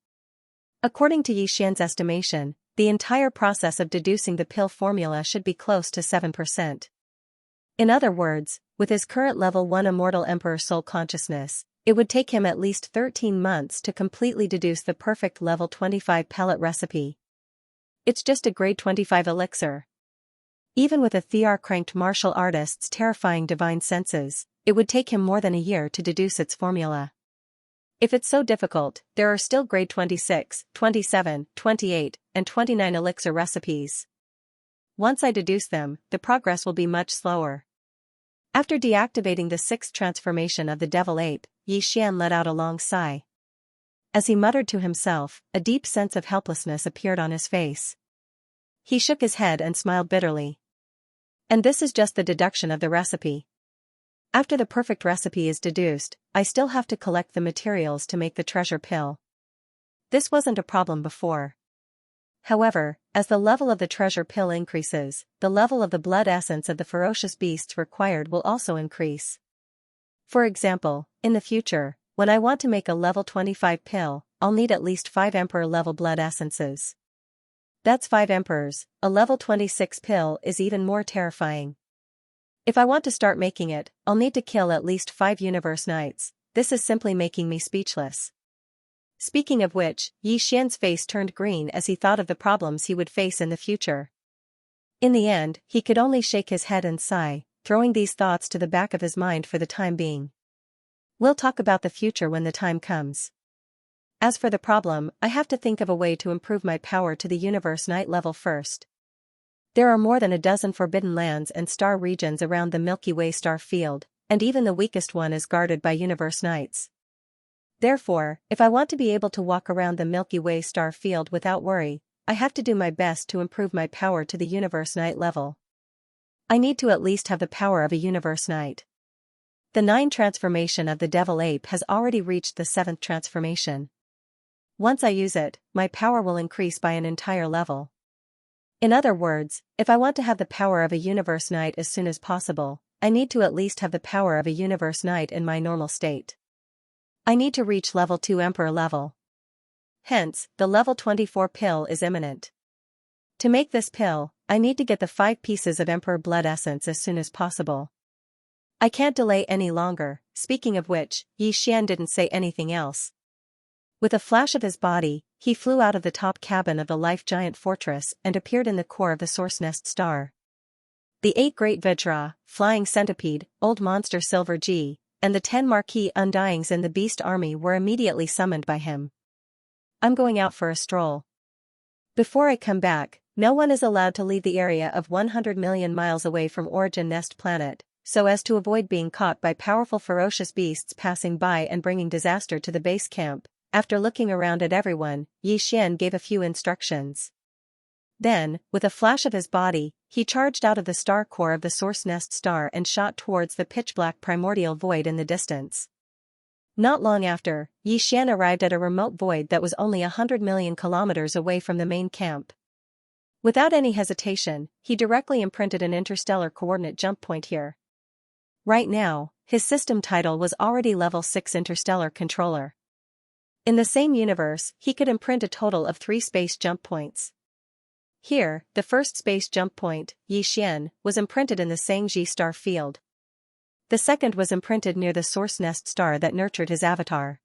According to Xian's estimation, the entire process of deducing the pill formula should be close to 7%. In other words, with his current level 1 immortal emperor soul consciousness, it would take him at least 13 months to completely deduce the perfect level 25 pellet recipe. It's just a grade 25 elixir. Even with a Thear-cranked martial artist's terrifying divine senses, it would take him more than a year to deduce its formula. If it's so difficult, there are still grade 26, 27, 28, and 29 elixir recipes. Once I deduce them, the progress will be much slower. After deactivating the 6th transformation of the devil ape, Xian let out a long sigh. As he muttered to himself, a deep sense of helplessness appeared on his face. He shook his head and smiled bitterly. And this is just the deduction of the recipe. After the perfect recipe is deduced, I still have to collect the materials to make the treasure pill. This wasn't a problem before. However, as the level of the treasure pill increases, the level of the blood essence of the ferocious beasts required will also increase. For example, in the future, when I want to make a level 25 pill, I'll need at least 5 emperor level blood essences. That's 5 emperors. A level 26 pill is even more terrifying. If I want to start making it, I'll need to kill at least 5 universe knights. This is simply making me speechless. Speaking of which, Xian's face turned green as he thought of the problems he would face in the future. In the end, he could only shake his head and sigh, throwing these thoughts to the back of his mind for the time being. We'll talk about the future when the time comes. As for the problem, I have to think of a way to improve my power to the universe knight level first. There are more than a dozen forbidden lands and star regions around the Milky Way star field, and even the weakest one is guarded by universe knights. Therefore, if I want to be able to walk around the Milky Way star field without worry, I have to do my best to improve my power to the universe knight level. I need to at least have the power of a universe knight. The 9th transformation of the Devil Ape has already reached the 7th transformation. Once I use it, my power will increase by an entire level. In other words, if I want to have the power of a Universe Knight as soon as possible, I need to at least have the power of a Universe Knight in my normal state. I need to reach level 2 Emperor level. Hence, the level 24 pill is imminent. To make this pill, I need to get the 5 pieces of Emperor Blood Essence as soon as possible. I can't delay any longer. Speaking of which, Xian didn't say anything else. With a flash of his body, he flew out of the top cabin of the Life Giant Fortress and appeared in the core of the Source Nest Star. The 8 Great Vajra, Flying Centipede, Old Monster Silver G, and the 10 Marquis Undyings in the Beast Army were immediately summoned by him. I'm going out for a stroll. Before I come back, no one is allowed to leave the area of 100 million miles away from Origin Nest Planet, so as to avoid being caught by powerful ferocious beasts passing by and bringing disaster to the base camp. After looking around at everyone, Xian gave a few instructions. Then, with a flash of his body, he charged out of the star core of the Source Nest Star and shot towards the pitch-black primordial void in the distance. Not long after, Xian arrived at a remote void that was only 100 million kilometers away from the main camp. Without any hesitation, he directly imprinted an interstellar coordinate jump point here. Right now, his system title was already level 6 interstellar controller. In the same universe, he could imprint a total of 3 space jump points. Here, the first space jump point, Xian, was imprinted in the Xianxia star field. The second was imprinted near the Source Nest Star that nurtured his avatar.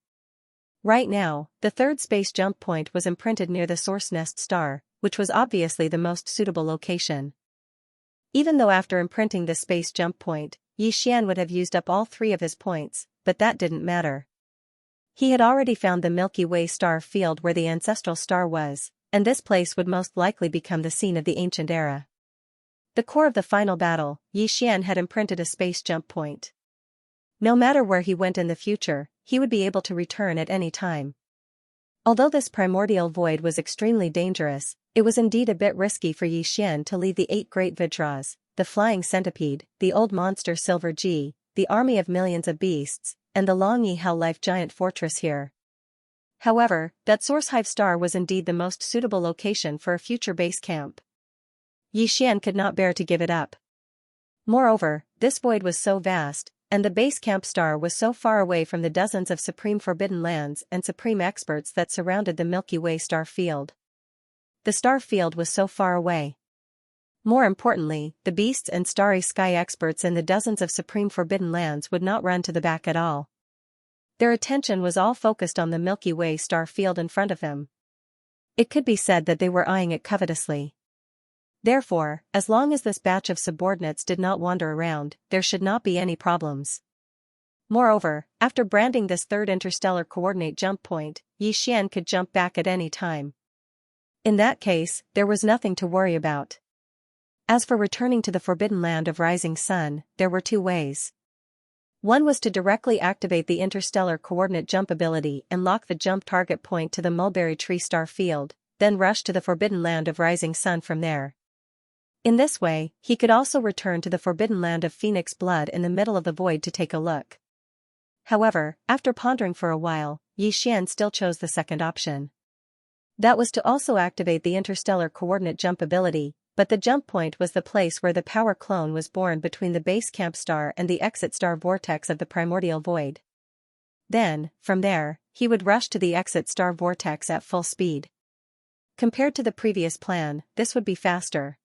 Right now, the third space jump point was imprinted near the Source Nest Star, which was obviously the most suitable location. Even though after imprinting the space jump point, Xian would have used up all 3 of his points, but that didn't matter. He had already found the Milky Way star field where the ancestral star was, and this place would most likely become the scene of the ancient era. The core of the final battle, Xian had imprinted a space jump point. No matter where he went in the future, he would be able to return at any time. Although this primordial void was extremely dangerous, it was indeed a bit risky for Xian to leave the 8 Great Vajras, the Flying Centipede, the Old Monster Silver G, the army of millions of beasts, and the Longyi Hell Life Giant Fortress here. However, that Source Hive star was indeed the most suitable location for a future base camp. Xian could not bear to give it up. Moreover, this void was so vast, and the base camp star was so far away from the dozens of supreme forbidden lands and supreme experts that surrounded the Milky Way star field. The star field was so far away. More importantly, the beasts and starry sky experts in the dozens of supreme forbidden lands would not run to the back at all. Their attention was all focused on the Milky Way star field in front of him. It could be said that they were eyeing it covetously. Therefore, as long as this batch of subordinates did not wander around, there should not be any problems. Moreover, after branding this third interstellar coordinate jump point, Xian could jump back at any time. In that case, there was nothing to worry about. As for returning to the Forbidden Land of Rising Sun, there were 2 ways. One was to directly activate the interstellar coordinate jump ability and lock the jump target point to the Mulberry Tree star field, then rush to the Forbidden Land of Rising Sun from there. In this way, he could also return to the Forbidden Land of Phoenix Blood in the middle of the void to take a look. However, after pondering for a while, Xian still chose the second option. That was to also activate the interstellar coordinate jump ability, but the jump point was the place where the power clone was born between the base camp star and the exit star vortex of the primordial void. Then, from there, he would rush to the exit star vortex at full speed. Compared to the previous plan, this would be faster.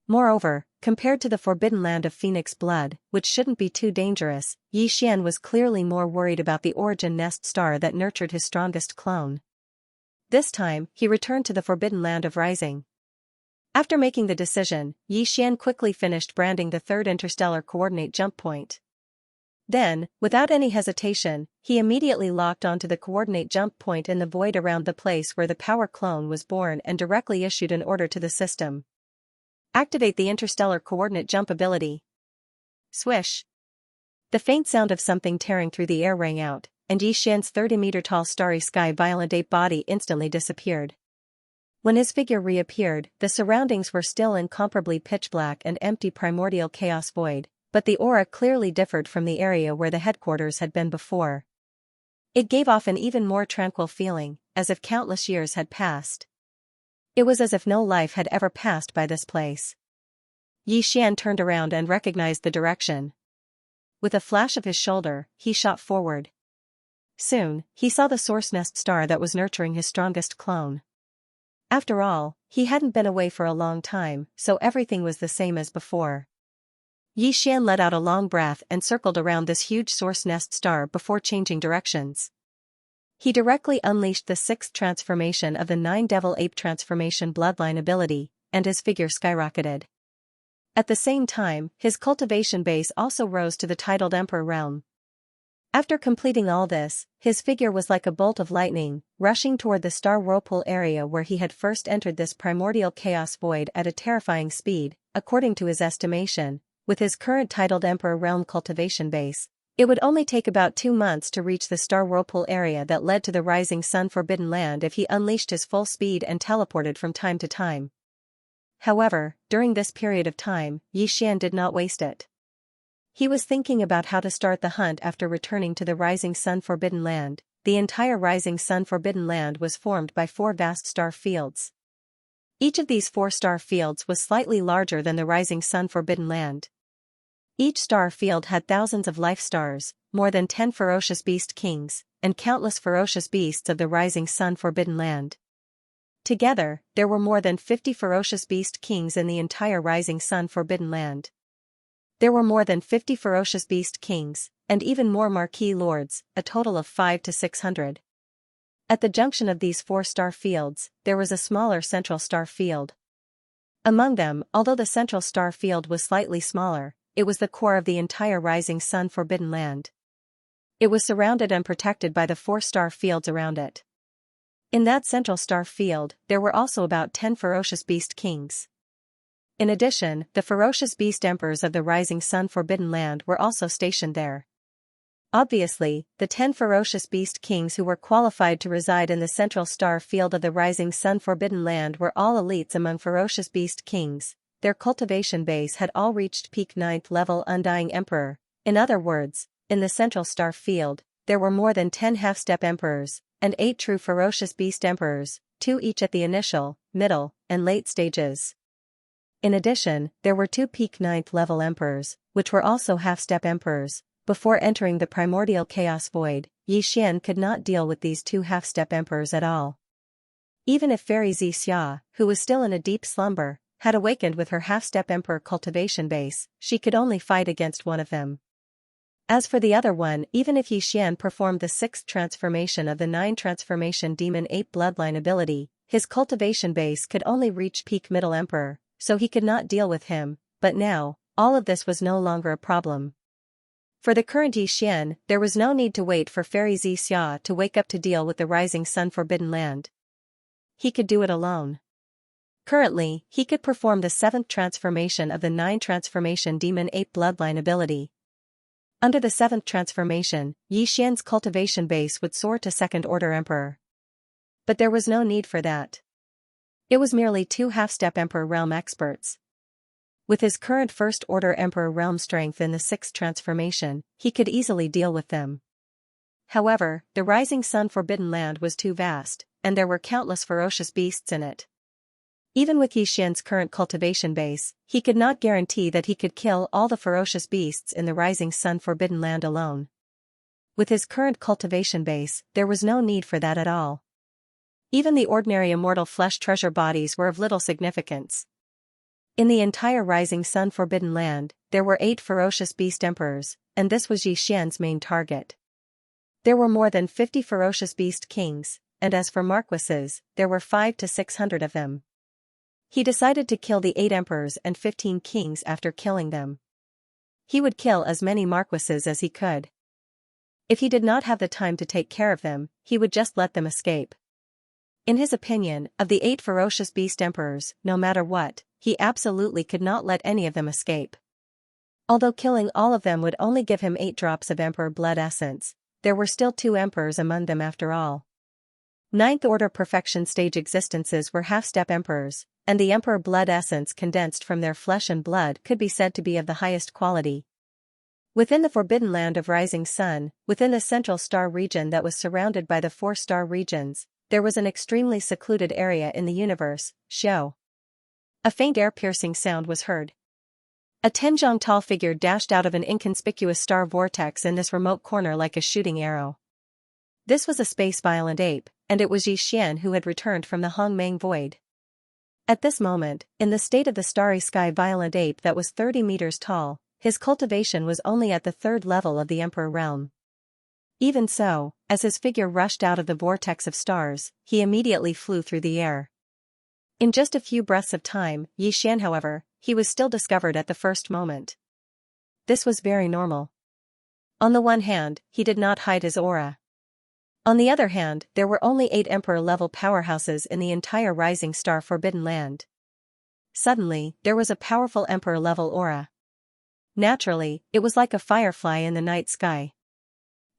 Moreover, compared to the Forbidden Land of Phoenix Blood, which shouldn't be too dangerous, Xian was clearly more worried about the Origin Nest star that nurtured his strongest clone. This time, he returned to the Forbidden Land of Rising. After making the decision, Xian quickly finished branding the third interstellar coordinate jump point. Then, without any hesitation, he immediately locked onto the coordinate jump point in the void around the place where the power clone was born and directly issued an order to the system. Activate the interstellar coordinate jump ability. Swish. The faint sound of something tearing through the air rang out, and Xian's 30-meter-tall starry sky violent ape body instantly disappeared. When his figure reappeared, the surroundings were still incomparably pitch-black and empty primordial chaos void, but the aura clearly differed from the area where the headquarters had been before. It gave off an even more tranquil feeling, as if countless years had passed. It was as if no life had ever passed by this place. Yixian turned around and recognized the direction. With a flash of his shoulder, he shot forward. Soon, he saw the source nest star that was nurturing his strongest clone. After all, he hadn't been away for a long time, so everything was the same as before. Yixian let out a long breath and circled around this huge source nest star before changing directions. He directly unleashed the 6th transformation of the 9 Devil Ape transformation bloodline ability, and his figure skyrocketed. At the same time, his cultivation base also rose to the titled Emperor realm. After completing all this, his figure was like a bolt of lightning, rushing toward the star whirlpool area where he had first entered this primordial chaos void at a terrifying speed. According to his estimation, with his current titled Emperor realm cultivation base, it would only take about 2 months to reach the star whirlpool area that led to the Rising Sun Forbidden Land if he unleashed his full speed and teleported from time to time. However, during this period of time, Yixian did not waste it. He was thinking about how to start the hunt after returning to the Rising Sun Forbidden Land. The entire Rising Sun Forbidden Land was formed by 4 vast star fields. Each of these 4 star fields was slightly larger than the Rising Sun Forbidden Land. Each star field had thousands of life stars, more than 10 ferocious beast kings, and countless ferocious beasts of the Rising Sun Forbidden Land. Together, there were more than 50 ferocious beast kings in the entire Rising Sun Forbidden Land. There were more than 50 ferocious beast kings, and even more marquee lords, a total of 500 to 600. At the junction of these 4 star fields, there was a smaller central star field. Among them, although the central star field was slightly smaller, it was the core of the entire Rising Sun Forbidden Land. It was surrounded and protected by the 4 star fields around it. In that central star field, there were also about 10 ferocious beast kings. In addition, the ferocious beast emperors of the Rising Sun Forbidden Land were also stationed there. Obviously, the 10 ferocious beast kings who were qualified to reside in the central star field of the Rising Sun Forbidden Land were all elites among ferocious beast kings. Their cultivation base had all reached peak 9th level Undying Emperor. In other words, in the central star field, there were more than 10 half-step emperors, and 8 true ferocious beast emperors, 2 each at the initial, middle, and late stages. In addition, there were 2 peak 9th level emperors, which were also half-step emperors. Before entering the primordial chaos void, Yixian could not deal with these 2 half-step emperors at all. Even if Fairy Xianxia, who was still in a deep slumber, had awakened with her half-step emperor cultivation base, she could only fight against one of them. As for the other one, even if Yixian performed the 6th transformation of the 9 transformation demon ape bloodline ability, his cultivation base could only reach peak middle emperor, so he could not deal with him. But now, all of this was no longer a problem. For the current Yixian, there was no need to wait for Fairy Xianxia to wake up to deal with the Rising Sun Forbidden Land. He could do it alone. Currently, he could perform the 7th transformation of the 9 transformation demon ape bloodline ability. Under the 7th transformation, Yixian's cultivation base would soar to 2nd order emperor. But there was no need for that. It was merely 2 half-step emperor realm experts. With his current 1st order emperor realm strength in the 6th transformation, he could easily deal with them. However, the Rising Sun Forbidden Land was too vast, and there were countless ferocious beasts in it. Even with Yixian's current cultivation base, he could not guarantee that he could kill all the ferocious beasts in the Rising Sun Forbidden Land alone. With his current cultivation base, there was no need for that at all. Even the ordinary immortal flesh treasure bodies were of little significance. In the entire Rising Sun Forbidden Land, there were 8 ferocious beast emperors, and this was Yixian's main target. There were more than 50 ferocious beast kings, and as for marquises, there were 500 to 600 of them. He decided to kill the 8 emperors and 15 kings after killing them. He would kill as many marquises as he could. If he did not have the time to take care of them, he would just let them escape. In his opinion, of the 8 ferocious beast emperors, no matter what, he absolutely could not let any of them escape. Although killing all of them would only give him 8 drops of emperor blood essence, there were still 2 emperors among them after all. 9th order perfection stage existences were half-step emperors, and the emperor blood essence condensed from their flesh and blood could be said to be of the highest quality. Within the forbidden land of rising sun, within the central star region that was surrounded by the 4-star regions, there was an extremely secluded area in the universe, Xiao. A faint air-piercing sound was heard. A 10-zhang-tall figure dashed out of an inconspicuous star vortex in this remote corner like a shooting arrow. This was a space-violent ape, and it was Yixian who had returned from the Hongmeng void. At this moment, in the state of the starry sky violent ape that was 30 meters tall, his cultivation was only at the 3rd level of the Emperor realm. Even so, as his figure rushed out of the vortex of stars, he immediately flew through the air. In just a few breaths of time, Yixian however, he was still discovered at the first moment. This was very normal. On the one hand, he did not hide his aura. On the other hand, there were only 8 Emperor-level powerhouses in the entire Rising Star Forbidden Land. Suddenly, there was a powerful Emperor-level aura. Naturally, it was like a firefly in the night sky.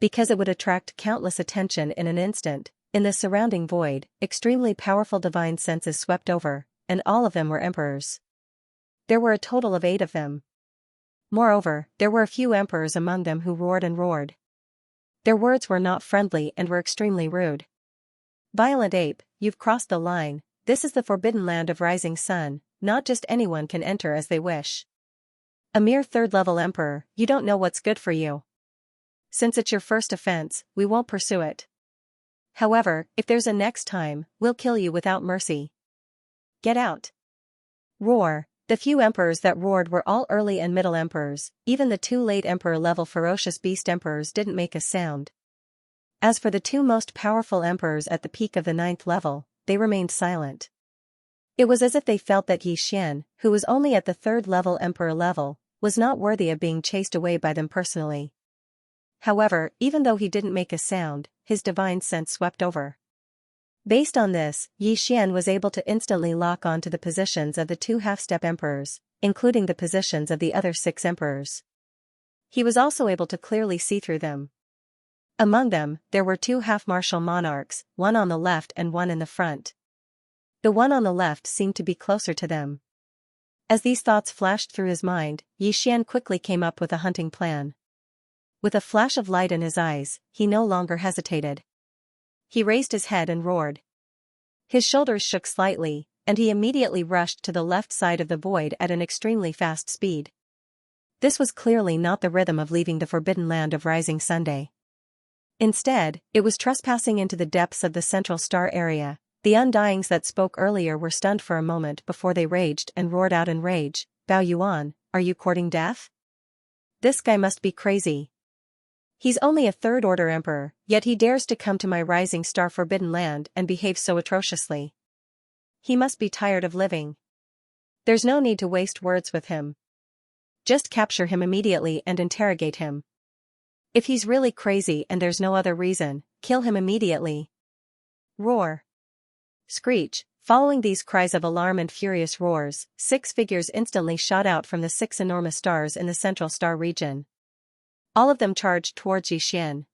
Because it would attract countless attention in an instant, in the surrounding void, extremely powerful divine senses swept over, and all of them were emperors. There were a total of 8 of them. Moreover, there were a few emperors among them who roared and roared. Their words were not friendly and were extremely rude. Violent ape, you've crossed the line, this is the forbidden land of rising sun, not just anyone can enter as they wish. A mere 3rd-level emperor, you don't know what's good for you. Since it's your first offense, we won't pursue it. However, if there's a next time, we'll kill you without mercy. Get out. Roar. The few emperors that roared were all early and middle emperors, even the 2 late emperor-level ferocious beast emperors didn't make a sound. As for the 2 most powerful emperors at the peak of the 9th level, they remained silent. It was as if they felt that Yixian, who was only at the 3rd-level emperor level, was not worthy of being chased away by them personally. However, even though he didn't make a sound, his divine sense swept over. Based on this, Yixian was able to instantly lock on to the positions of the 2 half-step emperors, including the positions of the other 6 emperors. He was also able to clearly see through them. Among them, there were 2 half-martial monarchs, one on the left and one in the front. The one on the left seemed to be closer to them. As these thoughts flashed through his mind, Yixian quickly came up with a hunting plan. With a flash of light in his eyes, he no longer hesitated. He raised his head and roared. His shoulders shook slightly, and he immediately rushed to the left side of the void at an extremely fast speed. This was clearly not the rhythm of leaving the forbidden land of rising Sunday. Instead, it was trespassing into the depths of the central star area. The undyings that spoke earlier were stunned for a moment before they raged and roared out in rage. Bao Yuan, are you courting death? This guy must be crazy. He's only a 3rd-order emperor, yet he dares to come to my rising star forbidden land and behave so atrociously. He must be tired of living. There's no need to waste words with him. Just capture him immediately and interrogate him. If he's really crazy and there's no other reason, kill him immediately. Roar. Screech. Following these cries of alarm and furious roars, 6 figures instantly shot out from the 6 enormous stars in the central star region. All of them charged towards Yixian.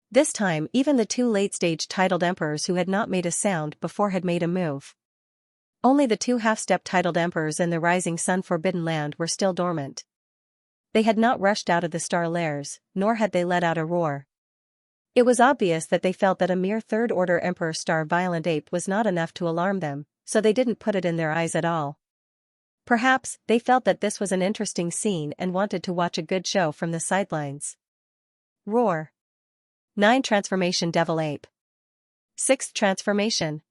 This time even the 2 late-stage titled emperors who had not made a sound before had made a move. Only the 2 half-step titled emperors in the rising sun forbidden land were still dormant. They had not rushed out of the star lairs, nor had they let out a roar. It was obvious that they felt that a mere 3rd-order emperor star violent ape was not enough to alarm them, so they didn't put it in their eyes at all. Perhaps, they felt that this was an interesting scene and wanted to watch a good show from the sidelines. Roar. 9 Transformation Devil Ape. 6th Transformation.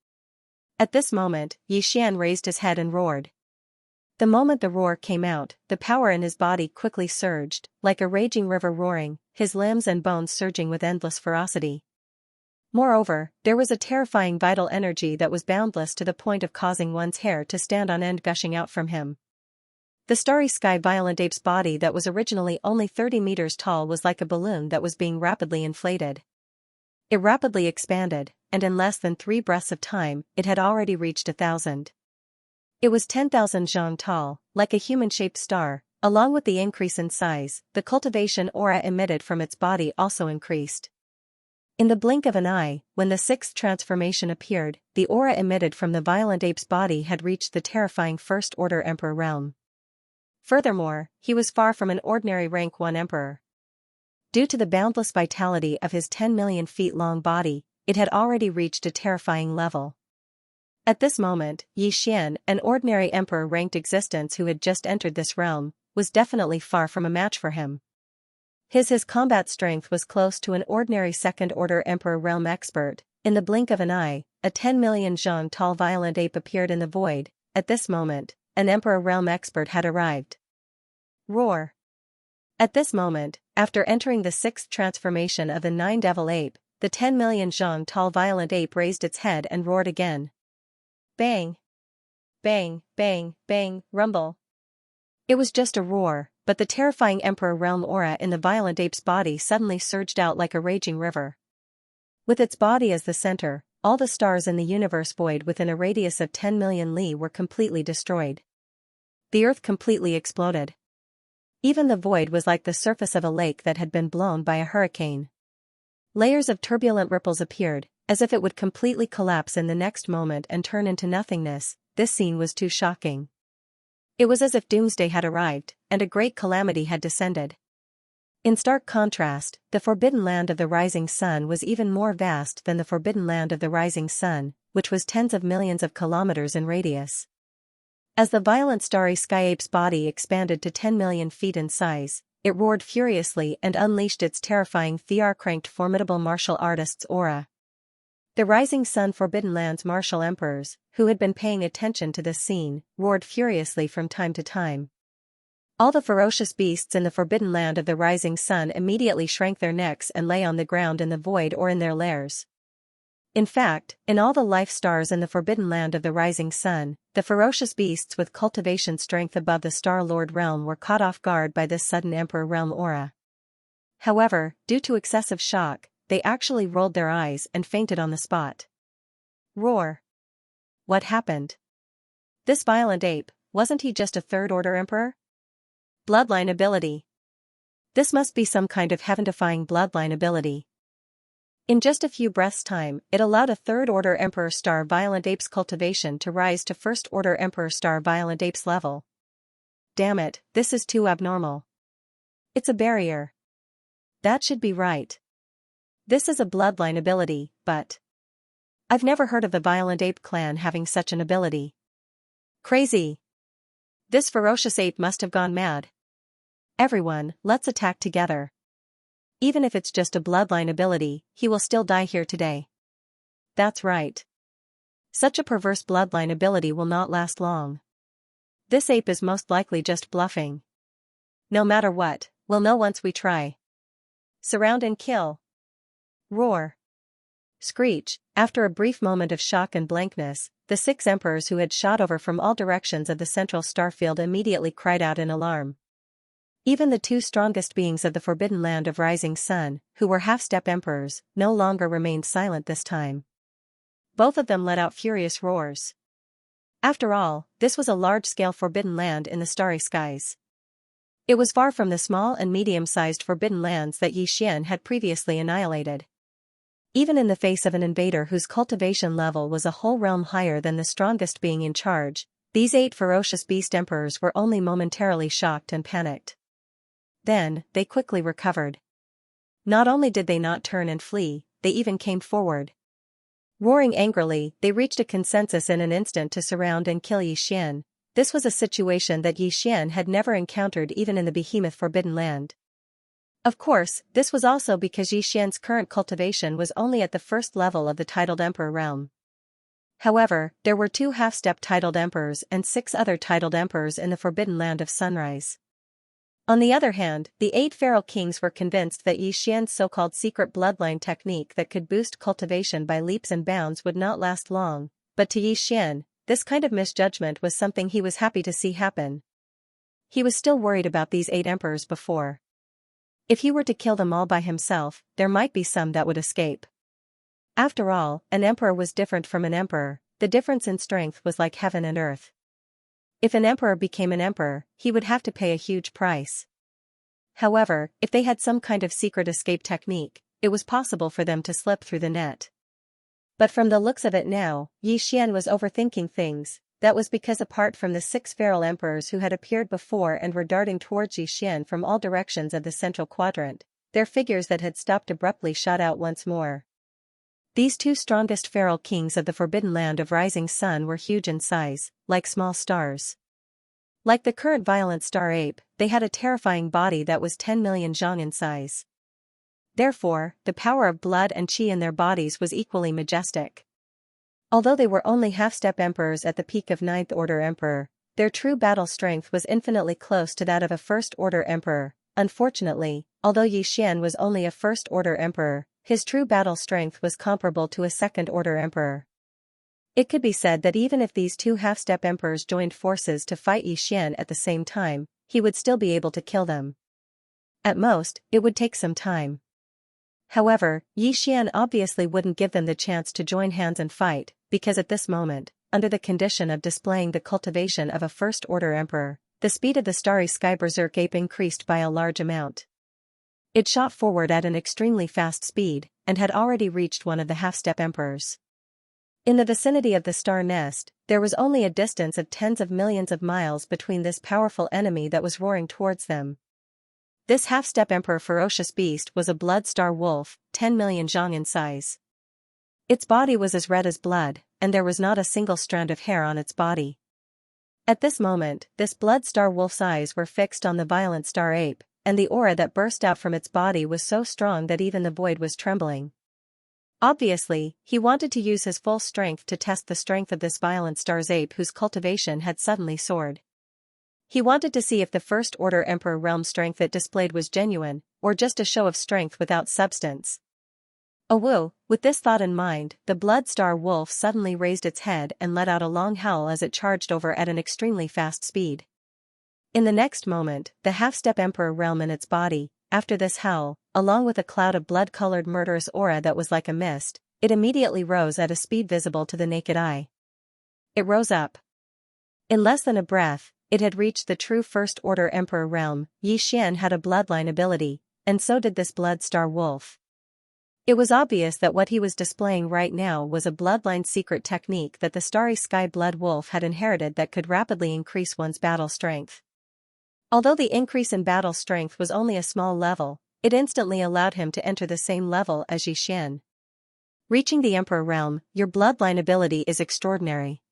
At this moment, Yixian raised his head and roared. The moment the roar came out, the power in his body quickly surged, like a raging river roaring, his limbs and bones surging with endless ferocity. Moreover, there was a terrifying vital energy that was boundless to the point of causing one's hair to stand on end gushing out from him. The starry sky violent ape's body that was originally only 30 meters tall was like a balloon that was being rapidly inflated. It rapidly expanded, and in less than 3 breaths of time, it had already reached 1,000. It was 10,000 zhang tall, like a human-shaped star. Along with the increase in size, the cultivation aura emitted from its body also increased. In the blink of an eye, when the 6th transformation appeared, the aura emitted from the violent ape's body had reached the terrifying 1st-order emperor realm. Furthermore, he was far from an ordinary rank 1 emperor. Due to the boundless vitality of his 10 million feet long body, it had already reached a terrifying level. At this moment, Yi Xian, an ordinary emperor-ranked existence who had just entered this realm, was definitely far from a match for him. His combat strength was close to an ordinary second-order emperor realm expert. In the blink of an eye, a 10 million zhang tall violent ape appeared in the void. At this moment, an emperor realm expert had arrived. Roar! At this moment, after entering the 6th transformation of the 9 devil ape, the 10 million zhang tall violent ape raised its head and roared again. Bang! Bang, bang, bang, rumble. It was just a roar, but the terrifying emperor realm aura in the violent ape's body suddenly surged out like a raging river. With its body as the center, all the stars in the universe void within a radius of 10 million li were completely destroyed. The earth completely exploded. Even the void was like the surface of a lake that had been blown by a hurricane. Layers of turbulent ripples appeared, as if it would completely collapse in the next moment and turn into nothingness. This scene was too shocking. It was as if doomsday had arrived, and a great calamity had descended. In stark contrast, the forbidden land of the rising sun was even more vast than the forbidden land of the rising sun, which was tens of millions of kilometers in radius. As the violent starry sky ape's body expanded to 10 million feet in size, it roared furiously and unleashed its terrifying Thear-cranked formidable martial artist's aura. The rising sun forbidden land's martial emperors, who had been paying attention to this scene, roared furiously from time to time. All the ferocious beasts in the forbidden land of the rising sun immediately shrank their necks and lay on the ground in the void or in their lairs. In fact, in all the life stars in the forbidden land of the rising sun, the ferocious beasts with cultivation strength above the Star Lord realm were caught off guard by this sudden Emperor realm aura. However, due to excessive shock, they actually rolled their eyes and fainted on the spot. Roar! What happened? This violent ape, wasn't he just a third-order emperor? Bloodline ability. This must be some kind of heaven-defying bloodline ability. In just a few breaths' time, it allowed a third-order Emperor Star Violent Ape's cultivation to rise to first-order Emperor Star Violent Ape's level. Damn it, this is too abnormal. It's a barrier. That should be right. This is a bloodline ability, but I've never heard of the Violent Ape clan having such an ability. Crazy. This ferocious ape must have gone mad. Everyone, let's attack together. Even if it's just a bloodline ability, he will still die here today. That's right. Such a perverse bloodline ability will not last long. This ape is most likely just bluffing. No matter what, we'll know once we try. Surround and kill. Roar. Screech. After a brief moment of shock and blankness, the 6 emperors who had shot over from all directions of the central starfield immediately cried out in alarm. Even the 2 strongest beings of the forbidden land of rising sun, who were half-step emperors, no longer remained silent this time. Both of them let out furious roars. After all, this was a large-scale forbidden land in the starry skies. It was far from the small and medium-sized forbidden lands that Yi Xian had previously annihilated. Even in the face of an invader whose cultivation level was a whole realm higher than the strongest being in charge, these 8 ferocious beast emperors were only momentarily shocked and panicked. Then, they quickly recovered. Not only did they not turn and flee, they even came forward. Roaring angrily, they reached a consensus in an instant to surround and kill Yi Xian. This was a situation that Yi Xian had never encountered even in the behemoth forbidden land. Of course, this was also because Yi Xian's current cultivation was only at the first level of the titled emperor realm. However, there were 2 half-step titled emperors and 6 other titled emperors in the forbidden land of sunrise. On the other hand, the 8 feral kings were convinced that Yi Xian's so-called secret bloodline technique that could boost cultivation by leaps and bounds would not last long, but to Yi Xian, this kind of misjudgment was something he was happy to see happen. He was still worried about these 8 emperors before. If he were to kill them all by himself, there might be some that would escape. After all, an emperor was different from an emperor, the difference in strength was like heaven and earth. If an emperor became an emperor, he would have to pay a huge price. However, if they had some kind of secret escape technique, it was possible for them to slip through the net. But from the looks of it now, Yi Xian was overthinking things. that was because apart from the 6 feral emperors who had appeared before and were darting towards Yixian from all directions of the central quadrant, their figures that had stopped abruptly shot out once more. These 2 strongest feral kings of the Forbidden Land of Rising Sun were huge in size, like small stars. Like the current violent star ape, they had a terrifying body that was 10 million zhang in size. Therefore, the power of blood and qi in their bodies was equally majestic. Although they were only half-step emperors at the peak of 9th Order Emperor, their true battle strength was infinitely close to that of a First Order Emperor. Unfortunately, although Yixian was only a First Order Emperor, his true battle strength was comparable to a Second Order Emperor. It could be said that even if these 2 half-step emperors joined forces to fight Yixian at the same time, he would still be able to kill them. At most, it would take some time. However, Yixian obviously wouldn't give them the chance to join hands and fight, because at this moment, under the condition of displaying the cultivation of a First Order Emperor, the speed of the starry sky berserk ape increased by a large amount. It shot forward at an extremely fast speed, and had already reached one of the half-step emperors. In the vicinity of the star nest, there was only a distance of tens of millions of miles between this powerful enemy that was roaring towards them. This half-step emperor ferocious beast was a blood star wolf, 10 million zhang in size. Its body was as red as blood, and there was not a single strand of hair on its body. At this moment, this blood star wolf's eyes were fixed on the violent star ape, and the aura that burst out from its body was so strong that even the void was trembling. Obviously, he wanted to use his full strength to test the strength of this violent star's ape whose cultivation had suddenly soared. He wanted to see if the First Order Emperor realm strength it displayed was genuine, or just a show of strength without substance. Woo! With this thought in mind, the blood star wolf suddenly raised its head and let out a long howl as it charged over at an extremely fast speed. In the next moment, the half-step emperor realm in its body, after this howl, along with a cloud of blood-colored murderous aura that was like a mist, it immediately rose at a speed visible to the naked eye. It rose up. In less than a breath, it had reached the true First Order Emperor realm. Yixian had a bloodline ability, and so did this blood star wolf. It was obvious that what he was displaying right now was a bloodline secret technique that the starry sky blood wolf had inherited that could rapidly increase one's battle strength. Although the increase in battle strength was only a small level, it instantly allowed him to enter the same level as Yixian. Reaching the Emperor realm, your bloodline ability is extraordinary.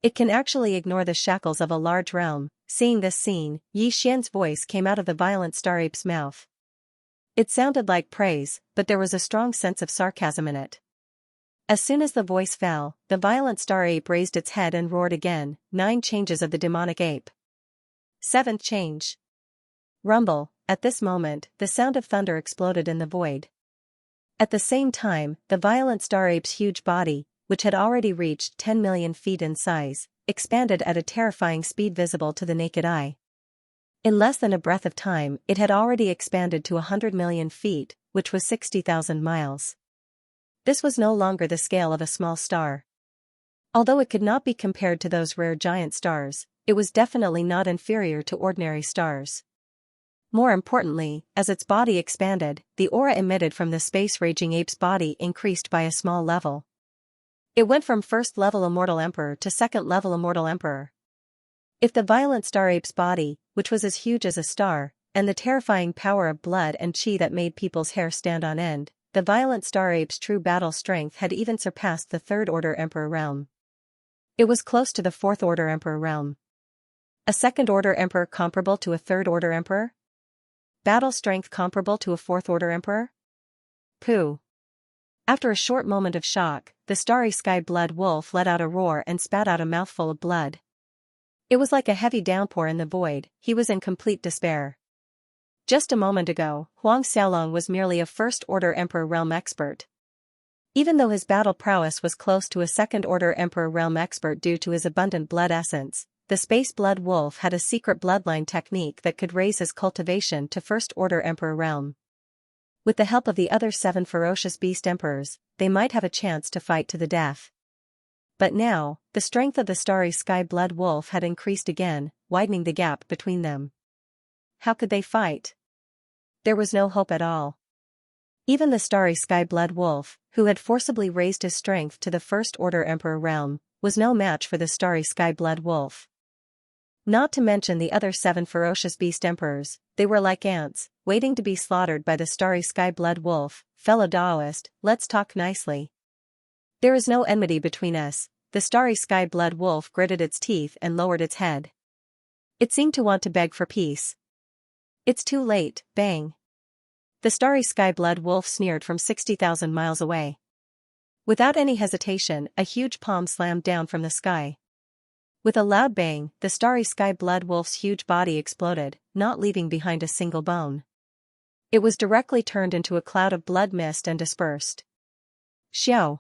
It can actually ignore the shackles of a large realm. Seeing this scene, Yixian's voice came out of the violent star ape's mouth. It sounded like praise, but there was a strong sense of sarcasm in it. As soon as the voice fell, the violent star ape raised its head and roared again. 9 changes of the demonic ape. 7th change. Rumble. At this moment, the sound of thunder exploded in the void. At the same time, the violent star ape's huge body, which had already reached 10 million feet in size, expanded at a terrifying speed visible to the naked eye. In less than a breath of time, it had already expanded to 100 million feet, which was 60,000 miles. This was no longer the scale of a small star. Although it could not be compared to those rare giant stars, it was definitely not inferior to ordinary stars. More importantly, as its body expanded, the aura emitted from the space-raging ape's body increased by a small level. It went from first-level Immortal Emperor to second-level Immortal Emperor. If the violent star ape's body, which was as huge as a star, and the terrifying power of blood and qi that made people's hair stand on end, the violent star ape's true battle strength had even surpassed the Third Order Emperor realm. It was close to the Fourth Order Emperor realm. A Second Order Emperor comparable to a Third Order Emperor? Battle strength comparable to a Fourth Order Emperor? Pooh. After a short moment of shock, the starry sky blood wolf let out a roar and spat out a mouthful of blood. It was like a heavy downpour in the void. He was in complete despair. Just a moment ago, Huang Xiaolong was merely a First Order Emperor realm expert. Even though his battle prowess was close to a Second Order Emperor realm expert due to his abundant blood essence, the space blood wolf had a secret bloodline technique that could raise his cultivation to First Order Emperor realm. With the help of the other 7 ferocious beast emperors, they might have a chance to fight to the death. But now, the strength of the starry sky blood wolf had increased again, widening the gap between them. How could they fight? There was no hope at all. Even the starry sky blood wolf, who had forcibly raised his strength to the First Order Emperor realm, was no match for the starry sky blood wolf. Not to mention the other 7 ferocious beast emperors, they were like ants, waiting to be slaughtered by the starry sky blood wolf. Fellow Daoist, let's talk nicely. There is no enmity between us. The starry sky blood wolf gritted its teeth and lowered its head. It seemed to want to beg for peace. It's too late, bang. The starry sky blood wolf sneered from 60,000 miles away. Without any hesitation, a huge palm slammed down from the sky. With a loud bang, the starry sky blood wolf's huge body exploded, not leaving behind a single bone. It was directly turned into a cloud of blood mist and dispersed. Xiao.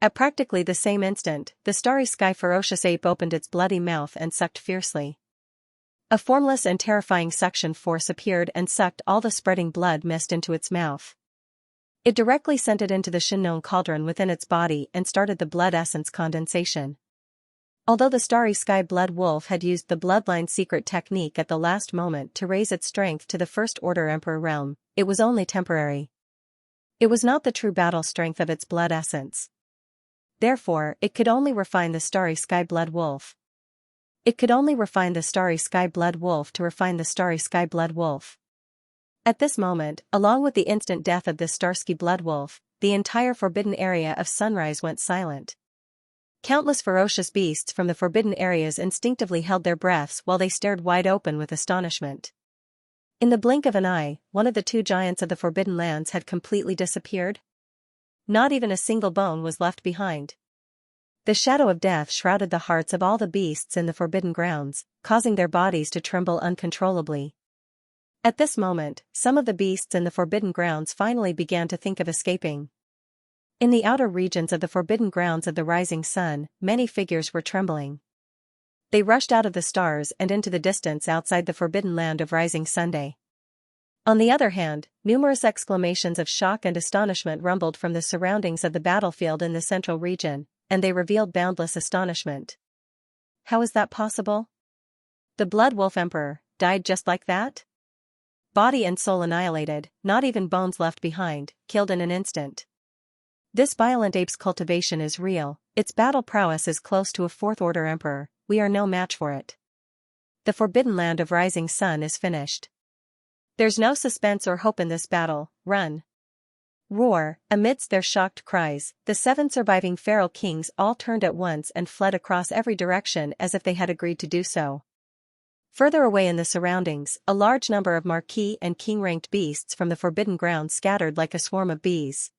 At practically the same instant, the starry sky ferocious ape opened its bloody mouth and sucked fiercely. A formless and terrifying suction force appeared and sucked all the spreading blood mist into its mouth. It directly sent it into the Xianxia cauldron within its body and started the blood essence condensation. Although the starry sky blood wolf had used the bloodline secret technique at the last moment to raise its strength to the First Order Emperor realm, it was only temporary. It was not the true battle strength of its blood essence. Therefore, it could only refine the starry sky blood wolf. It could only refine the starry sky blood wolf to refine the starry sky blood wolf. At this moment, along with the instant death of this Starsky blood wolf, the entire forbidden area of Sunrise went silent. Countless ferocious beasts from the forbidden areas instinctively held their breaths while they stared wide open with astonishment. In the blink of an eye, one of the 2 giants of the Forbidden Lands had completely disappeared. Not even a single bone was left behind. The shadow of death shrouded the hearts of all the beasts in the Forbidden Grounds, causing their bodies to tremble uncontrollably. At this moment, some of the beasts in the Forbidden Grounds finally began to think of escaping. In the outer regions of the Forbidden Grounds of the rising sun, many figures were trembling. They rushed out of the stars and into the distance outside the Forbidden Land of Rising Sunday. On the other hand, numerous exclamations of shock and astonishment rumbled from the surroundings of the battlefield in the central region, and they revealed boundless astonishment. How is that possible? The Blood Wolf Emperor died just like that? Body and soul annihilated, not even bones left behind, killed in an instant. This violent ape's cultivation is real, its battle prowess is close to a Fourth Order Emperor, we are no match for it. The Forbidden Land of Rising Sun is finished. There's no suspense or hope in this battle, run. Roar, amidst their shocked cries, the 7 surviving feral kings all turned at once and fled across every direction as if they had agreed to do so. Further away in the surroundings, a large number of marquis and king-ranked beasts from the Forbidden Grounds scattered like a swarm of bees.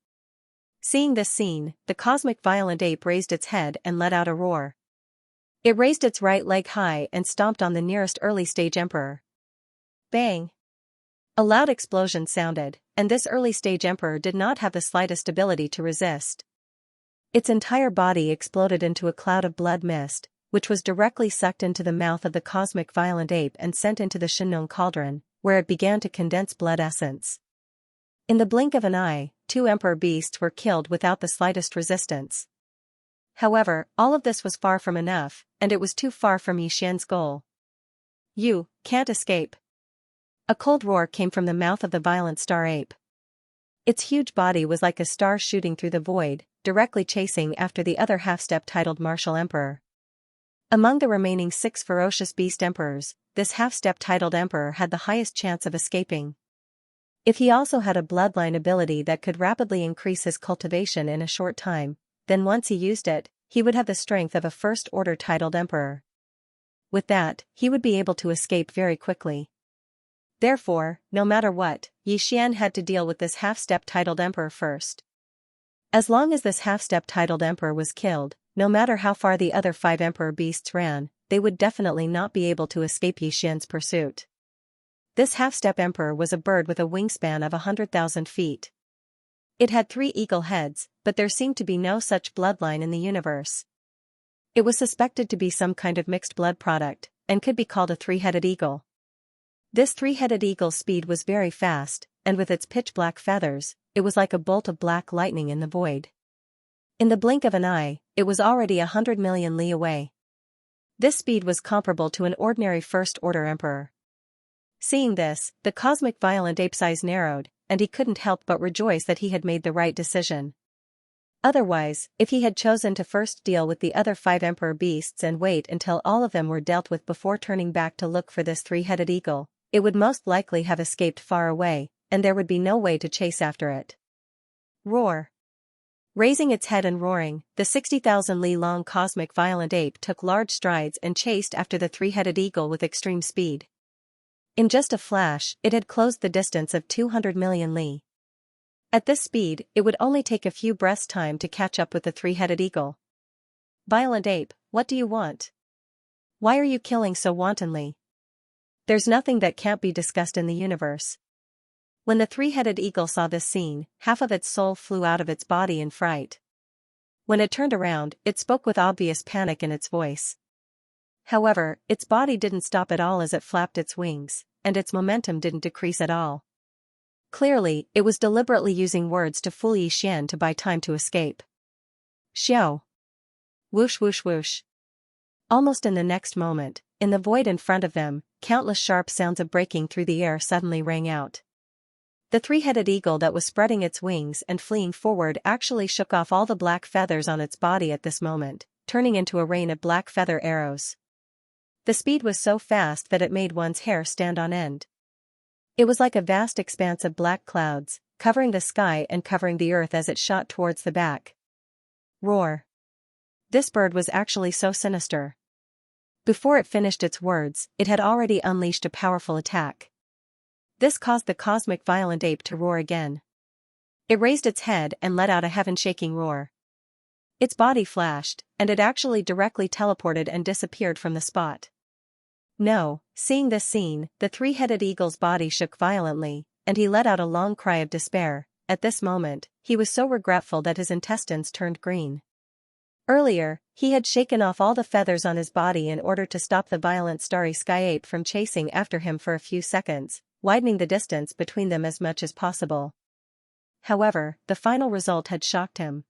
Seeing this scene, the cosmic violent ape raised its head and let out a roar. It raised its right leg high and stomped on the nearest early-stage emperor. Bang! A loud explosion sounded, and this early-stage emperor did not have the slightest ability to resist. Its entire body exploded into a cloud of blood mist, which was directly sucked into the mouth of the cosmic violent ape and sent into the Xianxia cauldron, where it began to condense blood essence. In the blink of an eye, 2 emperor beasts were killed without the slightest resistance. However, all of this was far from enough, and it was too far from Yixian's goal. You can't escape. A cold roar came from the mouth of the violent star ape. Its huge body was like a star shooting through the void, directly chasing after the other half-step titled Martial Emperor. Among the remaining 6 ferocious beast emperors, this half-step titled emperor had the highest chance of escaping. If he also had a bloodline ability that could rapidly increase his cultivation in a short time, then once he used it, he would have the strength of a first-order titled emperor. With that, he would be able to escape very quickly. Therefore, no matter what, Yixian had to deal with this half-step titled emperor first. As long as this half-step titled emperor was killed, no matter how far the other 5 emperor beasts ran, they would definitely not be able to escape Yixian's pursuit. This half-step emperor was a bird with a wingspan of 100,000 feet. It had 3 eagle heads, but there seemed to be no such bloodline in the universe. It was suspected to be some kind of mixed blood product, and could be called a 3-headed eagle. This 3-headed eagle's speed was very fast, and with its pitch-black feathers, it was like a bolt of black lightning in the void. In the blink of an eye, it was already 100 million li away. This speed was comparable to an ordinary first-order emperor. Seeing this, the cosmic violent ape's eyes narrowed, and he couldn't help but rejoice that he had made the right decision. Otherwise, if he had chosen to first deal with the other 5 emperor beasts and wait until all of them were dealt with before turning back to look for this 3-headed eagle, it would most likely have escaped far away, and there would be no way to chase after it. Roar. Raising its head and roaring, the 60,000 li long cosmic violent ape took large strides and chased after the 3-headed eagle with extreme speed. In just a flash, it had closed the distance of 200 million li. At this speed, it would only take a few breaths' time to catch up with the 3-headed eagle. Violent ape, what do you want? Why are you killing so wantonly? There's nothing that can't be discussed in the universe. When the 3-headed eagle saw this scene, half of its soul flew out of its body in fright. When it turned around, it spoke with obvious panic in its voice. However, its body didn't stop at all as it flapped its wings, and its momentum didn't decrease at all. Clearly, it was deliberately using words to fool Xian to buy time to escape. Xiao. Whoosh whoosh whoosh. Almost in the next moment, in the void in front of them, countless sharp sounds of breaking through the air suddenly rang out. The 3-headed eagle that was spreading its wings and fleeing forward actually shook off all the black feathers on its body at this moment, turning into a rain of black feather arrows. The speed was so fast that it made one's hair stand on end. It was like a vast expanse of black clouds, covering the sky and covering the earth as it shot towards the back. Roar. This bird was actually so sinister. Before it finished its words, it had already unleashed a powerful attack. This caused the cosmic violent ape to roar again. It raised its head and let out a heaven-shaking roar. Its body flashed, and it actually directly teleported and disappeared from the spot. No, seeing this scene, the 3-headed eagle's body shook violently, and he let out a long cry of despair. At this moment, he was so regretful that his intestines turned green. Earlier, he had shaken off all the feathers on his body in order to stop the violent starry sky ape from chasing after him for a few seconds, widening the distance between them as much as possible. However, the final result had shocked him.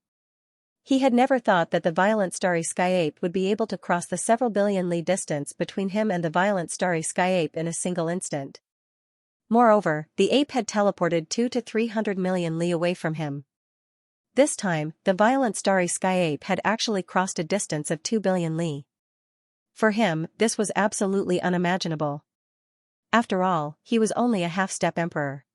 He had never thought that the violent starry sky ape would be able to cross the several billion li distance between him and the violent starry sky ape in a single instant. Moreover, the ape had teleported 200 to 300 million li away from him. This time, the violent starry sky ape had actually crossed a distance of 2 billion li. For him, this was absolutely unimaginable. After all, he was only a half-step emperor.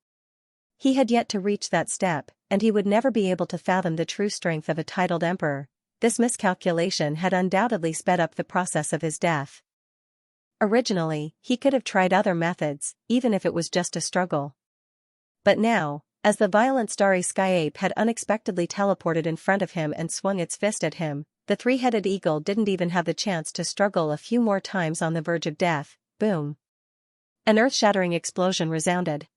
He had yet to reach that step, and he would never be able to fathom the true strength of a titled emperor. This miscalculation had undoubtedly sped up the process of his death. Originally, he could have tried other methods, even if it was just a struggle. But now, as the violent starry sky ape had unexpectedly teleported in front of him and swung its fist at him, the 3-headed eagle didn't even have the chance to struggle a few more times on the verge of death. Boom. An earth-shattering explosion resounded.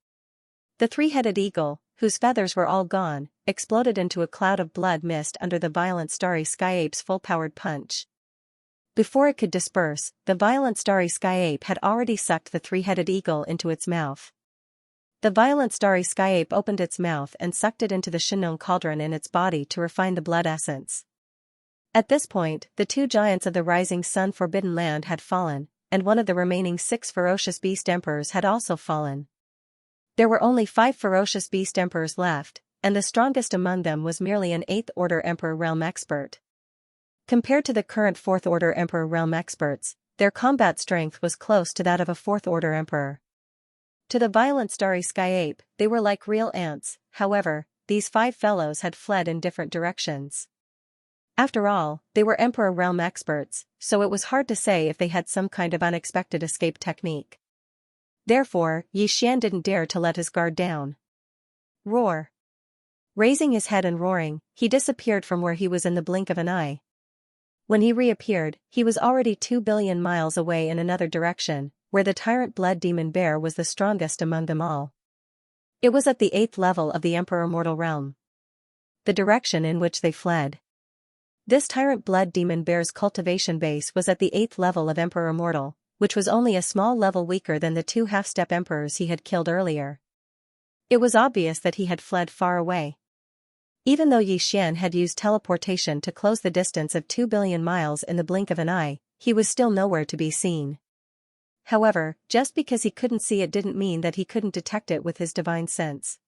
The 3-headed eagle, whose feathers were all gone, exploded into a cloud of blood mist under the violent starry sky ape's full-powered punch. Before it could disperse, the violent starry sky ape had already sucked the 3-headed eagle into its mouth. The violent starry sky ape opened its mouth and sucked it into the Shinnong cauldron in its body to refine the blood essence. At this point, the 2 giants of the rising sun forbidden land had fallen, and one of the remaining 6 ferocious beast emperors had also fallen. There were only 5 ferocious beast emperors left, and the strongest among them was merely an 8th order emperor realm expert. Compared to the current 4th order emperor realm experts, their combat strength was close to that of a 4th order emperor. To the violent starry sky ape, they were like real ants. However, these 5 fellows had fled in different directions. After all, they were emperor realm experts, so it was hard to say if they had some kind of unexpected escape technique. Therefore, Xian didn't dare to let his guard down. Roar. Raising his head and roaring, he disappeared from where he was in the blink of an eye. When he reappeared, he was already 2 billion miles away in another direction, where the tyrant blood demon bear was the strongest among them all. It was at the 8th level of the emperor mortal realm. The direction in which they fled. This tyrant blood demon bear's cultivation base was at the 8th level of emperor mortal, which was only a small level weaker than the 2 half-step emperors he had killed earlier. It was obvious that he had fled far away. Even though Xian had used teleportation to close the distance of 2 billion miles in the blink of an eye, he was still nowhere to be seen. However, just because he couldn't see it didn't mean that he couldn't detect it with his divine sense.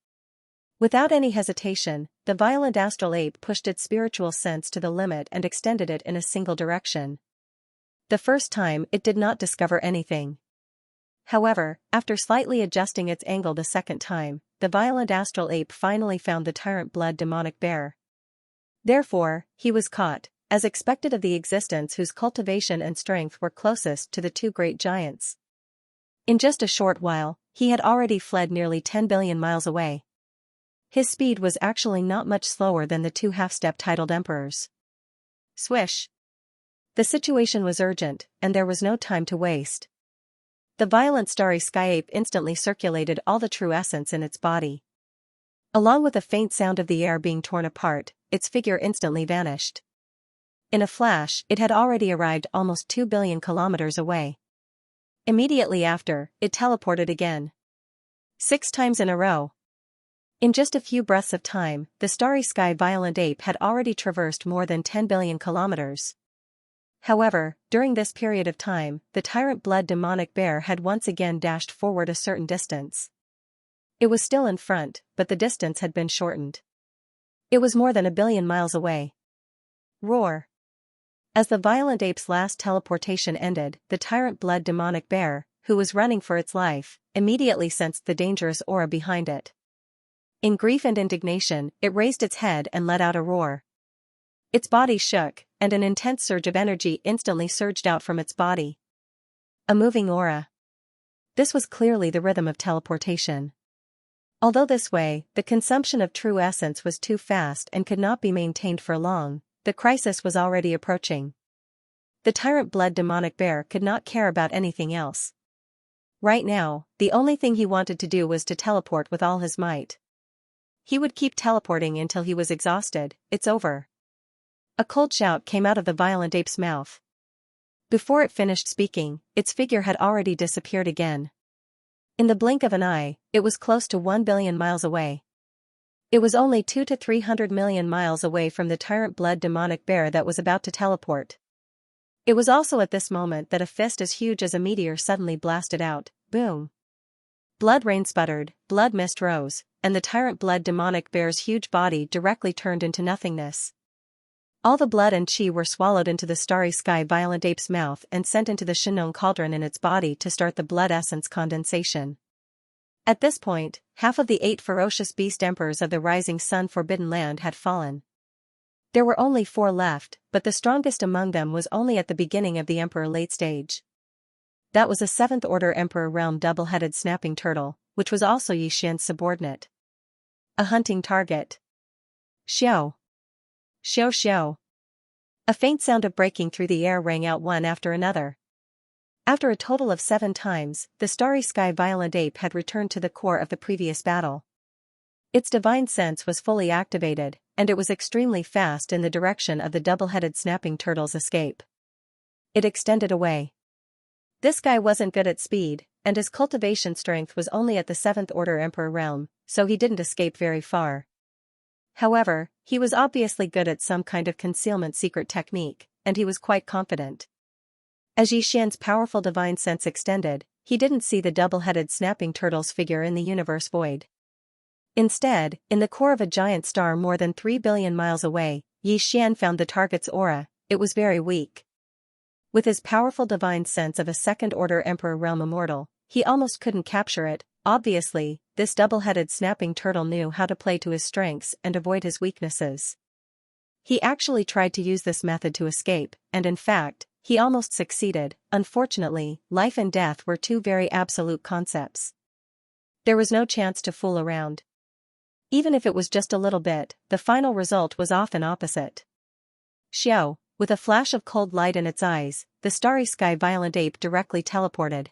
Without any hesitation, the violent astral ape pushed its spiritual sense to the limit and extended it in a single direction. The first time it did not discover anything. However, after slightly adjusting its angle the second time, the violent astral ape finally found the tyrant blood demonic bear. Therefore, he was caught, as expected of the existence whose cultivation and strength were closest to the two great giants. In just a short while, he had already fled nearly 10 billion miles away. His speed was actually not much slower than the two half-step titled emperors. Swish! The situation was urgent, and there was no time to waste. The violent starry sky ape instantly circulated all the true essence in its body. Along with a faint sound of the air being torn apart, its figure instantly vanished. In a flash, it had already arrived almost 2 billion kilometers away. Immediately after, it teleported again. 6 times in a row. In just a few breaths of time, the starry sky violent ape had already traversed more than 10 billion kilometers. However, during this period of time, the tyrant blood demonic bear had once again dashed forward a certain distance. It was still in front, but the distance had been shortened. It was more than 1 billion miles away. Roar! As the violent ape's last teleportation ended, the tyrant blood demonic bear, who was running for its life, immediately sensed the dangerous aura behind it. In grief and indignation, it raised its head and let out a roar. Its body shook, and an intense surge of energy instantly surged out from its body. A moving aura. This was clearly the rhythm of teleportation. Although this way, the consumption of true essence was too fast and could not be maintained for long, the crisis was already approaching. The tyrant blood demonic bear could not care about anything else. Right now, the only thing he wanted to do was to teleport with all his might. He would keep teleporting until he was exhausted. It's over. A cold shout came out of the violent ape's mouth. Before it finished speaking, its figure had already disappeared again. In the blink of an eye, it was close to 1 billion miles away. It was only 200 to 300 million miles away from the tyrant blood demonic bear that was about to teleport. It was also at this moment that a fist as huge as a meteor suddenly blasted out. Boom! Blood rain sputtered, blood mist rose, and the tyrant blood demonic bear's huge body directly turned into nothingness. All the blood and chi were swallowed into the starry sky violent ape's mouth and sent into the Shinong cauldron in its body to start the blood essence condensation. At this point, half of the 8 ferocious beast emperors of the rising sun forbidden land had fallen. There were only 4 left, but the strongest among them was only at the beginning of the emperor late stage. That was a 7th order emperor realm double-headed snapping turtle, which was also Yi Xian's subordinate. A hunting target. Xiao. Xiao xiao. A faint sound of breaking through the air rang out one after another. After a total of 7 times, the starry sky violent ape had returned to the core of the previous battle. Its divine sense was fully activated, and it was extremely fast in the direction of the double-headed snapping turtle's escape. It extended away. This guy wasn't good at speed, and his cultivation strength was only at the 7th order emperor realm, so he didn't escape very far. However, he was obviously good at some kind of concealment secret technique, and he was quite confident. As Yi Xian's powerful divine sense extended, he didn't see the double-headed snapping turtle's figure in the universe void. Instead, in the core of a giant star more than 3 billion miles away, Yi Xian found the target's aura. It was very weak. With his powerful divine sense of a 2nd order emperor realm immortal, he almost couldn't capture it. Obviously, this double-headed snapping turtle knew how to play to his strengths and avoid his weaknesses. He actually tried to use this method to escape, and in fact, he almost succeeded. Unfortunately, life and death were 2 very absolute concepts. There was no chance to fool around. Even if it was just a little bit, the final result was often opposite. Xiao, with a flash of cold light in its eyes, the starry sky violent ape directly teleported.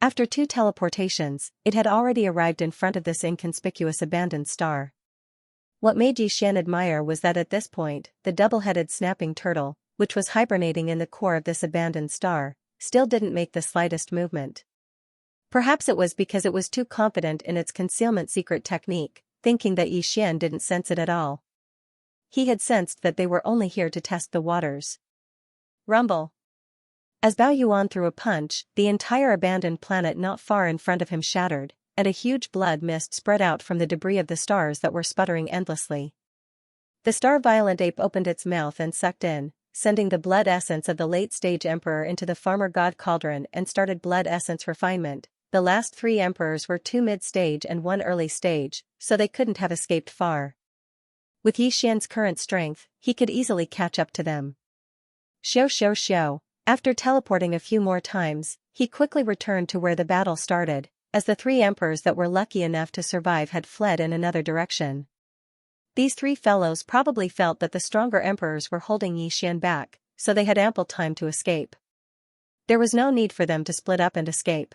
After 2 teleportations, it had already arrived in front of this inconspicuous abandoned star. What made Yi Xian admire was that at this point, the double-headed snapping turtle, which was hibernating in the core of this abandoned star, still didn't make the slightest movement. Perhaps it was because it was too confident in its concealment secret technique, thinking that Yi Xian didn't sense it at all. He had sensed that they were only here to test the waters. Rumble. As Bao Yuan threw a punch, the entire abandoned planet not far in front of him shattered, and a huge blood mist spread out from the debris of the stars that were sputtering endlessly. The star-violent ape opened its mouth and sucked in, sending the blood essence of the late-stage emperor into the farmer god cauldron and started blood essence refinement. The last 3 emperors were 2 mid-stage and 1 early stage, so they couldn't have escaped far. With Yixian's current strength, he could easily catch up to them. Xiao. After teleporting a few more times, he quickly returned to where the battle started, as the 3 emperors that were lucky enough to survive had fled in another direction. These 3 fellows probably felt that the stronger emperors were holding Yixian back, so they had ample time to escape. There was no need for them to split up and escape.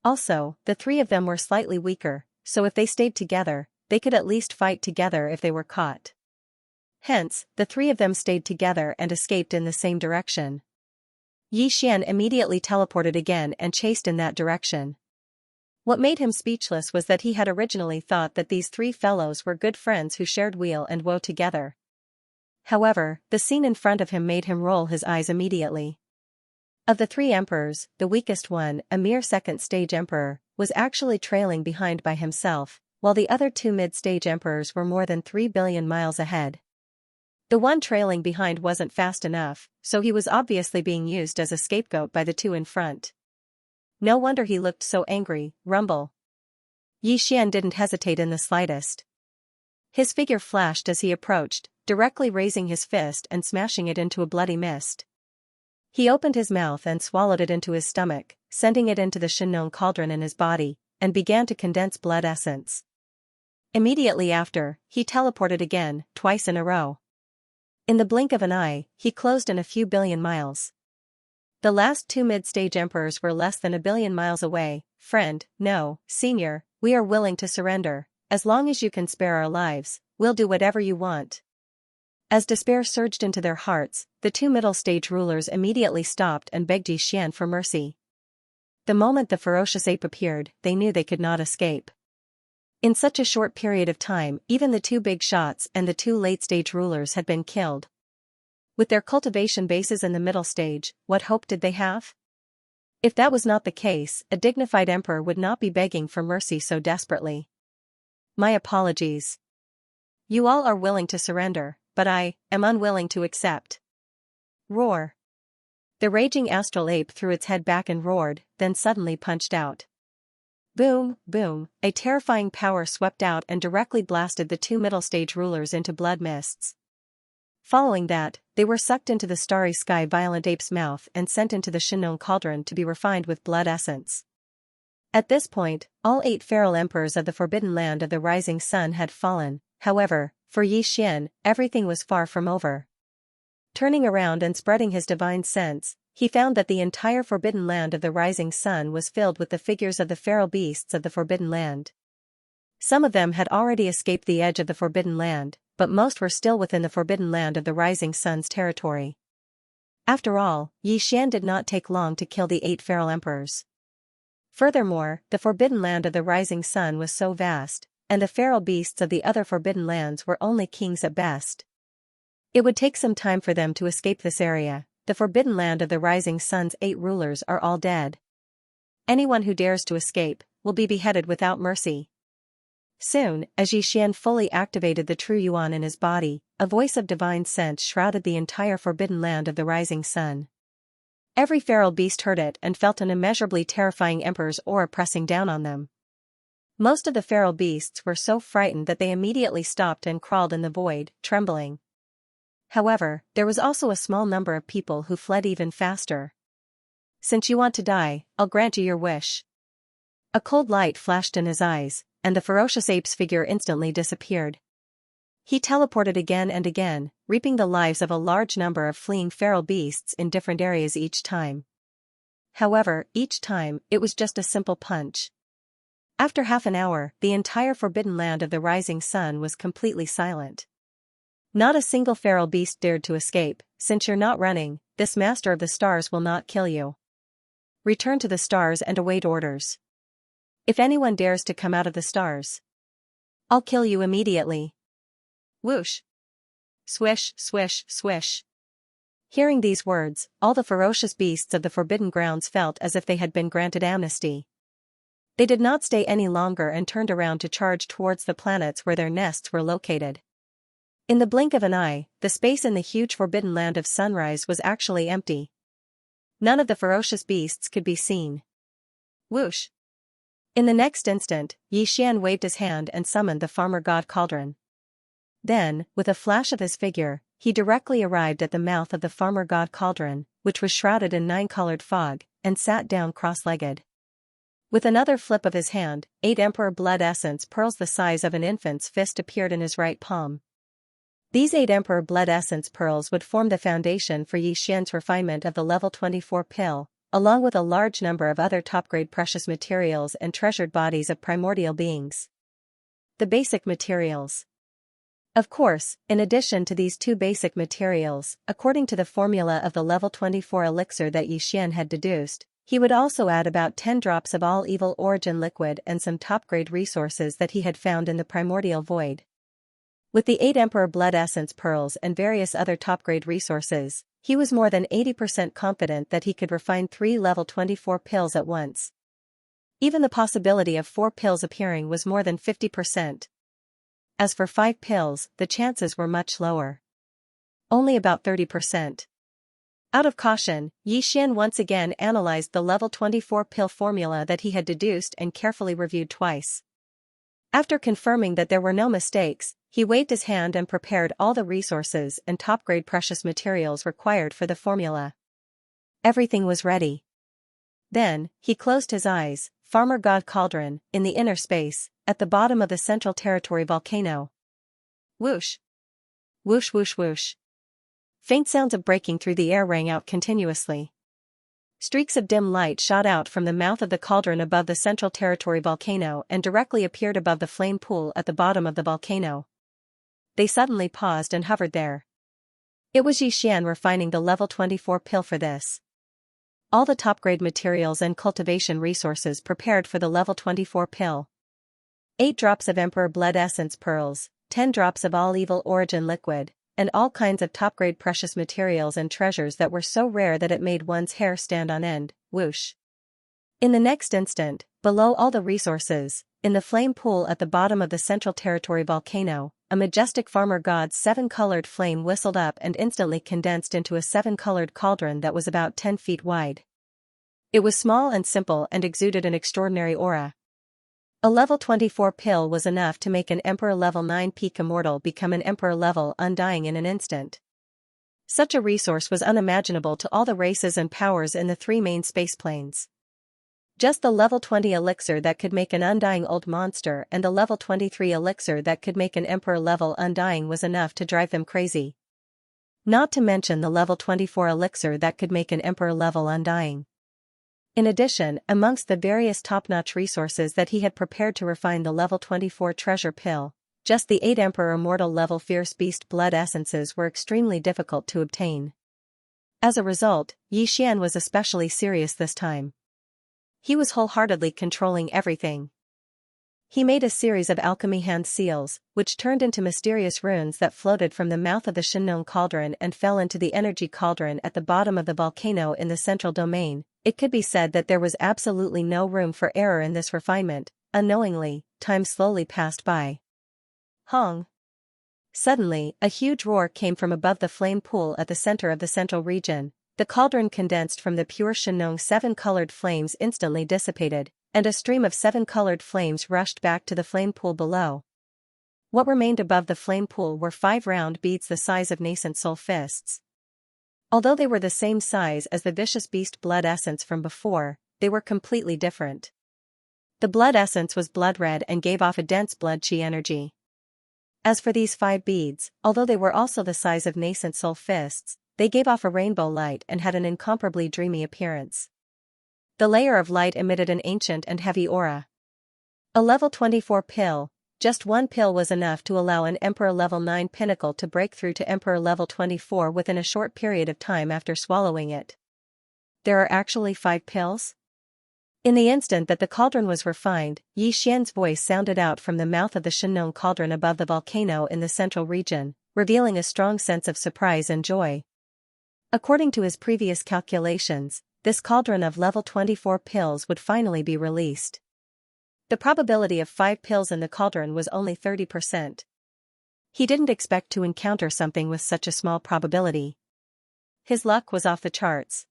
Also, the 3 of them were slightly weaker, so if they stayed together, they could at least fight together if they were caught. Hence, the 3 of them stayed together and escaped in the same direction. Yixian immediately teleported again and chased in that direction. What made him speechless was that he had originally thought that these 3 fellows were good friends who shared weal and woe together. However, the scene in front of him made him roll his eyes immediately. Of the 3 emperors, the weakest one, a mere second-stage emperor, was actually trailing behind by himself, while the other 2 mid-stage emperors were more than 3 billion miles ahead. The one trailing behind wasn't fast enough, so he was obviously being used as a scapegoat by the 2 in front. No wonder he looked so angry. Rumble. Yixian didn't hesitate in the slightest. His figure flashed as he approached, directly raising his fist and smashing it into a bloody mist. He opened his mouth and swallowed it into his stomach, sending it into the Xianxia cauldron in his body, and began to condense blood essence. Immediately after, he teleported again, twice in a row. In the blink of an eye, he closed in a few billion miles. The last 2 mid-stage emperors were less than a billion miles away. Friend, no, senior, we are willing to surrender. As long as you can spare our lives, we'll do whatever you want. As despair surged into their hearts, the 2 middle-stage rulers immediately stopped and begged Yixian for mercy. The moment the ferocious ape appeared, they knew they could not escape. In such a short period of time, even the 2 big shots and the 2 late-stage rulers had been killed. With their cultivation bases in the middle stage, what hope did they have? If that was not the case, a dignified emperor would not be begging for mercy so desperately. My apologies. You all are willing to surrender, but I am unwilling to accept. Roar. The raging astral ape threw its head back and roared, then suddenly punched out. Boom, boom, a terrifying power swept out and directly blasted the 2 middle-stage rulers into blood mists. Following that, they were sucked into the starry sky violent ape's mouth and sent into the Xianxia cauldron to be refined with blood essence. At this point, all 8 feral emperors of the forbidden land of the rising sun had fallen. However, for Yixian, everything was far from over. Turning around and spreading his divine sense, he found that the entire forbidden land of the rising sun was filled with the figures of the feral beasts of the forbidden land. Some of them had already escaped the edge of the forbidden land, but most were still within the forbidden land of the rising sun's territory. After all, Yixian did not take long to kill the 8 feral emperors. Furthermore, the forbidden land of the rising sun was so vast, and the feral beasts of the other forbidden lands were only kings at best. It would take some time for them to escape this area. The forbidden land of the rising sun's 8 rulers are all dead. Anyone who dares to escape will be beheaded without mercy. Soon, as Yixian fully activated the true yuan in his body, a voice of divine sense shrouded the entire forbidden land of the rising sun. Every feral beast heard it and felt an immeasurably terrifying emperor's aura pressing down on them. Most of the feral beasts were so frightened that they immediately stopped and crawled in the void, trembling. However, there was also a small number of people who fled even faster. Since you want to die, I'll grant you your wish. A cold light flashed in his eyes, and the ferocious ape's figure instantly disappeared. He teleported again and again, reaping the lives of a large number of fleeing feral beasts in different areas each time. However, each time, it was just a simple punch. After half an hour, the entire forbidden land of the rising sun was completely silent. Not a single feral beast dared to escape. Since you're not running, this master of the stars will not kill you. Return to the stars and await orders. If anyone dares to come out of the stars, I'll kill you immediately. Whoosh. Swish, swish, swish. Hearing these words, all the ferocious beasts of the forbidden grounds felt as if they had been granted amnesty. They did not stay any longer and turned around to charge towards the planets where their nests were located. In the blink of an eye, the space in the huge forbidden land of Sunrise was actually empty. None of the ferocious beasts could be seen. Whoosh! In the next instant, Xian waved his hand and summoned the farmer god cauldron. Then, with a flash of his figure, he directly arrived at the mouth of the farmer god cauldron, which was shrouded in 9-colored fog, and sat down cross-legged. With another flip of his hand, 8 Emperor Blood Essence pearls the size of an infant's fist appeared in his right palm. These 8 Emperor Blood Essence pearls would form the foundation for Xian's refinement of the level 24 pill, along with a large number of other top-grade precious materials and treasured bodies of primordial beings. The basic materials. Of course, in addition to these 2 basic materials, according to the formula of the level 24 elixir that Xian had deduced, he would also add about 10 drops of all evil origin liquid and some top-grade resources that he had found in the primordial void. With the 8 Emperor Blood Essence pearls and various other top-grade resources, he was more than 80% confident that he could refine 3 level 24 pills at once. Even the possibility of 4 pills appearing was more than 50%. As for 5 pills, the chances were much lower. Only about 30%. Out of caution, Xian once again analyzed the level 24 pill formula that he had deduced and carefully reviewed twice. After confirming that there were no mistakes, he waved his hand and prepared all the resources and top-grade precious materials required for the formula. Everything was ready. Then, he closed his eyes, Farmer God Cauldron, in the inner space, at the bottom of the Central Territory volcano. Whoosh! Whoosh whoosh whoosh. Faint sounds of breaking through the air rang out continuously. Streaks of dim light shot out from the mouth of the cauldron above the Central Territory volcano and directly appeared above the flame pool at the bottom of the volcano. They suddenly paused and hovered there. It was Xian refining the level 24 pill for this. All the top-grade materials and cultivation resources prepared for the level 24 pill. 8 drops of Emperor Blood Essence pearls, 10 drops of all evil origin liquid, and all kinds of top-grade precious materials and treasures that were so rare that it made one's hair stand on end, whoosh. In the next instant, below all the resources, in the flame pool at the bottom of the Central Territory volcano, a majestic farmer god's 7-colored flame whistled up and instantly condensed into a 7-colored cauldron that was about 10 feet wide. It was small and simple and exuded an extraordinary aura. A level 24 pill was enough to make an Emperor level 9 peak immortal become an Emperor level undying in an instant. Such a resource was unimaginable to all the races and powers in the 3 main space planes. Just the level 20 elixir that could make an undying old monster and the level 23 elixir that could make an Emperor level undying was enough to drive them crazy. Not to mention the level 24 elixir that could make an Emperor level undying. In addition, amongst the various top-notch resources that he had prepared to refine the level 24 treasure pill, just the 8 Emperor Immortal level Fierce Beast blood essences were extremely difficult to obtain. As a result, Xian was especially serious this time. He was wholeheartedly controlling everything. He made a series of alchemy hand seals, which turned into mysterious runes that floated from the mouth of the Shinnon cauldron and fell into the energy cauldron at the bottom of the volcano in the central domain. It could be said that there was absolutely no room for error in this refinement. Unknowingly, time slowly passed by. Hong! Suddenly, a huge roar came from above the flame pool at the center of the central region. The cauldron condensed from the pure Shinnon 7-colored flames instantly dissipated, and a stream of 7-colored flames rushed back to the flame pool below. What remained above the flame pool were 5 round beads the size of nascent soul fists. Although they were the same size as the vicious beast blood essence from before, they were completely different. The blood essence was blood red and gave off a dense blood chi energy. As for these 5 beads, although they were also the size of nascent soul fists, they gave off a rainbow light and had an incomparably dreamy appearance. The layer of light emitted an ancient and heavy aura. A level 24 pill. Just 1 pill was enough to allow an Emperor level 9 pinnacle to break through to Emperor level 24 within a short period of time after swallowing it. There are actually 5 pills? In the instant that the cauldron was refined, Xian's voice sounded out from the mouth of the Shinnon cauldron above the volcano in the central region, revealing a strong sense of surprise and joy. According to his previous calculations, this cauldron of level 24 pills would finally be released. The probability of 5 pills in the cauldron was only 30%. He didn't expect to encounter something with such a small probability. His luck was off the charts.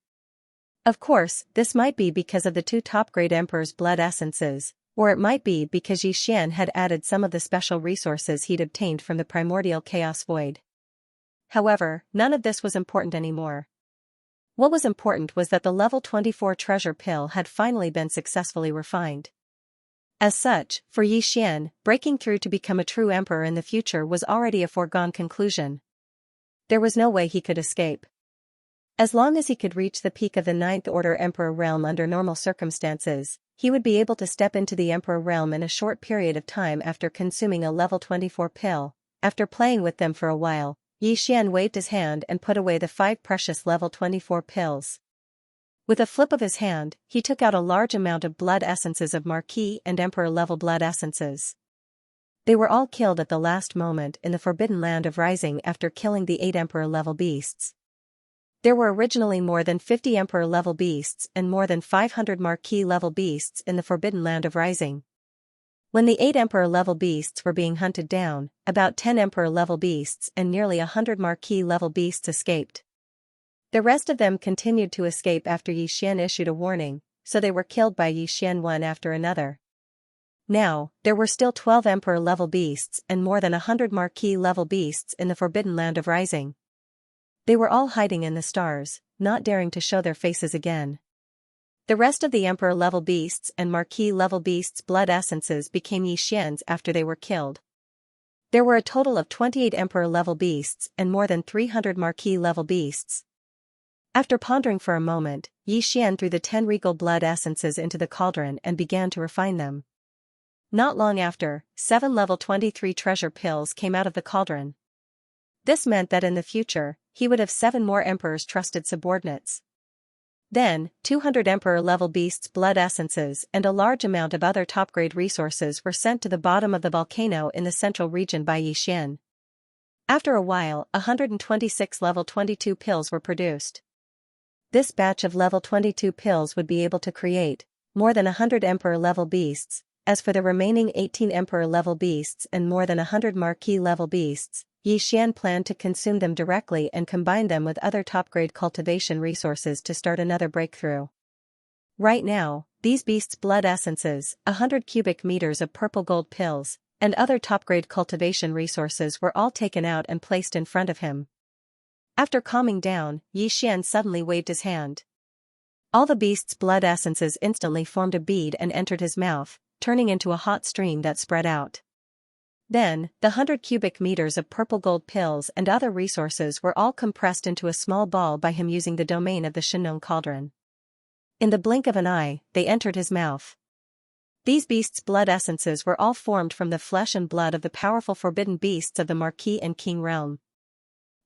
Of course, this might be because of the 2 top-grade Emperor's blood essences, or it might be because Yixian had added some of the special resources he'd obtained from the primordial chaos void. However, none of this was important anymore. What was important was that the level 24 treasure pill had finally been successfully refined. As such, for Yixian, breaking through to become a true emperor in the future was already a foregone conclusion. There was no way he could escape. As long as he could reach the peak of the 9th Order Emperor realm under normal circumstances, he would be able to step into the Emperor realm in a short period of time after consuming a level 24 pill. After playing with them for a while, Yixian waved his hand and put away the 5 precious level 24 pills. With a flip of his hand, he took out a large amount of blood essences of Marquis and Emperor-level blood essences. They were all killed at the last moment in the Forbidden Land of Rising after killing the 8 Emperor-level beasts. There were originally more than 50 Emperor-level beasts and more than 500 Marquis-level beasts in the Forbidden Land of Rising. When the 8 Emperor-level beasts were being hunted down, about 10 Emperor-level beasts and nearly 100 Marquis-level beasts escaped. The rest of them continued to escape after Yixian issued a warning, so they were killed by Yixian one after another. Now, there were still 12 Emperor-level beasts and more than 100 Marquis-level beasts in the Forbidden Land of Rising. They were all hiding in the stars, not daring to show their faces again. The rest of the Emperor-level beasts and Marquis-level beasts' blood essences became Yixian's after they were killed. There were a total of 28 Emperor-level beasts and more than 300 Marquis-level beasts. After pondering for a moment, Yixian threw the 10 regal blood essences into the cauldron and began to refine them. Not long after, 7 level 23 treasure pills came out of the cauldron. This meant that in the future, he would have 7 more Emperor's trusted subordinates. Then, 200 Emperor-level beasts' blood essences and a large amount of other top-grade resources were sent to the bottom of the volcano in the central region by Yixian. After a while, 126 level 22 pills were produced. This batch of level 22 pills would be able to create more than 100 Emperor-level beasts. As for the remaining 18 Emperor-level beasts and more than 100 Marquis-level beasts, Yixian planned to consume them directly and combine them with other top-grade cultivation resources to start another breakthrough. Right now, these beasts' blood essences, 100 cubic meters of purple gold pills, and other top-grade cultivation resources were all taken out and placed in front of him. After calming down, Yixian suddenly waved his hand. All the beasts' blood essences instantly formed a bead and entered his mouth, turning into a hot stream that spread out. Then, the 100 cubic meters of purple gold pills and other resources were all compressed into a small ball by him using the domain of the Shinong cauldron. In the blink of an eye, they entered his mouth. These beasts' blood essences were all formed from the flesh and blood of the powerful forbidden beasts of the Marquis and King realm.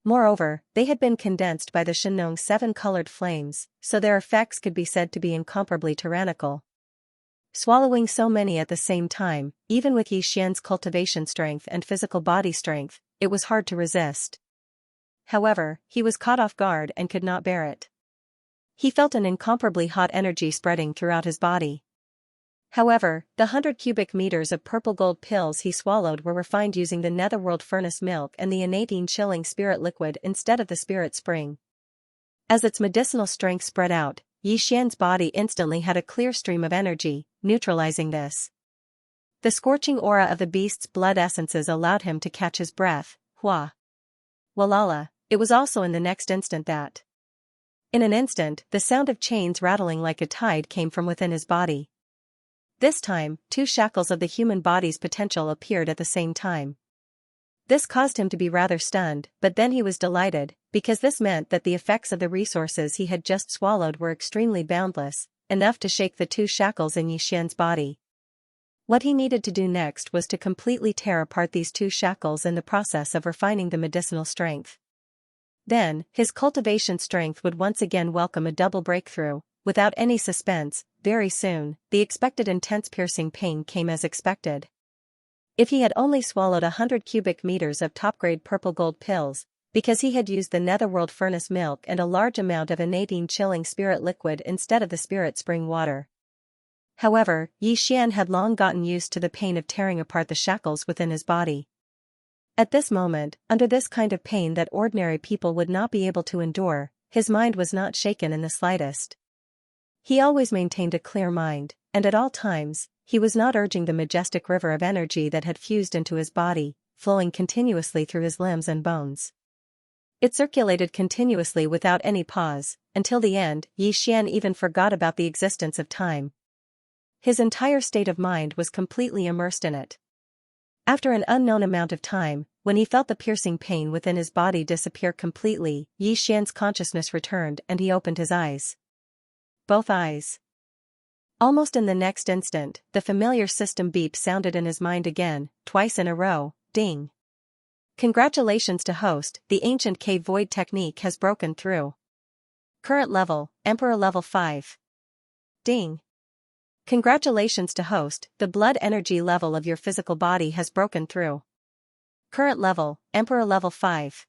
Moreover, they had been condensed by the Shinong's 7 colored flames, so their effects could be said to be incomparably tyrannical. Swallowing so many at the same time, even with Yixian's cultivation strength and physical body strength, it was hard to resist. However, he was caught off guard and could not bear it. He felt an incomparably hot energy spreading throughout his body. However, the 100 cubic meters of purple gold pills he swallowed were refined using the netherworld furnace milk and the innate chilling spirit liquid instead of the spirit spring. As its medicinal strength spread out, Yixian's body instantly had a clear stream of energy, neutralizing this. The scorching aura of the beast's blood essences allowed him to catch his breath. Hua! Walala! It was also in the next instant that. In an instant, the sound of chains rattling like a tide came from within his body. This time, 2 shackles of the human body's potential appeared at the same time. This caused him to be rather stunned, but then he was delighted, because this meant that the effects of the resources he had just swallowed were extremely boundless, enough to shake the 2 shackles in Yixian's body. What he needed to do next was to completely tear apart these 2 shackles in the process of refining the medicinal strength. Then, his cultivation strength would once again welcome a double breakthrough. Without any suspense, very soon, the expected intense piercing pain came as expected. If he had only swallowed 100 cubic meters of top-grade purple gold pills, because he had used the netherworld furnace milk and a large amount of innate chilling spirit liquid instead of the spirit spring water. However, Yi Xian had long gotten used to the pain of tearing apart the shackles within his body. At this moment, under this kind of pain that ordinary people would not be able to endure, his mind was not shaken in the slightest. He always maintained a clear mind, and at all times, he was not urging the majestic river of energy that had fused into his body, flowing continuously through his limbs and bones. It circulated continuously without any pause, until the end. Yi Xian even forgot about the existence of time. His entire state of mind was completely immersed in it. After an unknown amount of time, when he felt the piercing pain within his body disappear completely, Yi Xian's consciousness returned and he opened his eyes. Both eyes. Almost in the next instant, the familiar system beep sounded in his mind again, twice in a row, ding. Congratulations to host, the ancient cave void technique has broken through. Current level, Emperor level 5. Ding. Congratulations to host, the blood energy level of your physical body has broken through. Current level, Emperor level 5.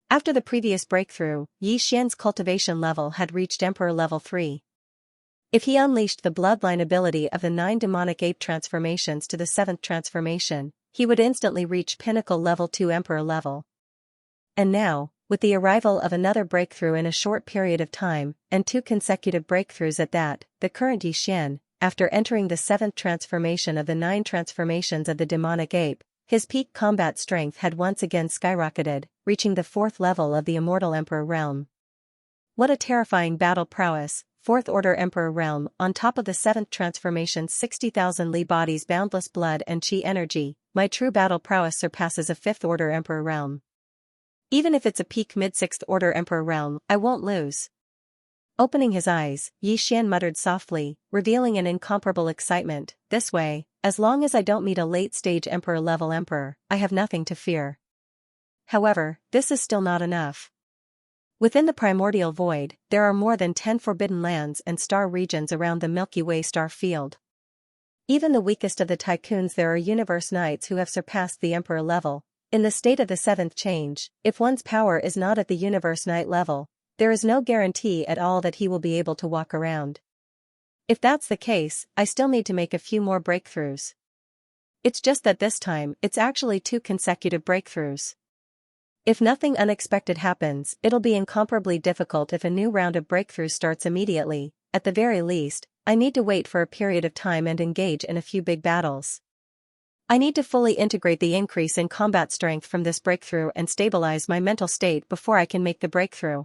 After the previous breakthrough, Yi Xian's cultivation level had reached Emperor level 3. If he unleashed the bloodline ability of the 9 demonic ape transformations to the 7th transformation, he would instantly reach pinnacle level 2 Emperor level. And now, with the arrival of another breakthrough in a short period of time, and 2 consecutive breakthroughs at that, the current Yi Xian, after entering the 7th transformation of the 9 transformations of the demonic ape, his peak combat strength had once again skyrocketed, reaching the 4th level of the immortal Emperor realm. What a terrifying battle prowess, 4th order Emperor realm, on top of the 7th transformation's 60,000 Li bodies, boundless blood and chi energy. My true battle prowess surpasses a 5th order Emperor realm. Even if it's a peak mid-6th order Emperor realm, I won't lose. Opening his eyes, Yi Xian muttered softly, revealing an incomparable excitement. This way, as long as I don't meet a late-stage Emperor-level emperor, I have nothing to fear. However, this is still not enough. Within the primordial void, there are more than 10 forbidden lands and star regions around the Milky Way star field. Even the weakest of the tycoons, there are universe knights who have surpassed the emperor level. In the state of the 7th change, if one's power is not at the universe knight level, there is no guarantee at all that he will be able to walk around. If that's the case, I still need to make a few more breakthroughs. It's just that this time, it's actually 2 consecutive breakthroughs. If nothing unexpected happens, it'll be incomparably difficult if a new round of breakthroughs starts immediately. At the very least, I need to wait for a period of time and engage in a few big battles. I need to fully integrate the increase in combat strength from this breakthrough and stabilize my mental state before I can make the breakthrough.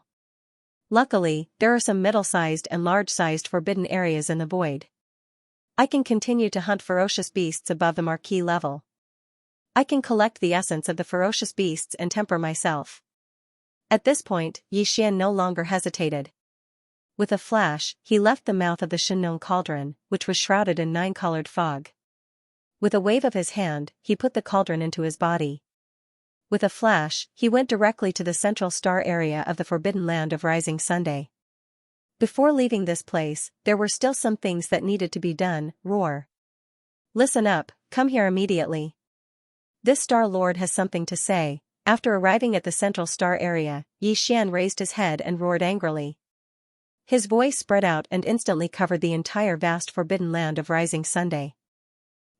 Luckily, there are some middle-sized and large-sized forbidden areas in the void. I can continue to hunt ferocious beasts above the marquee level. I can collect the essence of the ferocious beasts and temper myself. At this point, Yi Xian no longer hesitated. With a flash, he left the mouth of the Shenong cauldron, which was shrouded in 9-colored fog. With a wave of his hand, he put the cauldron into his body. With a flash, he went directly to the central star area of the forbidden land of Rising Sunday. Before leaving this place, there were still some things that needed to be done. Roar. Listen up, come here immediately. This Star Lord has something to say. After arriving at the central star area, Yi Xian raised his head and roared angrily. His voice spread out and instantly covered the entire vast forbidden land of Rising Sunday.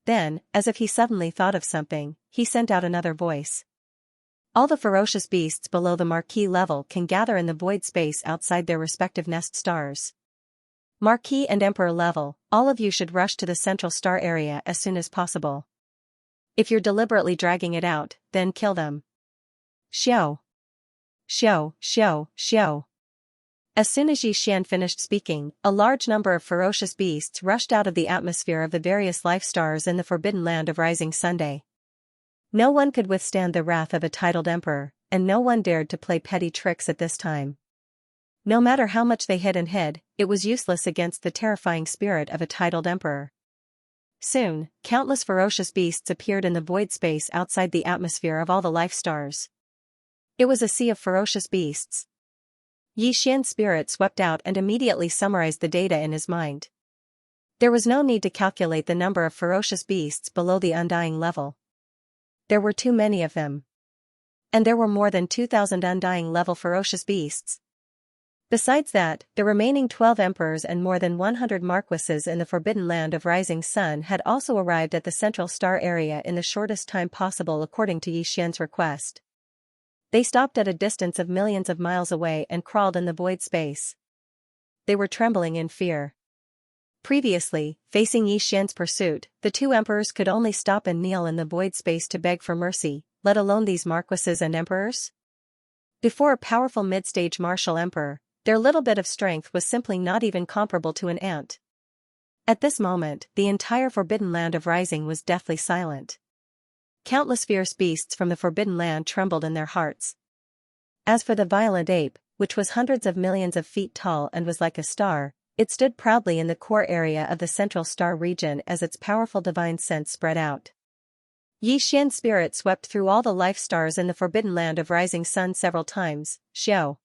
Then, as if he suddenly thought of something, he sent out another voice. All the ferocious beasts below the marquee level can gather in the void space outside their respective nest stars. Marquee and Emperor level, all of you should rush to the central star area as soon as possible. If you're deliberately dragging it out, then kill them. Xiao. Xiao, xiao, xiao. As soon as Yi Xian finished speaking, a large number of ferocious beasts rushed out of the atmosphere of the various life stars in the forbidden land of Rising Sunday. No one could withstand the wrath of a titled emperor, and no one dared to play petty tricks at this time. No matter how much they hid and hid, it was useless against the terrifying spirit of a titled emperor. Soon, countless ferocious beasts appeared in the void space outside the atmosphere of all the life stars. It was a sea of ferocious beasts. Yi Xian's spirit swept out and immediately summarized the data in his mind. There was no need to calculate the number of ferocious beasts below the undying level. There were too many of them. And there were more than 2,000 undying level ferocious beasts. Besides that, the remaining 12 emperors and more than 100 marquises in the Forbidden Land of Rising Sun had also arrived at the Central Star area in the shortest time possible according to Xian's request. They stopped at a distance of millions of miles away and crawled in the void space. They were trembling in fear. Previously, facing Xian's pursuit, the two emperors could only stop and kneel in the void space to beg for mercy, let alone these marquises and emperors. Before a powerful mid-stage martial emperor, their little bit of strength was simply not even comparable to an ant. At this moment, the entire Forbidden Land of Rising was deathly silent. Countless fierce beasts from the Forbidden Land trembled in their hearts. As for the violet ape, which was hundreds of millions of feet tall and was like a star, it stood proudly in the core area of the Central Star region as its powerful divine sense spread out. Xian's spirit swept through all the life stars in the Forbidden Land of Rising Sun several times. Xiao.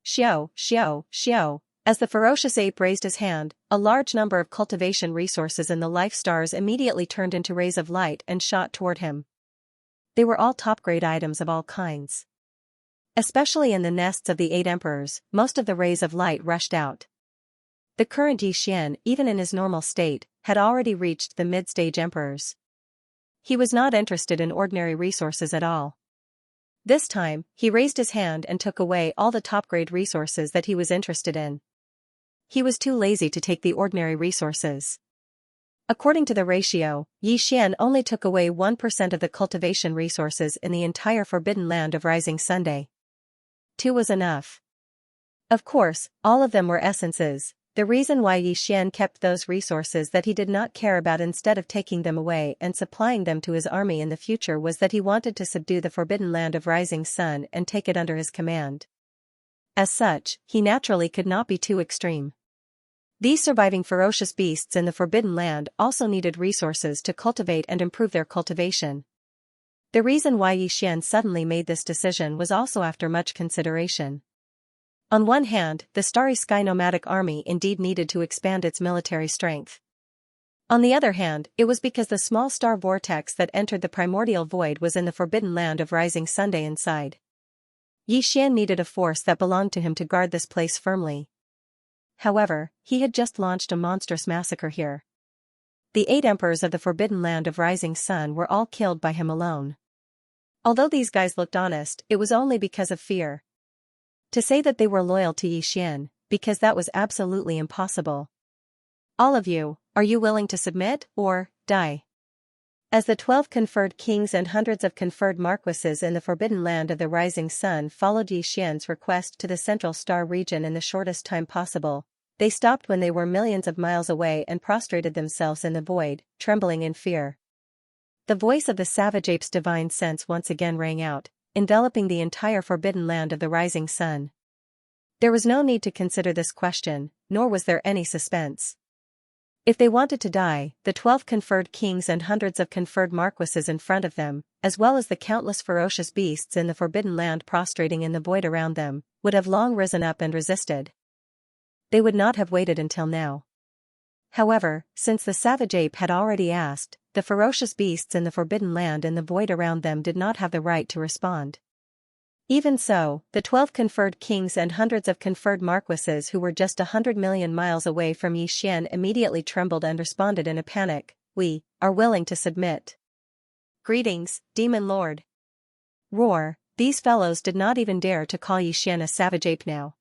Xiao, Xiao, Xiao. As the ferocious ape raised his hand, a large number of cultivation resources in the life stars immediately turned into rays of light and shot toward him. They were all top-grade items of all kinds. Especially in the nests of the 8 emperors, most of the rays of light rushed out. The current Xian, even in his normal state, had already reached the mid-stage emperors. He was not interested in ordinary resources at all. This time, he raised his hand and took away all the top-grade resources that he was interested in. He was too lazy to take the ordinary resources. According to the ratio, Xian only took away 1% of the cultivation resources in the entire Forbidden Land of Rising Sunday. 2 was enough. Of course, all of them were essences. The reason why Xian kept those resources that he did not care about instead of taking them away and supplying them to his army in the future was that he wanted to subdue the Forbidden Land of Rising Sun and take it under his command. As such, he naturally could not be too extreme. These surviving ferocious beasts in the Forbidden Land also needed resources to cultivate and improve their cultivation. The reason why Xian suddenly made this decision was also after much consideration. On one hand, the Starry Sky nomadic army indeed needed to expand its military strength. On the other hand, it was because the small star vortex that entered the primordial void was in the Forbidden Land of Rising Sunday inside. Xian needed a force that belonged to him to guard this place firmly. However, he had just launched a monstrous massacre here. The 8 emperors of the Forbidden Land of Rising Sun were all killed by him alone. Although these guys looked honest, it was only because of fear. To say that they were loyal to Xian, because that was absolutely impossible. All of you, are you willing to submit, or die? As the 12 conferred kings and hundreds of conferred marquises in the Forbidden Land of the Rising Sun followed Xian's request to the Central Star region in the shortest time possible, they stopped when they were millions of miles away and prostrated themselves in the void, trembling in fear. The voice of the savage ape's divine sense once again rang out, enveloping the entire Forbidden Land of the Rising Sun. There was no need to consider this question, nor was there any suspense. If they wanted to die, the 12 conferred kings and hundreds of conferred marquises in front of them, as well as the countless ferocious beasts in the Forbidden Land prostrating in the void around them, would have long risen up and resisted. They would not have waited until now. However, since the savage ape had already asked, the ferocious beasts in the Forbidden Land and the void around them did not have the right to respond. Even so, the 12 conferred kings and hundreds of conferred marquises who were just 100 million miles away from Xian immediately trembled and responded in a panic, "We are willing to submit." "Greetings, Demon Lord." Roar, these fellows did not even dare to call Xian a savage ape now.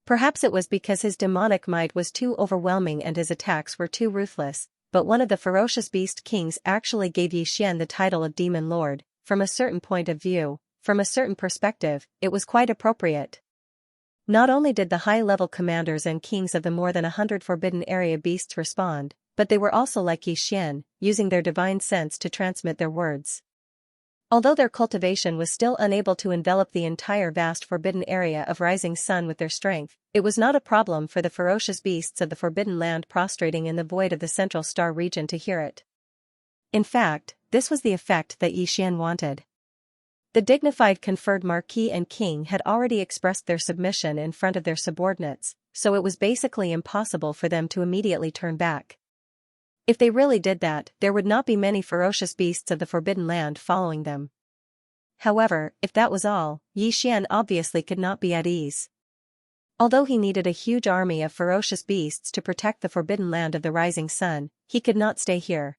Perhaps it was because his demonic might was too overwhelming and his attacks were too ruthless, but one of the ferocious beast kings actually gave Xian the title of Demon Lord. From a certain point of view, from a certain perspective, it was quite appropriate. Not only did the high-level commanders and kings of the more than 100 Forbidden Area beasts respond, but they were also like Xian, using their divine sense to transmit their words. Although their cultivation was still unable to envelop the entire vast Forbidden Area of Rising Sun with their strength, it was not a problem for the ferocious beasts of the Forbidden Land prostrating in the void of the Central Star region to hear it. In fact, this was the effect that Xian wanted. The dignified conferred marquis and king had already expressed their submission in front of their subordinates, so it was basically impossible for them to immediately turn back. If they really did that, there would not be many ferocious beasts of the Forbidden Land following them. However, if that was all, Xian obviously could not be at ease. Although he needed a huge army of ferocious beasts to protect the forbidden land of the rising sun, he could not stay here.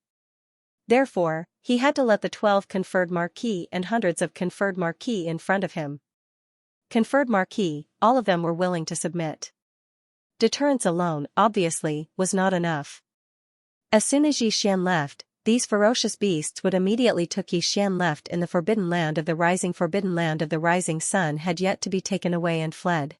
Therefore, he had to let the 12 conferred marquis and hundreds of conferred marquis in front of him. Conferred marquis, all of them were willing to submit. Deterrence alone, obviously, was not enough. As soon as Xian left, these ferocious beasts would immediately took Xian left in the forbidden land of the rising sun had yet to be taken away and fled.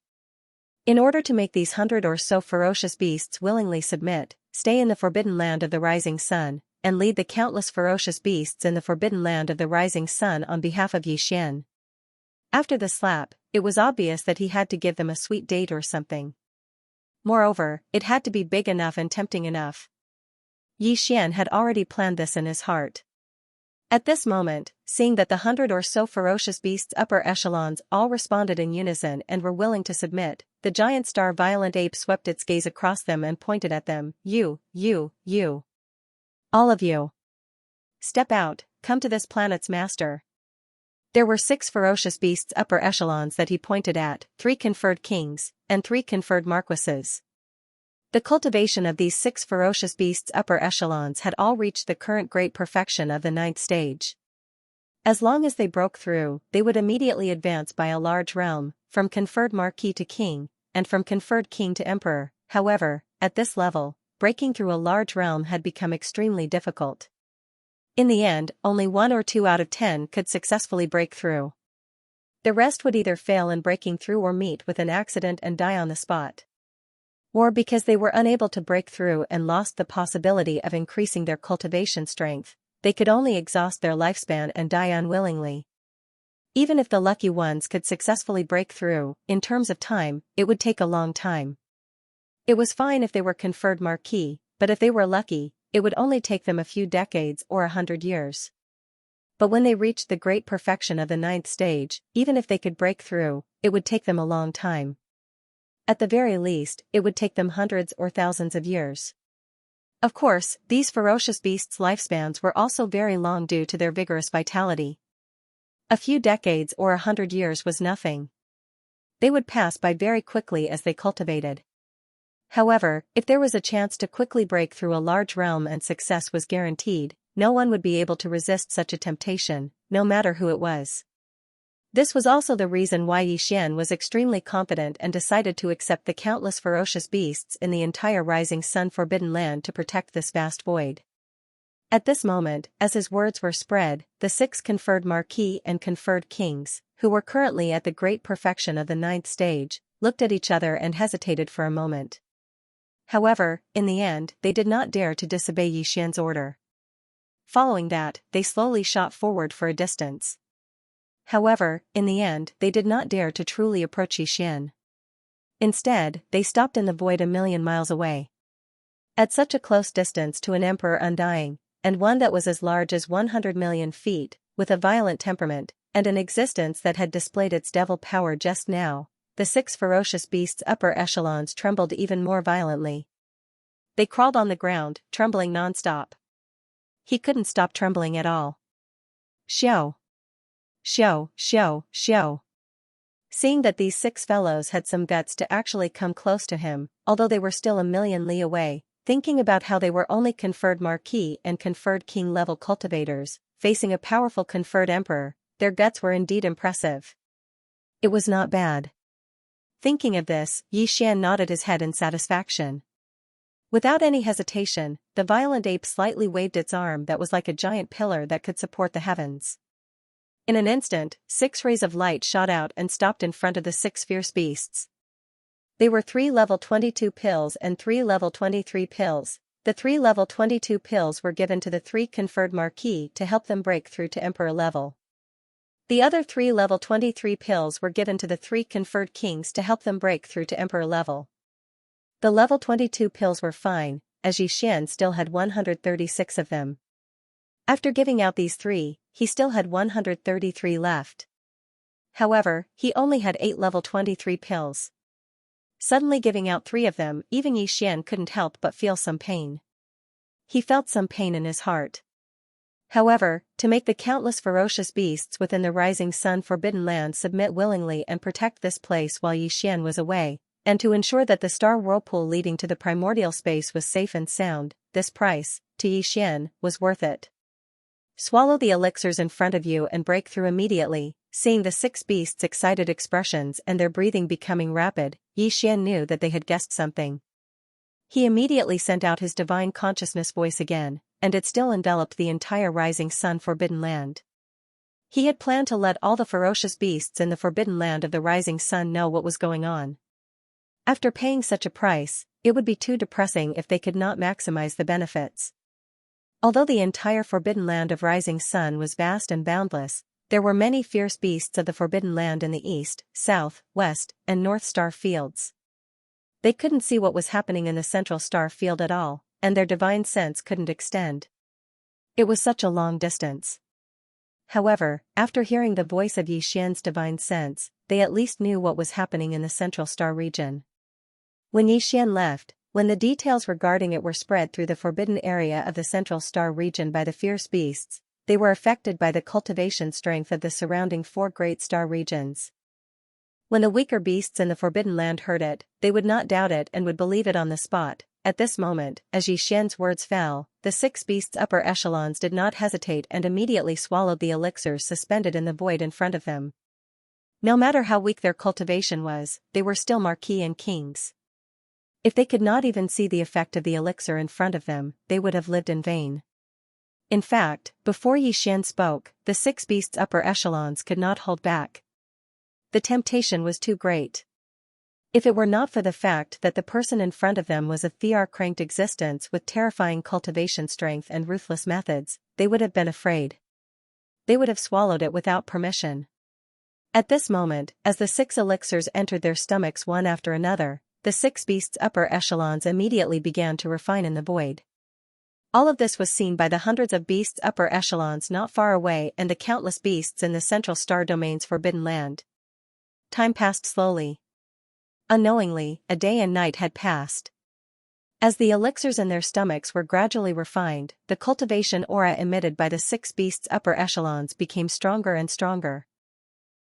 In order to make these 100 or so ferocious beasts willingly submit, stay in the forbidden land of the rising sun, and lead the countless ferocious beasts in the forbidden land of the rising sun on behalf of Xian. After the slap, it was obvious that he had to give them a sweet date or something. Moreover, it had to be big enough and tempting enough. Xian had already planned this in his heart. At this moment, seeing that the 100 or so ferocious beasts' upper echelons all responded in unison and were willing to submit, the giant star violent ape swept its gaze across them and pointed at them. You. All of you. Step out, come to this planet's master. There were 6 ferocious beasts' upper echelons that he pointed at, 3 conferred kings, and 3 conferred marquises. The cultivation of these 6 ferocious beasts' upper echelons had all reached the current great perfection of the 9th stage. As long as they broke through, they would immediately advance by a large realm, from conferred marquis to king, and from conferred king to emperor. However, at this level, breaking through a large realm had become extremely difficult. In the end, only 1 or 2 out of 10 could successfully break through. The rest would either fail in breaking through or meet with an accident and die on the spot. Or because they were unable to break through and lost the possibility of increasing their cultivation strength, they could only exhaust their lifespan and die unwillingly. Even if the lucky ones could successfully break through, in terms of time, it would take a long time. It was fine if they were conferred marquis, but if they were lucky, it would only take them a few decades or 100 years. But when they reached the great perfection of the 9th stage, even if they could break through, it would take them a long time. At the very least, it would take them hundreds or thousands of years. Of course, these ferocious beasts' lifespans were also very long due to their vigorous vitality. A few decades or 100 years was nothing. They would pass by very quickly as they cultivated. However, if there was a chance to quickly break through a large realm and success was guaranteed, no one would be able to resist such a temptation, no matter who it was. This was also the reason why Xian was extremely confident and decided to accept the countless ferocious beasts in the entire rising sun forbidden land to protect this vast void. At this moment, as his words were spread, the 6 conferred marquis and conferred kings, who were currently at the great perfection of the 9th stage, looked at each other and hesitated for a moment. However, in the end, they did not dare to disobey Xian's order. Following that, they slowly shot forward for a distance. However, in the end, they did not dare to truly approach Xian. Instead, they stopped in the void a million miles away. At such a close distance to an emperor undying, and one that was as large as 100 million feet, with a violent temperament, and an existence that had displayed its devil power just now, the 6 ferocious beasts' upper echelons trembled even more violently. They crawled on the ground, trembling non-stop. He couldn't stop trembling at all. Xiao. Seeing that these 6 fellows had some guts to actually come close to him, although they were still a million li away, thinking about how they were only conferred marquis and conferred king level cultivators, facing a powerful conferred emperor, their guts were indeed impressive. It was not bad. Thinking of this, Xian nodded his head in satisfaction. Without any hesitation, the violent ape slightly waved its arm that was like a giant pillar that could support the heavens. In an instant, 6 rays of light shot out and stopped in front of the 6 fierce beasts. They were 3 level 22 pills and 3 level 23 pills. The 3 level 22 pills were given to the 3 conferred marquis to help them break through to emperor level. The other 3 level 23 pills were given to the 3 conferred kings to help them break through to emperor level. The level 22 pills were fine, as Xian still had 136 of them. After giving out these 3, he still had 133 left. However, he only had 8 level 23 pills. Suddenly giving out 3 of them, even Xian couldn't help but feel some pain. He felt some pain in his heart. However, to make the countless ferocious beasts within the rising sun forbidden land submit willingly and protect this place while Xian was away, and to ensure that the star whirlpool leading to the primordial space was safe and sound, this price, to Yixian, was worth it. Swallow the elixirs in front of you and break through immediately. Seeing the 6 beasts' excited expressions and their breathing becoming rapid, Yixian knew that they had guessed something. He immediately sent out his divine consciousness voice again, and it still enveloped the entire rising sun forbidden land. He had planned to let all the ferocious beasts in the forbidden land of the rising sun know what was going on. After paying such a price, it would be too depressing if they could not maximize the benefits. Although the entire forbidden land of rising sun was vast and boundless, there were many fierce beasts of the forbidden land in the east, south, west, and north star fields. They couldn't see what was happening in the central star field at all, and their divine sense couldn't extend. It was such a long distance. However, after hearing the voice of Yixian's divine sense, they at least knew what was happening in the central star region. When Yixian left, when the details regarding it were spread through the forbidden area of the central star region by the fierce beasts, they were affected by the cultivation strength of the surrounding 4 great star regions. When the weaker beasts in the forbidden land heard it, they would not doubt it and would believe it on the spot. At this moment, as Yixian's words fell, the 6 beasts' upper echelons did not hesitate and immediately swallowed the elixirs suspended in the void in front of them. No matter how weak their cultivation was, they were still marquis and kings. If they could not even see the effect of the elixir in front of them, they would have lived in vain. In fact, before Yixian spoke, the 6 beasts' upper echelons could not hold back. The temptation was too great. If it were not for the fact that the person in front of them was a thear-cranked existence with terrifying cultivation strength and ruthless methods, they would have been afraid. They would have swallowed it without permission. At this moment, as the 6 elixirs entered their stomachs one after another, the 6 beasts' upper echelons immediately began to refine in the void. All of this was seen by the hundreds of beasts' upper echelons not far away and the countless beasts in the central star domain's forbidden land. Time passed slowly. Unknowingly, a day and night had passed. As the elixirs in their stomachs were gradually refined, the cultivation aura emitted by the 6 beasts' upper echelons became stronger and stronger.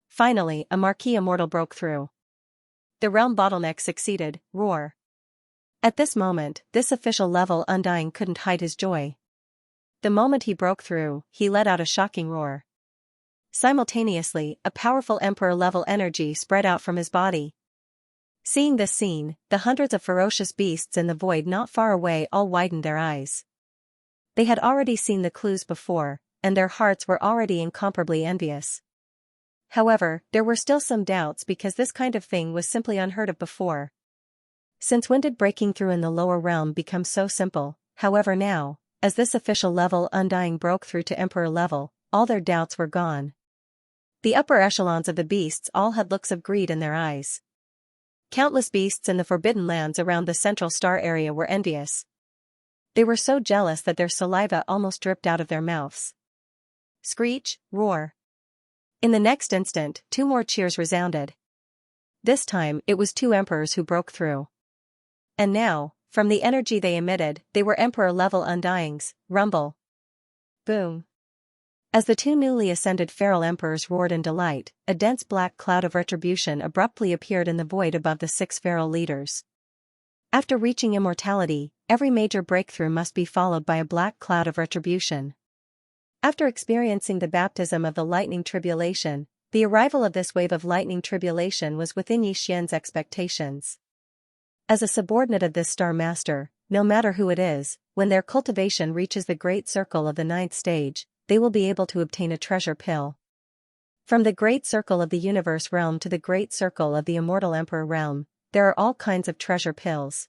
Finally, a marquis immortal broke through. The realm bottleneck succeeded, roar. At this moment, this official level Undying couldn't hide his joy. The moment he broke through, he let out a shocking roar. Simultaneously, a powerful emperor-level energy spread out from his body. Seeing this scene, the hundreds of ferocious beasts in the void not far away all widened their eyes. They had already seen the clues before, and their hearts were already incomparably envious. However, there were still some doubts because this kind of thing was simply unheard of before. Since when did breaking through in the lower realm become so simple? However now, as this official level Undying broke through to emperor level, all their doubts were gone. The upper echelons of the beasts all had looks of greed in their eyes. Countless beasts in the forbidden lands around the central star area were envious. They were so jealous that their saliva almost dripped out of their mouths. Screech, roar. In the next instant, 2 more cheers resounded. This time, it was 2 emperors who broke through. And now, from the energy they emitted, they were emperor-level Undyings. Rumble. Boom. As the 2 newly ascended feral emperors roared in delight, a dense black cloud of retribution abruptly appeared in the void above the 6 feral leaders. After reaching immortality, every major breakthrough must be followed by a black cloud of retribution. After experiencing the baptism of the lightning tribulation, the arrival of this wave of lightning tribulation was within Yixian's expectations. As a subordinate of this star master, no matter who it is, when their cultivation reaches the great circle of the 9th stage, they will be able to obtain a treasure pill. From the great circle of the universe realm to the great circle of the immortal emperor realm, there are all kinds of treasure pills.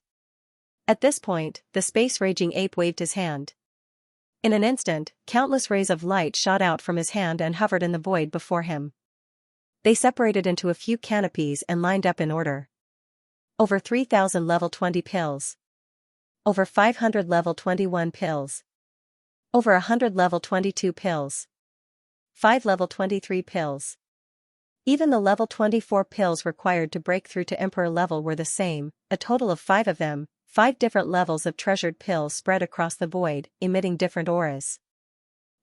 At this point, the space-raging ape waved his hand. In an instant, countless rays of light shot out from his hand and hovered in the void before him. They separated into a few canopies and lined up in order. Over 3,000 level 20 pills. Over 500 level 21 pills. Over 100 level 22 pills. 5 level 23 pills. Even the level 24 pills required to break through to emperor level were the same, a total of 5 of them, 5 different levels of treasured pills spread across the void, emitting different auras.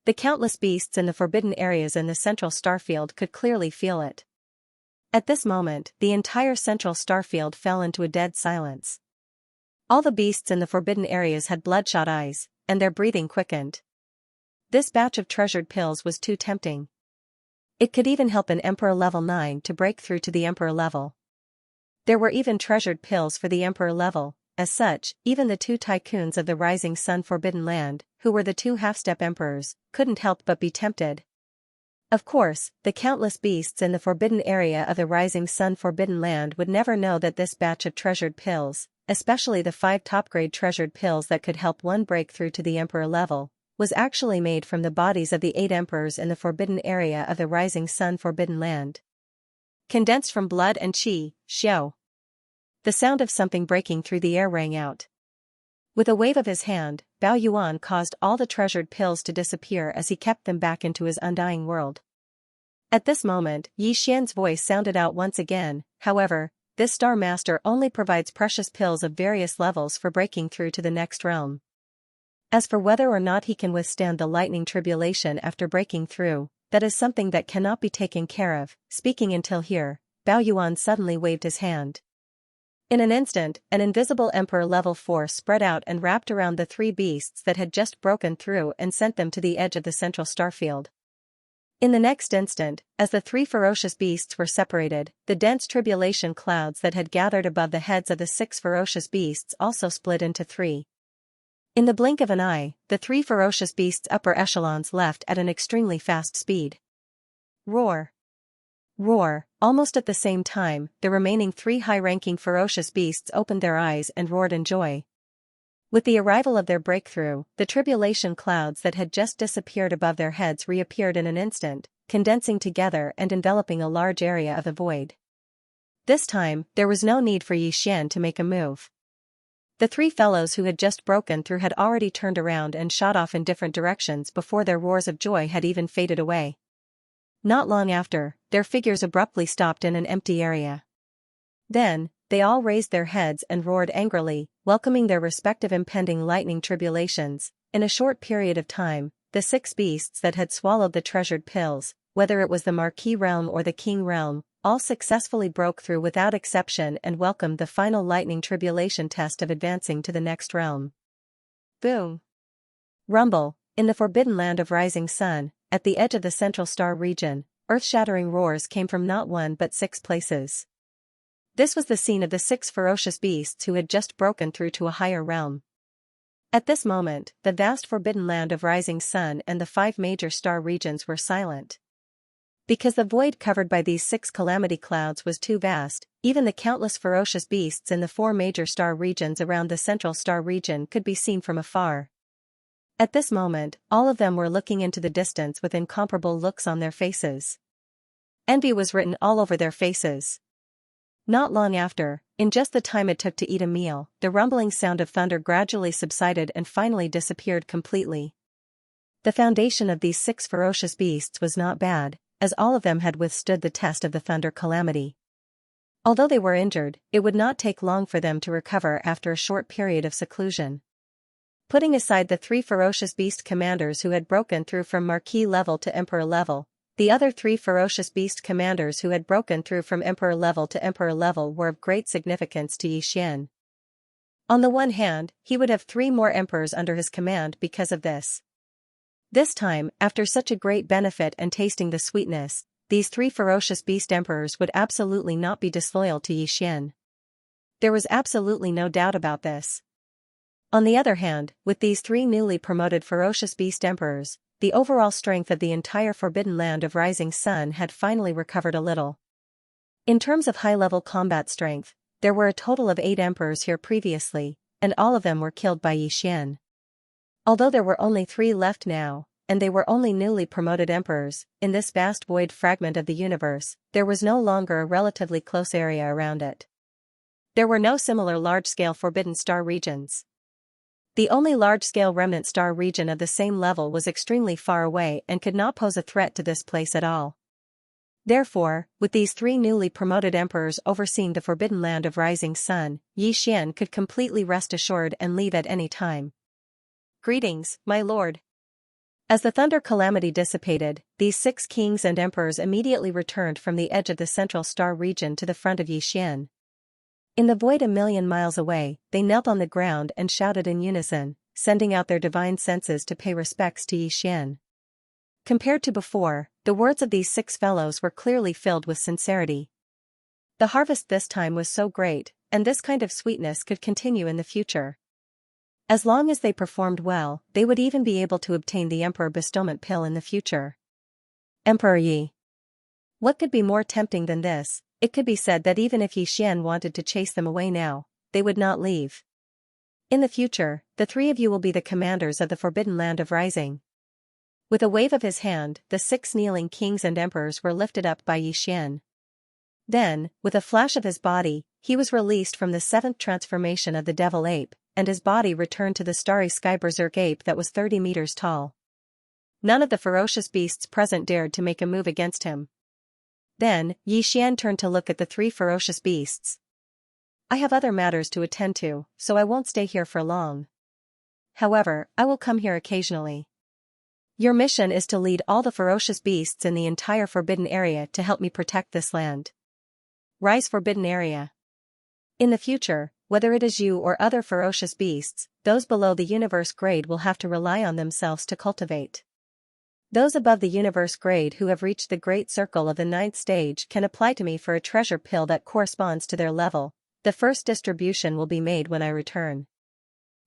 The countless beasts in the forbidden areas in the central starfield could clearly feel it. At this moment, the entire central starfield fell into a dead silence. All the beasts in the forbidden areas had bloodshot eyes, and their breathing quickened. This batch of treasured pills was too tempting. It could even help an Emperor level 9 to break through to the Emperor level. There were even treasured pills for the Emperor level. As such, even the two tycoons of the Rising Sun Forbidden Land, who were the two half-step emperors, couldn't help but be tempted. Of course, the countless beasts in the forbidden area of the Rising Sun Forbidden Land would never know that this batch of treasured pills, especially the 5 top-grade treasured pills that could help one break through to the Emperor level, was actually made from the bodies of the 8 emperors in the forbidden area of the Rising Sun Forbidden Land. Condensed from blood and qi, xiao. The sound of something breaking through the air rang out. With a wave of his hand, Bao Yuan caused all the treasured pills to disappear as he kept them back into his undying world. At this moment, Yi Xian's voice sounded out once again. However, this Star Master only provides precious pills of various levels for breaking through to the next realm. As for whether or not he can withstand the lightning tribulation after breaking through, that is something that cannot be taken care of. Speaking until here, Bao Yuan suddenly waved his hand. In an instant, an invisible Emperor level force spread out and wrapped around the 3 beasts that had just broken through and sent them to the edge of the central starfield. In the next instant, as the 3 ferocious beasts were separated, the dense tribulation clouds that had gathered above the heads of the 6 ferocious beasts also split into 3. In the blink of an eye, the 3 ferocious beasts' upper echelons left at an extremely fast speed. Roar! Roar! Almost at the same time, the remaining 3 high-ranking ferocious beasts opened their eyes and roared in joy. With the arrival of their breakthrough, the tribulation clouds that had just disappeared above their heads reappeared in an instant, condensing together and enveloping a large area of the void. This time, there was no need for Yi Xian to make a move. The 3 fellows who had just broken through had already turned around and shot off in different directions before their roars of joy had even faded away. Not long after, their figures abruptly stopped in an empty area. Then, they all raised their heads and roared angrily, welcoming their respective impending lightning tribulations. In a short period of time, the 6 beasts that had swallowed the treasured pills, whether it was the Marquis realm or the King realm, all successfully broke through without exception and welcomed the final lightning tribulation test of advancing to the next realm. Boom! Rumble! In the forbidden land of Rising Sun, at the edge of the central star region, earth-shattering roars came from not 1 but 6 places. This was the scene of the 6 ferocious beasts who had just broken through to a higher realm. At this moment, the vast forbidden land of Rising Sun and the 5 major star regions were silent. Because the void covered by these 6 calamity clouds was too vast, even the countless ferocious beasts in the 4 major star regions around the central star region could be seen from afar. At this moment, all of them were looking into the distance with incomparable looks on their faces. Envy was written all over their faces. Not long after, in just the time it took to eat a meal, the rumbling sound of thunder gradually subsided and finally disappeared completely. The foundation of these 6 ferocious beasts was not bad, as all of them had withstood the test of the thunder calamity. Although they were injured, it would not take long for them to recover after a short period of seclusion. Putting aside the 3 ferocious beast commanders who had broken through from Marquis level to Emperor level, the other 3 ferocious beast commanders who had broken through from Emperor level to Emperor level were of great significance to Yi Xian. On the one hand, he would have 3 more emperors under his command because of this. This time, after such a great benefit and tasting the sweetness, these 3 ferocious beast emperors would absolutely not be disloyal to Yi Xian. There was absolutely no doubt about this. On the other hand, with these 3 newly promoted ferocious beast emperors, the overall strength of the entire forbidden land of Rising Sun had finally recovered a little. In terms of high-level combat strength, there were a total of 8 emperors here previously, and all of them were killed by Yi Xian. Although there were only 3 left now, and they were only newly promoted emperors, in this vast void fragment of the universe, there was no longer a relatively close area around it. There were no similar large-scale forbidden star regions. The only large-scale remnant star region of the same level was extremely far away and could not pose a threat to this place at all. Therefore, with these 3 newly promoted emperors overseeing the forbidden land of Rising Sun, Yi Xian could completely rest assured and leave at any time. Greetings, my lord. As the thunder calamity dissipated, these 6 kings and emperors immediately returned from the edge of the central star region to the front of Yixian. In the void a million miles away, they knelt on the ground and shouted in unison, sending out their divine senses to pay respects to Yixian. Compared to before, the words of these 6 fellows were clearly filled with sincerity. The harvest this time was so great, and this kind of sweetness could continue in the future. As long as they performed well, they would even be able to obtain the Emperor Bestowment Pill in the future. Emperor Yi. What could be more tempting than this? It could be said that even if Yixian wanted to chase them away now, they would not leave. In the future, the 3 of you will be the commanders of the Forbidden Land of Rising. With a wave of his hand, the 6 kneeling kings and emperors were lifted up by Yixian. Then, with a flash of his body, he was released from the 7th transformation of the devil ape, and his body returned to the starry sky berserk ape that was 30 meters tall. None of the ferocious beasts present dared to make a move against him. Then, Yixian turned to look at the 3 ferocious beasts. I have other matters to attend to, so I won't stay here for long. However, I will come here occasionally. Your mission is to lead all the ferocious beasts in the entire Forbidden Area to help me protect this land. Rise Forbidden Area. In the future, whether it is you or other ferocious beasts, those below the universe grade will have to rely on themselves to cultivate. Those above the universe grade who have reached the great circle of the 9th stage can apply to me for a treasure pill that corresponds to their level. The first distribution will be made when I return.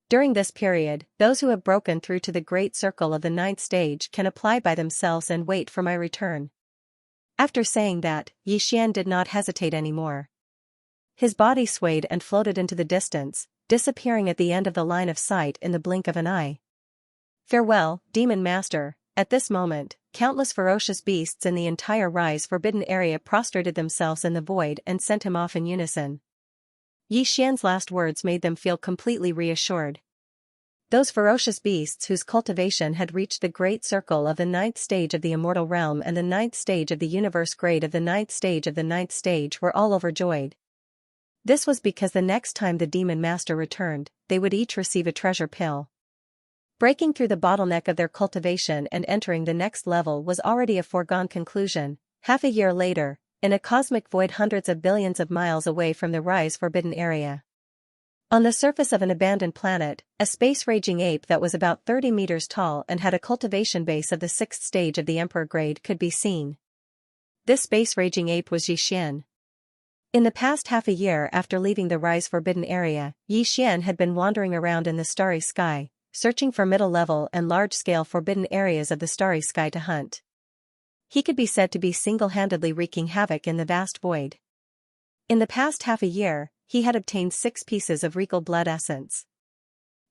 During this period, those who have broken through to the great circle of the 9th stage can apply by themselves and wait for my return. After saying that, Yixian did not hesitate anymore. His body swayed and floated into the distance, disappearing at the end of the line of sight in the blink of an eye. Farewell, Demon Master. At this moment, countless ferocious beasts in the entire Rise Forbidden Area prostrated themselves in the void and sent him off in unison. Yixian's last words made them feel completely reassured. Those ferocious beasts whose cultivation had reached the great circle of the 9th stage of the immortal realm and the 9th stage of the universe grade of the 9th stage of the 9th stage were all overjoyed. This was because the next time the Demon Master returned, they would each receive a treasure pill. Breaking through the bottleneck of their cultivation and entering the next level was already a foregone conclusion. Half a year later, in a cosmic void hundreds of billions of miles away from the Rise Forbidden Area. On the surface of an abandoned planet, a space-raging ape that was about 30 meters tall and had a cultivation base of the 6th stage of the Emperor grade could be seen. This space-raging ape was Yixian. In the past half a year after leaving the Rise Forbidden Area, Yixian had been wandering around in the starry sky, searching for middle-level and large-scale forbidden areas of the starry sky to hunt. He could be said to be single-handedly wreaking havoc in the vast void. In the past half a year, he had obtained 6 pieces of regal blood essence.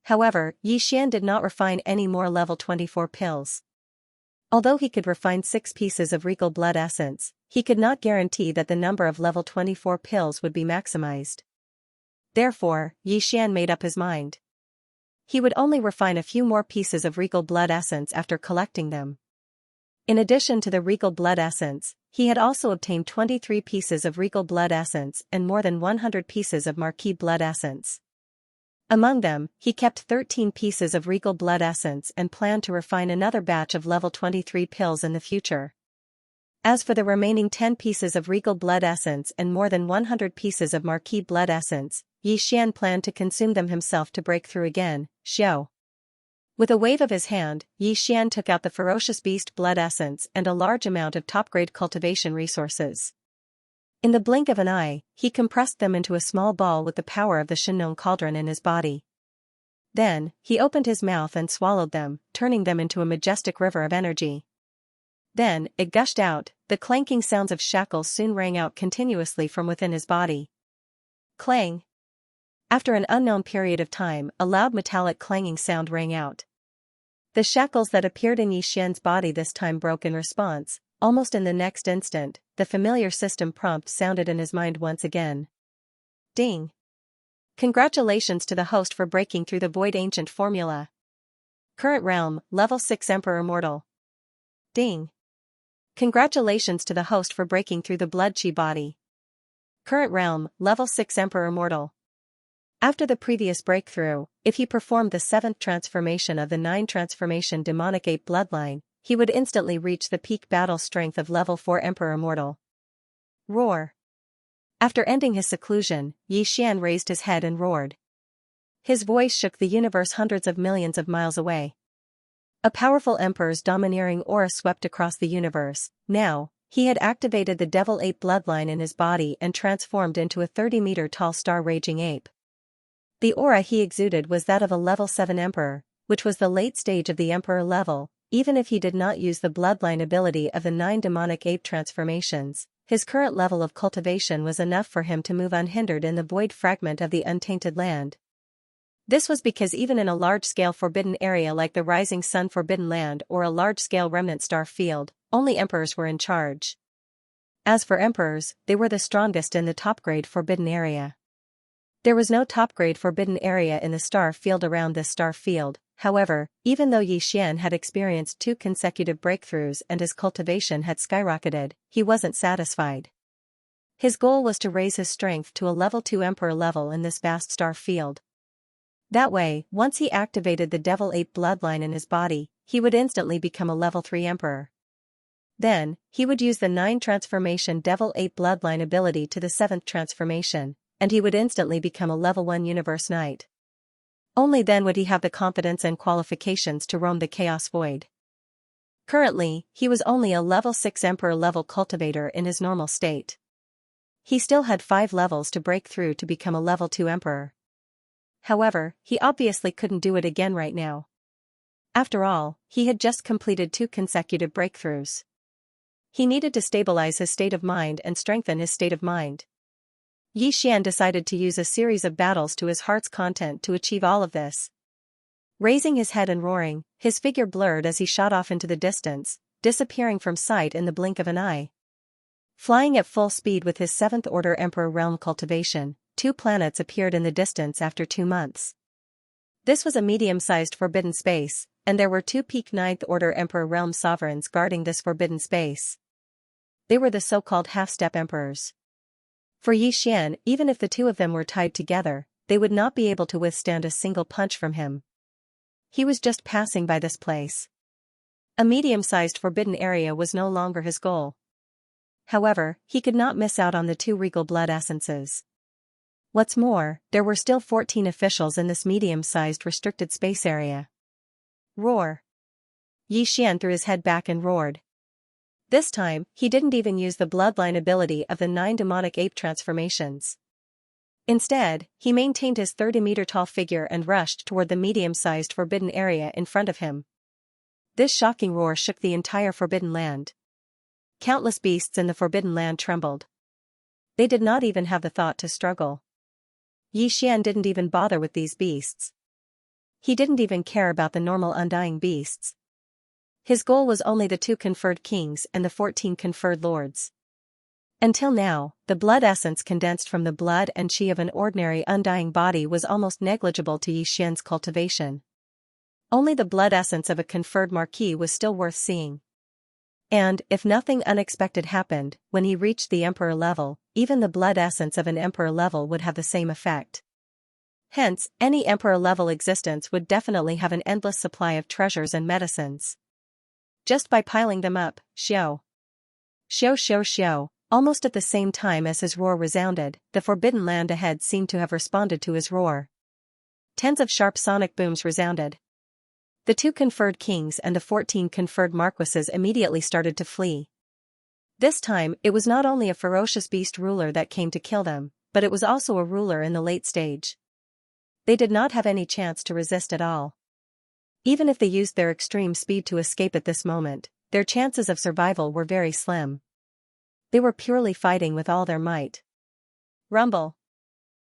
However, Yixian did not refine any more level 24 pills. Although he could refine 6 pieces of regal blood essence, he could not guarantee that the number of level 24 pills would be maximized. Therefore, Yixian made up his mind. He would only refine a few more pieces of regal blood essence after collecting them. In addition to the regal blood essence, he had also obtained 23 pieces of regal blood essence and more than 100 pieces of marquis blood essence. Among them, he kept 13 pieces of regal blood essence and planned to refine another batch of level 23 pills in the future. As for the remaining 10 pieces of regal blood essence and more than 100 pieces of marquis blood essence, Yixian planned to consume them himself to break through again. Xiao. With a wave of his hand, Yixian took out the ferocious beast blood essence and a large amount of top-grade cultivation resources. In the blink of an eye, he compressed them into a small ball with the power of the Shinnon cauldron in his body. Then, he opened his mouth and swallowed them, turning them into a majestic river of energy. Then, it gushed out. The clanking sounds of shackles soon rang out continuously from within his body. Clang! After an unknown period of time, a loud metallic clanging sound rang out. The shackles that appeared in Yixian's body this time broke in response. Almost in the next instant, the familiar system prompt sounded in his mind once again. Ding! Congratulations to the host for breaking through the void ancient formula. Current realm, level 6 Emperor Immortal. Ding! Congratulations to the host for breaking through the blood chi body. Current realm, level 6 Emperor Immortal. After the previous breakthrough, if he performed the 7th transformation of the 9 transformation demonic ape bloodline, he would instantly reach the peak battle strength of level 4 Emperor Immortal. Roar. After ending his seclusion, Xian raised his head and roared. His voice shook the universe hundreds of millions of miles away. A powerful emperor's domineering aura swept across the universe. Now, he had activated the devil ape bloodline in his body and transformed into a 30-meter-tall star-raging ape. The aura he exuded was that of a level 7 emperor, which was the late stage of the emperor level. Even if he did not use the bloodline ability of the 9 demonic ape transformations, his current level of cultivation was enough for him to move unhindered in the void fragment of the untainted land. This was because even in a large-scale forbidden area like the Rising Sun Forbidden Land or a large-scale remnant star field, only emperors were in charge. As for emperors, they were the strongest in the top-grade forbidden area. There was no top-grade forbidden area in the star field around this star field. However, even though Xian had experienced 2 consecutive breakthroughs and his cultivation had skyrocketed, he wasn't satisfied. His goal was to raise his strength to a level 2 emperor level in this vast star field. That way, once he activated the devil ape bloodline in his body, he would instantly become a level 3 emperor. Then, he would use the 9 transformation devil ape bloodline ability to the 7th transformation, and he would instantly become a level 1 universe knight. Only then would he have the confidence and qualifications to roam the chaos void. Currently, he was only a level 6 emperor level cultivator in his normal state. He still had 5 levels to break through to become a level 2 emperor. However, he obviously couldn't do it again right now. After all, he had just completed 2 consecutive breakthroughs. He needed to stabilize his state of mind and strengthen his state of mind. Xian decided to use a series of battles to his heart's content to achieve all of this. Raising his head and roaring, his figure blurred as he shot off into the distance, disappearing from sight in the blink of an eye. Flying at full speed with his 7th Order Emperor Realm cultivation, 2 planets appeared in the distance after 2 months. This was a medium-sized forbidden space, and there were 2 peak 9th Order Emperor Realm sovereigns guarding this forbidden space. They were the so-called half-step emperors. For Xian, even if the 2 of them were tied together, they would not be able to withstand a single punch from him. He was just passing by this place. A medium-sized forbidden area was no longer his goal. However, he could not miss out on the 2 regal blood essences. What's more, there were still 14 officials in this medium-sized restricted space area. Roar. Xian threw his head back and roared. This time, he didn't even use the bloodline ability of the 9 demonic ape transformations. Instead, he maintained his 30-meter-tall figure and rushed toward the medium-sized forbidden area in front of him. This shocking roar shook the entire forbidden land. Countless beasts in the forbidden land trembled. They did not even have the thought to struggle. Xian didn't even bother with these beasts. He didn't even care about the normal undying beasts. His goal was only the 2 conferred kings and the 14 conferred lords. Until now, the blood essence condensed from the blood and chi of an ordinary undying body was almost negligible to Xian's cultivation. Only the blood essence of a conferred marquis was still worth seeing. And, if nothing unexpected happened, when he reached the emperor level, even the blood essence of an emperor level would have the same effect. Hence, any emperor level existence would definitely have an endless supply of treasures and medicines. Just by piling them up, xiao. Xiao xiao xiao. Almost at the same time as his roar resounded, the forbidden land ahead seemed to have responded to his roar. Tens of sharp sonic booms resounded. The 2 conferred kings and the 14 conferred marquises immediately started to flee. This time, it was not only a ferocious beast ruler that came to kill them, but it was also a ruler in the late stage. They did not have any chance to resist at all. Even if they used their extreme speed to escape at this moment, their chances of survival were very slim. They were purely fighting with all their might. Rumble.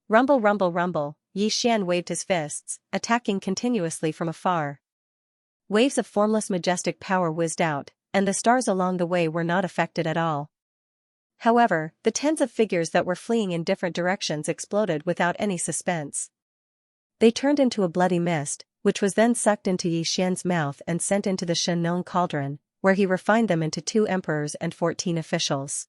Rumble rumble rumble, Xian waved his fists, attacking continuously from afar. Waves of formless majestic power whizzed out, and the stars along the way were not affected at all. However, the tens of figures that were fleeing in different directions exploded without any suspense. They turned into a bloody mist, which was then sucked into Xian's mouth and sent into the Shen cauldron, where he refined them into 2 emperors and 14 officials.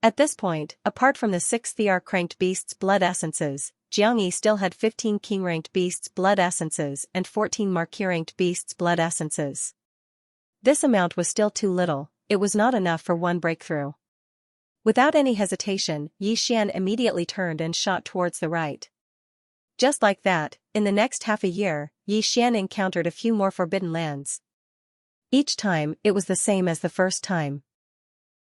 At this point, apart from the 6 Thear cranked beasts' blood essences, Jiangyi still had 15 king-ranked beasts' blood essences and 14 marquis-ranked beasts' blood essences. This amount was still too little, it was not enough for one breakthrough. Without any hesitation, Yi Xian immediately turned and shot towards the right. Just like that, in the next half a year, Yi Xian encountered a few more forbidden lands. Each time, it was the same as the first time.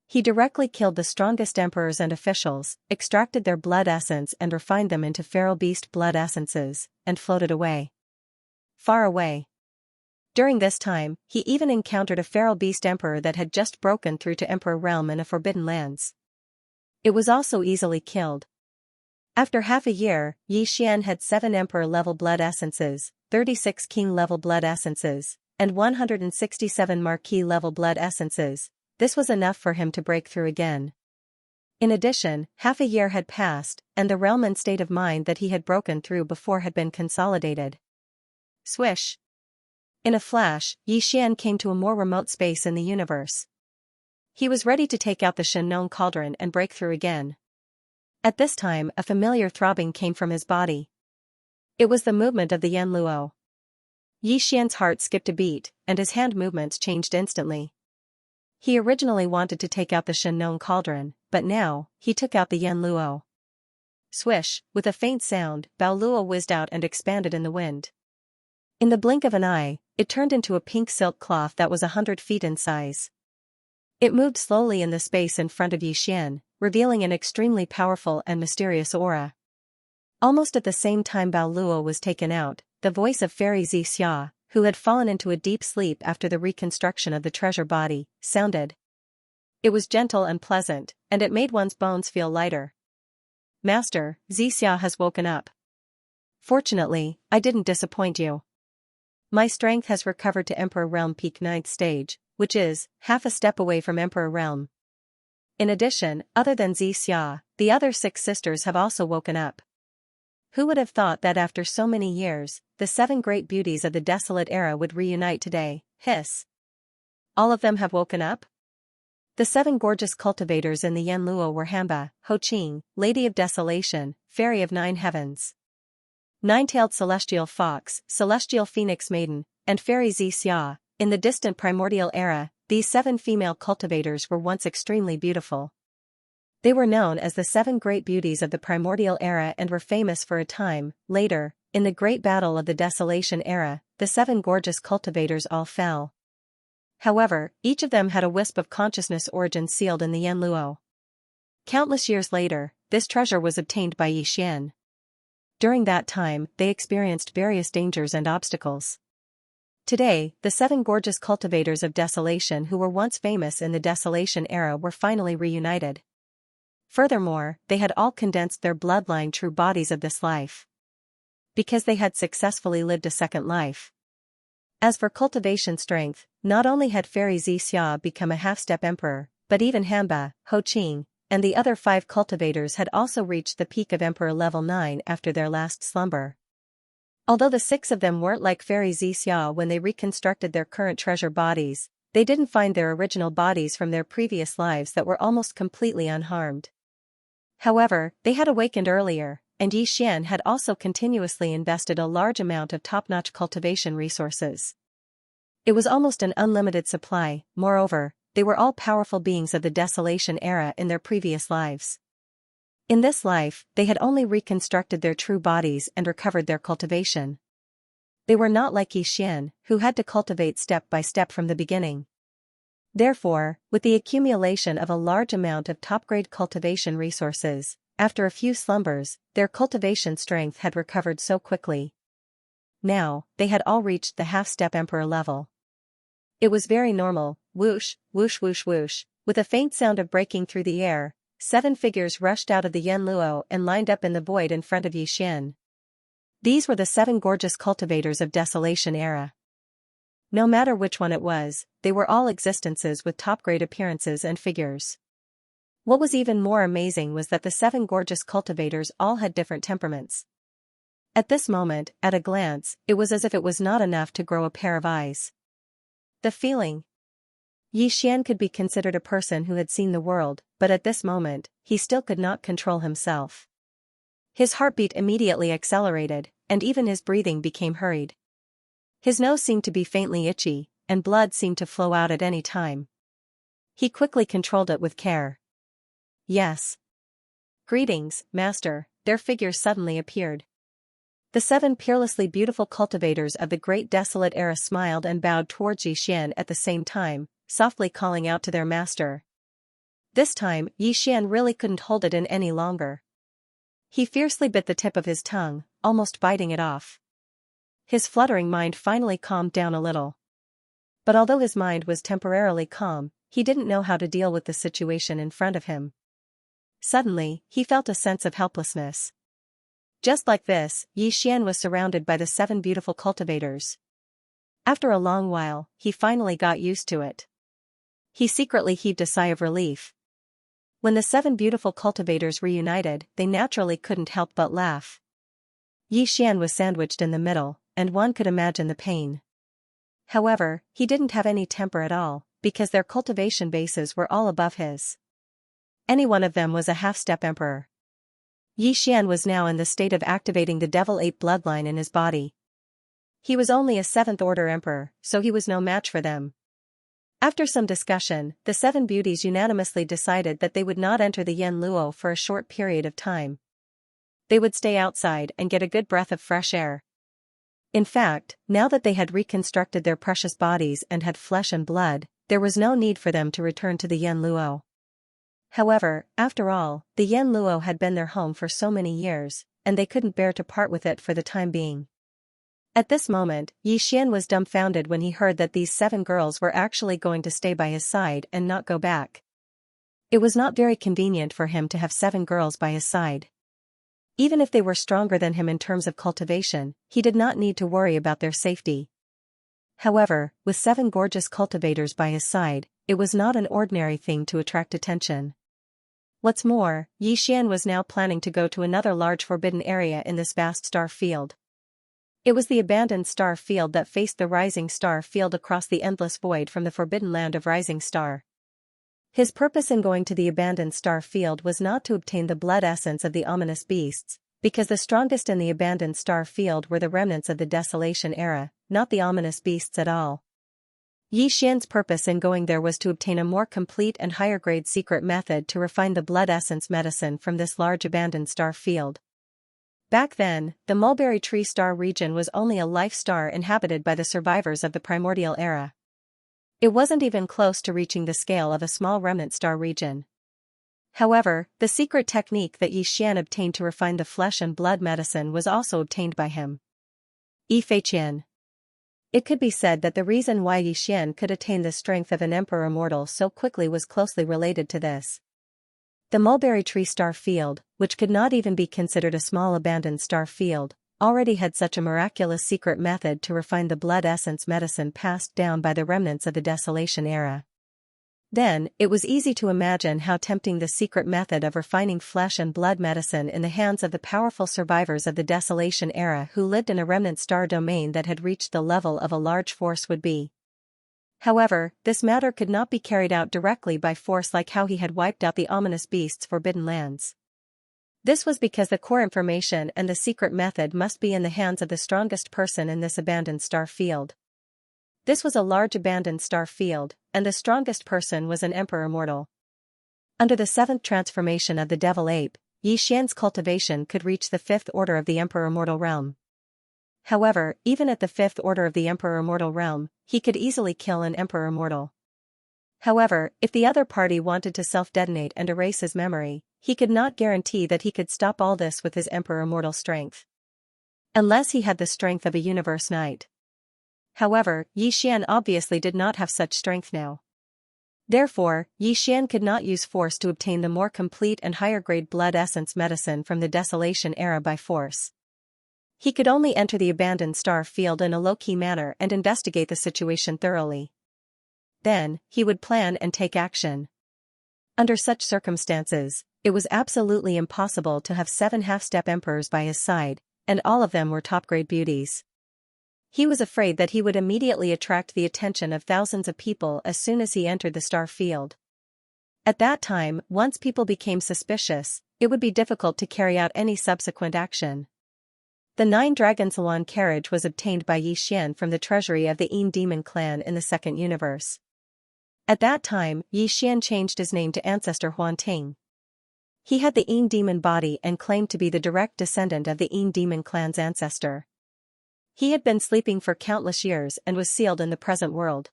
He directly killed the strongest emperors and officials, extracted their blood essence and refined them into feral beast blood essences, and floated away. Far away. During this time, he even encountered a feral beast emperor that had just broken through to Emperor Realm in a forbidden lands. It was also easily killed. After half a year, Yi Xian had 7 emperor-level blood essences, 36 king-level blood essences, and 167 marquis-level blood essences. This was enough for him to break through again. In addition, half a year had passed, and the realm and state of mind that he had broken through before had been consolidated. Swish! In a flash, Yi Xian came to a more remote space in the universe. He was ready to take out the Shennon cauldron and break through again. At this time, a familiar throbbing came from his body. It was the movement of the Yan Luo. Yi Xian's heart skipped a beat, and his hand movements changed instantly. He originally wanted to take out the Shennon cauldron, but now, he took out the Yan Luo. Swish, with a faint sound, Bao Luo whizzed out and expanded in the wind. In the blink of an eye, it turned into a pink silk cloth that was 100 feet in size. It moved slowly in the space in front of Yi Xian, revealing an extremely powerful and mysterious aura. Almost at the same time Bao Luo was taken out, the voice of Fairy Xianxia, who had fallen into a deep sleep after the reconstruction of the treasure body, sounded. It was gentle and pleasant, and it made one's bones feel lighter. Master, Xianxia has woken up. Fortunately, I didn't disappoint you. My strength has recovered to Emperor Realm Peak 9th stage, which is half a step away from Emperor Realm. In addition, other than Xianxia, the other 6 sisters have also woken up. Who would have thought that after so many years, the 7 great beauties of the desolate era would reunite today? Hiss. All of them have woken up? The 7 gorgeous cultivators in the Yan Luo were Hamba, Ho Qing, Lady of Desolation, Fairy of 9 Heavens, 9-tailed Celestial Fox, Celestial Phoenix Maiden, and Fairy Xianxia. In the distant primordial era, these 7 female cultivators were once extremely beautiful. They were known as the 7 great beauties of the primordial era and were famous for a time. Later, in the great battle of the Desolation era, the 7 gorgeous cultivators all fell. However, each of them had a wisp of consciousness origin sealed in the Yan Luo. Countless years later, this treasure was obtained by Yi Xian. During that time, they experienced various dangers and obstacles. Today, the 7 gorgeous cultivators of desolation who were once famous in the Desolation era were finally reunited. Furthermore, they had all condensed their bloodline true bodies of this life. Because they had successfully lived a second life. As for cultivation strength, not only had Fairy Xianxia become a half-step emperor, but even Hamba, Ho Qing, and the other 5 cultivators had also reached the peak of Emperor level 9 after their last slumber. Although the 6 of them weren't like Fairy Xianxia when they reconstructed their current treasure bodies, they didn't find their original bodies from their previous lives that were almost completely unharmed. However, they had awakened earlier, and Yi Xian had also continuously invested a large amount of top-notch cultivation resources. It was almost an unlimited supply. Moreover, they were all powerful beings of the Desolation era in their previous lives. In this life, they had only reconstructed their true bodies and recovered their cultivation. They were not like Yi Xian, who had to cultivate step by step from the beginning. Therefore, with the accumulation of a large amount of top-grade cultivation resources, after a few slumbers, their cultivation strength had recovered so quickly. Now, they had all reached the half-step emperor level. It was very normal, whoosh, whoosh whoosh whoosh, with a faint sound of breaking through the air, 7 figures rushed out of the Yan Luo and lined up in the void in front of Yi Xian. These were the 7 gorgeous cultivators of Desolation era. No matter which one it was, they were all existences with top-grade appearances and figures. What was even more amazing was that the 7 gorgeous cultivators all had different temperaments. At this moment, at a glance, it was as if it was not enough to grow a pair of eyes. The feeling. Yi Xian could be considered a person who had seen the world, but at this moment, he still could not control himself. His heartbeat immediately accelerated, and even his breathing became hurried. His nose seemed to be faintly itchy, and blood seemed to flow out at any time. He quickly controlled it with care. Yes. Greetings, Master, their figures suddenly appeared. The 7 peerlessly beautiful cultivators of the great desolate era smiled and bowed towards Yixian at the same time, softly calling out to their master. This time, Yixian really couldn't hold it in any longer. He fiercely bit the tip of his tongue, almost biting it off. His fluttering mind finally calmed down a little. But although his mind was temporarily calm, he didn't know how to deal with the situation in front of him. Suddenly, he felt a sense of helplessness. Just like this, Yixian was surrounded by the 7 beautiful cultivators. After a long while, he finally got used to it. He secretly heaved a sigh of relief. When the 7 beautiful cultivators reunited, they naturally couldn't help but laugh. Yixian was sandwiched in the middle, and one could imagine the pain. However, he didn't have any temper at all, because their cultivation bases were all above his. Any one of them was a half-step emperor. Yixian was now in the state of activating the Devil Ape bloodline in his body. He was only a 7th-order emperor, so he was no match for them. After some discussion, the 7 beauties unanimously decided that they would not enter the Yen Luo for a short period of time. They would stay outside and get a good breath of fresh air. In fact, now that they had reconstructed their precious bodies and had flesh and blood, there was no need for them to return to the Yen Luo. However, after all, the Yen Luo had been their home for so many years, and they couldn't bear to part with it for the time being. At this moment, Yixian was dumbfounded when he heard that these 7 girls were actually going to stay by his side and not go back. It was not very convenient for him to have 7 girls by his side. Even if they were stronger than him in terms of cultivation, he did not need to worry about their safety. However, with 7 gorgeous cultivators by his side, it was not an ordinary thing to attract attention. What's more, Yixian was now planning to go to another large forbidden area in this vast star field. It was the abandoned star field that faced the rising star field across the endless void from the forbidden land of Rising Star. His purpose in going to the abandoned star field was not to obtain the blood essence of the ominous beasts, because the strongest in the abandoned star field were the remnants of the Desolation era, not the ominous beasts at all. Yixian's purpose in going there was to obtain a more complete and higher-grade secret method to refine the blood essence medicine from this large abandoned star field. Back then, the Mulberry Tree Star region was only a life star inhabited by the survivors of the primordial era. It wasn't even close to reaching the scale of a small remnant star region. However, the secret technique that Yixian obtained to refine the flesh and blood medicine was also obtained by him. Yixian. It could be said that the reason why Yixian could attain the strength of an emperor immortal so quickly was closely related to this. The Mulberry Tree Star Field, which could not even be considered a small abandoned star field, already had such a miraculous secret method to refine the blood essence medicine passed down by the remnants of the Desolation era. Then, it was easy to imagine how tempting the secret method of refining flesh and blood medicine in the hands of the powerful survivors of the Desolation era who lived in a remnant star domain that had reached the level of a large force would be. However, this matter could not be carried out directly by force like how he had wiped out the ominous beasts' forbidden lands. This was because the core information and the secret method must be in the hands of the strongest person in this abandoned star field. This was a large abandoned star field, and the strongest person was an emperor immortal. Under the 7th transformation of the Devil Ape, Yixian's cultivation could reach the 5th order of the emperor immortal realm. However, even at the 5th order of the emperor immortal realm, he could easily kill an emperor immortal. However, if the other party wanted to self-detonate and erase his memory, he could not guarantee that he could stop all this with his emperor immortal strength. Unless he had the strength of a universe knight. However, Yixian obviously did not have such strength now. Therefore, Yixian could not use force to obtain the more complete and higher-grade blood essence medicine from the Desolation era by force. He could only enter the abandoned star field in a low-key manner and investigate the situation thoroughly. Then, he would plan and take action. Under such circumstances, it was absolutely impossible to have 7 half-step emperors by his side, and all of them were top-grade beauties. He was afraid that he would immediately attract the attention of thousands of people as soon as he entered the star field. At that time, once people became suspicious, it would be difficult to carry out any subsequent action. The 9-dragon Salon carriage was obtained by Xian from the treasury of the Yin demon clan in the second universe. At that time, Xian changed his name to Ancestor Huanting. He had the Yin demon body and claimed to be the direct descendant of the Yin demon clan's ancestor. He had been sleeping for countless years and was sealed in the present world.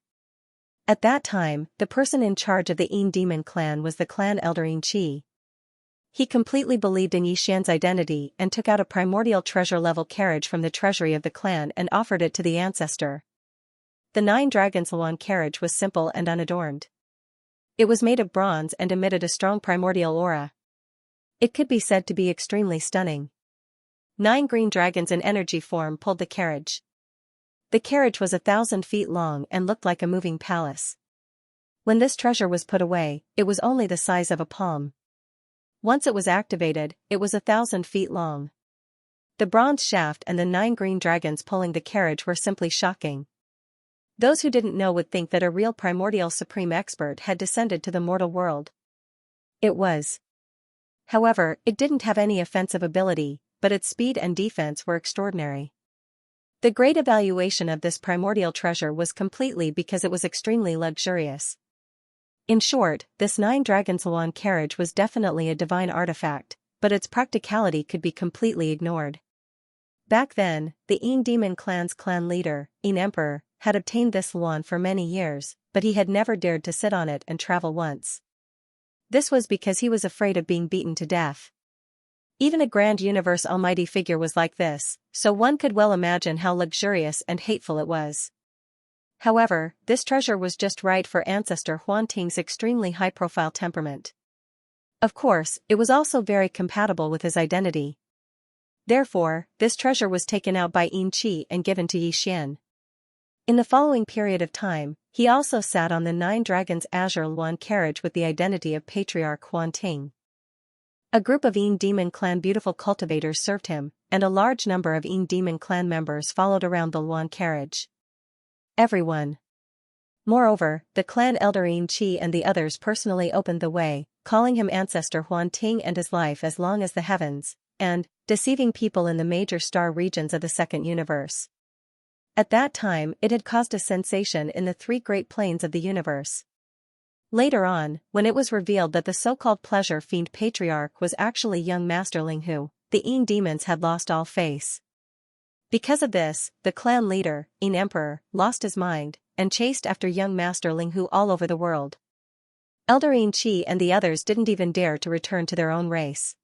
At that time, the person in charge of the Yin demon clan was the clan elder Yin Qi. He completely believed in Xian's identity and took out a primordial treasure-level carriage from the treasury of the clan and offered it to the ancestor. The 9-dragon Salon carriage was simple and unadorned. It was made of bronze and emitted a strong primordial aura. It could be said to be extremely stunning. 9 green dragons in energy form pulled the carriage. The carriage was 1,000 feet long and looked like a moving palace. When this treasure was put away, it was only the size of a palm. Once it was activated, it was 1,000 feet long. The bronze shaft and the 9 green dragons pulling the carriage were simply shocking. Those who didn't know would think that a real primordial supreme expert had descended to the mortal world. It was. However, it didn't have any offensive ability, but its speed and defense were extraordinary. The great evaluation of this primordial treasure was completely because it was extremely luxurious. In short, this 9-dragon Salon carriage was definitely a divine artifact, but its practicality could be completely ignored. Back then, the Yin demon clan's clan leader, Yin Emperor, had obtained this Salon for many years, but he had never dared to sit on it and travel once. This was because he was afraid of being beaten to death. Even a grand universe almighty figure was like this, so one could well imagine how luxurious and hateful it was. However, this treasure was just right for Ancestor Huanting's extremely high-profile temperament. Of course, it was also very compatible with his identity. Therefore, this treasure was taken out by Yin Qi and given to Xian. In the following period of time, he also sat on the 9 dragons azure Luan carriage with the identity of Patriarch Huanting. A group of Yin demon clan beautiful cultivators served him, and a large number of Yin demon clan members followed around the Luan carriage. Everyone. Moreover, the clan elder Yin Qi and the others personally opened the way, calling him Ancestor Huanting and his life as long as the heavens, and deceiving people in the major star regions of the second universe. At that time, it had caused a sensation in the 3 great planes of the universe. Later on, when it was revealed that the so-called pleasure fiend patriarch was actually young Master Linghu, the Yin demons had lost all face. Because of this, the clan leader, Yin Emperor, lost his mind, and chased after young Master Linghu all over the world. Elder Yin Qi and the others didn't even dare to return to their own race.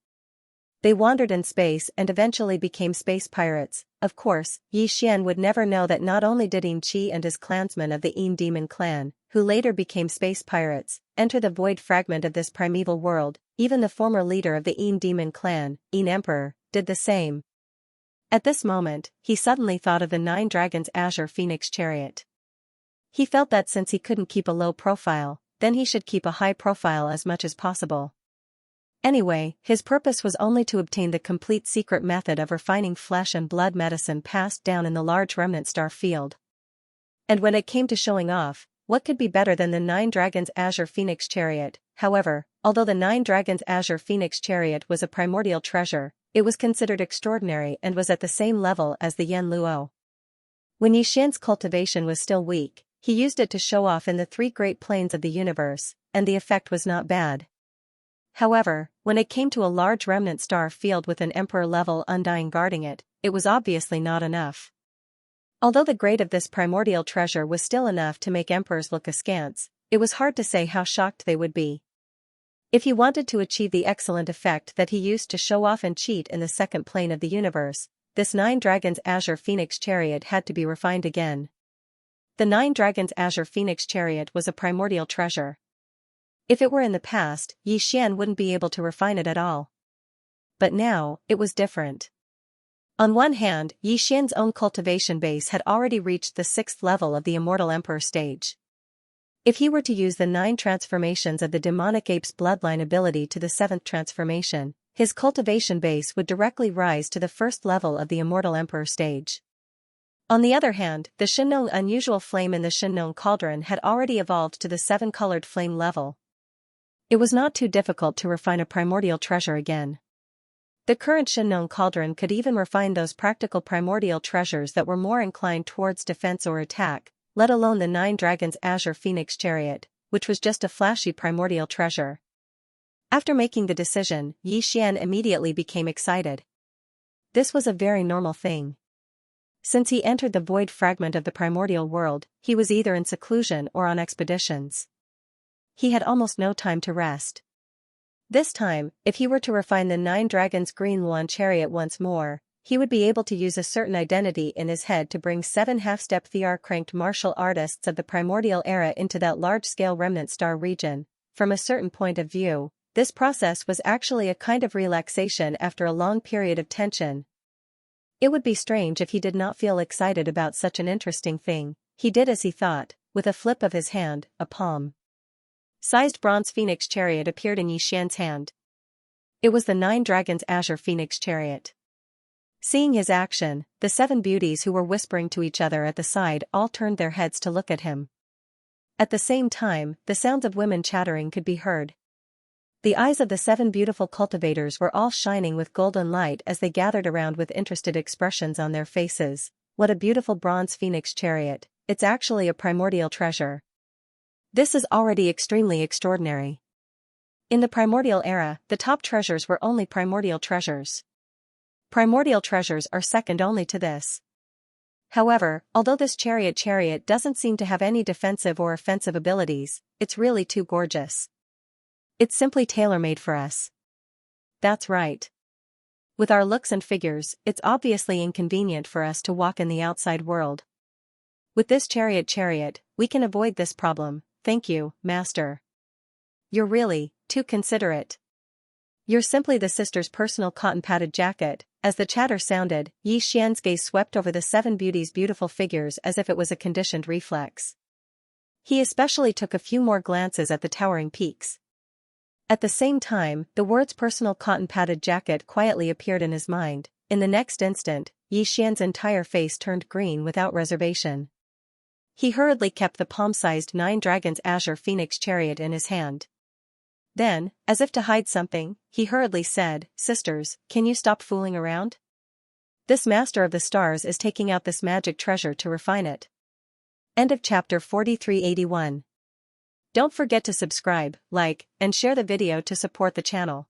They wandered in space and eventually became space pirates. Of course, Xian would never know that not only did Yin Qi and his clansmen of the Yin demon clan, who later became space pirates, enter the void fragment of this primeval world, even the former leader of the Yin demon clan, Yin Emperor, did the same. At this moment, he suddenly thought of the 9 dragons azure phoenix chariot. He felt that since he couldn't keep a low profile, then he should keep a high profile as much as possible. Anyway, his purpose was only to obtain the complete secret method of refining flesh and blood medicine passed down in the large remnant star field. And when it came to showing off, what could be better than the 9 dragons azure phoenix chariot? However, although the 9 dragons azure phoenix chariot was a primordial treasure, it was considered extraordinary and was at the same level as the Yen Luo. When Xian's cultivation was still weak, he used it to show off in the 3 great planes of the universe, and the effect was not bad. However, when it came to a large remnant star field with an emperor-level undying guarding it, it was obviously not enough. Although the grade of this primordial treasure was still enough to make emperors look askance, it was hard to say how shocked they would be. If he wanted to achieve the excellent effect that he used to show off and cheat in the second plane of the universe, this 9 dragons azure phoenix chariot had to be refined again. The 9 dragons azure phoenix chariot was a primordial treasure. If it were in the past, Xian wouldn't be able to refine it at all. But now, it was different. On one hand, Xian's own cultivation base had already reached the 6th level of the Immortal Emperor stage. If he were to use the 9 transformations of the demonic ape's bloodline ability to the 7th transformation, his cultivation base would directly rise to the 1st level of the Immortal Emperor stage. On the other hand, the Shinong unusual flame in the Shinong cauldron had already evolved to the 7-colored flame level. It was not too difficult to refine a primordial treasure again. The current Shenong cauldron could even refine those practical primordial treasures that were more inclined towards defense or attack, let alone the 9 dragons' azure phoenix chariot, which was just a flashy primordial treasure. After making the decision, Xian immediately became excited. This was a very normal thing. Since he entered the void fragment of the primordial world, he was either in seclusion or on expeditions. He had almost no time to rest. This time, if he were to refine the 9 dragons' green Luan chariot once more, he would be able to use a certain identity in his head to bring 7 half-step Thear-cranked martial artists of the primordial era into that large-scale remnant star region. From a certain point of view, this process was actually a kind of relaxation after a long period of tension. It would be strange if he did not feel excited about such an interesting thing. He did as he thought. With a flip of his hand, a palm-sized bronze phoenix chariot appeared in Xian's hand. It was the 9 dragons' azure phoenix chariot. Seeing his action, the 7 beauties who were whispering to each other at the side all turned their heads to look at him. At the same time, the sounds of women chattering could be heard. The eyes of the 7 beautiful cultivators were all shining with golden light as they gathered around with interested expressions on their faces. What a beautiful bronze phoenix chariot, it's actually a primordial treasure. This is already extremely extraordinary. In the primordial era, the top treasures were only primordial treasures. Primordial treasures are second only to this. However, although this chariot doesn't seem to have any defensive or offensive abilities, it's really too gorgeous. It's simply tailor-made for us. That's right. With our looks and figures, it's obviously inconvenient for us to walk in the outside world. With this chariot, we can avoid this problem. Thank you, Master. You're really too considerate. You're simply the sister's personal cotton-padded jacket. As the chatter sounded, Xian's gaze swept over the 7 beauties' beautiful figures as if it was a conditioned reflex. He especially took a few more glances at the towering peaks. At the same time, the words personal cotton-padded jacket quietly appeared in his mind. In the next instant, Xian's entire face turned green without reservation. He hurriedly kept the palm-sized 9 dragons' azure phoenix chariot in his hand. Then, as if to hide something, he hurriedly said, "Sisters, can you stop fooling around? This master of the stars is taking out this magic treasure to refine it." End of chapter 4381. Don't forget to subscribe, like, and share the video to support the channel.